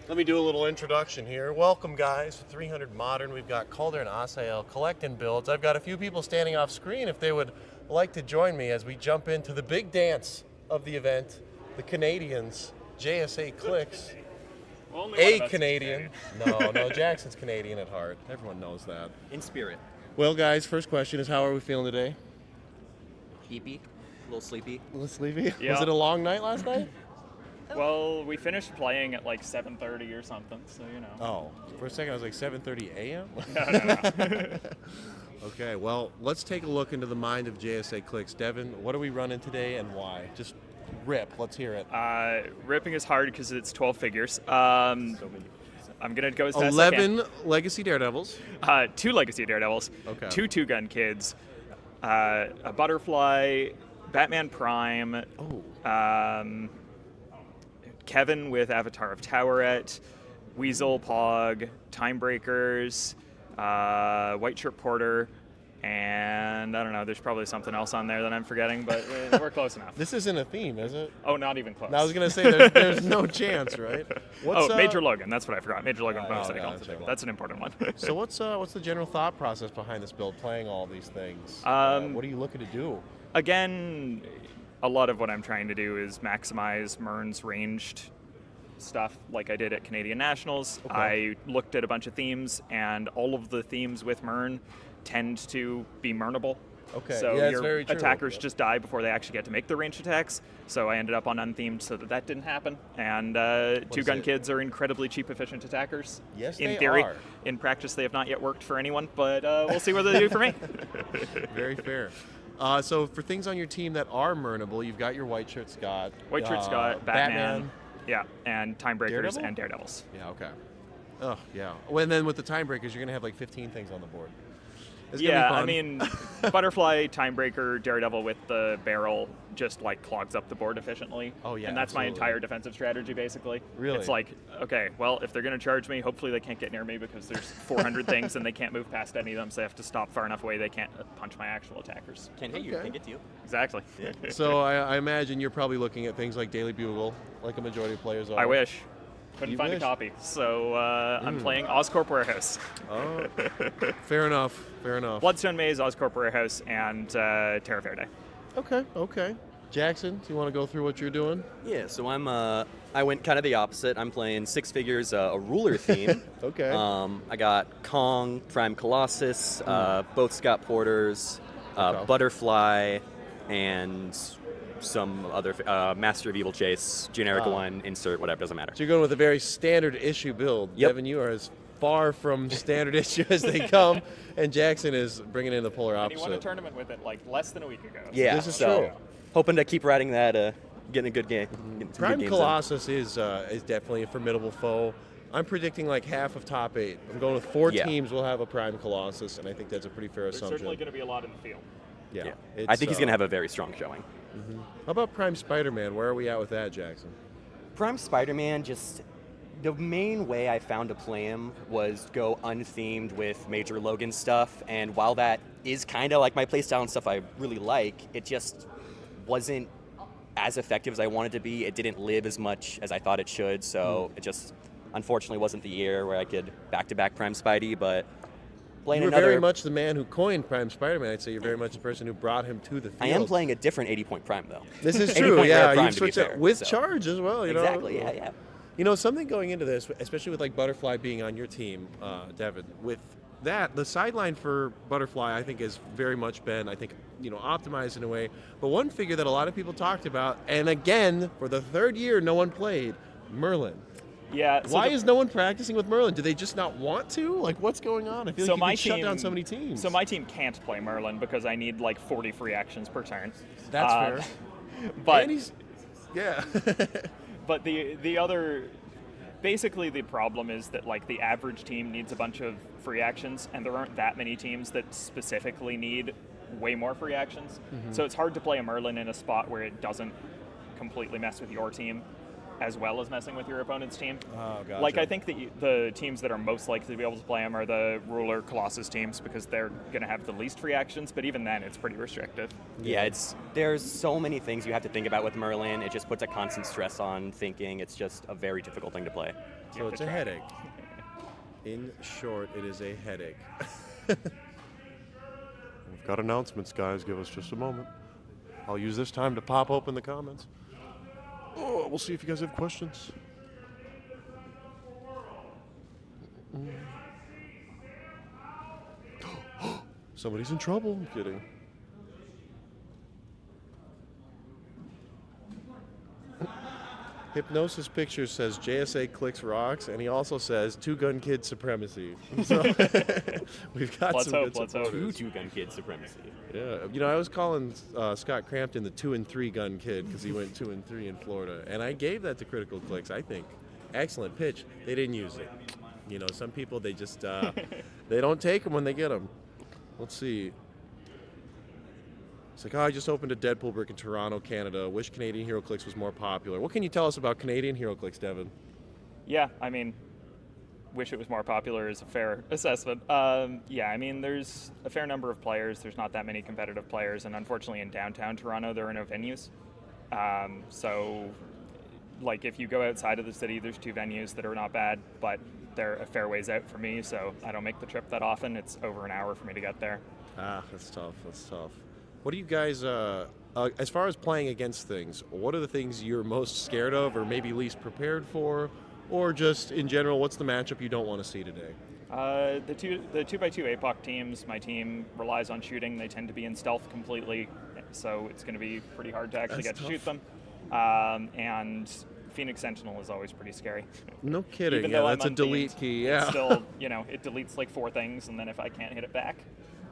Let me do a little introduction here. Welcome, guys, to 300 Modern. We've got Calder and Asael collecting builds. I've got a few people standing off screen if they would like to join me as we jump into the big dance of the event, the Canadians, JSA Clicks. A Canadian. No, Jackson's Canadian at heart. Everyone knows that. In spirit. Well, guys, first question is, how are we feeling today? Heapy. A little sleepy. A little sleepy? Yeah. Was it a long night last night? Well, we finished playing at like 7:30 or something, so you know. Oh, for a second I was like 7:30 a.m.? No. Okay, well, let's take a look into the mind of JSA Clicks. Devin, what are we running today and why? Just rip. Let's hear it. Ripping is hard because it's 12 figures. I'm going to go as fast as I 11 Legacy Daredevils. can. 2 Legacy Daredevils, Okay. 2 Two-Gun Kids, a Butterfly, Batman Prime, Kevin with Avatar of Towerette, Weasel, Pog, Timebreakers, White Shirt Porter, and I don't know, there's probably something else on there that I'm forgetting, but we're close enough. This isn't a theme, is it? Oh, not even close. No, I was going to say there's no chance, right? Major Logan, that's what I forgot. Major Logan motorcycle. gotcha. That's an important one. So what's the general thought process behind this build, playing all these things? What are you looking to do? Again, a lot of what I'm trying to do is maximize Mern's ranged stuff like I did at Canadian Nationals. Okay. I looked at a bunch of themes, and all of the themes with Mern tend to be Mernable. Okay, So yeah, that's your very true. attackers Yep. just die before they actually get to make their ranged attacks. So I ended up on unthemed so that didn't happen. And Two-Gun it? Kids are incredibly cheap, efficient attackers. Yes, in they theory. are. In practice, they have not yet worked for anyone, but we'll see what they do for me. Very fair. So for things on your team that are Mernable, you've got your White Shirt Scott. White Shirt Scott, Batman. Yeah, and Timebreakers Daredevil? and Daredevils. Yeah, okay. Oh, yeah. Well, and then with the Timebreakers, you're going to have like 15 things on the board. It's Yeah, gonna I be fun. mean, Butterfly, Timebreaker, Daredevil with the barrel just like clogs up the board efficiently. Oh, yeah, and that's my absolutely. entire defensive strategy basically. Really? It's like, okay, well, if they're going to charge me, hopefully they can't get near me because there's 400 things and they can't move past any of them, so they have to stop far enough away they can't punch my actual attackers. Can't hit you. Okay. Can't get to you. Exactly. So I imagine you're probably looking at things like Daily Bugle, like a majority of players are. I wish. Couldn't You find wish? a copy, so I'm playing Oscorp Warehouse. Oh, fair enough. Fair enough. Bloodstone Maze, Oscorp Warehouse, and Terra Verde. Okay. Jackson, do you want to go through what you're doing? Yeah, so I went kind of the opposite. I'm playing 6 figures, a ruler theme. Okay. I got Kong, Prime Colossus, both Scott Porters, Okay. Butterfly, and some other Master of Evil Chase, generic one, insert, whatever, doesn't matter. So you're going with a very standard issue build. Yep. Devin, you are as far from standard issue as they come, and Jackson is bringing in the polar And he won a opposite. tournament with it like less than a week ago. Yeah, This is so true. hoping to keep riding that, getting a good game. Getting some Prime good games in. Colossus is definitely a formidable foe. I'm predicting like half of top 8. I'm going with 4 Yeah. teams will have a Prime Colossus, and I think that's a pretty fair There's assumption. certainly going to be a lot in the field. Yeah. Yeah. I think he's going to have a very strong showing. How about Prime Spider-Man? Where are we at with that, Jackson? Prime Spider-Man, just the main way I found to play him was go unthemed with Major Logan stuff, and while that is kind of like my playstyle and stuff I really like, it just wasn't as effective as I wanted to be. It didn't live as much as I thought it should, so it just unfortunately wasn't the year where I could back-to-back Prime Spidey, but playing You were another... very much the man who coined Prime Spider-Man. I'd say you're very much the person who brought him to the field. I am playing a different 80-point Prime, though. This is 80 true, point yeah. rare Prime, You to be switch it fair, with so. charge as well, you know. Exactly, yeah. You know, something going into this, especially with like Butterfly being on your team, Devin, with that, the sideline for Butterfly, I think, has very much been, optimized in a way. But one figure that a lot of people talked about, and again, for the 3rd year, no one played, Merlin. Yeah. Why is no one practicing with Merlin? Do they just not want to? Like, what's going on? I feel like you could shut down so many teams. So my team can't play Merlin because I need like 40 free actions per turn. That's fair. But And yeah. but the other, basically the problem is that like the average team needs a bunch of free actions, and there aren't that many teams that specifically need way more free actions. So it's hard to play a Merlin in a spot where it doesn't completely mess with your team. as well as messing with your opponent's team. Oh, gotcha. Like, I think that the teams that are most likely to be able to play them are the Ruler Colossus teams because they're going to have the least reactions, but even then, it's pretty restrictive. Yeah, there's so many things you have to think about with Merlin. It just puts a constant stress on thinking. It's just a very difficult thing to play. So it's a headache. In short, it is a headache. We've got announcements, guys. Give us just a moment. I'll use this time to pop open the comments. Oh, we'll see if you guys have questions. Somebody's in trouble. I'm kidding. Hypnosis Pictures says JSA clicks rocks, and he also says two-gun kid supremacy. So we've got Let's Oh, some hope, good let's supporters. hope. Two-gun kid supremacy. Yeah, I was calling Scott Crampton the 2 and 3 gun kid because he went 2 and 3 in Florida, and I gave that to Critical Clicks. I think excellent pitch. They didn't use it. Some people they just they don't take them when they get them. Let's see. It's like, I just opened a Deadpool brick in Toronto, Canada. Wish Canadian Heroclix was more popular. What can you tell us about Canadian Heroclix, Devin? Yeah, I mean, wish it was more popular is a fair assessment. Yeah, I mean, there's a fair number of players. There's not that many competitive players, and unfortunately in downtown Toronto, there are no venues. So, like, if you go outside of the city, there's 2 venues that are not bad, but they're a fair ways out for me, so I don't make the trip that often. It's over an hour for me to get there. That's tough. What do you guys, as far as playing against things, what are the things you're most scared of or maybe least prepared for? Or just in general, what's the matchup you don't want to see today? The 2x2 APOC teams, my team relies on shooting. They tend to be in stealth completely, so it's going to be pretty hard to actually That's get to tough. shoot them. And Phoenix Sentinel is always pretty scary. No kidding. Even Yeah, though that's a I'm delete unthemed, key. it's Yeah. still, it deletes like 4 things, and then if I can't hit it back,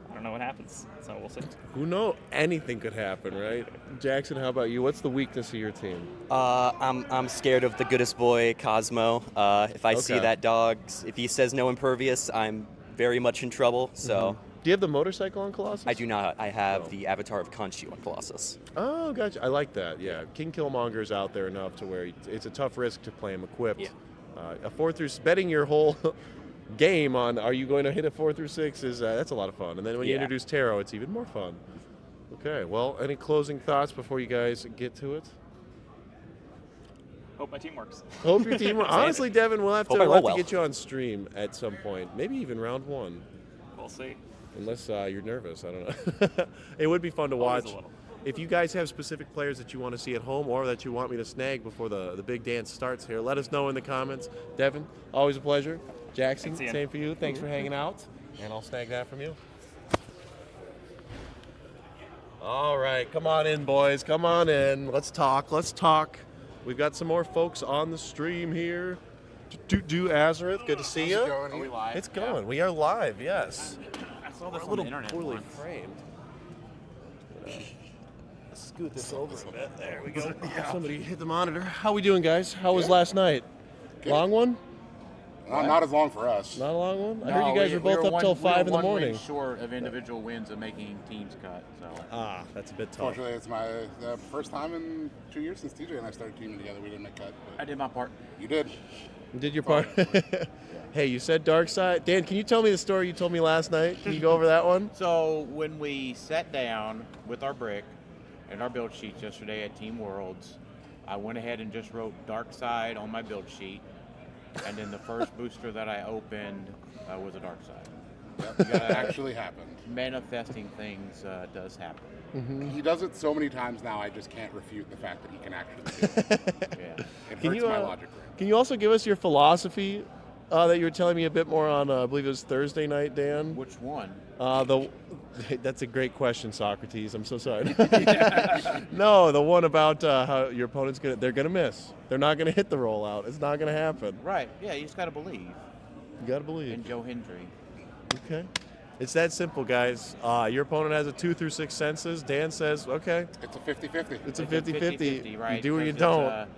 I don't know what happens. So we'll see. Who knows? Anything could happen, right? Jackson, how about you? What's the weakness of your team? I'm scared of the goodest boy, Cosmo. If I see Okay. that dog, if he says no impervious, I'm very much in trouble. So Do you have the motorcycle on Colossus? I do not. I have Oh. the Avatar of Khonshu on Colossus. Oh, gotcha. I like that. Yeah, King Killmonger's out there enough to where it's a tough risk to play him equipped. Yeah. A 4 through betting your whole game on are you going to hit a 4 through 6 is that's a lot of fun. And then when you Yeah. introduce tarot, it's even more fun. Okay. Well, any closing thoughts before you guys get to it? Hope my team works. Hope your team. Honestly, Devin, we'll have Hope I roll to well. get you on stream at some point. Maybe even round 1. We'll see. Unless you're nervous, I don't know. It would be fun to Always watch. a little. If you guys have specific players that you want to see at home or that you want me to snag before the big dance starts here, let us know in the comments. Devin, always a pleasure. Jackson, Thanks, Ian. same for you. Thanks for hanging out. And I'll snag that from you. All right, come on in, boys. Come on in. Let's talk. We've got some more folks on the stream here. Do Azareth, good to see you. Are we live? It's going. We are live, yes. I saw We're this a on little the internet poorly once. framed. Let's scoot this over a bit. There we go. Somebody hit the monitor. How we doing, guys? How was last night? Long one? Not as long for us. Not a long one? I heard you guys were both up till 5 in the morning. Short of individual wins of making teams cut. So That's a bit tough. Fortunately, it's my first time in 2 years since TJ and I started teaming together. We didn't make cut, I but did my part. you did. You did your part. Hey, you said dark side. Dan, can you tell me the story you told me last night? Can you go over that one? So when we sat down with our brick and our build sheets yesterday at Team Worlds, I went ahead and just wrote dark side on my build sheet, and then the first booster that I opened was a dark side. Yep, that actually happened. Manifesting things does happen. He does it so many times now, I just can't refute the fact that he can actually do it. Yeah. It Can hurts you, my logic brain. Can you also give us your philosophy that you were telling me a bit more on, I believe it was Thursday night, Dan? Which one? That's a great question, Socrates. I'm so sorry. No, the one about how your opponent's they're gonna miss. They're not gonna hit the rollout. It's not gonna happen. Right. Yeah, you just got to believe You gotta believe. in Joe Hendry. Okay. It's that simple, guys. Your opponent has a 2 through 6 senses. Dan says, okay, It's a 50-50. it's a It's 50-50. right? You do or you Because don't.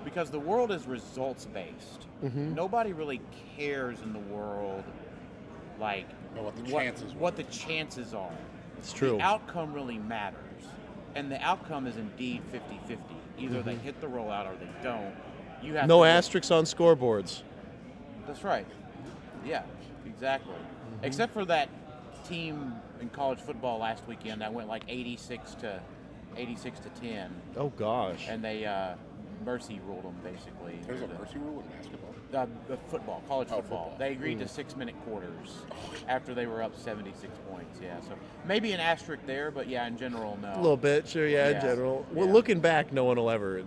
because the world is results based. Mm-hmm. Nobody really cares in the world, like But what the chances were. what the chances are. It's true. The outcome really matters, and the outcome is indeed 50-50. Either they hit the rollout or they don't. You have No to asterisks on scoreboards. That's right. Yeah, exactly. Mm-hmm. Except for that team in college football last weekend that went like 86 to 10, Oh gosh. and they mercy ruled them basically. There's a mercy rule in basketball. The football, college Oh, football. football. They agreed to 6-minute quarters after they were up 76 points. Yeah, so maybe an asterisk there, but yeah, in general, no. A little bit, sure, yeah, in Yeah. general. Well, Yeah. looking back, no one will ever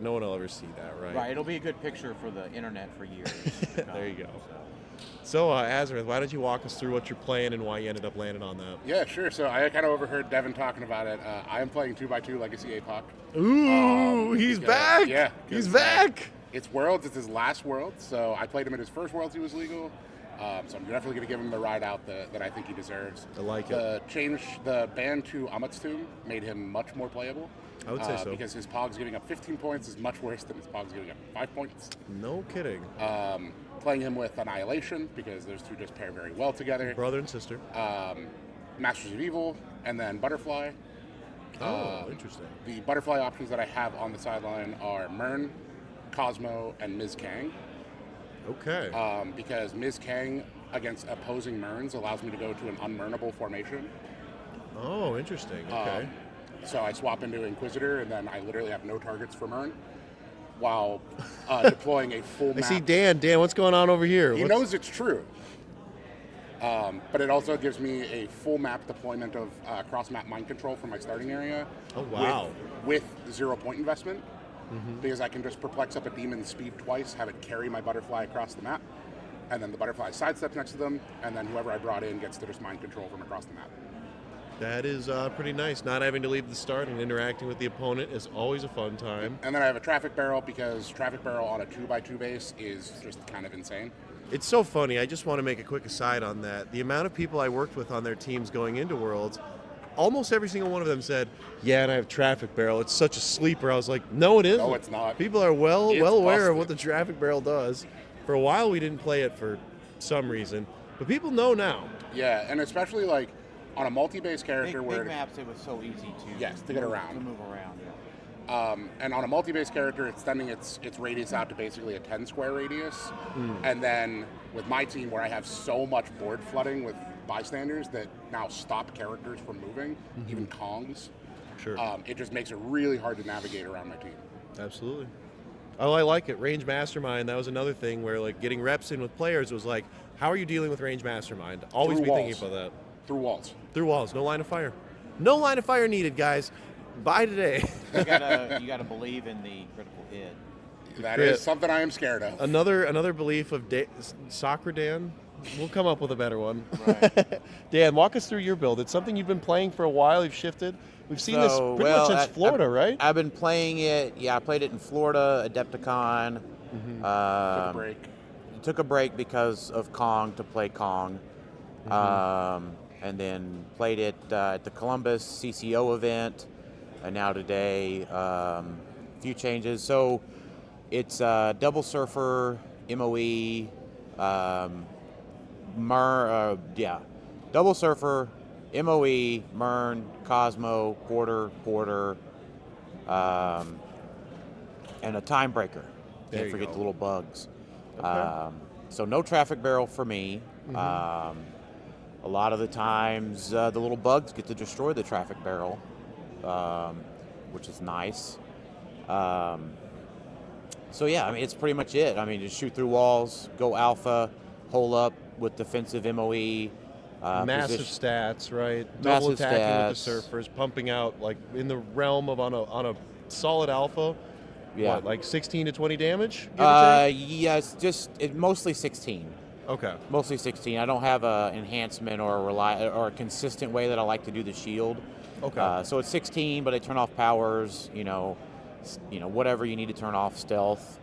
see that, right? Right, it'll be a good picture for the internet for years. to come, There you go. so. So, Azareth, why don't you walk us through what you're playing and why you ended up landing on that? Yeah, sure. So I kind of overheard Devin talking about it. I am playing 2x2 Legacy APOC. Ooh, he's because- back! yeah, he's 'cause, back! It's Worlds. It's his last Worlds. So I played him at his first Worlds. He was legal. So I'm definitely going to give him the ride out that I think he deserves. I like the change, the ban to Amut's made him much more playable. I would say so. Because his Pog's giving up 15 points is much worse than his Pog's giving up 5 points. No kidding. Playing him with Annihilation because those two just pair very well together. Brother and sister. Masters of Evil, and then Butterfly. Interesting. The Butterfly options that I have on the sideline are Mern, Cosmo, and Ms. Kang. Okay. Because Ms. Kang against opposing Merns allows me to go to an unmernable formation. Oh, interesting. Okay. So I swap into Inquisitor, and then I literally have no targets for Mern while deploying a full I map. see Dan. Dan, what's going on over here? He knows it's true. But it also gives me a full map deployment of cross-map mind control for my starting area. Oh, wow. With 0 point investment. Because I can just perplex up a demon speed twice, have it carry my butterfly across the map, and then the butterfly sidesteps next to them, and then whoever I brought in gets to just mind control from across the map. That is pretty nice. Not having to leave the start and interacting with the opponent is always a fun time. And then I have a traffic barrel because traffic barrel on a 2x2 base is just kind of insane. It's so funny. I just want to make a quick aside on that. The amount of people I worked with on their teams going into Worlds, almost every single one of them said, "Yeah, and I have traffic barrel. It's such a sleeper." I was like, "No, it isn't. No, it's not. People are well It's aware of busted. what the traffic barrel does. For a while, we didn't play it for some reason, but people know now. Yeah, and especially like on a multi-base character Big where maps, it was so easy to to get around. To move around. and on a multi-base character, extending its radius out to basically a 10 square radius. And then with my team, where I have so much board flooding with bystanders that now stop characters from moving, even Kongs, Sure. it just makes it really hard to navigate around my team. Absolutely. Oh, I like it. Range Mastermind, that was another thing where like getting reps in with players was like, how are you dealing with Range Mastermind? Always Through be walls. thinking about that. Through walls. Through walls, no line of fire. No line of fire needed, guys. Buy today. You gotta believe in the critical hit. That Crit. is something I am scared of. another belief of Soccer Dan. We'll come up with a better one. Right. Dan, walk us through your build. It's something you've been playing for a while. You've shifted. We've seen this So, pretty well, much since Florida, right? I've been playing it. Yeah, I played it in Florida, Adepticon. Took a break. Took a break because of Kong to play Kong. And then played it at the Columbus CCO event. And now today, a few changes. So it's Double Surfer, MOE, Double Surfer, MOE, Mern, Cosmo, Porter, and a Time Breaker. There Can't you forget go. the little bugs. Okay. So no traffic barrel for me. A lot of the times, the little bugs get to destroy the traffic barrel, which is nice. So yeah, I mean, it's pretty much it. I mean, just shoot through walls, go alpha, hole up with defensive MOE. Massive position- stats, right? Double Massive attacking with stats. the surfers, pumping out like in the realm of on a solid alpha. Yeah. What, like 16 to 20 damage? give or take? Yes, mostly 16. Okay. Mostly 16. I don't have a enhancement or a consistent way that I like to do the shield. Okay. So it's 16, but I turn off powers. Whatever you need to turn off, stealth.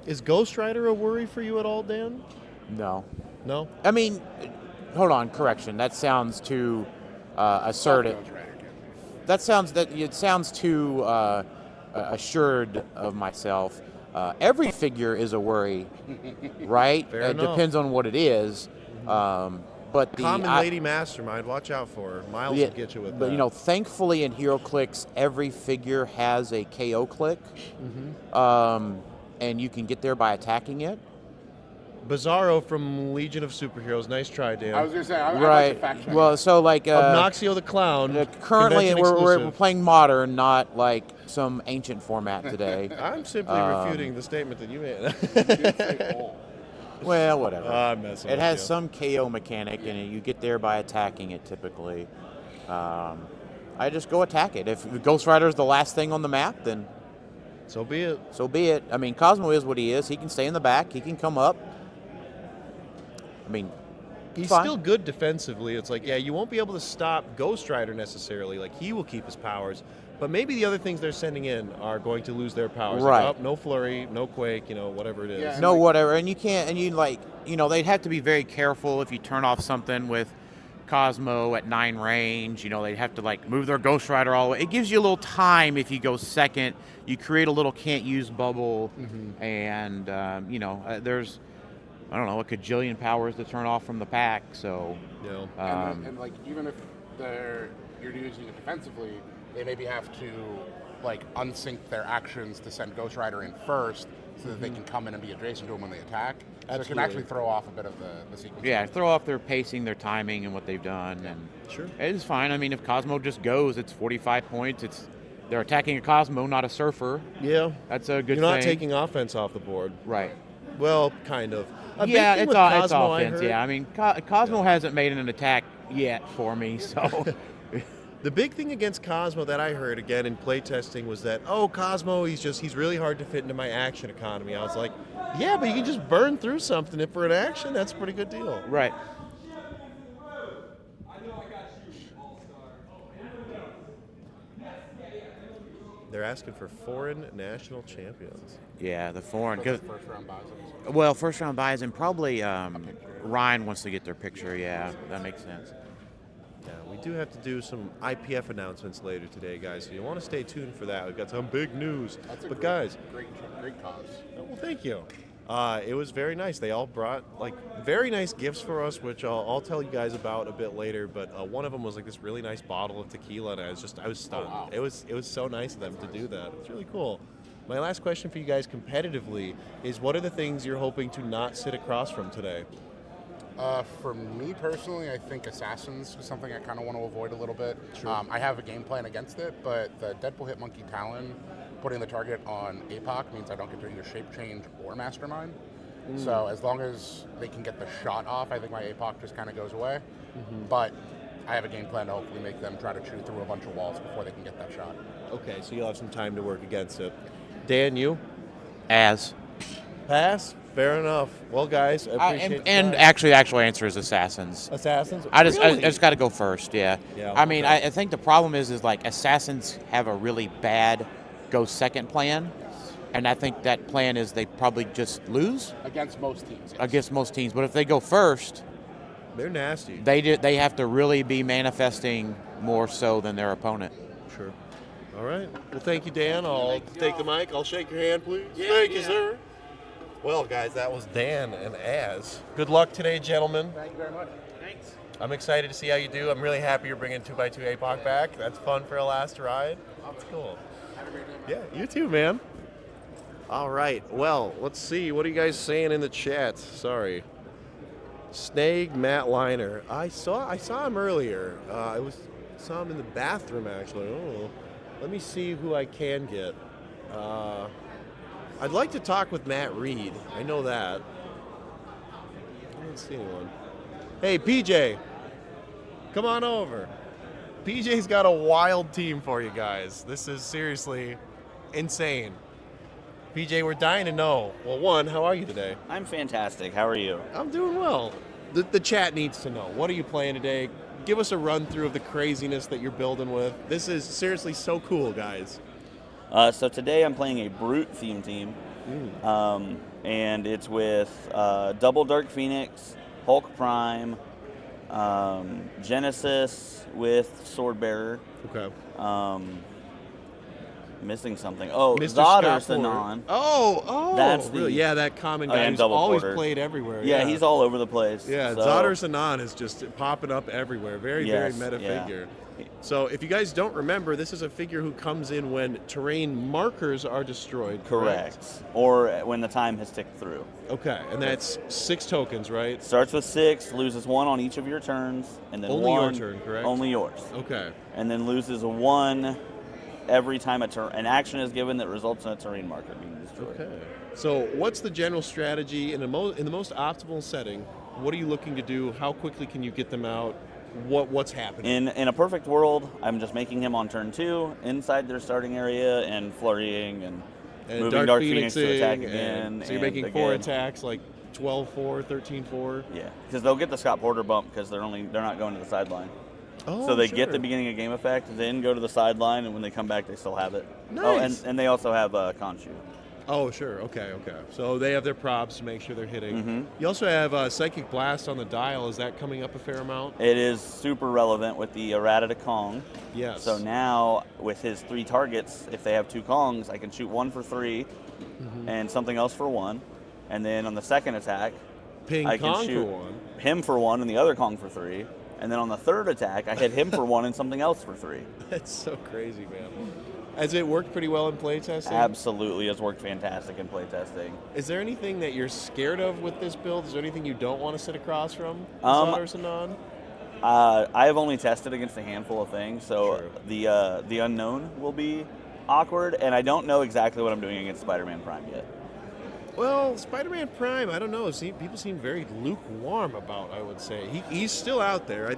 Is Ghost Rider a worry for you at all, Dan? No. No. I mean, hold on. Correction. That sounds too assertive. Ghost Rider kid. It sounds too assured of myself. Every figure is a worry, right? Fair It enough. depends on what it is. But the Common Lady Mastermind, watch out for her. Miles will get you with but that. thankfully in Heroclix, every figure has a KO click. and you can get there by attacking it. Bizarro from Legion of Superheroes. Nice try, Dan. I was gonna say, I'd like Right. to fact check. Well, so like Obnoxio the Clown. currently convention we're exclusive. playing modern, not like some ancient format today. I'm simply refuting the statement that you made. You did say all. Well, whatever. I'm messing It with has you. some KO mechanic, and you get there by attacking it typically. I just go attack it. If Ghost Rider is the last thing on the map, then So be it. so be it. I mean, Cosmo is what he is. He can stay in the back. He can come up. I mean, He's fine. still good defensively. It's like, yeah, you won't be able to stop Ghost Rider necessarily. Like, he will keep his powers. But maybe the other things they're sending in are going to lose their powers. Right. Like, oh, no Flurry, no Quake, whatever it is. Yeah. No, whatever. And you can't, and you they'd have to be very careful if you turn off something with Cosmo at 9 range. They'd have to move their Ghost Rider all the way. It gives you a little time if you go second. You create a little can't use bubble, and there's, I don't know, a cajillion powers to turn off from the pack. So, And even if you're using it defensively, they maybe have to unsync their actions to send Ghost Rider in first, so that they can come in and be adjacent to him when they attack. So it can Absolutely. actually throw off a bit of the sequence. yeah, throw off their pacing, their timing, and what they've done. And Sure. it is fine. I mean, if Cosmo just goes, it's 45 points. They're attacking a Cosmo, not a Surfer. Yeah. That's a good You're not thing. taking offense off the board. Right. Well, kind of. A big Yeah, thing it's with it's Cosmo, I offense. heard- Yeah, I mean, Cosmo hasn't made an attack yet for me, so The big thing against Cosmo that I heard again in playtesting was that, Cosmo, he's really hard to fit into my action economy. I was like, yeah, but you can just burn through something. If for an action, that's a pretty good deal. right. They're asking for foreign national champions. Yeah, the foreign. For the first round buys. Well, first round buys, and probably Ryan wants to get their picture. Yeah, that makes sense. Yeah, we do have to do some IPF announcements later today, guys. So you want to stay tuned for that. We've got some big news. That's a But great, guys, great cause. well, thank you. It was very nice. They all brought very nice gifts for us, which I'll tell you guys about a bit later. But one of them was this really nice bottle of tequila, and I was stunned. wow. It was so nice of them to do that. It's really cool. My last question for you guys competitively is: what are the things you're hoping to not sit across from today? For me personally, I think Assassins is something I kind of want to avoid a little bit. Sure. I have a game plan against it, but the Deadpool Hitmonkey Talon, putting the target on APOC means I don't get to either Shape Change or Mastermind. So as long as they can get the shot off, I think my APOC just kind of goes away. But I have a game plan to hopefully make them try to chew through a bunch of walls before they can get that shot. Okay, so you'll have some time to work against it. Dan, you As pass. Fair enough. Well, guys, I appreciate and the time. actual answer is Assassins. Assassins. I Really? just got to go first. Yeah. Yeah, I mean, okay. I think the problem is Assassins have a really bad go second plan, and I think that plan is they probably just lose Against most teams. Yes. against most teams. But if they go first, They're nasty. they have to really be manifesting more so than their opponent. Sure. All right. Well, thank you, Dan. I'll take the mic. I'll shake your hand, please. Thank you, sir. Well, guys, that was Dan and Az. Good luck today, gentlemen. Thank you very much. Thanks. I'm excited to see how you do. I'm really happy you're bringing 2x2 APOC back. That's fun for a last ride. That's cool. Have a great day, man. Yeah, you too, man. All right. Well, let's see. What are you guys saying in the chat? Sorry. Snag Matt Liner. I saw him earlier. Saw him in the bathroom actually. Oh, let me see who I can get. I'd like to talk with Matt Reed. I know that. I don't see anyone. Hey, PJ, come on over. PJ's got a wild team for you guys. This is seriously insane. PJ, we're dying to know. Well, one, how are you today? I'm fantastic. How are you? I'm doing well. The chat needs to know. What are you playing today? Give us a run through of the craziness that you're building with. This is seriously so cool, guys. So today I'm playing a Brute theme team, and it's with Double Dark Phoenix, Hulk Prime, Genesis with Swordbearer, Okay. missing something. Oh, Mr. Zodder Scott Ford. Sanan. Oh, That's the- really? Yeah, that common Oh, guy and who's double always porter. played everywhere. Yeah, he's all over the place. Yeah, so, Zodder Sanan is just popping up everywhere. Very Yes, meta yeah. figure. So if you guys don't remember, this is a figure who comes in when terrain markers are destroyed. Correct. Or when the time has ticked through. Okay, and that's 6 tokens, right? Starts with 6, loses 1 on each of your turns, and then Only your 1 turn, correct? Only yours. Okay. And then loses 1 every time an action is given that results in a terrain marker being destroyed. Okay. So what's the general strategy in the most optimal setting? What are you looking to do? How quickly can you get them out? What's happening? In a perfect world, I'm just making him on turn 2 inside their starting area and flurrying and moving Dark Phoenix to attack again. So you're and making 4 again. attacks, like 12-4, 13-4. Yeah, because they'll get the Scott Porter bump because they're not going to the sideline. Oh, So they sure. get the beginning of game effect, then go to the sideline, and when they come back, they still have it. Oh, Nice. and they also have Khonshu. Oh, sure. Okay. So they have their props to make sure they're hitting. Mhm. You also have Psychic Blast on the dial. Is that coming up a fair amount? It is super relevant with the errata to Kong. Yes. So now, with his 3 targets, if they have 2 Kongs, I can shoot 1 for 3 and something else for 1. And then on the second attack, Ping I can Kong shoot for 1. him for 1 and the other Kong for 3. And then on the third attack, I hit him for 1 and something else for 3. That's so crazy, man. Has it worked pretty well in playtesting? Absolutely, it's worked fantastic in playtesting. Is there anything that you're scared of with this build? Is there anything you don't want to sit across from? Um, Zodder Sanan? I have only tested against a handful of things, so Sure. the unknown will be awkward, and I don't know exactly what I'm doing against Spider-Man Prime yet. Well, Spider-Man Prime, I don't know. People seem very lukewarm about, I would say. He's still out there.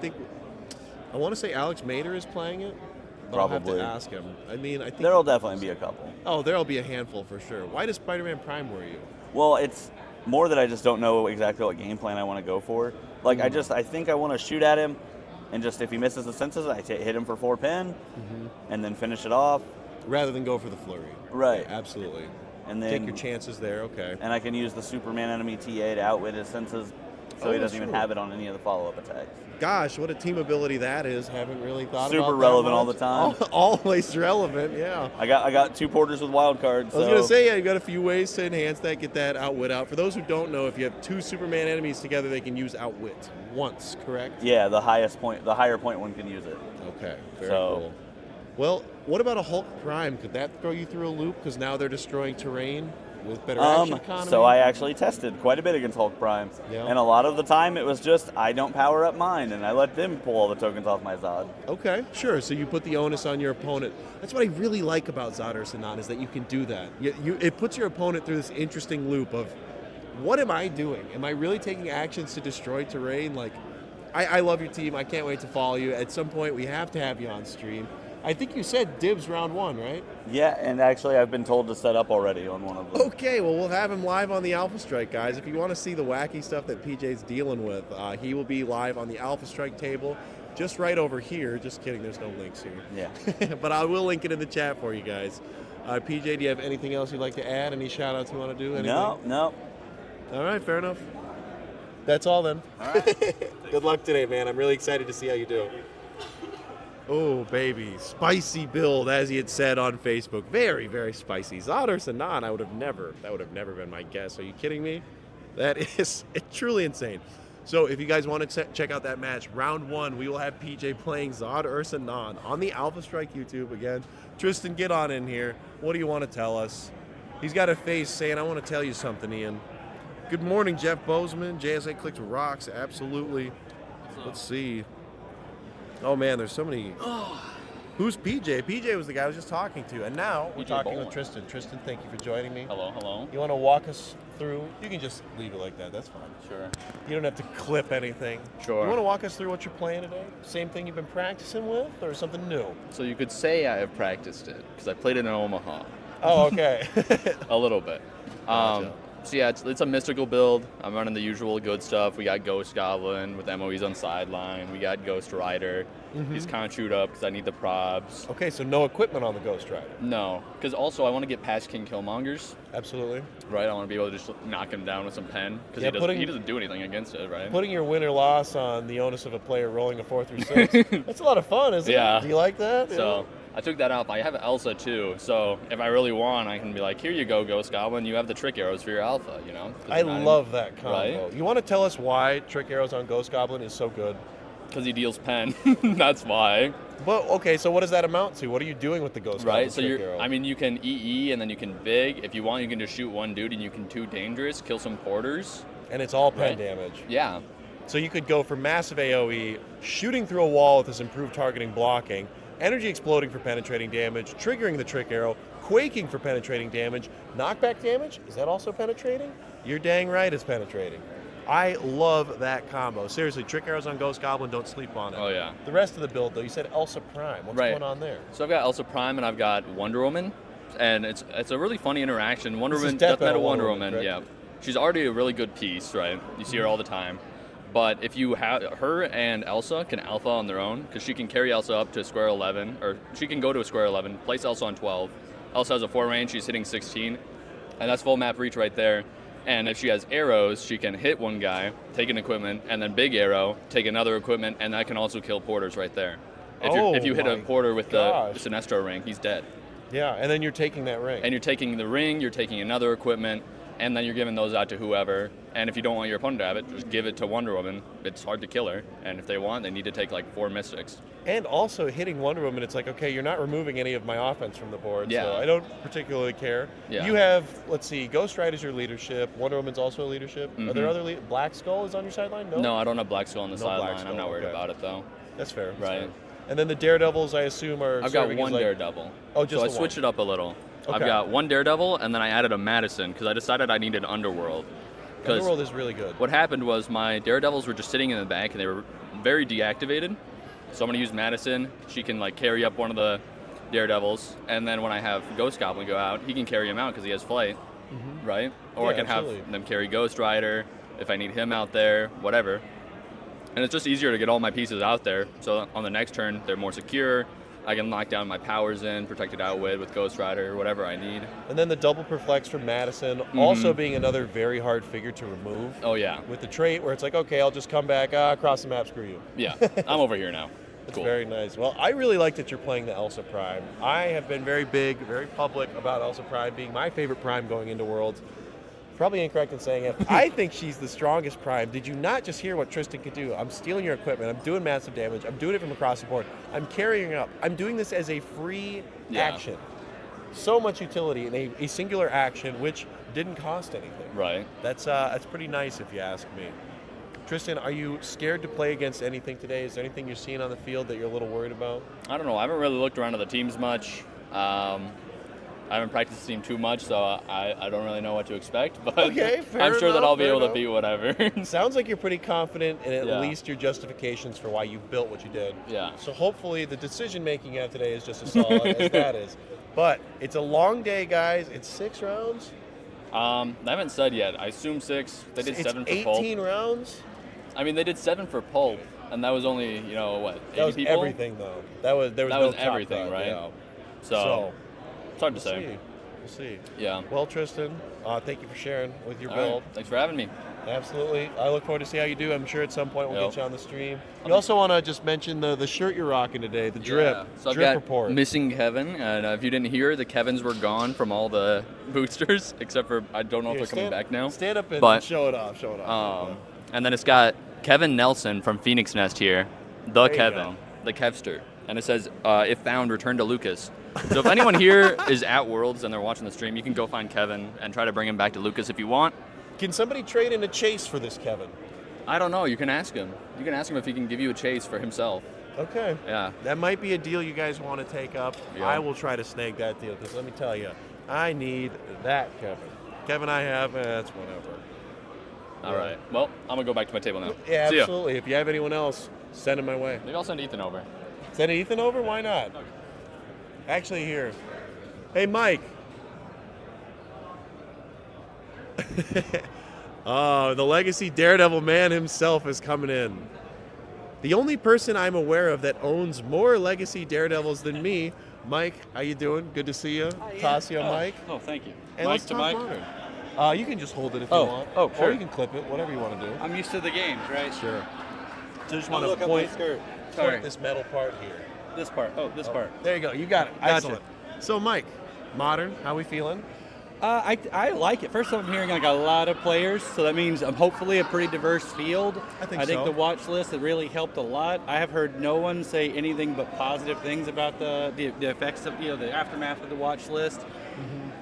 I want to say Alex Mader is playing it. But I'll Probably. have to ask him. I mean, I think... There'll definitely be a couple. Oh, there'll be a handful for sure. Why does Spider-Man Prime worry you? Well, it's more that I just don't know exactly what game plan I want to go for. Like, I think I want to shoot at him, and just if he misses the senses, I hit him for 4 pin, and then finish it off. Rather than go for the flurry. Right. Yeah, absolutely. And then Take your chances there, okay. and I can use the Superman enemy TA to outwit his senses, so Oh, he that's doesn't even true. have it on any of the follow-up attacks. Gosh, what a team ability that is. Haven't really thought about Super that relevant all much. the time. Always relevant, yeah. I got 2 porters with wild cards. I was so going to say, yeah, you've got a few ways to enhance that, get that outwit out. For those who don't know, if you have 2 Superman enemies together, they can use outwit once, correct? yeah, the higher point one can use it. Okay, very So- cool. Well, what about a Hulk Prime? Could that throw you through a loop? Because now they're destroying terrain with better action economy? So I actually tested quite a bit against Hulk Prime, Yeah. and a lot of the time it was just I don't power up mine, and I let them pull all the tokens off my Zod. Okay, sure. So you put the onus on your opponent. That's what I really like about Zodder Sanan is that you can do that. It puts your opponent through this interesting loop of, what am I doing? Am I really taking actions to destroy terrain? Like, I love your team. I can't wait to follow you. At some point, we have to have you on stream. I think you said dibs round 1, right? Yeah, and actually I've been told to set up already on one of them. Okay, well, we'll have him live on the Alpha Strike, guys. If you want to see the wacky stuff that PJ's dealing with, he will be live on the Alpha Strike table, just right over here. Just kidding, there's no links here. Yeah. But I will link it in the chat for you guys. PJ, do you have anything else you'd like to add? Any shout-outs you want to do? Anything? No. All right, fair enough. That's all then. All right. Good luck today, man. I'm really excited to see how you do. Oh, baby. Spicy build, as he had said on Facebook. Very, very spicy. Zodder Sanan, that would have never been my guess. Are you kidding me? That is truly insane. So if you guys want to check out that match, round 1, we will have PJ playing Zodder Sanan on the Alpha Strike YouTube again. Tristan, get on in here. What do you want to tell us? He's got a face saying, I want to tell you something, Ian. Good morning, Jeff Bozeman. JSA Clicks rocks, absolutely. Let's see. Oh man, there's so many. Who's PJ? PJ was the guy I was just talking to, and now we're PJ talking Bowen. with Tristan. Tristan, thank you for joining me. Hello. You want to walk us through? You can just leave it like that. That's fine. Sure. You don't have to clip anything. Sure. You want to walk us through what you're playing today? Same thing you've been practicing with, or something new? So you could say I have practiced it because I played it in Omaha Oh, okay. a little bit. Gotcha. So yeah, it's a mystical build. I'm running the usual good stuff. We got Ghost Goblin with MOEs on sideline. We got Ghost Rider. He's kind of chewed up because I need the probs. Okay, so no equipment on the Ghost Rider. No, because also I want to get past King Killmongers. Absolutely. Right, I want to be able to just knock him down with some pen because Yeah, he doesn't do anything against it, right? Putting your win or loss on the onus of a player rolling a 4 through 6. That's a lot of fun, isn't Yeah. it? Do you like that? So I took that off. I have Elsa too, so if I really want, I can be like, here you go, Ghost Goblin. You have the trick arrows for your alpha, you know? 'Cause I you're not love that combo. Right? You want to tell us why Trick Arrows on Ghost Goblin is so good? Because he deals pen. That's why. But okay, so what does that amount to? What are you doing with the Ghost Goblin Right, so Trick Arrow? I mean, you can EE and then you can big. If you want, you can just shoot one dude and you can 2 dangerous, kill some porters. and it's all pen Right. damage. Yeah. So you could go for massive AoE, shooting through a wall with this improved targeting blocking, energy exploding for penetrating damage, triggering the trick arrow, quaking for penetrating damage, knockback damage, is that also penetrating? You're dang right it's penetrating. I love that combo. Seriously, trick arrows on Ghost Goblin, don't sleep on it. Oh, yeah. The rest of the build, though, you said Elsa Prime. What's Right. going on there? So I've got Elsa Prime and I've got Wonder Woman, and it's a really funny interaction. Wonder This is Woman, Death Death Metal Metal Wonder Wonder Woman, Woman, yeah. correct? She's already a really good piece, right? You see her all the time. But if you have her and Elsa can alpha on their own, because she can carry Elsa up to square 11, or she can go to a square 11, place Elsa on 12. Elsa has a 4 range, she's hitting 16, and that's full map reach right there. And if she has arrows, she can hit one guy, take an equipment, and then big arrow, take another equipment, and that can also kill porters right there. If you hit a my porter with gosh. the Sinestro ring, he's dead. Yeah, and then you're taking that ring. And you're taking the ring, you're taking another equipment, and then you're giving those out to whoever. And if you don't want your opponent to have it, just give it to Wonder Woman. It's hard to kill her. And if they want, they need to take like 4 mystics. And also hitting Wonder Woman, it's like, okay, you're not removing any of my offense from the board, Yeah. so I don't particularly care. Yeah. You have, let's see, Ghost Rider's your leadership, Wonder Woman's also a leadership. Are there other Black Skull is on your sideline? No, I don't have Black Skull on the No Black sideline. Skull, I'm not worried okay. about it though. That's fair. That's Right. fair. And then the Daredevils, I assume, are I've got serving as, one like, Daredevil. Oh, just so I the switched one. it up a little. I've Okay. got one Daredevil, and then I added a Madison because I decided I needed Underworld. 'Cause Underworld is really good. what happened was my Daredevils were just sitting in the back, and they were very deactivated. So I'm going to use Madison. She can like carry up one of the Daredevils, and then when I have Ghost Goblin go out, he can carry him out because he has flight, right? Or Yeah, I can absolutely. have them carry Ghost Rider if I need him out there, whatever. And it's just easier to get all my pieces out there. So on the next turn, they're more secure. I can lock down my powers in, protect it out with Ghost Rider, whatever I need. And then the double perplex from Madison, also being another very hard figure to remove. Oh yeah, With the trait where it's like, okay, I'll just come back, across the map, screw you. yeah. I'm over here now. It's Cool. very nice. Well, I really like that you're playing the Elsa Prime. I have been very big, very public about Elsa Prime being my favorite Prime going into Worlds. Probably incorrect in saying it. I think she's the strongest Prime. Did you not just hear what Tristan could do? I'm stealing your equipment. I'm doing massive damage. I'm doing it from across the board. I'm carrying up. I'm doing this as a free Yeah. action. So much utility in a singular action, which didn't cost anything. Right. That's pretty nice if you ask me. Tristan, are you scared to play against anything today? Is there anything you're seeing on the field that you're a little worried about? I don't know. I haven't really looked around at the teams much. I haven't practiced the team too much, so I don't really know what to expect. But Okay, fair I'm sure that enough, I'll be fair able enough. to beat whatever. Sounds like you're pretty confident in at Yeah. least your justifications for why you built what you did. Yeah. So hopefully the decision making you have today is just as solid as that is. But it's a long day, guys. It's 6 rounds. I haven't said yet. I assume 6. They did It's 7 for 18 pulp. rounds. I mean, they did 7 for pulp, and that was only what 80 That was people. everything, though. There was That no was top everything, cut, right? yeah. So, it's hard to we'll say. see. We'll see. Yeah. Well, Tristan, thank you for sharing with your All right. build. Thanks for having me. Absolutely. I look forward to see how you do. I'm sure at some point we'll Yep. get you on the stream. You also want to just mention the shirt you're rocking today, the drip. Yeah. So I've drip got report. missing Kevin, and if you didn't hear, the Kevins were gone from all the boosters, except for I don't know Here, if they're coming back now. Stand up and But, show it off. Show it off. And then it's got Kevin Nelson from Phoenix Nest here, the There you Kevin, go. the Kevster, and it says, "If found, return to Lucas." So if anyone here is at Worlds and they're watching the stream, you can go find Kevin and try to bring him back to Lucas if you want. Can somebody trade in a chase for this Kevin? I don't know. You can ask him. You can ask him if he can give you a chase for himself. Okay. Yeah. That might be a deal you guys want to take up. Yeah. I will try to snag that deal because let me tell you, I need that Kevin. Kevin I have, that's whatever. All right. Well, I'm gonna go back to my table now. Yeah, See ya. absolutely. If you have anyone else, send them my way. Maybe I'll send Ethan over. Send Ethan over? Why not? Actually, here. Hey, Mike. Oh, the Legacy Daredevil man himself is coming in. The only person I'm aware of that owns more Legacy Daredevils than me. Mike, how you doing? Good to see you. Tasio, Mike. Oh, thank you. And Mike let's to talk Mike. Modern. You can just hold it if you want. Oh, Or sure. you can clip it, whatever you want to do. I'm used to the games, right? Sure. So I just Oh, want look to up my point skirt. Sorry. this metal part here. This part. Oh, this part. There you go. You got it. Gotcha. Excellent. So, Mike, Modern, how we feeling? I like it. First off, I'm hearing like a lot of players, so that means hopefully a pretty diverse field. I think the so. watch list has really helped a lot. I have heard no one say anything but positive things about the effects of the aftermath of the watch list.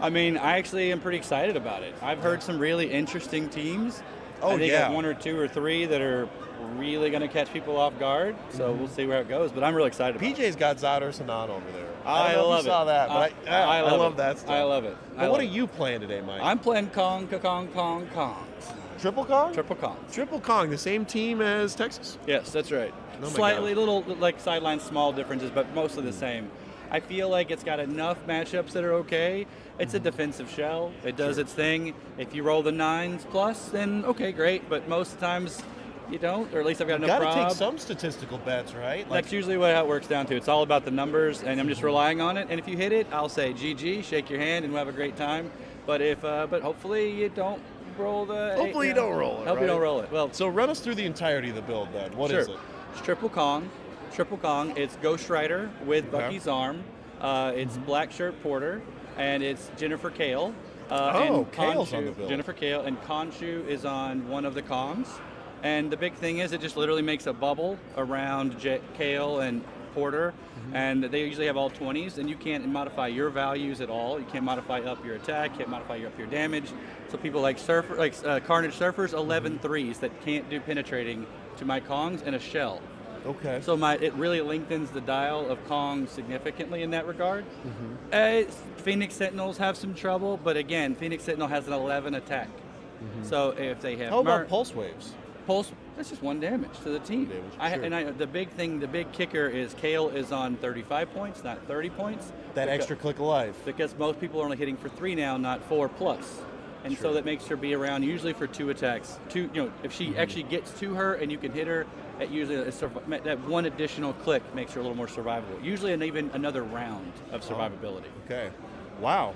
I mean, I actually am pretty excited about it. I've heard some really interesting teams. Oh, I think yeah. one or two or three that are really going to catch people off guard. So we'll see where it goes. But I'm really excited about it. PJ's got Zadar Sanan over there. I don't know love if you saw it. that, but I love that stuff. I love it. But what are you playing today, Mike? I'm playing Kong. Triple Kong? Triple Kong. Triple Kong, the same team as Texas? Yes, that's right. Oh my Slightly God. little like sideline small differences, but mostly the same. I feel like it's got enough matchups that are okay. It's a defensive shell. It does its thing. If you roll the 9s plus, then okay, great. But most times you don't, or at least I've got enough Got to prob. take some statistical bets, right? That's usually how it works down to. It's all about the numbers, and I'm just relying on it. And if you hit it, I'll say GG, shake your hand, and we'll have a great time. But but hopefully you don't roll the. Hopefully you don't roll it. Hope you don't roll it. Well, So run us through the entirety of the build then. What is sure. it? It's Triple Kong. It's Ghost Rider with Bucky's arm. It's Black Shirt Porter, and it's Jennifer Kale. And Kale's on Khonshu- the build. Jennifer Kale, and Khonshu is on one of the Kongs. And the big thing is it just literally makes a bubble around Kale and Porter, and they usually have all 20s, and you can't modify your values at all. You can't modify up your attack, can't modify up your damage. So people like Carnage Surfers, 11 threes that can't do penetrating to my Kongs and a shell. Okay. So it really lengthens the dial of Kong significantly in that regard. Phoenix Sentinels have some trouble, but again, Phoenix Sentinel has an 11 attack. So if they have How about Pulse Waves? Pulse, that's just 1 damage to the team. The big kicker is Kale is on 35 points, not 30 points. That extra click of life. Because most people are only hitting for 3 now, not 4 plus. And so that makes her be around usually for 2 attacks. If she actually gets to her and you can hit her, that one additional click makes her a little more survivable. Usually even another round of survivability. Okay. Wow.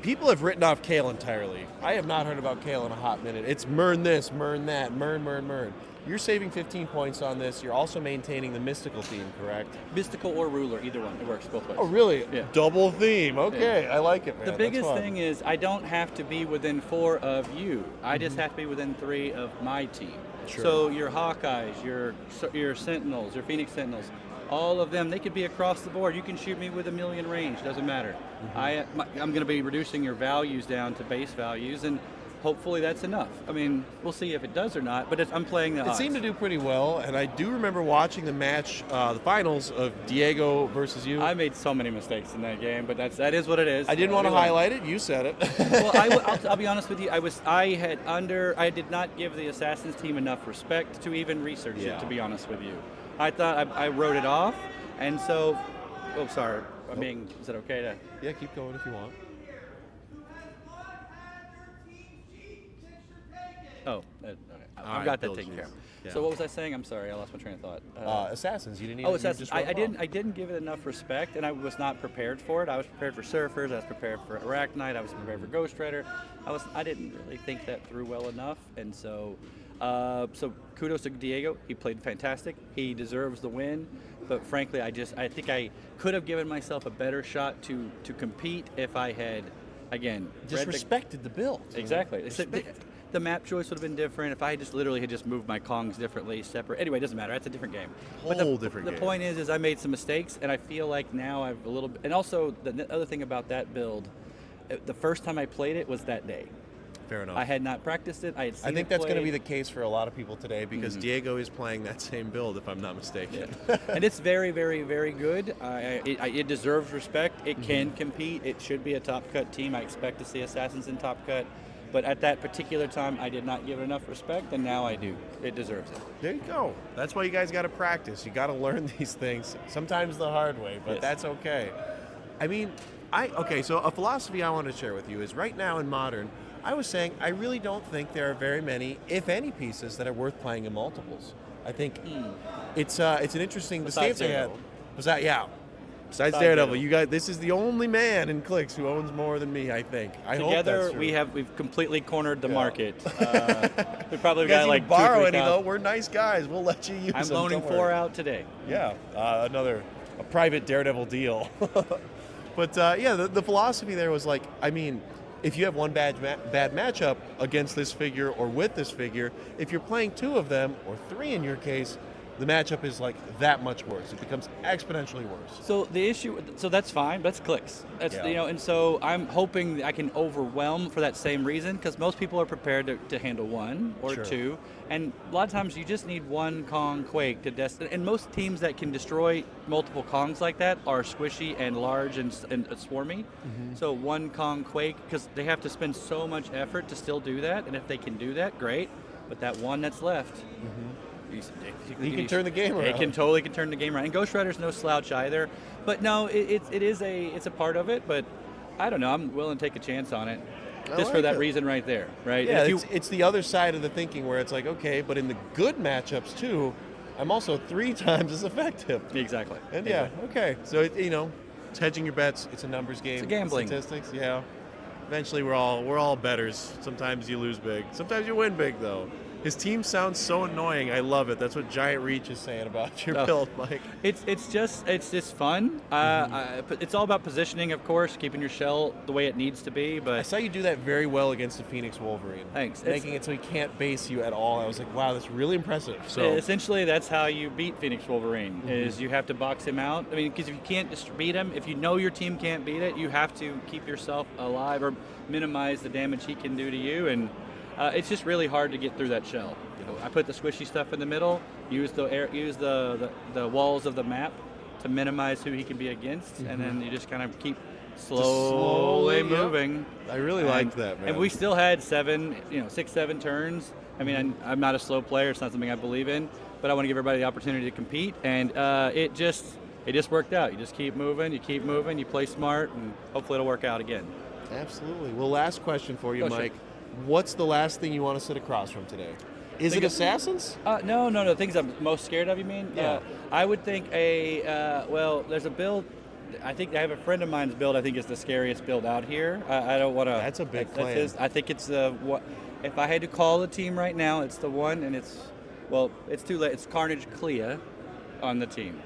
People have written off Kale entirely. I have not heard about Kale in a hot minute. It's Mern this, Mern that, Mern. You're saving 15 points on this. You're also maintaining the mystical theme, correct? Mystical or ruler, either one. It works both ways. Oh, really? Yeah. Double theme. Okay, Yeah. I like it, man. The That's biggest fun. thing is I don't have to be within 4 of you. I just have to be within 3 of my team. Sure. So your Hawkeyes, your Sentinels, your Phoenix Sentinels, all of them, they could be across the board. You can shoot me with a million range, doesn't matter. I'm going to be reducing your values down to base values, and hopefully that's enough. I mean, we'll see if it does or not, but I'm playing the It odds. seemed to do pretty well, and I do remember watching the match, the finals of Diego versus you. I made so many mistakes in that game, but that is what it is. I didn't want to We won. highlight it. You said it. Well, I'll be honest with you. I did not give the Assassins team enough respect to even research it. To be honest with you, I thought I wrote it off, and so. Oh, sorry. Is it okay to? Yeah, keep going if you want. Oh, okay. I've right, got that Bill taken care of. Cheese. Yeah. So what was I saying? I'm sorry, I lost my train of thought. Assassins. You didn't. Oh, you Assassins. just wrote I them off. didn't give it enough respect, and I was not prepared for it. I was prepared for Surfers. I was prepared for Arachnite. I was prepared for Ghost Rider. I didn't really think that through well enough, and so kudos to Diego. He played fantastic. He deserves the win. But frankly, I think I could have given myself a better shot to compete if I had, again, Just respected the build. Exactly. The map choice would have been different if I had just moved my Kongs differently, separate. Anyway, it doesn't matter. That's a different game. Different game. The point is I made some mistakes, and I feel like now I've a little bit. And also, the other thing about that build, the first time I played it was that day. Fair enough. I had not practiced it. I had seen I think it that's going to played. be the case for a lot of people today because Diego is playing that same build, if I'm not mistaken. And it's very, very, very good. It deserves respect. It can compete. It should be a top cut team. I expect to see Assassins in top cut. But at that particular time, I did not give it enough respect, and now I do. It deserves it. There you go. That's why you guys got to practice. You got to learn these things, sometimes the hard way, but Yes. that's okay. So a philosophy I want to share with you is right now in Modern, I was saying I really don't think there are very many, if any, pieces that are worth playing in multiples. I think it's an interesting. Besides the stance I had Zero. was that Besides Daredevil, you guys. This is the only man in Clicks who owns more than me. I think. I hope Together, that's true. we've completely cornered the Yeah. market. We probably You guys got need like to borrow 2 or any 3,000. though. We're nice guys. We'll let you use I'm them. loaning Don't 4 worry. out today. Yeah, a private Daredevil deal. But the philosophy there was like, I mean, if you have one bad matchup against this figure or with this figure, if you're playing 2 of them or 3 in your case, the matchup is like that much worse. It becomes exponentially worse. So the issue, so that's fine. That's Clicks. That's Yeah. and so I'm hoping I can overwhelm for that same reason, because most people are prepared to handle 1 or Sure. 2, and a lot of times you just need 1 Kong Quake to and most teams that can destroy multiple Kongs like that are squishy and large and swarmy. So 1 Kong Quake, because they have to spend so much effort to still do that, and if they can do that, great. But that 1 that's left. He can turn the game around. It can totally turn the game around. And Ghost Rider's no slouch either. But no, it's a part of it. But I don't know. I'm willing to take a chance on it, just for like that it. reason right there, right? Yeah, If it's the other side of the thinking where it's like, okay, but in the good matchups too, I'm also 3 times as effective. Exactly. And okay. So it's hedging your bets. It's a numbers game. It's a gambling. Statistics. Yeah. Eventually, we're all bettors. Sometimes you lose big. Sometimes you win big, though. His team sounds so annoying. I love it. That's what Giant Reach is saying about your build, Mike. It's just fun. It's all about positioning, of course, keeping your shell the way it needs to be. I But saw you do that very well against the Phoenix Wolverine. Thanks. Making it so he can't base you at all. I was like, wow, that's really impressive. So essentially, that's how you beat Phoenix Wolverine. Is you have to box him out. I mean, because if you can't just beat him, if you know your team can't beat it, you have to keep yourself alive or minimize the damage he can do to you. And it's just really hard to get through that shell. I put the squishy stuff in the middle. Use the walls of the map to minimize who he can be against, and then you just kind of keep slowly moving. I really liked that, man. And we still had 6, 7 turns. I mean, I'm not a slow player. It's not something I believe in, but I want to give everybody the opportunity to compete, and it just worked out. You just keep moving, you play smart, and hopefully it'll work out again. Absolutely. Well, last question for you, Oh, sure. Mike. What's the last thing you want to sit across from today? Is it Assassins? No. Things I'm most scared of, you mean? Yeah. I would think there's a build. I think I have a friend of mine's build. I think is the scariest build out here. I don't want to. That's a big claim. I think it's what. If I had to call the team right now, it's the one, and it's too late. It's Carnage Clea on the team.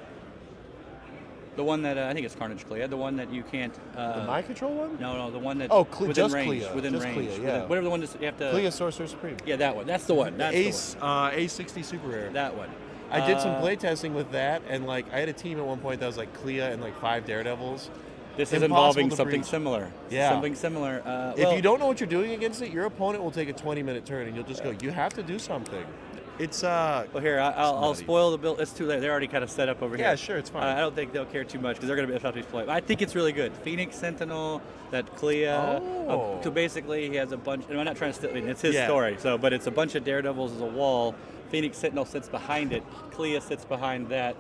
The one that I think it's Carnage Clea. The one that you can't. The Mind Control one? No, the one that. Within within just range. Clea. Within Just range. Clea, yeah. Whatever the one you have to. Clea Sorcerer Supreme. Yeah, that one. That's the one. That's Ace, the one. A60 Super Rare. That one. I did some playtesting with that, and I had a team at one point that was like Clea and 5 Daredevils. This is Impossible involving to something breach. similar. Yeah. Something similar. If you don't know what you're doing against it, your opponent will take a 20-minute turn, and you'll just go, you have to do something. It's Well, here I'll nutty. spoil the build. It's too late. They're already kind of set up over here. Yeah, sure, it's fine. I don't think they'll care too much because they're going to be about to play. I think it's really good. Phoenix Sentinel, that Clea. Oh. So basically, he has a bunch. And I'm not trying to steal. It's his Yeah. story. But it's a bunch of Daredevils as a wall. Phoenix Sentinel sits behind it. Clea sits behind that.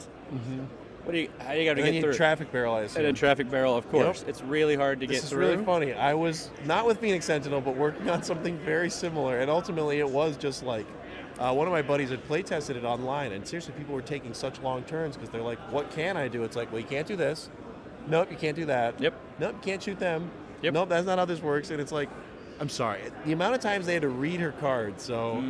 How do you got to and then get you through? Traffic Barrel, I assume. And then Traffic Barrel, of course. Yep. It's really hard to This get is through. really funny. I was not with Phoenix Sentinel, but working on something very similar, and ultimately it was just one of my buddies had play tested it online, and seriously, people were taking such long turns because they're like, what can I do? It's like, well, you can't do this. Nope, you can't do that. Yep. Nope, you can't shoot them. Yep. Nope, that's not how this works. And it's like, I'm sorry. The amount of times they had to read her cards, so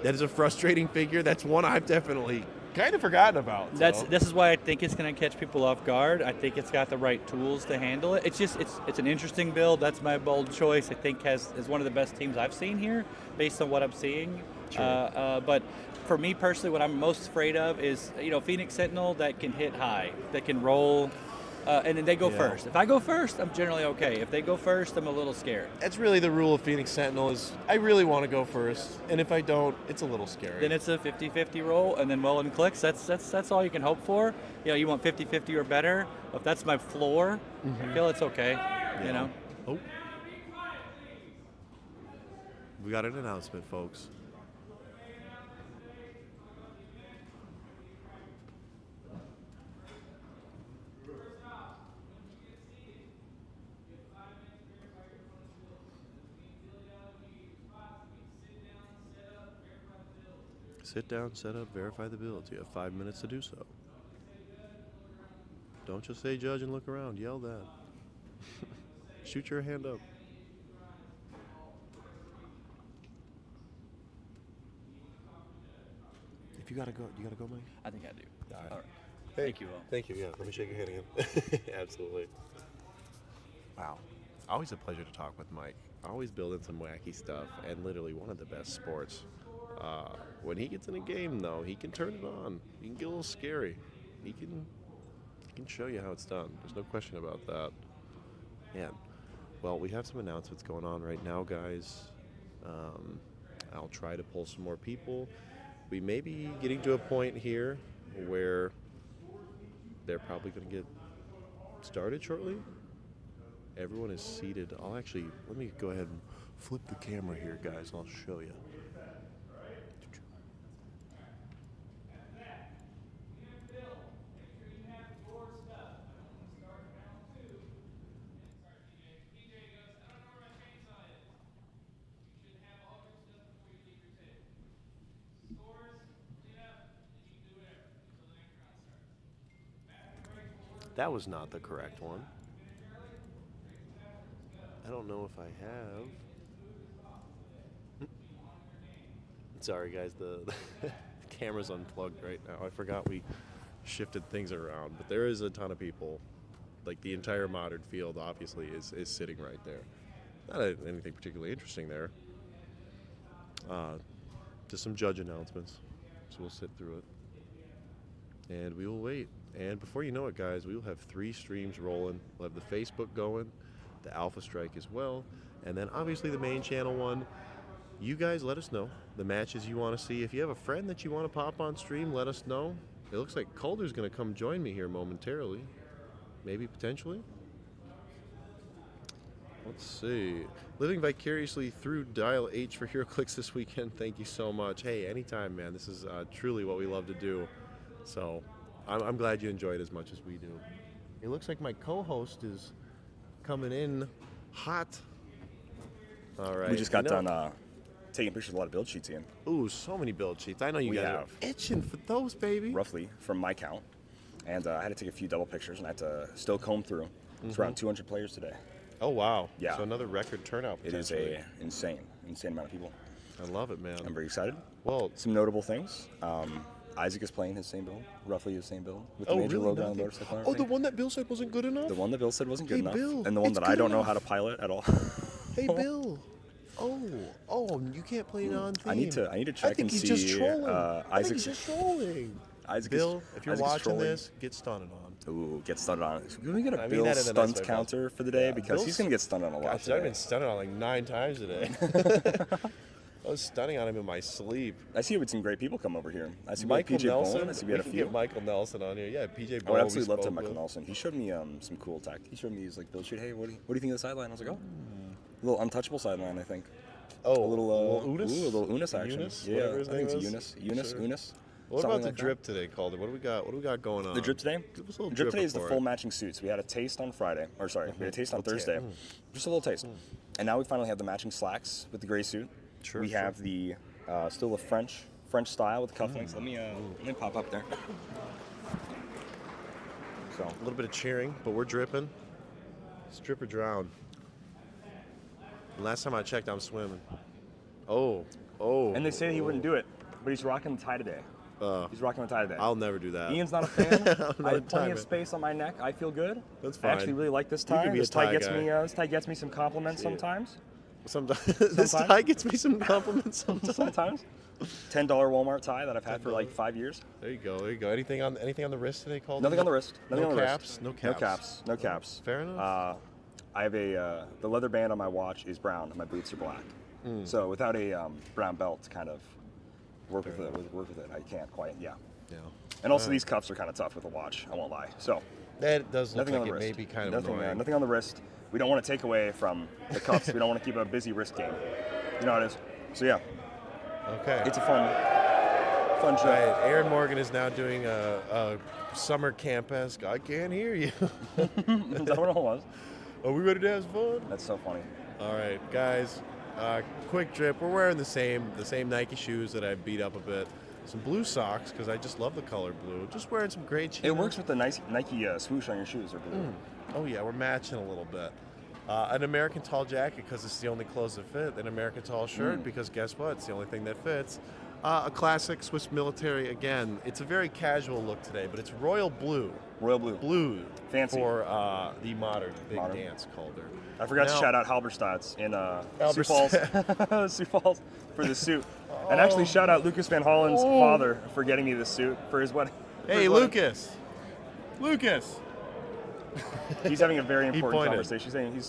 that is a frustrating figure. That's one I've definitely kind of forgotten about. So. This is why I think it's going to catch people off guard. I think it's got the right tools to handle it. It's an interesting build. That's my bold choice. I think is one of the best teams I've seen here, based on what I'm seeing. But for me personally, what I'm most afraid of is Phoenix Sentinel that can hit high, that can roll, and then they go first. If I go first, I'm generally okay. If they go first, I'm a little scared. That's really the rule of Phoenix Sentinel is I really want to go first, and if I don't, it's a little scary. Then it's a 50-50 roll, and then and clicks. That's all you can hope for. You want 50-50 or better. If that's my floor, I feel it's okay. Oh. We got an announcement, folks. Sit down, set up, verify the build. You have 5 minutes to do so. Don't just say judge and look around. Yell that. Shoot your hand up. If you gotta go, Mike? I think I do. All right. All right. Hey, Thank you all. Thank you. Yeah, let me shake your hand again. Absolutely. Wow. Always a pleasure to talk with Mike. Always building some wacky stuff, and literally one of the best sports. When he gets in a game, though, he can turn it on. He can get a little scary. He can show you how it's done. There's no question about that. Man, well, we have some announcements going on right now, guys. I'll try to pull some more people. We may be getting to a point here where they're probably going to get started shortly. Everyone is seated. Let me go ahead and flip the camera here, guys, and I'll show you. That was not the correct one. I don't know if I have. Sorry, guys, the camera's unplugged right now. I forgot we shifted things around, but there is a ton of people. Like the entire modern field, obviously, is sitting right there. Not anything particularly interesting there. Just some judge announcements, so we'll sit through it, and we will wait. And before you know it, guys, we will have 3 streams rolling. We'll have the Facebook going, the Alpha Strike as well, and then obviously the main channel one. You guys let us know the matches you want to see. If you have a friend that you want to pop on stream, let us know. It looks like Calder's going to come join me here momentarily. Maybe, potentially. Let's see. Living vicariously through Dial H for Heroclix this weekend. Thank you so much. Hey, anytime, man. This is truly what we love to do. So I'm glad you enjoy it as much as we do. It looks like my co-host is coming in hot. All right. We just got done taking pictures of a lot of build sheets, Ian. Ooh, so many build sheets. I know you guys are itching for those, baby. Roughly, from my count. And I had to take a few double pictures, and I had to still comb through. It's around 200 players today. Oh, wow. Yeah. So another record turnout, It is potentially. a insane amount of people. I love it, man. I'm very excited. Well, some notable things. Isaac is playing his same build, roughly his same build, with the major really? logo and motorcycle and Oh, everything. the one that Bill said wasn't good enough? The one that Bill said wasn't good enough. Bill, And the one it's that I good don't know enough. how to pilot at all. Hey, Bill. Oh, you can't play non-theme. I need to check I think and he's see. just trolling. I think Isaac's he's just trolling. Bill, if you're watching this, get stunned on. Ooh, get stunned on. Can we get a I mean Bill that in a nice stunt way, counter for the day? Yeah, Because he's going to get stunned on a lot Gosh, today. I've been stunned on like 9 times today. I was stunning on him in my sleep. I see with some great people come over here. I see Michael PJ Nelson. Bowen. I see we We had a can few. get Michael Nelson on here. Yeah, PJ I Bowen. would absolutely love to have we Michael spoke Nelson. He showed me some cool tech. He showed me his like build sheet. Hey, what do you think of the sideline? I was like, oh, a little untouchable sideline, I think. Oh, a little Unis? Ooh, a little Unis action. Eunice? Yeah, Whatever his I think name it's is? Eunice. Sure. Unis. What Something about the like that. drip today, Calder? What do we got going on? The drip today? Give us a little The drip today is the report. full matching suits. We had a taste on Friday, or sorry, we had a taste on Little Thursday. taste. Just a little taste. And now we finally have the matching slacks with the gray suit. Sure, we sure. have the still the French style with cufflinks. Let me pop up there. So A little bit of cheering, but we're dripping. Strip or drown. Last time I checked, I'm swimming. Oh. and they say he wouldn't do it, but he's rocking the tie today. He's rocking the tie today. I'll never do that. Ian's not a fan. I'm I not a have plenty tie of man. space on my neck. I feel good. That's I fine. actually really like this You tie. can be a This tie tie gets guy. me. This tie gets me some compliments See it. sometimes. Sometimes this Sometimes. tie gets me some compliments. Sometimes. $10 Walmart tie that I've had for like 5 years. There you go. Anything on the wrist today, Calder? Nothing on the wrist. Nothing No on the caps? wrist. No No caps. caps. No caps. Fair enough. I have the leather band on my watch is brown and my boots are black. So without a brown belt to kind of work with it, I can't quite. Yeah. Yeah. And also these cuffs are kind of tough with a watch. I won't lie. So That does look nothing like on it the may wrist. be kind of nothing, annoying. nothing on the wrist. We don't want to take away from the cuffs. We don't want to keep a busy wrist game. You know how it is. So yeah, Okay. it's a fun show. Right. Aaron Morgan is now doing a summer camp-esque. I can't hear you. Is that what it was? Are we ready to have fun? That's so funny. All right, guys. Quick drip. We're wearing the same Nike shoes that I beat up a bit. some blue socks because I just love the color blue. Just wearing some gray chinos. It works with the nice Nike swoosh on your shoes, or blue. Oh yeah, we're matching a little bit. An American tall jacket because it's the only clothes that fit. An American tall shirt because guess what? It's the only thing that fits. A classic Swiss military. Again, it's a very casual look today, but it's royal blue. Royal blue. Blue. Fancy. For the modern big dance Calder. I forgot to shout out Halberstad's in Sioux Falls, Sioux Falls for the suit. And actually shout out Lucas Van Hollen's father for getting me this suit for his wedding. Hey, Lucas. Lucas. He's having a very important pointed. conversation. He's saying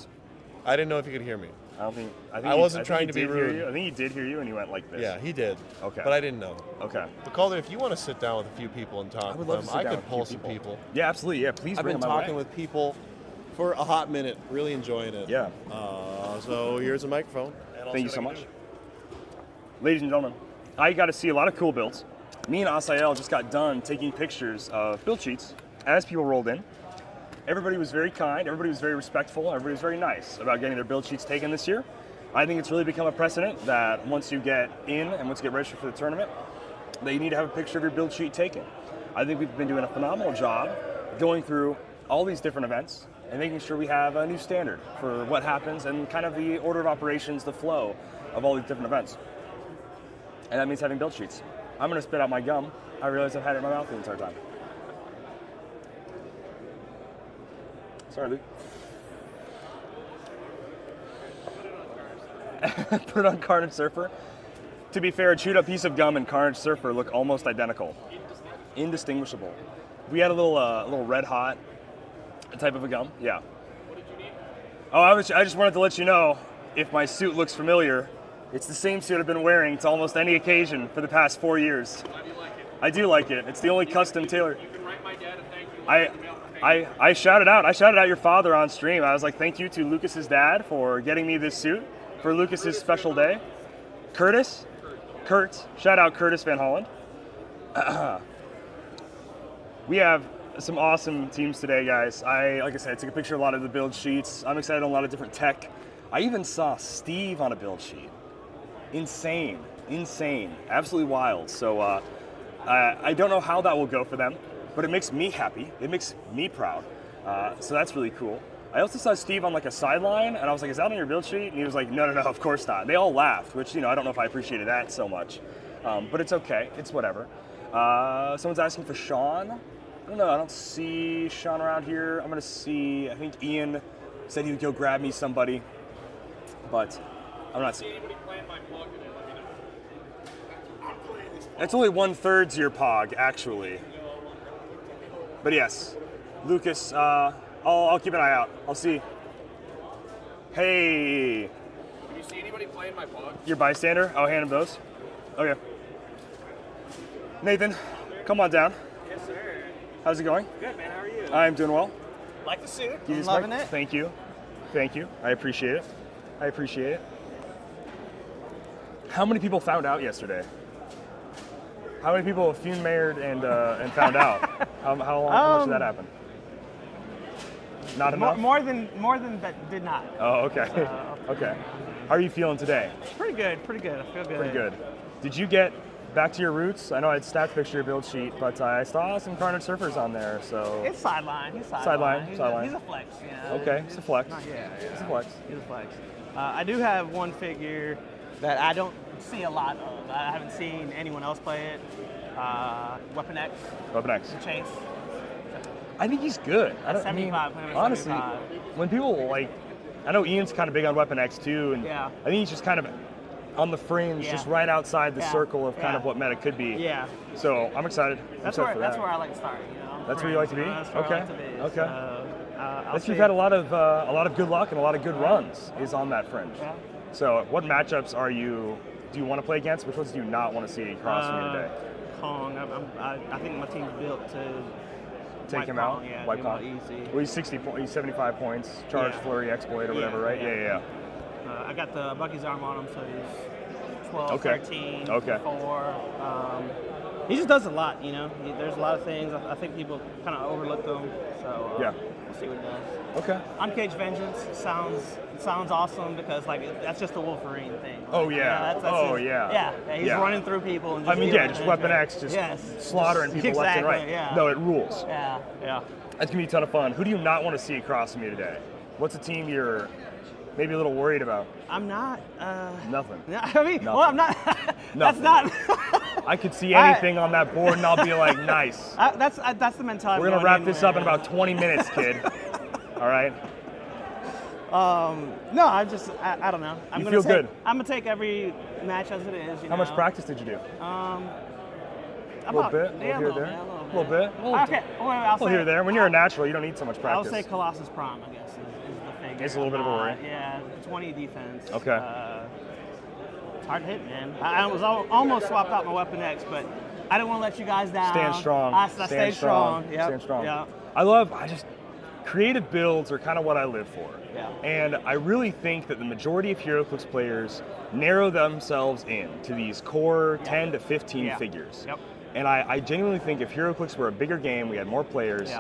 I didn't know if he could hear me. I think I wasn't trying to be rude. I think he did hear you, and he went like this. Yeah, he did. Okay. But I didn't know. Okay. But Calder, if you want to sit down with a few people and talk with them, I could pull some people. Yeah, absolutely. Yeah, please I've bring been them my talking way. with people for a hot minute, really enjoying it. Yeah. So here's a microphone. And I'll Thank you see so what I much. can Ladies and gentlemen, I got to see a lot of cool builds. Me and Asael just got done taking pictures of build sheets as people rolled in. Everybody was very kind, everybody was very respectful, everybody was very nice about getting their build sheets taken this year. I think it's really become a precedent that once you get in and once you get registered for the tournament, that you need to have a picture of your build sheet taken. I think we've been doing a phenomenal job going through all these different events and making sure we have a new standard for what happens and kind of the order of operations, the flow of all these different events. And that means having build sheets. I'm gonna spit out my gum. I realize I've had it in my mouth the entire time. Sorry, Luke. Put it on Carnage Surfer. To be fair, a chewed up piece of gum and Carnage Surfer look almost identical. Indistinguishable. We had a little red hot type of a gum. Yeah. What did you need? Oh, I just wanted to let you know if my suit looks familiar. It's the same suit I've been wearing to almost any occasion for the past 4 years. How do you like it? I do like it. It's the only custom tailored. You can write my dad a thank you. I shouted out your father on stream. I was like, thank you to Lucas's dad for getting me this suit for Lucas's special day. Kurt, shout out Curtis Van Hollen. We have some awesome teams today, guys. Like I said, I took a picture of a lot of the build sheets. I'm excited on a lot of different tech. I even saw Steve on a build sheet. Insane, absolutely wild. So I don't know how that will go for them, but it makes me happy. It makes me proud. So that's really cool. I also saw Steve on like a sideline, and I was like, is that on your build sheet? And he was like, no, of course not. They all laughed, which, I don't know if I appreciated that so much. But it's okay, it's whatever. Someone's asking for Sean. I don't know, I don't see Sean around here. I'm gonna see, I think Ian said he would go grab me somebody, but I'm not seeing anybody playing my pog today, let me know. It's only 1/3 to your pog, actually. But yes, Lucas, I'll keep an eye out. I'll see. Hey. Can you see anybody playing my pog? Your bystander? I'll hand him those. Okay. Nathan, come on down. Yes, sir. How's it going? Good, man. How are you? I'm doing well. Like the suit. I'm loving it. Thank you. I appreciate it. How many people found out yesterday? How many people fume-mared and found out? How much did that happen? Not enough? More than that did not. Oh, okay. Okay. How are you feeling today? Pretty good. I feel good. Pretty good. Did you get back to your roots? I know I had stats picture your build sheet, but I saw some Carnage Surfers on there, so... It's sideline. He's Sideline. He's a flex, Okay, it's a flex. It's a flex. He's a flex. I do have one figure that I don't see a lot of. I haven't seen anyone else play it. Weapon X. Chase. I think he's good. Honestly, when people I know Ian's kind of big on Weapon X too, and I think he's just kind of on the fringe, just right outside the circle of kind of what meta could be. Yeah. So I'm excited. That's where I like to start. That's where you like to be. That's where I like to be. Okay. You've had a lot of good luck and a lot of good runs is on that fringe. Yeah. So what matchups do you want to play against? Which ones do you not want to see across from you today? Kong. I think my team's built to take him Kong, out. Yeah, Wipe Kong. Easy. Well, he's 75 points. Charge, flurry, exploit, or whatever, right? Yeah. I got the Bucky's arm on him, so he's 12, 13, 4. He just does a lot, There's a lot of things. I think people kind of overlook them. So yeah. see what it does. Okay. Uncaged Vengeance sounds awesome because like that's just a Wolverine thing. Oh yeah. That's oh his, yeah. Yeah, he's Yeah. running through people. And I just mean, dealing just with Weapon it. X, just slaughtering people exactly, left and right. Yeah. No, it rules. Yeah. That's gonna be a ton of fun. Who do you not want to see across from you today? What's a team you're maybe a little worried about? I'm not. Nothing. I mean, well, I'm not. That's Nothing. not. I could see anything on that board and I'll be like, nice. That's the mentality. We're gonna going wrap in this with. up in about 20 minutes, kid. All right. No, I don't know. I'm You gonna feel take, good? I'm gonna take every match as it is. How much practice did you do? A little bit, Yeah, a little here, there, a little bit. Okay, well, I'll say Well, here, there. When you're a natural, you don't need so much I'll practice. say Colossus Prime, I guess, is the figure. It's a little bit of a worry. Yeah, 20 defense. Okay. It's hard to hit, man. I was almost swapped out my Weapon X, but I didn't want to let you guys down. Stand strong. I Stand stayed strong. Yep. Stand strong. Yeah. Creative builds are kind of what I live for. Yeah. And I really think that the majority of Heroclix players narrow themselves in to these core 10 to 15 figures. Yep. And I genuinely think if Heroclix were a bigger game, we had more players,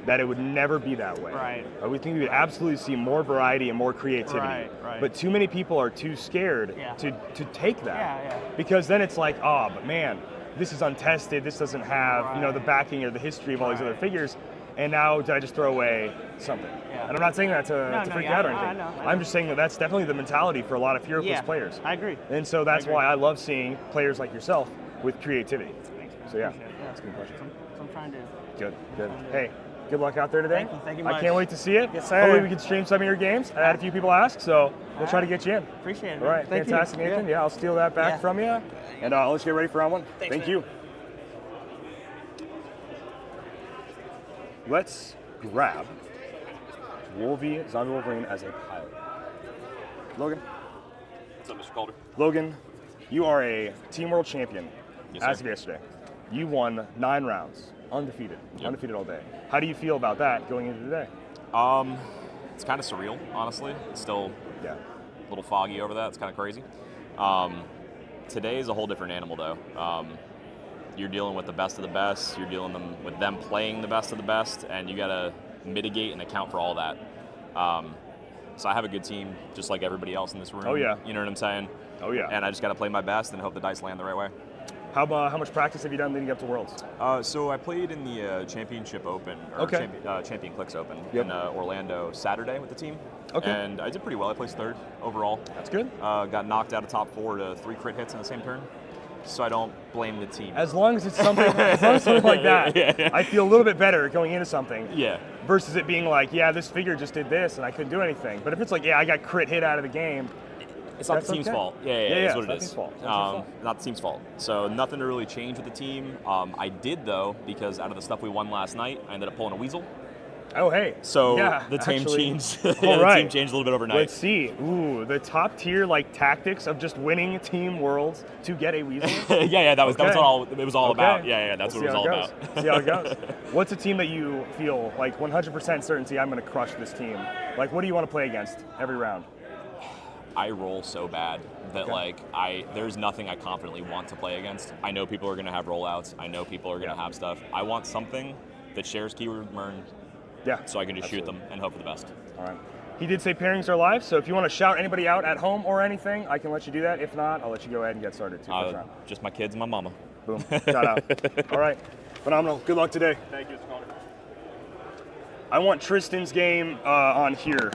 that it would never be that way. Right. We think we would absolutely see more variety and more creativity. Right. But too many people are too scared to take that. Yeah. Because then it's like, oh, but man, this is untested. This doesn't have the backing or the history of all these other figures. And now did I just throw away something? Yeah. And I'm not saying that to freak you out or anything. I know. I'm just saying that that's definitely the mentality for a lot of Heroclix players. I agree. And so that's why I love seeing players like yourself with creativity. So yeah, that's a good question. So I'm trying to. Good. Hey, good luck out there today. Thank you I much. can't wait to see it. Yes, sir. Hopefully we can stream some of your games. I had a few people ask, so we'll try to get you in. Appreciate it. All right, Thank fantastic, you. Nathan. Yeah, I'll steal that back from you, and I'll let you get ready for round one. Thanks, Thank man. you. Let's grab Zombie Wolverine as a pilot. Logan. What's up, Mr. Calder? Logan, you are a Team World Champion as sir. of yesterday. You won 9 rounds, undefeated all day. How do you feel about that going into today? It's kind of surreal, honestly. It's still a little foggy over that. It's kind of crazy. Today is a whole different animal, though. You're dealing with the best of the best. You're dealing with them playing the best of the best, and you got to mitigate and account for all that. So I have a good team, just like everybody else in this room. Oh, yeah. You know what I'm saying? Oh, yeah. And I just got to play my best and hope the dice land the right way. How much practice have you done leading up to Worlds? So I played in the Championship Open, or Champion Clicks Open in Orlando Saturday with the team. Okay. And I did pretty well. I placed 3rd overall. That's good. Got knocked out of top 4 to 3 crit hits in the same turn. So I don't blame the team. As long as it's something, like that, I feel a little bit better going into something. Yeah. Versus it being like, this figure just did this and I couldn't do anything. But if it's like, I got crit hit out of the game. It's not the team's fault. It's what it is. Team's fault. Not the team's fault. So nothing to really change with the team. I did, though, because out of the stuff we won last night, I ended up pulling a weasel. Oh, hey. So the team changed. All the right. team changed a little bit overnight. Let's see. Ooh, the top tier tactics of just winning Team Worlds to get a weasel. That was all it was all about. That's what it was all about. See how it goes. What's a team that you feel like 100% certainty I'm going to crush this team? Like, what do you want to play against every round? I roll so bad that there's nothing I confidently want to play against. I know people are going to have rollouts. I know people are going to have stuff. I want something that shares keyword MERN. So I can just shoot them and hope for the best. All right. He did say pairings are live, so if you want to shout anybody out at home or anything, I can let you do that. If not, I'll let you go ahead and get started too. Just my kids and my mama. Boom. Shout out. All right. Phenomenal. Good luck today. Thank you, Connor. I want Tristan's game on here.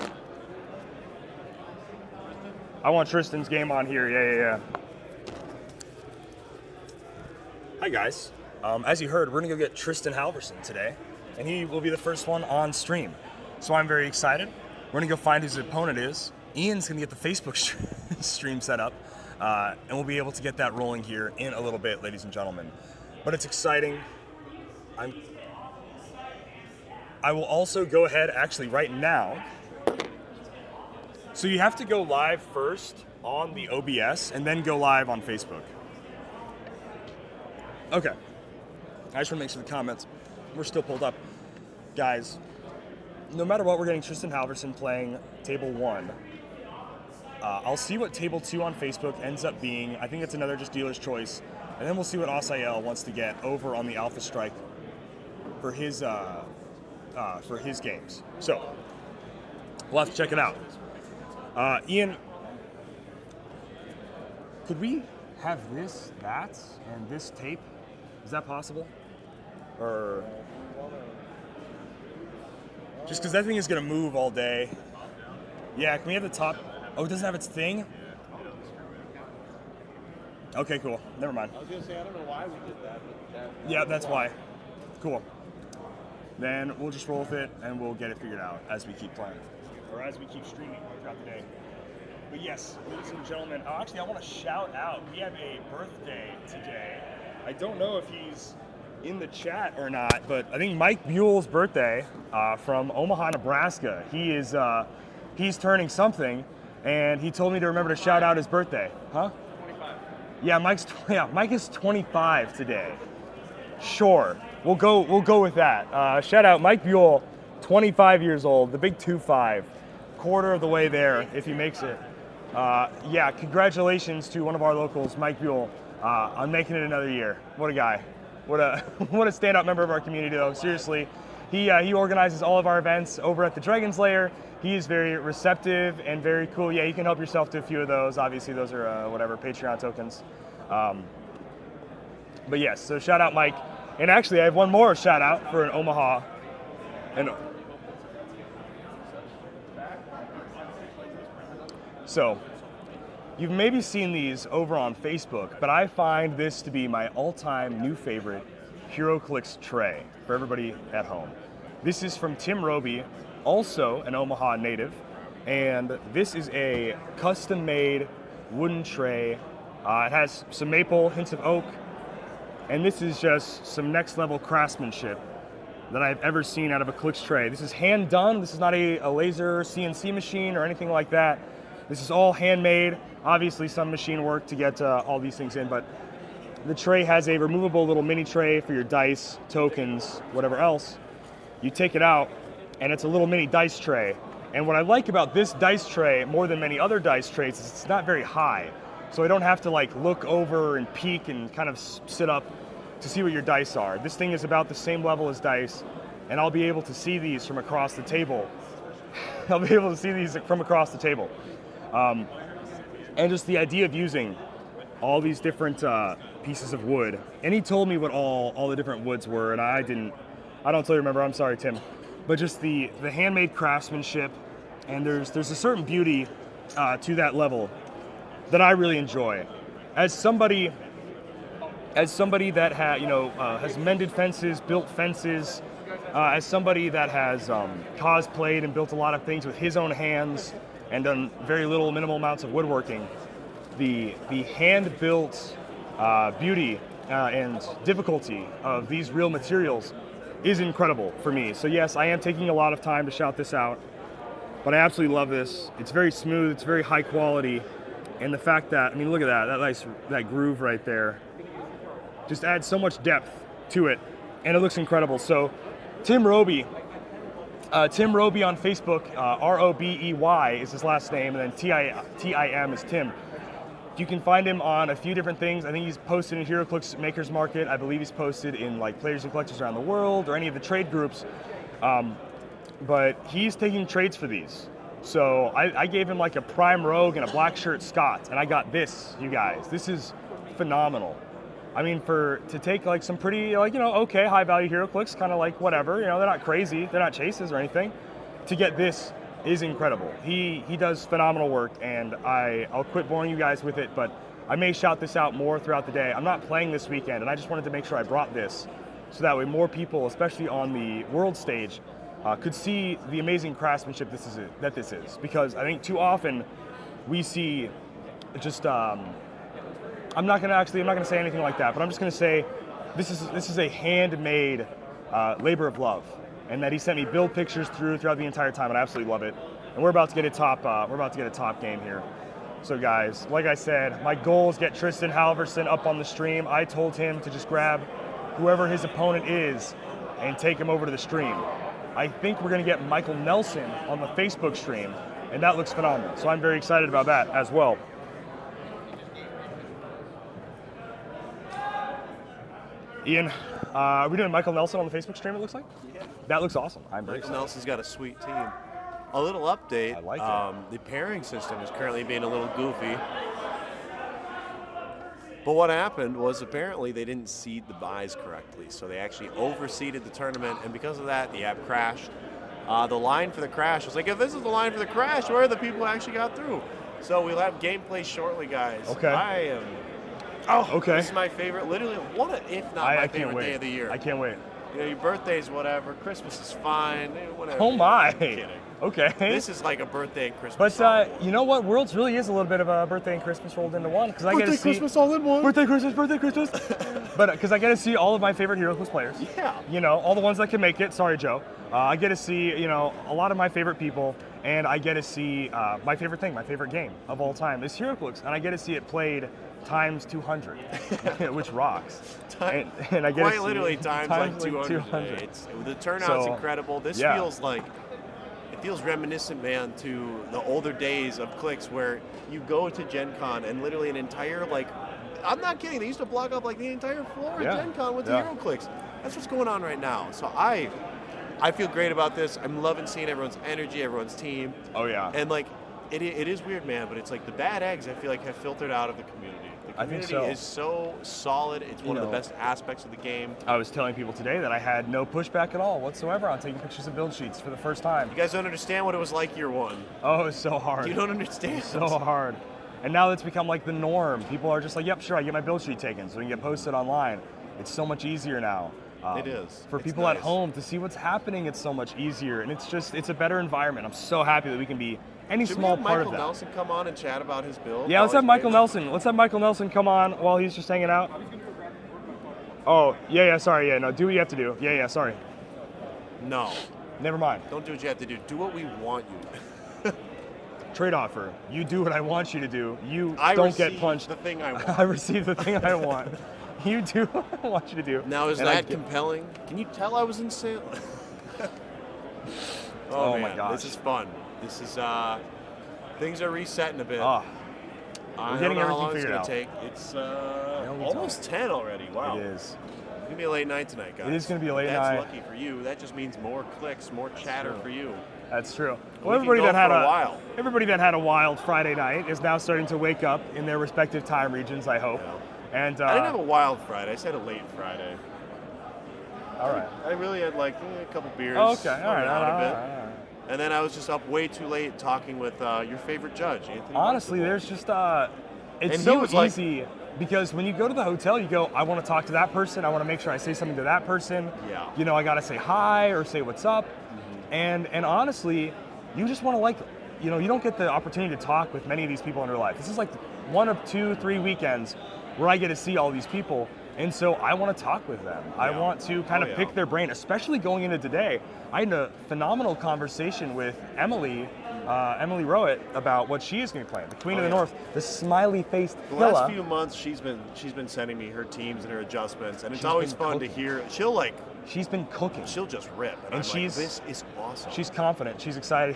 Yeah. Hi, guys. As you heard, we're going to go get Tristan Halverson today, and he will be the first one on stream. So I'm very excited. We're going to go find who his opponent is. Ian's going to get the Facebook stream set up, and we'll be able to get that rolling here in a little bit, ladies and gentlemen. But it's exciting. I will also go ahead, actually, right now. So you have to go live first on the OBS and then go live on Facebook. Okay. I just want to make sure the comments, we're still pulled up. Guys, no matter what, we're getting Tristan Halverson playing table 1. I'll see what table 2 on Facebook ends up being. I think it's another just dealer's choice. And then we'll see what Asael wants to get over on the Alpha Strike for his for his games. So we'll have to check it out. Ian, could we have this, that, and this tape? Is that possible? Or just because that thing is going to move all day. Yeah, can we have the top? Oh, it doesn't have its thing? Okay, cool. Never mind. I was going to say, I don't know why we did that. But Yeah, that's why. Cool. Then we'll just roll with it and we'll get it figured out as we keep playing. Or as we keep streaming throughout the day. But yes, ladies and gentlemen, actually I want to shout out, we have a birthday today. I don't know if he's in the chat or not, but I think Mike Buell's birthday from Omaha, Nebraska. He's turning something, and he told me to remember to shout out his birthday. Huh? 25. Yeah, Mike is 25 today. Sure, we'll go with that. Shout out Mike Buell, 25 years old, the big 2-5, quarter of the way there if he makes it. Yeah, congratulations to one of our locals, Mike Buell, on making it another year. What a guy. What a standout member of our community, though. Seriously, he organizes all of our events over at the Dragon's Lair. He is very receptive and very cool. Yeah, you can help yourself to a few of those. Obviously, those are whatever Patreon tokens. But yes, so shout out Mike. And actually, I have one more shout out for an Omaha. So, you've maybe seen these over on Facebook, but I find this to be my all-time new favorite Heroclix tray for everybody at home. This is from Tim Roby, also an Omaha native, and this is a custom-made wooden tray. It has some maple, hints of oak, and this is just some next-level craftsmanship that I've ever seen out of a Clix tray. This is hand-done. This is not a laser CNC machine or anything like that. This is all handmade. Obviously some machine work to get all these things in, but the tray has a removable little mini tray for your dice, tokens, whatever else. You take it out, and it's a little mini dice tray. And what I like about this dice tray more than many other dice trays is it's not very high. So I don't have to like look over and peek and kind of sit up to see what your dice are. This thing is about the same level as dice, and I'll be able to see these from across the table. And just the idea of using all these different pieces of wood. And he told me what all the different woods were, and I don't totally remember. I'm sorry, Tim. But just the handmade craftsmanship, and there's a certain beauty to that level that I really enjoy. As somebody that has mended fences, built fences, as somebody that has cosplayed and built a lot of things with his own hands and done very minimal amounts of woodworking, the hand-built beauty and difficulty of these real materials is incredible for me. So yes, I am taking a lot of time to shout this out, but I absolutely love this. It's very smooth, it's very high quality, and the fact that, I mean, look at that groove right there, just adds so much depth to it, and it looks incredible. So Tim Roby on Facebook, R-O-B-E-Y is his last name, and then T-I-M is Tim. You can find him on a few different things. I think he's posted in Heroclix Makers Market. I believe he's posted in like Players and Collectors Around the World or any of the trade groups. But he's taking trades for these. So I gave him like a Prime Rogue and a Black Shirt Scott, and I got this, you guys. This is phenomenal. I mean, to take like some pretty, okay, high value Heroclix, kind of like whatever, they're not crazy, they're not chases or anything. To get this is incredible. He does phenomenal work, and I'll quit boring you guys with it, but I may shout this out more throughout the day. I'm not playing this weekend, and I just wanted to make sure I brought this so that way more people, especially on the world stage, could see the amazing craftsmanship that this is. Because I think too often we see just, I'm not gonna say anything like that, but I'm just gonna say this is a handmade labor of love, and that he sent me build pictures throughout the entire time, and I absolutely love it. And we're about to get a top game here. So guys, like I said, my goal is get Tristan Halverson up on the stream. I told him to just grab whoever his opponent is and take him over to the stream. I think we're gonna get Michael Nelson on the Facebook stream, and that looks phenomenal. So I'm very excited about that as well. Ian, are we doing Michael Nelson on the Facebook stream, it looks like? Yeah. That looks awesome. I'm very Michael excited. Nelson's got a sweet team. A little update. I like The pairing system is currently being a little goofy. But what happened was apparently they didn't seed the buys correctly. So they actually overseeded the tournament, and because of that, the app crashed. The line for the crash was like, if this is the line for the crash, where are the people who actually got through? So we'll have gameplay shortly, guys. Okay. I am. Oh, okay. This is my favorite, literally one of, if not my favorite day of the year. I can't wait. You know, your birthday's whatever, Christmas is fine, whatever. Oh my. I'm kidding. Okay. This is like a birthday and Christmas. But you know what? Worlds really is a little bit of a birthday and Christmas rolled into one because I get to see Christmas all in one. birthday Christmas. But because I get to see all of my favorite Heroclix players. Yeah. You know, all the ones that can make it. Sorry, Joe. I get to see a lot of my favorite people, and I get to see my favorite thing, my favorite game of all time is Heroclix, and I get to see it played times 200, which rocks. And I get Quite to see literally times like 200. 200. The turnout's So, incredible. This yeah. feels reminiscent, man, to the older days of Clix where you go to Gen Con and literally an entire, I'm not kidding, they used to block up the entire floor of Gen Con with the Heroclix. That's what's going on right now. So I feel great about this. I'm loving seeing everyone's energy, everyone's team. Oh, yeah. And it is weird, man, but it's like the bad eggs I feel like have filtered out of the community. The I think community so. is so solid. It's one of the best aspects of the game. I was telling people today that I had no pushback at all whatsoever on taking pictures of build sheets for the first time. You guys don't understand what it was like year one. Oh, it's so hard. You don't understand. It's so hard. And now that's become the norm. People are just like, yep, sure, I get my build sheet taken so we can get posted online. It's so much easier now. It is. For It's people at nice. home to see what's happening, it's so much easier. And it's a better environment. I'm so happy that we can be any Should small we have part Michael of that. Nelson come on and chat about his build? Yeah, let's while have he's Michael playing? Nelson. Let's have Michael Nelson come on while he's just hanging out. Oh, yeah, sorry, no, do what you have to do. Yeah, sorry. No. Never mind. Don't do what you have to do. Do what we want you to. Trade offer. You do what I want you to do. You I don't get receive punched. the thing I want. I receive the thing I want. You do what I want you to do. Now, is And I that get- compelling? Can you tell I was in sale? Oh man, my gosh. This is fun. This is, things are resetting a bit. Ah, I we're don't getting know how everything long it's figured going out. to take. It's we almost 10 already. Wow. It is. It's going to be a late night tonight, guys. It is gonna be a late That's night. lucky for you. That just means more clicks, more chatter true. for you. That's true. We Well, can everybody go that had for a while. everybody that had a wild Friday night is now starting to wake up in their respective time regions. I hope. Yeah. And I didn't have a wild Friday. I said a late Friday. all right. I really had a couple beers. Oh, okay. All right. out All a bit. right. And then I was just up way too late talking with your favorite judge, Anthony. Honestly, Dunstable. there's just it's And he so was like- easy because when you go to the hotel, you go, I want to talk to that person. I want to make sure I say something to that person. Yeah. I got to say hi or say what's up. And honestly, you just want to you don't get the opportunity to talk with many of these people in your life. This is one of 2-3 weekends where I get to see all these people. And so I want to talk with them. I want to kind of pick their brain, especially going into today. I had a phenomenal conversation with Emily Rowett about what she is going to be playing. The Queen of the North, the smiley-faced The Hilla. last few months, she's been sending me her teams and her adjustments, and it's She's always been fun to cooking. hear. She's been cooking. She'll just rip, and I'm she's this is awesome. She's confident. She's excited.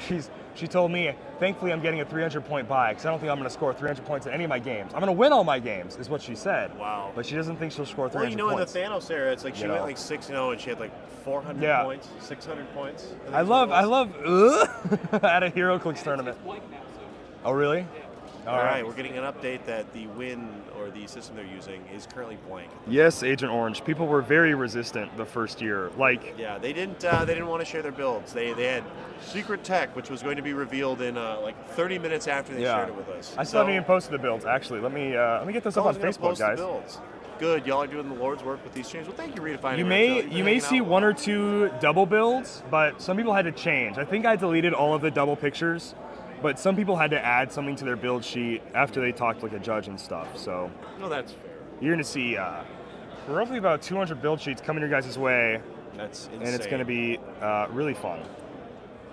She told me, thankfully, I'm getting a 300-point buy because I don't think I'm going to score 300 points in any of my games. I'm going to win all my games, is what she said. Wow. But she doesn't think she'll score 300 Well, in the points. Thanos era, it's she You went know. 6-0, and she had 400 Yeah. points, 600 points. I love at a HeroClix tournament. Oh, really? All right, we're getting an update that the win or the system they're using is currently blank. Yes, Agent Orange. People were very resistant the first year. Yeah, they didn't want to share their builds. They had secret tech, which was going to be revealed in 30 minutes after they shared it with us. I still haven't even posted the builds. Actually, let me get those up on Colin's gonna Facebook, post the guys. builds. Good, y'all are doing the Lord's work with these streams. Well, thank you, Redefining. You Retro. may You've see been hanging out one or two double builds, but some people had to change. I think I deleted all of the double pictures, but some people had to add something to their build sheet after they talked like a judge and stuff. So No, that's fair. you're gonna see roughly about 200 build sheets coming your guys' way, That's insane. and it's gonna be really fun.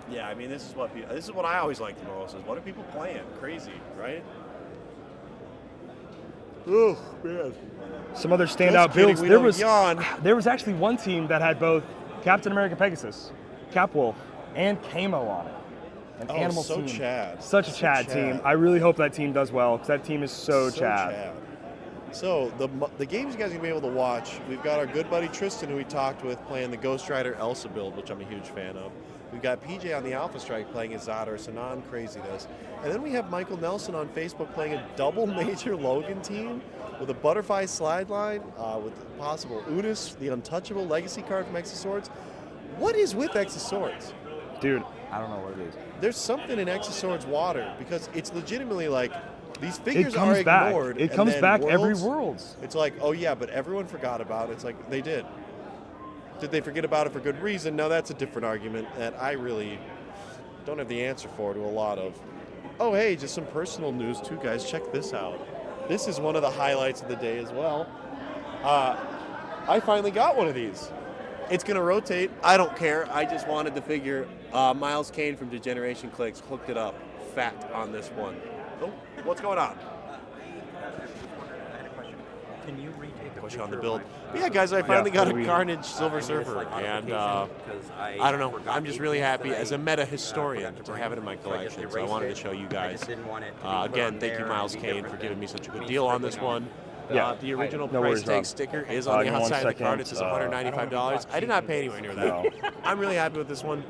Yeah, I mean, this is what I always like the most. Is what are people playing? Crazy, right? Oh man. Some other Just standout kidding, builds. we There don't was yawn. there was actually one team that had both Captain America Pegasus, Capwolf, and Camo on it. An animal so team. Chad. Such a So Chad team. I really hope that team does well because that team is so Chad. So the games you guys are gonna be able to watch, we've got our good buddy Tristan, who we talked with, playing the Ghost Rider Elsa build, which I'm a huge fan of. We've got PJ on the Alpha Strike playing his Zadar Sanan craziness. And then we have Michael Nelson on Facebook playing a double Major Logan team with a Butterfly slide line, with possible Unis, the untouchable legacy card from X of Swords. What is with X of Swords? Dude, I don't know what it is. There's something in X of Swords water, because it's legitimately like, these figures It comes are back. ignored. It and comes then back every Worlds, Worlds. It's like, oh yeah, but everyone forgot about it. It's like, they did. Did they forget about it for good reason? No, that's a different argument that I really don't have the answer for to a lot of. Oh hey, just some personal news too, guys. Check this out. This is one of the highlights of the day as well. I finally got one of these. It's gonna rotate. I don't care. I just wanted the figure. Miles Kane from Degeneration Clicks hooked it up fat on this one. Oh, what's going on? Can you retake Push on the build. But yeah, guys, I finally got a Carnage Silver Surfer, and I don't know. I'm just really happy as a meta historian to have it in my collection. So I wanted to show you guys. Again, thank you, Miles Kane, for giving me such a good deal on this one. Yeah. The original No price worries, tag Rob. sticker is on the Give me one outside of the card. It second. says $195. I did not pay anywhere near that. No. I'm really happy with this one.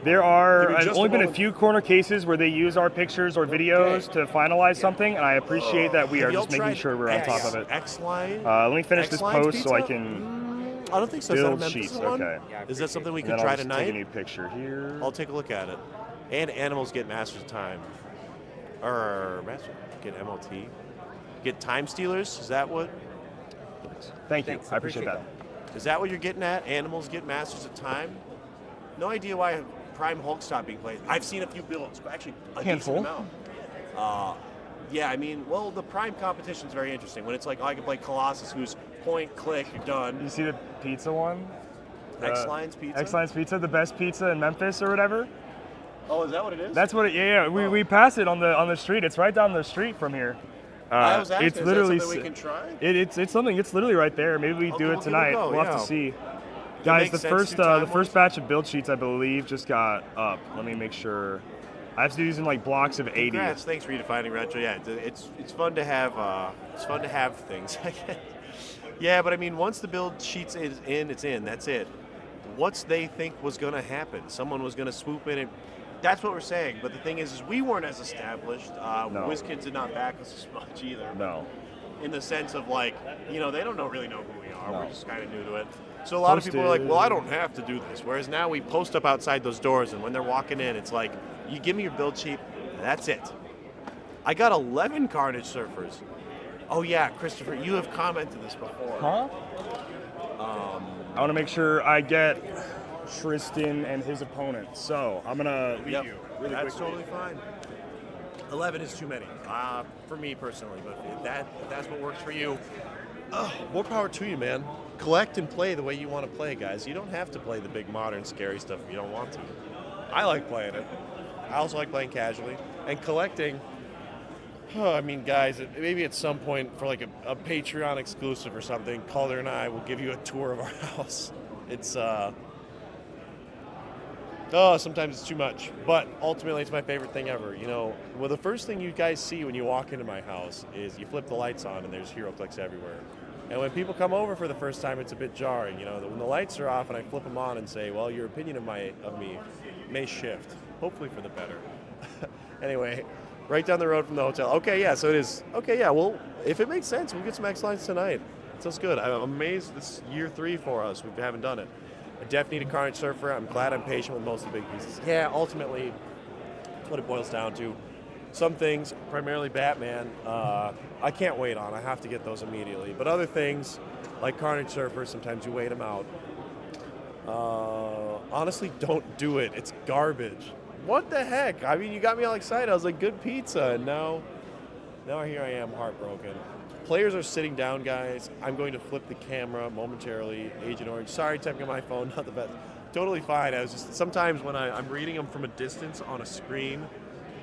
There are Give me just only a been a moment. few corner cases where they use our pictures or videos to finalize something, and I appreciate that we Have are y'all just making tried sure we're on top of it. X-Line? Let me finish this X-Line's post so I pizza? can I don't think so. Is that a build Memphis sheets. one? Okay. Is that something we And could then try I'll just tonight? take a new picture here. I'll take a look at it. And animals get Masters of Time. Or get MOT. Get Time Stealers? Is that what? Thank you. I appreciate that. Is that what you're getting at? Animals get Masters of Time? No idea why Prime Hulk stopped being played. I've seen a few builds. Actually, a Handful. decent amount. Yeah, I mean, well, the Prime competition is very interesting. When it's like, oh, I can play Colossus, who's point, click, you're done. You see the pizza one? X-Line's Pizza? X-Line's Pizza, the best pizza in Memphis or whatever. Oh, is that what it is? That's what it. Yeah. We pass it on the street. It's right down the street from here. I was asking, it's is literally that something we can try? It's something. It's literally right there. Maybe we do we'll it give it a tonight. go, We'll have yeah. to see. Guys, makes the sense first two-time the first ones? batch of build sheets I believe just got up. Let me make sure. I have to do these in like blocks of 80. Congrats, thanks for redefining retro. Yeah, it's fun to have things. Yeah, but I mean, once the build sheets is in, it's in. That's it. What's they think was going to happen? Someone was going to swoop in and. That's what we're saying. But the thing is we weren't as established. No. WizKids did not back us as much either. No. In the sense of like, they don't really know who we are. No. We're just kind of new to it. So a lot of people are like, well, I don't have to do this. Whereas now we post up outside those doors, and when they're walking in, it's like, you give me your build sheet, that's it. I got 11 Carnage Surfers. Oh yeah, Christopher, you have commented this before. Huh? I want to make sure I get Tristan and his opponent. So I'm gonna lead you really That's quickly. totally fine. 11 is too many for me personally, but if that's what works for you, more power to you, man. Collect and play the way you want to play, guys. You don't have to play the big modern scary stuff if you don't want to. I like playing it. I also like playing casually and collecting. I mean, guys, maybe at some point for like a Patreon exclusive or something, Calder and I will give you a tour of our house. It's sometimes it's too much, but ultimately it's my favorite thing ever. Well, the first thing you guys see when you walk into my house is you flip the lights on and there's Heroclix everywhere. And when people come over for the first time, it's a bit jarring. When the lights are off and I flip them on and say, well, your opinion of me may shift, hopefully for the better. Anyway, right down the road from the hotel. Okay, yeah, so it is. Okay, yeah, well, if it makes sense, we'll get some X-Lines tonight. It sounds good. I'm amazed this is year 3 for us. We haven't done it. I definitely need a Carnage Surfer. I'm glad I'm patient with most of the big pieces. Yeah, ultimately, that's what it boils down to. Some things, primarily Batman, I can't wait on. I have to get those immediately. But other things, like Carnage Surfer, sometimes you wait them out. Honestly, don't do it. It's garbage. What the heck? I mean, you got me all excited. I was like, good pizza. And now here I am, heartbroken. Players are sitting down, guys. I'm going to flip the camera momentarily. Agent Orange. Sorry, typing on my phone. Not the best. Totally fine. I was just sometimes when I'm reading them from a distance on a screen,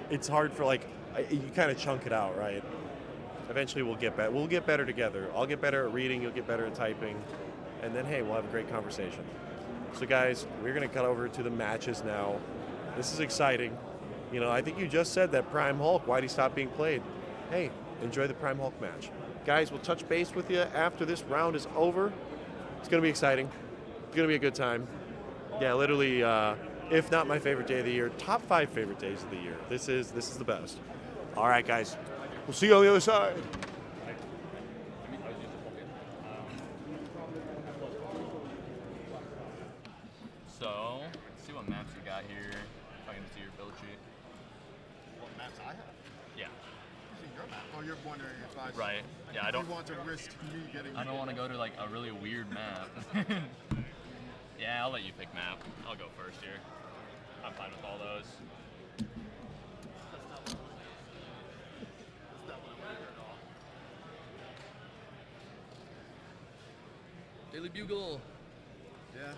it's hard for you kind of chunk it out, right? Eventually, we'll get better. We'll get better together. I'll get better at reading. You'll get better at typing, and then hey, we'll have a great conversation. So, guys, we're gonna cut over to the matches now. This is exciting. I think you just said that Prime Hulk. Why'd he stop being played? Hey, enjoy the Prime Hulk match. Guys, we'll touch base with you after this round is over. It's going to be exciting. It's going to be a good time. Yeah, literally, if not my favorite day of the year, top 5 favorite days of the year. This is the best. All right, guys. We'll see you on the other side. So, let's see what maps you got here. If I can see your build sheet. What maps I have? Yeah. Using your map. Oh, you're wondering if I Right. Yeah, I don't want to risk me getting. I don't want to go to like a really weird map. Yeah, I'll let you pick map. I'll go first here. I'm fine with all those. Daily Bugle. Yeah. It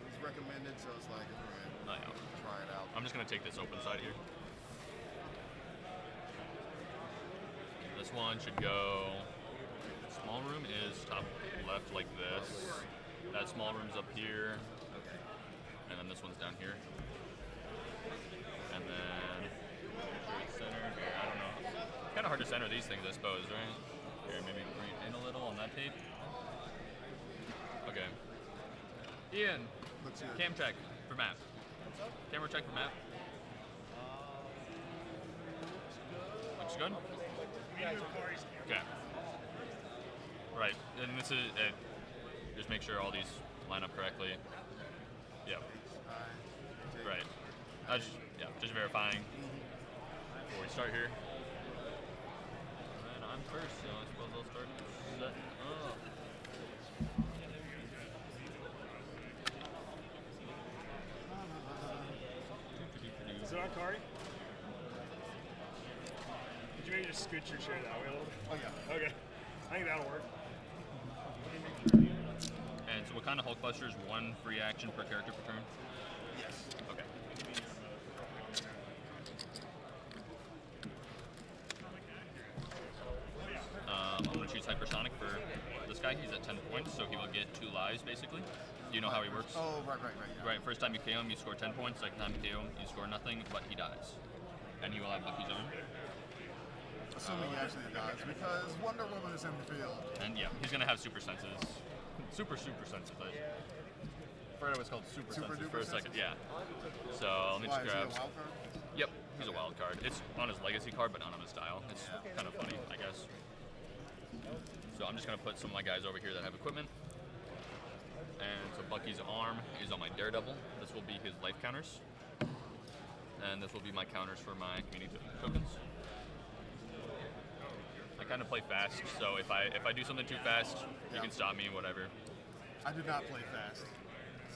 was recommended, so it's like, alright, Oh, yeah. try it out. I'm just gonna take this open side here. This one should go. Small room is top left like this. That small room's up here. Okay. And then this one's down here. And then center here. I don't know. Kind of hard to center these things, I suppose, right? Here, maybe bring it in a little on that tape. Okay. Ian, cam check for map. Camera check for map. Looks good? Okay. Right, and this is, just make sure all these line up correctly. Yep. Right. Just verifying before we start here. And I'm first, so I suppose I'll start setting up. Is it on Kari? Could you maybe just scoot your chair that way a little bit? Oh, yeah. Okay. I think that'll work. And so what kind of Hulkbuster is one free action per character per turn? Yes. Okay. I'm going to choose Hypersonic for this guy. He's at 10 points, so he will get 2 lives, basically. Do you know how he works? Oh, right, yeah. Right, first time you KO him, you score 10 points. Second time you KO him, you score nothing, but he dies. And he will have Bucky's own. Assuming he actually dies, because Wonder Woman is in the field. And yeah, he's going to have super senses. Super senses. I forgot it was called super senses for a second. Yeah. So let me just grab. Is he a wild card? Yep, he's a wild card. It's on his legacy card, but not on his style. It's kind of funny, I guess. So I'm just going to put some of my guys over here that have equipment. And so Bucky's arm is on my Daredevil. This will be his life counters. And this will be my counters for my community tokens. I kind of play fast, so if I do something too fast, you can stop me, whatever. I do not play fast.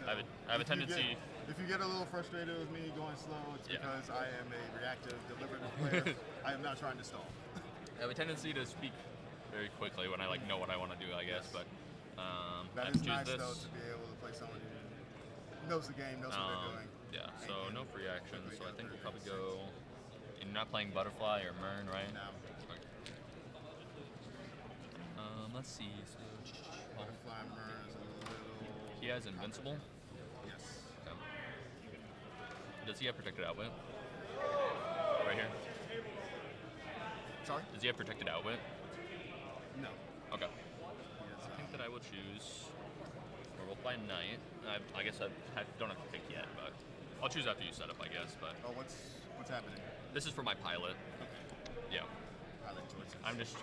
So I have a tendency. If you get a little frustrated with me going slow, it's because I am a reactive, deliberative player. I am not trying to stall. I have a tendency to speak very quickly when I know what I want to do, I guess. But that is nice, though, to be able to play someone who knows the game, knows what they're doing. Yeah, so no free actions. So I think we'll probably go. You're not playing Butterfly or Mern, right? No. Okay. Let's see. So, Butterfly Mern is a little. He has Invincible. Yes. Okay. Does he have Protected Outwit? Right here. Sorry? Does he have Protected Outwit? No. Okay. I think that I will choose. Or we'll play Knight. I guess I don't have to pick yet, but I'll choose after you set up, I guess. But Oh, what's happening? this is for my pilot. Yeah. Pilot choices. I'm just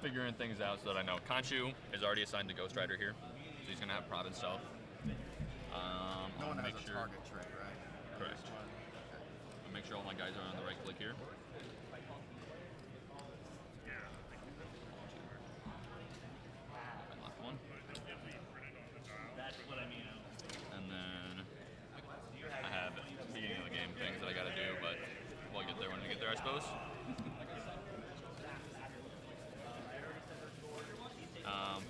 figuring things out so that I know. Khonshu is already assigned to Ghost Rider here, so he's gonna have Providence Stealth. No one has make a sure. target trait, right? Correct. I'll make sure all my guys are on the right click here. Unlock one. And then I have beginning of the game things that I gotta do, but we'll get there when we get there, I suppose.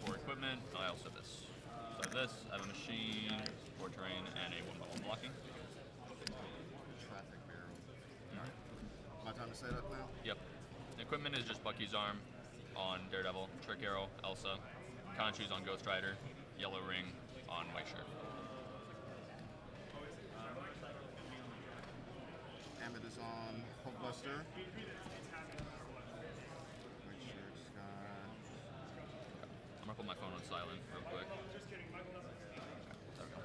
For equipment, I also have this. So I have this, I have a machine, support terrain, and a 1-button blocking. Traffic barrel. Alright. My time to set up now? Yep. Equipment is just Bucky's arm on Daredevil, Trick Arrow, Elsa, Khonshu's on Ghost Rider, Yellow Ring on White Shirt. Hammett is on Hulkbuster. White Shirt's got put my phone on silent real quick. There we go.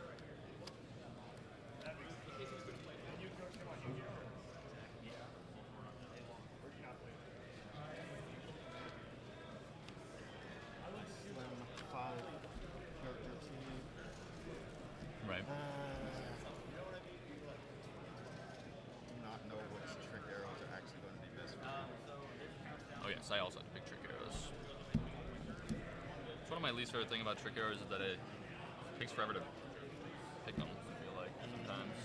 Slim 5 character team. Right. Do not know which trick arrows are actually going to be best for me. Oh yes, I also have to pick trick arrows. It's one of my least favorite thing about trick arrows is that it takes forever to pick them, I feel like, sometimes.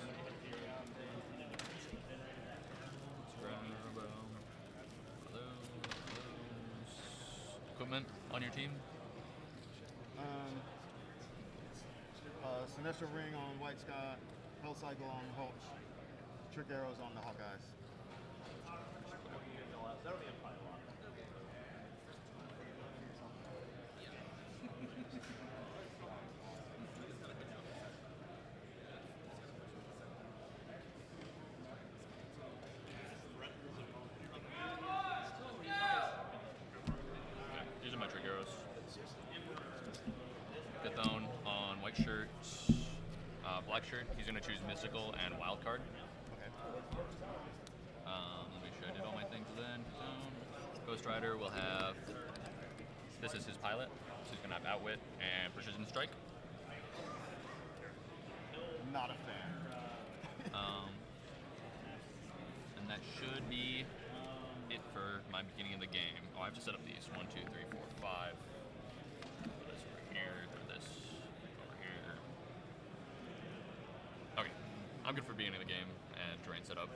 Let's grab those. Equipment on your team? Sinestro Ring on White Sky, Hell Cycle on Hulk, Trick Arrows on the Hawkeyes. Okay, these are my trick arrows. Gathone on white shirt. Black shirt, he's going to choose mystical and wild card. Okay. Let me make sure I did all my things then. Ghost Rider will have, this is his pilot, so he's going to have outwit and precision strike. Not a fan. And that should be it for my beginning of the game. Oh, I have to set up these. 1, 2, 3, 4, 5. Put this over here, put this over here. Okay, I'm good for beginning of the game and terrain setup.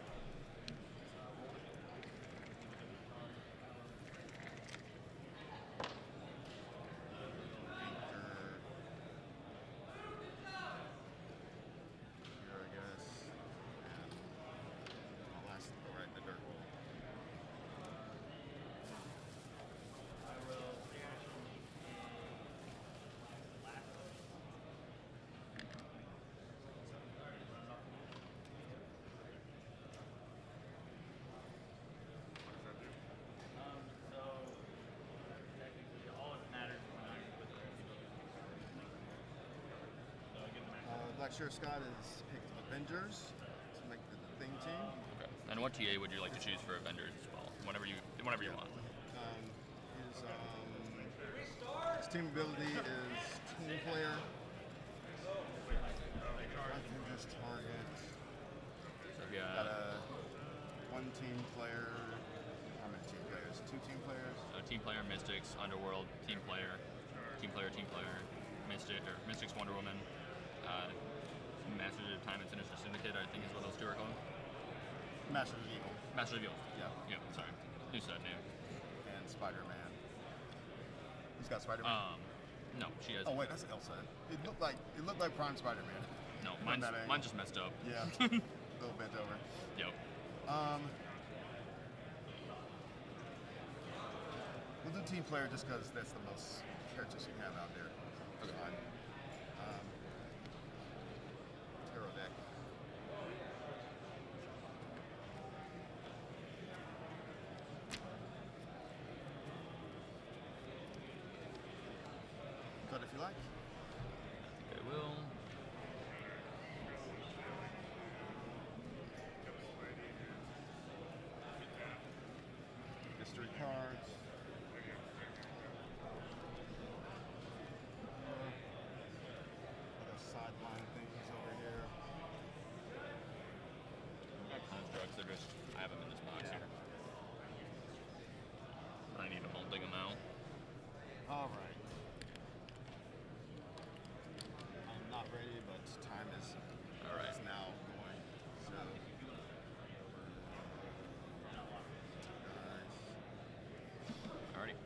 Black Shirt Scott has picked Avengers to make the theme team. Okay. And what TA would you like to choose for Avengers as well? Whenever you want. His team ability is Team Player. Avengers target. So Got a 1 team player. How many team players? 2 team players. So team player, Mystics, Underworld, team player, Mystics, Wonder Woman, Masters of Time and Sinister Syndicate, I think is what those two are called. Masters of Evil. Masters of Evil. Yeah. Yeah, sorry. Who said that name? And Spider-Man. He's got Spider-Man. No, she has. Oh wait, that's Elsa. It looked like Prime Spider-Man. No, mine's just messed up. Yeah. A little bent over. Yep. We'll do team player just because that's the most characters you have out there. Okay. Tarot deck. Cut if you like. I will. History cards. Other sideline things over here. Constructs, I have them in this box here. I need a whole big amount. All right. I'm not ready, but time is now going. So. Alrighty.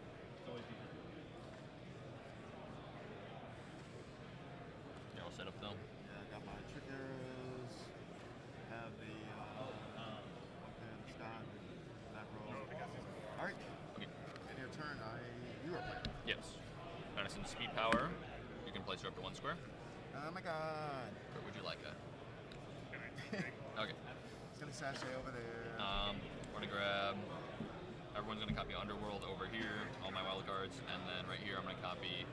You're all set up though? Yeah, I got my trick arrows. Have the Scott, that roll. All right. Okay. And your turn. You are playing. Yes. Madison speed power. You can place her up to 1 square. Oh my God. Where would you like that? Okay. It's gonna sashay over there. We're gonna grab. Everyone's gonna copy Underworld over here, all my wild cards, and then right here I'm gonna copy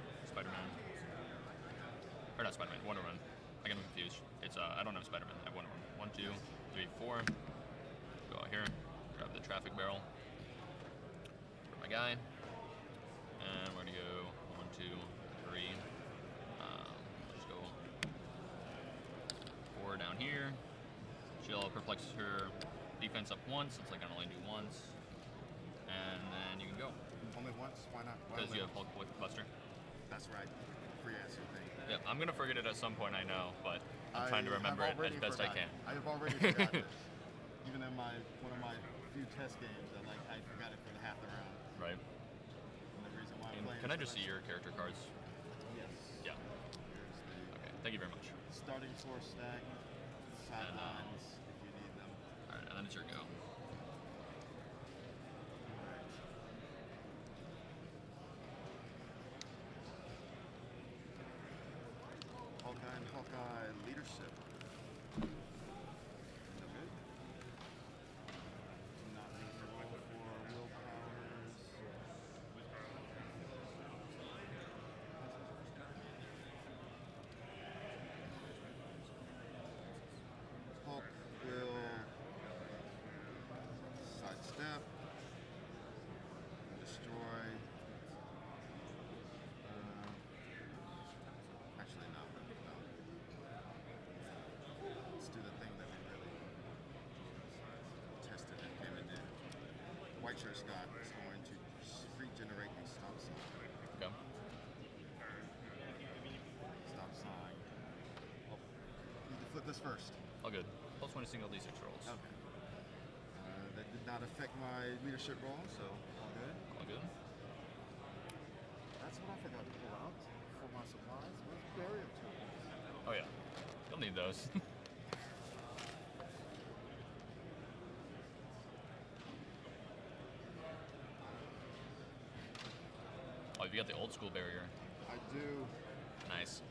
or not Spider-Man, Wonder Woman. I get them confused. It's I don't have Spider-Man. I have Wonder Woman. 1, 2, 3, 4. Go out here, grab the traffic barrel. For my guy, and we're gonna go 1, 2, 3. Let's go 4 down here. She'll perplex her defense up once. It's like I can only do once, and then you can go. Only once? Why not? Why Because only you have once? Hulk with Buster. That's right. Free answer thing. Yeah, I'm gonna forget it at some point. I know, but I'm trying to remember it as best I can. I have already forgotten it. Even in one of my few test games, I forgot it for half the round. Right. And the reason why I'm And playing can I is just that see your character cards? Yes. Yeah. Okay. Thank you very much. Starting force stack, sidelines, if you need them. All right, and then it's your go. Hawkeye and Hawkeye leadership. No good. Do not need to roll for willpowers. Hulk will sidestep, destroy. Actually, no. Let's do the thing that we really tested and came and did. White Shirt Scott is going to regenerate a stop sign. Okay. Stop sign. Oh, need to flip this first. All good. Plus 1 single D6 rolls. Okay. That did not affect my leadership roll, so all good. All good. That's what I forgot to pull out for my supplies. Where's burial tools? Oh yeah, you'll need those. Oh, you got the old school barrier. I do. Nice.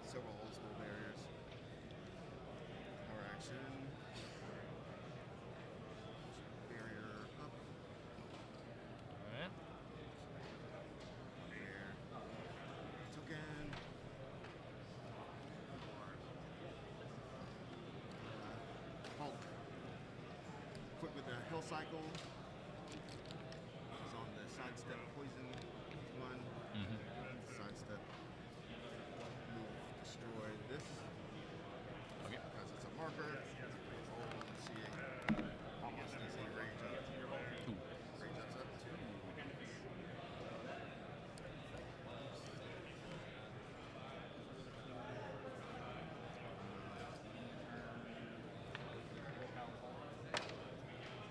Several old school barriers. Power action. Barrier up. Alright. Here. Token. Hulk. Quick with the Hell Cycle. He's on the sidestep poison one. Sidestep. Move, destroy this. Okay. Because it's a marker. Oh, let's see how much does he range up? 2. Range up to 2.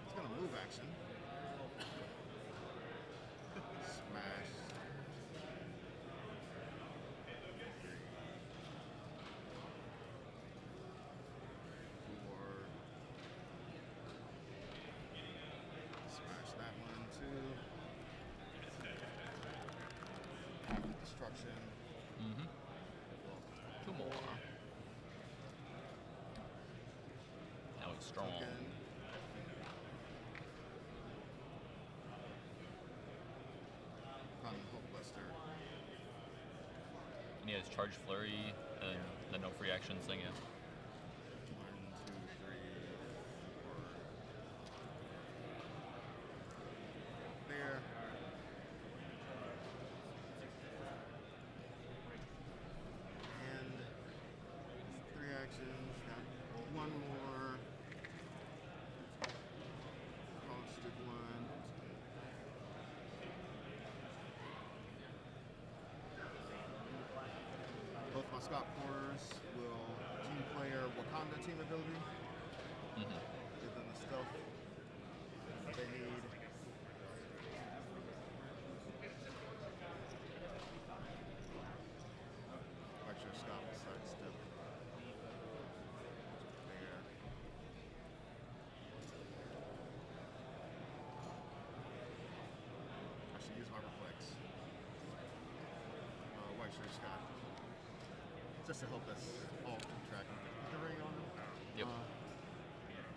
It's gonna move action. Smash. Four. Smash that one too. Half the destruction. Mm-hmm. 2 more. Now he's strong. Token. Common Hulkbuster. And he has charge flurry and the no free actions thing. Yeah. 1, 2, 3, 4. There. And 3 actions. Got 1 more. Costed 1. Both my Scott Porters will team player Wakanda team ability. Give them the stealth they need. White Shirt Scott will sidestep. There. I should use my reflex. White Shirt Scott. Just to help us all keep track of the ring on him. Yep.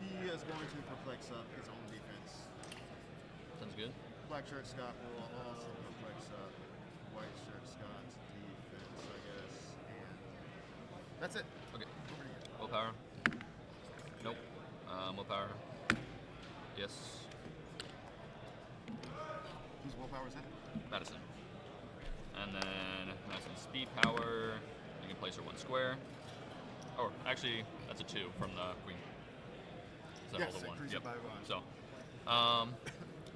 He is going to perplex up his own defense. Sounds good. Black Shirt Scott will also perplex up White Shirt Scott. That's it. Okay. Over to you. Willpower. Nope. Willpower. Yes. Whose willpower is that? Madison. And then Madison's speed power. You can place her 1 square. Oh, actually, that's a 2 from the queen. So Yes, hold a 1. increase it by 1. So,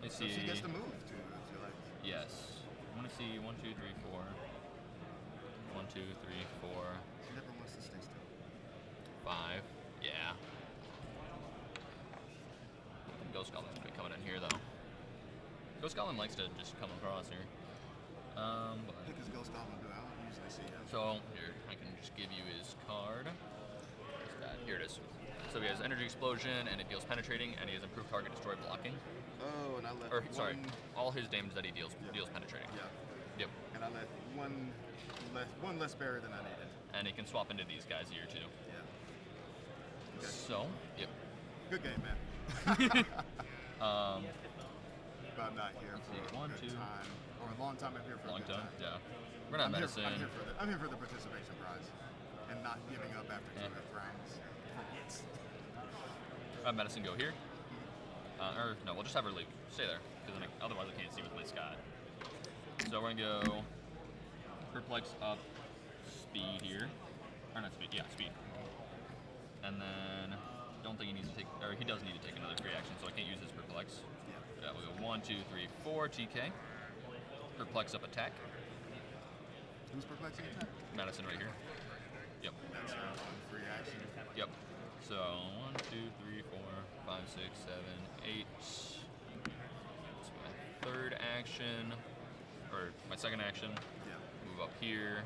let's So see. she gets to move to like. Yes. I want to see 1, 2, 3, 4. 1, 2, 3, 4. She never wants to stay still. 5. Yeah. Ghost Goblin's gonna be coming in here though. Ghost Goblin likes to just come across here. But I think his Ghost Goblin do. I don't usually see him. so here, I can just give you his card. Where's that? Here it is. So he has Energy Explosion, and it deals penetrating, and he has Improved Target Destroy Blocking. Oh, and I let Or one, sorry, all his damage that he deals deals penetrating. Yeah. Yep. And I let one less barrier than I needed. And he can swap into these guys here too. Yeah. Okay. So, yep. Good game, man. Um, But I'm not here for see, a 1, good 2. time. Or a long time. I'm here for Long a good time. time. Yeah. We're not medicine. I'm here for the participation prize, and not giving up after 2 rounds. Have medicine go here. Or no, we'll just have her leave. Stay there, because otherwise I can't see with my Scott. So we're gonna go Heroclix up, speed here, or not speed, yeah, speed. And then don't think he needs to take, or he does need to take another free action, so I can't use his Heroclix. Yeah, we'll go 1, 2, 3, 4 TK. Heroclix up attack. Who's perplexing attack? Madison right here. Yep. That's on free action. Yep. So 1, 2, 3, 4, 5, 6, 7, 8. That's my 3rd action, or my 2nd action. Yeah. Move up here.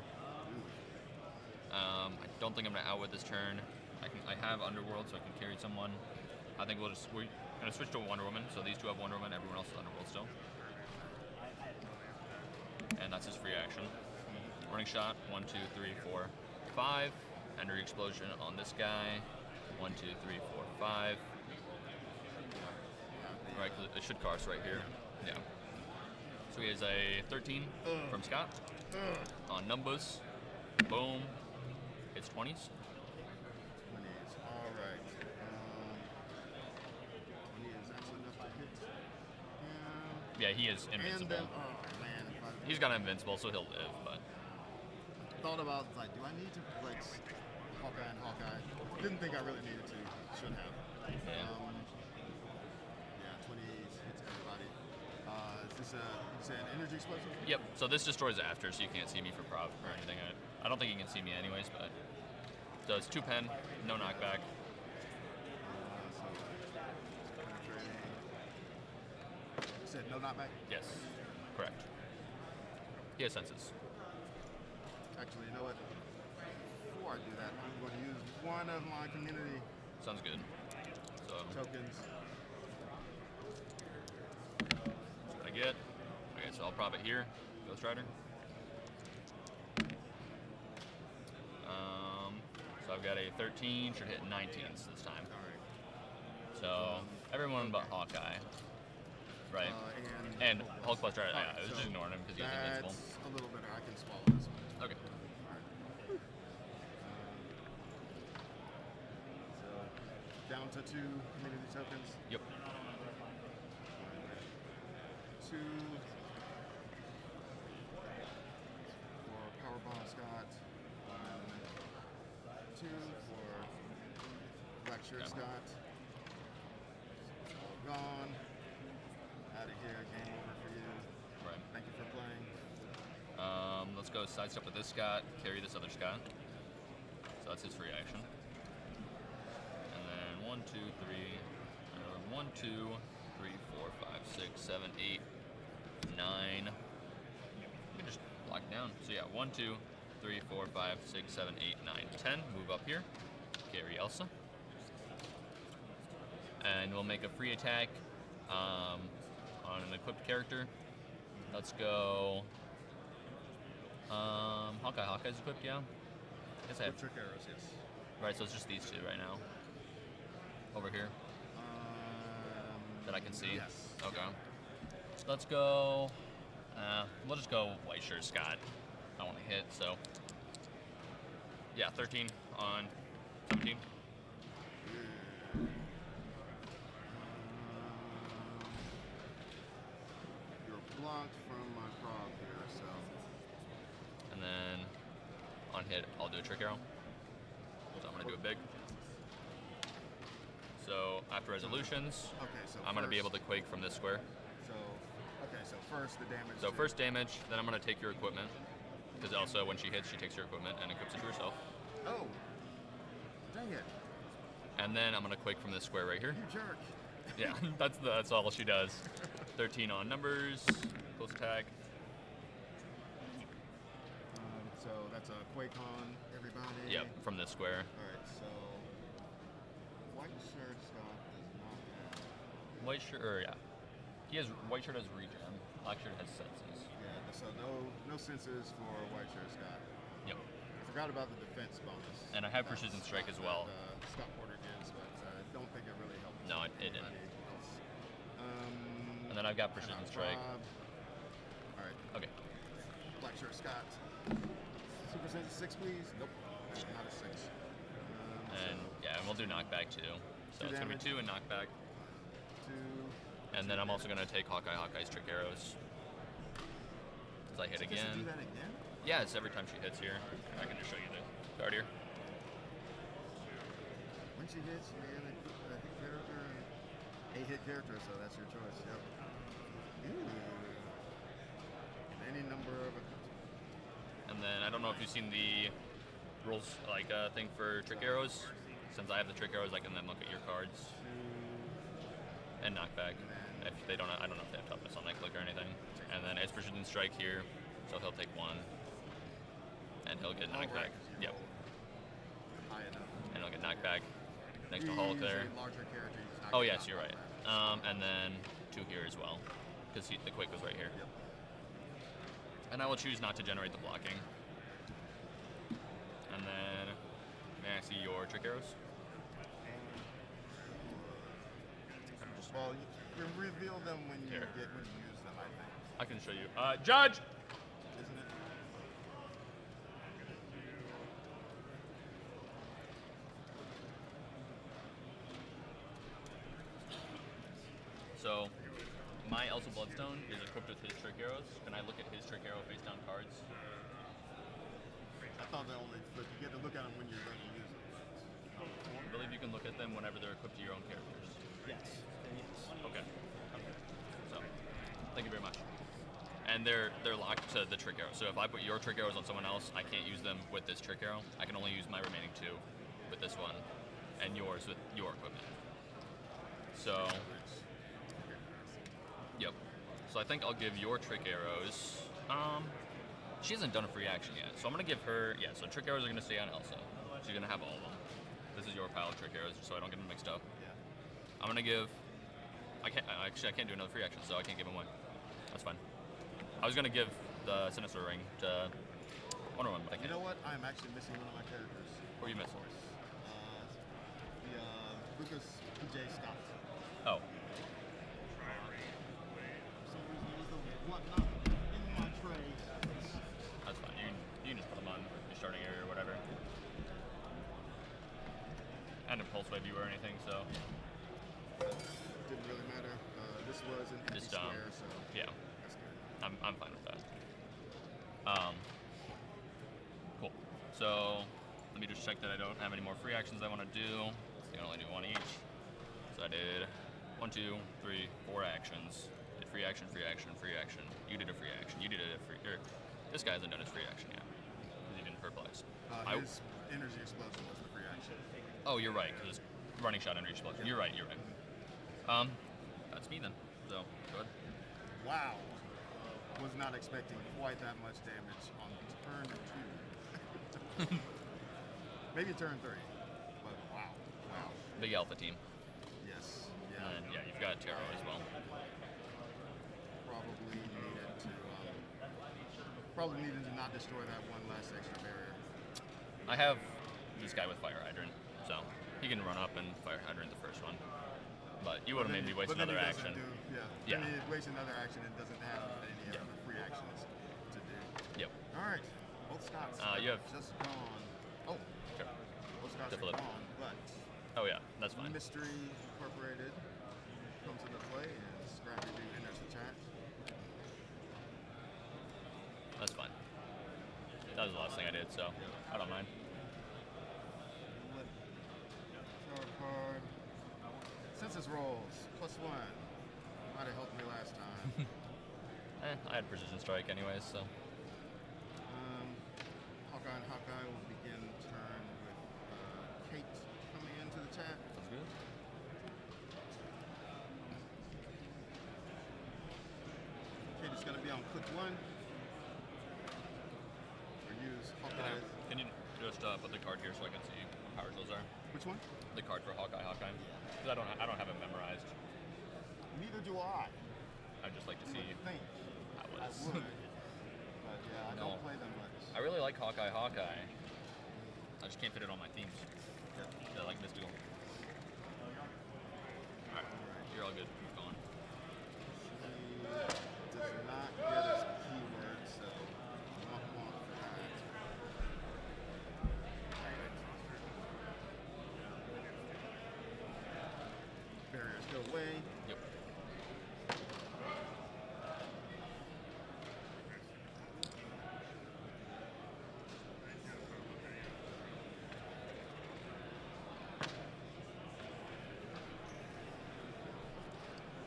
I don't think I'm gonna outwit this turn. I have Underworld, so I can carry someone. I think we're gonna switch to a Wonder Woman. So these 2 have Wonder Woman. Everyone else is Underworld still. And that's his free action. Running shot. 1, 2, 3, 4, 5. Energy explosion on this guy. 1, 2, 3, 4, 5. Right, it should cost right here. Yeah. So he has a 13 from Scott on numbers. Boom. It's 20s. 20s. All right. 20 is actually enough to hit. Yeah, he is invincible. And then, oh man, if I He's got invincible, so he'll live. But thought about like, do I need to flex Hawkeye and Hawkeye? Didn't think I really needed to. Should have. Yeah. 20s hits everybody. Is this an energy explosion? yep. So this destroys after, so you can't see me for prop or anything. I don't think you can see me anyways, but does 2 pen, no knockback. So penetrating. You said no knockback? Yes, correct. He has senses. Actually, you know what? Before I do that, I'm going to use one of my community Sounds good. So tokens. what I get? Okay, so I'll prop it here. Ghost Rider. So I've got a 13, should hit 19s this time. So everyone but Hawkeye. Right. And Hulk plus Rider. Yeah, I was just ignoring him because he was invincible. That's a little better. I can swallow this one. Okay. So down to 2 community tokens. Yep. 2 for Powerbomb Scott. 2 for Black Shirt Scott. It's all gone. Out of here. Game over for you. Right. Thank you for playing. Let's go sidestep with this Scott, carry this other Scott. So that's his free action. And then 1, 2, 3, 1, 2, 3, 4, 5, 6, 7, 8, 9. You can just block it down. So yeah, 1, 2, 3, 4, 5, 6, 7, 8, 9, 10. Move up here. Carry Elsa. And we'll make a free attack on an equipped character. Let's go. Hawkeye. Hawkeye's equipped, yeah. I guess I have. Trick arrows, yes. Right, so it's just these 2 right now. Over here. That I can see. Yes. Okay. Let's go. We'll just go White Shirt Scott. I want to hit, so. Yeah, 13 on 17. You're blocked from my prop here, so. And then on hit, I'll do a trick arrow. So I'm going to do it big. So after resolutions, I'm going to be able to quake from this square. So, okay, so first the damage. So first damage, then I'm going to take your equipment. Because also when she hits, she takes your equipment and equips it to herself. Oh, dang it. And then I'm going to quake from this square right here. You jerk. Yeah, that's all she does. 13 on numbers, close attack. So that's a quake on everybody. Yep, from this square. All right, so white shirt Scott does not have. White shirt, or yeah. He has, white shirt has regen, black shirt has senses. Yeah, so no senses for white shirt Scott. Yep. I forgot about the defense bonus. And I have precision strike as well. That, Scott Porter gives, but I don't think it really helped. No, it didn't. Else. And then I've got precision strike. All right. Okay. Black shirt Scott. Super sense 6, please. Nope. Not a 6. And yeah, and we'll do knockback too. So it's gonna be 2 and knockback. 2. And then I'm also gonna take Hawkeye's trick arrows. As I hit So again. Do that again? Yeah, it's every time she hits here. I can just show you the card here. When she hits, you get a hit character, a hit character, so that's your choice. Yep. Ooh. And any number of. And then I don't know if you've seen the rules thing for trick arrows. Since I have the trick arrows, I can then look at your cards and knockback. If they don't, I don't know if they have toughness on that click or anything. And then it's precision strike here, so he'll take 1, and he'll get knocked back. Yep. High enough. And he'll get knocked back next to Hulk there. Oh yes, you're right. And then 2 here as well, because the quake was right here. Yep. And I will choose not to generate the blocking. And then, may I see your trick arrows? Well, you can reveal them when you use them, I think. I can show you. Judge! Isn't it? So, my Elsa Bloodstone is equipped with his trick arrows. Can I look at his trick arrow face down cards? I thought that only, but you get to look at them when you're going to use them. I believe you can look at them whenever they're equipped to your own characters. Yes. Okay. So, thank you very much. And they're locked to the trick arrow. So if I put your trick arrows on someone else, I can't use them with this trick arrow. I can only use my remaining 2 with this one, and yours with your equipment. So, yep. So I think I'll give your trick arrows. She hasn't done a free action yet, so I'm gonna give her. Yeah. So trick arrows are gonna stay on Elsa. She's gonna have all of them. This is your pile of trick arrows, so I don't get them mixed up. Yeah. I'm gonna give. I can't do another free action, so I can't give them away. That's fine. I was gonna give the Sinister Ring to Wonder Woman, but I can't. You know what? I'm actually missing one of my characters. Who are you missing? Lucas PJ Scott. Oh. For some reason, it was the whatnot in my tray. That's fine. You can just put them on your starting area or whatever. I didn't pulse wave you or anything, so. Didn't really matter. This was an empty square, so yeah. that's good. I'm fine with that. Cool. So let me just check that I don't have any more free actions I want to do. You can only do 1 each. So I did 1, 2, 3, 4 actions. Did free action, free action, free action. You did a free action. You did a free. This guy hasn't done his free action yet. Because he didn't perplex. His energy explosion was the free action. Oh, you're right. Because running shot energy explosion. You're right. You're right. That's me then. So go ahead. Wow. Was not expecting quite that much damage on turn 2. Maybe turn 3. But wow. Wow. Big Alpha team. Yes. Yeah. And yeah, you've got Tarot as well. Probably needed to not destroy that one last extra barrier. I have this guy with Fire Hydrant, so he can run up and Fire Hydrant the first one. But you would have made me waste another action. Yeah. Then he wastes another action and doesn't have any other free actions to do. Yep. All right. Both Scots you have just gone. Oh. Sure. to flip. Wrong, but Oh yeah, that's fine. Mystery Incorporated comes into play, and Scrappy Doo enters the chat. That's fine. That was the last thing I did, so I don't mind. Draw a card. Census rolls, +1. Might have helped me last time. I had Precision Strike anyways, so. Hawkeye and Hawkeye will begin turn with Kate coming into the chat. That's good. Kate is going to be on click 1. Or use Hawkeye. Can you just put the card here so I can see what powers those are? Which one? The card for Hawkeye. Because I don't have it memorized. Neither do I. I'd just like to see. I think how I it is. would. But yeah, I don't play them much. I really like Hawkeye. I just can't fit it on my themes. Yeah, I like mystical. Alright, you're all good. Keep going. He does not get his keyword, so not one for that. Barriers go away. Yep.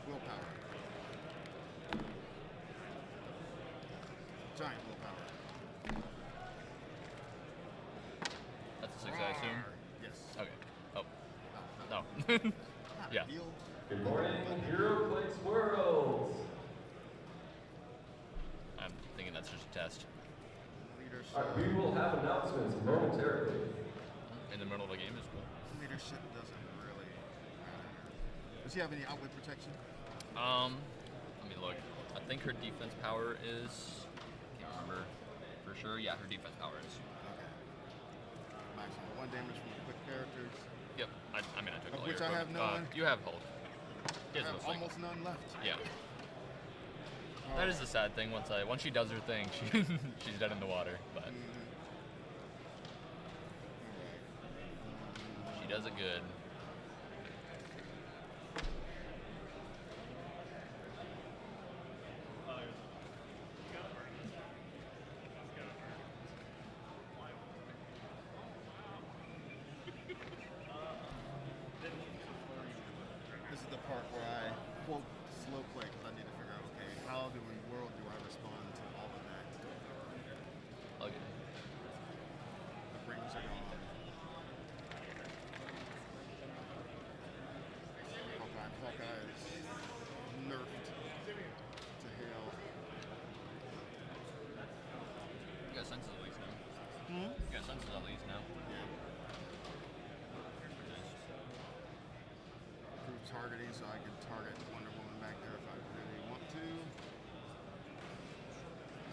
Willpower. Giant willpower. That's a 6, I assume? Yes. Okay. Oh. No. Yeah. Good morning, Heroclix Worlds. I'm thinking that's just a test. All right, we will have announcements momentarily. In the middle of a game is cool. Leadership doesn't really matter. Does he have any outwit protection? Let me look. I think her defense power is. Can't remember for sure. Yeah, her defense power is. Okay. Maximum 1 damage from the quick characters. Yep. I mean, I took Of all which your I have equipment. none. You have Hulk. He I has no have strength. almost none left. Yeah. That is the sad thing. Once she does her thing, she's dead in the water. But she does it good. This is the part where I quote slow play because I need to figure out, okay, how in the world do I respond to all of that? Okay. The rings are gone. Hawkeye is nerfed to hell. You got senses at least now. Hmm? You got senses at least now. Yeah. Improve targeting so I can target Wonder Woman back there if I really want to.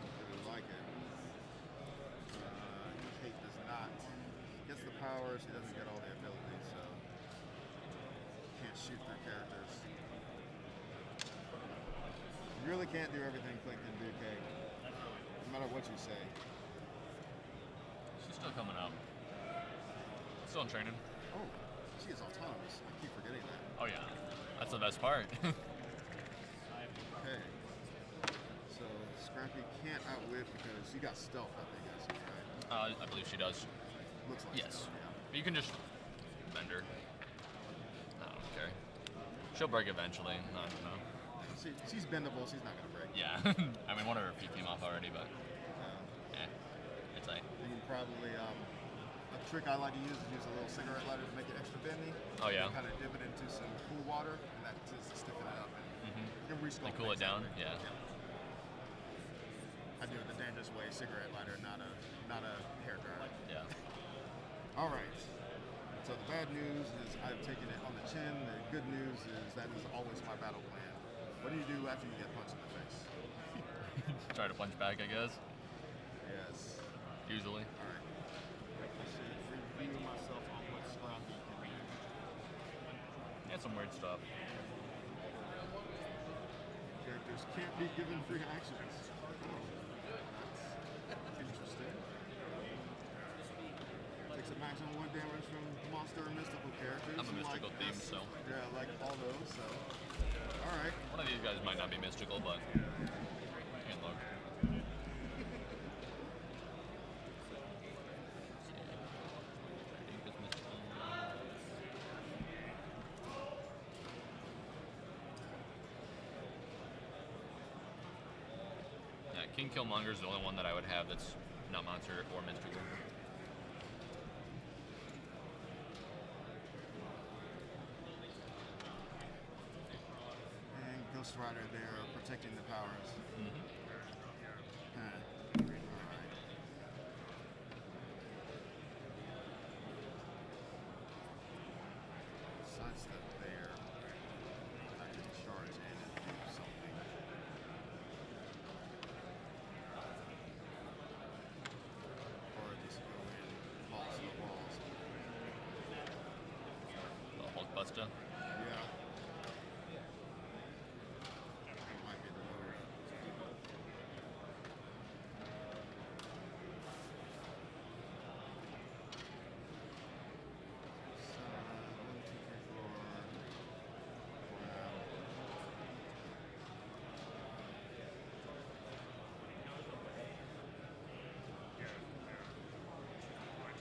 Don't really like it. Kate does not. She gets the power, she doesn't get all the abilities, so can't shoot through characters. You really can't do everything Clint can do, Kate. No matter what you say. She's still coming up. Still in training. Oh, she is autonomous. I keep forgetting that. Oh yeah, that's the best part. Okay. So Scrappy can't outwit because she got stealth, I think, I see, right? I believe she does. Looks like Yes. stealth, yeah. But you can just bend her. I don't care. She'll break eventually. I don't know. She's bendable. She's not gonna break. Yeah. I mean, one of her feet came off already, but it's like. You can probably a trick I like to use is use a little cigarette lighter to make it extra bendy. Oh yeah. Kind of dip it into some cool water, and that just to stiffen it up. And you can resculpt. Like cool it down. Yeah. I do it the dangerous way, cigarette lighter, not a hair dryer. Yeah. All right. So the bad news is I've taken it on the chin. The good news is that is always my battle plan. What do you do after you get punched in the face? Try to punch back, I guess. Yes. Usually. All right. I should review myself on what Scrappy can do. Yeah, some weird stuff. Characters can't be given free actions. That's interesting. Takes a max maximum 1 damage from monster or mystical characters. I'm a mystical like theme, this. so. Yeah, like all those, so. Alright. One of these guys might not be mystical, but can't look. Yeah, King Killmonger is the only one that I would have that's not monster or mystical. And Ghost Rider there protecting the powers. Alright. Sidestep there. I can charge in and do something. Or just go in, balls to the walls. The Hulkbuster. Yeah. That might be the move. So, 1, 2, 3, 4. 4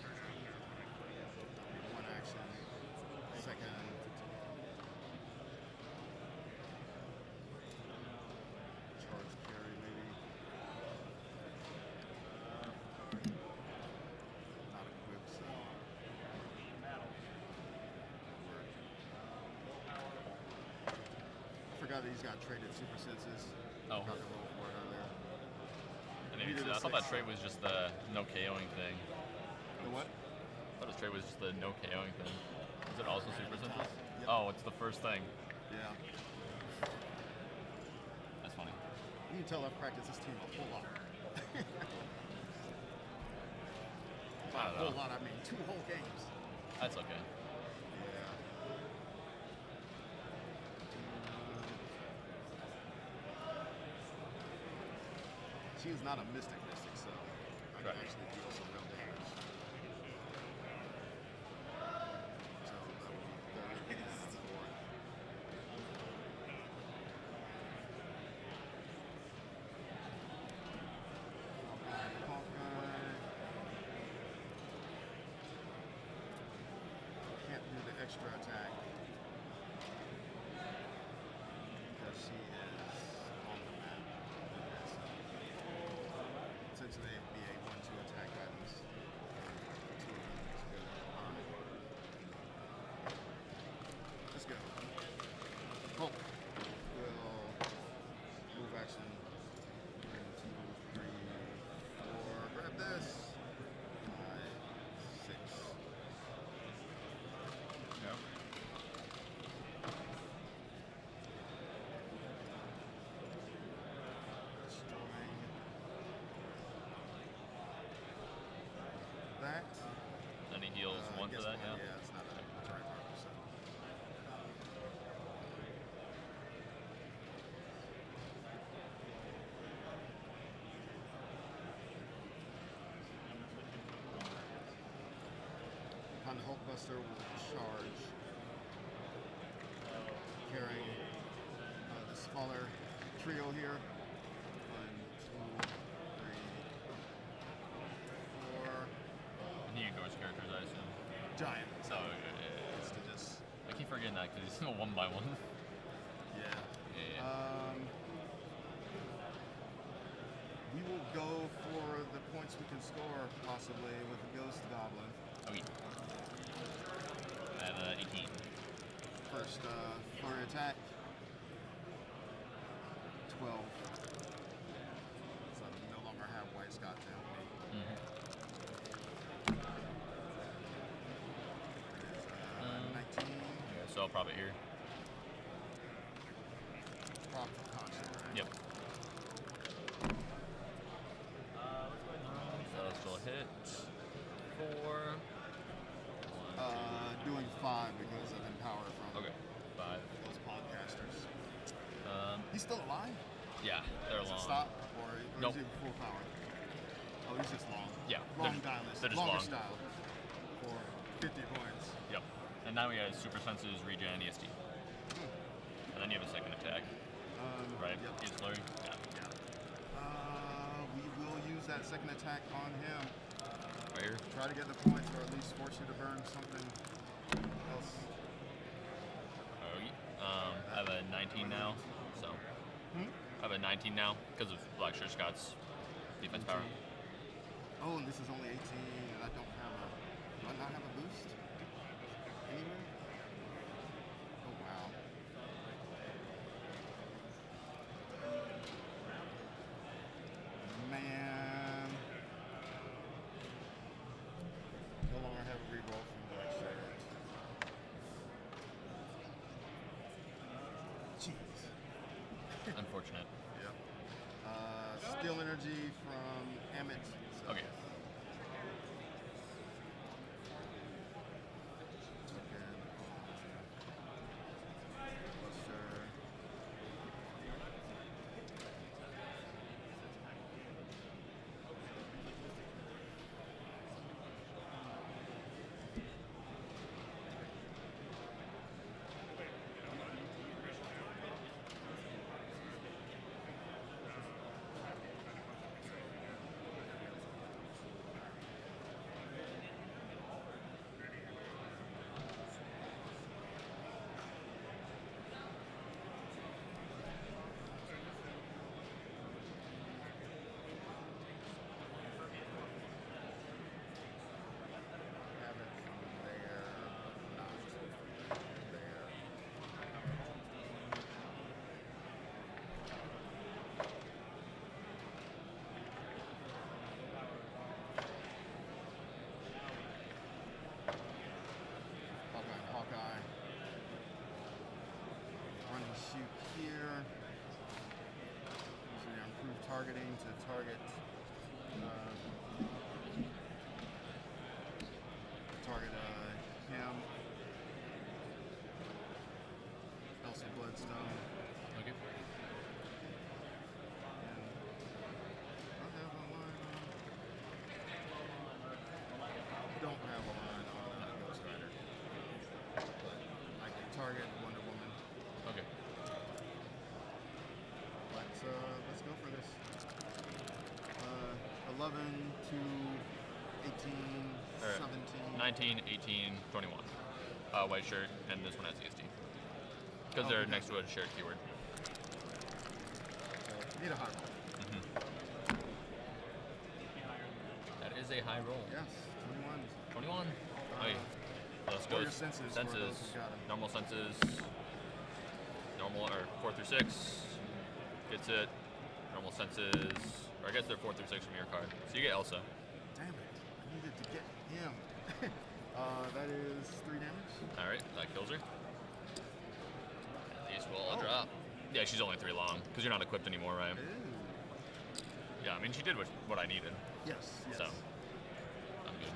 now. One action. Second. Charge carry maybe. Not equipped, so. I forgot that he's got traded super senses. Oh. Forgot to roll for it earlier. I thought that trait was just the no KOing thing. The what? I thought his trait was just the no KOing thing. Is it also super senses? Yep. Oh, it's the first thing. Yeah. That's funny. You can tell I've practiced this team a whole lot. By I a don't whole know. lot, I mean 2 whole games. That's okay. Yeah. She is not a mystic, so I can actually deal some real damage. So that would be 30 for it. Hawkeye. Can't do the extra attack because she is on the map. So essentially, it'd be a 1-2 attack items. 2 of them is good. Alright. Let's go. Hulk will move action. 1, 2, 3, 4. Grab this. 5, 6. Yep. Destroying that. Then he heals one for guess that, one, yeah? Yeah, it's not a turret target, so. Upon the Hulkbuster will charge, carrying the smaller trio here. 1, 2, 3, 4. He ignores characters, I assume. Giant. So, It's to just. I keep forgetting that because he's still 1 by 1. Yeah. Yeah. We will go for the points we can score, possibly, with the Ghost Goblin. Okay. I have 18. First flurry attack. 12. So I no longer have White Scott down me. Mm-hmm. 19. Yeah, so I'll prop it here. Prop for caution, right? Yep. So still hit. 4. Doing 5 because of Empower from Okay. 5. those podcasters. He's still alive? Yeah, they're Does it long. stop? Or Nope. is he full power? Oh, he's just long. Yeah, Long they're dialist. just Longer long. style. for 50 points. Yep. And now he has super senses, regen, and ESD. And then you have a second attack. Right? Yep. He's slurry? Yeah. We will use that second attack on him. Right here? Try to get the points, or at least force you to burn something else. I have a 19 now, so. I have a 19 now because of Black Shirt Scott's defense power. Oh, and this is only 18, and I don't have a. Do I not have a boost? Anywhere? Oh, wow. Man. No longer have a reroll from Black Shirt. Jeez. Unfortunate. Yep. Steel energy from Emmett. Okay. Hawkeye. Run and shoot here. So yeah, improve targeting to target him. Elsie Bloodstone. Okay. And I have a line on. Don't have a line on Ghost Rider. But I can target Wonder Woman. Okay. Let's go for this. 11 to 18, All right. 17. 19, 18, 21. White shirt, and this one has ESD. Because they're Okay. next to a shared keyword. Need a high roll. That is a high roll. Yes, 21. 21. Okay. Let's what go. are your senses for those Senses. who've got 'em? Normal senses. Normal, or 4 through 6. Gets it. Normal senses. Or I guess they're 4 through 6 from your card. So you get Elsa. Damn it. I needed to get him. That is 3 damage. Alright, that kills her. At least we'll drop. Yeah, she's only 3 long, because you're not equipped anymore, right? Yeah, I mean, she did what I needed. Yes, yes. So, I'm good.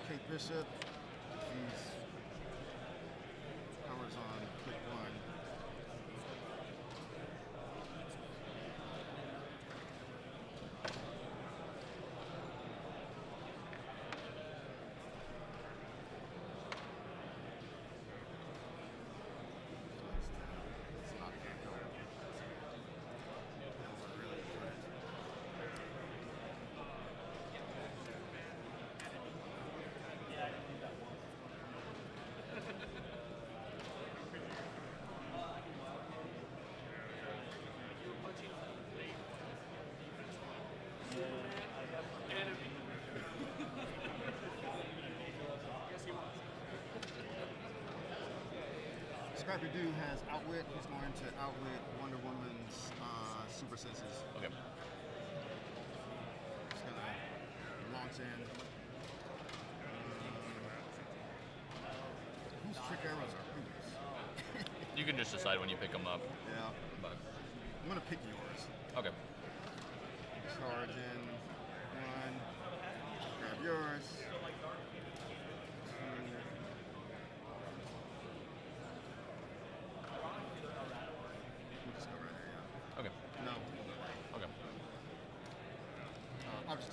Kate Bishop. He's powers on click 1. It's not gonna help. That was really good. Scrappy Doo has Outwit. He's going to outwit Wonder Woman's super senses. Okay. He's gonna launch in. Whose trick arrows are whose? You can just decide when you pick them up. Yeah. But I'm gonna pick yours. okay. Charge in 1. Grab yours. 2.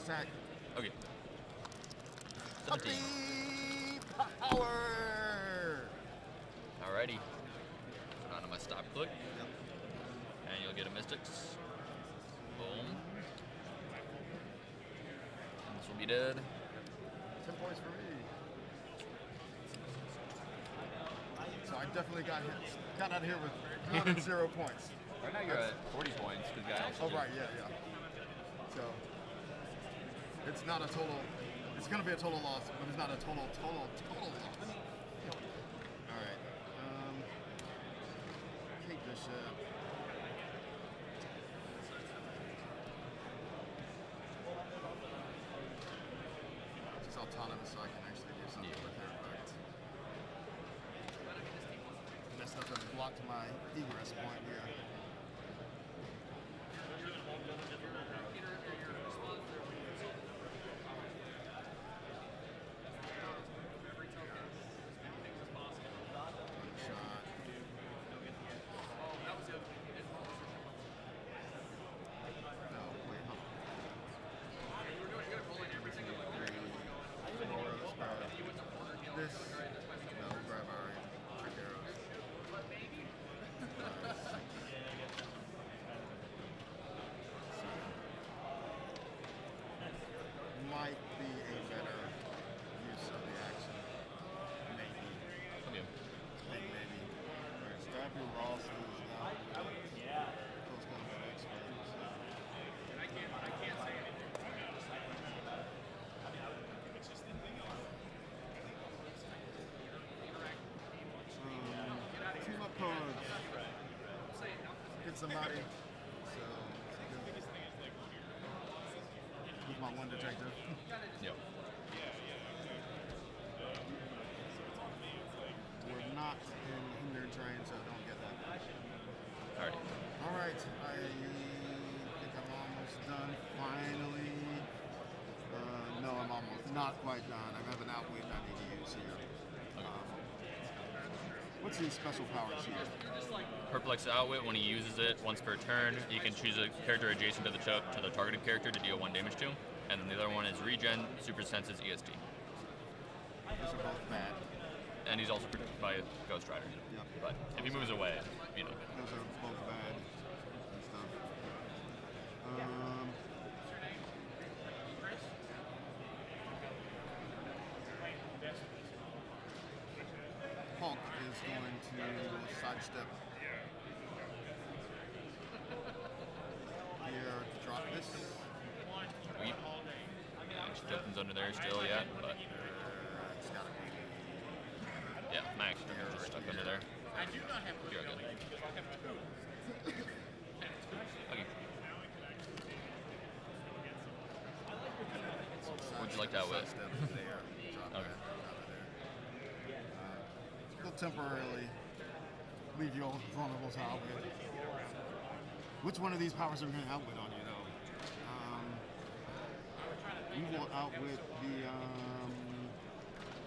attack. Okay. Puppy 17. power! Alrighty. Put onto my stop click. And you'll get a Mystics. Boom. And this will be dead. 10 points for me. So I definitely got out of here with more than 0 points. Right now you're at 40 points because guy else. Oh right, yeah. So it's not a total. It's going to be a total loss, but it's not a total loss. All right. Kate Bishop. She's autonomous, so I can actually do something with her. But messed up and blocked my egress point here. Might be a better use of the action. Maybe. Okay. Maybe. Alright, Strappy Ross is out. Yeah. Those kind of experts. I can't say anything. Team up cards. Get somebody. So with my one detective. Yep. We're not in Hinder Train, so don't get that. Alright. Alright, I think I'm almost done. Finally. No, I'm almost not quite done. I have an outwit I need to use here. What's his special powers here? Heroclix outwit, when he uses it once per turn, you can choose a character adjacent to the targeted character to deal 1 damage to. And then the other one is regen, super senses, EST. Those are both bad. And he's also protected by Ghost Rider. Yep. But if he moves away, you know. Those are both bad and stuff. Hulk is going to sidestep here to drop this. Sweet. Yeah, Token's under there still yet, but It's gotta be. yeah, Max is just stuck under there. I do not have You're good. Okay. What'd you like to outwit? Sidestep there. Drop Okay. that. Will temporarily leave you vulnerable to outwit. Which one of these powers are we going to outwit on you, though? We will outwit the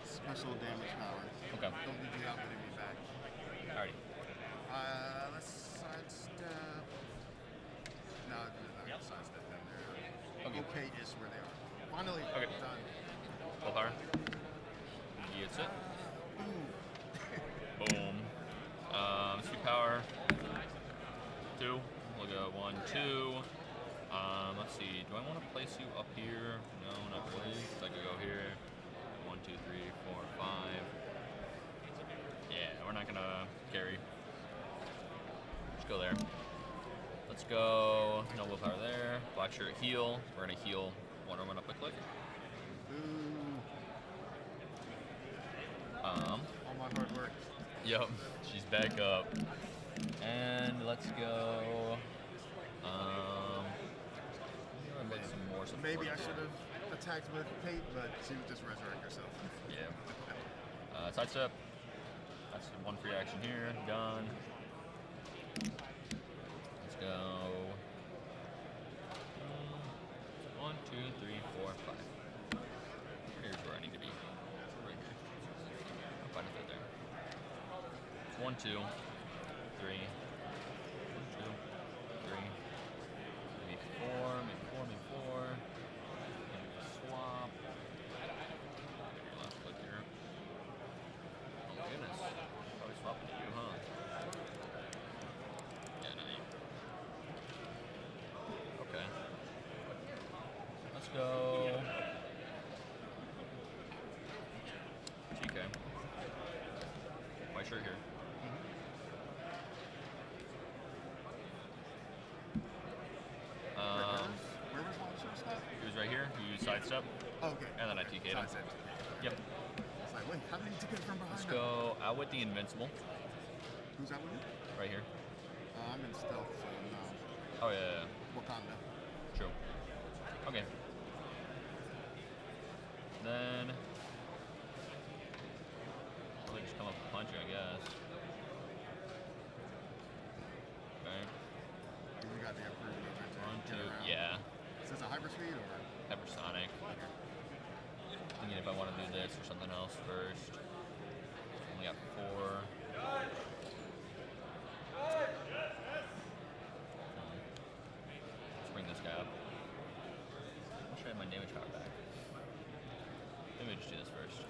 special damage power. Okay. Don't need you outwitting me back. Alrighty. Let's sidestep. No, I'm not sidestep them. They're okay-ish where they are. Finally, Okay. done. Full power. Gets it. Boom. Sweet power. 2. We'll go 1, 2. Let's see. Do I want to place you up here? No, not really. So I could go here. 1, 2, 3, 4, 5. Yeah, we're not gonna carry. Just go there. Let's go. No willpower there. Black shirt heal. We're gonna heal Wonder Woman up a click. All my hard work. Yep, she's back up. And let's go. Put some more support Maybe I here. should have attacked with Kate, but she would just resurrect herself. Yeah. Sidestep. That's 1 free action here. Done. Let's go. 1, 2, 3, 4, 5. Here's where I need to be. Right here. I'll find it right there. It's 1, 2, 3. 1, 2, 3. Maybe 4, maybe 4, maybe 4. sure here. Where was Launcher stuff? He was right here. You sidestep. Okay. And then I TK'd him. Yep. It's like, wait, how did he take it from behind? Let's go out with the Invincible. Who's out with you? Right here. I'm in stealth, so no. Oh, yeah. Wakanda. True. Okay. Then probably just come up and punch you, I guess. Okay. You got the approved movement. 1, 2, yeah. Is this a hyperspeed or? Hypersonic. Thinking if I want to do this or something else first. Only got 4. Let's bring this guy up. I wish I had my damage power back. Maybe we just do this first.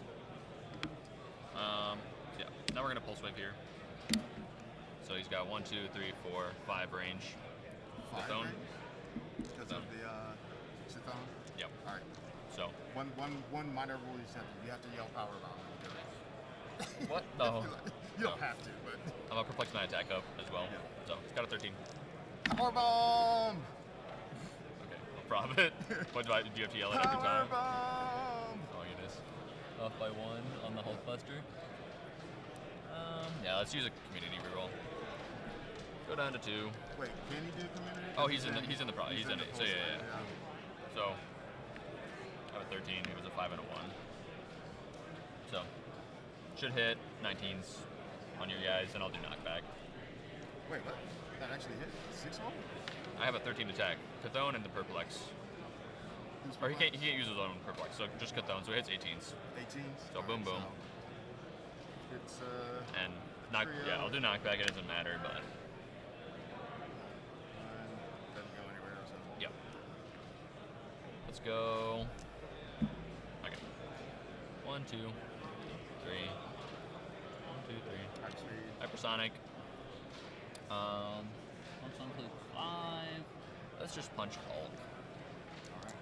Yeah. Now we're gonna pulse wave here. So he's got 1, 2, 3, 4, 5 range. 5 Chthon. range? Because of the Chthon? Yep. All right. So. One minor rule you have to yell power bomb. What? No. You don't have to, but. I'm gonna perplex my attack up as well. Yeah. So it's got a 13. Power bomb! Okay, I'll profit. What do you have to yell it every time? Bomb! Oh, it is. Off by 1 on the Hulkbuster. Yeah, let's use a community reroll. Go down to 2. Wait, can he do community? Oh, he's in the pro. He's in it. So yeah. Yeah. So I have a 13. It was a 5 and a 1. So should hit 19s on your guys, and I'll do knockback. Wait, what? That actually hit? 6-0? I have a 13 attack. Chthon and the Perplex. Or he can't use his own Perplex, so just Chthon, so it hits 18s. 18s? So boom, boom. So it's and knock. Yeah, I'll do knockback. It doesn't matter, but doesn't go anywhere. So. Yep. Let's go. Okay. 1, 2, 3. 1, 2, 3. Hypersonic. 1, 2, 5. Let's just punch Hulk. Alright.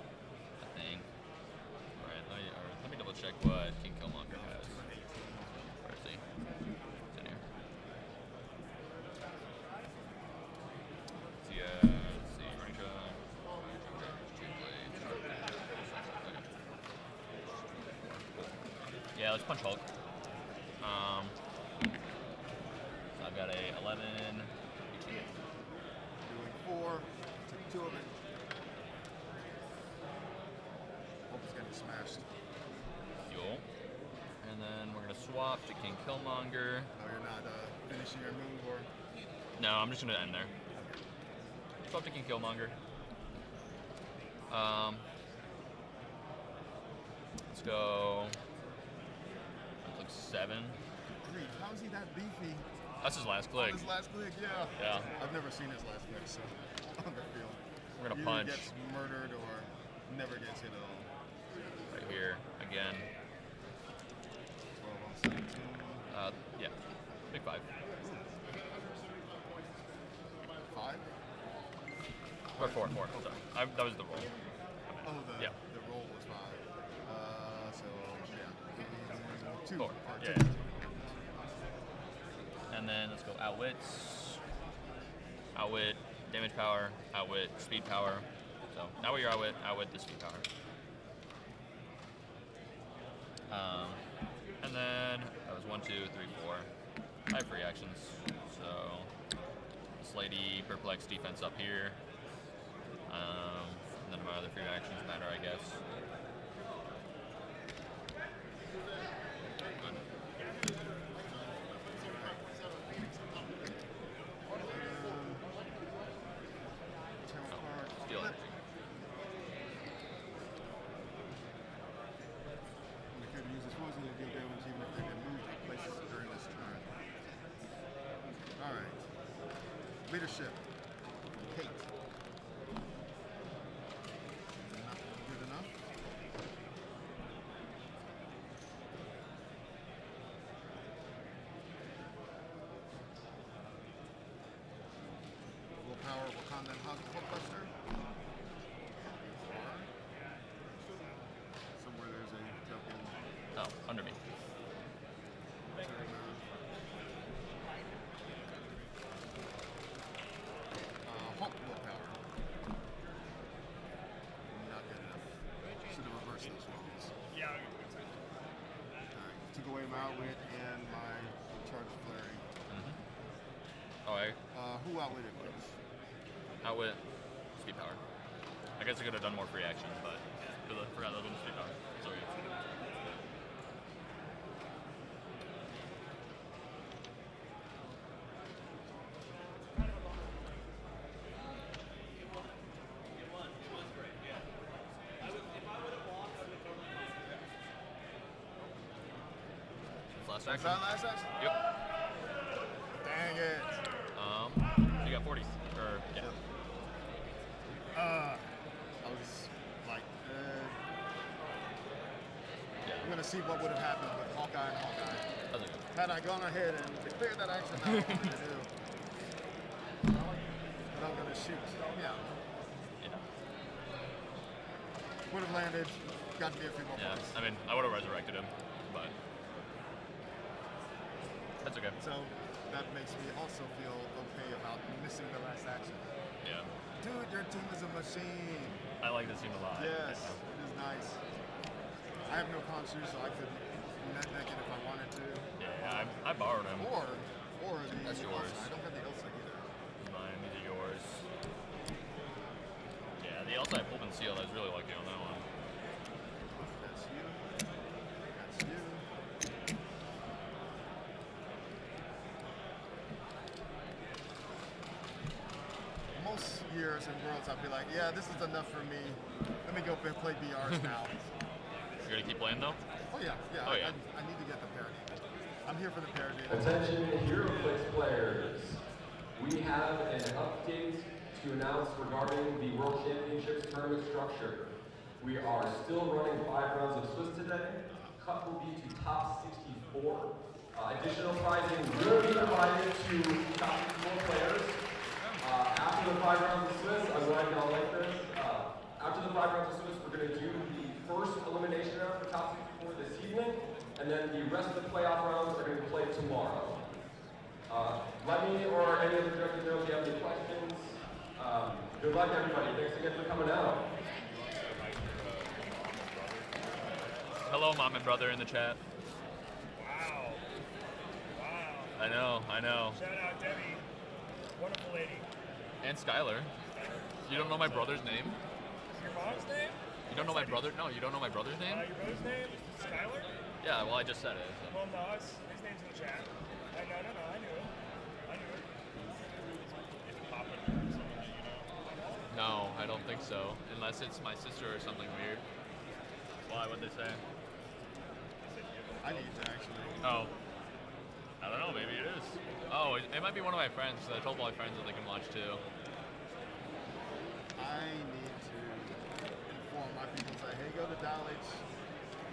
I think. Alright, let me double check what King Killmonger has. Where is he? It's in here. Let's see, running shot. Two blades. Okay. Yeah, let's punch Hulk. So I've got a 11. Doing 4. Take 2 of it. Hope he's getting smashed. Fuel. And then we're going to swap to King Killmonger. Oh, you're not finishing your move, or? No, I'm just going to end there. Swap to King Killmonger. Let's go. That's like 7. How is he that beefy? That's his last click. His last click, yeah. Yeah. I've never seen his last click, so on the field. We're gonna Either punch. Gets murdered or never gets hit at all. Right here again. 12 on 17. Yeah. Big 5. 5? Or 4. Sorry. That was the roll. Oh, yeah. The roll was 5. So yeah. 2. 4. Or Yeah. 2. And then let's go outwits. Outwit, damage power, outwit, speed power. So now with your outwit the speed power. And then that was 1, 2, 3, 4. I have free actions. So this lady perplex defense up here. And then my other free actions matter, I guess. Steel energy. We could use this poison to deal damage even if they didn't move to places during this turn. Alright. Leadership. Kate. Not good enough. Willpower, Wakanda, and Hulkbuster. Somewhere there's a token. Oh, under me. him outwit and my charge flurry. All right. Who outwitted which? Outwit, speed power. I guess I could have done more free action, but because I forgot that was speed power. Sorry. Last action. Was that last action? Yep. Dang it. You got 40. Or yeah. I was like, I'm gonna see what would have happened with Hawkeye and Hawkeye. That's okay. Had I gone ahead and declared that action I wanted to do, but I'm gonna shoot. Yeah. Would have landed, got me a few more Yeah. points. I mean, I would have resurrected him, but that's okay. So that makes me also feel okay about missing the last action. Yeah. Dude, your team is a machine. I like this team a lot. Yes, it is nice. I have no conjure, so I could net deck it if I wanted to. Yeah, I borrowed him. Or the That's yours. Elsa. I don't have the Elsa either. Mine, these are yours. Yeah, the Elsa I pulled and sealed. I was really lucky on that one. That's you. That's you. Most years in Worlds, I'd be like, yeah, this is enough for me. Let me go play BRs now. You're gonna keep playing though? Oh yeah, yeah. Oh, yeah. I need to get the parody. I'm here for the parody. Attention Heroclix players. We have an update to announce regarding the World Championships tournament structure. We are still running 5 rounds of Swiss today. Cut will be to top 64. Additional prizing will be provided to top 64 players. After the 5 rounds of Swiss, I'm glad y'all like this. After the 5 rounds of Swiss, we're going to do the first elimination round for top 64 this evening, and then the rest of the playoff rounds are going to be played tomorrow. Let me or any other directors know if you have any questions. Good luck, everybody. Thanks again for coming out. Hello, mom and brother in the chat. Wow. Wow. I know. Shout out Debbie. Wonderful lady. And Skylar. You don't know my brother's name? Your mom's name? You don't know my brother? No, you don't know my brother's name? Your brother's name? Skylar? Yeah, well, I just said it. So. Well, no, his name's in the chat. No, I knew it. Is it Papa or something that you know? No, I don't think so. Unless it's my sister or something weird. Why? What'd they say? I need to actually. Oh. I don't know, maybe it is. Oh, it might be one of my friends, so I told all my friends that they can watch too. I need to inform my people and say, hey, go to Dial H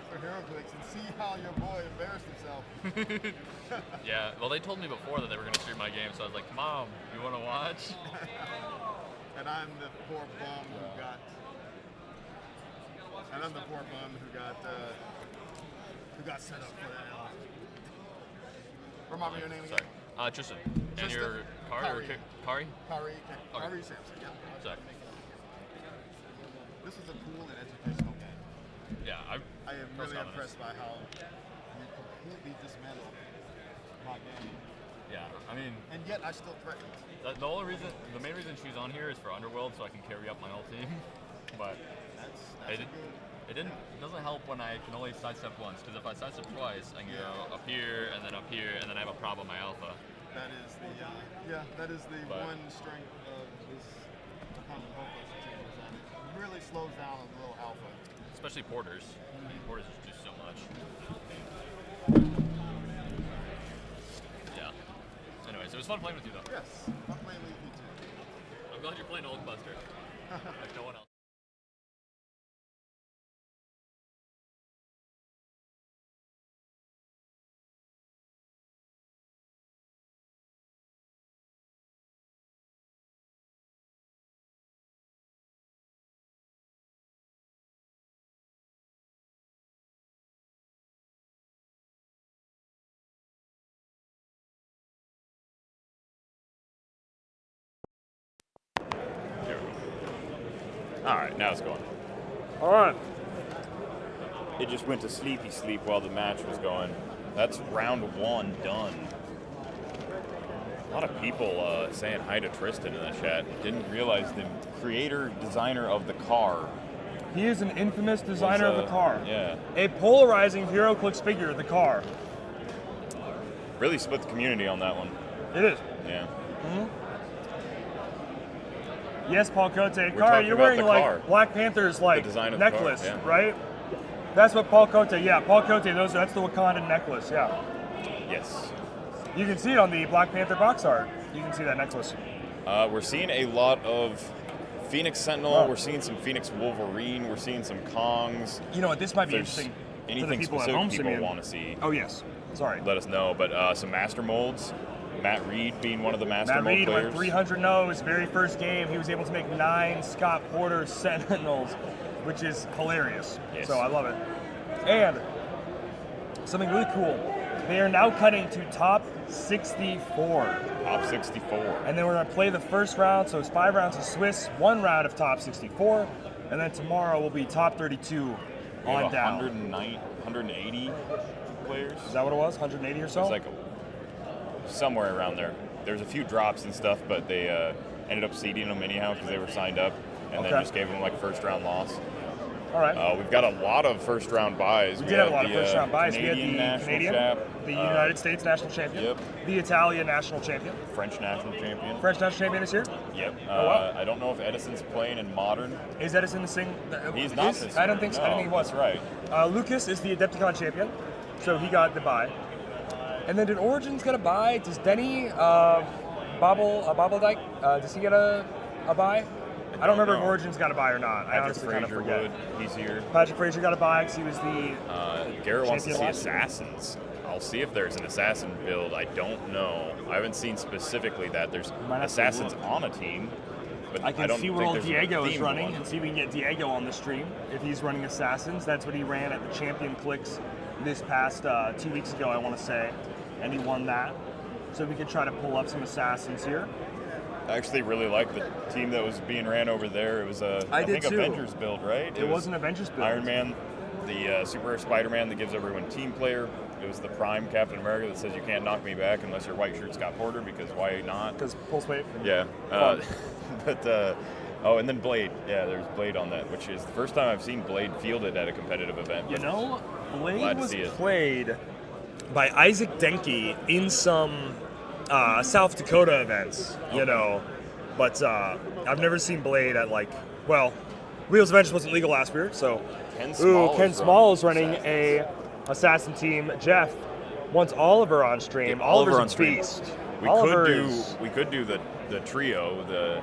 for Heroclix and see how your boy embarrassed himself. Yeah, well, they told me before that they were going to stream my game, so I was like, Mom, you want to watch? And I'm the poor bum who got. And I'm the poor bum who got set up for that. Remind me your name again. Sorry. Tristan. And your Kari? Kari Okay. Sampson, yeah. Sorry. This is a cool and educational game. Yeah, I am really impressed by how you completely dismantled my game. Yeah, I mean... And yet I still threatened. The main reason she's on here is for Underworld, so I can carry up my whole team. But it doesn't help when I can only sidestep once, because if I sidestep twice, I can go up here, and then I have a problem with my alpha. That is the one strength of this opponent Hopeless team, is that it really slows down a little alpha. Especially porters. I mean, porters just do so much. Yeah. Anyways, it was fun playing with you though. Yes, fun playing with you too. I'm glad you're playing Hulkbuster. Like no one else. All right, now it's going. All right. It just went to sleepy sleep while the match was going. That's round 1 done. A lot of people saying hi to Tristan in the chat. Didn't realize the creator, designer of the car. He is an infamous designer of the car. Yeah. A polarizing Heroclix figure of the car. Really split the community on that one. It is. Yeah. Mm-hmm. Yes, Paul Cote. Cara, talking you're about wearing the like car. Black Panther's like design of the car, necklace, yeah. right? That's what Paul Cote. Yeah, Paul Cote. That's the Wakandan necklace. Yeah. Yes. You can see it on the Black Panther box art. You can see that necklace. We're seeing a lot of Phoenix Sentinel. We're seeing some Phoenix Wolverine. We're seeing some Kongs. You know what? This might be If there's interesting. for the Anything people at specific home, people Simeon. want to see? Oh yes. Sorry. Let us know. But some master molds. Matt Reed being one of the master Matt mold Reed players. went 300 his very first game. He was able to make 9 Scott Porter Sentinels, which is hilarious. Yes. So I love it. And something really cool. They are now cutting to top 64. Top 64. And then we're going to play the first round. So it's 5 rounds of Swiss, 1 round of top 64. And then tomorrow will be top 32 We have on down. 180 players. Is that what it was? 180 or so? It's like somewhere around there. There's a few drops and stuff, but they ended up seeding them anyhow because they were signed up, and then Okay. just gave them like first round loss. All right. We've got a lot of first round buys. We did have a lot of the, first round buys. We had Canadian the national Canadian, champ, the United States national champion, Yep. the Italian national champion, French national champion. French national champion this year. Yep. Oh, wow. I don't know if Edison's playing in modern. Is Edison the sing? He's not is- this I don't year. think so. No, I don't think he was. that's right. Lucas is the Adepticon champion, so he got the bye. And then did Origins get a bye? Does Denny Bobbledyke, does he get a bye? I don't remember if Origins got a bye or not. I Patrick honestly kind of Frazier forget. would. He's here. Patrick Frazier got a bye because he was the Garrett wants to champion see last year. assassins. I'll see if there's an assassin build. I don't know. I haven't seen specifically that there's Might have to assassins look. on a team, but I can don't see think what old there's a Diego is themed running one. and see if we can get Diego on the stream if he's running Assassins. That's what he ran at the Champion Clicks this past 2 weeks ago, I want to say, and he won that. So we could try to pull up some Assassins here. I actually really like the team that was being ran over there. It was I I did think too. Avengers build, right? It was an Avengers build. Iron Man, the Super Rare Spider-Man that gives everyone team player. It was the Prime Captain America that says you can't knock me back unless you're white shirt Scott Porter, because why not? Because pulse wave. Yeah. Fun. But and then Blade. Yeah, there's Blade on that, which is the first time I've seen Blade fielded at a competitive event. You but know, Blade glad to was see it. played by Isaac Denke in some South Dakota events, you know. But I've never seen Blade at Wheels Avengers wasn't legal last year, so. Ken Small is running a assassin team. Jeff wants Oliver on stream. Oliver's on a stream. beast. We could do the trio, the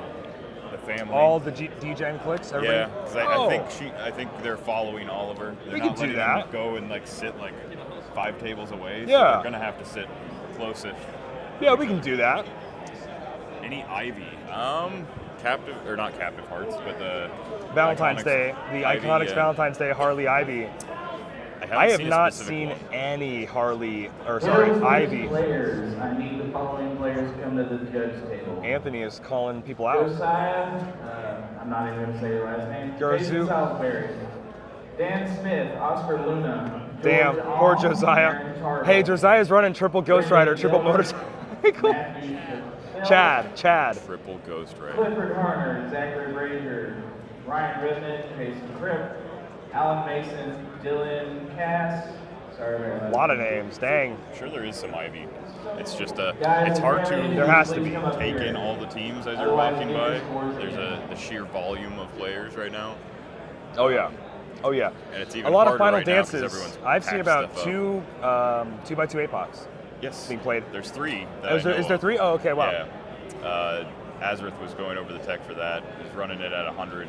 family. All the DJ clicks. Everybody? Yeah, because I think they're following Oliver. They're We not could do letting that. him go and sit 5 tables away. So Yeah. they're gonna have to sit close-ish. Yeah, we can do that. Any Ivy? Captive or not Captive Hearts, but the Valentine's Iconics Day, the Ivy, Iconics yeah. Valentine's Day Harley Ivy. I have not seen any Ivy. Players, I need the following players to come to the judge table. Anthony is calling people out. Josiah, I'm not even going to say your last name. Garzu. Jason Southbury. Dan Smith, Oscar Luna. Damn, George poor Aung, Josiah. Aaron Tarver. Hey, Josiah's running triple Ghost Rider, triple motorcycle. Matthew Chad. Triple Ghost Rider. Clifford Harner, Zachary Brazier, Ryan Rivman, Jason Cripp, Alan Mason, Dylan Cass. Sorry about that. A lot of names, dang. I'm sure there is some Ivy. It's just Guys, it's hard to There has to be. take in all the teams as you're walking by. There's the sheer volume of players right now. Oh yeah. And it's even a lot of harder final right now 'cause dances. everyone's I've seen packed about stuff up. 2x2 APOCs. Yes. Being played. There's 3. Is there 3? Oh, okay, wow. Yeah. Azrith was going over the tech for that. He's running it at 100.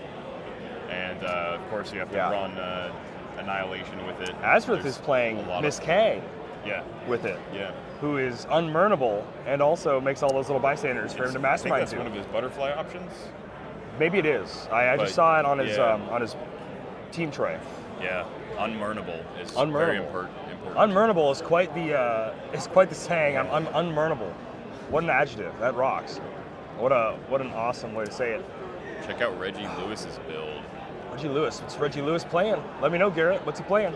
And of course you have to run Annihilation with it. Azrith is playing Miss K. Yeah. With it. Yeah. Who is unmurnable and also makes all those little bystanders for him to I think mastermind that's to. one of his butterfly options. Maybe it is. I But, just saw it on his yeah. on his team tray. Yeah. Unmurnable is very Unmurnable. important. Unmurnable is quite the saying. I'm unmurnable. What an adjective. That rocks. What an awesome way to say it. Check out Reggie Lewis's build. Reggie Lewis. What's Reggie Lewis playing? Let me know, Garrett. What's he playing?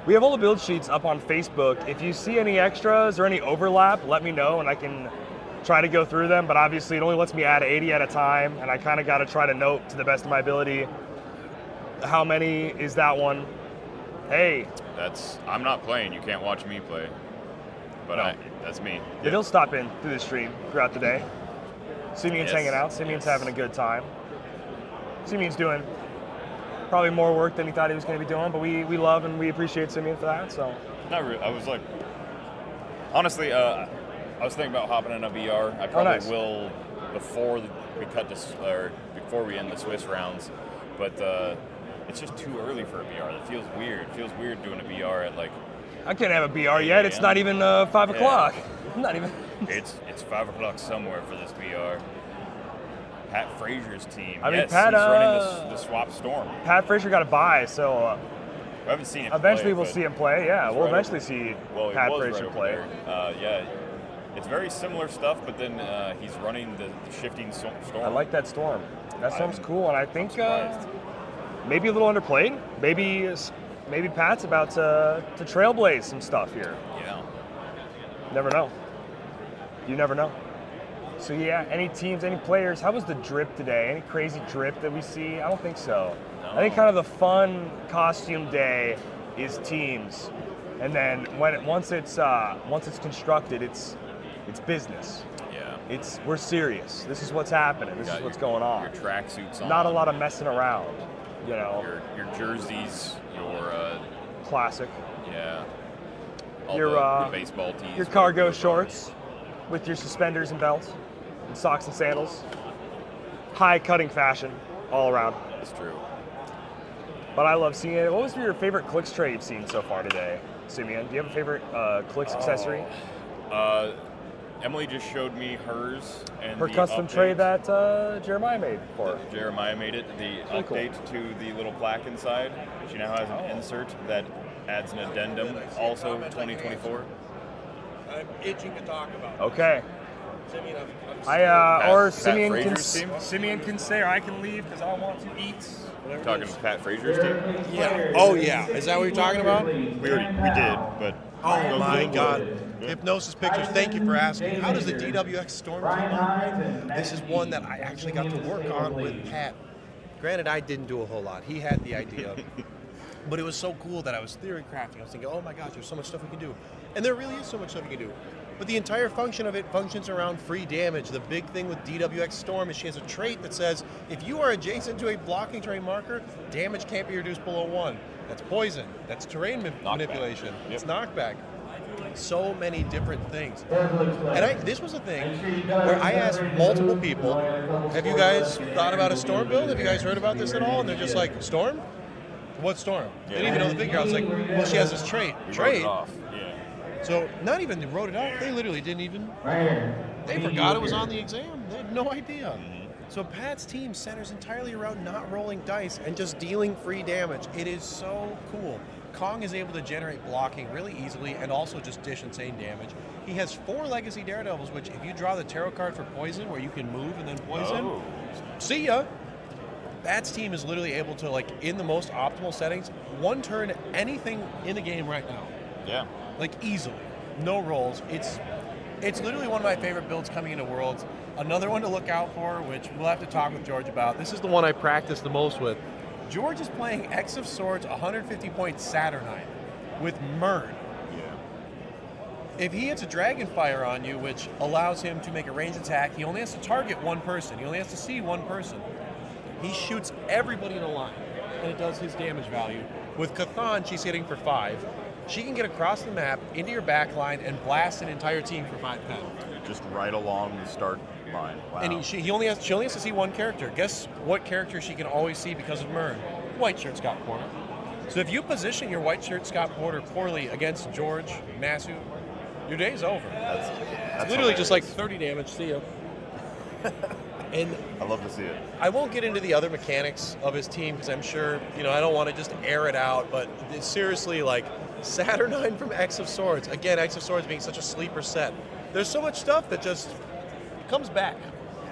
We have all the build sheets up on Facebook. If you see any extras or any overlap, let me know and I can try to go through them. But obviously it only lets me add 80 at a time, and I kind of got to try to note to the best of my ability how many is that one. Hey. I'm not playing. You can't watch me play. But No. that's me. Yeah, he'll stop in through the stream throughout the day. Simeon's hanging out. Simeon's having a good time. Simeon's doing probably more work than he thought he was going to be doing, but we love and we appreciate Simeon for that. So. Not really. I was like, honestly, I was thinking about hopping in a VR. I probably will before before we end the Swiss rounds, but it's just too early for a VR. It feels weird. It feels weird doing a VR at like. I can't have a VR yet. It's not even 5 o'clock. Not even. It's 5 o'clock somewhere for this VR. Pat Frazier's team. I mean, yes, Pat, he's running the Swap Storm. Pat Frazier got a bye, so We haven't seen him eventually play, we'll but see him play. Yeah, he's we'll right eventually over- see well, he Pat was Frazier right over play. there. Yeah, it's very similar stuff, but then he's running the shifting storm. I like that storm. That storm's cool, and I think maybe a little underplayed. Maybe Pat's about to trailblaze some stuff here. Yeah. Never know. You never know. So yeah, any teams, any players? How was the drip today? Any crazy drip that we see? I don't think so. No. I think kind of the fun costume day is teams, and then once it's constructed, it's business. Yeah. We're serious. This is what's happening. This is what's going on. Your tracksuits on. Not a lot of messing around. You know. Your jerseys, your classic. Yeah. All Your the baseball tees. your cargo shorts with your suspenders and belts, and socks and sandals. High cutting fashion all around. That's true. But I love seeing it. What was your favorite Clicks trade you've seen so far today, Simeon? Do you have a favorite Clicks accessory? Emily just showed me hers and Her the custom update. trade that Jeremiah made for her. Jeremiah made it. The Very cool. update to the little plaque inside. She now has an insert that adds an addendum. Also 2024. I'm itching to talk about it. Okay. Simeon, or Pat Simeon Frazier's team? Simeon can stay, or I can leave because I want to eat. Whatever Talking it is. Pat Frazier's team. Yeah. Oh yeah. Is that what you're talking about? We did, but Oh my God. Hypnosis Pictures, thank you for asking. How does the DWX Storm team operate? This is one that I actually got to work on with Pat. Granted, I didn't do a whole lot. He had the idea. But it was so cool that I was theory crafting. I was thinking, oh my gosh, there's so much stuff we can do. And there really is so much stuff you can do. But the entire function of it functions around free damage. The big thing with DWX Storm is she has a trait that says, if you are adjacent to a blocking terrain marker, damage can't be reduced below 1. That's poison. That's terrain manipulation. It's knockback. So many different things. And this was a thing where I asked multiple people, have you guys thought about a Storm build? Have you guys heard about this at all? And they're just like, Storm? What Storm? They didn't even know the figure. I was like, well, she has this trait. We wrote Trait? it off. Yeah. So not even they wrote it out. They literally didn't even. They forgot it was on the exam. They had no idea. So Pat's team centers entirely around not rolling dice and just dealing free damage. It is so cool. Kong is able to generate blocking really easily and also just dish insane damage. He has 4 Legacy Daredevils, which if you draw the tarot card for poison, where you can move and then poison, see ya. Pat's team is literally able to, like, in the most optimal settings, one turn anything in the game right now. Yeah. Like, easily. No rolls. It's literally one of my favorite builds coming into Worlds. Another one to look out for, which we'll have to talk with George about. This is the one I practice the most with. George is playing X of Swords 150-point Saturnine with Mern. Yeah. If he hits a Dragonfire on you, which allows him to make a ranged attack, he only has to target one person. He only has to see one person. He shoots everybody in a line, and it does his damage value. With Cathan, she's hitting for 5. She can get across the map, into your back line, and blast an entire team for 5 pen. Just right along the start line. Wow. And she only has to see one character. Guess what character she can always see because of Mern? White shirt Scott Porter. So if you position your white shirt Scott Porter poorly against George, Nasu, your day's over. That's literally just like 30 damage. See ya. And I love to see it. I won't get into the other mechanics of his team because I'm sure, I don't want to just air it out, but it's seriously, like, Saturnine from X of Swords. Again, X of Swords being such a sleeper set. There's so much stuff that just comes back.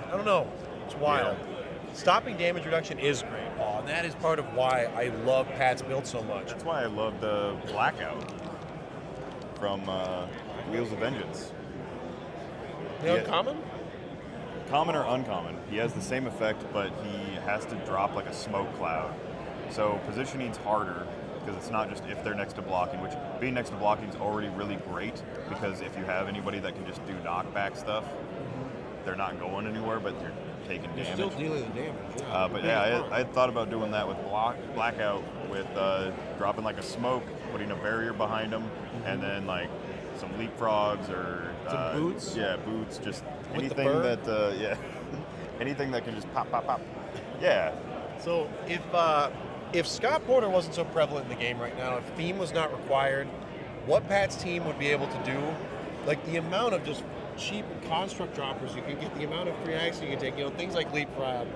I don't know. It's wild. Yeah. stopping damage reduction is great, Paul, and that is part of why I love Pat's build so much. That's why I love the Blackout from Wheels of Vengeance. The uncommon? Common or uncommon, he has the same effect, but he has to drop like a smoke cloud. So positioning's harder because it's not just if they're next to blocking, which being next to blocking is already really great because if you have anybody that can just do knockback stuff, they're not going anywhere, but they're taking damage. You're still dealing the damage. Yeah. But yeah, I had thought about doing that with Blackout, with dropping like a smoke, putting a barrier behind them, and then like some leapfrogs or some boots. Yeah, boots. Just With anything that anything that can just pop, pop, pop. Yeah. So if Scott Porter wasn't so prevalent in the game right now, if theme was not required, what Pat's team would be able to do, like the amount of just cheap construct droppers you can get, the amount of free action you can take, things like Leapfrog,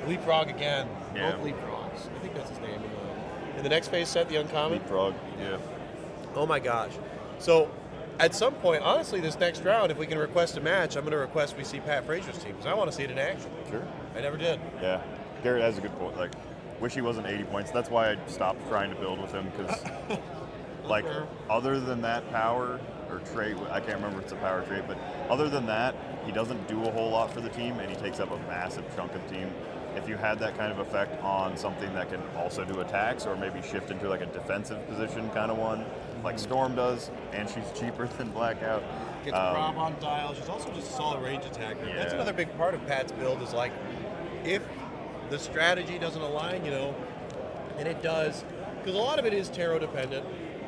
Leapfrog again, Yeah. both Leapfrogs. I think that's his name in the next phase set, the uncommon. Leapfrog, yeah. Oh my gosh. So at some point, honestly, this next round, if we can request a match, I'm going to request we see Pat Frazier's team because I want to see it in action. Sure. I never did. Yeah. Garrett has a good point. Like, wish he wasn't 80 points. That's why I stopped trying to build with him because, like, other than that power or trait, I can't remember if it's a power trait, but other than that, he doesn't do a whole lot for the team, and he takes up a massive chunk of the team. If you had that kind of effect on something that can also do attacks or maybe shift into like a defensive position kind of one, like Storm does, and she's cheaper than Blackout. Gets prob on dial. She's also just a solid range attacker. That's another big part of Pat's build is like, if the strategy doesn't align, and it does, because a lot of it is tarot dependent.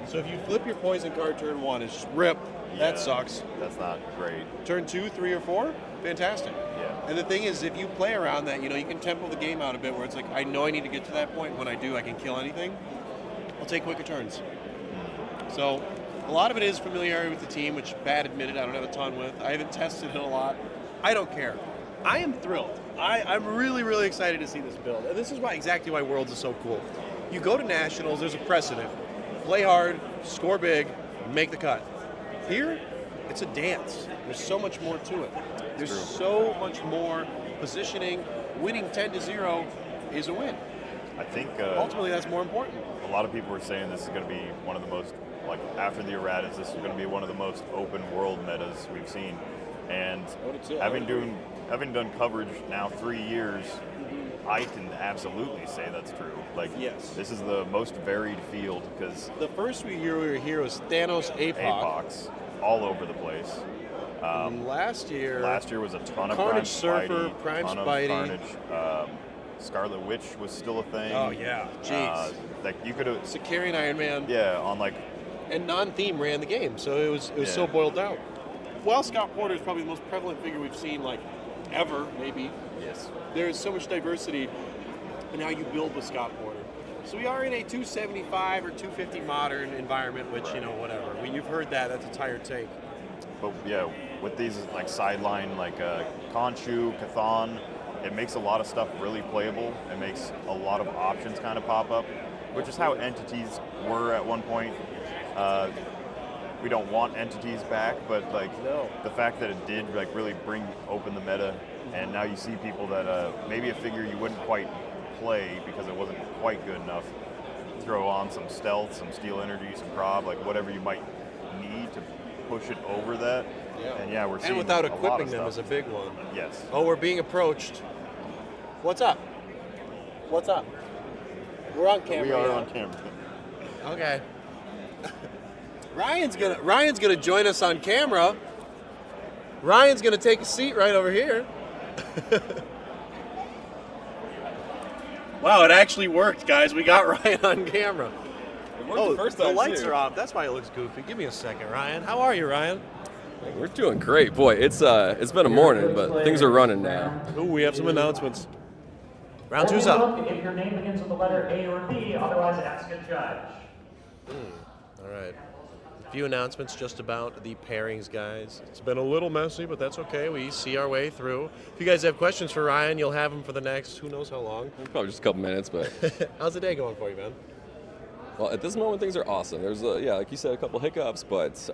So if you flip your poison card turn 1, it's just rip. That sucks. That's not great. Turn 2, 3, or 4, fantastic. Yeah. And the thing is, if you play around that, you can tempo the game out a bit where it's like, I know I need to get to that point. When I do, I can kill anything. I'll take quicker turns. So a lot of it is familiarity with the team, which Pat admitted I don't have a ton with. I haven't tested it a lot. I don't care. I am thrilled. I'm really, really excited to see this build. And this is exactly why Worlds is so cool. You go to Nationals, there's a precedent. Play hard, score big, make the cut. Here, it's a dance. There's so much more to it. There's so much more positioning. Winning 10-0 is a win. I think ultimately that's more important. A lot of people are saying this is going to be one of the most, like after the erratas, this is going to be one of the most open world metas we've seen. And having done coverage now 3 years, I can absolutely say that's true. Like, yes, this is the most varied field because the first year we were here was Thanos Apox all over the place. Last year was a ton of Carnage Surfer, Prime Spidey. Carnage. Scarlet Witch was still a thing. Oh yeah, jeez. Like you could have Sicarian Iron Man. Yeah, on like. And non-theme ran the game, so it was so boiled out. While Scott Porter is probably the most prevalent figure we've seen, like ever, maybe. Yes. There is so much diversity in how you build with Scott Porter. So we are in a 275 or 250 modern environment, which whatever. You've heard that. That's a tired take. But yeah, with these like sideline, like Khonshu, Chthon, it makes a lot of stuff really playable. It makes a lot of options kind of pop up, which is how entities were at one point. We don't want entities back, but like the fact that it did like really open the meta, and now you see people that maybe a figure you wouldn't quite play because it wasn't quite good enough, throw on some stealth, some steel energy, some prob, like whatever you might need to push it over that. Yeah. And we're seeing and without a lot equipping of them stuff. is a big one. Yes. Oh, we're being approached. What's up? What's up? We're on camera. We are on camera. Okay. Ryan's gonna join us on camera. Ryan's gonna take a seat right over here. Wow, it actually worked, guys. We got Ryan on camera. It worked the first time, the lights too. are off. That's why it looks goofy. Give me a second, Ryan. How are you, Ryan? We're doing great. Boy, it's been a morning, but things are running now. Ooh, we have some announcements. Round two's up. If your name begins with the letter A or B, otherwise ask a judge. All right. A few announcements just about the pairings, guys. It's been a little messy, but that's okay. We see our way through. If you guys have questions for Ryan, you'll have them for the next who knows how long. Probably just a couple minutes, but how's the day going for you, man? Well, at this moment, things are awesome. There's, like you said, a couple hiccups, but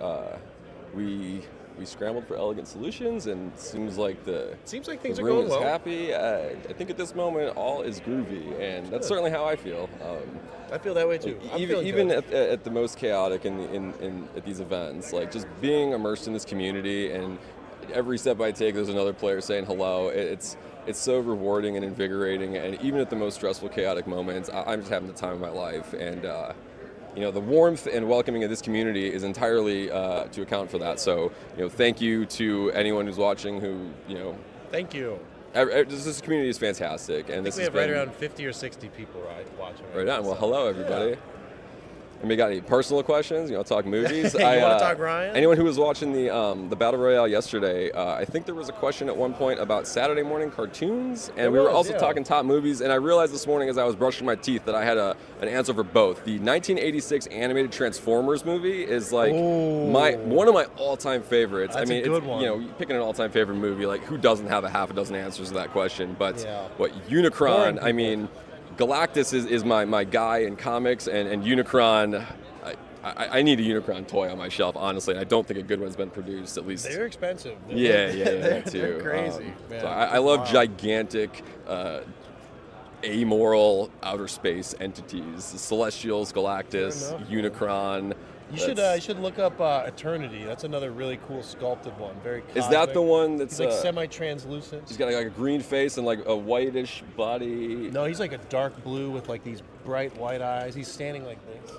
we we scrambled for elegant solutions, and it seems like things the are room going is well. happy. I think at this moment all is groovy, and that's certainly how I feel. I feel that way too. I'm feeling Even good. at the most chaotic at these events, like just being immersed in this community, and every step I take, there's another player saying hello. It's so rewarding and invigorating, and even at the most stressful, chaotic moments, I'm just having the time of my life. And the warmth and welcoming of this community is entirely to account for that. So, thank you to anyone who's watching. Thank you. This community is fantastic, and I think this we has have been right around 50 or 60 people watching. right on. Well, so, hello everybody. yeah. Anybody got any personal questions? Talk movies. You wanna talk Ryan? Anyone who was watching the Battle Royale yesterday, I think there was a question at one point about Saturday morning cartoons, and we were also talking top movies. And I realized this morning as I was brushing my teeth that I had an answer for both. The 1986 animated Transformers movie is like one of my all-time favorites. That's a good one. Picking an all-time favorite movie, like who doesn't have a half a dozen answers to that question? But Boring Unicron? people. I mean. Galactus is my guy in comics, and Unicron, I need a Unicron toy on my shelf, honestly. I don't think a good one's been produced, at least. They're expensive. Yeah, that too. They're crazy, man. So I love gigantic, amoral outer space entities. The Celestials, Galactus, Unicron. You should look up Eternity. That's another really cool sculpted one. Very cosmic. Is that the one that's he's like semi-translucent? He's got like a green face and like a whitish body. No, he's like a dark blue with like these bright white eyes. He's standing like this.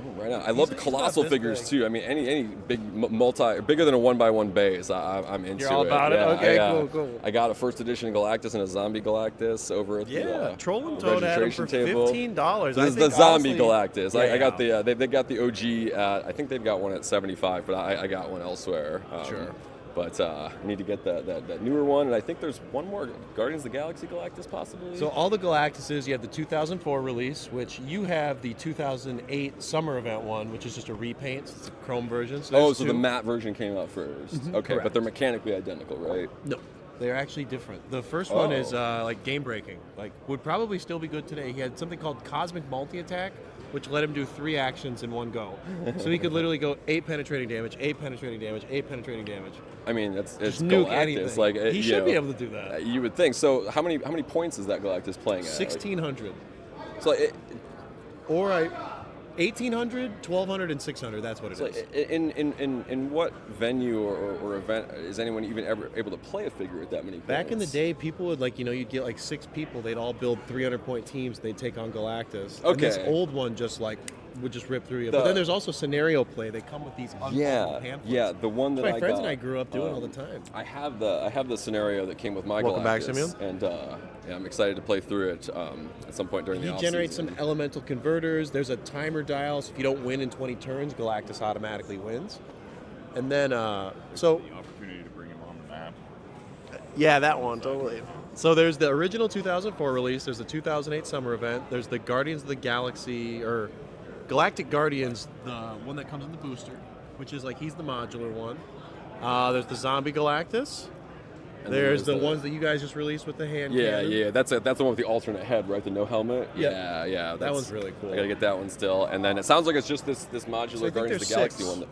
Ooh, right on. I love the colossal figures too. I mean, any big bigger than a 1x1 base, I'm into it. You're all about it? Okay, cool. I got a first edition Galactus and a zombie Galactus over at the Troll and Toad had them for table. $15. This is the zombie Galactus. Yeah, I got they got the OG at, I think they've got one at 75, but I got one elsewhere. Sure. But I need to get that newer one, and I think there's one more Guardians of the Galaxy Galactus possibly. So all the Galactuses, you have the 2004 release, which you have the 2008 summer event one, which is just a repaint. It's a chrome version. So the matte version came out first. Mhm, okay, correct. but they're mechanically identical, right? No, they're actually different. The first one is like game breaking. Like would probably still be good today. He had something called Cosmic Multi Attack, which let him do 3 actions in one go. So he could literally go 8 penetrating damage, 8 penetrating damage, 8 penetrating damage. I mean, it's nuke Galactus. anything. Like He should be able to do that. You would think. So how many points is that Galactus playing at? 1,600. So 1,800, 1,200, and 600. That's what it is. In what venue or event is anyone even ever able to play a figure at that many points? Back in the day, people would you'd get like 6 people. They'd all build 300-point teams. They'd take on Galactus. Okay. And this old one would just rip through you. But then there's also scenario play. They come with these unbelievable pamphlets. Yeah, the one that my friends got, and I grew up doing all the time. I have the scenario that came with my Welcome Galactus, back, Simeon. and I'm excited to play through it at some point during the He off generates season. some elemental converters. There's a timer dial, so if you don't win in 20 turns, Galactus automatically wins. And then, The opportunity to bring him on the map. Yeah, that one, totally. So there's the original 2004 release, there's the 2008 summer event, there's the Guardians of the Galaxy, or Galactic Guardians, the one that comes in the booster, which is he's the modular one. There's the Zombie Galactus. And There's then the ones that you guys just released with the hand cannon. Yeah, that's the one with the alternate head, right? The no helmet. Yep. Yeah, That one's really cool. I gotta get that one still, and then it sounds like it's just this modular So I think Guardians of the there's Galaxy 6. one.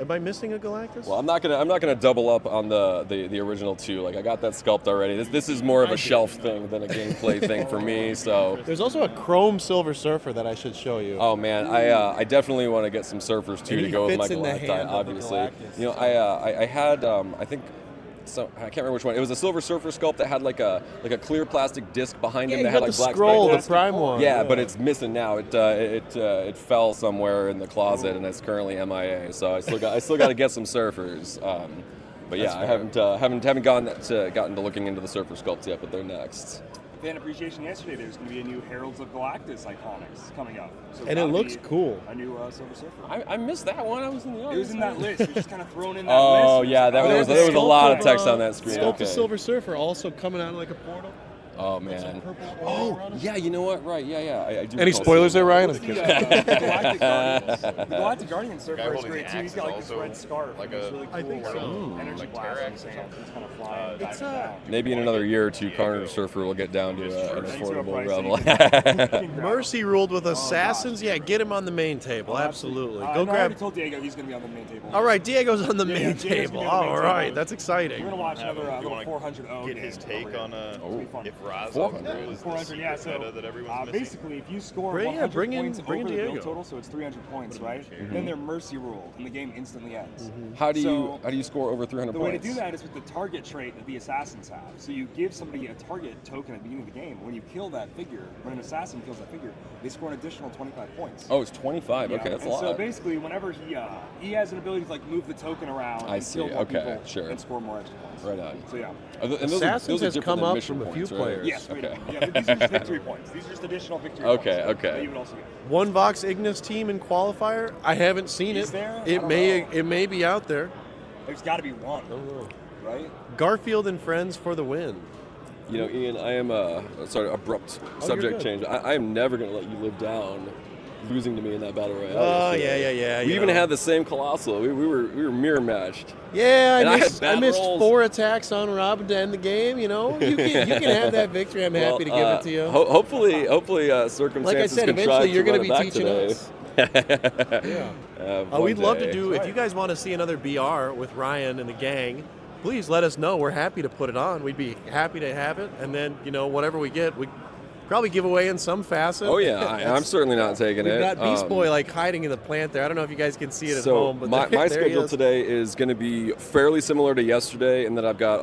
Am I missing a Galactus? Well, I'm not gonna double up on the original 2. Like I got that sculpt already. This is more of a shelf thing than a gameplay thing for me. So there's also a Chrome Silver Surfer that I should show you. oh man, I definitely want to get some surfers too And to he go with my fits in the Galacti. hand of the Obviously, Galactus. I had I think. So I can't remember which one. It was a Silver Surfer sculpt that had like a clear plastic disc behind him Yeah, that you had got like the black scroll, speckles. the Prime one. Yeah, but it's missing now. It fell somewhere in the closet and it's currently MIA. So I still got to get some surfers. But yeah, I haven't gotten to looking into the Surfer sculpts yet, but they're next. Fan appreciation yesterday. There's going to be a new Heralds of Galactus Iconics coming up. So And it looks cool. A new Silver Surfer. I missed that one. I was in the audience. It was in that list. It was just kind of thrown in that Oh list. yeah, there was a lot of text on that screen. Sculpt Okay. the Silver Surfer also coming out of like a portal. Oh man. Oh yeah, you know what? Right, yeah. I do. Any spoilers there, Ryan? The Galactic Guardian surfer is great too. He's got like this red scarf. Like it's really cool. I think so. Energy blast. He's kind of flying. It's Maybe in another year or two, Connor the Surfer will get down to an affordable level. Mercy ruled with Assassins. Yeah, get him on the main table. Absolutely. Go I grab. already told Diego he's going to be on the main table. All right, Diego's on the Yeah, main Diego's gonna table. be on the main All right, table. that's exciting. We're going to watch another You little wanna 400 get his take on if Raza 400. was the 400, yeah. So meta that everyone's missing. basically, if you score Bring- 100 yeah, bring in- points bring in over the Diego. build total, so it's 300 points, right? Then they're mercy ruled, and the game instantly ends. How do So you score over 300 the points? way to do that is with the target trait that the assassins have. So you give somebody a target token at the beginning of the game. When you kill that figure, when an assassin kills that figure, they score an additional 25 points. Oh, it's 25. Yeah, Okay, that's a and lot. so basically, whenever he has an ability to like move the token around I and see. kill more Okay, people sure. and score more extra points. Right on. So yeah. And those Assassins are has different come than up mission from a few points, right? players. Yes, Okay. yeah, but these are just victory points. These are just additional victory points. Okay. That you would also get. One Vox Ignis team in qualifier. I haven't seen Is it. there? I It don't may know. it may be out there. There's got to be one, right? Garfield and friends for the win. You know, Ian, I am abrupt subject good. change. I am never going to let you live down losing to me in that battle royale. Oh, yesterday. yeah. We you even know. had the same colossal. We were mirror matched. Yeah, And I I had missed, I bad missed rolls. 4 attacks on Robin to end the game. You know, you can have that victory. I'm happy to give it to you. Hopefully, circumstances Like I said, can eventually try you're going going to to be teaching us. We'd love to do, if you guys want to see another BR with Ryan and the gang, please let us know. We're happy to put it on. We'd be happy to have it. And then, whatever we get, we probably give away in some facet. Oh, yeah. I'm certainly not taking We've it. got Beast Boy hiding in the plant there. I don't know if you guys can see it at So home. But my there he schedule is. today is going to be fairly similar to yesterday in that I've got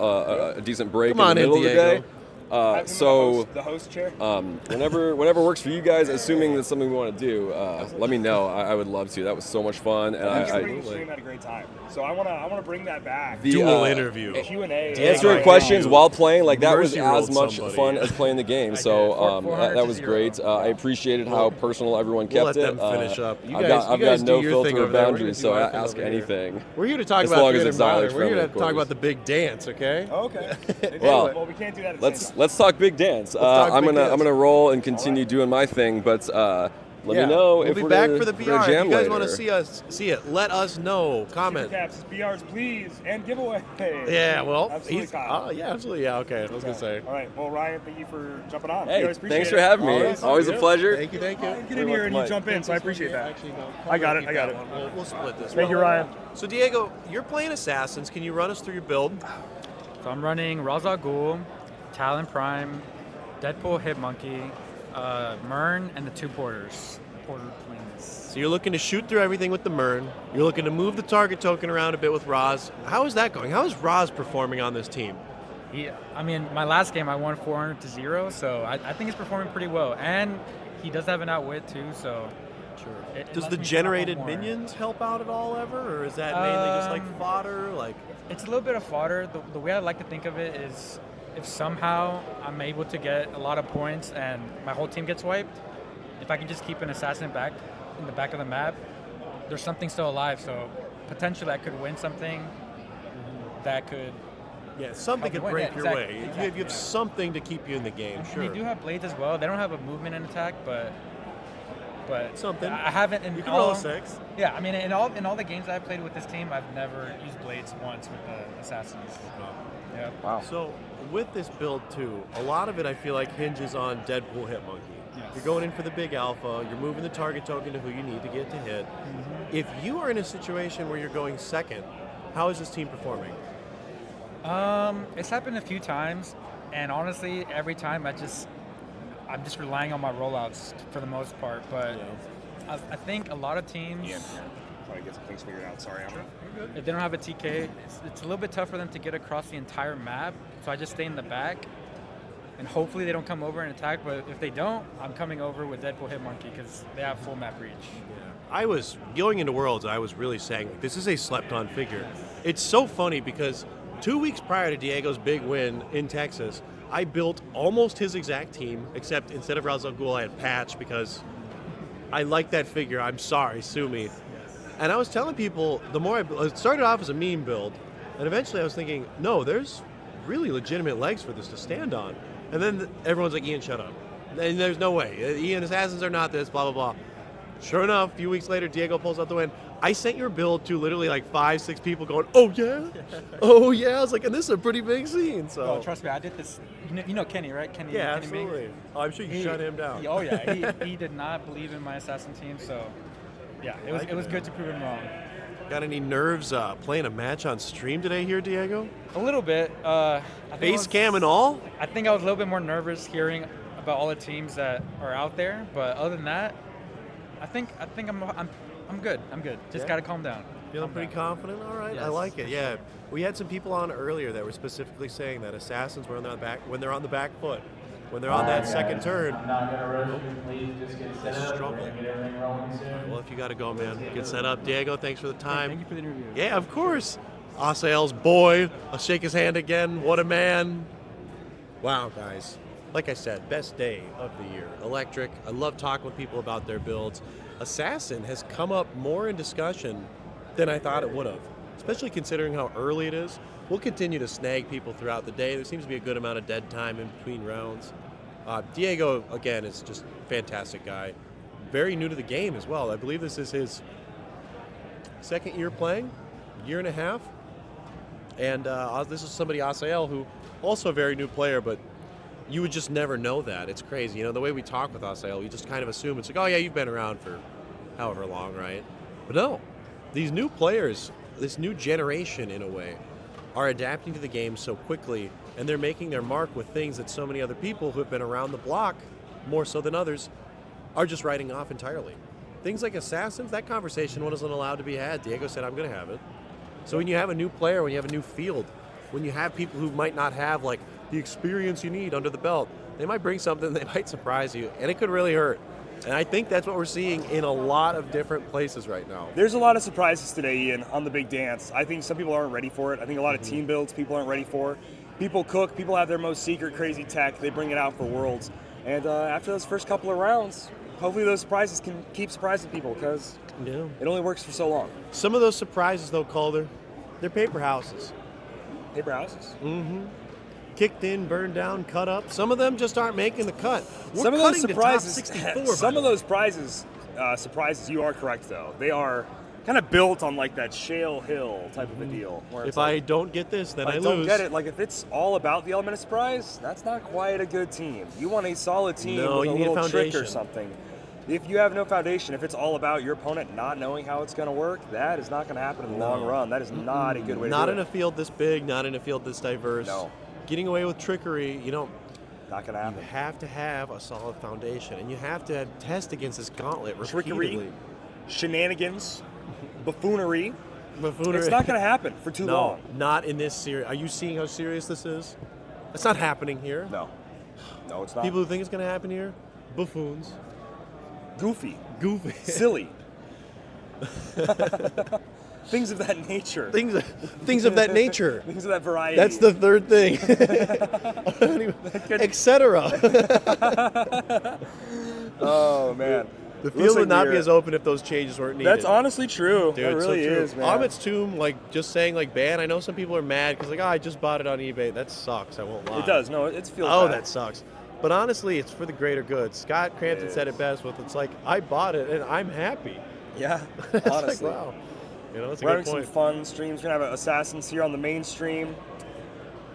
a decent break Come on in the in, middle of the Diego. day. The host chair. Whenever works for you guys, assuming that's something we want to do, let me know. I would love to. That was so much fun, and Everybody stream had a great time. So I want to bring that back. The, Dual interview. Q&A. answering questions while playing, like that was Mercy as rolled much somebody. fun as playing the game. So that was great. I appreciated how personal everyone We'll kept let it. them finish up. You I've guys got do no your filter thing or over there. We're boundaries, gonna so do our thing ask over here. anything. We're here to talk as about long as 300 it's Xylox Modern. We're here friendly, to of talk course. about the big dance, okay? Okay. Well, we can't do that at the Let's same time. let's talk big dance. talk I'm big gonna dance. roll and continue doing my thing, but let me know we'll if be we're back gonna, for the we're BR. gonna If jam you guys later. want to see it, let us know. Comment. Caps, BRs, please, and giveaway. Yeah, well, Absolutely, Kyle. yeah, absolutely, yeah. Okay, I was gonna say. All right. Well, Ryan, thank you for jumping on. Hey, You guys appreciate thanks it. for having me. All right. Always a Yeah. pleasure. Thank you. Get in here and you jump in, so I appreciate that. Actually, no, I got it. keep I got that it. one. We'll split this. Thank you, Ryan. So Diego, you're playing Assassins. Can you run us through your build? So I'm running Ra's al Ghul, Talon Prime, Deadpool Hitmonkey, Mern, and the 2 Porters. Porter twins. So you're looking to shoot through everything with the Mern. You're looking to move the target token around a bit with Raz. How is that going? How is Raz performing on this team? I mean, my last game I won 400-0, so I think he's performing pretty well. And he does have an outwit too, so. Sure. It Does lets the me drop generated one more. minions help out at all ever, or is that mainly just like fodder? Like, it's a little bit of fodder. The way I like to think of it is, if somehow I'm able to get a lot of points and my whole team gets wiped, if I can just keep an assassin back in the back of the map, there's something still alive. So potentially I could win something that could. Yeah, something could help me win. break Yeah, your exactly, way. exactly, You have something to keep you in the game. And Sure. they do have blades as well. They don't have a movement and attack, but something. I haven't. In You can all, roll a 6. Yeah, I mean, in all the games I've played with this team, I've never used blades once with the assassins. Yeah. Wow. So with this build too, a lot of it I feel like hinges on Deadpool Hitmonkey. Yes. You're going in for the big alpha. You're moving the target token to who you need to get to hit. If you are in a situation where you're going second, how is this team performing? It's happened a few times, and honestly, every time I'm just relying on my rollouts for the most part. But I think a lot of teams, Trying to get some things figured out. Sorry, I'm if they don't have a TK, it's a little bit tough for them to get across the entire map. So I just stay in the back, and hopefully they don't come over and attack. But if they don't, I'm coming over with Deadpool Hitmonkey because they have full map reach. I was going into Worlds, I was really saying, this is a slept-on figure. It's so funny because 2 weeks prior to Diego's big win in Texas, I built almost his exact team, except instead of Ra's al Ghul, I had Patch because I like that figure. I'm sorry, sue me. And I was telling people, the more it started off as a meme build, and eventually I was thinking, no, there's really legitimate legs for this to stand on. And then everyone's like, Ian, shut up. And there's no way. Ian, assassins are not this, blah, blah, blah. Sure enough, a few weeks later, Diego pulls out the win. I sent your build to literally like 5-6 people going, oh yeah? Oh yeah? I was like, and this is a pretty big scene. So Oh, trust me, I did this. You know Kenny, right? Kenny. Yeah, Kenny absolutely. Ming? Oh, I'm sure you shut him down. Oh yeah, he did not believe in my assassin team, so yeah, it was good to prove him wrong. Got any nerves playing a match on stream today here, Diego? A little bit. Face cam and all? I think I was a little bit more nervous hearing about all the teams that are out there, but other than that, I think I'm good. I'm good. Just Yeah. gotta calm down. Feeling pretty confident? All right, I Yes, like it. for Yeah, sure. we had some people on earlier that were specifically saying that assassins when they're on the back foot, when they're on that second turn. I'm not gonna rush you. Please just get set up. We're Struggle. gonna get everything rolling soon. Well, if you got to go, man, get set up. Diego, thanks for the time. Thank you for the interview. Yeah, of course. Asael's boy. I'll shake his hand again. What a man. Wow, guys. Like I said, best day of the year. Electric. I love talking with people about their builds. Assassin has come up more in discussion than I thought it would have, especially considering how early it is. We'll continue to snag people throughout the day. There seems to be a good amount of dead time in between rounds. Diego, again, is just a fantastic guy. Very new to the game as well. I believe this is his second year playing, year and a half. And this is somebody, Asael, who also a very new player, but you would just never know that. It's crazy. You know, the way we talk with Asael, you just kind of assume it's like, oh yeah, you've been around for however long, right? But no, these new players, this new generation in a way, are adapting to the game so quickly, and they're making their mark with things that so many other people who have been around the block, more so than others, are just writing off entirely. Things like assassins, that conversation wasn't allowed to be had. Diego said, I'm going to have it. So when you have a new player, when you have a new field, when you have people who might not have like the experience you need under the belt, they might bring something that might surprise you, and it could really hurt. And I think that's what we're seeing in a lot of different places right now. There's a lot of surprises today, Ian, on the big dance. I think some people aren't ready for it. I think a lot of team builds people aren't ready for. People cook, people have their most secret crazy tech, they bring it out for Worlds. And after those first couple of rounds, hopefully those surprises can keep surprising people, because it only works for so long. Some of those surprises, though, Calder, they're paper houses. Paper houses? Mm-hmm. Kicked in, burned down, cut up. Some of them just aren't making the cut. We're Some of those cutting to top surprises, 64, some of those surprises, you are correct though. They are kind of built on like that shale hill type of a deal. Where If it's like, I don't get this, then if I don't lose. get it. Like if it's all about the element of surprise, that's not quite a good team. You want a solid team No, with you a need a little trick or foundation. something. If you have no foundation, if it's all about your opponent not knowing how it's going to work, that is not going to happen in the long run. That is not a good way to Not do in it. a field this big, not in a field this diverse. No. Getting away with trickery, not going to happen. You have to have a solid foundation, and you have to test against this gauntlet repeatedly. Trickery, shenanigans, buffoonery. Buffoonery. It's not going to happen for too long. Not in this series. Are you seeing how serious this is? It's not happening here. No, it's not. People who think it's going to happen here, buffoons. Goofy. Silly. Things of that nature. Things of that nature. Things of that variety. That's the third thing. Etc. Oh man. The field would not be as open if those changes weren't needed. That's honestly true. Dude, that really so true. is, man. Amit's Tomb, just saying ban. I know some people are mad because I just bought it on eBay. That sucks. I won't lie. It does. No, it feels Oh, bad. that sucks. But honestly, it's for the greater good. Scott Crampton said it best with, it's like, I bought it and I'm happy. Yeah, It's honestly. like, wow. That's a We're good having point. some fun streams. We're going to have Assassins here on the main stream.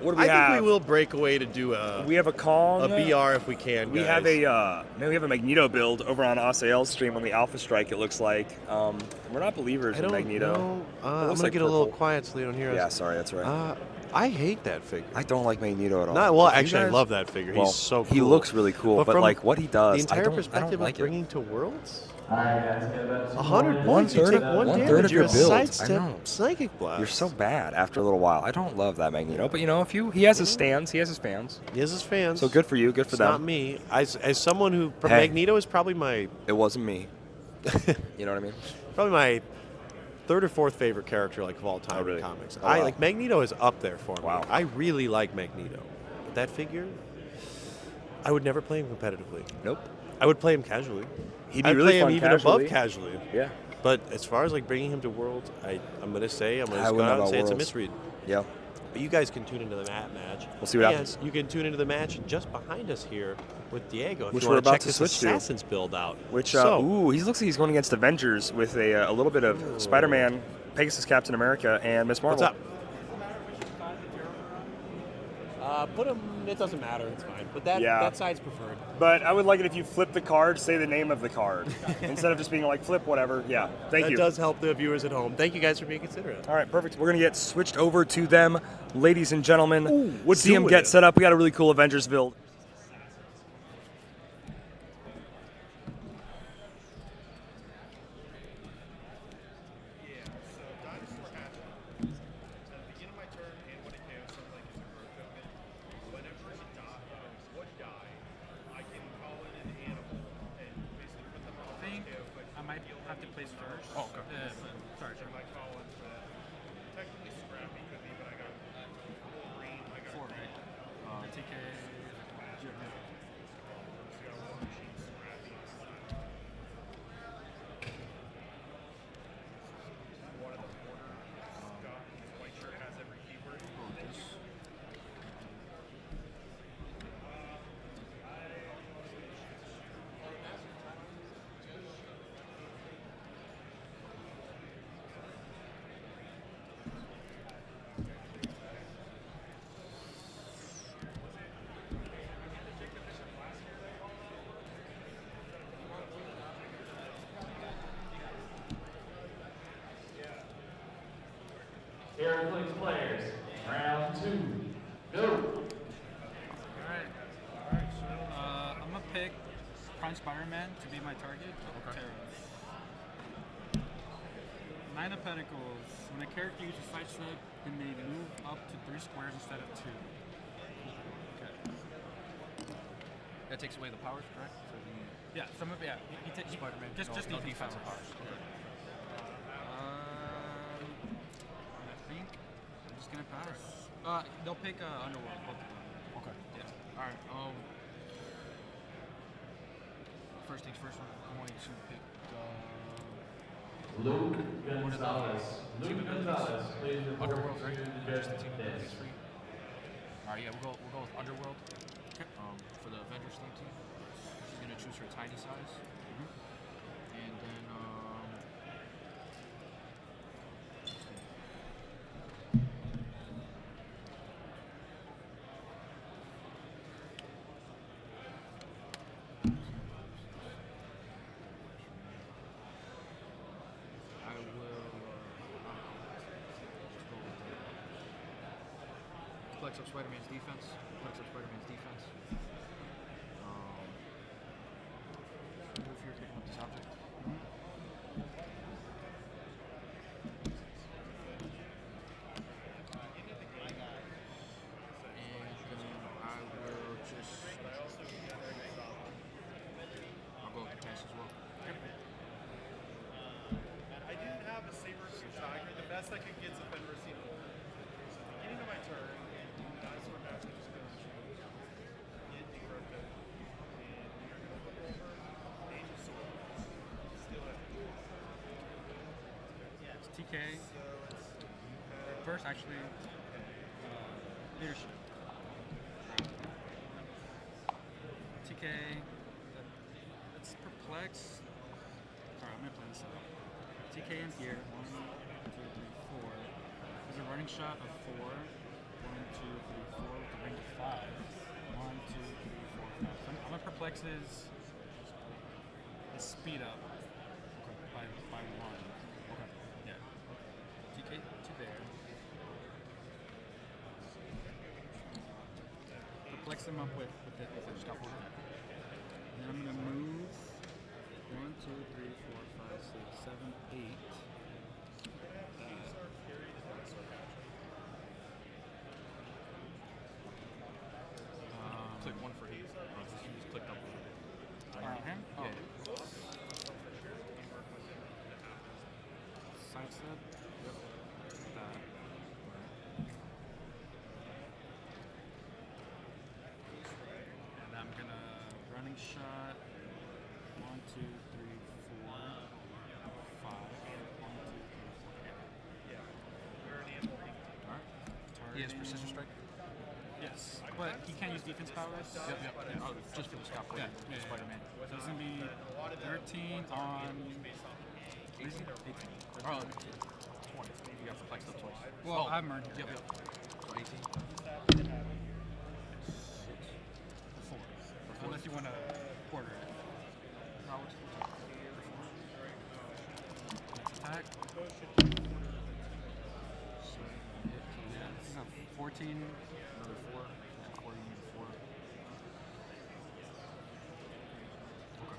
What do we I have? think we will break away to do We have a Kong. a BR if we can, We guys. have we have a Magneto build over on Asael's stream on the Alpha Strike, it looks like. We're not believers in Magneto. know. It I'm looks going like to get a little purple. quiet so they don't hear us. Yeah, sorry, that's right. I hate that figure. I don't like Magneto at all. Not, well, If you actually, I guys- love that figure. Well, He's so cool. He looks really cool, but from like what he does, the entire I don't perspective like of it. bringing to Worlds, All right, guys, get about 100 points, you take one damage. third of You're your a build. I sidestep know. psychic blast. You're so bad after a little while. I don't love that Magneto, but if he has his stands, he has his fans. He has his fans. So good for you, good for It's them. not me. As someone who Hey. Magneto is probably my It wasn't me. You know what I mean? probably my third or fourth favorite character of all time in comics. Oh, wow. Magneto is up there for me. I really like Magneto. But that figure, I would never play him competitively. Nope. I would play him casually. He'd be I'd really play him fun even casually. above casually. Yeah. But as far as bringing him to Worlds, I'm gonna I go wouldn't out know and say it's a Worlds. misread. Yeah. But you guys can tune into the match. We'll see what and happens. You can tune into the match just behind us here with Diego if Which you we're want to about check to this switch to. Assassin's build out. Which, so, he looks like he's going against Avengers with a little bit of Spider-Man, Pegasus, Captain America, and Miss Marvel. what's up? Put him. It doesn't matter. It's fine. But that side's preferred. But I would like it if you flip the card, say the name of the card instead of just being like flip whatever. Yeah, thank you. That does help the viewers at home. Thank you guys for being considerate. All right, perfect. We're gonna get switched over to them, ladies and gentlemen. what's See them doing get it? set up. We got a really cool Avengers build. I might have to place first. Oh, okay. Sorry. Four, right? TK. Heroclix players, round 2, go. Alright, so I'm gonna pick Prime Spider-Man to be my target. Okay. Nine of Pentacles. When a character uses 5 step, then they move up to 3 squares instead of 2. Okay. That takes away the powers, correct? So Yeah, some of he takes Spider-Man. Just no defensive defensive powers. powers. Okay. I think I'm just gonna pass. They'll pick Underworld. Both of them. Okay. Yeah. All right. First things first. I'm going to pick. Luke Gonzalez. Luke Gonzalez, please report Underworld, to right? the Just the team desk. is free. All right. Yeah, we'll go with Underworld. Okay. For the Avengers theme team, she's gonna choose her tiny size. And then I will just go with flex up Spider-Man's defense. Flex up Spider-Man's defense. Move here, picking up this object. And then I will just I'll go with the pass as well. I didn't have a Saber Tiger. The best I could get is a Fenrir Scene. Beginning of my turn, dinosaur mask is just going to get decrypted. And you're going to flip over Age of Swords. Steal it. It's TK. First, actually, leadership. TK. Let's perplex. Alright, I'm gonna play this out. TK in here. 1, 2, 3, 4. There's a running shot of 4. 1, 2, 3, 4 with a range of 5. 1, 2, 3, 4, 5. So I'm gonna perplex his speed up by 1. Okay. Yeah. TK to there. Perplex him up with the scalpel. And then I'm gonna move 1, 2, 3, 4, 5, 6, 7, 8. Click one for each. Just click double. Him? Oh. Yeah. Side step. Yep. That. And I'm gonna running shot. 1, 2, 3, 4, 5. 1, but he can't use defense powers. Yeah. Oh, just for the Scott Pilgrim, Spider-Man. So it's gonna be 13 on. What is it? 18. Oh, 20. You got perplexed up twice. Well, I have merged. Yep. So 18. 4. Unless you want to quarter it. No, it's Attack. So, yeah, this is a 14. another 4. So 4, you need a 4. Okay.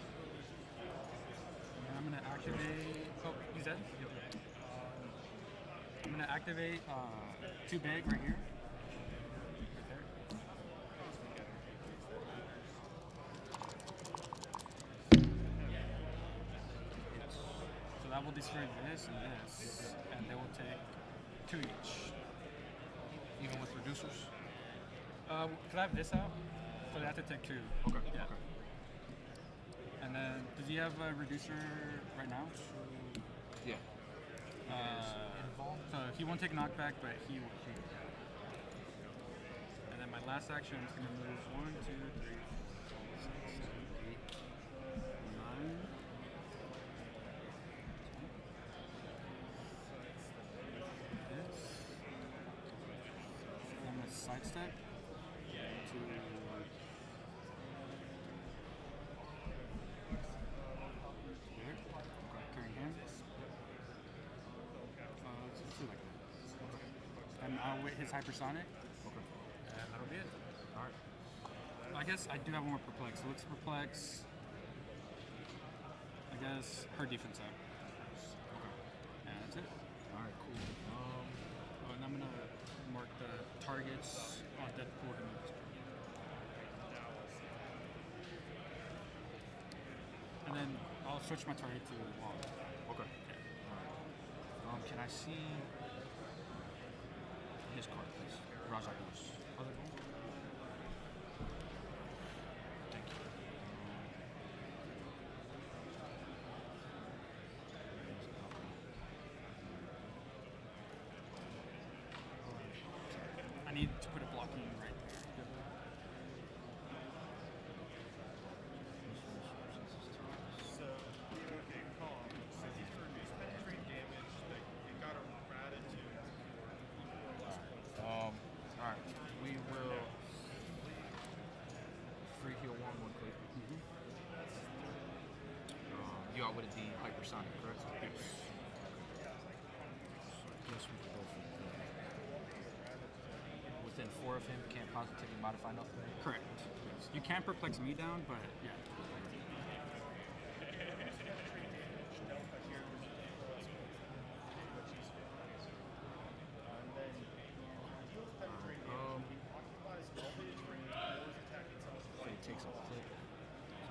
And I'm gonna activate. Oh, you said? Yep. I'm gonna activate 2 big right here. Right there. So that will destroy this and this, and they will take 2 each. Even with reducers? Could I have this out? So they have to take 2. Okay. Yeah. Okay. And then, does he have a reducer right now? Yeah. So he won't take knockback, but he will. And then my last action is going to move 1, 2, 3, 4, 5, 6, 7, 8, 9. This. I'm going to sidestep to. There. Okay, carrying him. Let's do like that. And I'll wait his hypersonic. Okay. And that'll be it. Alright. I guess I do have one more perplex. So let's perplex. I guess her defense up. Okay. And that's it. Alright, cool. Oh, and I'm gonna mark the targets on Deadpool and and then I'll switch my target to Wong. Okay. Alright. Can I see his card, please? Rajago's other one? Thank you. I need to put a blocking right there. So, okay, calm. Since he's reduced penetrate damage, like, it got a gratitude. Alright. We will free heal one quick. You outwitted the hypersonic, correct? Yes. So I guess we can go for within 4 of him, can't positively modify nothing. Correct. Yes. You can perplex me down, but yeah. So he takes a click.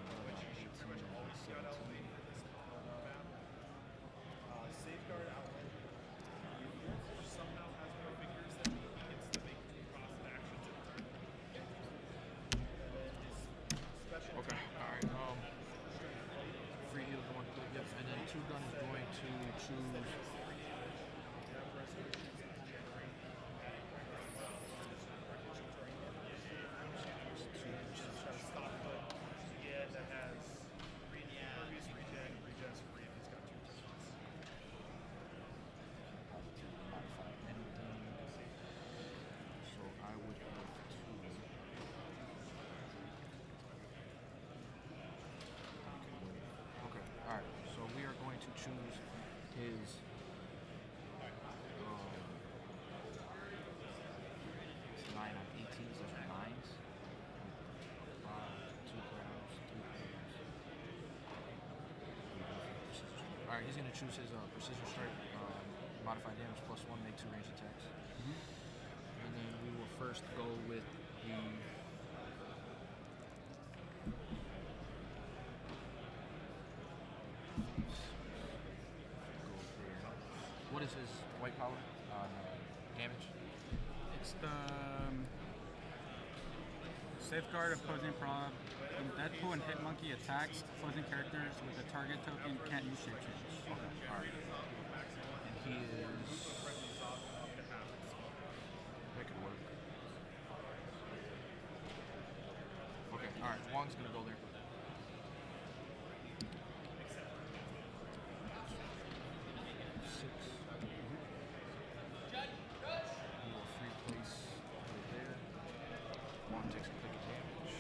So 18, 17. Safeguard outlet. Somehow has more figures than me. It's the big cost action to turn. Special. Okay. Alright. Free heal going quick. Yep. And then 2 gun is going to choose. Yeah, that has previous regen's free if he's got 2 turns. Modify anything. So I would go with 2. Okay. Alright. So we are going to choose his 9 on 18s, those are 9s. 2 crowns, 3 crowns. Alright, he's going to choose his precision strike, modified damage plus 1, make 2 range attacks. And then we will first go with the what is his white power on damage? It's the safeguard opposing prob. When Deadpool and Hitmonkey attacks opposing characters with a target token, can't use shape change. Okay, alright. And he is. That could work. Kong's gonna go there. Kong takes a click of damage.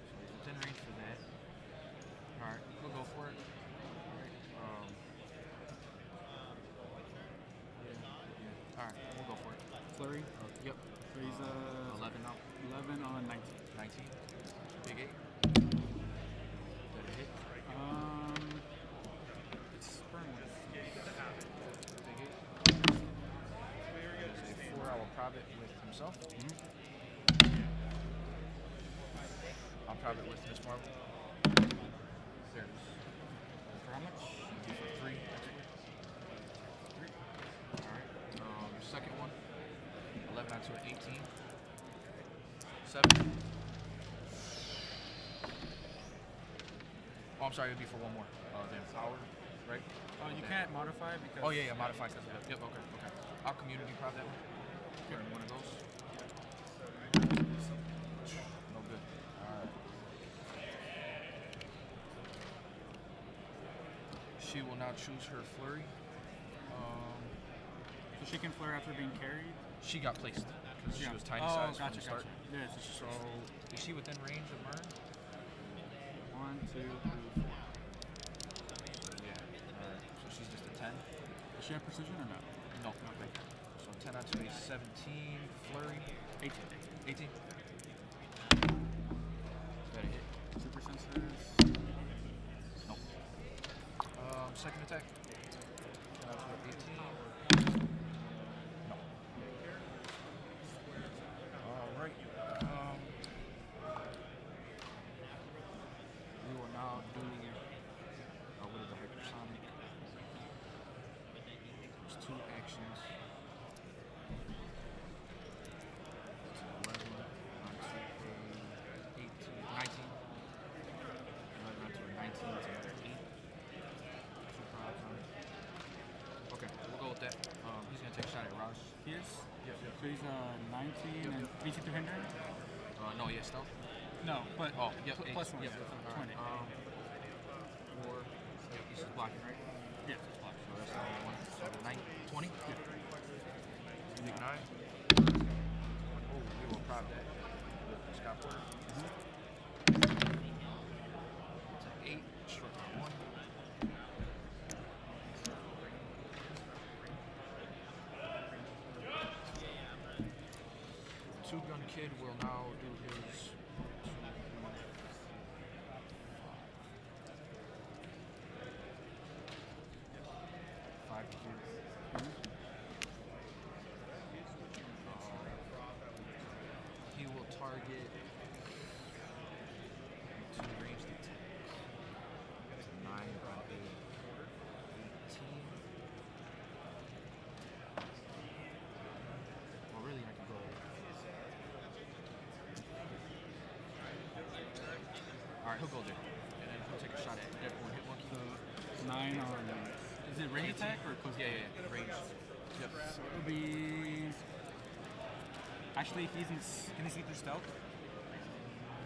So he's within range for that. Alright, we'll go for it. Alright, we'll go for it. Flurry? Yep. So he's 11 now. 11 on 19. 19. Big 8. That a hit? It's burn one. Big 8. There's a 4-hour private with himself. I'll private with Miss Marvel. There it is. For how much? For 3. 3. Alright. Your second one. 11 onto an 18. 7. Oh, I'm sorry, it would be for one more. Damn. Power, right? Oh, you can't modify because. Oh, yeah, modify because of that. Yep, okay. I'll community prop that one. Turn one of those. No good. Alright. She will now choose her flurry. So she can flare after being carried? She got placed because she was tiny size from the start. Yes. So is she within range of Mern? 1, 2, 3, 4. Yeah. Alright. So she's just a 10. Does she have precision or not? No. Okay. So 10 onto a 17 flurry. 18. 18. Is that a hit? Super senses. No. Second attack. 10 onto an 18. No. Alright. We will now do what is the hypersonic? There's 2 actions. So 11 onto a 18, 19. 11 onto a 19 to another 8. 2 prods on it. Okay, we'll go with that. He's gonna take a shot at Raj. He is? Yep. So he's 19 and BC 300? No, he has stealth. No, but yep, plus 1. Yep. So All 20. right. Yep, he's just blocking, right? Yes, it's blocked. So that's only 1. So 20? Yeah. Big 9. Oh, we will prop that. Scott Porter. It's an 8. Short by 1. Two Gun Kid will now do his 5 to 0. He will target 2 ranged attacks. It's a 9 on a 18. Well, really, I could go. Alright, he'll go there. And then he'll take a shot at Deadpool and hit monkey. So 9 on. Is it range attack or close? Yeah, range. Yep. So it'll be. Actually, if he's in. Can he see through stealth?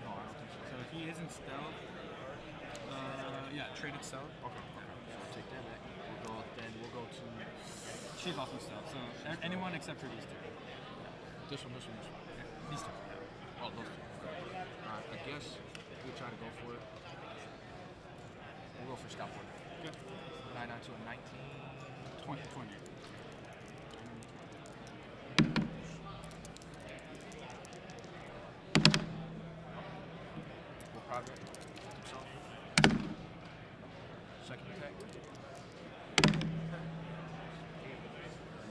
No, I don't think so. So if he isn't stealth. Yeah, traded stealth. Okay. So I'll take that back. We'll go to. She's also stealth. So anyone except for these 2. This one. Yeah, these 2. Oh, those 2. Alright, I guess we'll try to go for it. We'll go for Scott Porter. Good. 9 onto a 19. 20. We'll private himself. Second attack.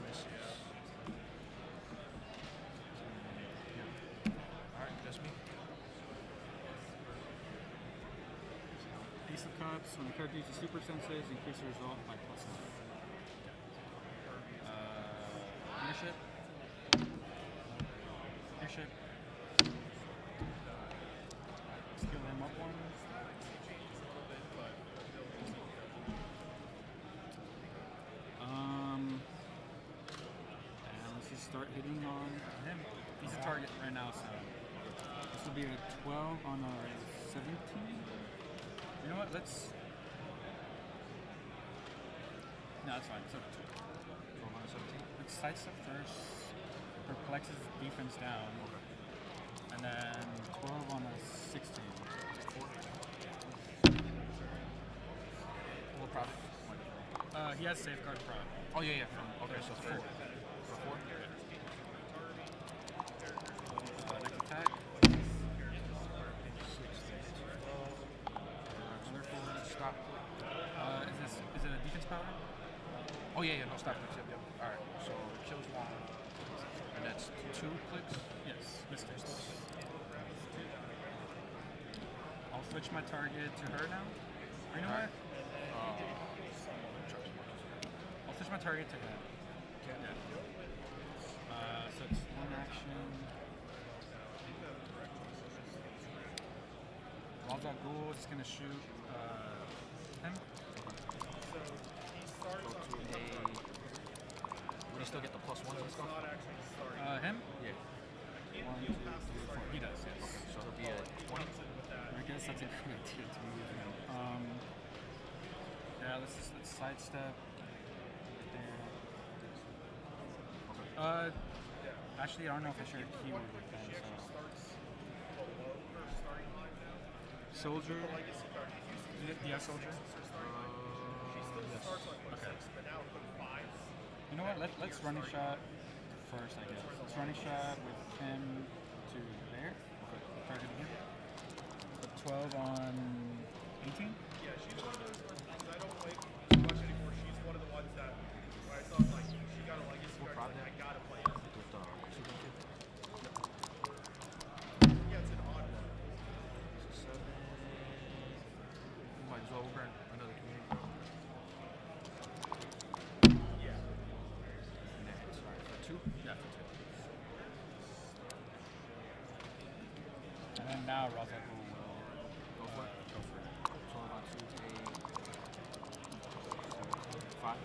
Misses. Alright, that's me. Ace of Cups, when the character uses super senses, increase the result by +1. Leadership. Skill them up 1. target right now, so this will be a 12 on a 17. You know what? Let's. No, that's fine. So 12 on a 17. Let's sidestep first. Perplexes defense down. And then 12 on a 16. What profit? He has safeguard prop. Oh yeah, yeah. Okay, so 4. For 4. Next attack. 4. Stop. Is it a defense power? Oh yeah, yeah. No stop clicks. Yep, yep. All right. So kills 1, and that's 2 clicks. Yes, mistakes. I'll switch my target to her now. Or you know what? I'll switch my target to him. Okay. Yeah. So it's 1 action. Walls out Ghoul is gonna shoot him. Go to a. Would he still get the +1s and stuff? Him? Yeah. 1, 2, 3, 4. He does, yes. Okay, so it'll be a 20. I guess that's a good idea to move him. Yeah, let's sidestep there. Actually, I don't know if I shared a keyword with them, so. Soldier? Yeah, soldier? Yes. Okay. You know what? Let's running shot first, I guess. Let's running shot with him to there. Okay. Target him. 12 on 18? Yeah, she's one of those ones I don't play too much anymore. She's one of the ones that I thought like she got a legacy card, like, I gotta play it. Yeah, it's an odd one. So 7. Might as well burn another community. Yeah. Sorry, for 2? Yeah, for 2. And then now Razaku will Go for it. 12 on 2, 5.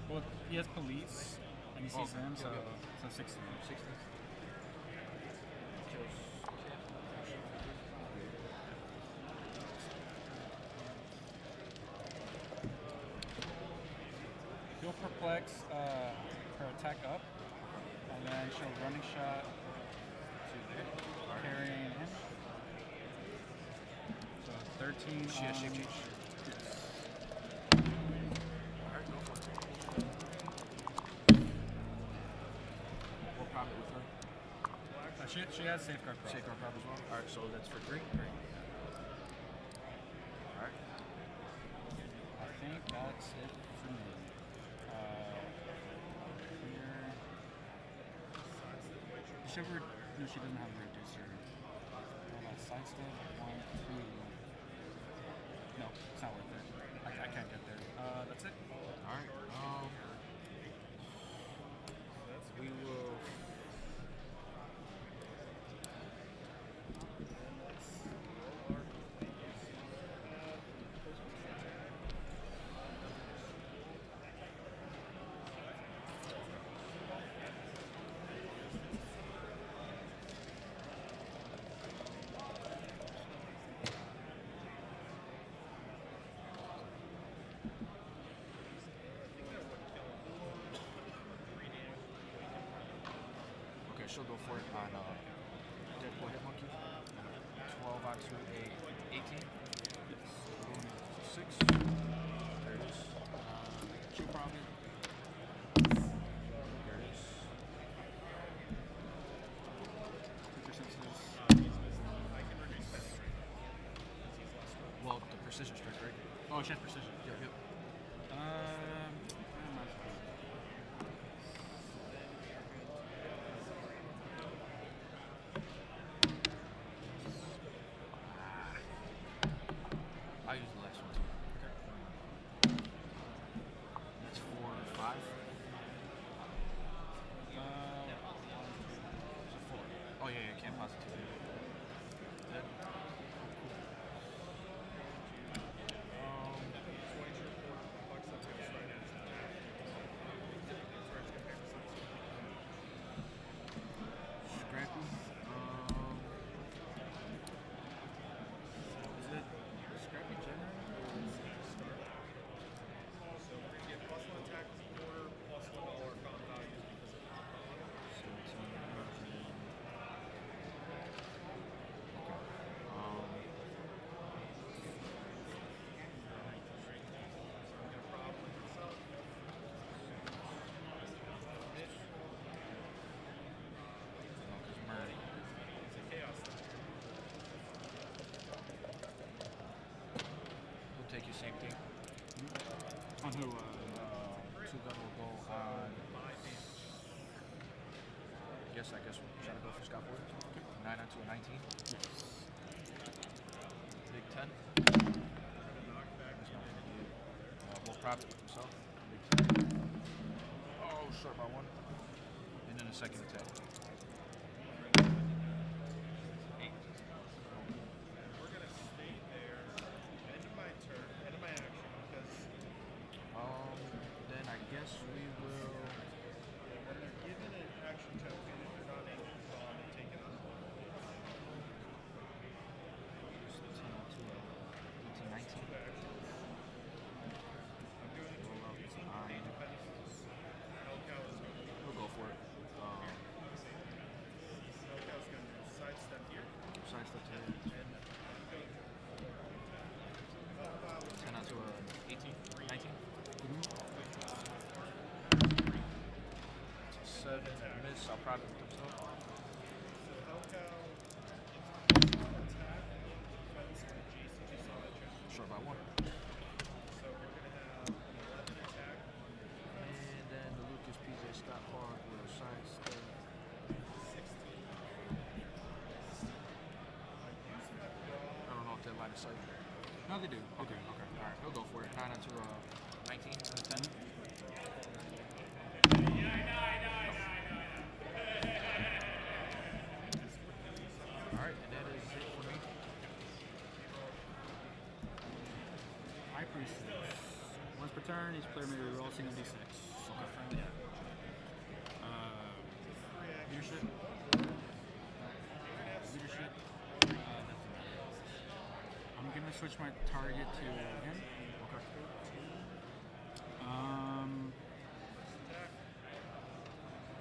Well, he has police, and he sees him, so 16. 16. Kills. He'll perplex her attack up, and then she'll running shot to there, carrying him. So 13 She has shape change? Yes. Alright, go for it. What profit with her? She has safeguard prop. Safeguard prop as well? Alright, so that's for 3? Alright. I think that's it for me. Here. Whichever. No, she doesn't have a reducer. Sidestep. 1, 2. No, it's not worth it. I can't get there. That's it. Alright. We will. Okay, she'll go for it on Deadpool Hit Monkey. 12 on to a 18. Yes. 6. There it is. Q probably. There it is. Well, the precision strike, right? Oh, she has precision. Yep, yep. I use the last one too. Okay. That's 4 or 5. So 4. Oh yeah, yeah, can't positive. Dead. Scrappy. Someone who two gun will go on. Yes, I guess we're trying to go for Scott Ford. 9 onto a 19. Yes. Big 10. Will profit with himself. Big 10. Oh, short by 1. And then a second attack. 8. We're gonna stay there. End of my turn, end of my action, because Then I guess we will. when you're given an action token, if you're not able to draw and take it off. 10 onto a 18, 19. I'm doing it. Roll out to 9. We'll go for it. Hellcow's gonna do sidestep here. Sidestep to 10 onto a 18, 19. 7, miss. I'll probably with himself. So Hellcow attack, defense, and adjacent to solid check. Short by 1. So we're gonna have an 11 attack. And then the Lucas PJ Scott Park will sidestep. 16. I don't know if they line of sight. No, they do. Okay. Alright, he'll go for it. 9 onto 19 and a 10. Alright, and that is it for me. High Priestess. Once per turn, each player may reroll a single d6. Okay. Leadership. Leadership. I'm gonna switch my target to him. Okay.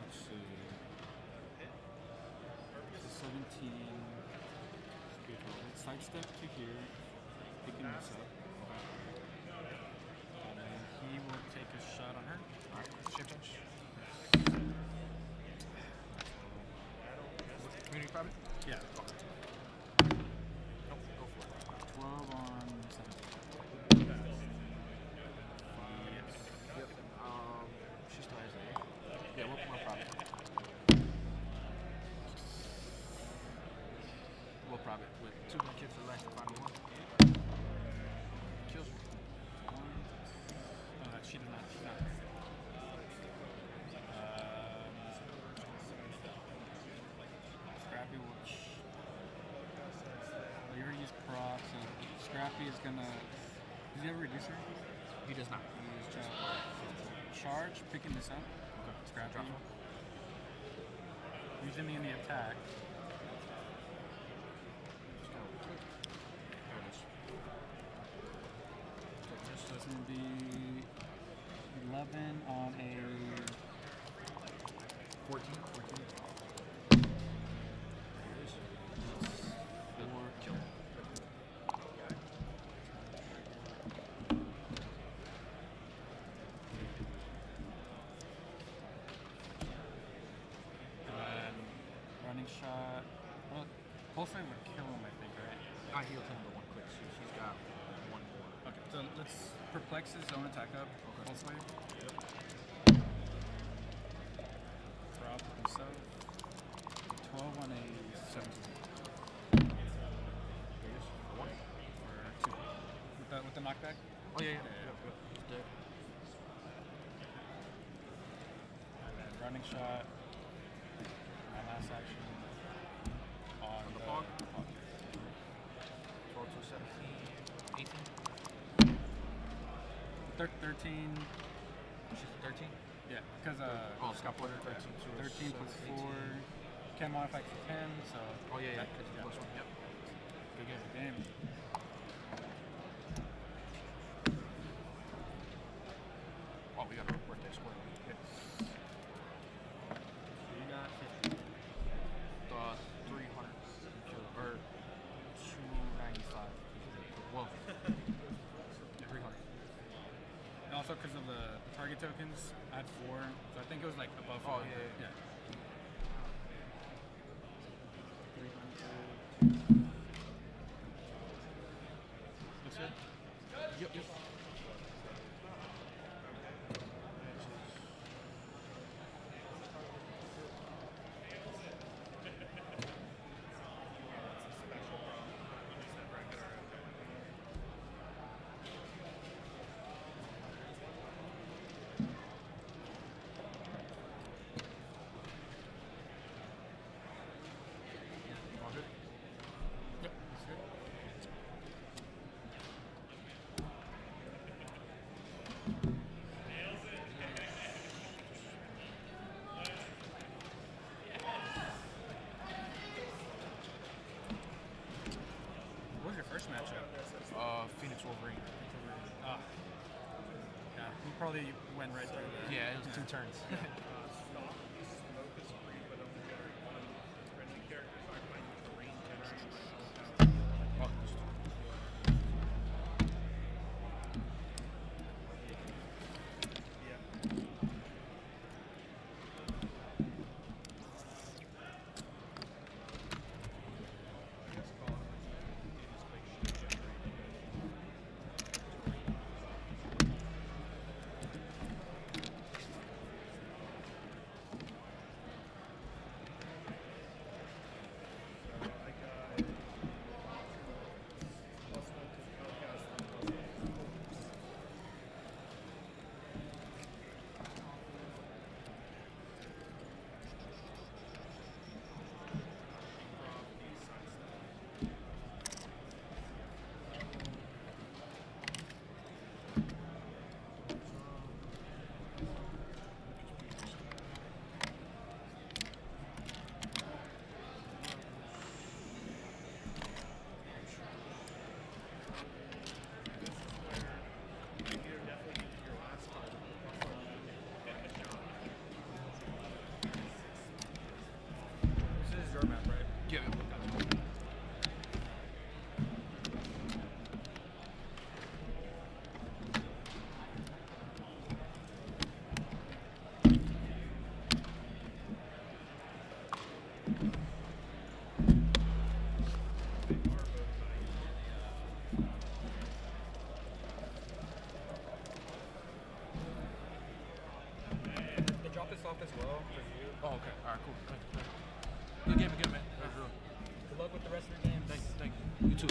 Let's see. It's a 17. Let's sidestep to here, picking this up. And then he will take a shot on her. Alright, shape touch. Community private? Yeah. Okay. Nope, go for it. 12 on 17. Yep. She still has that. Yeah, we'll private. We'll private with 2 gun kid for the last final 1. Kills me. She does not. She's not. Scrappy will. You already used proc, so Scrappy is gonna. Does he have a reducer? He does not. He is charge, picking this up. Okay. Scrappy. Using me in the attack. So it's gonna be 11 on a 14. Kill. and running shot. Well, Pulsar would kill him, I think, right? I healed him the 1 quick. She's got 1 more. Okay, so let's perplex his own attack up. Okay. Pulse wave. Yep. Drop himself. 12 on a 17. Or 2. With the knockback? Oh, yeah. He's dead. And then running shot. My last action. On the Pog? 12 to 17. 18. 13. She's 13? Yeah, because Scott Porter 13 to 13 plus 4. 18. Can modify to 10, so. Oh, yeah. Because you plus 1. Yep. Good game. Oh, we got a birthday square. Yes. So you got 50. 300. Or 295. Whoa. 300. And also because of the target tokens, I had 4, so I think it was like above. Oh, 4. yeah. Looks good. Yep. Wolverine. Yeah, he probably went right through that. Yeah, it was 2 turns. Smoke is free, but only generate 1 friendly character, so I might use the rain generator myself. This is your map, right? Yeah. They drop this off as well for you. Oh, okay. All right, cool. Good game again, man. Good luck with the rest of the games. Thank you. You too.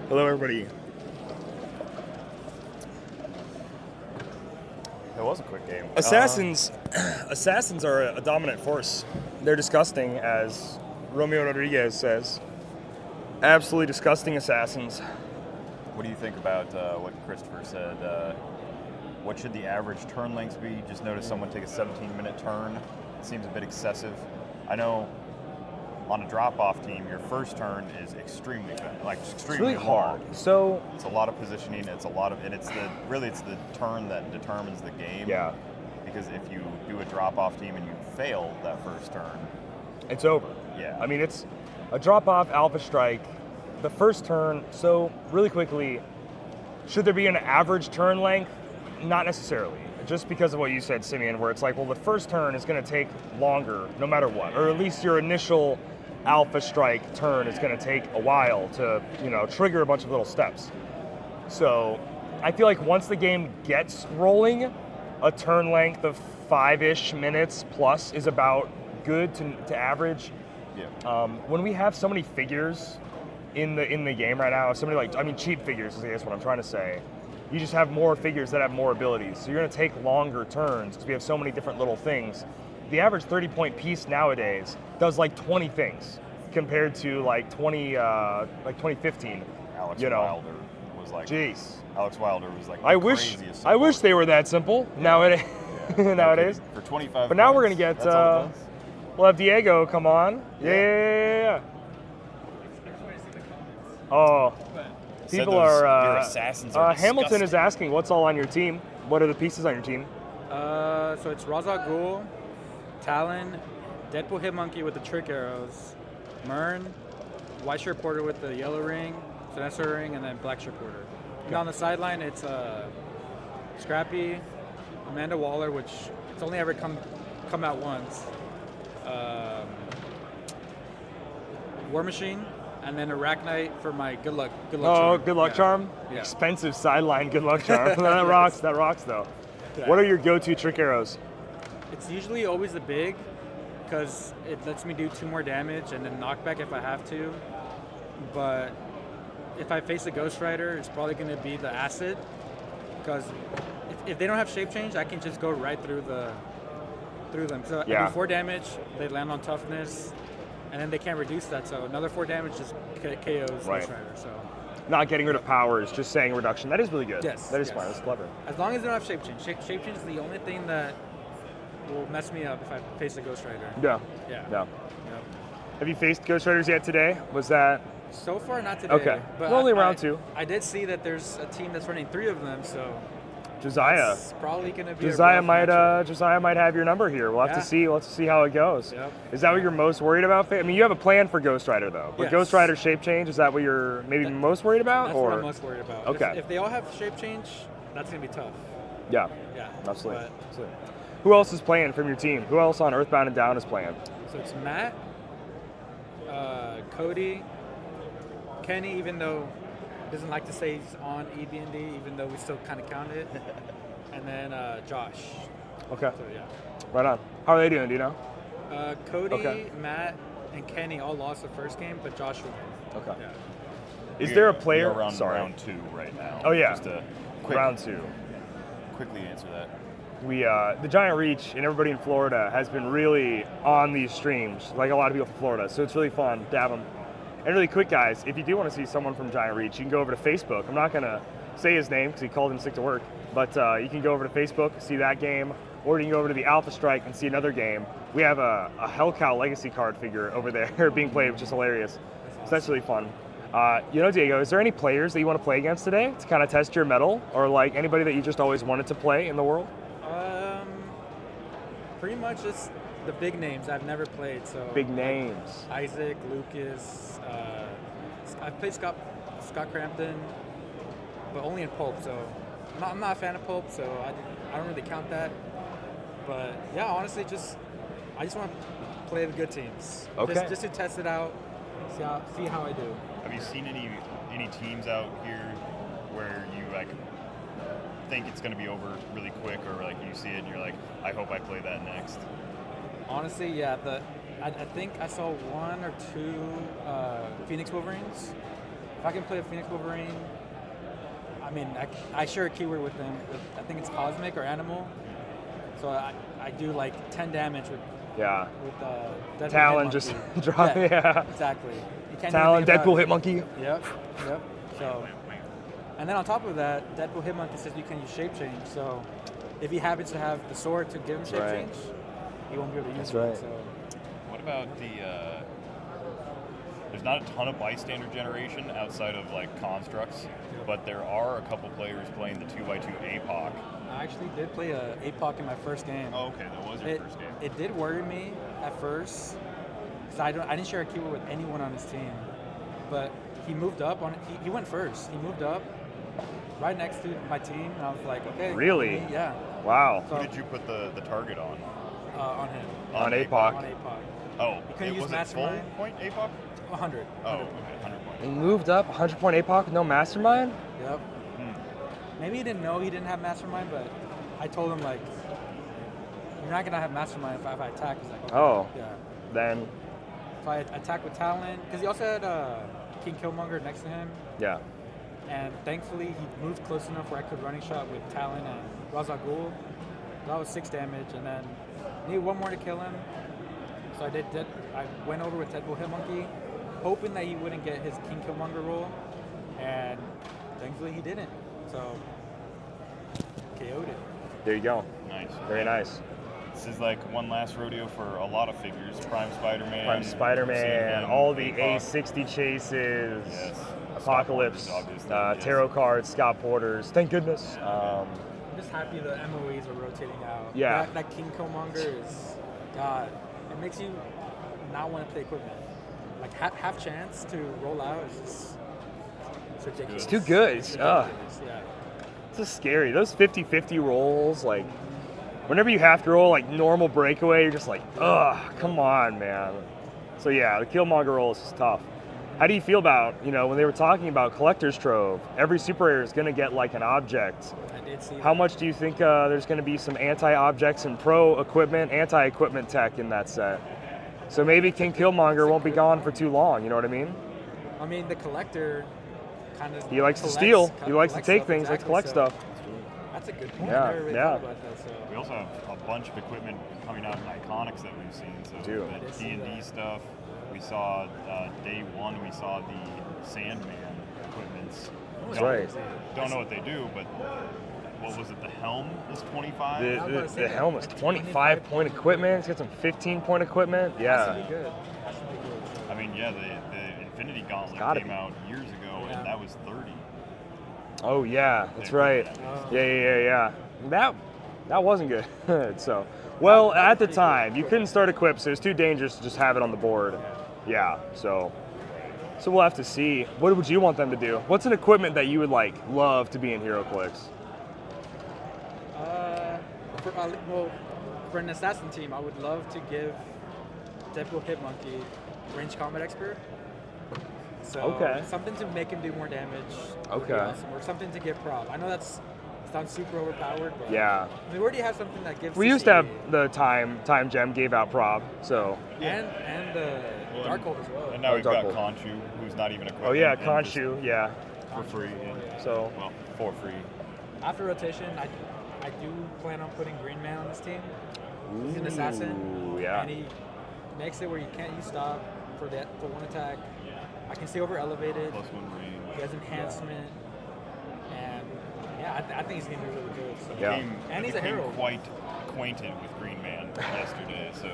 Hello, everybody. It was a quick game. Assassins are a dominant force. They're disgusting, as Romeo Rodriguez says. Absolutely disgusting assassins. What do you think about what Christopher said? What should the average turn lengths be? Just noticed someone take a 17-minute turn. It seems a bit excessive. I know on a drop-off team, your first turn is extremely fast, like extremely It's really hard. long. So it's a lot of positioning. It's a lot of, and it's the turn that determines the game. Yeah. Because if you do a drop-off team and you fail that first turn, it's over. Yeah. I mean, it's a drop-off alpha strike. The first turn. So really quickly, should there be an average turn length? Not necessarily. just because of what you said, Simeon, where it's like, well, the first turn is going to take longer no matter what, or at least your initial alpha strike turn is going to take a while to, trigger a bunch of little steps. So I feel like once the game gets rolling, a turn length of 5-ish minutes plus is about good to average. Yeah. When we have so many figures in the game right now, cheap figures is I guess what I'm trying to say. You just have more figures that have more abilities. So you're going to take longer turns because we have so many different little things. The average 30-point piece nowadays does like 20 things compared to like 2015. Alex Wilder was like. Jeez. Alex Wilder was like. I wish they were that simple. Nowadays. Nowadays. For 25. But now we're going to get. We'll have Diego come on. Yeah. Oh. People your are. assassins are Hamilton disgusting. is asking, what's all on your team? What are the pieces on your team? So it's Raza Ghul, Talon, Deadpool Hitmonkey with the trick arrows, Mern, White Shirt Porter with the yellow ring, Sinestro ring, and then Black Shirt Porter. And on the sideline, it's Scrappy, Amanda Waller, which it's only ever come out once, War Machine, and then Arachnite for my good luck charm. Good luck charm? Yeah. Expensive sideline good luck charm. That rocks though. Yeah. What are your go-to trick arrows? It's usually always the big, because it lets me do 2 more damage and then knockback if I have to. But if I face a Ghost Rider, it's probably going to be the acid, because if they don't have shape change, I can just go right through them. So I do 4 damage, they land on toughness, and then they can't reduce that. So another 4 damage just KOs Ghost Rider. So Not getting rid of powers, just saying reduction. That is really good. Yes. That is smart. That's clever. as long as they don't have shape change. Shape change is the only thing that will mess me up if I face a Ghost Rider. Yeah. Yeah. Yeah. Yep. Have you faced Ghost Riders yet today? Was that? So far, not today. Okay. But Only round 2. I did see that there's a team that's running 3 of them, so Josiah. it's probably going to be Josiah might have your number here. We'll have to Yeah. see. Let's see how it goes. Yep. Is that what you're most worried about? I mean, you have a plan for Ghost Rider though. But Yes. Ghost Rider shape change, is that what you're maybe most worried about? That's or what I'm most worried about. Okay. If they all have shape change, that's going to be tough. Yeah. Yeah. Absolutely. But- Absolutely. Who else is playing from your team? Who else on Earthbound and Down is playing? So it's Matt, Cody, Kenny, even though he doesn't like to say he's on EB&D, even though we still kind of count it, and then Josh. Okay. So yeah. Right on. How are they doing? Do you know? Cody, Okay. Matt, and Kenny all lost the first game, but Josh won. Okay. Yeah. Is there a player? We're around Sorry. round 2 right now. Oh yeah. Just a quick, round 2. Quickly answer that. We the Giant Reach and everybody in Florida has been really on these streams, like a lot of people from Florida. So it's really fun to have them. And really quick, guys, if you do want to see someone from Giant Reach, you can go over to Facebook. I'm not gonna say his name because he called in sick to work, but you can go over to Facebook, see that game, or you can go over to the Alpha Strike and see another game. We have a Hellcow Legacy card figure over there being played, which is hilarious. So that's really fun. Diego, is there any players that you want to play against today to kind of test your mettle, or like anybody that you just always wanted to play in the world? Pretty much just the big names I've never played. So Big names. Isaac, Lucas. I've played Scott Crampton, but only in Pulp. So I'm not a fan of Pulp, so I don't really count that. But yeah, honestly, I just want to play the good teams. Okay. Just to test it out, see how I do. Have you seen any teams out here where you like think it's going to be over really quick, or like you see it and you're like, I hope I play that next? Honestly, yeah. I think I saw 1 or 2 Phoenix Wolverines. If I can play a Phoenix Wolverine, I mean, I share a keyword with them. I think it's Cosmic or Animal. So I do like 10 damage with Deadpool Talon Hitmonkey. just drop. Yeah. Exactly. You can't Talon, do anything Deadpool about Hitmonkey. it. Yep. So, and then on top of that, Deadpool Hitmonkey says you can use shape change. So if he happens to have the sword to give him shape right. change, he won't be able to use That's it. right. So. What about there's not a ton of bystander generation outside of like constructs, but there are a couple players playing the 2x2 APOC. I actually did play a APOC in my first game. Oh, okay, that was your first game. It did worry me at first, because I didn't share a keyword with anyone on his team. But he moved up on he went first. He moved up right next to my team, and I was like, okay. Really? Yeah. Wow. Who did you put the target on? On him. On APOC. On APOC. Oh, He couldn't use was it full Mastermind. point APOC? 100. Oh, okay, 100 point. He moved up 100 point APOC with no mastermind? Yep. Maybe he didn't know he didn't have Mastermind, but I told him, like, you're not going to have Mastermind if I attack. He's like, okay. Oh. Yeah. Then, So I attacked with Talon, because he also had King Killmonger next to him. yeah. And thankfully, he moved close enough where I could running shot with Talon and Ra's al Ghul. That was 6 damage, and then needed one more to kill him. So I went over with Deadpool Hitmonkey, hoping that he wouldn't get his King Killmonger roll, and thankfully he didn't. So KO'd it. There you go. Nice. Very nice. This is like one last rodeo for a lot of figures. Prime Spider-Man. Prime Spider-Man, seeing him, all the APOC. A60 chases, Yes. Apocalypse, Scott Porter's obviously, Tarot cards, Scott Porters. Thank goodness. I'm just happy the MOEs are rotating out. Yeah. That King Killmonger is, God, it makes you not want to play equipment. Like half chance to roll out is just, it's ridiculous. It's too good. It's Ugh. ridiculous, yeah. It's just scary. Those 50-50 rolls, like, whenever you have to roll like normal breakaway, you're just like, ugh, come on, man. So yeah, the Killmonger roll is just tough. How do you feel about, when they were talking about Collector's Trove, every super rare is going to get like an object. I did see How that. much do you think there's going to be some anti-objects and pro-equipment, anti-equipment tech in that set? So maybe King Killmonger won't be gone for too long, you know what I mean? I mean, the collector kind of. He likes to steal. He likes to take things, likes to collect stuff. That's a good point. Yeah, I never really yeah. thought about that. So. We also have a bunch of equipment coming out in Iconics that we've seen. So do. the D&D stuff. We saw day one. We saw the Sandman equipments. Right. Don't know what they do, but what was it? The helm is 25. The helm is 25 point equipment. It's got some 15 point equipment. Yeah. Good. I mean, yeah, the Infinity Gauntlet gotta came be. out years ago, and that was 30. Oh yeah, that's right. Yeah. That wasn't good. So, well, at the time, you couldn't start equipped, so it was too dangerous to just have it on the board. Yeah. So we'll have to see. What would you want them to do? What's an equipment that you would love to be in Heroclix? For an assassin team, I would love to give Deadpool Hitmonkey range combat expert. So Okay. something to make him do more damage. would be Okay. awesome. Or something to give prob. I know that sounds super overpowered, but Yeah. we already have something that gives. We used to have the time gem gave out prob, so. and the Darkhold as well. And now we've got Darkhold. Khonshu, who's not even equipped. Oh yeah, and just Khonshu, yeah. for free. So. Well, for free. After rotation, I do plan on putting Green Man on this team. He's an assassin. Ooh, yeah. And he makes it where you can't use stop for one attack. I can stay over elevated. Plus one range. He has enhancement. And yeah, I think he's gonna be really good. So. And he's a became hero. quite acquainted with Green Man yesterday, so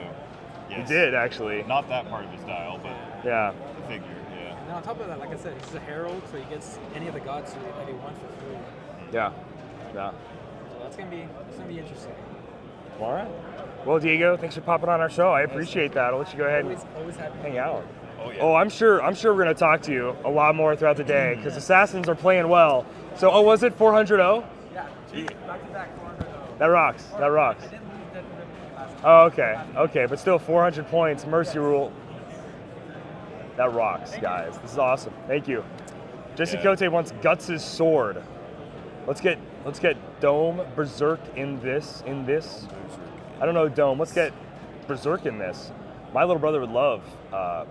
yes. He did, actually. Not that part of his dial, but Yeah. the figure, yeah. And on top of that, like I said, he's a herald, so he gets any of the gods that he wants for free. Yeah. So that's gonna be interesting. All right. Well, Diego, thanks for popping on our show. I appreciate that. I'll let you go ahead and Always happy. hang out. Oh, yeah. Oh, I'm sure we're gonna talk to you a lot more throughout the day because Assassins are playing well. So, was it 400-0? Yeah, back to back 400. That rocks. That rocks. I didn't lose that last Oh, okay, but still 400 points. Mercy rule. That rocks, guys. This is awesome. Thank you. Jesse Cote wants Guts' sword. Let's get Dome Berserk in this. I don't know Dome. Let's get Berserk in this. My little brother would love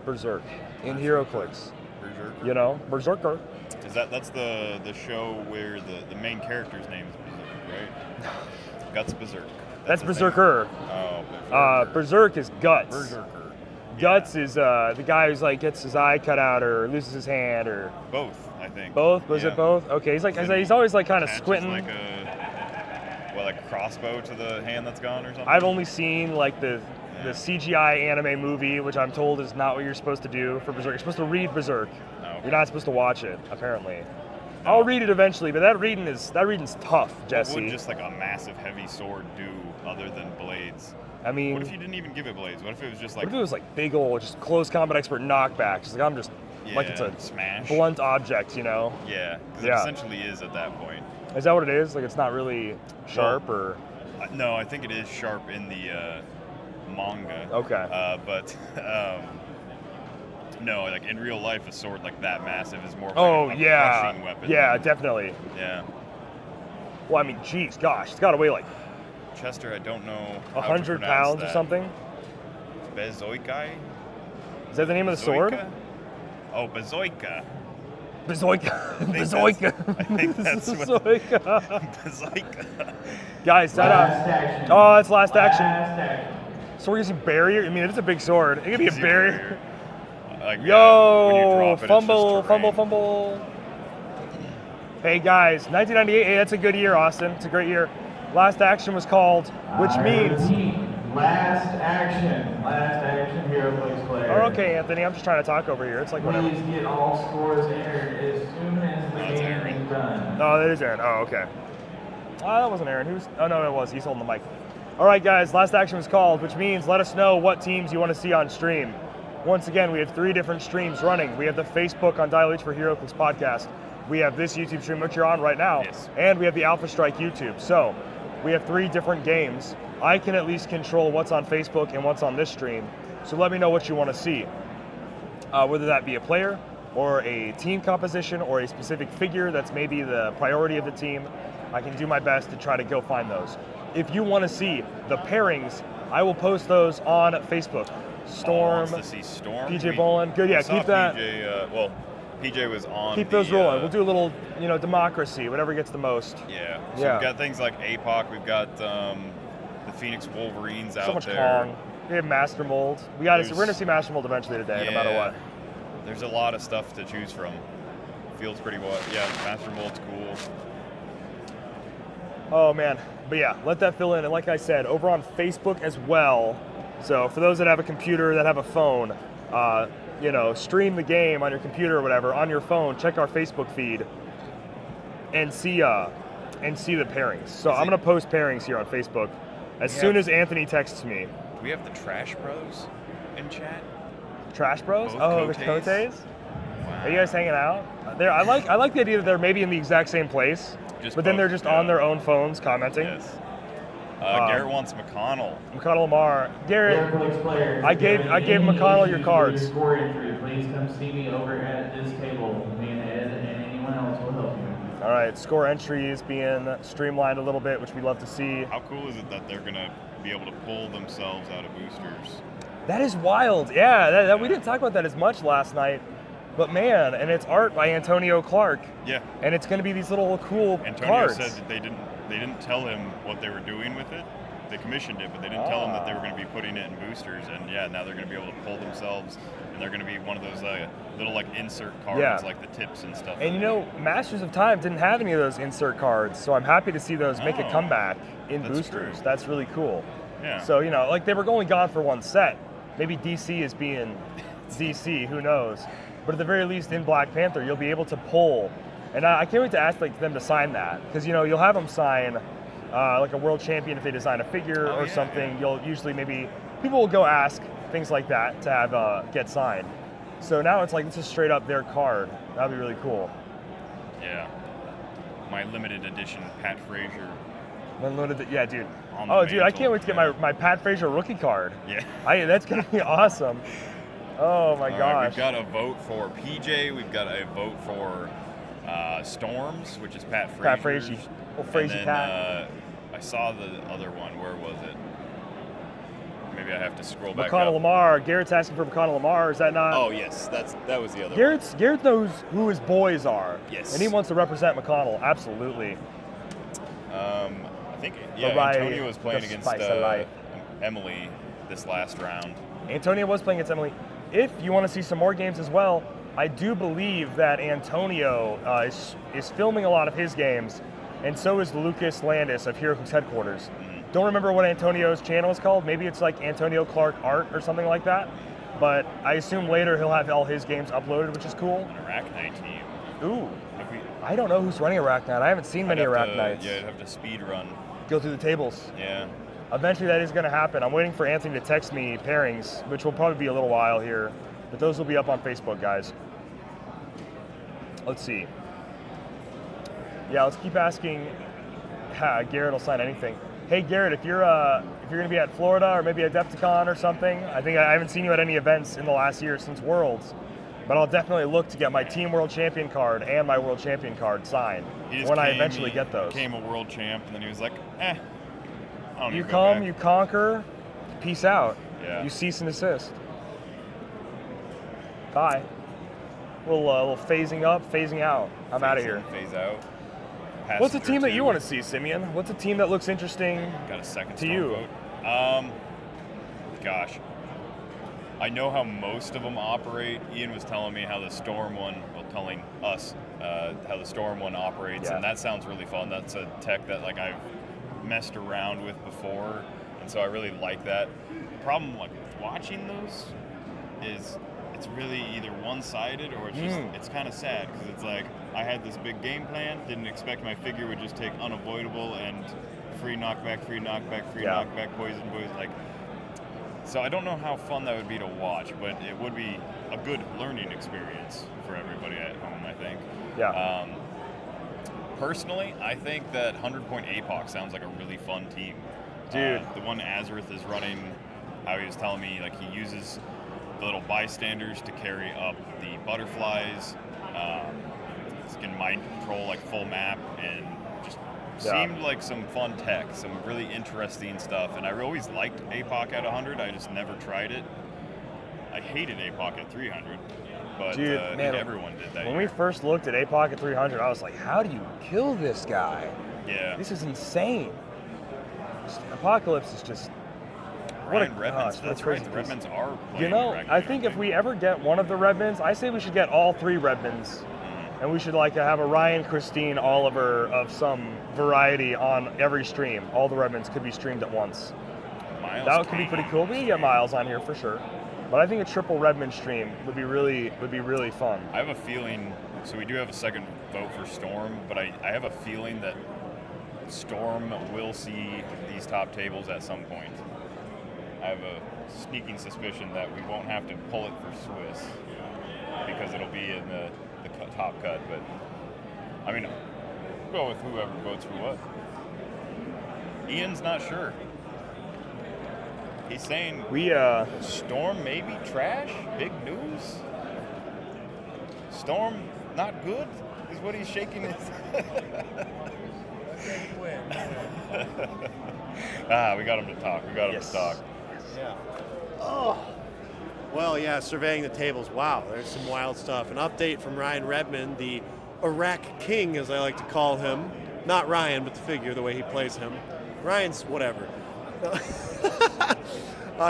Berserk in Heroclix. Berserker. You know, Berserker. Is that's the show where the main character's name is Berserk, right? Guts Berserk. That's his name? Berserker. Oh, Berserker. Berserk is Guts. Berserker. Guts is the guy who's gets his eye cut out or loses his hand or Both, I think. both. Was it both? Okay, he's always kind of Attaches squinting. like a crossbow to the hand that's gone or something. I've only seen the CGI anime movie, which I'm told is not what you're supposed to do for Berserk. You're supposed to read Berserk. Oh. You're not supposed to watch it, apparently. I'll read it eventually, but that reading's tough, Jesse. What would just a massive heavy sword do other than blades? I mean, what if you didn't even give it blades? What if it was just what if it was big old, just close combat expert knockback? Just I'm just it's a smash blunt object, you know? Yeah, because Yeah. it essentially is at that point. Is that what it is? It's not really sharp or? No, I think it is sharp in the manga. Okay. But no, like in real life, a sword like that massive is more of Oh, like a yeah. crushing weapon. Yeah, definitely. Yeah. Well, I mean, geez, gosh, it's got to weigh like Chester, I don't know. 100 pounds or something. Bezoikai? Is that the name of the sword? Bezoika? Oh, Bezoika. Bezoika. I think Bezoika. I think that's what. Bezoika. Bezoika. Guys, set Last up. action. Oh, it's last Last action. action. So we're using barrier. I mean, it's a big sword. It could be a Easy barrier. Like, when you Yo, drop it, it's fumble, just fumble, terrain. fumble. Hey guys, 1998. Hey, that's a good year, Austin. It's a great year. Last action was called, which I means. repeat, last action. Last action, Heroclix player. Oh, okay, Anthony. I'm just trying to talk over here. It's like whatever. Please get all scores entered as soon as the game is done. Oh, that is Aaron. Oh, okay. Oh, that wasn't Aaron. Who's? Oh no, it was. He's holding the mic. All right, guys. Last action was called, which means let us know what teams you want to see on stream. Once again, we have 3 different streams running. We have the Facebook on Dial H for Heroclix podcast. We have this YouTube stream, which you're on right now, and we have the Alpha Strike YouTube. So we have 3 different games. I can at least control what's on Facebook and what's on this stream. So let me know what you want to see, whether that be a player or a team composition or a specific figure that's maybe the priority of the team. I can do my best to try to go find those. If you want to see the pairings, I will post those on Facebook. Storm, Wants to see Storm. PJ Bolin. Good, yeah, I saw keep that. PJ, PJ was on. Keep those the, rolling. We'll do a little, democracy, whatever gets the most. Yeah. So Yeah. we've got things like APOC. We've got the Phoenix Wolverines out So much there. Kong. We have Master Mold. We're gonna There's- see Master Mold eventually today, no matter what. There's a lot of stuff to choose from. Feels pretty well. Yeah, Master Mold's cool. Oh man, but yeah, let that fill in. And like I said, over on Facebook as well. So for those that have a computer, that have a phone, stream the game on your computer or whatever on your phone. Check our Facebook feed and see the pairings. So I'm gonna post pairings here on Facebook as soon as Anthony texts me. Do we have the Trash Bros in chat? Trash Bros? Both Oh, the Cotes? Cotes? Are you guys hanging out? There, I like the idea that they're maybe in the exact same place, but then they're just on their own phones commenting. Yes. Garrett wants McConnell. McConnell Lamar. Garrett, Heroclix player. I gave McConnell your cards. Your score entry. Please come see me over at this table. Me and Ed and anyone else will help you. All right, score entry is being streamlined a little bit, which we'd love to see. How cool is it that they're gonna be able to pull themselves out of boosters? That is wild. Yeah, we didn't talk about that as much last night, but man, and it's art by Antonio Clark. Yeah. And it's going to be these little cool Antonio cards. said that they didn't tell him what they were doing with it. They commissioned it, but they didn't tell him that they were going to be putting it in boosters. And yeah, now they're going to be able to pull themselves, and they're going to be one of those little like insert cards, like the tips and stuff. And Masters of Time didn't have any of those insert cards, so I'm happy to see those make a comeback in that's boosters. true. That's really cool. Yeah. So like they were only gone for one set. Maybe DC is being DC. Who knows? But at the very least, in Black Panther, you'll be able to pull. And I can't wait to ask them to sign that, because you'll have them sign like a world champion if they design a figure or something. Yeah. You'll usually people will go ask things like that to have get signed. So now it's like this is straight up their card. That'd be really cool. Yeah. My limited edition Pat Frazier. Yeah, dude. On the Oh, dude, I mantle, can't wait to get my Pat Frazier rookie card. Yeah. That's gonna be awesome. Oh my gosh. We've got a vote for PJ. We've got a vote for Storms, which is Pat Frazier. Pat Frazier. Well, Frazier Pat. I saw the other one. Where was it? Maybe I have to scroll back McConnell up. Lamar. Garrett's asking for McConnell Lamar. Is that not? Oh yes, that was the other Garrett knows who his boys are. Yes. And he wants to represent McConnell. Absolutely. I think Antonio was playing against Emily this last round. Antonio was playing against Emily. If you want to see some more games as well, I do believe that Antonio is filming a lot of his games, and so is Lucas Landis of Heroclix headquarters. Don't remember what Antonio's channel is called. Maybe it's like Antonio Clark Art or something like that. But I assume later he'll have all his games uploaded, which is cool. An Arachnite team. Ooh. I don't know who's running Arachnite. I haven't seen many Arachnites. Yeah, you'd have to speed run. Go through the tables. Yeah. Eventually that is going to happen. I'm waiting for Anthony to text me pairings, which will probably be a little while here. But those will be up on Facebook, guys. Let's see. Yeah, let's keep asking. Garrett will sign anything. Hey Garrett, if you're gonna be at Florida or maybe at Adepticon or something, I haven't seen you at any events in the last year since Worlds, but I'll definitely look to get my Team World Champion card and my World Champion card signed when I eventually get those. He became a world champ, and then he was like, I don't You need to go come, back. you conquer, peace out. Yeah. You cease and desist. Bye. Little phasing up, phasing out. I'm out of here. Phase out. What's a Passenger team that you two. want to see, Simeon? What's a team that looks interesting Got a second to Storm you? vote. Gosh. I know how most of them operate. Ian was telling me how the Storm one, telling us how the Storm one operates, and that sounds really fun. That's a tech that like I've messed around with before, and so I really like that. The problem like with watching those is it's really either one-sided or it's just it's kind of sad because it's like I had this big game plan, didn't expect my figure would just take unavoidable and free knockback, poison, like. So I don't know how fun that would be to watch, but it would be a good learning experience for everybody at home, I think. Yeah. Personally, I think that 100-point APOC sounds like a really fun team. Dude. The one Azareth is running, how he was telling me, like he uses the little bystanders to carry up the butterflies. He can mind control like full map and just seemed like some fun tech, some really interesting stuff. And I always liked APOC at 100. I just never tried it. I hated APOC at 300, but Dude, I man, think everyone did that. When we first looked at APOC at 300, I was like, how do you kill this guy? Yeah. This is insane. Apocalypse is just... What a Ryan Redmond's, what a that's crazy right. The piece. Redmonds are playing You know, regularly, I think if we ever get one of the Redmonds, I say we should get all 3 Redmonds. And we should like have a Ryan, Christine, Oliver of some variety on every stream. All the Redmonds could be streamed at once. That could be pretty cool. We could get Miles on here for sure. But I think a triple Redmond stream would be really fun. I have a feeling, so we do have a second vote for Storm, but I have a feeling that Storm will see these top tables at some point. I have a sneaking suspicion that we won't have to pull it for Swiss because it'll be in the top cut, but I mean, we'll go with whoever votes for what. Ian's not sure. He's saying Storm maybe trash? Big news? Storm not good? Is what he's shaking his we got him to talk. We got him to talk. Yeah. Oh. Well, yeah, surveying the tables. Wow, there's some wild stuff. An update from Ryan Redmond, the Iraq King, as I like to call him. Not Ryan, but the figure, the way he plays him. Ryan's whatever.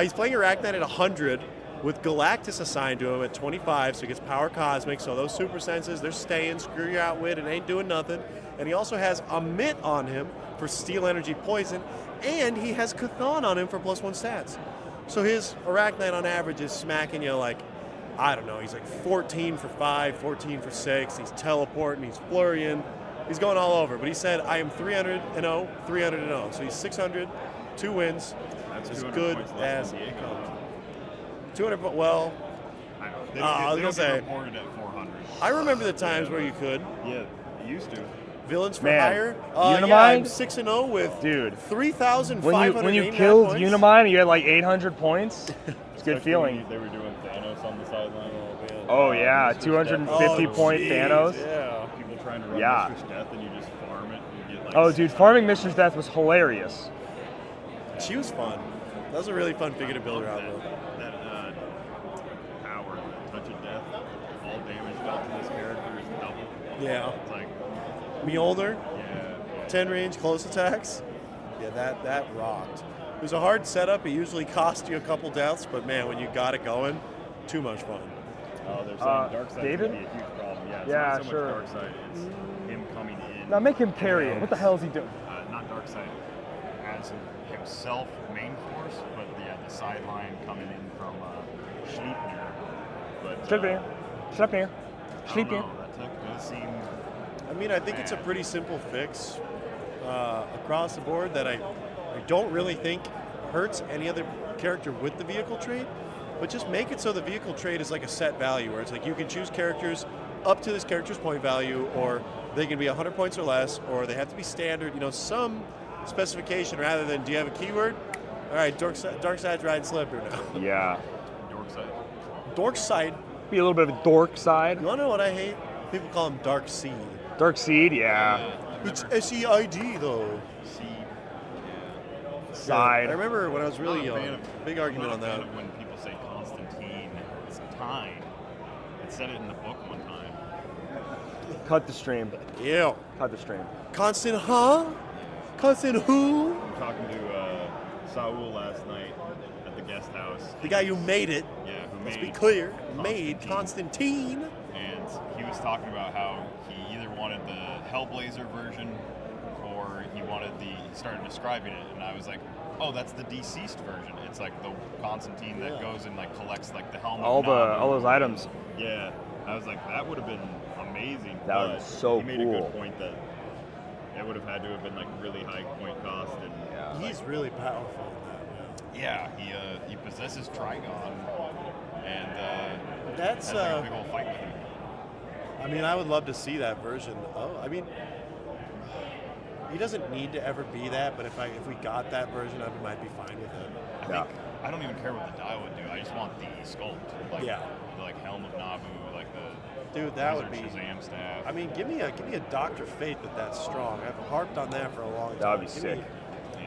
He's playing Iraq Knight at 100 with Galactus assigned to him at 25, so he gets Power Cosmic. So those super senses, they're staying. Screw your outwit, it ain't doing nothing. And he also has a Mitt on him for Steel Energy Poison, and he has Chthon on him for +1 stats. So his Iraq Knight on average is smacking you like, I don't know, he's like 14 for 5, 14 for 6. He's teleporting, he's flurrying. He's going all over. But he said, I am 300-0, 300-0. So he's 600, 2 wins. That's as 200 good points less as than the it A comes. 200, but well, I know. They I was don't going to say, get reported at 400. I remember the times where you could. Yeah, you used to. Villains for Man, hire. Unimind? Yeah, I'm 6-0 with 3,500. When you killed Unimind, you had like 800 points. It's a good feeling. They were doing Thanos on the sideline a little bit. Oh yeah, 250 point Thanos. Yeah. People trying to run Yeah. Mistress Death and you just farm it and you get like. Oh dude, farming Mistress Death was hilarious. She was fun. That was a really fun figure to build around with. That power, touch of death, all damage dealt to this character is double. Yeah. It's like Mjolnir. Yeah. 10 range close attacks. Yeah, that rocked. It was a hard setup. It usually cost you a couple deaths, but man, when you got it going, too much fun. Oh, they're saying Darkseid David? could be a huge problem. Yeah, it's Yeah, not so sure. much Darkseid, it's him coming in. Now make him carry it. What the hell is he doing? Not Darkseid as himself main force, but the sideline coming in from Sleipnir. But Sleipnir. Sleipnir. I don't Sleipnir. know, that tech does seem. I mean, I think it's a pretty simple fix across the board that I don't really think hurts any other character with the vehicle trait, but just make it so the vehicle trait is like a set value where it's like you can choose characters up to this character's point value, or they can be 100 points or less, or they have to be standard. You know, some specification rather than do you have a keyword? All right, dark side's riding slipper now. Yeah. Dork side. Dork side. Be a little bit of a dork side. You want to know what I hate? People call him Dark Seed. Dark Seed, yeah. It's SEID though. Side. I remember when I was really I'm not a young. fan of- Big argument I'm on not a fan that. of when people say Constantine, it's time. It said it in the book one time. Cut the stream. Yeah. Cut the stream. Constant, huh? Constant who? I'm talking to Saul last night at the guest house. The guy who made it. Yeah, who Let's made be clear. Made Constantine. And he was talking about how he either wanted the Hellblazer version or he wanted he started describing it, and I was like, oh, that's the deceased version. It's like the Constantine that goes and like collects like the helmet. All those items. Yeah, I was like, that would have been amazing. That would but be so he made a cool. good point that it would have had to have been like really high point cost, and He's really powerful in that. yeah, he possesses Trigon, and That's, has like a big old fight with him. I mean, I would love to see that version. Oh, I mean, he doesn't need to ever be that, but if we got that version, I might be fine with it. I think I don't even care what the die would do. I just want the sculpt, like Yeah. the like helm of Nabu, like the Dude, that would Wizard be Shazam staff. I mean, give me a Dr. Fate that's strong. I've harped on that for a long time. That would be Give sick.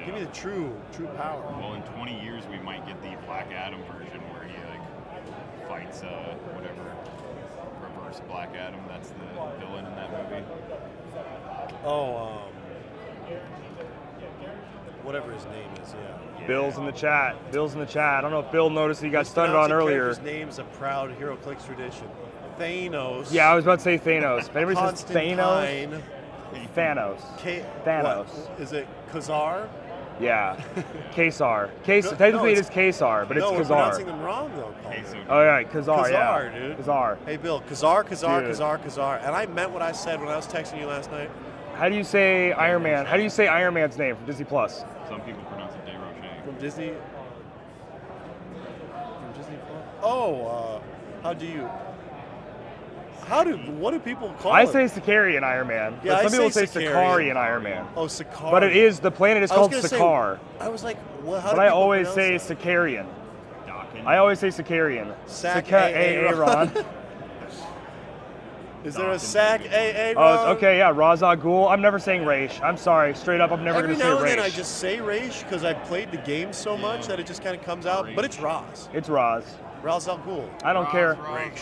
Give me the true power. Well, in 20 years, we might get the Black Adam version where he like fights whatever reverse Black Adam. That's the villain in that movie. Oh, whatever his name is, yeah. Bill's in the chat. Bill's in the chat. I don't know if Bill noticed he got stunned on Mispronouncing earlier. characters' name's a proud Heroclix tradition. Thanos. Yeah, I was about to say Thanos. If anybody says Constantine. Thanos. Thanos. What? Is it Khazar? Yeah. Kesar. Technically it is Kesar, but it's no, we're Khazar. pronouncing them wrong though. Oh yeah, Khazar, Khazar, yeah. dude. Khazar. Hey Bill, Khazar, Dude. and I meant what I said when I was texting you last night. How do you say Iron Man? How do you say Iron Man's name from Disney Plus? Some people pronounce it Desrochers. From Disney. From Disney Plus. Oh, how do you? What do people call I it? say Sicarian Iron Man. Yeah, but some people say say Sicarian. Sicarian Iron Man. Oh, Sicarian. But the planet is I was called gonna say- Sakaar. I was like, well, how But do I people always say pronounce that? Sicarian. I always say Sicarian. Sac Aaron. Is there a Sac AA? Oh, it's okay, yeah, Ra's al Ghul. I'm never saying Raish. I'm sorry, straight up, I'm never Every going to say now and Raish. then I just say Raish because I've played the game so much that it just kind of comes out. But it's Raz. It's Ra's. Ra's al Ghul. I don't care. Raish.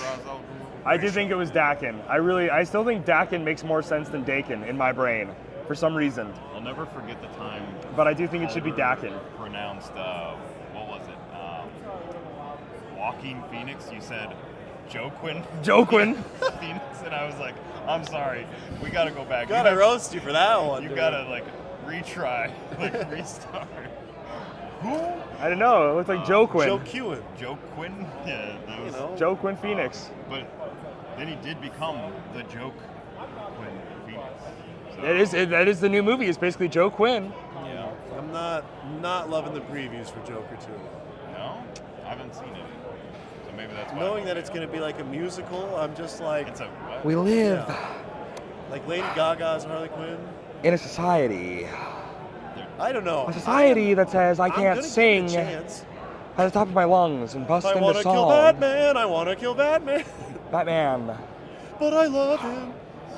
I did think it was Dakin. I still think Dakin makes more sense than Dakin in my brain, for some reason. I'll never forget the time. But I do think it should be Dakin. Pronounced what was it? Joaquin Phoenix. You said Joaquin. Joaquin. Phoenix, and I was like, I'm sorry, we gotta go back. Gotta roast you for that one. You dude. gotta like retry, like restart. Who? I don't know. It looked like Joaquin. Joaquin. Joaquin. Yeah, that was. Joaquin Phoenix. But then he did become the Joaquin Phoenix. So. That is the new movie. It's basically Joe Quinn. Yeah. I'm not loving the previews for Joker 2. No, I haven't seen it. So maybe that's why. Knowing that it's going to be like a musical, I'm just like. It's a what? We live Like Lady Gaga's Harley Quinn. in a society. I don't know. A society that says I I'm can't gonna give it a sing chance. at the top of my lungs and bust I into want to kill song. Batman. I want to kill Batman. Batman. But I love him.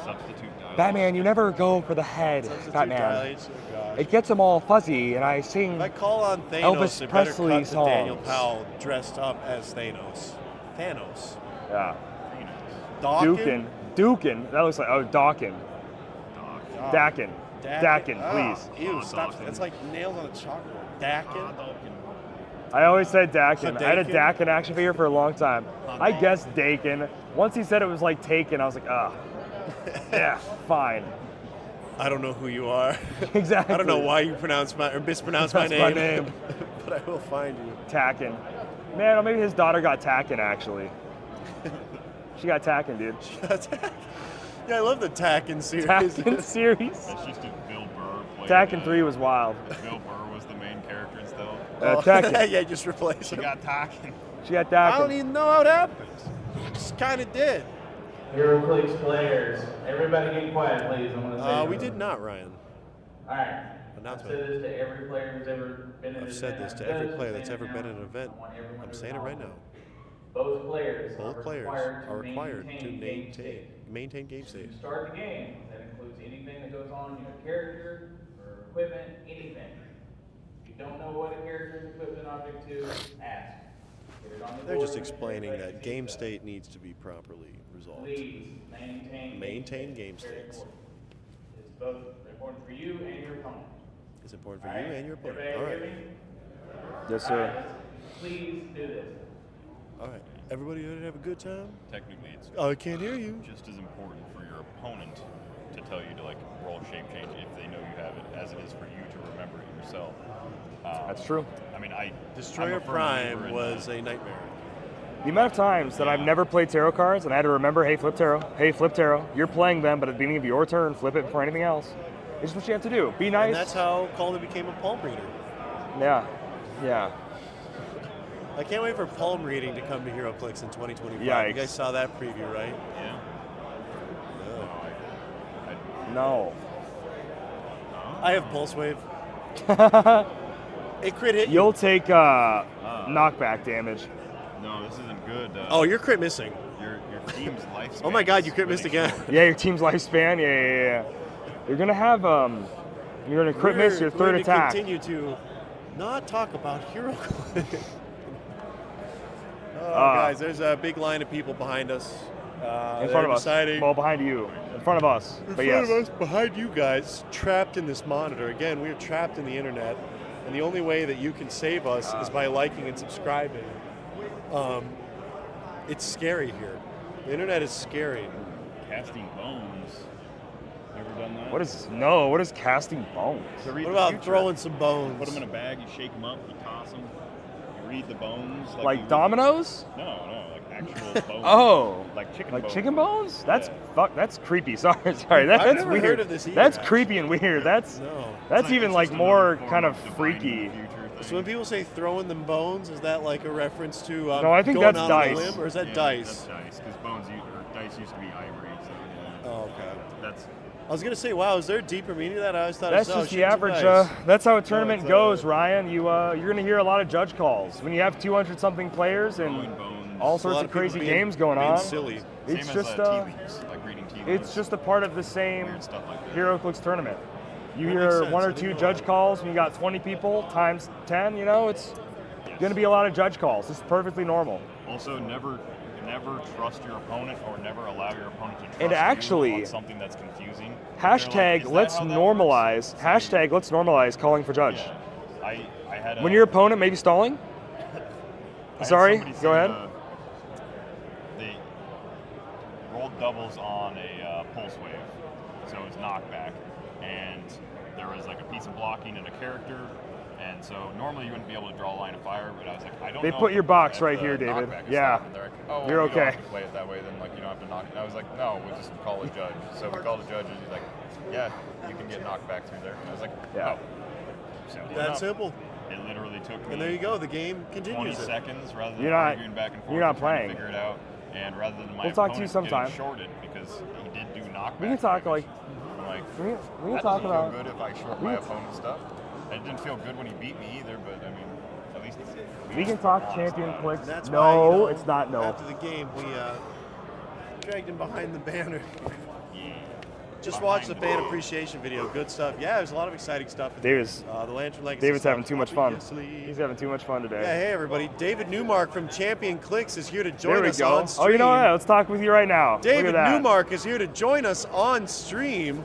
Substitute dialogue. Batman, you never go for the head, Substitute Batman. dialogue, oh gosh. It gets them all fuzzy, and I sing If I call on Thanos, Elvis it better Presley cut to Daniel songs. Powell dressed up as Thanos. Thanos. Yeah. Dawkin? Dukin. That looks like, Dawkin. Dakin. Dakin, Ah, please. ew, stop. That's like nails on a chalkboard. Dakin? I always said Dakin. I had a Dakin? Dakin action figure for a long time. I guessed Dakin. Once he said it was like Taken, I was like, yeah, fine. I don't know who you are. Exactly. I don't know why you mispronounce my That's name. my name. But I will find you. Takin. Man, or maybe his daughter got Takin, actually. She got Takin, dude. Yeah, I love the Takin series. Takin series. That's just if Bill Burr played. Takin 3 was wild. Bill Burr was the main character still. Takin. Yeah, just replace She him. got Takin. She got I don't Takin. even know how it happens. Just kind of did. Heroclix players, everybody get quiet, please. I'm gonna say. We did not, Ryan. All right. announcement. I've said this to every player who's ever been in an I've said event. this to I'm every just player saying that's it ever now. been in an event. I want everyone I'm to saying it right now. acknowledge it. Both players Both are players are required to game state. maintain game state. To start the game, that includes anything that goes on in your character or equipment, anything. If you don't know what a character and equipment object to, ask. Get it on the They're board just and explaining everybody that sees game that. state needs to be properly resolved. Please maintain game Very states. important. It's both important for you and your opponent. It's important for All you right? and your opponent. Everybody All hear right. me? Yes, All sir. right, please do this. All right. Everybody ready to have a good time? Technically, it's Oh, I can't hear you. just as important for your opponent to tell you to like roll shape change if they know you have it, as it is for you to remember it yourself. That's true. I mean, Destroyer I'm a firm Prime believer in was a nightmare. The amount of times that I've never played tarot cards and I had to remember, hey, flip tarot. You're playing them, but at the beginning of your turn, flip it before anything else. It's what you have to do. Be nice. And that's how Calder became a palm reader. Yeah. Yeah. I can't wait for palm reading to come to Heroclix in 2025. Yikes. You guys saw that preview, right? Yeah. No. I have Pulse Wave. It crit hit you. You'll take knockback damage. No, this isn't good. Oh, you're crit missing. Your team's lifespan. Oh my God, you crit missed again. Yeah, your team's lifespan. Yeah. You're gonna have you're gonna crit miss your third We're attack. going to continue to not talk about Heroclix. Guys, there's a big line of people behind us. In front of us. Deciding, Well, behind you. In front of us. in But front yes. of us, behind you guys, trapped in this monitor. Again, we are trapped in the internet, and the only way that you can save us is by liking and subscribing. It's scary here. The internet is scary. Casting bones. Ever done that? What is no? What is casting bones? To read What the about future. throwing some bones? Put them in a bag, you shake them up, you toss them, you read the bones. Like you read- dominoes? No, like actual bones. Oh, Like chicken like bones. chicken bones? That's Yeah. That's creepy. Sorry, that's I've never weird. heard of this either, That's actually. creepy and weird. That's No. that's even It's like just more another form kind of divining freaky. the future thing. So when people say throwing them bones, is that like a reference to No, I think going that's out on a dice. limb, or is that Yeah, dice? That's dice, because dice used to be ivory, so yeah. Oh, okay. That's I was gonna say, wow, is there a deeper meaning to that? I always thought That's it was just the shooting some average. dice. That's how a tournament it's, goes, Ryan. You're gonna hear a lot of judge calls when you have 200 something players throwing and bones. all A lot sorts of of people crazy being- games going being on. silly. It's Same just as tea leaves, like reading tea leaves. it's just a part of the same Weird stuff like that. Heroclix tournament. You That hear makes sense. one I or didn't two know judge that. calls when you got 20 people times 10. It's going to be a lot of judge calls. It's perfectly normal. Also, never trust your opponent, or never allow your opponent to trust And you actually, on something that's confusing. Hashtag let's normalize. Hashtag let's normalize calling for judge. I had When your opponent may be stalling. I had Sorry, somebody go say, ahead. They rolled doubles on a pulse wave, so it was knockback, and there was like a piece of blocking and a character, and so normally you wouldn't be able to draw a line of fire, but I was like, I don't They know. put if your the- box if right the here, David. knockback is Yeah. stopped. And they're like, oh, well, You're we don't okay. have to play it that way, then like you don't have to knock it. And I was like, no, we'll just call a judge. So we called a judge, and he's like, yeah, you can get knocked back through there. And I was like, Yeah. oh. Simple That enough. simple. It literally took me And there you go. The game 20 continues. seconds rather than You're not- arguing back and forth. you're not and trying playing. To figure it out, and rather than my We'll talk to you opponent sometime. getting shorted because he did do knockback. We can talk like. I'm like, We can that talk doesn't about. feel good if I short we my can- opponent's stuff. It didn't feel good when he beat me either, but I mean, at least We can talk champion clicks. And that's No, why, you know, it's not no. After the game, we dragged him behind the banner. Just watch the fan appreciation video. Good stuff. Yeah, there's a lot of exciting stuff. in David's- there. The Lantern Legacy David's stuff, having too much fun. obviously. He's having too much fun today. Yeah, hey everybody. David Newmark from Champion Clicks is here to join There we us go. on stream. Oh, you know what? Let's talk with you right now. Look David at that. Newmark is here to join us on stream.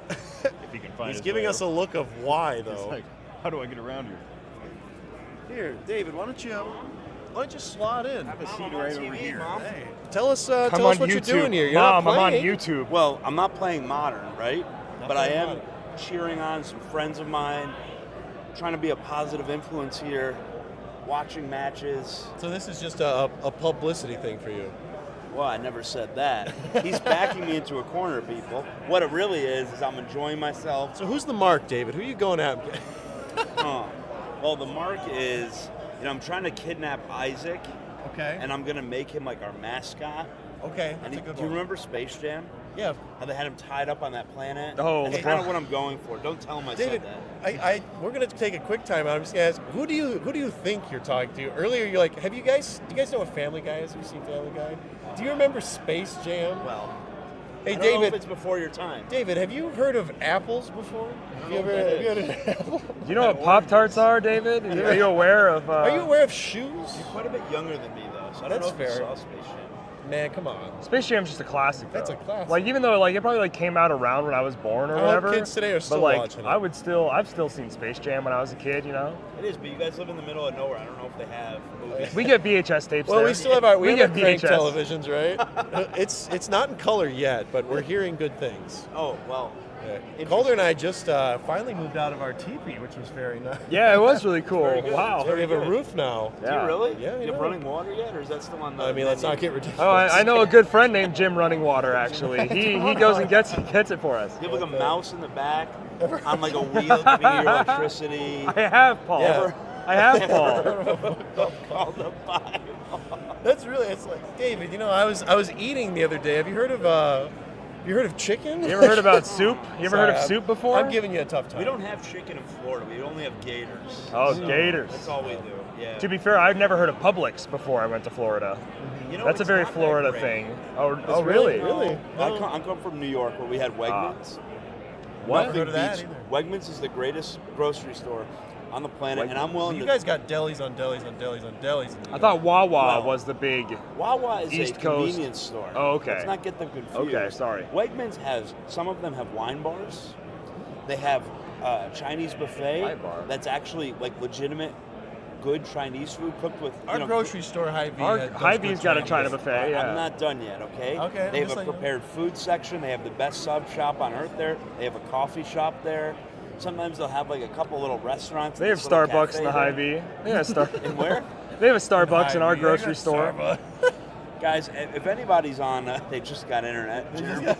if he can find He's his giving way us a look of why, though. He's like, how do I get around here? Here, David, why don't you slot in? Have a seat right over here. Hey, tell us Come tell us on what you're YouTube. doing here. You're Mom, not I'm on playing. YouTube. Well, I'm not playing Modern, right? Not But I playing am Modern. cheering on some friends of mine, trying to be a positive influence here, watching matches. So this is just a publicity thing for you. Well, I never said that. He's backing me into a corner, people. What it really is I'm enjoying myself. So who's the mark, David? Who are you going at? Well, the mark is, I'm trying to kidnap Isaac. Okay. And I'm going to make him like our mascot. Okay, And that's a good do you one. remember Space Jam? Yeah. How they had him tied up on that planet. Oh, that's kind of what I'm going for. Don't tell him I David, said that. we're gonna take a quick time out. I'm just gonna ask, who do you think you're talking to? Earlier, you're like, do you guys know what Family Guy is? Have you seen Family Guy? Do you remember Space Jam? Well, hey I don't know David, if it's before your time. David, have you heard of apples before? Have you had an apple? Do you know what Pop-Tarts are, David? Are you aware of? Are you aware of shoes? You're quite a bit younger than me, though, so I don't That's know if fair. you saw Space Jam. Man, come on. Space Jam's just a classic. That's though. a classic. Like even though it probably came out around when I was born or I hope whatever. kids today are still but like watching it. I've still seen Space Jam when I was a kid. You know. It is, but you guys live in the middle of nowhere. I don't know if they have movies. We get VHS tapes. Well, there. we still have our get crank VHS. televisions, right? it's not in color yet, but we're hearing good things. Oh well. Calder and I just finally moved out of our teepee, which was very nice. Yeah, it was really cool. Very good. Wow. So we have a roof now. Do you really? Yeah, Do you you have know. running water yet, or is that still on the? I mean, let's not get ridiculous. Oh, I know a good friend named Jim Running Water. Actually, he goes and gets it for us. You have like a mouse in the back on like a wheel giving you your electricity. I have, Paul. Yeah. I have, Paul. Called the Bible. That's really. It's like David. You know, I was eating the other day. Have you heard of chicken? You ever heard about soup? You ever heard of soup before? I'm giving you a tough time. We don't have chicken in Florida. We only have gators. Oh, So gators. That's all we do. Yeah. To be fair, I've never heard of Publix before I went to Florida. You know, That's a it's very not that Florida great. thing. Oh, It's really? Really? I come from New York where we had Wegmans. What? Nothing Go to that beats- either. Wegmans is the greatest grocery store on the planet, and I'm willing You to. guys got delis on delis on delis on delis. in New I thought York. Wawa Wow. was the big. Wawa is East a Coast. convenience store. Oh, okay. Let's not get them confused. Okay, sorry. Wegmans has, some of them have wine bars. They have Chinese buffet Wine bar. that's actually like legitimate, good Chinese food cooked with. Our grocery store, Hy-Vee. Our does Hy-Vee's good got a Chinese. China buffet. Yeah. I'm not done yet, okay? Okay, They I'm have just a letting you know. prepared food section. They have the best sub shop on earth there. They have a coffee shop there. Sometimes they'll have like a couple little restaurants. They have this little Starbucks in the cafe Hy-Vee. Yeah, And where? They have a Starbucks in our Hy-Vee, I grocery got store. Starbucks. Guys, if anybody's on, they just got internet. Jeremy.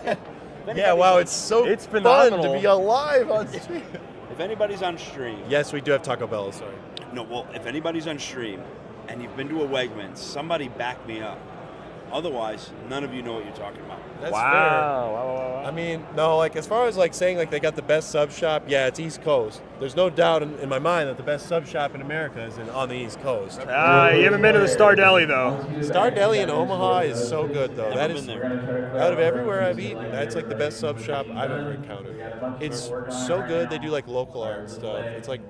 Yeah, wow, it's so It's fun phenomenal. to be alive on stream. If anybody's on stream, Yes, we do have Taco Bell. Sorry. no, well, if anybody's on stream and you've been to a Wegmans, somebody back me up. Otherwise, none of you know what you're talking about. That's Wow. fair. Wow, wow, wow. I mean, no, like as far as like saying like they got the best sub shop, yeah, it's East Coast. There's no doubt in my mind that the best sub shop in America is on the East Coast. You haven't been to the Star Deli though. Star Deli in Omaha is so good though. That Never is been there. out of everywhere I've eaten, that's like the best sub shop I've ever encountered. It's so good. They do like local art stuff. It's like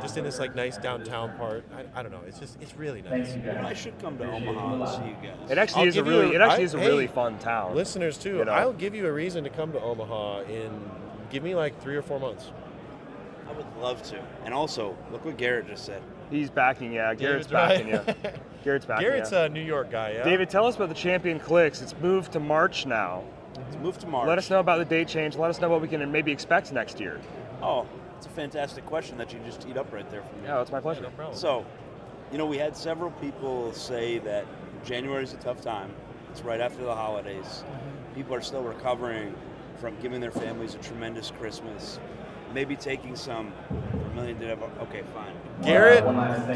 just in this like nice downtown part. I don't know. It's really nice. You know, I should come to Omaha and see you guys. It actually I'll is a give you really, a- it actually I- is a hey, really fun town. Listeners too, You know? I'll give you a reason to come to Omaha in give me like 3 or 4 months. I would love to. And also, look what Garrett just said. He's backing, yeah. Garrett's David's backing right. you. Garrett's backing Garrett's you. a New York guy, yeah. David, tell us about the Champion Clicks. It's moved to March now. Let's move to March. Let us know about the date change. Let us know what we can maybe expect next year. Oh, it's a fantastic question that you just teed up right there for me. Yeah, that's my pleasure. So, you know, we had several people say that January is a tough time. It's right after the holidays. People are still recovering from giving their families a tremendous Christmas. Maybe taking some. Vermilion did have. Okay, fine. Garrett?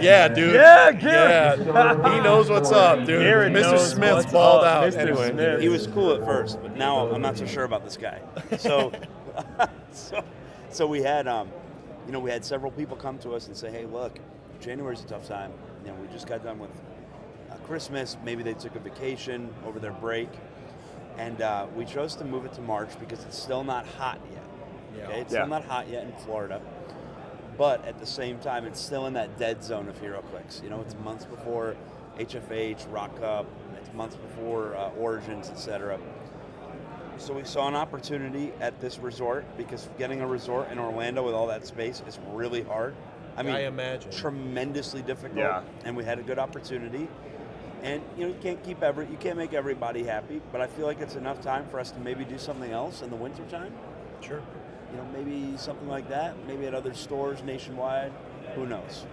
Yeah, dude. Yeah, Garrett. Yeah. He knows what's up, dude. Garrett Mr. knows Smith's what's balled up, out. Mr. Anyway. Smith. He was cool at first, but now I'm not so sure about this guy. So, so we had, we had several people come to us and say, "Hey, look, January's a tough time. You know, we just got done with Christmas. Maybe they took a vacation over their break, and we chose to move it to March because it's still not hot yet. Yeah. Okay? It's Yeah. still not hot yet in Florida." But at the same time, it's still in that dead zone of Heroclix. You know, it's months before HFH, Rock Cup. It's months before Origins, etc. So we saw an opportunity at this resort because getting a resort in Orlando with all that space is really hard. I mean, I imagine. tremendously difficult. Yeah. And we had a good opportunity. And you can't make everybody happy, but I feel like it's enough time for us to maybe do something else in the wintertime. Sure. You know, maybe something like that. Maybe at other stores nationwide. Who knows?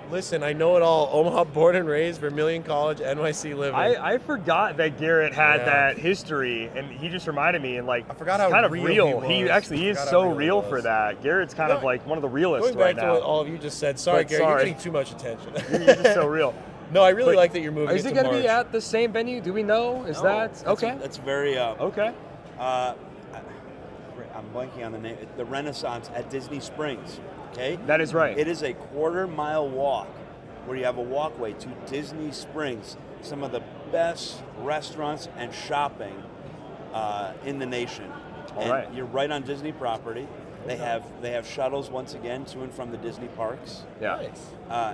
Listen, I know it all. Omaha born and raised, Vermilion College, NYC living. I forgot that Garrett had Yeah. that history, and he just reminded me, and like, I forgot it's how kind of real he He was. actually he is Forgot so how real he real was. for that. Garrett's kind of like one of the realists Going back right to now. what all of you just said, sorry, But Gary, sorry. you're getting too much attention. You're just so real. No, I really But like that you're moving Is it it to going to be March. at the same venue? Do we know? Is No, that that's okay? That's very. Okay. I'm blanking on the name. The Renaissance at Disney Springs. Okay, That is right. It is a quarter-mile walk where you have a walkway to Disney Springs, some of the best restaurants and shopping in the nation. And right. you're right on Disney property. They have shuttles once again to and from the Disney parks. Yeah.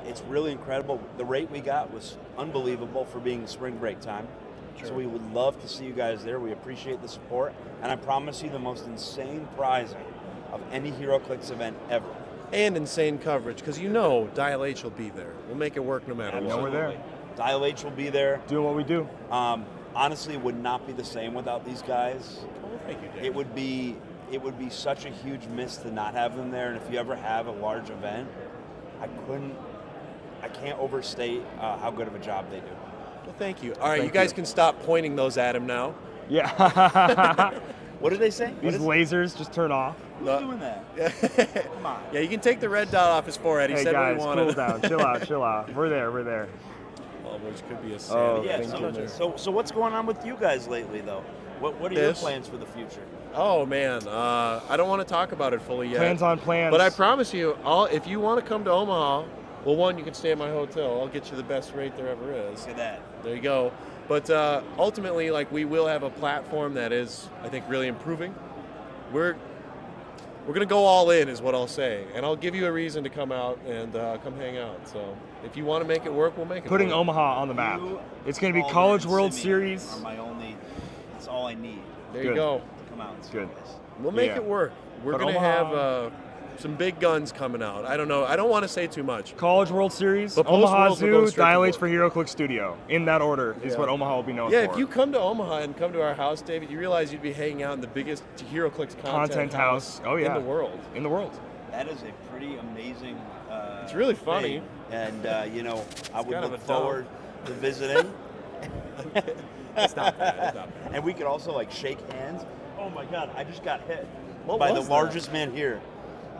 It's really incredible. The rate we got was unbelievable for being spring break time. Sure. So we would love to see you guys there. We appreciate the support, and I promise you the most insane prizing of any Heroclix event ever. And insane coverage, because you know Dial H will be there. We'll make it work no matter what. We're there. Dial H will be there. Doing what we do. Honestly, it would not be the same without these guys. Oh, thank you, Dave. It would be such a huge miss to not have them there. And if you ever have a large event, I can't overstate how good of a job they do. Well, thank you. All right, Thank you guys you. can stop pointing those at him now. Yeah. What did they say? These lasers just turn off. Who's doing that? Come on. Yeah, you can take the red dot off his forehead. He Hey said guys, what he wanted. cool down. Chill out, chill out. We're there. Well, which could be a Oh, sad thank you. So what's going on with you guys lately, though? What are your This? plans for the future? Oh man, I don't want to talk about it fully yet. Plans on plans. But I promise you, if you want to come to Omaha, well, one, you can stay at my hotel. I'll get you the best rate there ever is. Look at that. There you go. But ultimately, like, we will have a platform that is, I think, really improving. We're gonna go all in, is what I'll say, and I'll give you a reason to come out and come hang out. So if you want to make it work, we'll make it. Putting work. Omaha on the map. It's going to be Calder College and World Simi Series. Are my only. That's all I need. There you Good. go. To come out and see Good. you guys. We'll make Yeah. it work. We're But gonna Omaha- have some big guns coming out. I don't know. I don't want to say too much. College World Series, But Omaha post-Worlds, we're going Zoo, straight to Dial H work. for HeroClix Studio. In that order is Yeah. what Omaha will be known Yeah, for. if you come to Omaha and come to our house, David, you realize you'd be hanging out in the biggest HeroClix content house. Oh yeah. in the world. In the world. That is a pretty amazing. It's really funny. thing. And I would kind of look a dump. forward to visiting. It's not bad. It's not bad. And we could also like shake hands. Oh my God! I just got hit What by the was that? largest man here.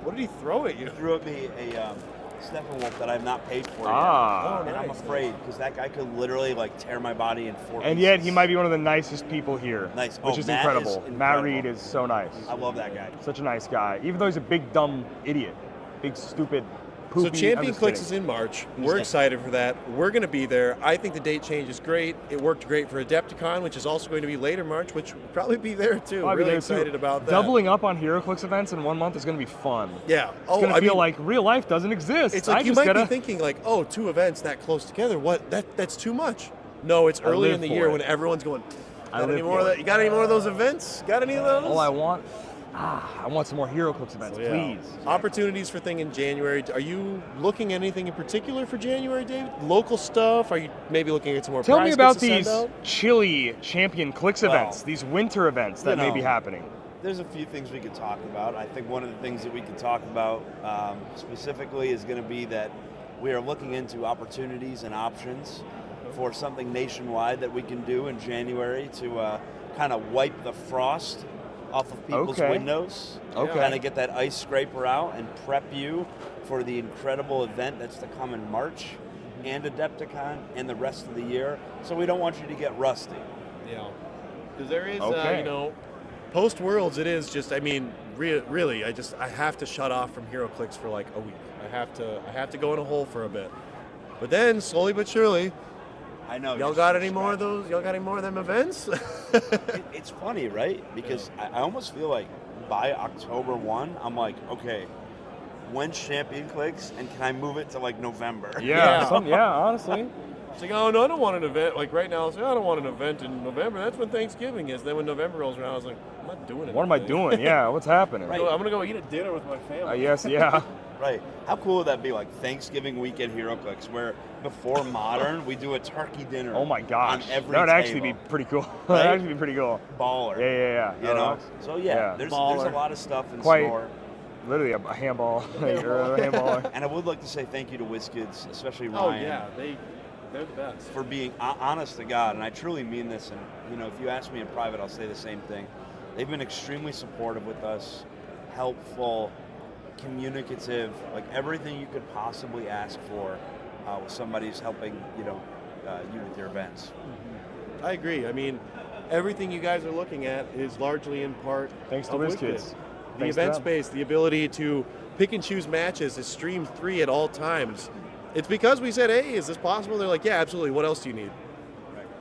What did he throw at you? He threw at me a Steppenwolf that I've not paid for Ah. yet. And I'm nice, afraid because that guy could literally like tear my body in four And pieces. yet he might be one of the nicest people here. Nice. Which Oh, is Matt incredible. is Matt incredible. Reed is so nice. I love that guy. Such a nice guy. Even though he's a big dumb idiot. Big stupid poopy. So Champion I'm just Clicks kidding. is in March. We're excited for that. We're going to be there. I think the date change is great. It worked great for Adepticon, which is also going to be later March, which will probably be there too. I'll be Really there, excited too. about that. Doubling up on HeroClix events in 1 month is going to be fun. Yeah. It's going to feel like real life doesn't exist. It's like I you just might gotta, be thinking like, oh, 2 events that close together. What? That's too much. No, it's I early live in the for year it. when everyone's going. I Got any live more for of it. that? You got any more of those events? Got any of those? All I want, I want some more HeroClix events, So, yeah. please. Opportunities for thing in January. Are you looking at anything in particular for January, David? Local stuff? Are you maybe looking at some more Tell me prize about kits to send these out? chilly Champion Clicks Well, events, these winter events that you may be know, happening. There's a few things we could talk about. I think one of the things that we could talk about specifically is going to be that we are looking into opportunities and options for something nationwide that we can do in January to kind of wipe the frost off of people's Okay. windows. Okay. Kind of get that ice scraper out and prep you for the incredible event that's to come in March and Adepticon and the rest of the year. So we don't want you to get rusty. Yeah. Because there is, Okay. post Worlds, it is just. I mean, really, I have to shut off from HeroClix for like a week. I have to go in a hole for a bit. But then, slowly but surely, I know. y'all you're got so any more of those? Y'all got any more of them events? It's funny, right? Because I almost feel like by October 1, I'm like, okay, when's Champion Clicks, and can I move it to like November? Yeah, honestly. It's like, oh no, I don't want an event. Like right now, it's like, I don't want an event in November. That's when Thanksgiving is. Then when November rolls around, I was like, I'm not doing it. What am I doing? Yeah, what's happening? I'm gonna go eat a dinner with my family. Yes, yeah. Right. How cool would that be, like Thanksgiving weekend HeroClix, where before Modern, we do a turkey dinner. Oh my gosh. On every That would actually table. be pretty cool. Right? That would actually be pretty cool. Baller. Yeah. You know? So yeah, there's a Baller. lot of stuff in Quite store. literally a handball. or a handballer. And I would like to say thank you to WizKids, especially Oh Ryan. yeah, they're the best. For being honest to God, and I truly mean this, and if you ask me in private, I'll say the same thing. They've been extremely supportive with us, helpful, communicative, like everything you could possibly ask for with somebody who's helping, you with your events. I agree. I mean, everything you guys are looking at is largely in part Thanks to of WizKids. Wicked. The Thanks to event them. space, the ability to pick and choose matches, is stream 3 at all times. It's because we said, hey, is this possible? They're like, yeah, absolutely. What else do you need?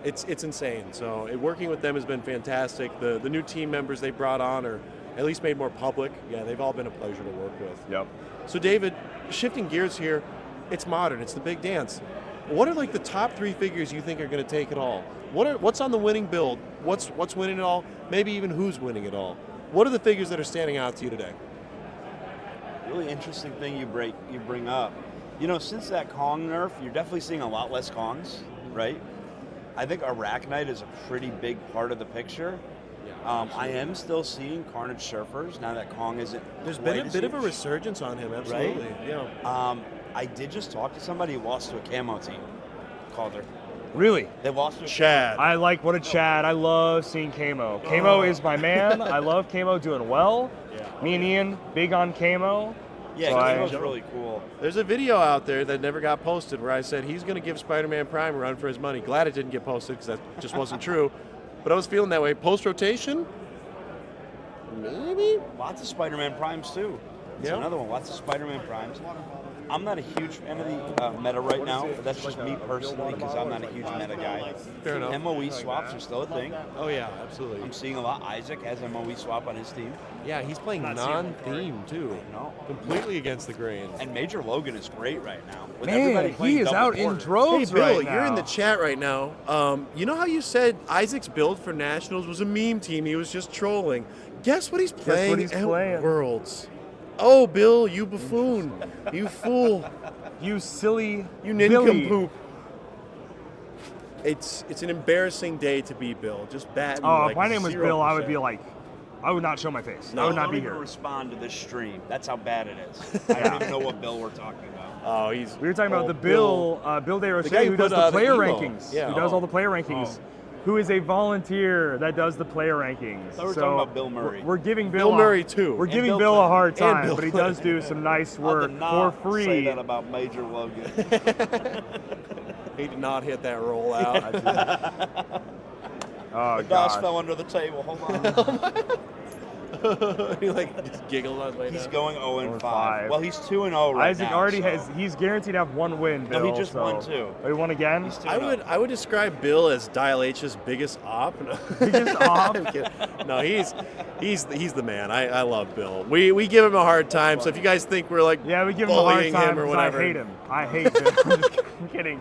It's insane. So working with them has been fantastic. The new team members they brought on are at least made more public. Yeah, they've all been a pleasure to work with. Yep. So David, shifting gears here, it's modern. It's the big dance. What are like the top 3 figures you think are going to take it all? What's on the winning build? What's winning it all? Maybe even who's winning it all? What are the figures that are standing out to you today? Really interesting thing you bring up. You know, since that Kong nerf, you're definitely seeing a lot less Kongs, right? I think Arachnite is a pretty big part of the picture. I am still seeing Carnage Surfers now that Kong isn't. There's been a bit of a resurgence on him, absolutely. Right? Yeah. I did just talk to somebody who lost to a camo team. Calder. Really? They lost to a Chad. I like what a Chad. I love seeing Camo. Camo is my man. I love Camo doing well. Yeah. Me and Ian, big on Camo. Yeah, so Camo's really cool. There's a video out there that never got posted where I said he's going to give Spider-Man Prime a run for his money. Glad it didn't get posted because that just wasn't true. But I was feeling that way. Post-rotation? Maybe? Lots of Spider-Man Primes, too. It's another one. Lots of Spider-Man Primes. I'm not a huge fan of the meta right now, but that's just me personally because I'm not a huge meta guy. Fair enough. MOE swaps are still a thing. Oh, yeah, absolutely. I'm seeing a lot. Isaac has MOE swap on his team. Yeah, he's playing non-theme, too. No. Completely against the grain. And Major Logan is great right now. With Man, everybody playing he is double out in quarter. droves Hey, Bill, right now. you're in the chat right now. You know how you said Isaac's build for Nationals was a meme team? He was just trolling. Guess what he's playing at Worlds? Oh, Bill, you buffoon. You fool. You silly You Billy. nincompoop. It's an embarrassing day to be Bill. Just batting. Oh, like if my name was 0%. Bill, I would be like, I would not show my face. I would not don't be even here. respond to this stream. That's how bad it is. I don't even know what Bill we're talking about. Oh, he's. We were talking about oh, the Bill De the guy Roche, who who does put, the the player emo. rankings. Yeah. Who does Oh. all the player rankings. Who is a volunteer that does the player rankings. thought we were talking about Bill Murray. We're giving Bill Bill Murray, too. We're And giving Bill Bill a Clinton. hard And time, Bill but he does do some nice I work did not for free. say that about Major Logan. He did not hit that roll out. Oh, The DOS God. fell under the table. Hold on. He like just giggled on his way He's down. going 0-5. Well, he's 2-0 right Isaac now. already so. has. He's guaranteed to have one win. Bill, No, he just so. won too. Oh, he won again. He's 2-0. I would describe Bill as Dial H's biggest op. No. Biggest op? I'm kidding. No, he's the man. I love Bill. We give him a hard time. So if you guys think we're like Yeah, we give him a hard bullying time him or because whatever, I hate him. I hate Bill. I'm just kidding.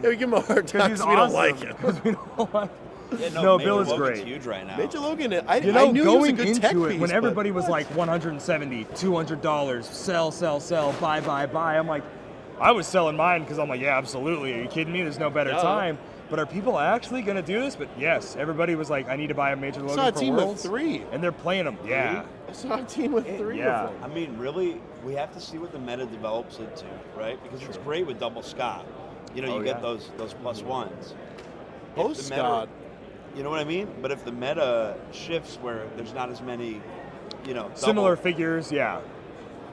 Yeah, we give him a hard time he's because we don't awesome. like him. Because we don't like. Yeah, No, Major Bill is Logan's great. huge right now. Major Logan, I You know, knew he was a going good into tech it, piece, when but everybody was like $170, $200, sell, buy, I'm like, I was selling mine because I'm like, yeah, absolutely. Are you kidding me? There's no better Yeah. time. But are people actually going to do this? But yes, everybody was like, I need to buy a Major Logan saw a for team with Worlds. 3. And they're playing them. Yeah. I saw a team with 3 yeah. of them. I mean, really, we have to see what the meta develops into, right? Because it's great with double Scott. You know, you get those plus ones. Post If the meta- Scott. You know what I mean? But if the meta shifts where there's not as many, Similar double, figures, yeah.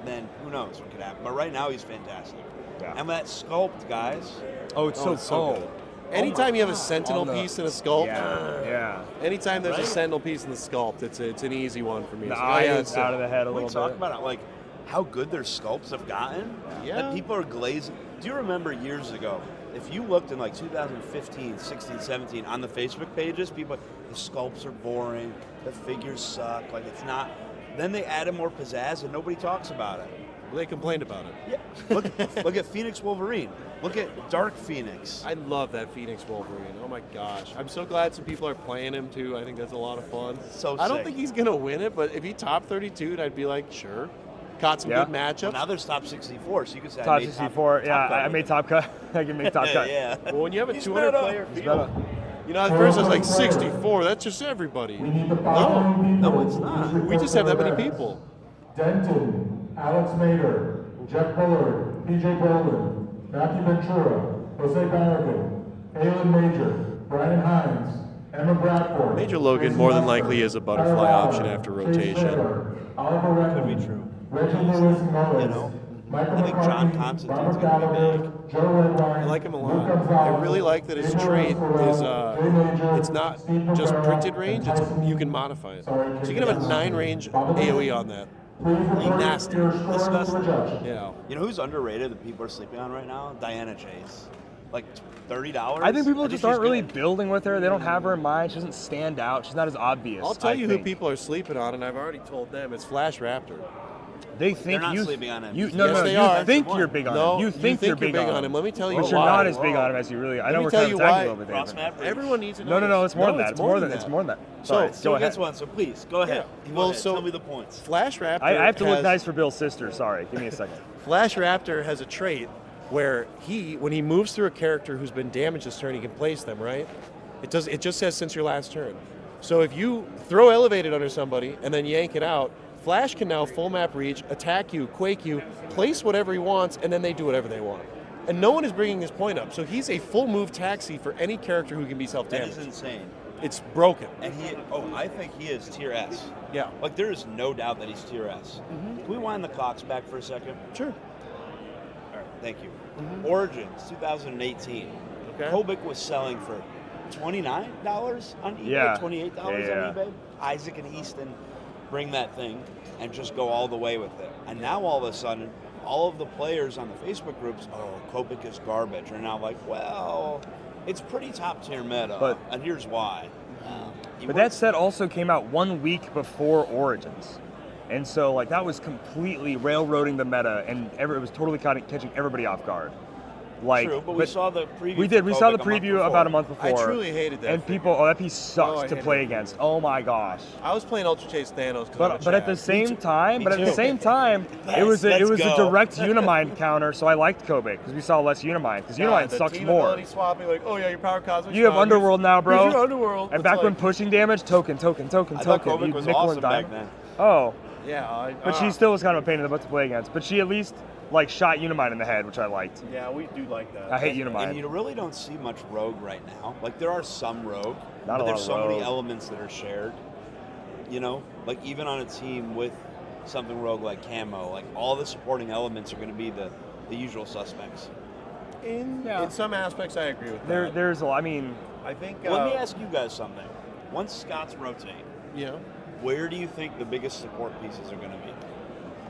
then who knows what could happen. But right now, he's fantastic. Yeah. And that sculpt, guys. Oh, it's Oh, it's so good. Anytime you have a Sentinel On the- piece in a sculpt, Yeah. anytime there's a Right? Sentinel piece in the sculpt, it's an easy one for me. The So, eye yeah, is out of the head a We little talk bit. about it, like how good their sculpts have gotten. Yeah. That people are glazing. Do you remember years ago? If you looked in like 2015, 16, 17 on the Facebook pages, people the sculpts are boring, the figures suck, like it's not. Then they added more pizzazz and nobody talks about it. They complained about it. Yeah. Look at Phoenix Wolverine. Look at Dark Phoenix. I love that Phoenix Wolverine. Oh my gosh. I'm so glad some people are playing him too. I think that's a lot of fun. So I don't sick. think he's going to win it, but if he top 32'd, I'd be like, sure. Caught some good matchups. Well, now there's top 64, so you could say Top I made 64, yeah, top cut I with made it. top cut. I can make top cut. Yeah. Well, when you have a He's 200 meta. player He's field, meta. you know, at first I was like 64. That's just everybody. No, it's not. We just have that many people. Denton, Alex Mader, Jeff Bullard, PJ Golden, Matthew Ventura, Jose Barragan, Alan Major, Brian Hines, Emma Bradford. Major Logan more than likely is a butterfly option after rotation. Oliver Redmond, Could be true. Reggie Lewis Mullins, I think John Constantine's going to be big. I like him a lot. I really like that his trait is it's not just printed range, it's you can modify it. So you can have a 9 range AoE on that. Nasty. Disgusting. Yeah. You know who's underrated that people are sleeping on right now? Diana Chase. Like $30. I think people just aren't she's really good. building with her. They don't have her in mind. She doesn't stand out. She's not as obvious. I'll tell I you think. who people are sleeping on, and I've already told them. It's Flash Raptor. They think They're not you sleeping on him. You, Yes, no, no, they you are. think you're big on No, him. You you think you're big on him. Let me tell you but you're why. not as big on him as you really. I Let know me we're tell kind you of attacking why. a little bit, Cross David. map. Everyone needs to know. No, no, no. this. It's more than that. it's It's more than that. it's more than that. So, Sorry. Still Go ahead. gets one, so please, go ahead. Yeah. Go Well, ahead. so Tell me the points. Flash Raptor. I have to look has- nice for Bill's sister. Sorry. Give me a second. Flash Raptor has a trait where when he moves through a character who's been damaged this turn, he can place them, right? It just says since your last turn. So if you throw Elevated under somebody and then yank it out, Flash can now full map reach, attack you, quake you, place whatever he wants, and then they do whatever they want. And no one is bringing his point up. So he's a full move taxi for any character who can be That self-damaged. is insane. It's broken. And I think he is tier S. Yeah. Like there is no doubt that he's tier S. Can we wind the clocks back for a second? Sure. All right, thank you. Origins 2018. Okay. Kobik was selling for $29 on eBay, Yeah. $28 Yeah. on eBay. Isaac and Easton bring that thing and just go all the way with it. And now all of a sudden, all of the players on the Facebook groups, Kobik is garbage, are now like, well, it's pretty top tier meta, and here's why. But that set also came out 1 week before Origins. And so, like, that was completely railroading the meta, and it was totally catching everybody off guard. Like, True, but we saw the preview. We did. for We saw the Kobik a month preview before. about a month before. I truly hated that And figure. people, that piece sucks I to hated play it. against. Oh my gosh. I was playing Ultra Chase Thanos. But at the same time, Me too. it was a Let's go. direct Unimind counter, so I liked Kobik because we saw less Unimind because Unimind the sucks team more. ability swapping, like, oh yeah, your power cosmic. You have Underworld now, bro. Here's your Underworld. And It's back like- when pushing damage, token. I thought Kobik You was nickel awesome and back dime. then. Oh. Yeah. But she still was kind of a pain in the butt to play against. But she at least like shot Unimind in the head, which I liked. Yeah, we do like that. I hate Unimind. And you really don't see much rogue right now. Like there are some rogue, Not but a there's lot so of many rogue. elements that are shared. You know, like even on a team with something rogue like camo, like all the supporting elements are going to be the usual suspects. In some aspects, I agree with that. There's a lot. I mean, I think. Let me ask you guys something. Once Scots rotate, where do you think the biggest support pieces are going to be?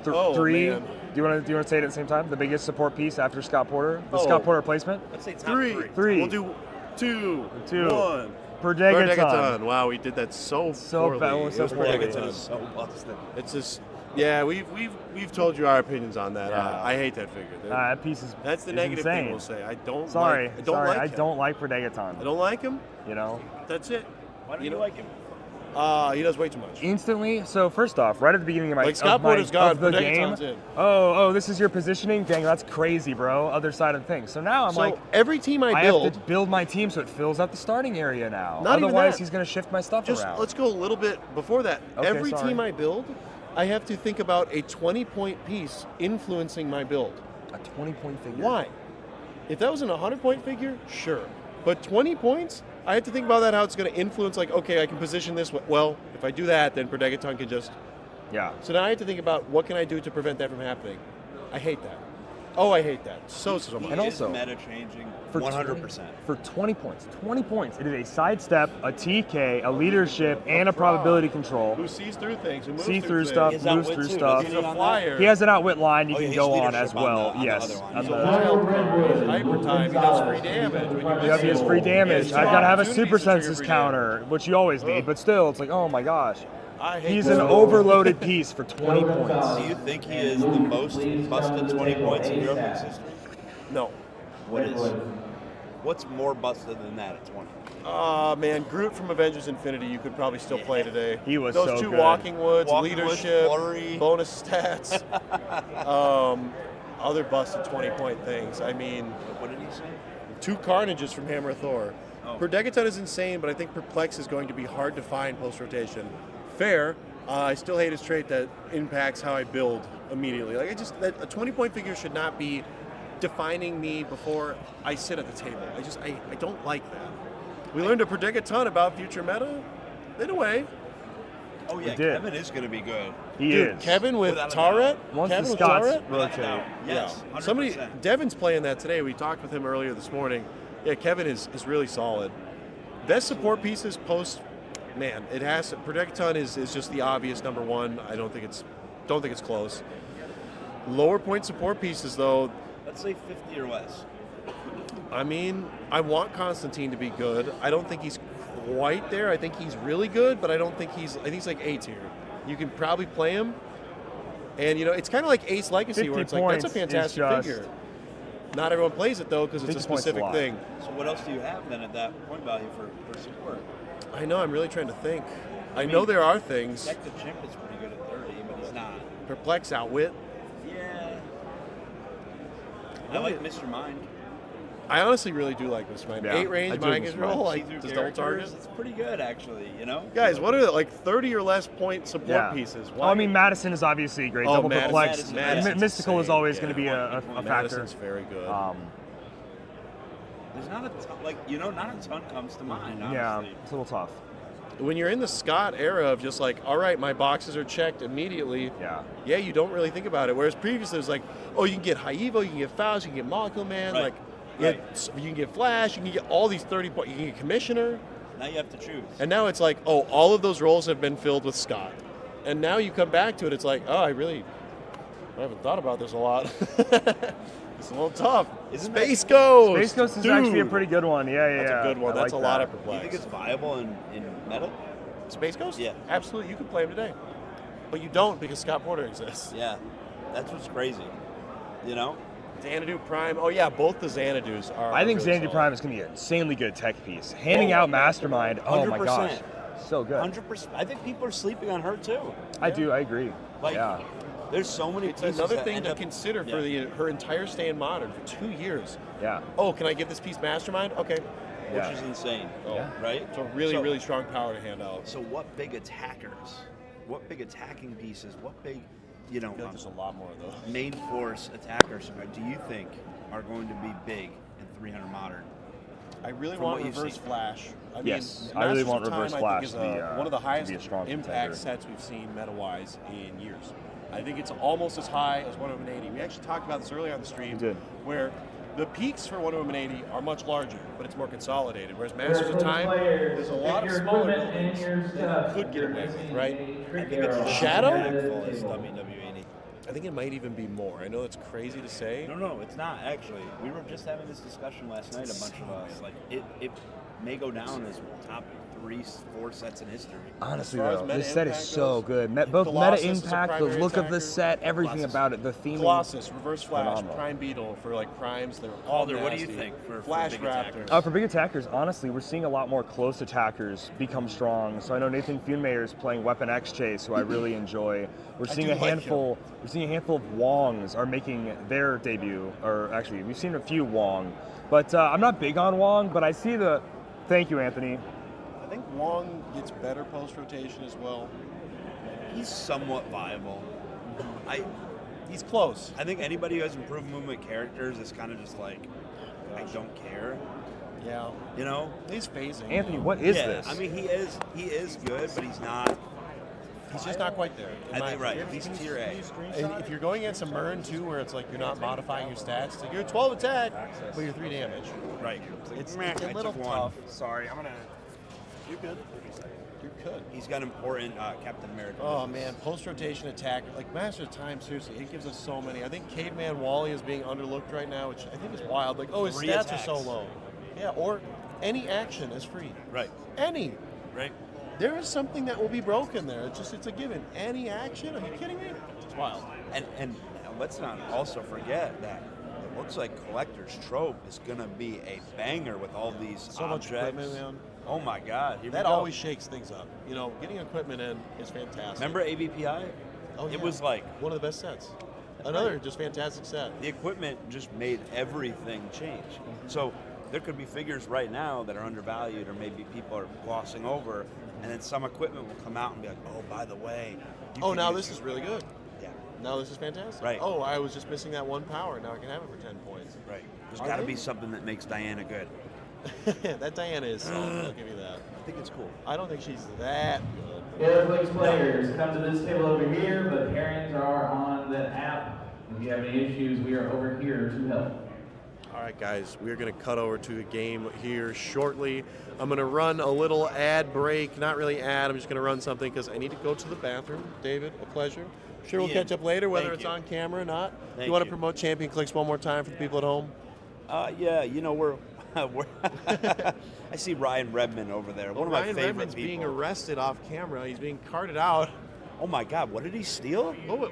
Three. man. Do you want to say it at the same time? The biggest support piece after Scott Porter, the Oh. Scott Porter replacement. Let's say top Three. We'll do two. Two. One. Perdegaton. Wow, we did that so So poorly. bad, so It was poorly. Perdegaton. is so busted. It's just. Yeah, we've told you our opinions on that. Yeah. I hate that figure. That piece is. That's the is negative insane. thing we'll say. I don't. Sorry, Like, I don't sorry, like I him. don't like Perdegaton. I don't like him. You know. That's it. Why don't you like him? He does way too much. Instantly. So first off, right at the beginning of my Like, Scott of my- Porter's gone, of the game. Perdegaton's in. Oh, this is your positioning. Dang, that's crazy, bro. Other side of the thing. So now I'm So like, every team I have build, to build my team so it fills out the starting area now. Not even Otherwise, that. he's gonna shift my stuff just around. let's go a little bit before that. Okay, Every sorry. team I build, I have to think about a 20-point piece influencing my build. A 20-point figure. Why? If that was an 100-point figure, sure. But 20 points, I have to think about that, how it's going to influence, like, okay, I can position this. Well, if I do that, then Perdegaton can just... Yeah. So now I have to think about what can I do to prevent that from happening. I hate that. Oh, I hate that. So much. And also, meta changing for 100%. For 20 points. 20 points. It is a sidestep, a TK, a leadership, and a probability control. Who sees through things, who moves See through through things. stuff, He's moves outwit through too, stuff. doesn't he, on that? He has an outwit line you Oh, yeah, can he's go on leadership as on well. the- on the Yes. other one. On He's the- Hyper time, he does free damage. When you Yep, he has free damage. I've got to have a super opportunities to trigger senses free counter, which you always need, but still, it's like, oh my gosh. I hate He's that. an overloaded piece for 20 points. Do you think he is the most busted 20 points in your opening system? No. What is? What's more busted than that at 20? Man, Groot from Avengers Infinity, you could probably still play today. He was Those so two good. Walking Woods, Walking Woods, leadership, flurry. bonus stats, other busted 20-point things. I mean, What did he say? 2 Carnages from Hammer of Thor. Oh. Perdegaton is insane, but I think Perplex is going to be hard to find post-rotation. Fair. I still hate his trait that impacts how I build immediately. Like, that a 20-point figure should not be defining me before I sit at the table. I don't like that. We learned a Perdegaton about future meta in a way. Oh yeah, He did. Kevin is going to be good. He Dude, is. Kevin with Without a Tarret? Once Kevin the with Scots Tarret? rotate. Yes, Yeah. Somebody, 100%. Devin's playing that today. We talked with him earlier this morning. Yeah, Kevin is really solid. Best support pieces post, man, it has Protecton is just the obvious number one. I don't think it's close. Lower point support pieces though. Let's say 50 or less. I mean, I want Constantine to be good. I don't think he's quite there. I think he's really good, but I think he's like A tier. You can probably play him. And it's kind of like Ace Legacy where it's like that's a fantastic figure. Not everyone plays it though because it's a specific thing. So what else do you have then at that point value for support? I know, I'm really trying to think. I know there are things. Deck the Chimp is pretty good at 30, but he's not. Perplex, Outwit. Yeah. I like Mr. Mind. I honestly really do like Mr. Mind. Yeah, 8 range I do mind Mr. control, Mind. like See-through just double target. characters, it's pretty good actually, Guys, what are like 30 or less point support pieces? Oh, I mean, Madison is obviously great. Double perplex. Madison's Mystical is insane. always going to be a factor. Madison's very good. There's not a ton, not a ton comes to mind. Yeah, Honestly. it's a little tough. When you're in the Scott era of just like, all right, my boxes are checked immediately. Yeah, you don't really think about it. Whereas previously it was like, oh, you can get High Evo, you can get Faust, you can get Molecule Man, Right. like you can get Flash, you can get all these 30 point, you can get Commissioner. Now you have to choose. And now it's like, oh, all of those roles have been filled with Scott. And now you come back to it, it's like, oh, I haven't thought about this a lot. It's a little tough. Space Ghost! Space Ghost is actually a pretty good one. Yeah. That's a good one. I That's like a lot that. of perplex. Do you think it's viable in meta? Space Ghost? Yeah. Absolutely. You could play him today. But you don't because Scott Porter exists. Yeah. That's what's crazy. Xanadu Prime. Oh, yeah, both the Xanadus are. I think really Xanadu solid. Prime is going to be an insanely good tech piece. Handing out Mastermind, oh my 100%. gosh. So good. 100%. I think people are sleeping on her too. I do, I agree. Like, there's so many It's pieces another that thing end to up- consider for her entire stay in Modern for 2 years. Yeah. Oh, can I give this piece Mastermind? Okay. Which is insane. Yeah. Right? So really strong power to hand out. So what big attackers? What big attacking pieces? What big, I feel like there's a lot more of those. main force attackers do you think are going to be big in 300 Modern? I really From want what you've Reverse seen? Flash. I Yes, mean, I really Masters want of Time, Reverse I Flash think, is to be, one of the to highest be a strong impact contender. sets we've seen meta-wise in years. I think it's almost as high as 180. We actually talked about this earlier on the stream, where the peaks for 180 are much larger, but it's more consolidated. Whereas Masters of Time, there's a lot of smaller buildings that you could get away with, right? I think it's Shadow? impactful as WW80. I think it might even be more. I know it's crazy to say. No, it's not actually. We were just having this discussion last night, a bunch of us. Like, it may go down as top 3-4 sets in history. Honestly, As far as though, meta this set is impact so goes, good. Both Colossus meta is a impact, the primary look of the attacker. set, everything Colossus. about it, the theming. Colossus, Reverse Flash, Phenomenal. Prime Beetle for like primes. They're all Calder, what do you nasty. think for Flash big Raptor? attackers? For big attackers, honestly, we're seeing a lot more close attackers become strong. So I know Nathan Funemayer is playing Weapon X Chase, who I really enjoy. We're I seeing do a like handful. We're seeing a handful of Wongs are making their debut, or actually, we've seen a few Wong. But I'm not big on Wong, but I see the. Thank you, Anthony. I think Wong gets better post rotation as well. He's somewhat viable. He's close. I think anybody who has improved movement characters is kind of just like, I don't care. Yeah. He's phasing. Anthony, what is yeah, this? I mean, he is good, but he's not. He's just not quite there. I think right. He's tier A. And if you're going against a Mern too, where it's like you're not modifying your stats, it's like you're 12 attack, but you're 3 damage. Right. It's I a little took one. tough. Sorry, I'm gonna. You're good. You're good. He's got important Captain America. Oh business. man, post rotation attack, like Master of Time, seriously, it gives us so many. I think Caveman Wally is being underlooked right now, which I think is wild. Like, oh, his 3 stats attacks. are so low. Yeah, or any action is free. Right. Any. Right. There is something that will be broken there. It's a given. Any action? Are you kidding me? It's wild. And let's not also forget that it looks like Collector's Trope is going to be a banger with all these So much objects. equipment, man. Oh my God. Here we That go. always shakes things up. Getting equipment in is fantastic. Remember ABPI? Oh, yeah. It was like one of the best sets. Another just fantastic set. the equipment just made everything change. So there could be figures right now that are undervalued or maybe people are glossing over, and then some equipment will come out and be like, oh, by the way. Oh, now this is really good. Yeah. Now this is fantastic. Right. Oh, I was just missing that one power. Now I can have it for 10 points. Right. There's Are got to they? be something that makes Diana good. That Diana is solid. I'll give you that. I think it's cool. I don't think she's that good. Heroclix players, come to this table over here, but pairings are on the app. If you have any issues, we are over here to help. All right, guys, we're going to cut over to a game here shortly. I'm going to run a little ad break. Not really ad. I'm just going to run something because I need to go to the bathroom. David, a pleasure. Sure, we'll Ian, catch up later, whether thank it's you. on camera or not. Thank You want to you. promote Champion Clicks one more time for the people at home? Yeah, you know, we're I see Ryan Redmond over there. One of my Ryan favorite Redmond's people. being arrested off camera. He's being carted out. Oh my God, what did he steal? Oh,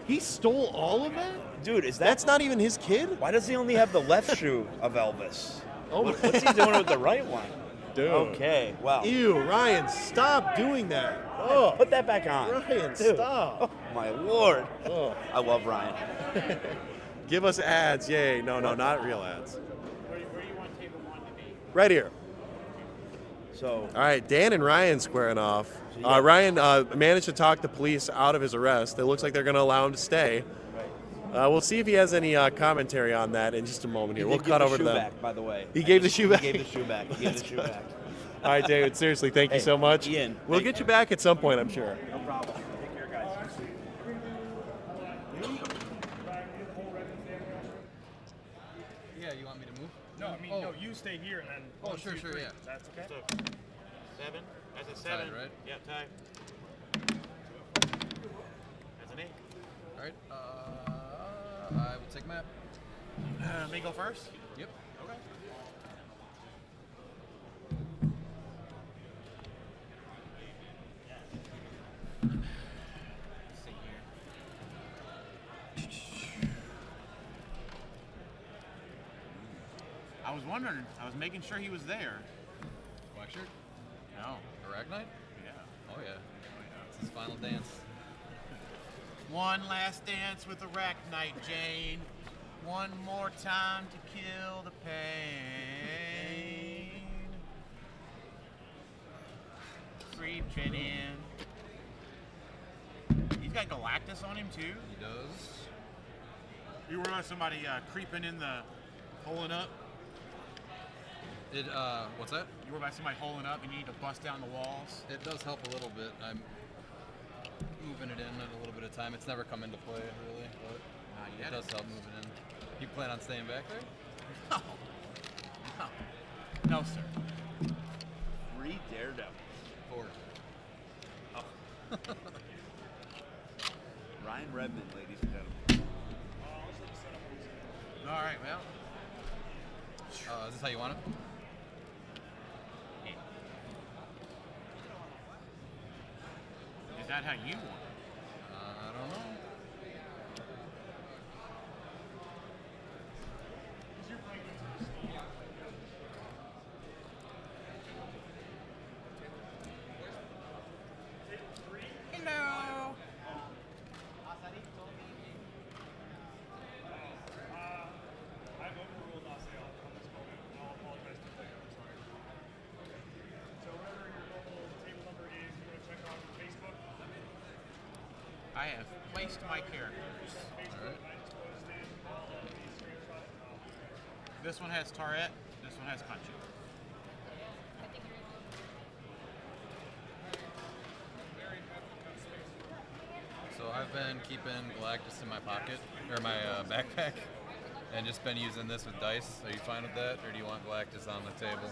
he stole all of that? Dude, is That's not even his kid? Why does he only have the left shoe of Elvis? Oh, What's he doing with the right one? Dude. Okay, wow. Ew, Ryan, stop doing that. Oh, Put that back on. Ryan, Dude. stop. Oh, my Lord. Oh. I love Ryan. Give us ads, yay. No, not real ads. Right here. So, All right, Dan and Ryan squaring off. Ryan managed to talk the police out of his arrest. It looks like they're going to allow him to stay. We'll see if he has any commentary on that in just a moment here. He We'll did cut give over the to shoe them. back, by the way. He gave the shoe back. He gave the shoe back. He gave the shoe back. All right, David, seriously, thank you Hey, so much. Ian, We'll get you back at some point, I'm sure. No problem. Take care, guys. Yeah, you want me to move? No, I mean, no, you stay here and then. Oh, 1, sure, 2, sure, 3. yeah. That's okay. So, 7. That's a Tied, 7. right? Yeah, tie. That's an 8. All right. I will take map. Me go first? Yep. Okay. Let's see here. I was wondering. I was making sure he was there. Black shirt? No. Arachnite? Yeah. Oh, yeah. It's his final dance. One last dance with Arachnite, Jane. One more time to kill the pain. Creeping in. He's got Galactus on him too. He does. You were about somebody creeping in the holing up. What's that? You were about somebody holing up and you need to bust down the walls. It does help a little bit. I'm moving it in at a little bit of time. It's never come into play, really, but it does help moving in. You plan on staying back there? No. No, sir. 3 Daredevils. 4. Oh. Ryan Redmond, ladies and gentlemen. All right, well. Is this how you want it? Is that how you want it? I don't know. Hello. I've overruled Asayal on this moment. I'll apologize to the I'm sorry. So whatever your normal table number is, you're going to check on Facebook. I have placed my characters. This one has Tarette. This one has Conchu. So I've been keeping Galactus in my pocket, or my backpack, and just been using this with dice. Are you fine with that, or do you want Galactus on the table?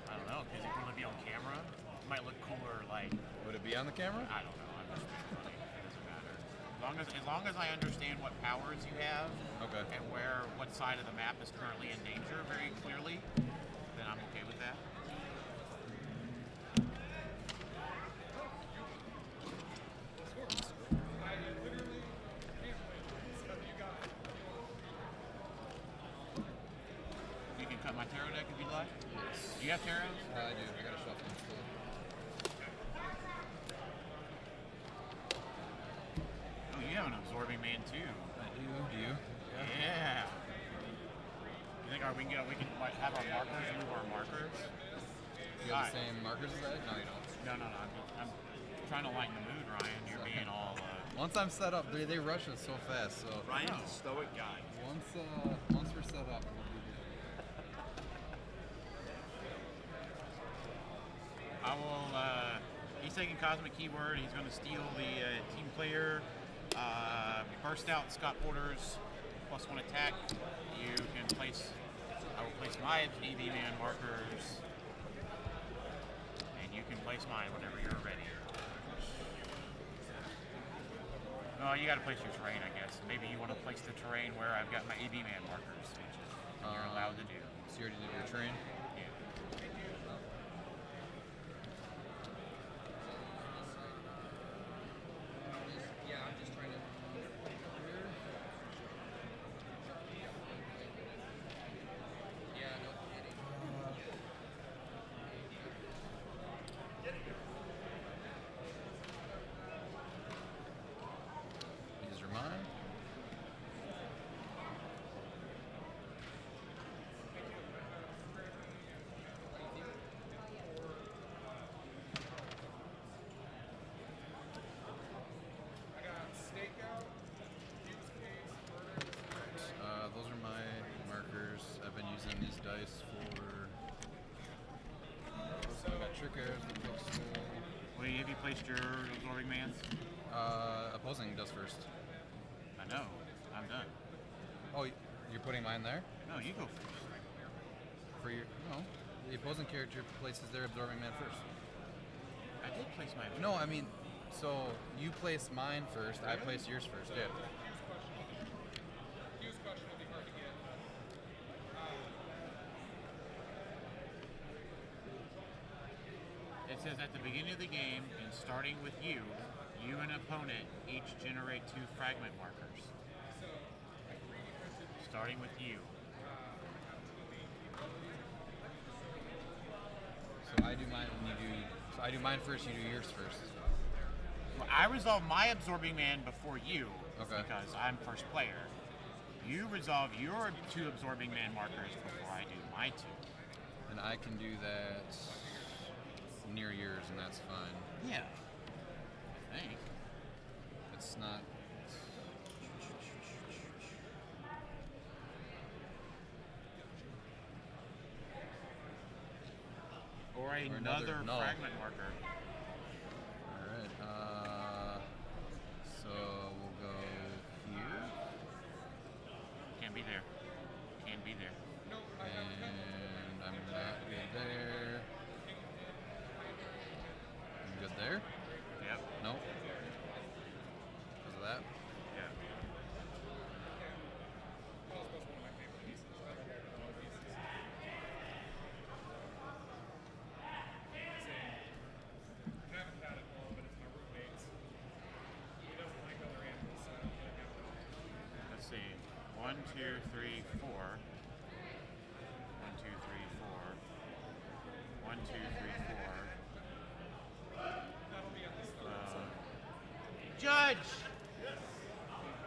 I don't know, because it's going to be on camera. It might look cooler, like... Would it be on the camera? I don't know. I'm just it doesn't matter. As long as I understand what powers you have, Okay. and what side of the map is currently in danger very clearly, then I'm okay with that. You can cut my tarot deck if you'd like. Yes. Do you have tarots? I do. I got a shuffle still. Oh, you have an absorbing man too. I do. Do you? Yeah. You think we can like, have our markers move our markers? You have the same markers as I? No, you don't. No. I'm trying to lighten the mood, Ryan. You're being all. Once I'm set up, they rush us so fast. So Ryan's a stoic guy. Once we're set up, we'll be good. I will. He's taking Cosmic Keyword. He's going to steal the team player. Burst out Scott Porter's +1 attack. You can place. I will place my AV man markers, and you can place mine whenever you're ready. Oh, you got to place your terrain, I guess. Maybe you want to place the terrain where I've got my AV man markers, which is you're allowed to do. So you already did your terrain? Yeah. Yeah, I'm just trying to. Yeah, no kidding. These are mine. Those are my markers. I've been using these dice for. So I got trick arrows, the pixel. Wait, have you placed your absorbing mans? Opposing does first. I know. I'm done. Oh, you're putting mine there? No, you go first. For your no, the opposing character places their absorbing man first. I did place my. No, I mean, so you place mine first. I place yours first. Yeah. It says at the beginning of the game, and starting with you and opponent each generate 2 fragment markers. Starting with you. So I do mine when you do. So I do mine first. You do yours first. Well, I resolve my absorbing man before you, Okay. because I'm first player. You resolve your 2 absorbing man markers before I do my 2. And I can do that near yours, and that's fine. Yeah. I think. It's not. Or another no. fragment marker. Alright, so we'll go here. Can't be there. Can't be there. And I'm not good there. I'm good there? Yep. Nope. Because of that? Yeah. Let's see. 1, 2, 3, 4. 1, 2, 3, 4. 1, 2, 3, 4. Judge!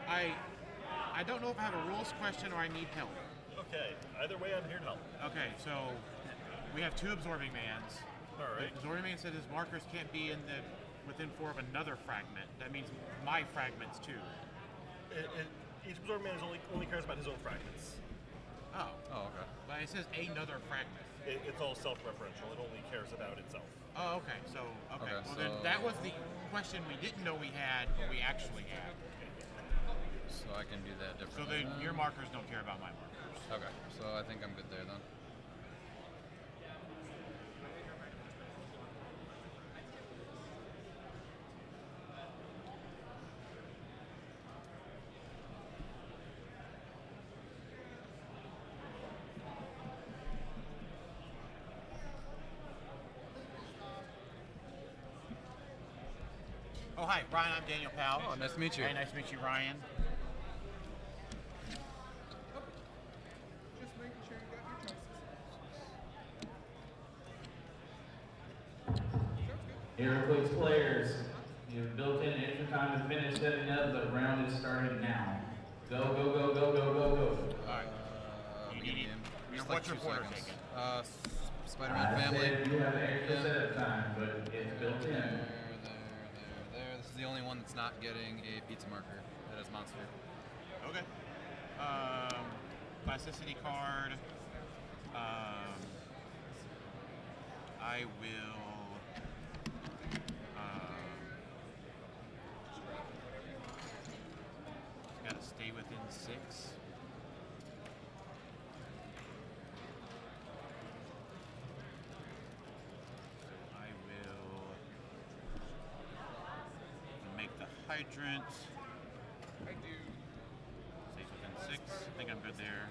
I don't know if I have a rules question or I need help. Okay, either way, I'm here to help. Okay, so we have 2 absorbing mans. All right. The absorbing man said his markers can't be within 4 of another fragment. That means my fragments too. Each absorbing man only cares about his own fragments. Oh. Oh, okay. But it says another fragment. It's all self-referential. It only cares about itself. Oh, okay. So, okay. Well, so then that was the question we didn't know we had, but we actually had. So I can do that So differently. then your markers don't care about my markers. Okay, so I think I'm good there then. Oh, hi, Ryan. I'm Daniel Powell. Oh, nice to meet you. Hey, nice to meet you, Ryan. Just making sure you got your choices. Heroclix players, you have built-in extra time to finish setting up. The round is starting now. Go, go, go, go, go, go, go. All right. Just What's like your 2 quarter seconds. taking? Spider-Man family. Said you have extra setup time, but it's built in. There. This is the only one that's not getting a pizza marker. That is monster. Okay. Plasticity card. I will stay within 6. So I will make the hydrant. I do. Stays within 6. I think I'm good there.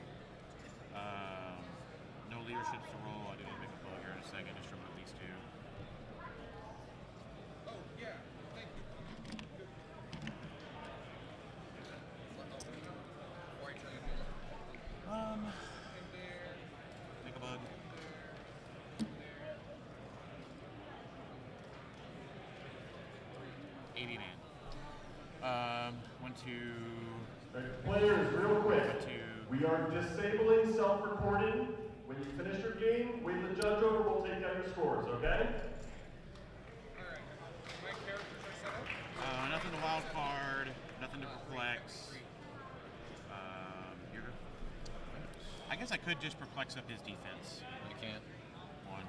No leaderships to roll. I do need to make a blow here in a second. Just remove these 2. Oh, yeah. Thank you. Make a bug. AV man. 1, 2. Players, real quick, 1, 2. we are disabling self-recording. When you finish your game, wave the judge over, we'll take down your scores, okay? Nothing to wild card, nothing to perplex. I guess I could just perplex up his defense. You can't. 1.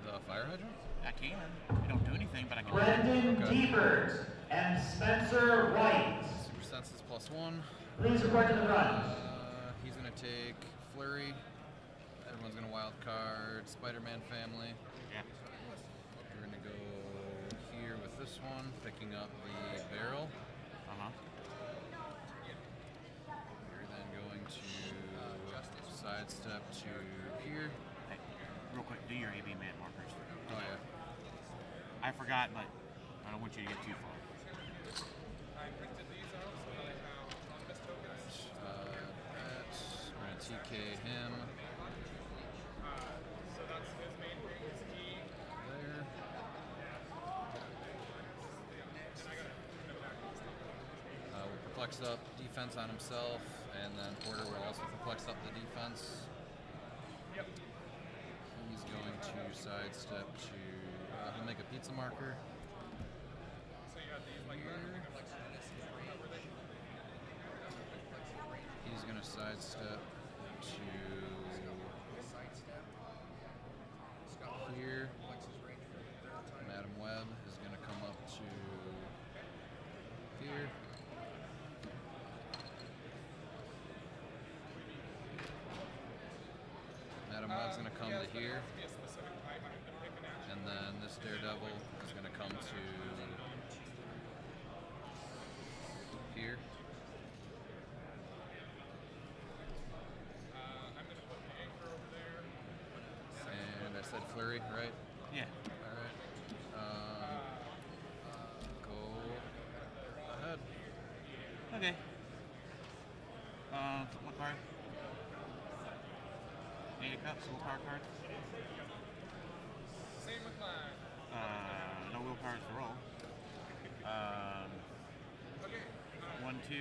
The fire hydrant? I can. I don't do anything, but I can. Brendan Deepert and Spencer White. Super senses +1. Please report to the front. He's going to take Flurry. Everyone's going to wild card Spider-Man family. Yeah. We're going to go here with this one, picking up the barrel. Uh-huh. We're then going to sidestep to here. Hey, real quick, do your AB man markers. Oh, yeah. I forgot, but I don't want you to get too far. I printed these out so that I have autonomous tokens. We're going to TK him. So that's his main ring is key. There. We'll perplex up defense on himself, and then Porter will also perplex up the defense. Yep. He's going to sidestep to, he'll make a pizza marker. So you have these like here. He's going to sidestep to here. Madam Web is going to come up to here. Madam Web's going to come to here. And then this Daredevil is going to come to here. And I said Flurry, right? Yeah. Alright. Go ahead. Okay. What card? 8 of Cups, willpower card. Same with mine. No willpowers to roll. 1, 2.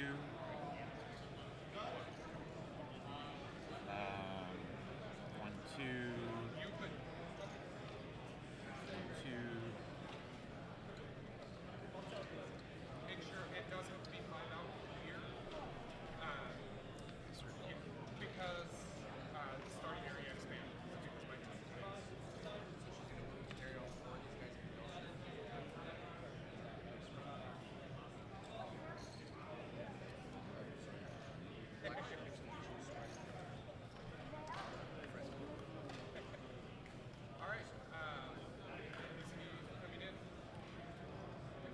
1, 2. 2. Make sure it doesn't be called out here. Because the starting area expands.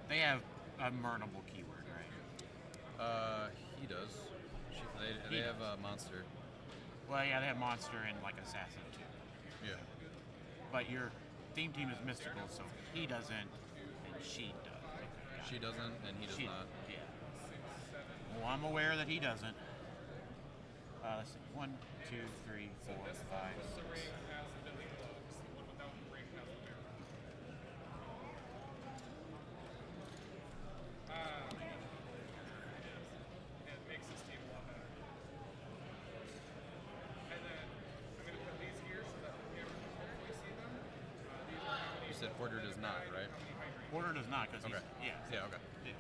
They have a murnable keyword, right? He does. They have a monster. Well, yeah, they have monster and like assassin too. Yeah. But your theme team is mystical, so he doesn't and she does. Okay, She doesn't and he does not. Yeah. Well, I'm aware that he doesn't. Let's see. 1, 2, 3, 4, 5, 6. It makes this team a lot better. And then I'm going to put these here so that whoever can see them. You said Porter does not, right? Porter does not, because okay. Yeah. Yeah, okay. Yeah.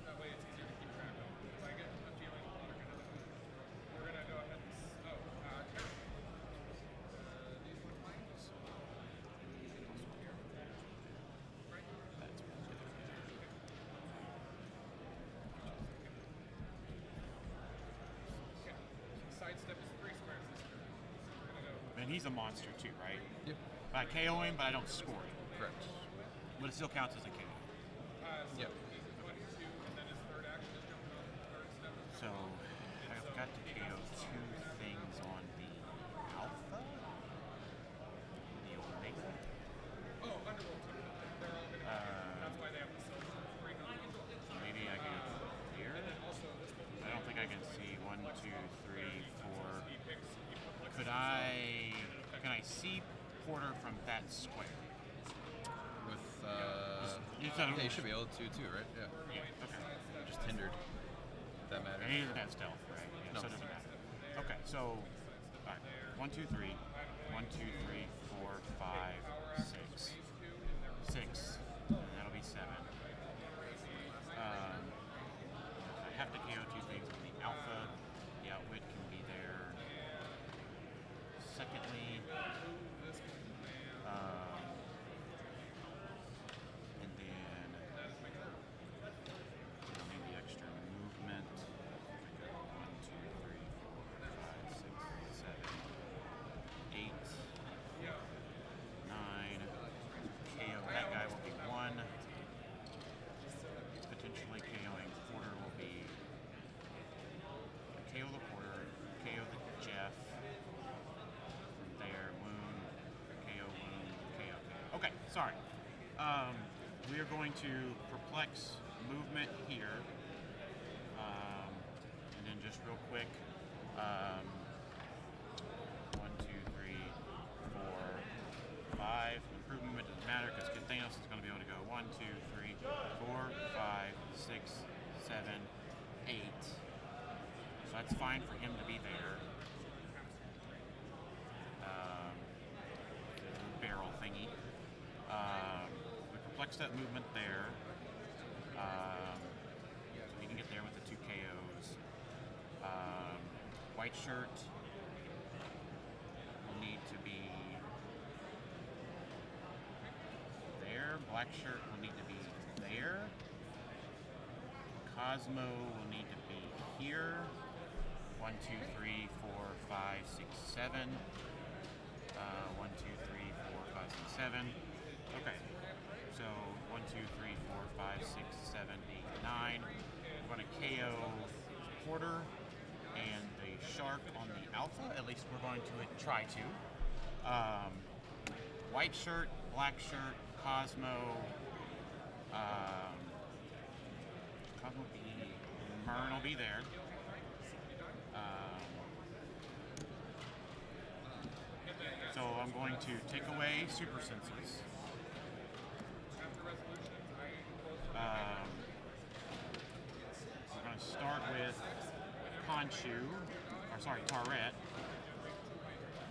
That way it's easier to keep track of. Because I get a feeling we're going to go ahead and... Terry. These look fine. And he's a monster too, right? Yep. I KO him, but I don't score him. Correct. But it still counts as a KO. Yep. So I've got to KO 2 things on the Alpha, the Omega. So maybe I can go here. I don't think I can see 1, 2, 3, 4. Can I see Porter from that square? With yeah, you should be able to too, right? Yeah. Yeah. Okay. Just hindered. If that matters. And he doesn't have stealth, right? Yeah, No. so it doesn't matter. Okay, so all right. 1, 2, 3. 1, 2, 3, 4, 5, 6. 6. And that'll be 7. I have to KO 2 things on the Alpha. The Outwit can be there. Secondly, and then I'll need the extra movement. I got 1, 2, 3, 4, 5, 6, 7, 8, 9. KO that guy will be 1. Potentially KOing Porter will be KO the Porter, KO the Jeff. From there, Wound, KO Wound, KO. Okay, sorry. We are going to perplex movement here. And then just real quick, 1, 2, 3, 4, 5. Improved movement doesn't matter because Thanos is going to be able to go 1, 2, 3, 4, 5, 6, 7, 8. So that's fine for him to be there. Barrel thingy. We perplex that movement there. So we can get there with the 2 KOs. White shirt will need to be there. Black shirt will need to be there. Cosmo will need to be here. 1, 2, 3, 4, 5, 6, 7. 1, 2, 3, 4, 5, 6, 7. Okay. So 1, 2, 3, 4, 5, 6, 7, 8, 9. We're going to KO Porter and the Shark on the Alpha. At least we're going to try to. White shirt, black shirt, Cosmo. Cosmo will be. Mern will be there. So I'm going to take away super senses. We're going to start with Khonshu, or sorry, Tarret.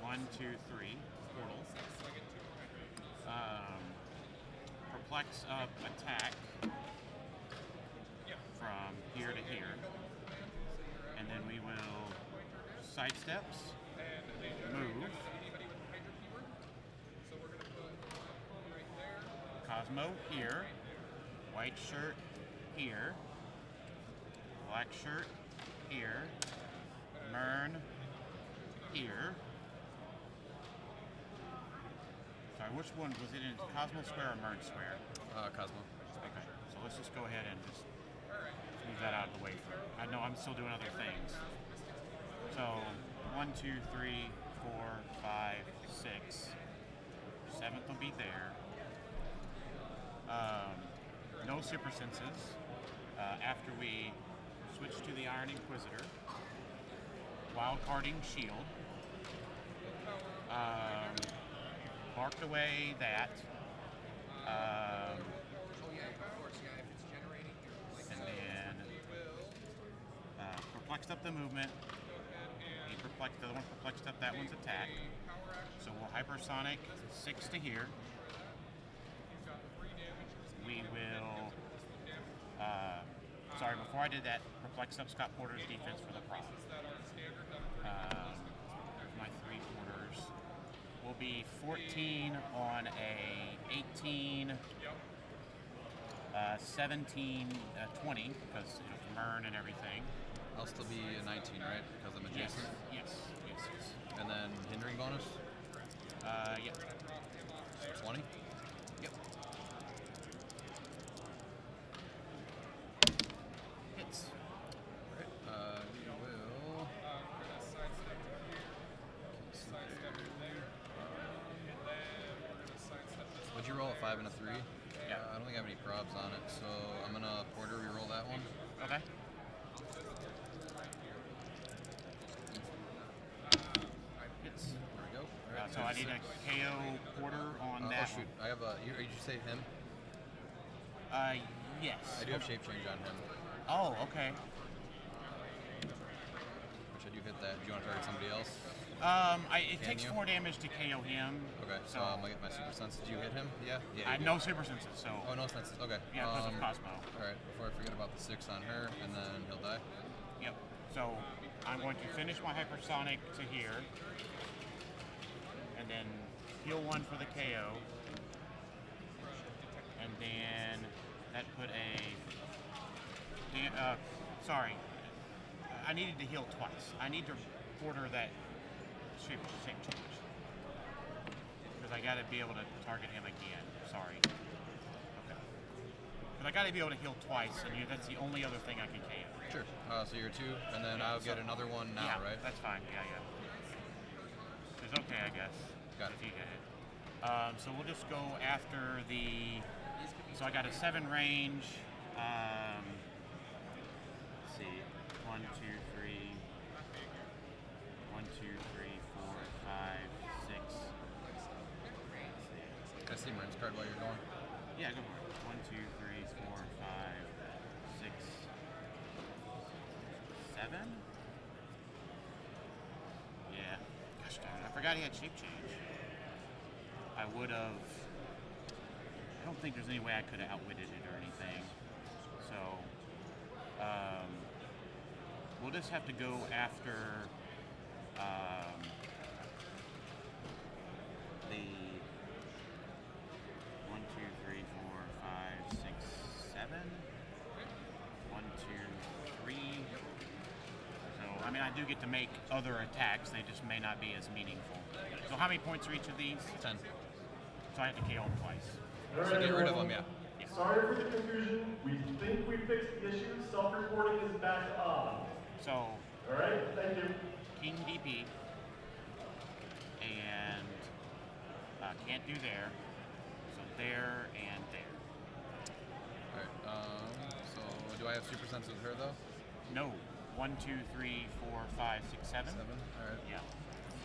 1, 2, 3, portal. Perplex up attack from here to here. And then we will sidesteps, move. Cosmo here, white shirt here, black shirt here, Mern here. Sorry, which one was it in? Cosmo Square or Mern Square? Cosmo. Okay, so let's just go ahead and just move that out of the way. I know I'm still doing other things. So 1, 2, 3, 4, 5, 6. 7th will be there. No super senses. After we switch to the Iron Inquisitor, wildcarding shield. Barked away that. And then perplexed up the movement. He perplexed the other one, perplexed up that one's attack. So we'll hypersonic 6 to here. We will. Sorry, before I did that, perplex up Scott Porter's defense for the prop. My 3 Porters will be 14 on a 18, 17, 20 because of Mern and everything. I'll still be a 19, right? Because I'm adjacent. Yes. And then hindering bonus. Yeah. 20? Yep. Hits. Alright, we will. Would you roll a 5 and a 3? Yeah. I don't think I have any probs on it, so I'm gonna Porter reroll that one. Okay. Hits. There we go. Alright, So I need a KO Porter on that shoot. I have a. Did you say him? one. Yes. I do have shape change on him. Oh, okay. Which I do hit that. Do you want to target somebody else? It takes 4 damage to KO him. Okay, so I get my super sense. Did you hit him? Yeah. I no super senses, so. Oh, no senses. Okay. Yeah, because of Cosmo. All right. Before I forget about the 6 on her, and then he'll die. Yep. So I'm going to finish my hypersonic to here, and then heal 1 for the KO, and then that put a. Sorry, I needed to heal twice. I need to order that shape change because I got to be able to target him again. Sorry. Okay. Because I got to be able to heal twice, and that's the only other thing I can KO. Sure. So you're 2, and then I'll get another one now, yeah, right? That's fine. Yeah. It's okay, I guess. Got it. If you hit it. So we'll just go after the. So I got a 7 range. Let's see. 1, 2, 3. 1, 2, 3, 4, 5, 6. Can I see Marin's card while you're going? Yeah, go for it. 1, 2, 3, 4, 5, 6, 7. Yeah. Gosh darn it. I forgot he had shape change. I would have. I don't think there's any way I could have outwitted it or anything. So, we'll just have to go after the 1, 2, 3, 4, 5, 6, 7. 1, 2, 3. So, I mean, I do get to make other attacks. They just may not be as meaningful. So, how many points are each of these? 10. So I have to KO them twice. All So right, get rid of everyone. them, yeah. Sorry for the confusion. We think we fixed the issue. Self-reporting is back on. So. All right, thank you. King DP. And can't do there. So there and there. Alright, so do I have super sense with her though? No. 1, 2, 3, 4, 5, 6, 7. 7, alright. Yeah.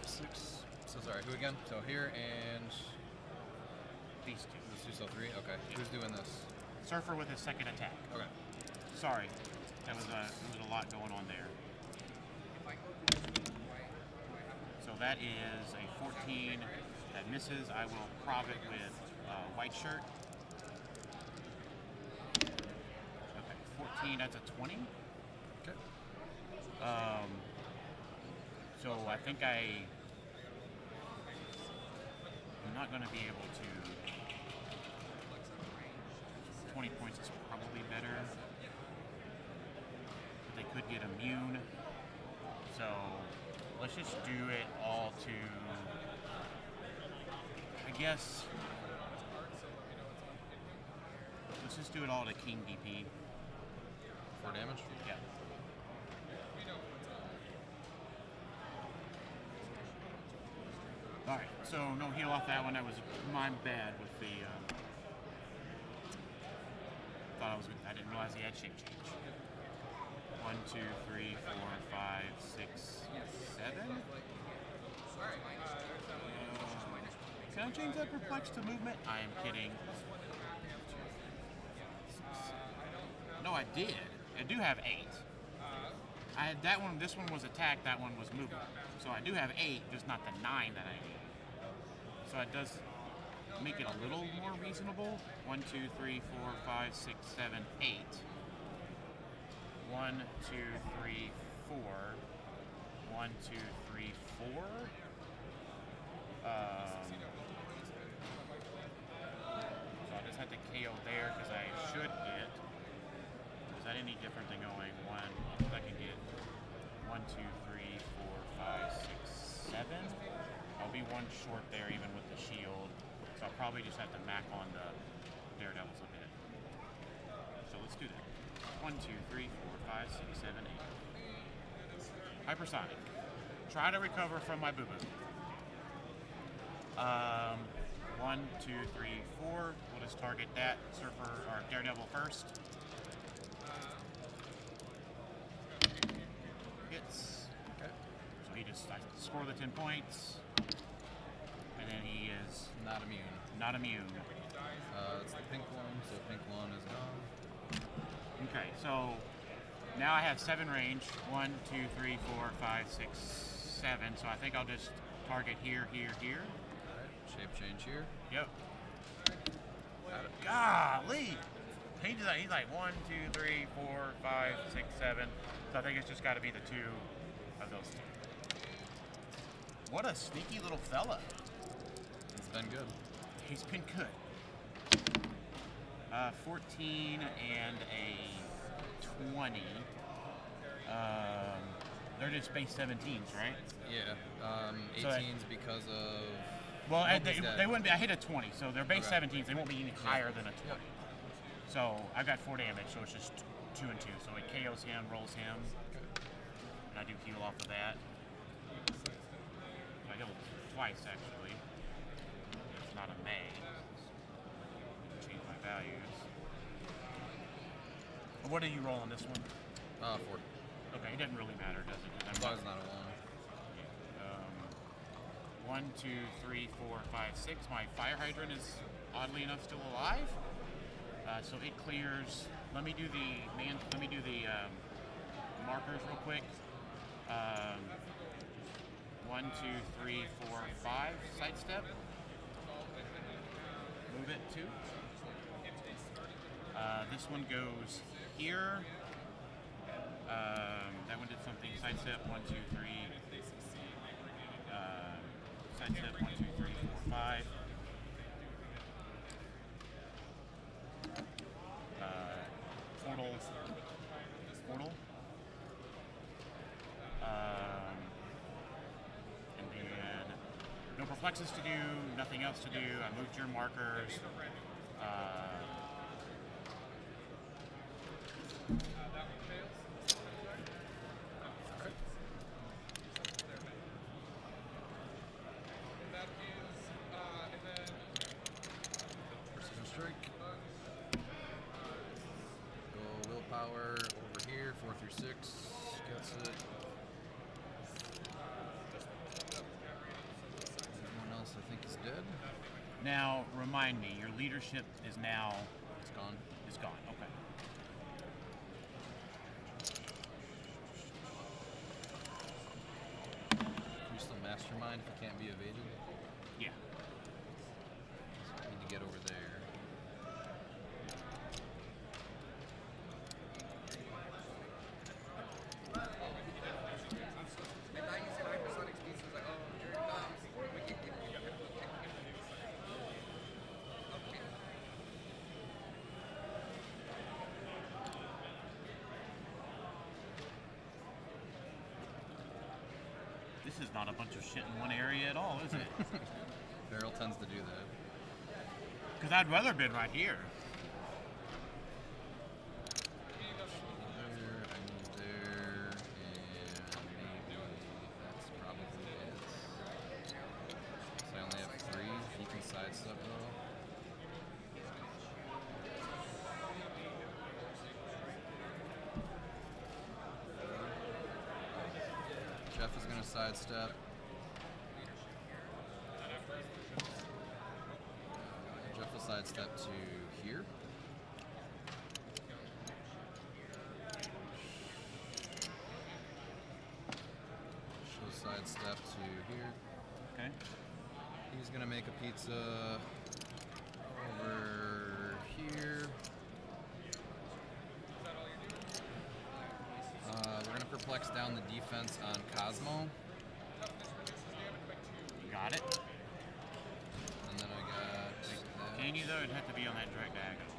6. So sorry, who again? So here and these two. These two, so 3? Okay. Yeah. Who's doing this? Surfer with his second attack. Okay. Sorry. There was a lot going on there. So that is a 14 that misses. I will prov it with white shirt. Okay, 14, that's a 20. Okay. So I think I'm not going to be able to. 20 points is probably better. But they could get immune. So let's just do it all to. I guess. Let's just do it all to King DP. 4 damage? Yeah. Alright, so no heal off that one. That was my bad with the. I didn't realize he had shape change. 1, 2, 3, 4, 5, 6, 7. Can I change that perplex to movement? I am kidding. No, I did. I do have 8. I had that one. This one was attack. That one was movement. So I do have 8, just not the 9 that I need. So it does make it a little more reasonable. 1, 2, 3, 4, 5, 6, 7, 8. 1, 2, 3, 4. 1, 2, 3, 4. So I just had to KO there because I should get. Is that any different than going 1? I can get 1, 2, 3, 4, 5, 6, 7. I'll be one short there even with the shield. So I'll probably just have to mac on the Daredevils a bit. So let's do that. 1, 2, 3, 4, 5, 6, 7, 8. Hypersonic. Try to recover from my boo-boo. 1, 2, 3, 4. We'll just target that Surfer or Daredevil first. Hits. Okay. So he just I score the 10 points, and then he is not immune. Not immune. It's the pink one, so pink one is gone. Okay, so now I have 7 range. 1, 2, 3, 4, 5, 6, 7. So I think I'll just target here, here, here. Alright, shape change here. Yep. Golly! He's like 1, 2, 3, 4, 5, 6, 7. So I think it's just got to be the 2 of those 2. What a sneaky little fella. It's been good. He's been good. 14 and a 20. They're just base 17s, right? Yeah. 18s So because of. Well, Nobody's they dead. wouldn't be. I hit a 20, so they're base Okay. 17s. They won't be any higher than a 20. So I got 4 damage, so it's just 2 and 2. So it KOs him, rolls him, and I do heal off of that. I heal twice actually. It's not a May. Change my values. What do you roll on this one? 4. Okay, it doesn't really matter, does it? As long as it's not a 1. 1, 2, 3, 4, 5, 6. My fire hydrant is oddly enough still alive, so it clears. Let me do the markers real quick. 1, 2, 3, 4, 5. Sidestep. Move it 2. This one goes here. That one did something. Sidestep 1, 2, 3. Sidestep 1, 2, 3, 4, 5. Portal. And then no perplexes to do, nothing else to do. I moved your markers. Precision strike. Go willpower over here, 4 through 6. Gets it. Everyone else I think is dead. Now, remind me, your leadership is now... It's gone. It's gone, okay. Can you still mastermind if it can't be evaded? Yeah. So I need to get over there. This is not a bunch of shit in one area at all, is it? Barrel tends to do that. Because I'd rather been right here. There, I move there, and maybe that's probably it. So I only have 3. He can sidestep though. Jeff is going to sidestep. Jeff will sidestep to here. She'll sidestep to here. Okay. He's going to make a pizza over here. We're going to perplex down the defense on Cosmo. You got it? And then I got that. Can you, though? It'd have to be on that direct diagonal.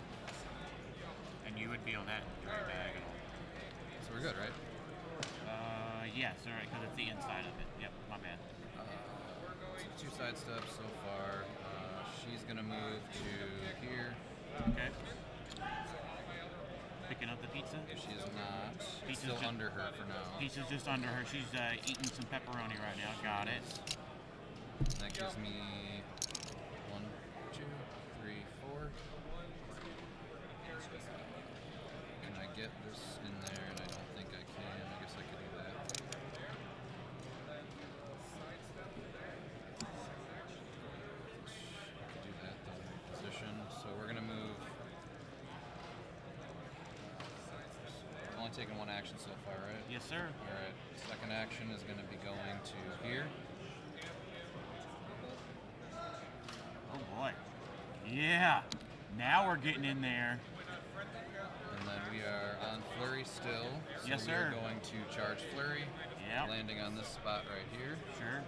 And you would be on that direct diagonal. So we're good, right? Yes, all right, because it's the inside of it. Yep, my bad. So 2 side steps so far. She's gonna move to here. Okay. Picking up the pizza? If she is not, it's Pizza's still just under her for now. Pizza's just under her. She's eating some pepperoni right now. Got it. That gives me 1, 2, 3, 4. Can I get this in there? And I don't think I can. I guess I could do that. I could do that, though, position. So we're gonna move. I've only taken 1 action so far, right? Yes, sir. All right. Second action is gonna be going to here. Oh boy. Yeah. Now we're getting in there. And then we are on flurry still. So Yes, we sir. are going to charge flurry. Yep. Landing on this spot right here. Sure.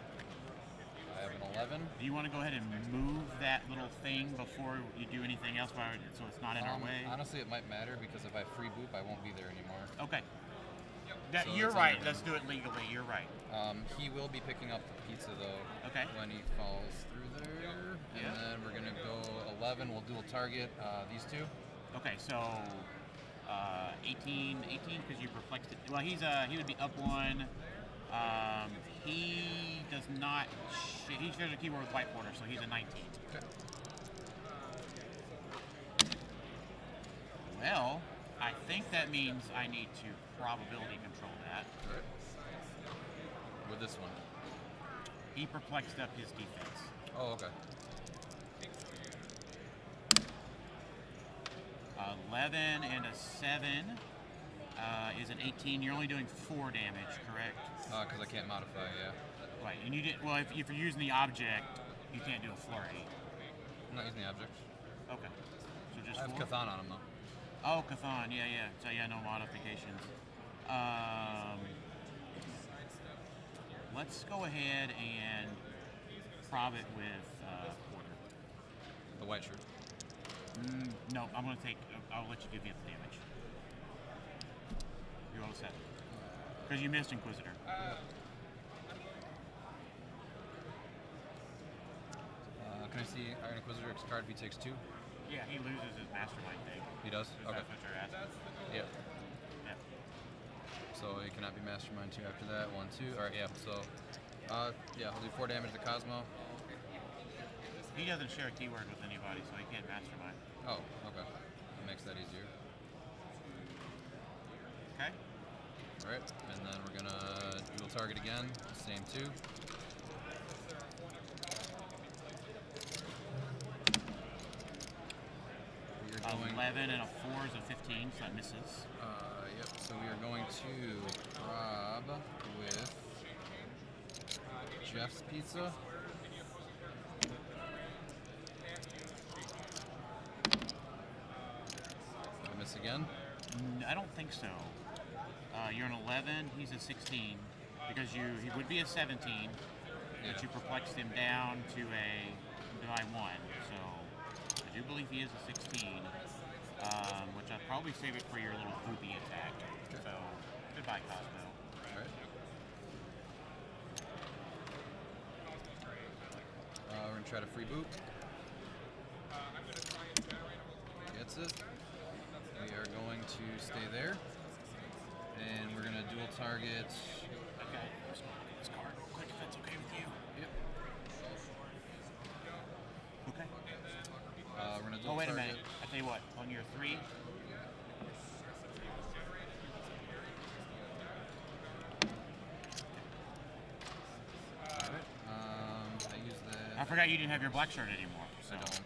I have an 11. Do you want to go ahead and move that little thing before you do anything else, so it's not in our way? Honestly, it might matter because if I free boop, I won't be there anymore. Okay. So You're it's right. under Let's him. do it legally. You're right. He will be picking up the pizza though. Okay. When he falls through there, and Yeah. then we're gonna go 11. We'll dual target these two. Okay, so 18 because you perplexed it. Well, he would be up 1. He does not. He shares a keyboard with white border, so he's a 19. Okay. Well, I think that means I need to probability control that. Right. With this one. He perplexed up his defense. Oh, okay. 11 and a 7 is an 18. You're only doing 4 damage, correct? Because I can't modify, yeah. Right, and you did. Well, if you're using the object, you can't do a flurry. I'm not using the object. Okay. So just I have 4? Cathan on him though. Oh, Cathan, yeah. So yeah, no modifications. Let's go ahead and prob it with Porter. The white shirt. No, I'm gonna take. I'll let you give me the damage. You're all set. Because you missed Inquisitor. Can I see Iron Inquisitor card if he takes 2? Yeah, he loses his mastermind thing. He does? If Okay. That's what you're asking. Yeah. Yeah. So he cannot be mastermind 2 after that. 1, 2. Alright, yeah. So, yeah, I'll do 4 damage to Cosmo. He doesn't share a keyword with anybody, so he can't mastermind. Oh, okay. That makes that easier. Okay. Alright, and then we're gonna dual target again. Same 2. We are going 11 and a 4 is a 15, so that misses. Yep, so we are going to prob with Jeff's Pizza. I miss again? I don't think so. You're an 11, he's a 16. Because he would be a 17, but you perplexed him down to by 1. So I do believe he is a 16, which I'll probably save it for your little poopy attack. So goodbye, Cosmo. Alright. We're going to try to free boot. Gets it. We are going to stay there. And we're going to dual target. Okay, let's go look at this card real quick if that's okay with you. Yep. Okay. We're going to dual Oh, wait a target. minute. I tell you what, on your 3, Alright. I use that. I forgot you didn't have your black shirt anymore. So. I don't.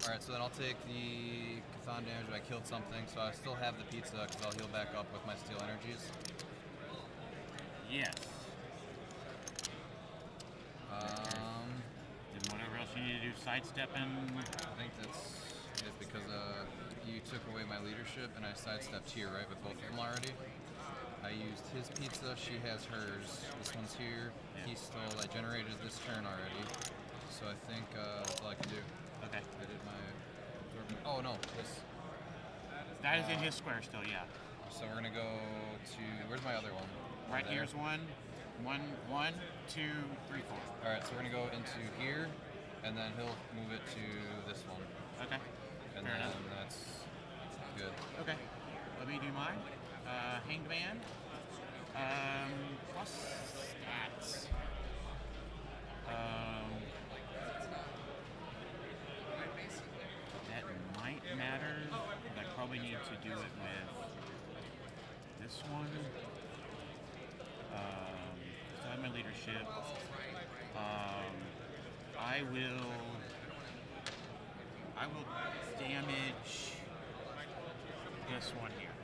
Alright, so then I'll take the Cathan damage if I killed something, so I still have the pizza because I'll heal back up with my steel energies. Yes. Then whatever else you need to do, sidestepping. I think that's it because you took away my leadership and I sidestepped here, right, with both of them already. I used his pizza, she has hers. This one's here. He stole. I generated this turn already. So I think that's all I can do. Okay. I did my. Oh no, this. That is in his square still, yeah. So we're gonna go to. Where's my other one? Right There. here's one. One, 2, 3, 4. All right, so we're gonna go into here, and then he'll move it to this one. Okay. And Fair then enough. that's good. Okay. Let me do mine. Hanged Man. Plus stats. That might matter, but I probably need to do it with this one. So I have my leadership. I will damage this one here.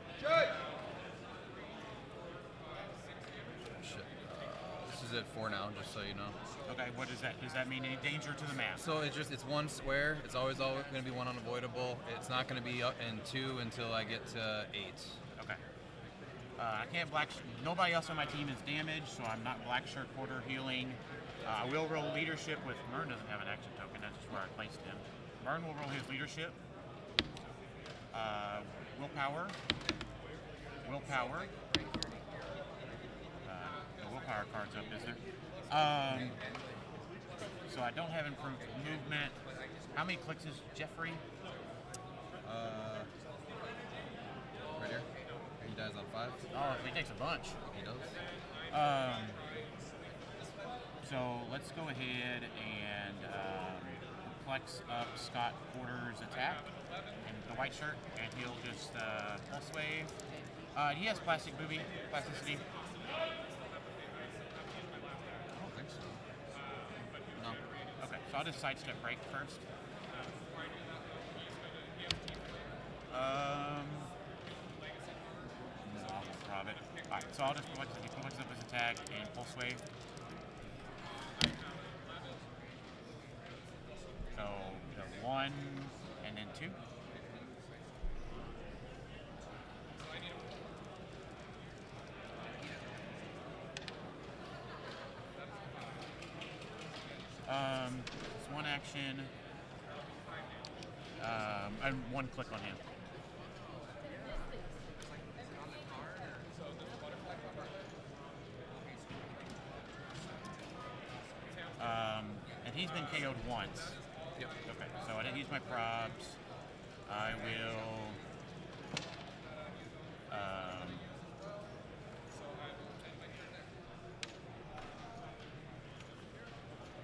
Shit. This is it for now, just so you know. Okay, what does that? Does that mean any danger to the map? So it's one square. It's always going to be one unavoidable. It's not going to be up in 2 until I get to 8. Okay. I can't nobody else on my team is damaged, so I'm not black shirt porter healing. I will roll leadership with Mern. Doesn't have an action token. That's just where I placed him. Mern will roll his leadership. Willpower. The willpower card's up, is there? So I don't have improved movement. How many clicks is Jeffrey? Right here. He dies on 5. Oh, he takes a bunch. He does. So let's go ahead and flex up Scott Porter's attack and the white shirt, and he'll just pulse wave. He has plasticity. I don't think so. No. Okay, so I'll just sidestep break first. No, I won't prob it. Alright, so I'll just flex up his attack and pulse wave. So, 1 and then 2. It's one action, and 1 click on him. And he's been KO'd once. Yep. Okay, so I didn't use my probs. I will.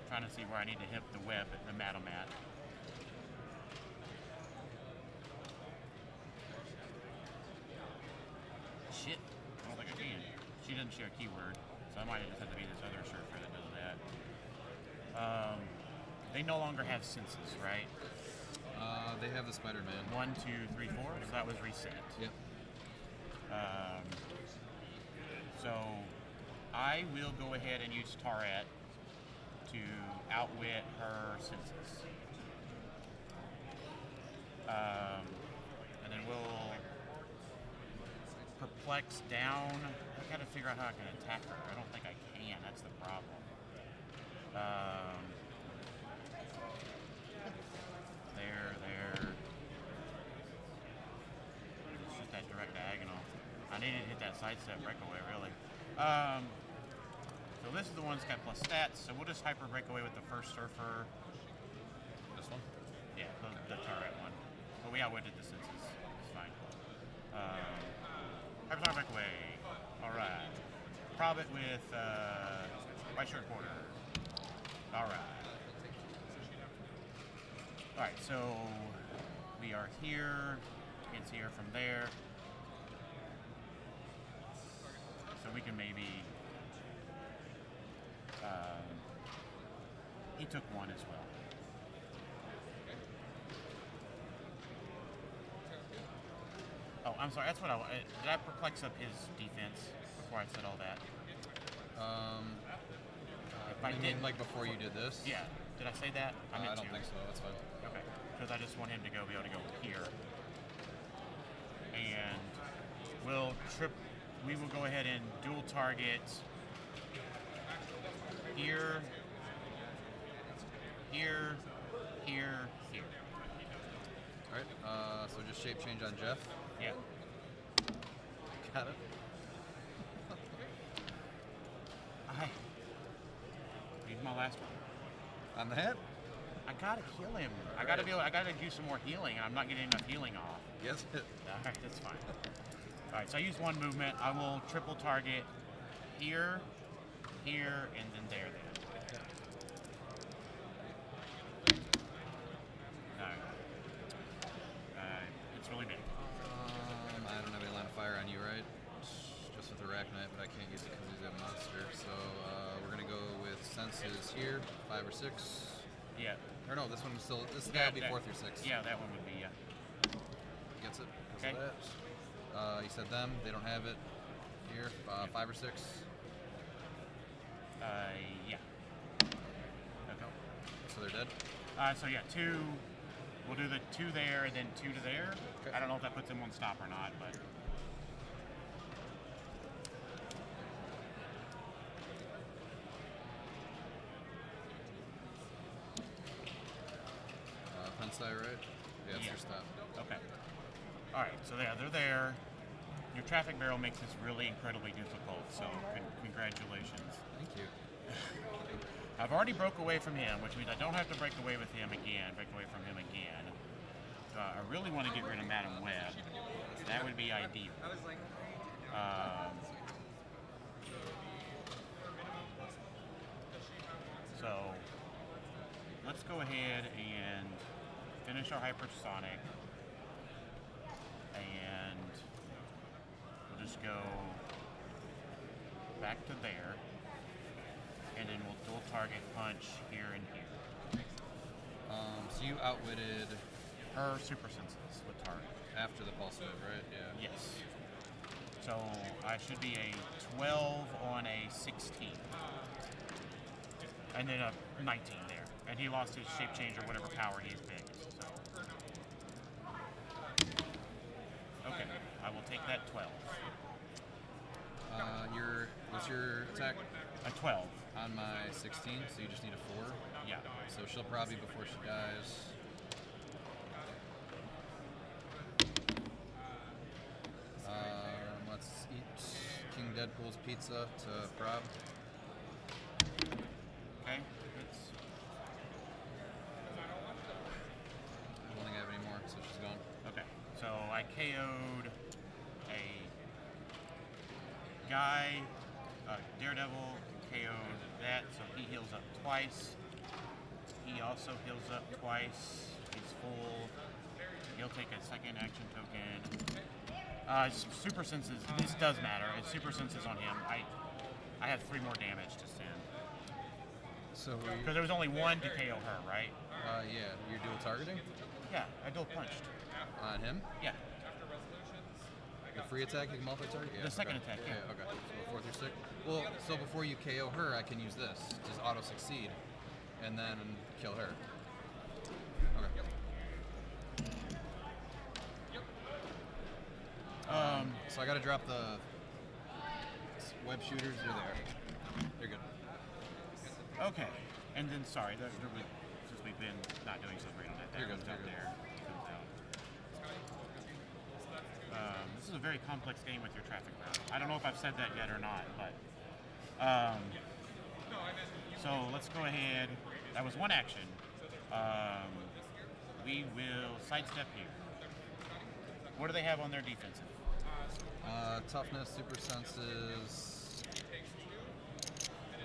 Trying to see where I need to hit the web, the Matomat. Shit, I don't think I can. She doesn't share a keyword, so I might just have to be this other surfer that does that. They no longer have senses, right? They have the Spider-Man. 1, 2, 3, 4, so that was reset. Yep. So I will go ahead and use Taret to outwit her senses. And then we'll perplex down. I gotta figure out how I can attack her. I don't think I can, that's the problem. There. It's just that direct diagonal. I needed to hit that sidestep breakaway, really. So this is the one that's got plus stats, so we'll just hyper breakaway with the first surfer. This one? Yeah, the turret one. But we outwitted the senses. It's fine. Hyper breakaway. Alright. Prob it with white shirt porter. Alright. Alright, so we are here. You can see her from there. So we can maybe. He took 1 as well. Oh, I'm sorry. That's what I want. Did I perplex up his defense before I said all that? If I did, like before you did this? Yeah. Did I say that? I don't think so. That's fine. Okay. Because I just want him to be able to go here. And we will go ahead and dual target here, here. Alright, so just shape change on Jeff? Yeah. Got it. I my last one. On the hit? I gotta kill him. I gotta do some more healing, and I'm not getting enough healing off. Yes. All right, that's fine. All right, so I use one movement. I will triple target here, here, and then there. All right. It's really big. I don't have any line of fire on you, right? Just with Arachnite, but I can't use it because he's a monster. So we're gonna go with senses here, 5 or 6. Yeah. Or no, this one is still. This guy will be 4 through 6. Yeah, that one would be. Gets it. Okay. You said them. They don't have it. Here, 5 or 6. Yeah. Okay. So they're dead. So yeah, 2. We'll do the 2 there and then 2 to there. Okay. I don't know if that puts them on stop or not, but. Pensai, right? Yeah, it's Yeah. your stop. Okay. All right, so they're there. Your traffic barrel makes this really incredibly difficult, so congratulations. Thank you. I've already broke away from him, which means I don't have to break away with him again, I really want to get rid of Madam Web. That would be ideal. So let's go ahead and finish our hypersonic, and we'll just go back to there, and then we'll dual target punch here and here. So you outwitted her super senses with target after the pulse wave, right? Yeah. Yes. So I should be a 12 on a 16, and then a 19 there. And he lost his shape change or whatever power he's picked. So. Okay, I will take that 12. What's your attack? A 12. On my 16, so you just need a 4? Yeah. So she'll probably, before she dies... let's eat King Deadpool's pizza to Prob. Okay. I don't think I have any more, so she's gone. Okay. So I KO'd a guy, Daredevil, KO'd that, so he heals up twice. He also heals up twice. He's full. He'll take a second action token. Super senses, this does matter. It's super senses on him. I have 3 more damage to send. So because there was only 1 to KO her, right? Yeah. You're dual targeting? Yeah, I dual punched. On him? Yeah. The free attack, you can multi-target? Yeah, The second attack, yeah. Okay, so 4 through 6. Well, so before you KO her, I can use this. Just auto-succeed. And then kill her. Okay. So I gotta drop the web shooters. You're there. You're good. Okay. And then, sorry, there was, since we've been not doing so great on that, You're good. comes out there. This is a very complex game with your traffic route. I don't know if I've said that yet or not, but so let's go ahead. That was 1 action. We will sidestep here. What do they have on their defensive? Toughness, super senses,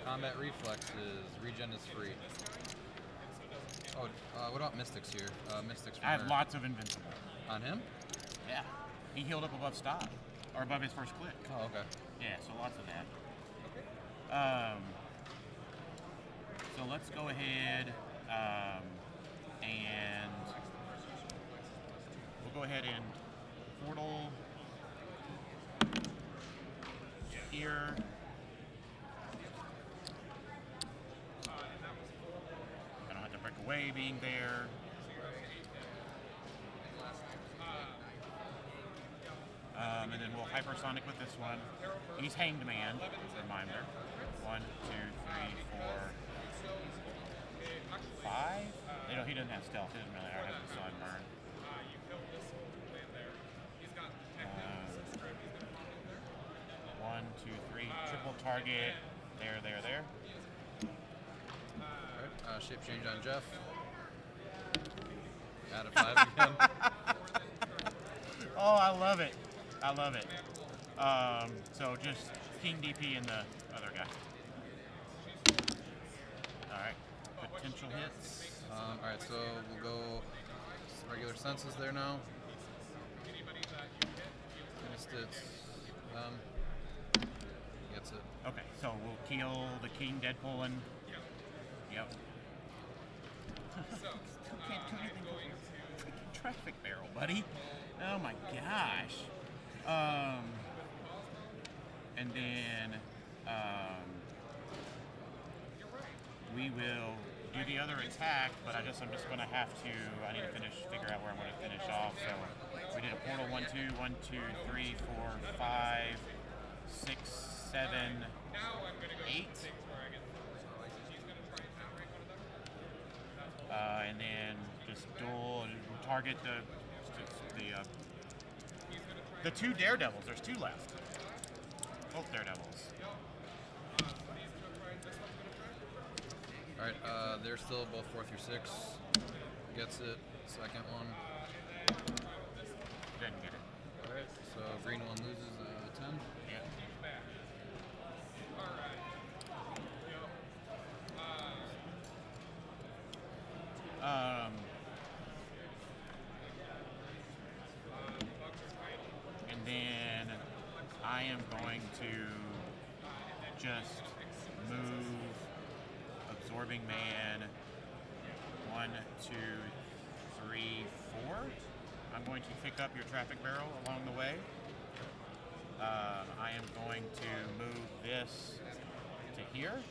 combat reflexes, regen is free. Oh, what about mystics here? Mystics. I have lots of invincible. On him? Yeah. He healed up above stop, or above his first click. Oh, okay. Yeah, so lots of that. So let's go ahead and we'll go ahead and portal here. I don't have to break away being there. And then we'll hypersonic with this one. He's Hanged Man, reminder. 1, 2, 3, 4, 5? You know, he doesn't have stealth. He doesn't really have the sunburn. 1, 2, 3. Triple target. There. shape change on Jeff. Add a 5 again. Oh, I love it. I love it. So just King DP and the other guy. All right. Potential hits. All right, so we'll go regular senses there now. Missed it. Gets it. Okay, so we'll kill the King Deadpool and. Yep. Still can't do anything with your freaking traffic barrel, buddy. Oh my gosh. And then we will do the other attack, but I'm just gonna have to. I need to figure out where I'm gonna finish off. So we did a portal 1, 2, 1, 2, 3, 4, 5, 6, 7, 8. And then just dual target the 2 Daredevils. There's 2 left. Both Daredevils. All right, they're still both 4 through 6. Gets it. Second one. Didn't get it. All right, so green one loses 10. Yeah. And then I am going to just move Absorbing Man 1, 2, 3, 4. I'm going to pick up your traffic barrel along the way. I am going to move this to here.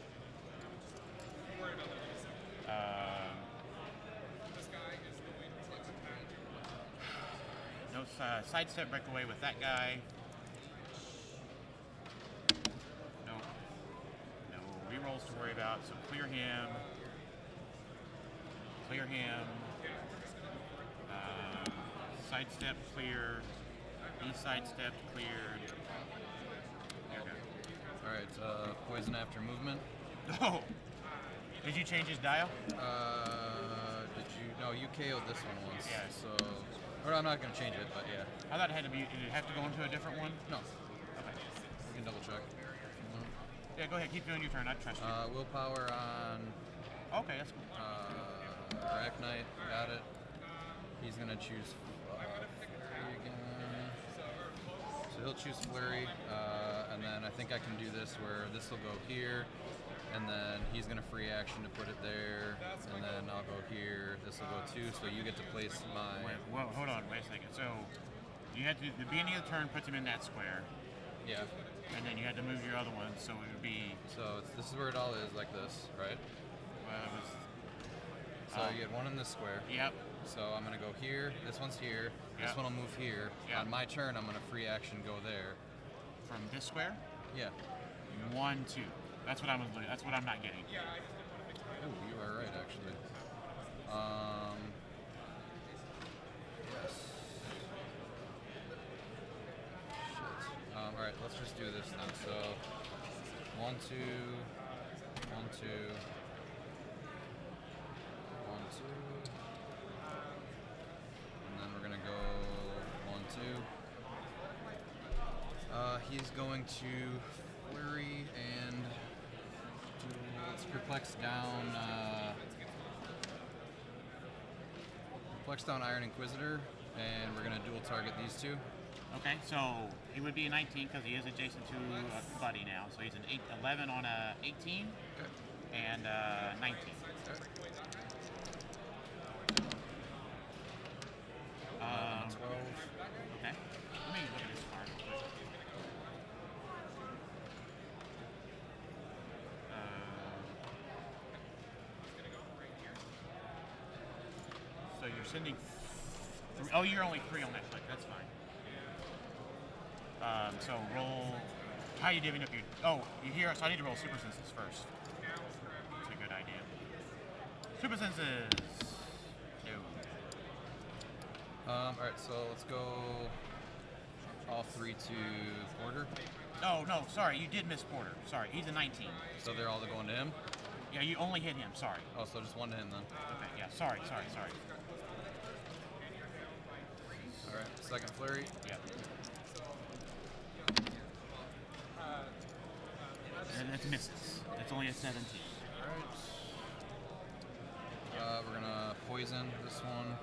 No sidestep breakaway with that guy. No rerolls to worry about. So clear him. Clear him. Sidestep clear. He sidestepped cleared. There we go. All right, poison after movement. Oh! Did you change his dial? Did you? No, you KO'd this one once. Yeah. So, or I'm not gonna change it, but yeah. I thought it had to be. Did it have to go into a different one? No. Okay. We can double check. Yeah, go ahead. Keep doing your turn. I trust you. Willpower on. Okay, that's cool. Arachnite, got it. He's gonna choose Flurry again. So he'll choose Flurry, and then I think I can do this where this will go here, and then he's gonna free action to put it there, and then I'll go here. This will go too, so you get to place my. Whoa, hold on, wait a second. So you had to the beginning of the turn puts him in that square. Yeah. And then you had to move your other one, so it would be. So this is where it all is, like this, right? Well, it was. So you get one in this square. Yep. So I'm gonna go here. This one's here. This Yep. one will move here. Yep. On my turn, I'm gonna free action go there. From this square? Yeah. 1, 2. That's what I'm looking. That's what I'm not getting. Oh, you are right, actually. Yes. Shit. All right, let's just do this then. So 1, 2, 1, 2. 1, 2, and then we're gonna go 1, 2. He's going to flurry and do, let's perplex down Iron Inquisitor, and we're gonna dual target these two. Okay, so he would be a 19 because he is adjacent to a buddy now. So he's an 11 on a 18 and 19. Okay. 12. Okay. Let me look at this card real quick. So you're sending. Oh, you're only 3 on that click. That's fine. So roll. How are you divvying up your? Oh, you hear? So I need to roll super senses first. That's a good idea. Super senses. No. All right, so let's go all 3 to Porter. Oh no, sorry, you did miss Porter. Sorry, he's a 19. So they're all going to him. Yeah, you only hit him. Sorry. Oh, so just one to him then. Okay. Yeah. Sorry. All right. Second flurry. Yep. And it misses. It's only a 17. All right. We're gonna poison this one.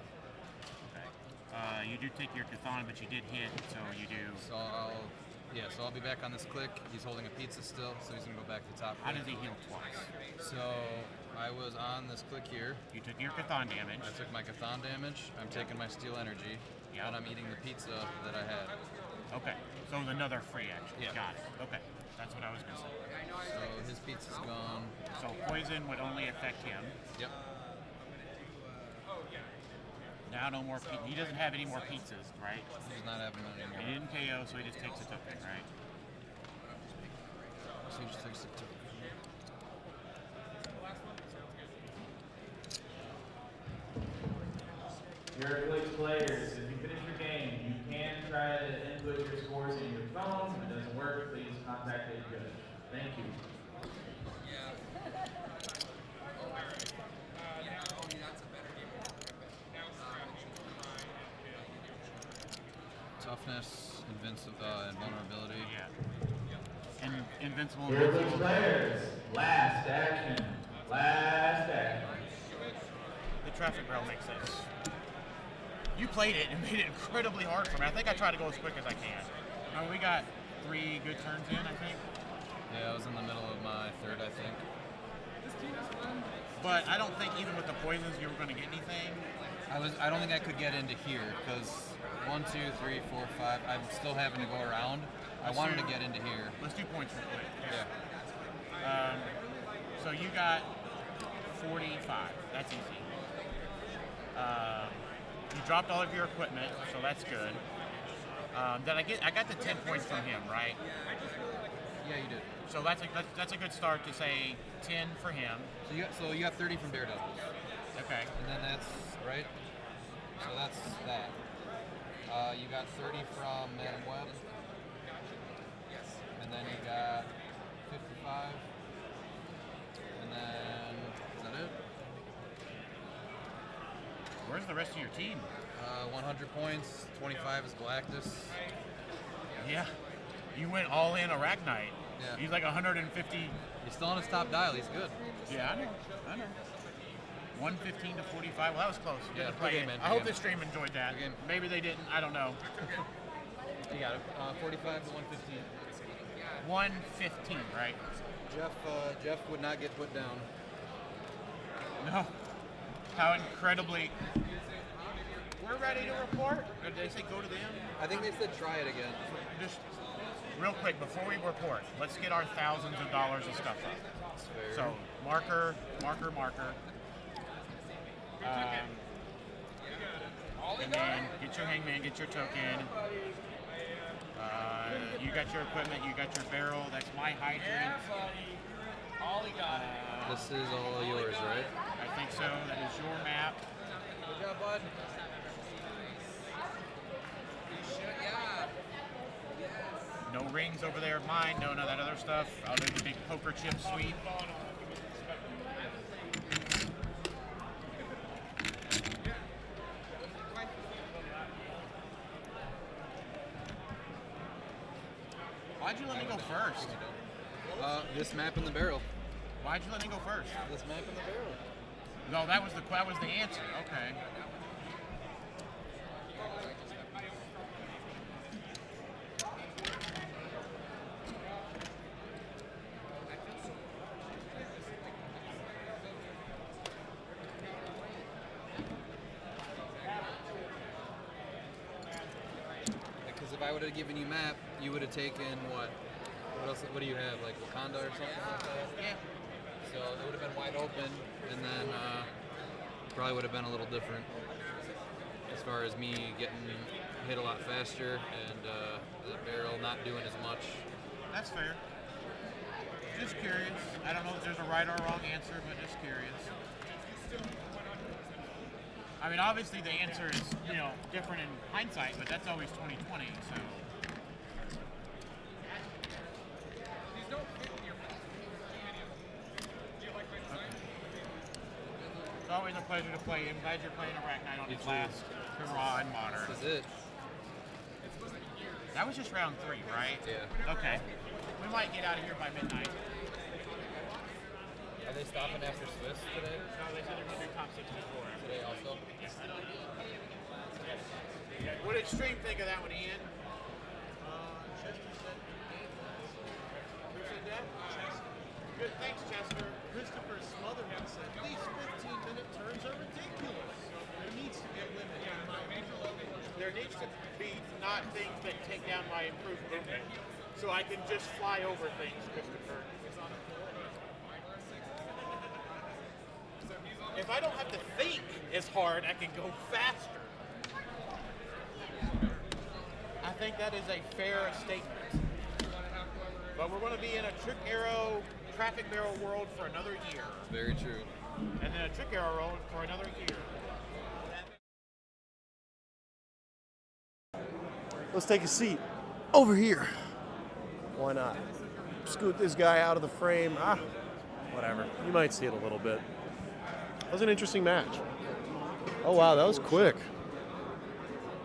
Okay. You do take your Chthon, but you did hit, so you do. So I'll be back on this click. He's holding a pizza still, so he's gonna go back to top. How does he heal twice? So I was on this click here. You took your Chthon damage. I took my Chthon damage. I'm taking my steel energy. Yeah. And I'm eating the pizza that I had. Okay. So it was another free action. Yeah. Got it. Okay. That's what I was gonna say. So his pizza's gone. So poison would only affect him. Yep. Now no more. He doesn't have any more pizzas, right? He's not having any anymore. He didn't KO, so he just takes a token, right? So he just takes a token. Heroclix players, if you finish your game, you can try to input your scores in your phones. If it doesn't work, please contact the judge. Thank you. Toughness, invulnerability. Yeah. And invincible. Heroclix players, last action. Last action. The traffic rail makes sense. You played it and made it incredibly hard for me. I think I try to go as quick as I can. We got 3 good turns in, I think. Yeah, I was in the middle of my third, I think. But I don't think even with the poisons you were going to get anything. I don't think I could get into here because 1, 2, 3, 4, 5. I'm still having to go around. I wanted to get into here. Let's do points real quick. Yeah. So you got 45. That's easy. You dropped all of your equipment, so that's good. Then I got the 10 points from him, right? Yeah, you did. So that's a good start to say 10 for him. So you have 30 from Daredevils. Okay. And then that's right. So that's that. You got 30 from Madam Web. And then you got 55. And then is that it? Where's the rest of your team? 100 points. 25 is Galactus. Yeah. You went all in Arachnite. Yeah. He's like 150. He's still on his top dial. He's good. Yeah, I know. 115 to 45. Well, that was close. Good to play good it. game, man. I hope the stream enjoyed that. Maybe they didn't. I don't know. You got it. 45 to 115. 115, right? Jeff would not get put down. No. How incredibly. We're ready to report. Or did they say go to them? I think they said try it again. Just real quick before we report, let's get our thousands of dollars of stuff up. That's fair. So marker. And then get your hangman, get your token. You got your equipment, you got your barrel. That's my hydrant. This is all yours, right? I think so. That is your map. Good job, bud. No rings over there of mine. No, none of that other stuff. I'll do the big poker chip sweep. Why'd you let me go first? This map in the barrel. Why'd you let me go first? This map in the barrel. No, that was the answer. Okay. Because if I would have given you map, you would have taken what? What else? What do you have? Like Wakanda or something like that? Yeah. So it would have been wide open, and then probably would have been a little different as far as me getting hit a lot faster and the barrel not doing as much. That's fair. Just curious. I don't know if there's a right or wrong answer, but just curious. I mean, obviously the answer is, different in hindsight, but that's always 2020, so. always a pleasure to play. I'm glad you're playing a rack night on this last hurrah and modern. This is it. That was just round 3, right? Yeah. Okay. We might get out of here by midnight. Are they stopping after Swiss today? No, they said they're going to do top 64. Today also? What did Stream think of that one, Ian? Who said that? Good, thanks, Chester. Christopher Smotherman said, these 15-minute turns are ridiculous. There needs to be a limit. There needs to be not things that take down my improved movement. So I can just fly over things, Christopher. If I don't have to think as hard, I can go faster. I think that is a fair statement. But we're going to be in a trick arrow, traffic barrel world for another year. Very true. And then a trick arrow world for another year. Let's take a seat over here. Why not? Scoot this guy out of the frame. Whatever. You might see it a little bit. That was an interesting match. Oh, wow, that was quick.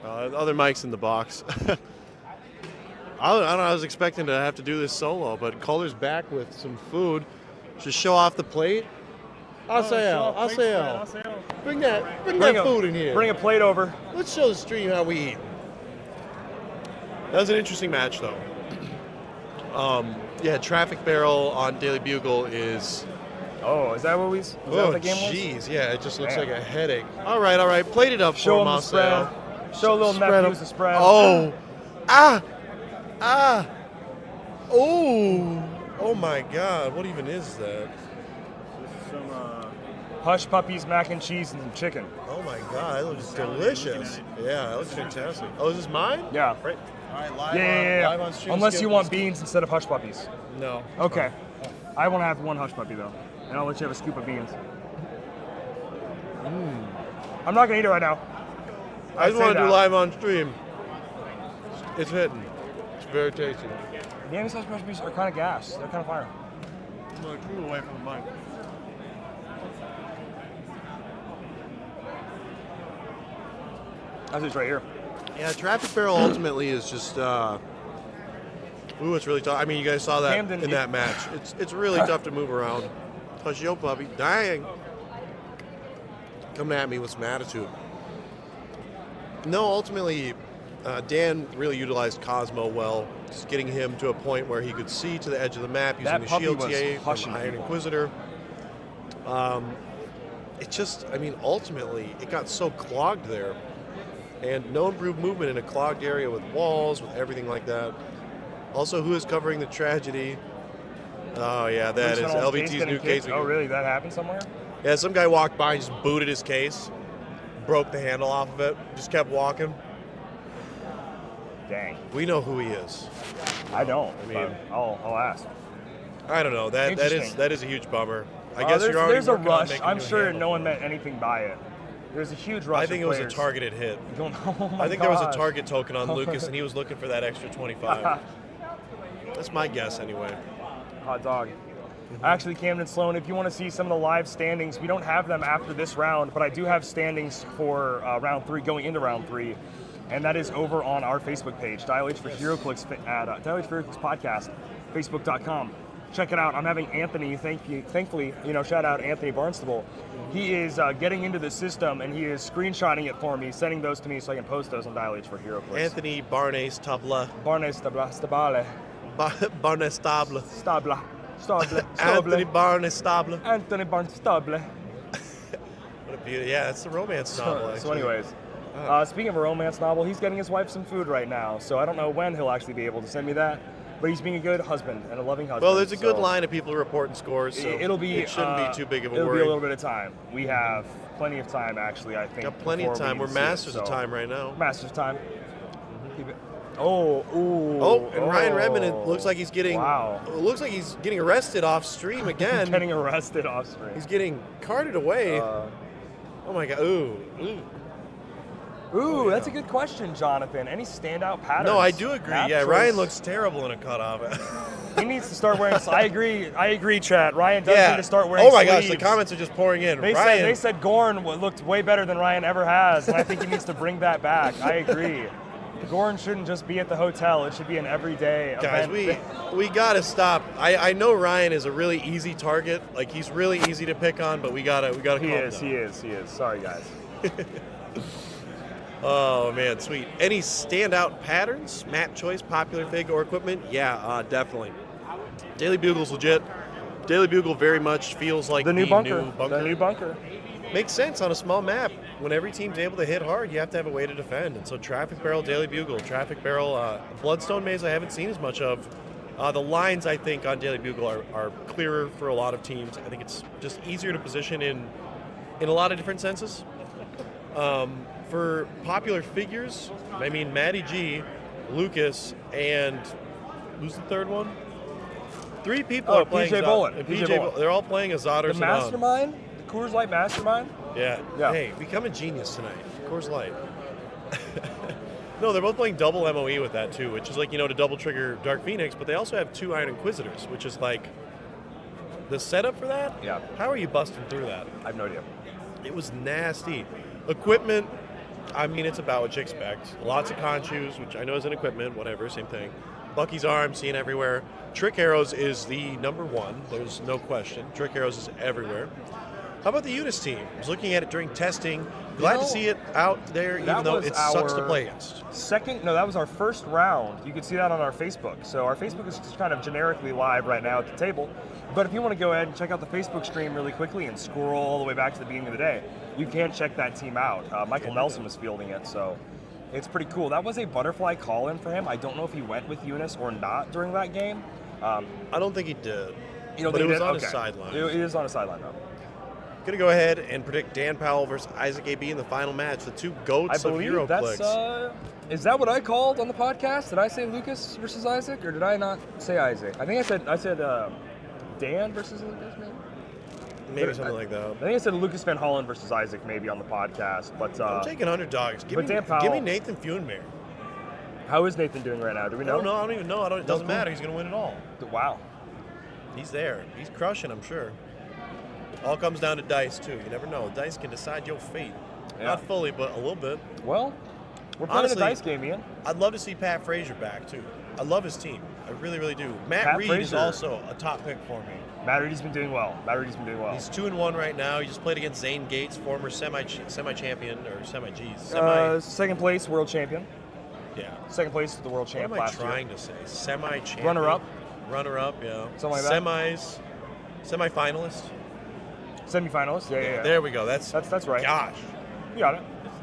Other mics in the box. I don't know, I was expecting to have to do this solo, but Calder's back with some food. Just show off the plate. Asael. Bring that food in here. Bring a plate over. Let's show the stream how we eat. That was an interesting match, though. Yeah, Traffic Barrel on Daily Bugle is... Oh, is that what we... Is that what the game was? Jeez, yeah, it just looks like a headache. All right, plate it up Show for him the spread. Show little nephews the spread. Oh, oh my God, what even is that? This is some Hush Puppies, mac and cheese, and some chicken. Oh my God, that looks delicious. Yeah, that looks fantastic. Oh, is this mine? Yeah. Right. All right, live Yeah. on stream. Unless you want beans instead of Hush Puppies. No. Okay. I want to have one Hush Puppy, though. And I'll let you have a scoop of beans. I'm not going to eat it right now. I just want to do live on stream. It's hitting. It's very tasty. The Amy Hush Puppies are kind of gas. They're kind of fire. I'm going to move away from the mic. That's just right here. Yeah, Traffic Barrel ultimately is just... it's really tough. I mean, you guys saw that in that match. It's really tough to move around. Hush yo, puppy. Dang. Coming at me with some attitude. No, ultimately, Dan really utilized Cosmo well, just getting him to a point where he could see to the edge of the map using the shield TA from Iron Inquisitor. It just, I mean, ultimately, it got so clogged there. And no improved movement in a clogged area with walls, with everything like that. Also, who is covering the tragedy? Oh, yeah, that is LVT's new case. Oh, really? That happened somewhere? Yeah, some guy walked by and just booted his case, broke the handle off of it, just kept walking. Dang. We know who he is. I don't. I mean, I'll ask. I don't know. That is a huge bummer. I guess you're already there's a working on rush. making I'm new sure handle. no one meant anything by it. There's a huge rush. I think it was a targeted hit. I think there was a target token on Lucas, and he was looking for that extra 25. That's my guess, anyway. Hot dog. Actually, Camden Sloan, if you want to see some of the live standings, we don't have them after this round, but I do have standings for round 3, going into round 3, and that is over on our Facebook page, Dial H for Heroclix at Dial H for Heroclix Podcast, Facebook.com. Check it out. I'm having Anthony, thankfully, shout out Anthony Barnstable. He is getting into the system, and he is screenshotting it for me, sending those to me so I can post those on Dial H for Heroclix. Anthony Barnes Tabla. Stabale. Barnes Stabla. Stabla. Stable. Anthony Barnes Stable. Anthony Barnes Stable. What a beauty. Yeah, it's a romance novel, actually. So anyways, speaking of a romance novel, he's getting his wife some food right now, so I don't know when he'll actually be able to send me that, but he's being a good husband and a loving husband. Well, there's a good line of people reporting scores, so it shouldn't be too big of a worry. It'll be a little bit of time. We have plenty of time, actually, I think. Got plenty of time. We're masters of time right now. Masters of time. Keep it. Ryan Redmond looks like he's getting. Wow. Looks like he's getting arrested off stream again. Getting arrested off stream. He's getting carted away. Oh my God! Ooh, that's a good question, Jonathan. Any standout patterns? No, I do agree. Yeah, Choice? Ryan looks terrible in a cutoff. He needs to start wearing. I agree, chat. Ryan does need to start wearing. Oh my sleeves. gosh, the comments are just pouring in. They said Gorn looked way better than Ryan ever has, and I think he needs to bring that back. I agree. Gorn shouldn't just be at the hotel. It should be an everyday Guys, event. we gotta stop. I know Ryan is a really easy target. Like, he's really easy to pick on, but we gotta calm down. He is. Sorry, guys. Oh man, sweet. Any standout patterns? Map choice, popular fig, or equipment? Yeah, definitely. Daily Bugle's legit. Daily Bugle very much feels like The new bunker. The new bunker. Makes sense on a small map. When every team's able to hit hard, you have to have a way to defend. And so Traffic Barrel, Daily Bugle, Traffic Barrel, Bloodstone Maze I haven't seen as much of. The lines, I think, on Daily Bugle are clearer for a lot of teams. I think it's just easier to position in a lot of different senses. For popular figures, I mean Matty G, Lucas, and who's the third one? 3 people are playing PJ Zod. Bolin. And PJ PJ Bolin. They're all playing a Zod or The Zidane. Mastermind? The Coors Light Mastermind? Yeah. Yeah. Hey, become a genius tonight. Coors Light. No, they're both playing double MOE with that too, which is like, to double trigger Dark Phoenix, but they also have 2 Iron Inquisitors, which is like the setup for that? Yeah. How are you busting through that? I have no idea. It was nasty. Equipment, I mean, it's about what you expect. Lots of conchus, which I know is an equipment, whatever, same thing. Bucky's arm, seen everywhere. Trick arrows is the number 1. There's no question. Trick arrows is everywhere. How about the Unis team? I was looking at it during testing. Glad to see it out there, even though it sucks to play against. That was our first round. You can see that on our Facebook. So our Facebook is just kind of generically live right now at the table. But if you want to go ahead and check out the Facebook stream really quickly and scroll all the way back to the beginning of the day, you can check that team out. Michael Nelson was fielding it, so it's pretty cool. That was a butterfly call-in for him. I don't know if he went with Eunice or not during that game. I don't think he did. You But it was on his Okay. sideline. It is on a sideline, though. Gonna go ahead and predict Dan Powell versus Isaac AB in the final match. The 2 goats I of believe that's. Heroclix. Is that what I called on the podcast? Did I say Lucas versus Isaac, or did I not say Isaac? I think I said Dan versus Lucas, maybe. Maybe something like that. I think I said Lucas Van Hollen versus Isaac, maybe on the podcast. But I'm taking underdogs. Give but me, Dan Powell, give me Nathan Fuenmayer. How is Nathan doing right now? Do we know? I don't even know. It doesn't matter. He's going to win it all. Wow. He's there. He's crushing, I'm sure. All comes down to dice, too. You never know. Dice can decide your fate. Yeah. Not fully, but a little bit. Well, we're playing Honestly, a dice game, Ian. I'd love to see Pat Frazier back, too. I love his team. I really, really do. Matt Pat Reed is Frazier. also a top pick for me. Matt Reed's been doing well. He's 2-1 right now. He just played against Zane Gates, former semi-champion, or semi-G's. Second place world champion. Yeah. Second place the world champ What am I last year. trying to say? Semi-champion. Runner-up. Runner-up, yeah. Something like that. Semi-finalist. Semi-finalist. Yeah. There we go. That's right. Gosh. You got it.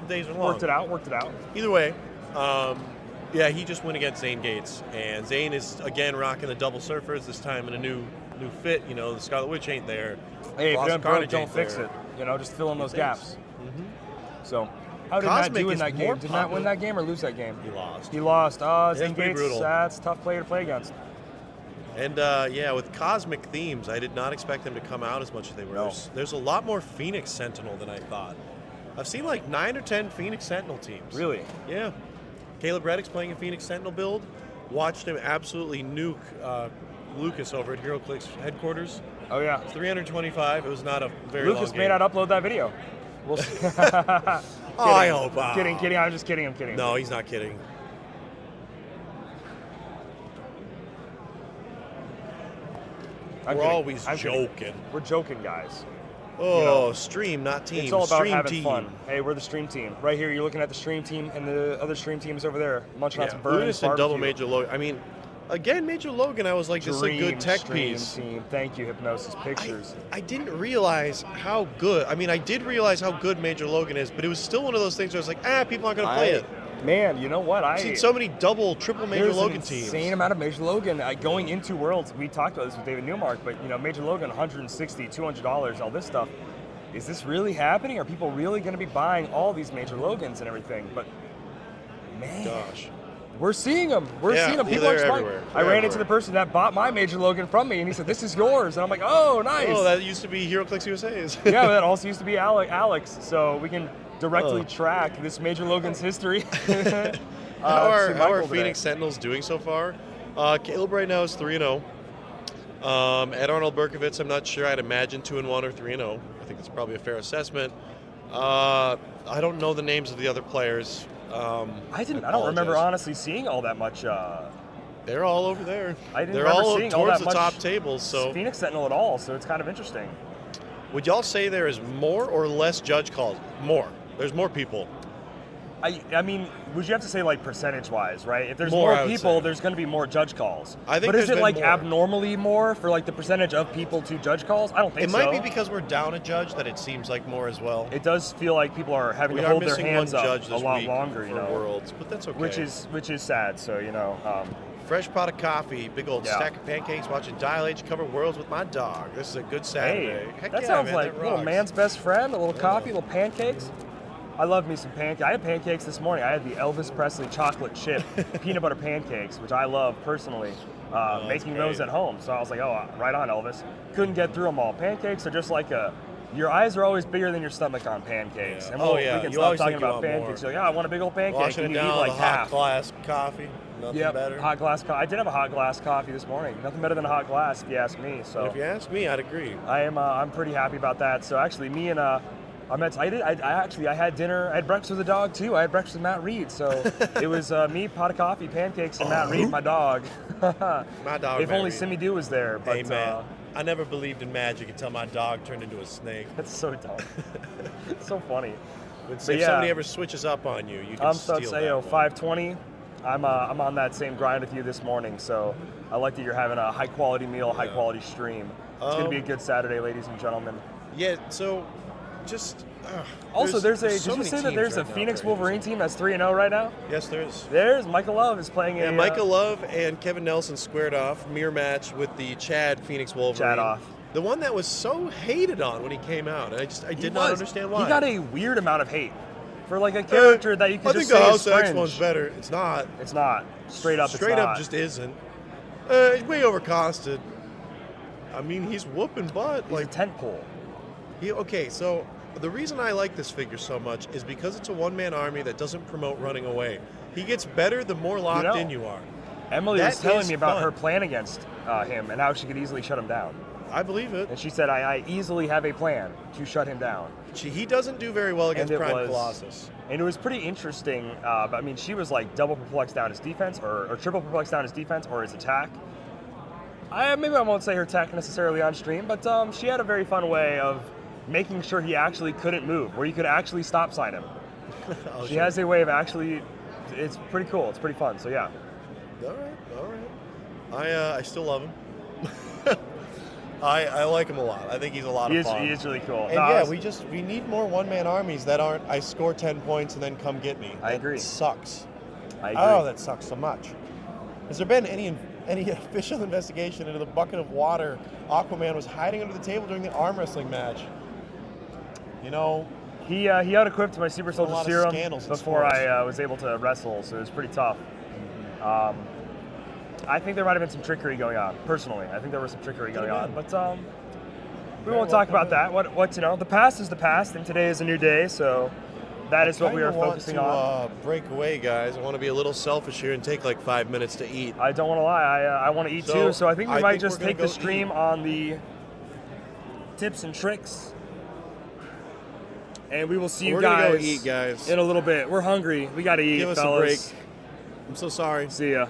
The days are long. Worked it out. Either way, yeah, he just went against Zane Gates, and Zane is again rocking the double surfers this time in a new fit. The Scarlet Witch ain't there. Hey, if Lost you don't Carnage don't ain't fix there. it. Just fill in those gaps. Mm-hmm. So, how did Matt Cosmic do in is that game? more Did Matt win popular. that game or lose that game? He lost. He lost. That's Zane pretty Gates, brutal. that's a tough player to play against. And yeah, with cosmic themes, I did not expect them to come out as much as they were. No. There's a lot more Phoenix Sentinel than I thought. I've seen like 9 or 10 Phoenix Sentinel teams. Really? Yeah. Caleb Reddick's playing a Phoenix Sentinel build. Watched him absolutely nuke Lucas over at Heroclix headquarters. Oh yeah. 325. It was not a very Lucas long may game. not upload that video. We'll see. I hope. Kidding. I'm just kidding. I'm kidding. No, he's not kidding. I'm We're kidding. always I'm kidding. joking. We're joking, guys. Oh, stream, not team. It's all about stream having team. fun. Hey, we're the stream team. Right here, you're looking at the stream team, and the other stream teams over there, munching on some burgers. Unis and double Major Logan. I mean, again, Major Logan, I was like, this is a good tech Stream piece. Team. Thank you, Hypnosis Pictures. I didn't realize how good. I mean, I did realize how good Major Logan is, but it was still one of those things where I was like, people aren't going to play it. Man, you know what? I've seen so many double, triple Major There's Logan an teams. insane amount of Major Logan going into Worlds. We talked about this with David Newmark, but Major Logan, $160, $200, all this stuff. Is this really happening? Are people really going to be buying all these Major Logans and everything? But man, gosh, we're seeing them. We're seeing them. People are they're buying. everywhere. I They're ran into the person that bought my Major Logan from me, and he said, "This is yours." And I'm like, "Oh, nice." Oh, that used to be HeroClix USA's. Yeah, but that also used to be Alex. So we can directly track this Major Logan's history. How are Michael today. Phoenix Sentinels doing so far? Caleb right now is 3-0. Ed Arnold Berkovitz, I'm not sure. I'd imagine 2-1 or 3-0. I think that's probably a fair assessment. I don't know the names of the other players. I don't remember honestly seeing all that much. They're all over there. I didn't They're remember all seeing towards all that the much top tables. So Phoenix Sentinel at all. So it's kind of interesting. Would y'all say there is more or less judge calls? More. There's more people. I mean, would you have to say like percentage-wise, right? If there's More, more I would people, say. there's going to be more judge calls. I think but is there's it like been more. abnormally more for like the percentage of people to judge calls? I don't think It so. might be because we're down a judge that it seems like more as well. It does feel like people are having We to are hold their missing hands one up judge a this lot week longer, you for know. Worlds, but that's okay. Which is sad. So you know. Fresh pot of coffee, big old Yeah. stack of pancakes, watching Dial H cover Worlds with my dog. This is a good Saturday. Hey, Heck that yeah, sounds man, like that a little rocks. man's best friend. A little coffee, a little pancakes. I love me some pancakes. I had pancakes this morning. I had the Elvis Presley chocolate chip peanut butter pancakes, which I love personally. Making those great. at home. So I was like, oh, right on, Elvis. Couldn't get through them all. Pancakes are just like your eyes are always bigger than your stomach on pancakes. And Oh, we yeah. can You stop always talking think you about want more. pancakes. You're like, yeah, I want a big old pancake. Washing and it you down eat with like a hot half. glass coffee. Nothing Yep, better. hot glass coffee. I did have a hot glass coffee this morning. Nothing better than a hot glass, if you ask me. So If you ask me, I'd agree. I'm pretty happy about that. So actually, me and I had dinner. I had breakfast with the dog too. I had breakfast with Matt Reed. So it was me, pot of coffee, pancakes, and Matt Reed, my dog. My dog. If Matt only Reed. Simmy Dew was there. But Hey man, I never believed in magic until my dog turned into a snake. That's so dumb. It's so funny. If But yeah. somebody ever switches up on you, you can I'm steal say, that one. 520. I'm on that same grind with you this morning. So I like that you're having a high quality meal, high quality stream. It's gonna be a good Saturday, ladies and gentlemen. Yeah. So, just. Also, did you many say that teams there's a right now, Phoenix Craig. Wolverine team that's 3-0 right now? Yes, there is. There's Michael Love is playing Yeah, Michael Love and Kevin Nelson squared off, mirror match with the Chad Phoenix Wolverine. Chad off. The one that was so hated on when he came out. And I did not understand why. He got a weird amount of hate for like a character that you could I just think the say House is X fringe. one's better. It's not. It's not. Straight up, Straight it's up not. just isn't. Way overcosted. I mean, he's whooping butt. He's a tent pole. Okay, so the reason I like this figure so much is because it's a one-man army that doesn't promote running away. He gets better the more locked in you are. Emily That was telling is me about fun. her plan against him and how she could easily shut him down. I believe it. And she said, I easily have a plan to shut him down. He doesn't do very well against And it Prime was- Colossus. And it was pretty interesting. But I mean, she was like double perplexed down his defense or triple perplexed down his defense or his attack. Maybe I won't say her attack necessarily on stream, but she had a very fun way of making sure he actually couldn't move, where you could actually stop sign him. She has a way of actually, it's pretty cool. It's pretty fun. So yeah. All right. I still love him. I like him a lot. I think he's a lot of fun. He is really cool. And No, yeah, we need more one-man armies that aren't I score 10 points and then come get me. I agree. Sucks. I agree. Oh, that sucks so much. Has there been any official investigation into the bucket of water Aquaman was hiding under the table during the arm wrestling match? You know, he out-equipped my Super a Soldier lot of Serum scandals in before sports. I was able to wrestle, so it was pretty tough. I think there might have been some trickery going on. Personally, I think there was some trickery going on, but we won't talk about that. What the past is the past, and today is a new day. So that is what we are focusing on. Break away, guys. I want to be a little selfish here and take like 5 minutes to eat. I don't want to lie. I want to eat too. So I think we might just we're gonna take the go stream eat. on the tips and tricks. And we will see you We're guys, gonna go eat, guys. in a little bit. We're hungry. We got to eat, Give us fellas. a break. I'm so sorry. See ya.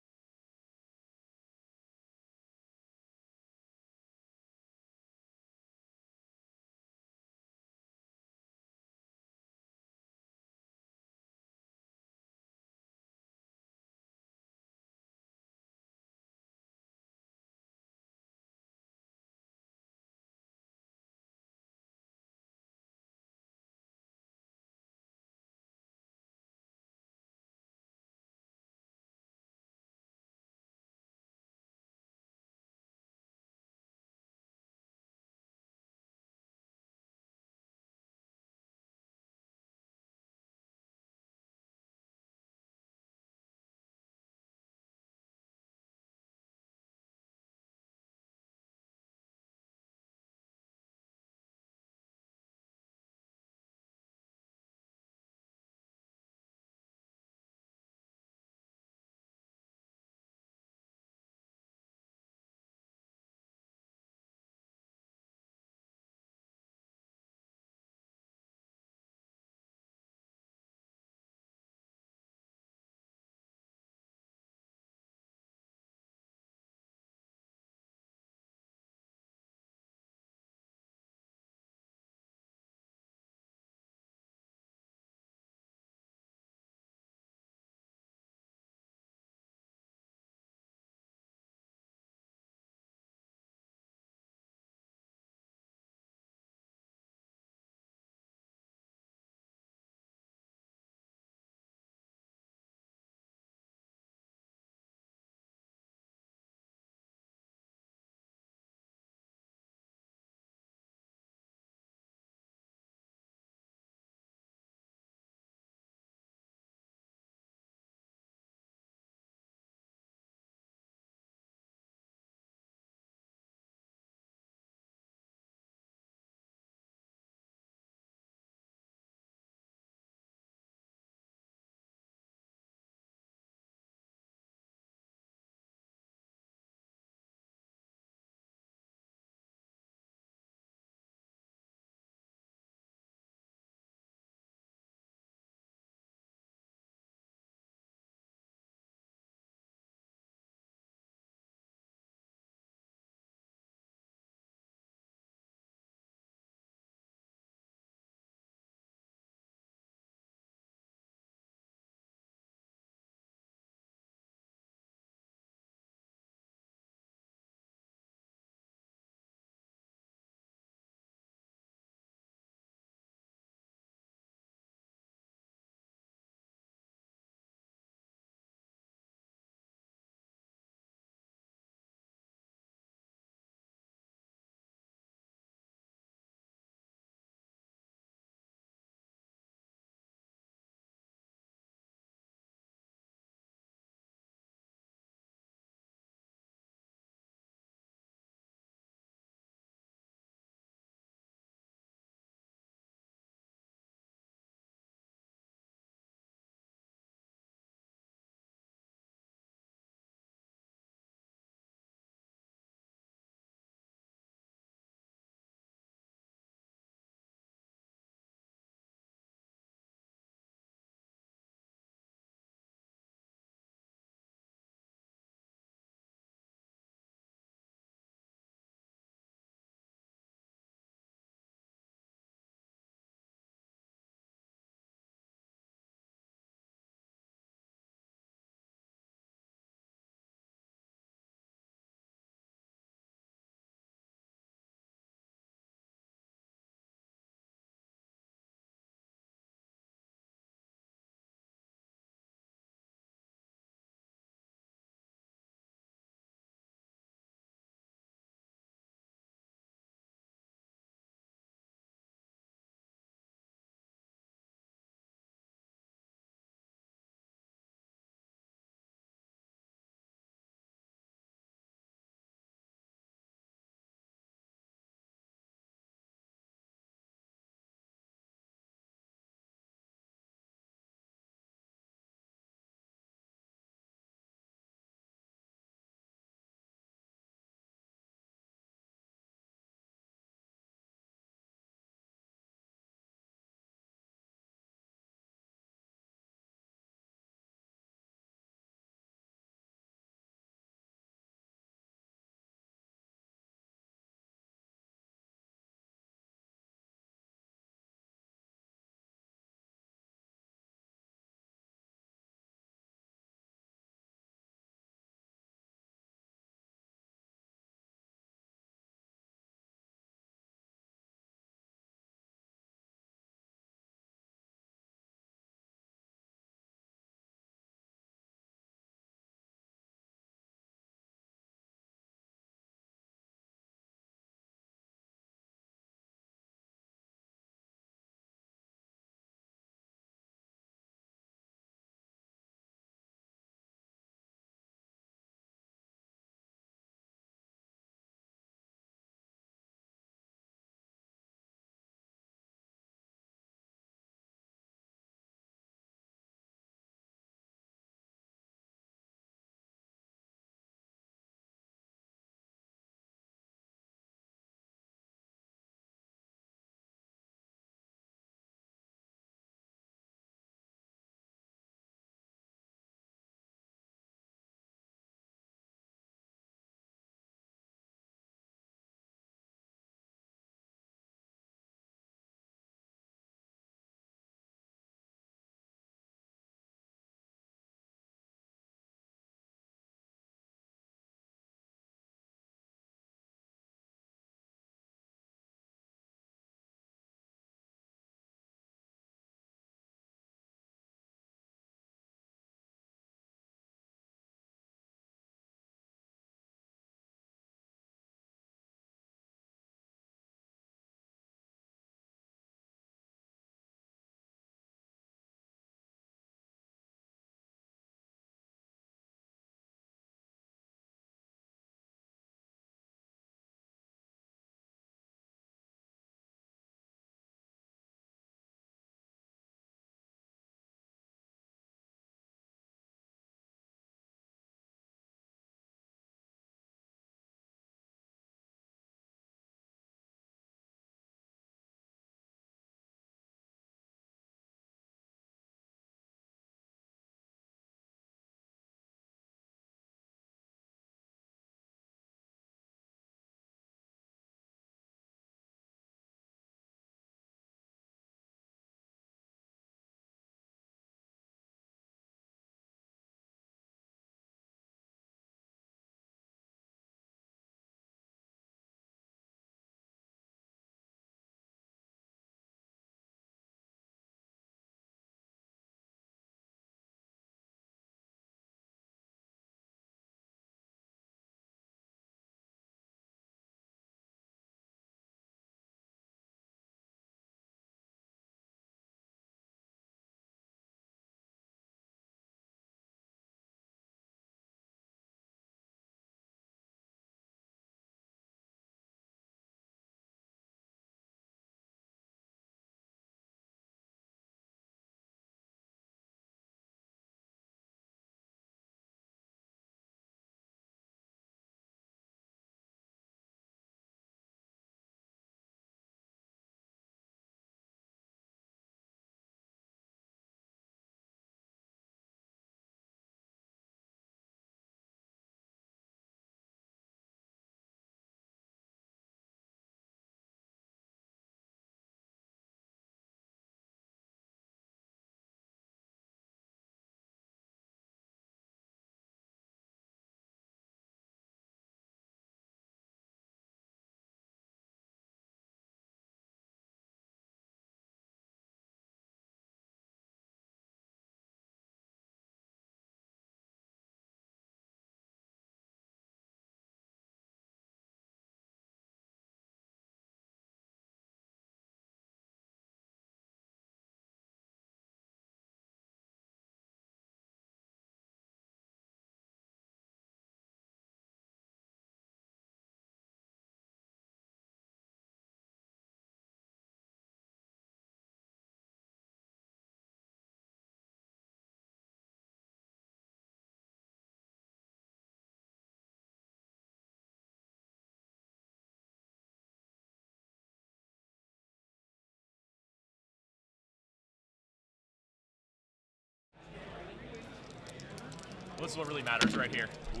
This is what really matters right here. Ooh.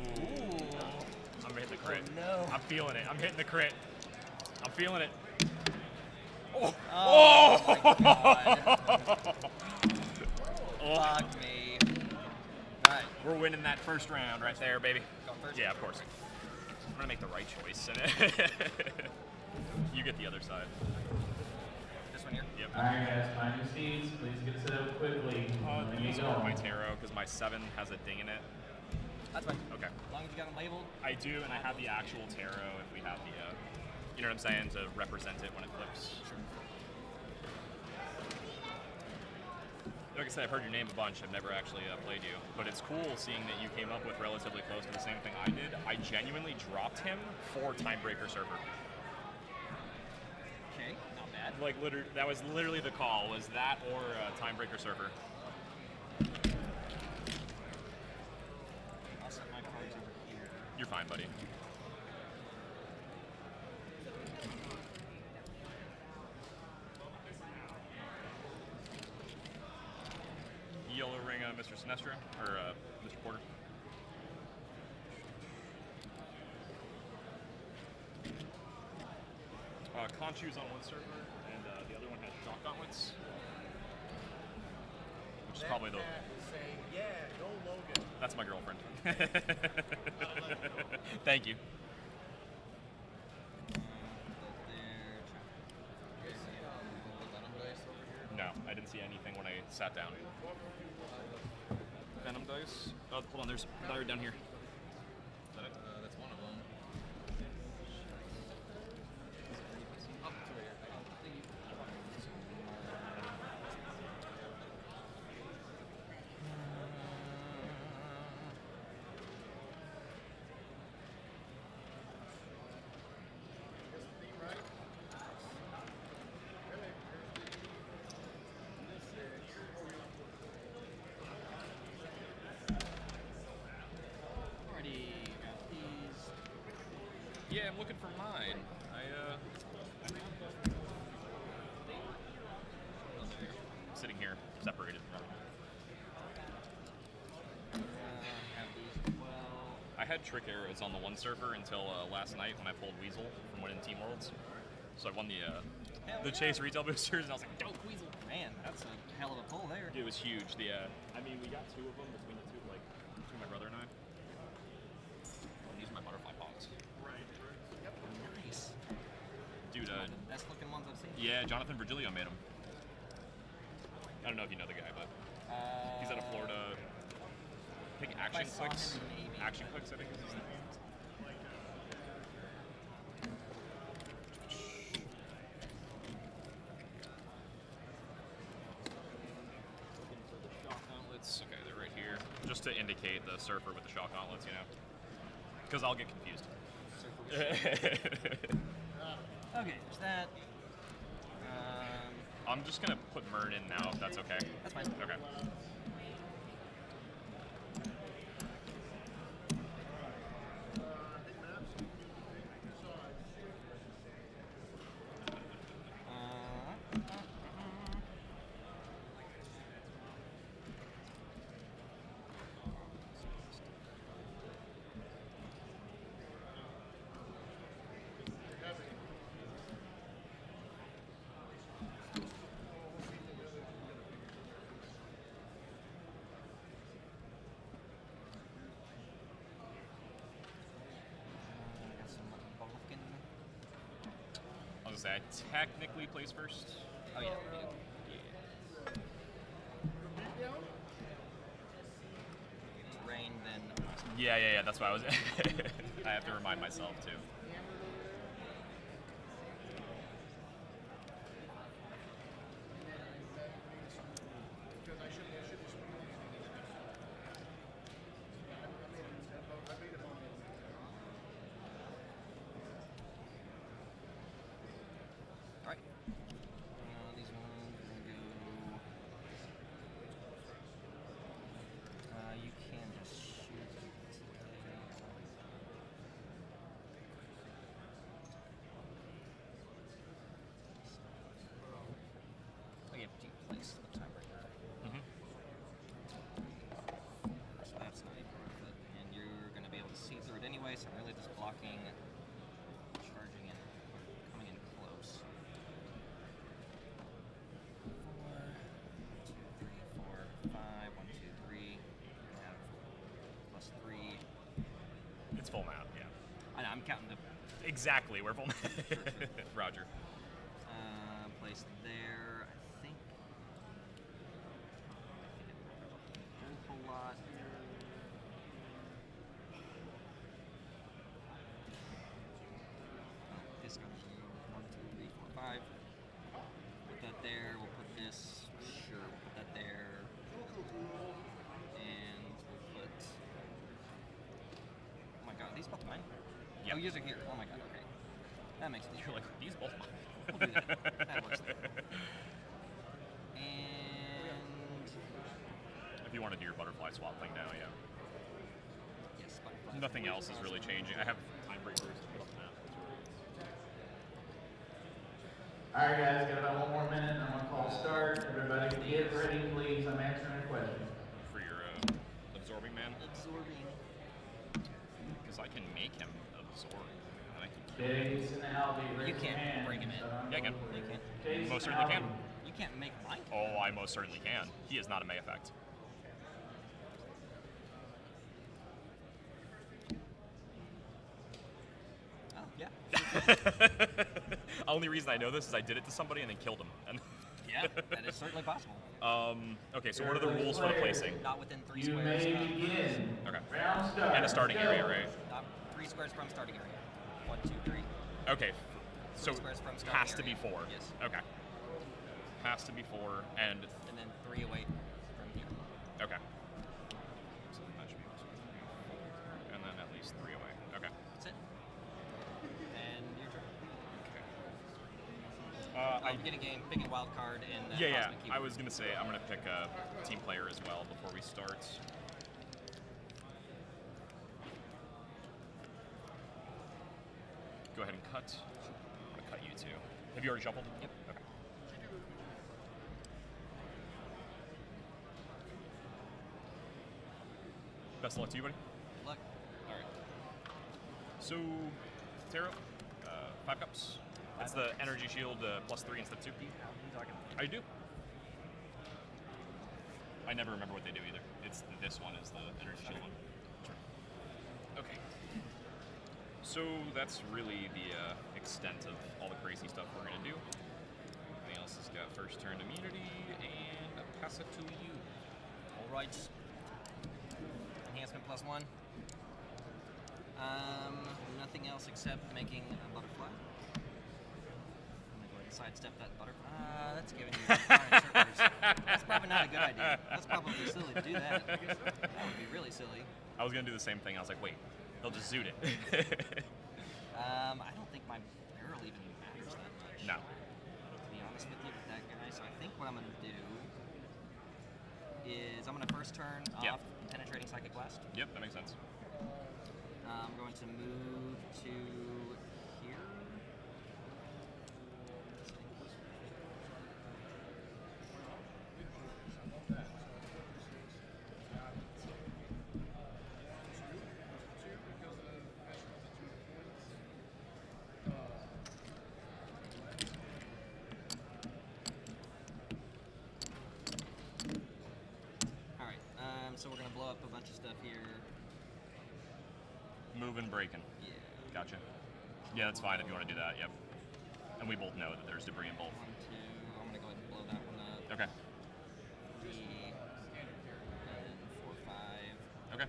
I'm hitting the crit. Oh, no. I'm feeling it. I'm hitting the crit. I'm feeling it. Oh! Oh, my Oh. Fuck me. Alright. We're winning that first round right there, baby. Go first? Yeah, of course. I'm gonna make the right choice. You get the other side. This one here? Yep. Alright guys, find your seats. Please get set up quickly. There you This is go. my tarot because my 7 has a ding in it. That's fine. Okay. As long as you got them labeled. I do, and I have the actual tarot if we have the, you know what I'm saying, to represent it when it flips. Like I said, I've heard your name a bunch. I've never actually played you, but it's cool seeing that you came up with relatively close to the same thing I did. I genuinely dropped him for Timebreaker Server. Okay, not bad. Like, that was literally the call, was that or Timebreaker Server. I'll set my cards over here. You're fine, buddy. Yellow ring, Mr. Sinestra, or Mr. Porter. Conchu's on one server, and the other one has shock gauntlets, which is probably the. Say, yeah, go Logan. That's my girlfriend. Thank you. No, I didn't see anything when I sat down. Venom dice. Oh, hold on. There's another down here. Is that it? That's one of them. Oh, it's over here. Thank you. Alrighty, got these. Yeah, I'm looking for mine. I'm sitting here, separated from Have these as well. I had trick arrows on the one server until last night when I pulled Weasel from winning Team Worlds. So I won the Chase retail boosters, and I was like, dope, Weasel. Man, that's a hell of a pull there. It was huge. I mean, we got 2 of them between the two, like between my brother and I. These are my butterfly pods. Right. Yep. Nice. Dude, One of the best looking ones I've seen. yeah, Jonathan Virgilio made them. I don't know if you know the guy, but he's out of Florida. I think Action saw him, Clicks. maybe, Action Clicks, I think is his name. Shock gauntlets. Okay, they're right here. Just to indicate the surfer with the shock gauntlets, you know? Because I'll get confused. Okay, there's that. I'm just gonna put Mern in now, if that's okay. That's fine. Okay. I was gonna say, I technically place first. Oh, yeah. Rain, then. Yeah, that's why I was. I have to remind myself too. Alright. These ones are gonna go. You can just shoot. anyway, so I'm really just blocking, charging in, coming in close. 4, 2, 3, 4, 5, 1, 2, 3. I have +3. It's full map, yeah. I know, I'm counting the... Exactly, we're full map. Sure. Roger. Place there, I think. A whole lot. This goes 1, 2, 3, 4, 5. Put that there. We'll put this. Sure, we'll put that there. And we'll put. Oh my god, are these both mine? Yep. Oh, yours are here. Oh my god, okay. That makes it easier. You're like, these both mine. We'll do that. That works there. And if you want to do your butterfly swap thing now, yeah. Yes, butterfly. Nothing else is really changing. I have time breakers to put on that. All right, guys, got about 1 more minute, and I'm gonna call start. Everybody, get ready, please. I'm answering a question. For your absorbing man? Absorbing. Because I can make him absorb. And I can Biggs in the alley. You can't bring him in. Yeah, I can. You can't. Most certainly can. You can't make mine. Oh, I most certainly can. He is not a May effect. Oh, yeah. Only reason I know this is I did it to somebody and then killed him. And Yeah, that is certainly possible. Okay, so what are the rules for the placing? Not within 3 You squares. may begin. Okay. Round start. And a starting area, right? Not 3 squares from starting area. 1, 2, 3. Okay. So 3 squares from starting has to area. be 4. Yes. Okay. Has to be 4 and then 3 away from here. okay. So that should be 1, 2, 3, 4. And then at least 3 away. Okay. That's it. And your turn. Okay. You get a game, pick a wild card, and Yeah. Cosmic I Keyword. was gonna say I'm gonna pick a team player as well before we start. Go ahead and cut. I'm gonna cut you two. Have you already shuffled? Yep. Okay. Best of luck to you, buddy. Good luck. All right. So, tarot, 5 cups. That's the energy shield +3 instead of 2. I do. I never remember what they do either. It's this one is the energy shield one. Okay. So that's really the extent of all the crazy stuff we're gonna do. Everything else has got first turn immunity, and I'll pass it to you. All right. Enhancement +1. Nothing else except making a butterfly. I'm gonna go ahead and sidestep that butterfly. That's giving you fire interpreters. That's probably not a good idea. That's probably silly to do that. That would be really silly. I was gonna do the same thing. I was like, wait, they'll just zoot it. I don't think my barrel even matters that much. No. To be honest with you, with that guy. So I think what I'm gonna do is I'm gonna first turn Yep. off penetrating psychic blast. Yep, that makes sense. I'm going to move to here. All right, so we're gonna blow up a bunch of stuff here. Moving, breaking. Yeah. Gotcha. Yeah, that's fine if you want to do that. Yep. And we both know that there's debris in both. 1, 2. I'm gonna go ahead and blow that one up. Okay. 3, and 4, 5. Okay.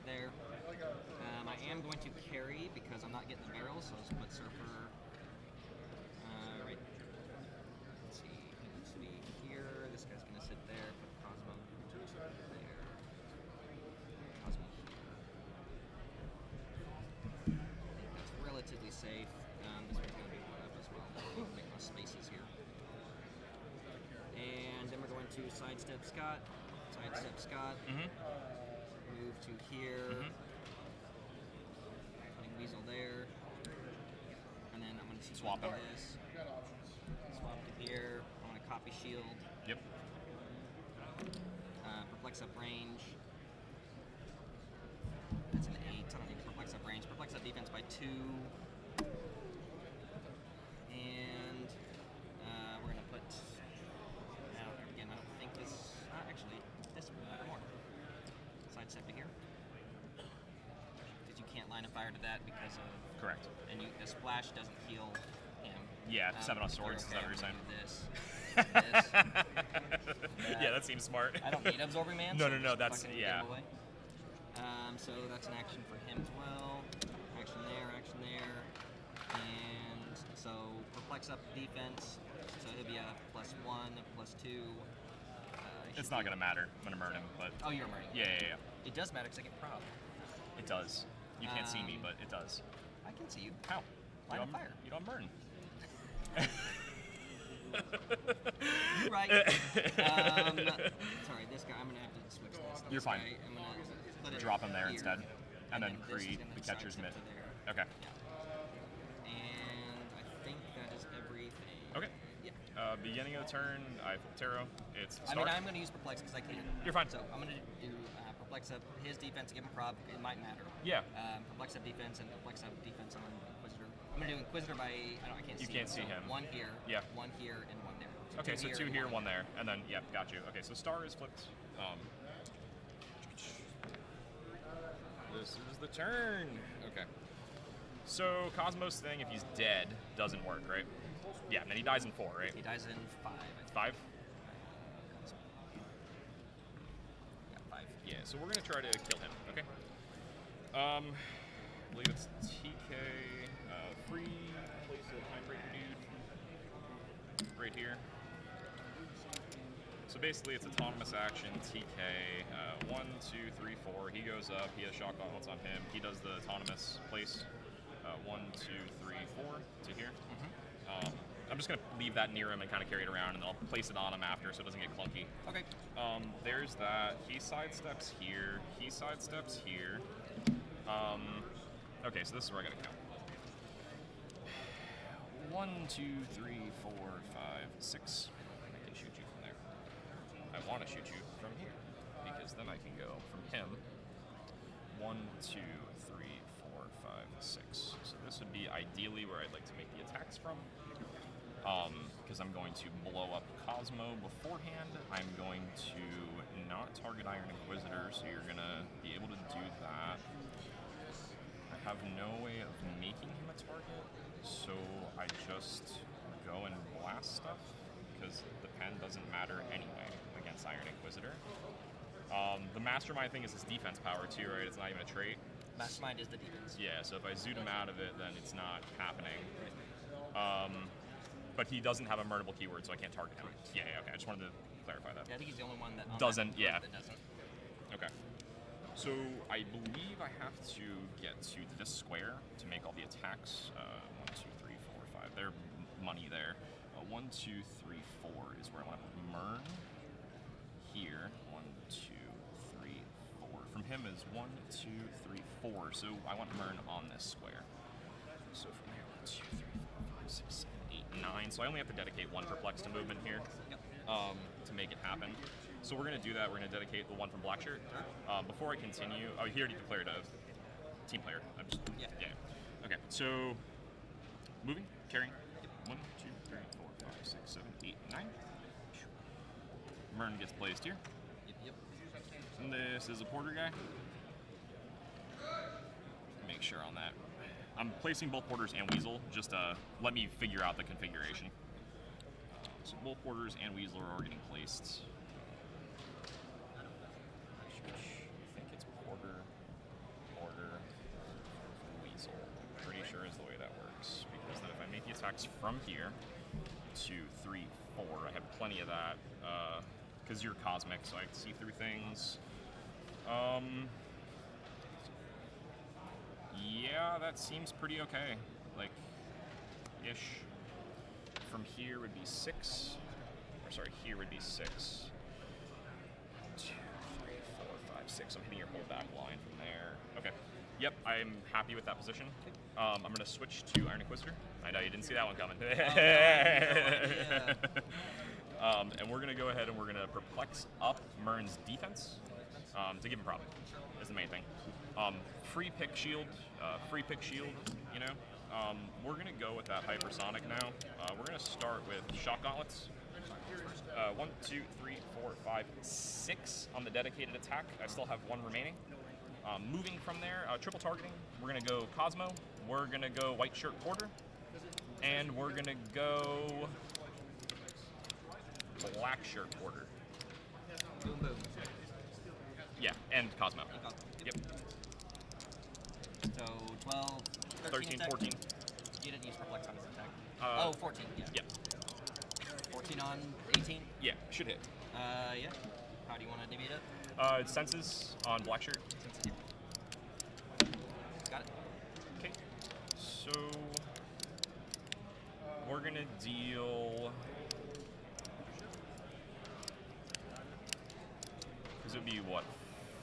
There. I am going to carry because I'm not getting the barrel, so let's put Surfer right. Let's see. He needs to be here. This guy's gonna sit there. Put Cosmo there. Cosmo here. I think that's relatively safe. This one's gonna be blown up as well. Make my spaces here. And then we're going to sidestep Scott. Sidestep Scott. Move to here. Putting Weasel there. And then I'm going to Swap him. this. Swap to here. I'm going to copy shield. Yep. Perplex up range. That's an 8. I don't even 2. And we're going to put, now again, I don't think this, actually, this more. Sidestep to here. Because you can't line of fire to that because of... Correct. And the splash doesn't heal him. Yeah, 7 on swords, is that what you're saying? This. Yeah, that seems smart. I don't need Absorbing Man. No, so no, just that's, fucking yeah. get him away. So that's an action for him as well. Action there, and so perplex up defense. So it'll be a +1, +2. It's not gonna matter. I'm gonna burn him, but. Oh, you're burning. Yeah. It does matter because I get prob. It does. You can't see me, but it does. I can see you. How? Line of fire. You don't burn. You're right. Sorry, this guy. I'm gonna have to switch this. You're fine. Guy, I'm gonna put it Drop him there here, instead, and then this is free gonna the catcher's sidestep mitt. to there. Okay. Yeah. And I think that is everything. Okay. Yeah. Beginning of the turn, I flip Tarot. It's I start. mean, I'm going to use Perplex because I can. You're fine. So I'm going to do Perplex up his defense, give him prob. It might matter. Yeah. Perplex up defense and Perplex up defense on Inquisitor. I'm going to do Inquisitor by, I can't see You can't him, see so him. 1 here, Yeah. 1 here, and 1 there. So Okay, so 2 and here, 1 there, and then, yeah, got you. Okay, so star is flipped. This is the turn. Okay. So Cosmos thing, if he's dead, doesn't work, right? Yeah, and then he dies in 4, right? He dies in 5. 5? Yeah, 5. Yeah, so we're gonna try to kill him, okay? I believe it's TK, free, place a time breaker dude, right here. So basically it's autonomous action, TK, 1, 2, 3, 4, he goes up, he has shock gauntlets on him, he does the autonomous place, 1, 2, 3, 4 to here. I'm just gonna leave that near him and kind of carry it around, and then I'll place it on him after so it doesn't get clunky. Okay. There's that. He sidesteps here. He sidesteps here. Okay, so this is where I gotta count. 1, 2, 3, 4, 5, 6. I can shoot you from there. I want to shoot you from here because then I can go from him. 1, 2, 3, 4, 5, 6. So this would be ideally where I'd like to make the attacks from. Because I'm going to blow up Cosmo beforehand. I'm going to not target Iron Inquisitor, so you're gonna be able to do that. I have no way of making him a target, so I just go and blast stuff, because the pen doesn't matter anyway against Iron Inquisitor. The Mastermind thing is his defense power too, right? It's not even a trait. Mastermind is the defense. Yeah, so if I zoot him out of it, then it's not happening. But he doesn't have a murderable keyword, so I can't target him. Yeah, okay. I just wanted to clarify that. Yeah, I think he's the only one that doesn't. Yeah. That doesn't. Okay. So I believe I have to get to this square to make all the attacks. 1, 2, 3, 4, 5. They're money there. 1, 2, 3, 4 is where I want to put Mern. Here. 1, 2, 3, 4. From him is 1, 2, 3, 4. So I want Mern on this square. So from here, 1, 2, 3, 4, 5, 6, 7, 8, 9. So I only have to dedicate 1 perplex to movement here to make it happen. So we're going to do that. We're going to dedicate the 1 from Black Shirt. Before I continue, he already declared a team player. Yeah. Okay, so moving, carrying. 1, 2, 3, 4, 5, 6, 7, 8, 9. Mern gets placed here. Yep. And this is a porter guy. Make sure on that. I'm placing both porters and weasel. Just let me figure out the configuration. So both porters and weasel are already getting placed. I think it's porter, weasel. Pretty sure is the way that works. Because then if I make the attacks from here, 2, 3, 4, I have plenty of that. Because you're cosmic, so I can see through things. Yeah, that seems pretty okay. Like, ish. From here would be 6. Or sorry, here would be 6. 2, 3, 4, 5, 6. I'm hitting your whole back line from there. Okay. Yep, I'm happy with that position. I'm going to switch to Iron Inquisitor. I know you didn't see that one coming. And we're going to go ahead and we're going to perplex up Mern's defense. to give him profit is the main thing. Free pick shield, you know. We're going to go with that hypersonic now. We're going to start with shock gauntlets. 1, 2, 3, 4, 5, 6 on the dedicated attack. I still have 1 remaining. Moving from there, triple targeting. We're going to go Cosmo. We're going to go White Shirt Porter. And we're going to go Black Shirt Porter. Boom, boom. Yeah, and Cosmo. Yep. So 12, 13, attack? 14. You didn't use perplex on his attack. 14, yeah. Yep. 14 on 18? Yeah, should hit. Yeah. How do you want to divvy it up? Senses on Black Shirt. Senses. Got it. Okay. So we're gonna deal. Because it would be what,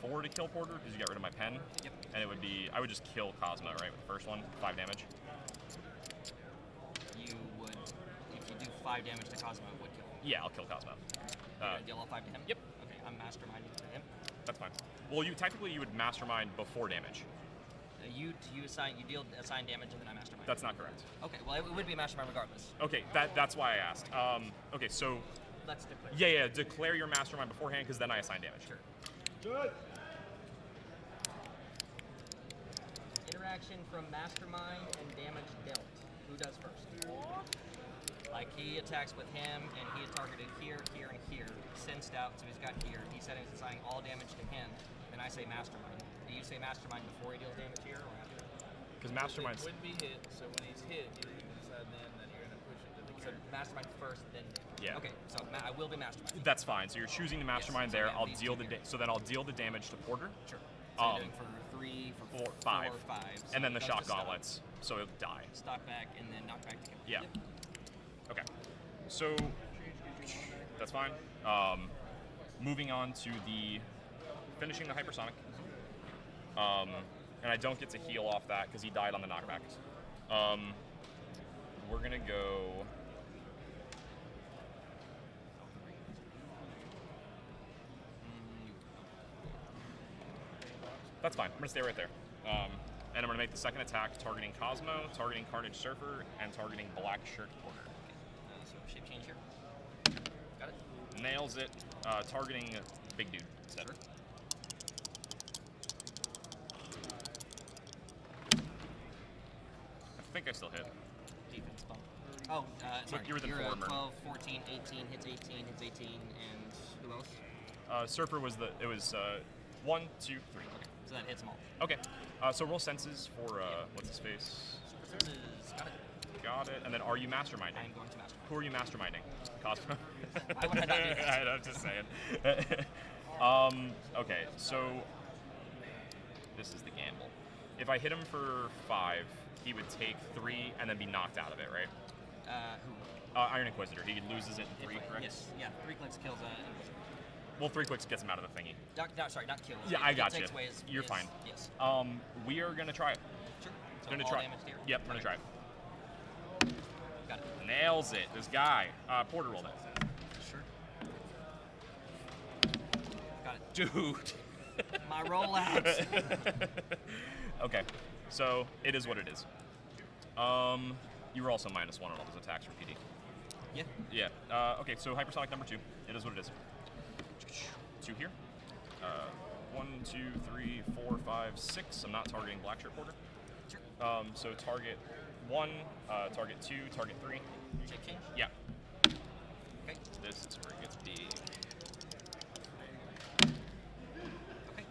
4 to kill Porter? Because you got rid of my pen. Yep. And it would be, I would just kill Cosmo, right, with the first one, 5 damage. You would, if you do 5 damage to Cosmo, it would kill him. Yeah, I'll kill Cosmo. You're gonna deal all 5 to him? Yep. Okay, I'm masterminding to him. That's fine. Well, you technically you would mastermind before damage. You assign damage and then I mastermind. That's not correct. Okay, well it would be a mastermind regardless. Okay, that's why I asked. Okay, so. Let's declare. Yeah, declare your mastermind beforehand, because then I assign damage. Sure. Good. Interaction from mastermind and damage dealt. Who does first? Like he attacks with him and he had targeted here, here, and here. Sensed out, so he's got here. He said he's assigning all damage to him. Then I say mastermind. Do you say mastermind before he deals damage here or after? Because mastermind would be hit, so when he's hit, you can decide then that you're going to push it to the So mastermind first, then damage. Yeah. Okay, so I will be mastermind. That's fine. So you're choosing to mastermind Yes, so there. yeah, I'll these deal two the so then I'll deal the damage to Porter. Sure. So you're doing for 3, for 5, 4, 5. So and then the it goes shock to stock. gauntlets, so it'll die. Stock back and then knock back to kill. Yeah. Yep. Okay. So that's fine. Moving on to the finishing the hypersonic. And I don't get to heal off that because he died on the knockback. We're gonna go. That's fine. I'm gonna stay right there. And I'm gonna make the second attack targeting Cosmo, targeting Carnage Surfer, and targeting Black Shirt Porter. So shape change here. Got it. Nails it, targeting Big Dude instead. Sure. I think I still hit. Defense bump. Oh, sorry. You're the You're former. 12, 14, 18, hits 18, hits 18, and who else? Surfer was 1, 2, 3. Okay, so that hits them all. Okay, so roll senses for what's his face? Super senses. Got it. Got it. And then, are you masterminding? I am going to mastermind. Who are you masterminding? Cosmo. Why would I not do that? I'm just saying. Okay, so this is the gamble. If I hit him for 5, he would take 3 and then be knocked out of it, right? Who? Iron Inquisitor. He loses it in 3, correct? Yes. Yeah. 3 clicks kills Inquisitor. Well, 3 clicks gets him out of the thingy. Sorry, not kills. Yeah, It I got you. takes away You're his- fine. Yes. We are gonna try it. Sure. So Gonna all try. damage here. Yep, we're gonna try it. Got it. Nails it. This guy. Porter rolled it. Sure. Got it. Dude. My rollouts. Okay, so it is what it is. You were also -1 on all those attacks for PD. Yeah. Yeah. Okay, so hypersonic number 2. It is what it is. 2 here. 1, 2, 3, 4, 5, 6. I'm not targeting Black Shirt Porter. Sure. So target 1, target 2, target 3. Shape change? Yeah. Okay. This is where it gets big. Okay.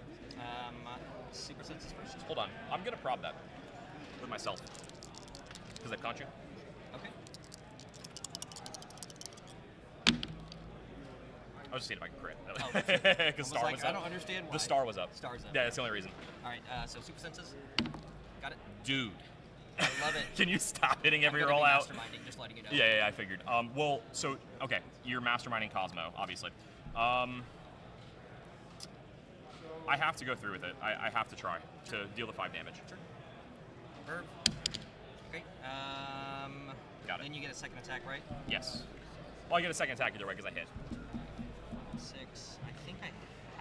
Super senses first. Hold on. I'm gonna prob that with myself. Because I caught you. Okay. I was just seeing if I can crit. Oh, Because star was up. I don't understand why. The star was up. Star's up. Yeah, that's the only reason. All right. So super senses. Got it. Dude. I love it. Can you stop hitting every I'm gonna roll be out? masterminding, just letting you know. Yeah, I figured. Well, so okay, you're masterminding Cosmo, obviously. I have to go through with it. I have to try to deal the 5 damage. Sure. Verb. Okay. Got it. Then you get a second attack, right? Yes. Well, I get a second attack either way because I hit. 6. I think I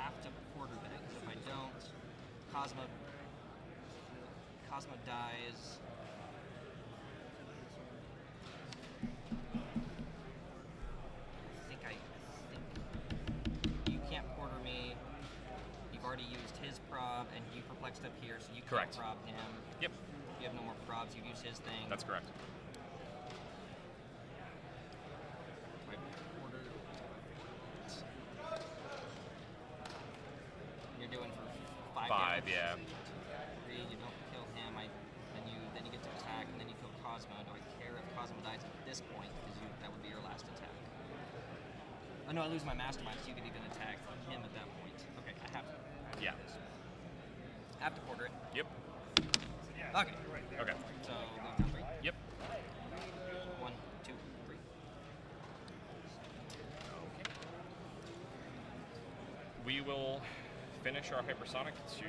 have to quarterback. So Cosmo dies. I think you can't quarter me. You've already used his prob, and you perplexed up here, so you can't prob him. Yep. You have no more probs. You've used his thing. That's correct. You're doing for 5 5, damage. yeah. 3, you don't kill him. Then you get to attack, and then you kill Cosmo. Do I care if Cosmo dies at this point? Because that would be your last attack. Oh no, I lose my mastermind, so you could even attack him at that point. Okay, I have to. Yeah. I have to quarter it. Yep. Okay. Okay. So go down 3. Yep. 1, 2, 3. Okay. We will finish our hypersonic to